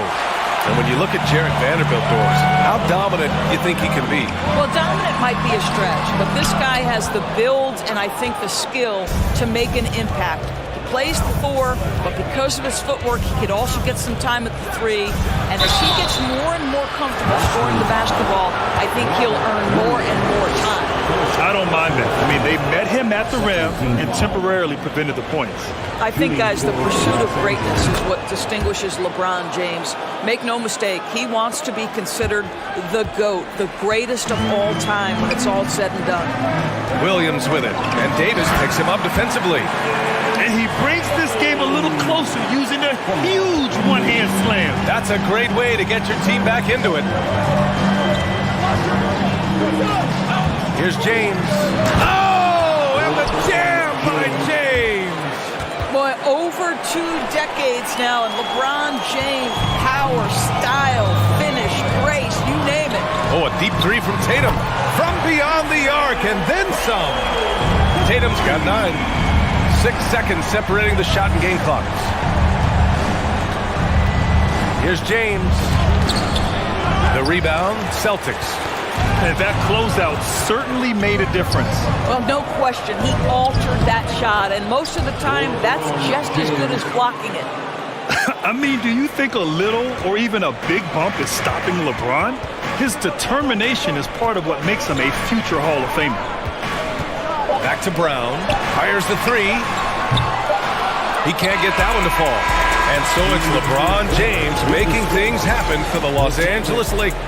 And when you look at Jarrett Vanderbilt, Doris, how dominant you think he can be? Well, dominant might be a stretch, but this guy has the build and I think the skill to make an impact. He plays the 4, but because of his footwork, he could also get some time at the 3. And as he gets more and more comfortable scoring the basketball, I think he'll earn more and more time. I don't mind that. I mean, they met him at the rim and temporarily prevented the points. I think, guys, the pursuit of greatness is what distinguishes LeBron James. Make no mistake, he wants to be considered the GOAT, the greatest of all time when it's all said and done. Williams with it, and Davis picks him up defensively. And he brings this game a little closer using a huge one-hand slam. That's a great way to get your team back into it. Here's James. Oh, and the jam by James. Boy, over 2 decades now, and LeBron James, power, style, finish, grace, you name it. Oh, a deep 3 from Tatum. From beyond the arc, and then some. Tatum's got 9. 6 seconds separating the shot and game clocks. Here's James. The rebound, Celtics. And that closeout certainly made a difference. Well, no question. He altered that shot, and most of the time, that's just as good as blocking it. I mean, do you think a little or even a big bump is stopping LeBron? His determination is part of what makes him a future Hall of Famer. Back to Brown. Fires the 3. He can't get that one to fall. And so it's LeBron James making things happen for the Los Angeles Lakers.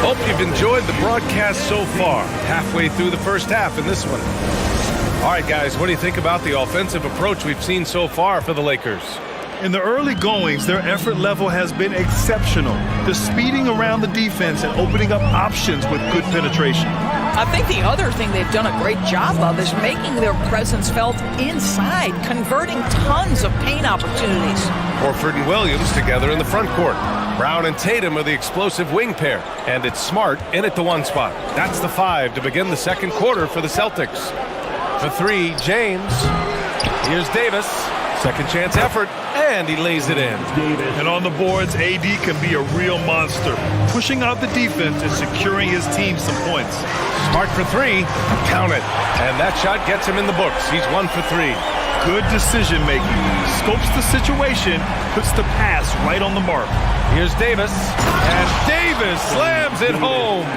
Hope you've enjoyed the broadcast so far. Halfway through the first half in this one. All right, guys, what do you think about the offensive approach we've seen so far for the Lakers? In the early goings, their effort level has been exceptional. The speeding around the defense and opening up options with good penetration. I think the other thing they've done a great job of is making their presence felt inside, converting tons of paint opportunities. Horford and Williams together in the front court. Brown and Tatum are the explosive wing pair, and it's Smart in at the 1 spot. That's the 5 to begin the second quarter for the Celtics. The 3, James. Here's Davis. Second chance effort, and he lays it in. And on the boards, AD can be a real monster, pushing out the defense and securing his team some points. Smart for 3, count it. And that shot gets him in the books. He's 1 for 3. Good decision making. Scopes the situation, puts the pass right on the mark. Here's Davis, and Davis slams it home.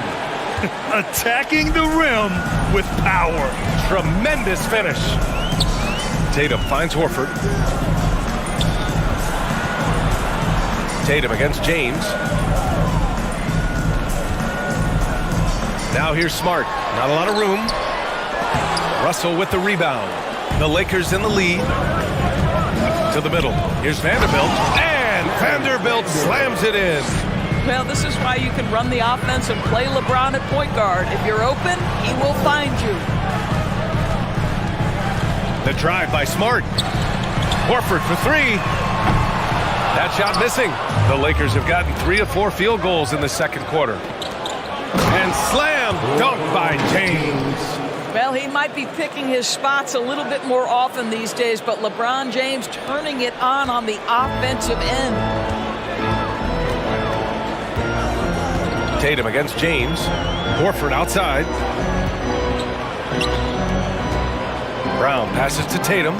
Attacking the rim with power. Tremendous finish. Tatum finds Horford. Tatum against James. Now here's Smart. Not a lot of room. Russell with the rebound. The Lakers in the lead. To the middle. Here's Vanderbilt. And Vanderbilt slams it in. Well, this is why you can run the offense and play LeBron at point guard. If you're open, he will find you. The drive by Smart. Horford for 3. That shot missing. The Lakers have gotten 3 of 4 field goals in the second quarter. And slam dunk by James. Well, he might be picking his spots a little bit more often these days, but LeBron James turning it on the offensive end. Tatum against James. Horford outside. Brown passes to Tatum.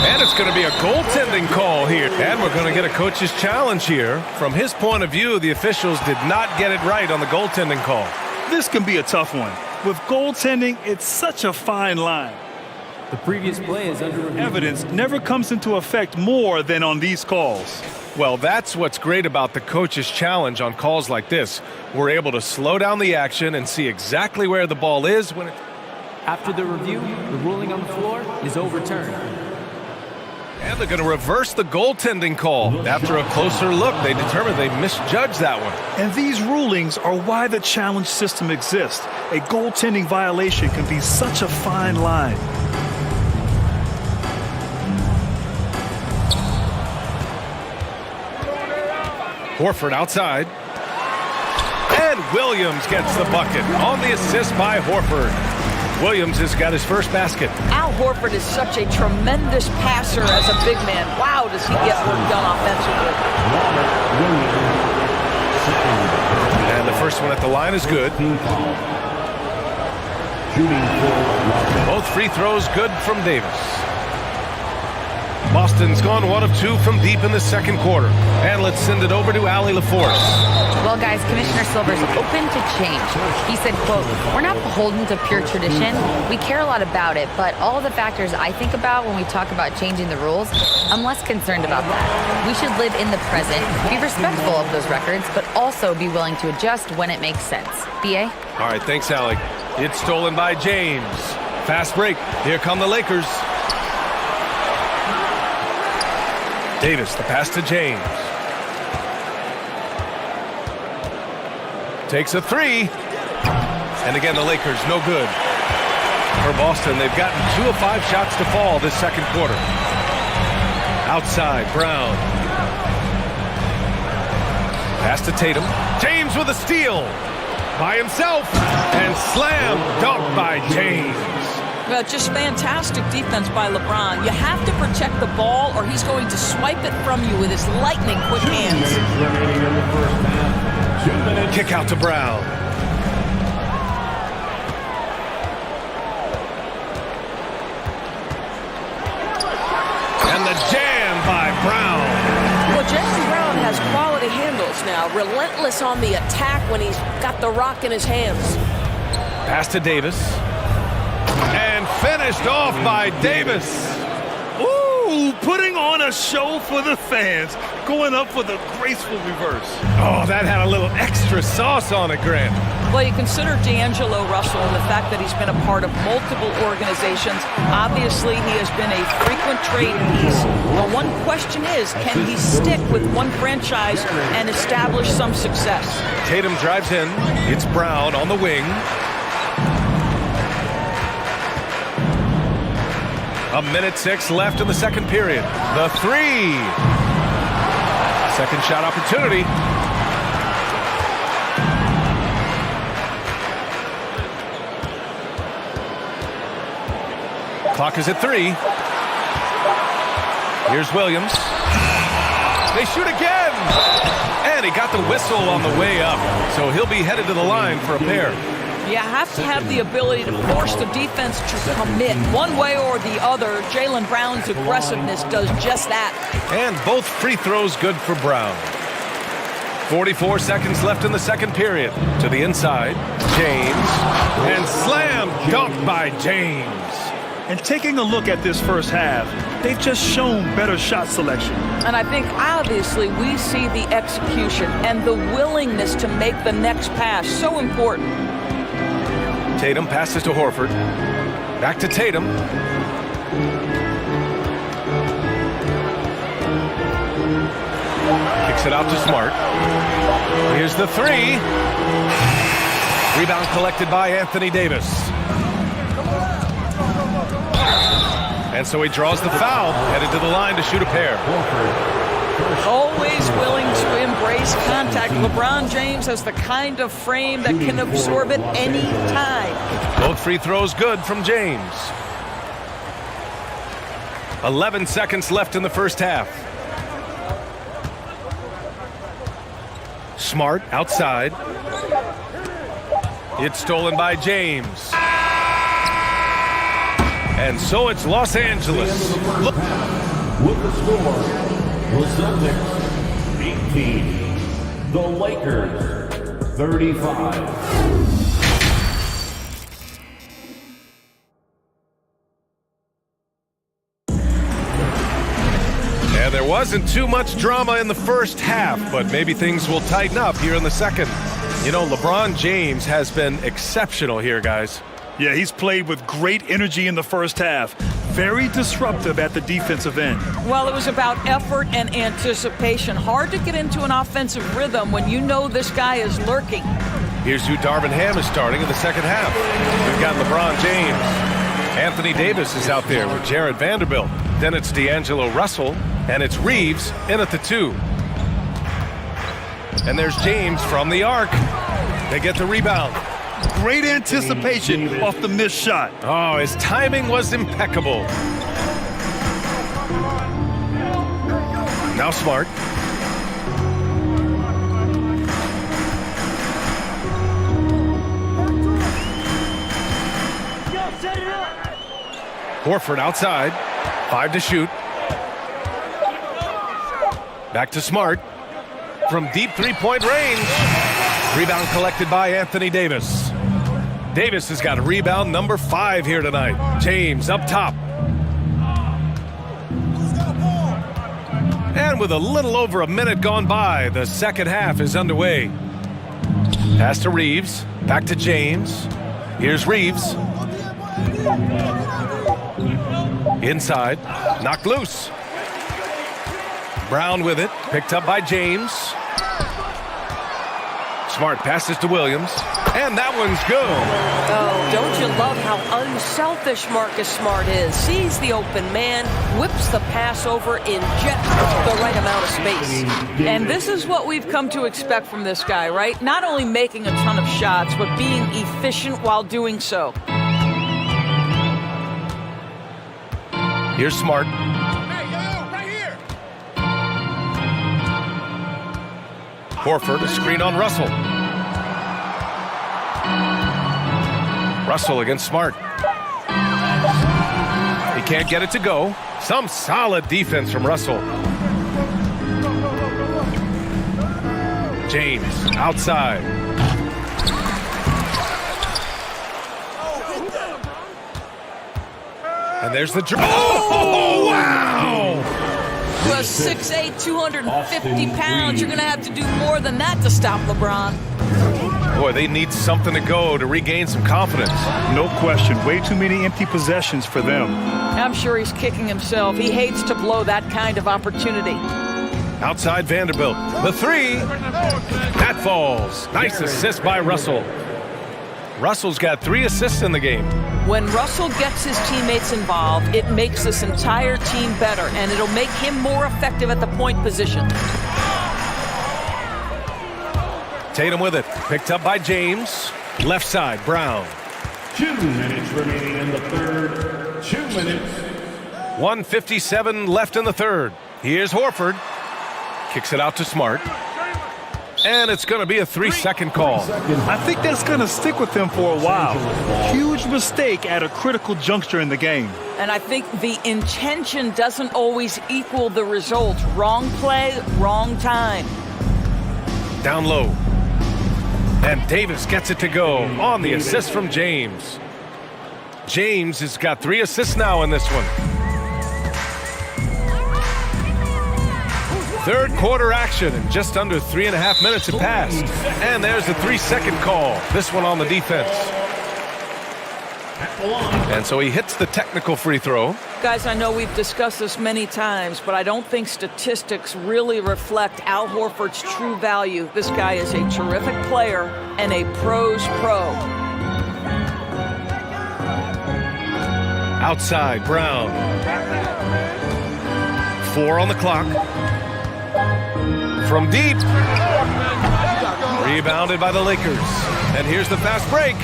And it's going to be a goaltending call here. And we're going to get a coach's challenge here. From his point of view, the officials did not get it right on the goaltending call. This can be a tough one. With goaltending, it's such a fine line. The previous play is under review. Evidence never comes into effect more than on these calls. Well, that's what's great about the coach's challenge on calls like this. We're able to slow down the action and see exactly where the ball is when it... After the review, the ruling on the floor is overturned. And they're going to reverse the goaltending call. After a closer look, they determined they misjudged that one. And these rulings are why the challenge system exists. A goaltending violation can be such a fine line. Horford outside. And Williams gets the bucket on the assist by Horford. Williams has got his first basket. Al Horford is such a tremendous passer as a big man. Wow, does he get work done offensively. And the first one at the line is good. Both free throws good from Davis. Boston's gone 1 of 2 from deep in the second quarter. And let's send it over to Allie LaForce. Well, guys, Commissioner Silver's open to change. He said, quote, "We're not beholden to pure tradition. We care a lot about it, but all the factors I think about when we talk about changing the rules, I'm less concerned about that. We should live in the present, be respectful of those records, but also be willing to adjust when it makes sense." B.A.? All right, thanks, Allie. It's stolen by James. Fast break. Here come the Lakers. Davis, the pass to James. Takes a three. And again, the Lakers, no good. For Boston, they've gotten 2 of 5 shots to fall this second quarter. Outside, Brown. Pass to Tatum. James with a steal. By himself. And slam dunk by James. Well, just fantastic defense by LeBron. You have to protect the ball or he's going to swipe it from you with his lightning quick hands. Kick out to Brown. And the jam by Brown. Well, Jaylen Brown has quality handles now. Relentless on the attack when he's got the rock in his hands. Pass to Davis. And finished off by Davis. Ooh, putting on a show for the fans. Going up for the graceful reverse. Oh, that had a little extra sauce on it, Grant. Well, you consider D'Angelo Russell and the fact that he's been a part of multiple organizations. Obviously, he has been a frequent trade piece. The one question is, can he stick with one franchise and establish some success? Tatum drives in. It's Brown on the wing. A minute 6 left in the second period. The three. Second shot opportunity. Clock is at 3. Here's Williams. They shoot again. And he got the whistle on the way up. So he'll be headed to the line for a pair. You have to have the ability to force the defense to commit one way or the other. Jaylen Brown's aggressiveness does just that. And both free throws good for Brown. 44 seconds left in the second period. To the inside, James. And slam dunk by James. And taking a look at this first half, they've just shown better shot selection. And I think obviously we see the execution and the willingness to make the next pass so important. Tatum passes to Horford. Back to Tatum. Kicks it out to Smart. Here's the three. Rebound collected by Anthony Davis. And so he draws the foul, headed to the line to shoot a pair. Always willing to embrace contact. LeBron James has the kind of frame that can absorb it any time. Both free throws good from James. 11 seconds left in the first half. Smart outside. It's stolen by James. And so it's Los Angeles. Look. With the score, the Celtics 18, the Lakers 35. And there wasn't too much drama in the first half, but maybe things will tighten up here in the second. You know, LeBron James has been exceptional here, guys. Yeah, he's played with great energy in the first half. Very disruptive at the defensive end. Well, it was about effort and anticipation. Hard to get into an offensive rhythm when you know this guy is lurking. Here's who Darvin Ham is starting in the second half. We've got LeBron James. Anthony Davis is out there with Jared Vanderbilt. Then it's D'Angelo Russell, and it's Reeves in at the 2. And there's James from the arc. They get the rebound. great anticipation off the missed shot. Oh, his timing was impeccable. Now Smart. Horford outside. 5 to shoot. Back to Smart. From deep three-point range. Rebound collected by Anthony Davis. Davis has got a rebound number 5 here tonight. James up top. And with a little over a minute gone by, the second half is underway. Pass to Reeves. Back to James. Here's Reeves. Inside. Knocked loose. Brown with it. Picked up by James. Smart passes to Williams. And that one's good. Oh, don't you love how unselfish Marcus Smart is? Sees the open man, whips the pass over in just the right amount of space. And this is what we've come to expect from this guy, right? Not only making a ton of shots, but being efficient while doing so. Here's Smart. Horford, a screen on Russell. Russell against Smart. He can't get it to go. Some solid defense from Russell. James outside. And there's the dribble. Oh, wow! You are 6'8", 250 pounds. You're going to have to do more than that to stop LeBron. Boy, they need something to go to regain some confidence. No question. Way too many empty possessions for them. I'm sure he's kicking himself. He hates to blow that kind of opportunity. Outside Vanderbilt. The 3. That falls. Nice assist by Russell. Russell's got 3 assists in the game. When Russell gets his teammates involved, it makes this entire team better, and it'll make him more effective at the point position. Tatum with it. Picked up by James. Left side, Brown. 2 minutes remaining in the third. 2 minutes. 1:57 left in the third. Here's Horford. Kicks it out to Smart. And it's going to be a 3-second call. I think that's going to stick with him for a while. Huge mistake at a critical juncture in the game. And I think the intention doesn't always equal the result. Wrong play, wrong time. Down low. And Davis gets it to go on the assist from James. James has got 3 assists now in this one. Third quarter action, and just under 3.5 minutes have passed. And there's the 3-second call. This one on the defense. And so he hits the technical free throw. Guys, I know we've discussed this many times, but I don't think statistics really reflect Al Horford's true value. This guy is a terrific player and a pro's pro. Outside, Brown. 4 on the clock. From deep. Rebounded by the Lakers. And here's the fast break.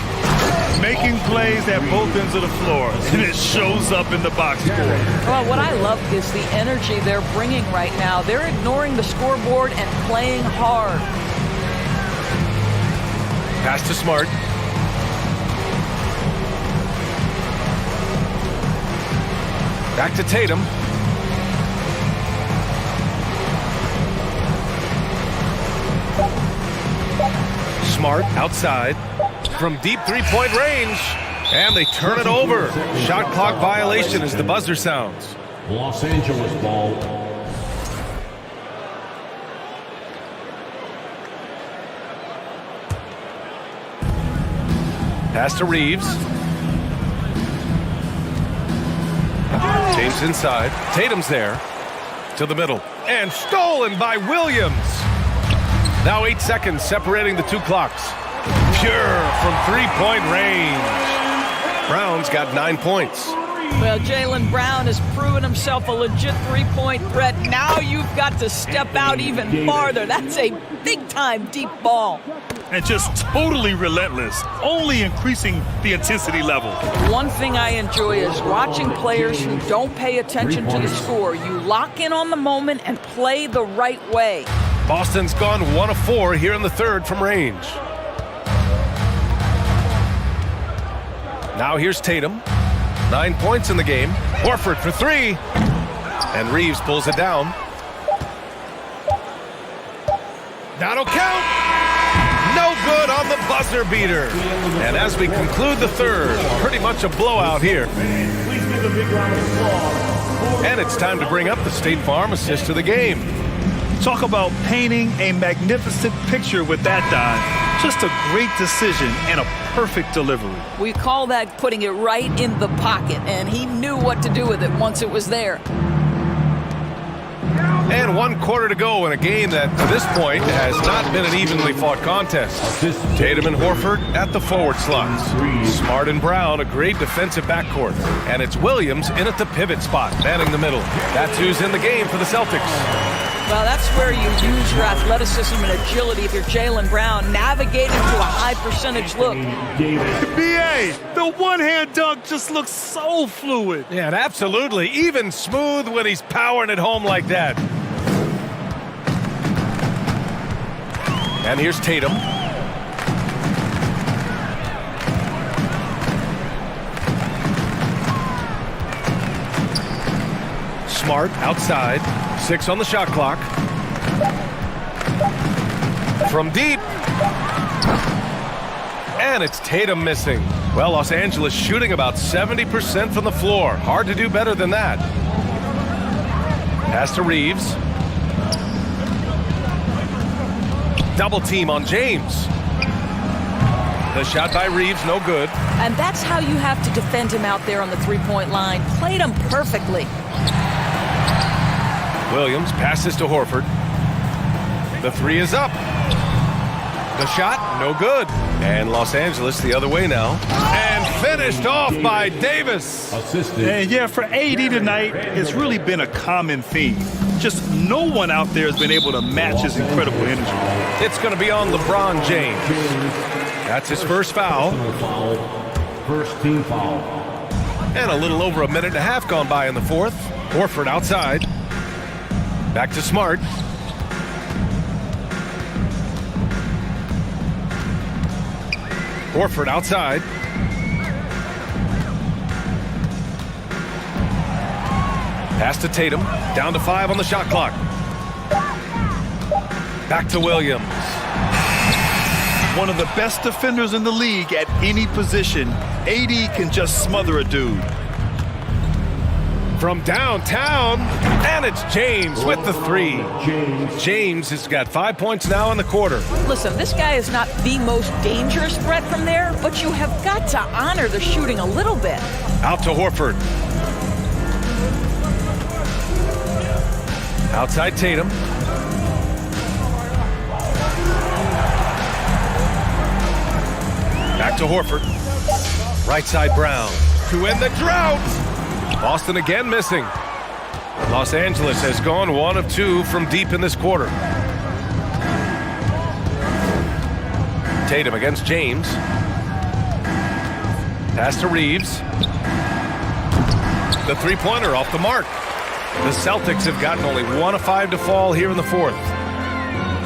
Making plays at both ends of the floor, and it shows up in the box score. Well, what I love is the energy they're bringing right now. They're ignoring the scoreboard and playing hard. Pass to Smart. Back to Tatum. Smart outside from deep three-point range, and they turn it over. Shot clock violation as the buzzer sounds. Los Angeles ball. Pass to Reeves. James inside. Tatum's there. To the middle. And stolen by Williams. Now 8 seconds separating the 2 clocks. Pure from three-point range. Brown's got 9 points. Well, Jaylen Brown has proven himself a legit three-point threat. Now you've got to step out even farther. That's a big-time deep ball. And just totally relentless, only increasing the intensity level. One thing I enjoy is watching players who don't pay attention to the score. You lock in on the moment and play the right way. Boston's gone 1 of 4 here in the third from range. Now here's Tatum. 9 points in the game. Horford for 3. And Reeves pulls it down. That'll count. No good on the buzzer beater. And as we conclude the third, pretty much a blowout here. And it's time to bring up the State Farm assist to the game. Talk about painting a magnificent picture with that dive. Just a great decision and a perfect delivery. We call that putting it right in the pocket, and he knew what to do with it once it was there. And 1 quarter to go in a game that, to this point, has not been an evenly fought contest. Tatum and Horford at the forward slots. Smart and Brown, a great defensive backcourt. And it's Williams in at the pivot spot, manning the middle. That's who's in the game for the Celtics. Well, that's where you use your athleticism and agility if you're Jaylen Brown, navigating to a high-percentage look. B.A., the one-hand dunk just looks so fluid. Yeah, and absolutely. Even smooth when he's powering it home like that. And here's Tatum. Smart outside. 6 on the shot clock. From deep. And it's Tatum missing. Well, Los Angeles shooting about 70% from the floor. Hard to do better than that. Pass to Reeves. Double team on James. The shot by Reeves, no good. And that's how you have to defend him out there on the three-point line. Played him perfectly. Williams passes to Horford. The 3 is up. The shot, no good. And Los Angeles the other way now. And finished off by Davis. And yeah, for AD tonight, it's really been a common theme. Just no one out there has been able to match his incredible energy. It's going to be on LeBron James. That's his first foul. First team foul. And a little over a minute and a half gone by in the fourth. Horford outside. Back to Smart. Horford outside. Pass to Tatum. Down to 5 on the shot clock. Back to Williams. One of the best defenders in the league at any position. AD can just smother a dude. From downtown, and it's James with the 3. James has got 5 points now in the quarter. Listen, this guy is not the most dangerous threat from there, but you have got to honor the shooting a little bit. Out to Horford. Outside Tatum. Back to Horford. Right side Brown. To end the drought. Boston again missing. Los Angeles has gone 1 of 2 from deep in this quarter. Tatum against James. Pass to Reeves. The three-pointer off the mark. The Celtics have gotten only 1 of 5 to fall here in the fourth.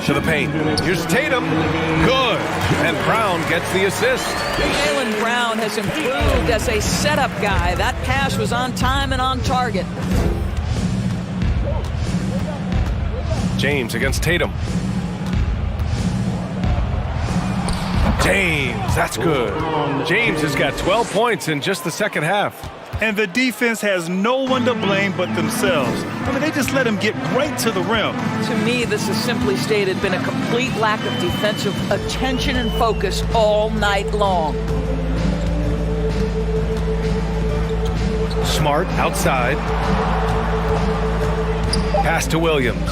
To the paint. Here's Tatum. Good. And Brown gets the assist. Jaylen Brown has improved as a setup guy. That pass was on time and on target. James against Tatum. James, that's good. James has got 12 points in just the second half. And the defense has no one to blame but themselves. I mean, they just let him get right to the rim. To me, this has simply stated been a complete lack of defensive attention and focus all night long. Smart outside. Pass to Williams.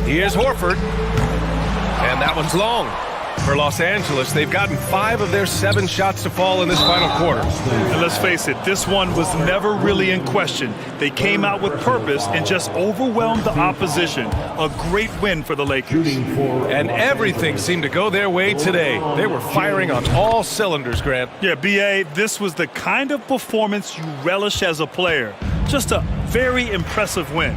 Here's Horford. And that one's long. For Los Angeles, they've gotten 5 of their 7 shots to fall in this final quarter. And let's face it, this one was never really in question. They came out with purpose and just overwhelmed the opposition. A great win for the Lakers. And everything seemed to go their way today. They were firing on all cylinders, Grant. Yeah, B.A., this was the kind of performance you relish as a player. Just a very impressive win.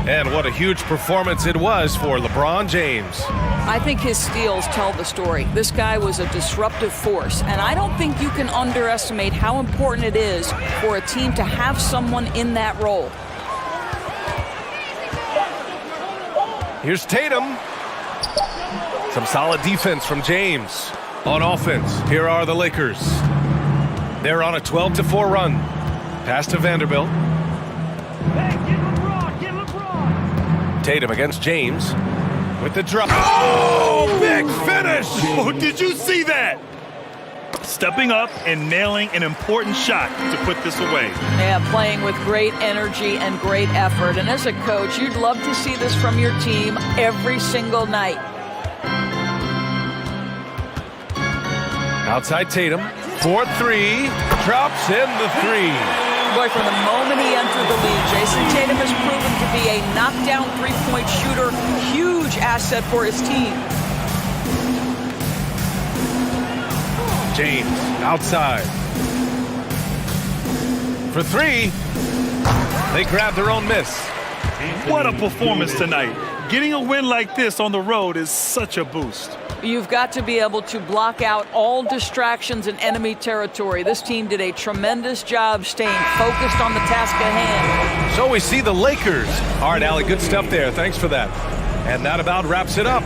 And what a huge performance it was for LeBron James. I think his steals tell the story. This guy was a disruptive force, and I don't think you can underestimate how important it is for a team to have someone in that role. Here's Tatum. Some solid defense from James. On offense, here are the Lakers. They're on a 12-4 run. Pass to Vanderbilt. Tatum against James with the drop. Oh, big finish! Oh, did you see that? Stepping up and nailing an important shot to put this away. Yeah, playing with great energy and great effort. And as a coach, you'd love to see this from your team every single night. Outside Tatum, 4-3, drops in the 3. Boy, from the moment he entered the league, Jason Tatum has proven to be a knockdown three-point shooter. Huge asset for his team. James outside. For 3. They grab their own miss. What a performance tonight. Getting a win like this on the road is such a boost. You've got to be able to block out all distractions in enemy territory. This team did a tremendous job staying focused on the task at hand. So we see the Lakers. All right, Allie, good stuff there. Thanks for that. And that about wraps it up.